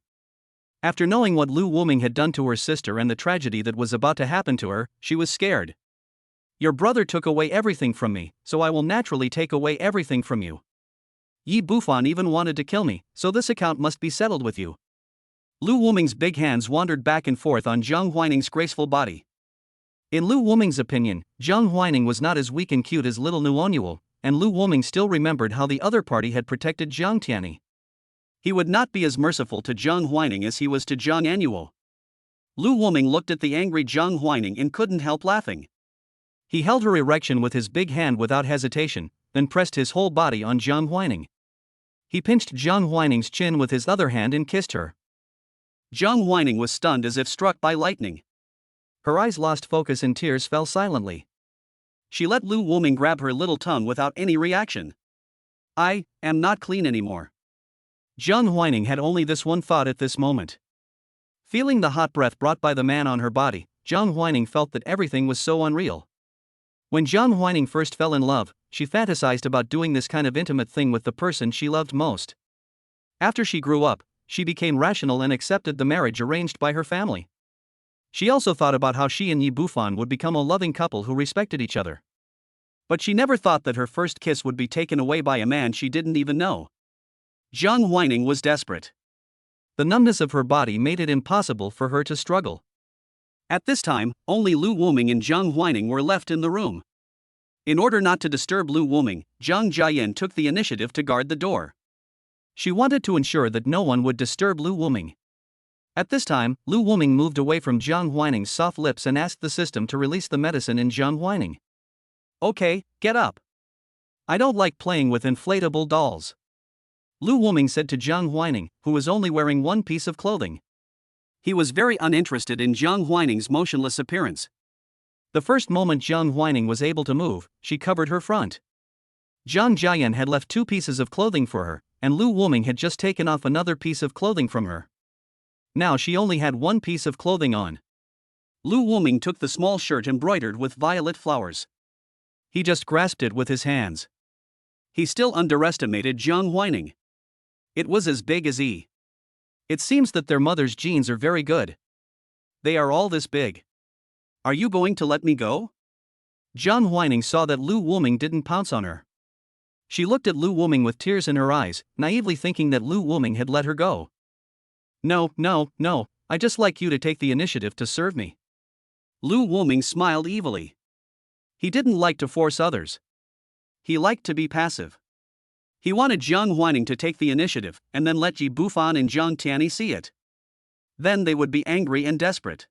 After knowing what Lu Wuming had done to her sister and the tragedy that was about to happen to her, she was scared. Your brother took away everything from me, so I will naturally take away everything from you. Yi Bufan even wanted to kill me, so this account must be settled with you. Lu Wuming's big hands wandered back and forth on Zhang Huining's graceful body. In Lu Wuming's opinion, Zhang Huining was not as weak and cute as little Nuonuo, and Lu Wuming still remembered how the other party had protected Jiang Tiani. He would not be as merciful to Zhang Huining as he was to Zhang Anuo. Lu Wuming looked at the angry Zhang Huining and couldn't help laughing. He held her erection with his big hand without hesitation, then pressed his whole body on Zhang Huining. He pinched Zhang Huining's chin with his other hand and kissed her. Zhang Huining was stunned as if struck by lightning. Her eyes lost focus and tears fell silently. She let Lu Wuming grab her little tongue without any reaction. I am not clean anymore. Zhang Huining had only this one thought at this moment. Feeling the hot breath brought by the man on her body, Zhang Huining felt that everything was so unreal. When Zhang Huining first fell in love, she fantasized about doing this kind of intimate thing with the person she loved most. After she grew up, she became rational and accepted the marriage arranged by her family. She also thought about how she and Yi Bufan would become a loving couple who respected each other. But she never thought that her first kiss would be taken away by a man she didn't even know. Zhang Huining was desperate. The numbness of her body made it impossible for her to struggle. At this time, only Lu Wuming and Zhang Huining were left in the room. In order not to disturb Lu Wuming, Zhang Jian took the initiative to guard the door. She wanted to ensure that no one would disturb Lu Wuming. At this time, Lu Wuming moved away from Zhang Huining's soft lips and asked the system to release the medicine in Zhang Huining. Okay, get up. I don't like playing with inflatable dolls. Lu Wuming said to Zhang Huining, who was only wearing one piece of clothing. He was very uninterested in Zhang Huining's motionless appearance. The first moment Zhang Huining was able to move, she covered her front. Zhang Jian had left 2 pieces of clothing for her, and Lu Wuming had just taken off another piece of clothing from her. Now she only had 1 piece of clothing on. Lu Wuming took the small shirt embroidered with violet flowers. He just grasped it with his hands. He still underestimated Zhang Huining. It was as big as E. It seems that their mother's genes are very good. They are all this big. Are you going to let me go? Jiang Huining saw that Lu Wuming didn't pounce on her. She looked at Lu Wuming with tears in her eyes, naively thinking that Lu Wuming had let her go. No, I just like you to take the initiative to serve me. Lu Wuming smiled evilly. He didn't like to force others. He liked to be passive. He wanted Jiang Huining to take the initiative and then let Ji Bufan and Jiang Tiani see it. Then they would be angry and desperate.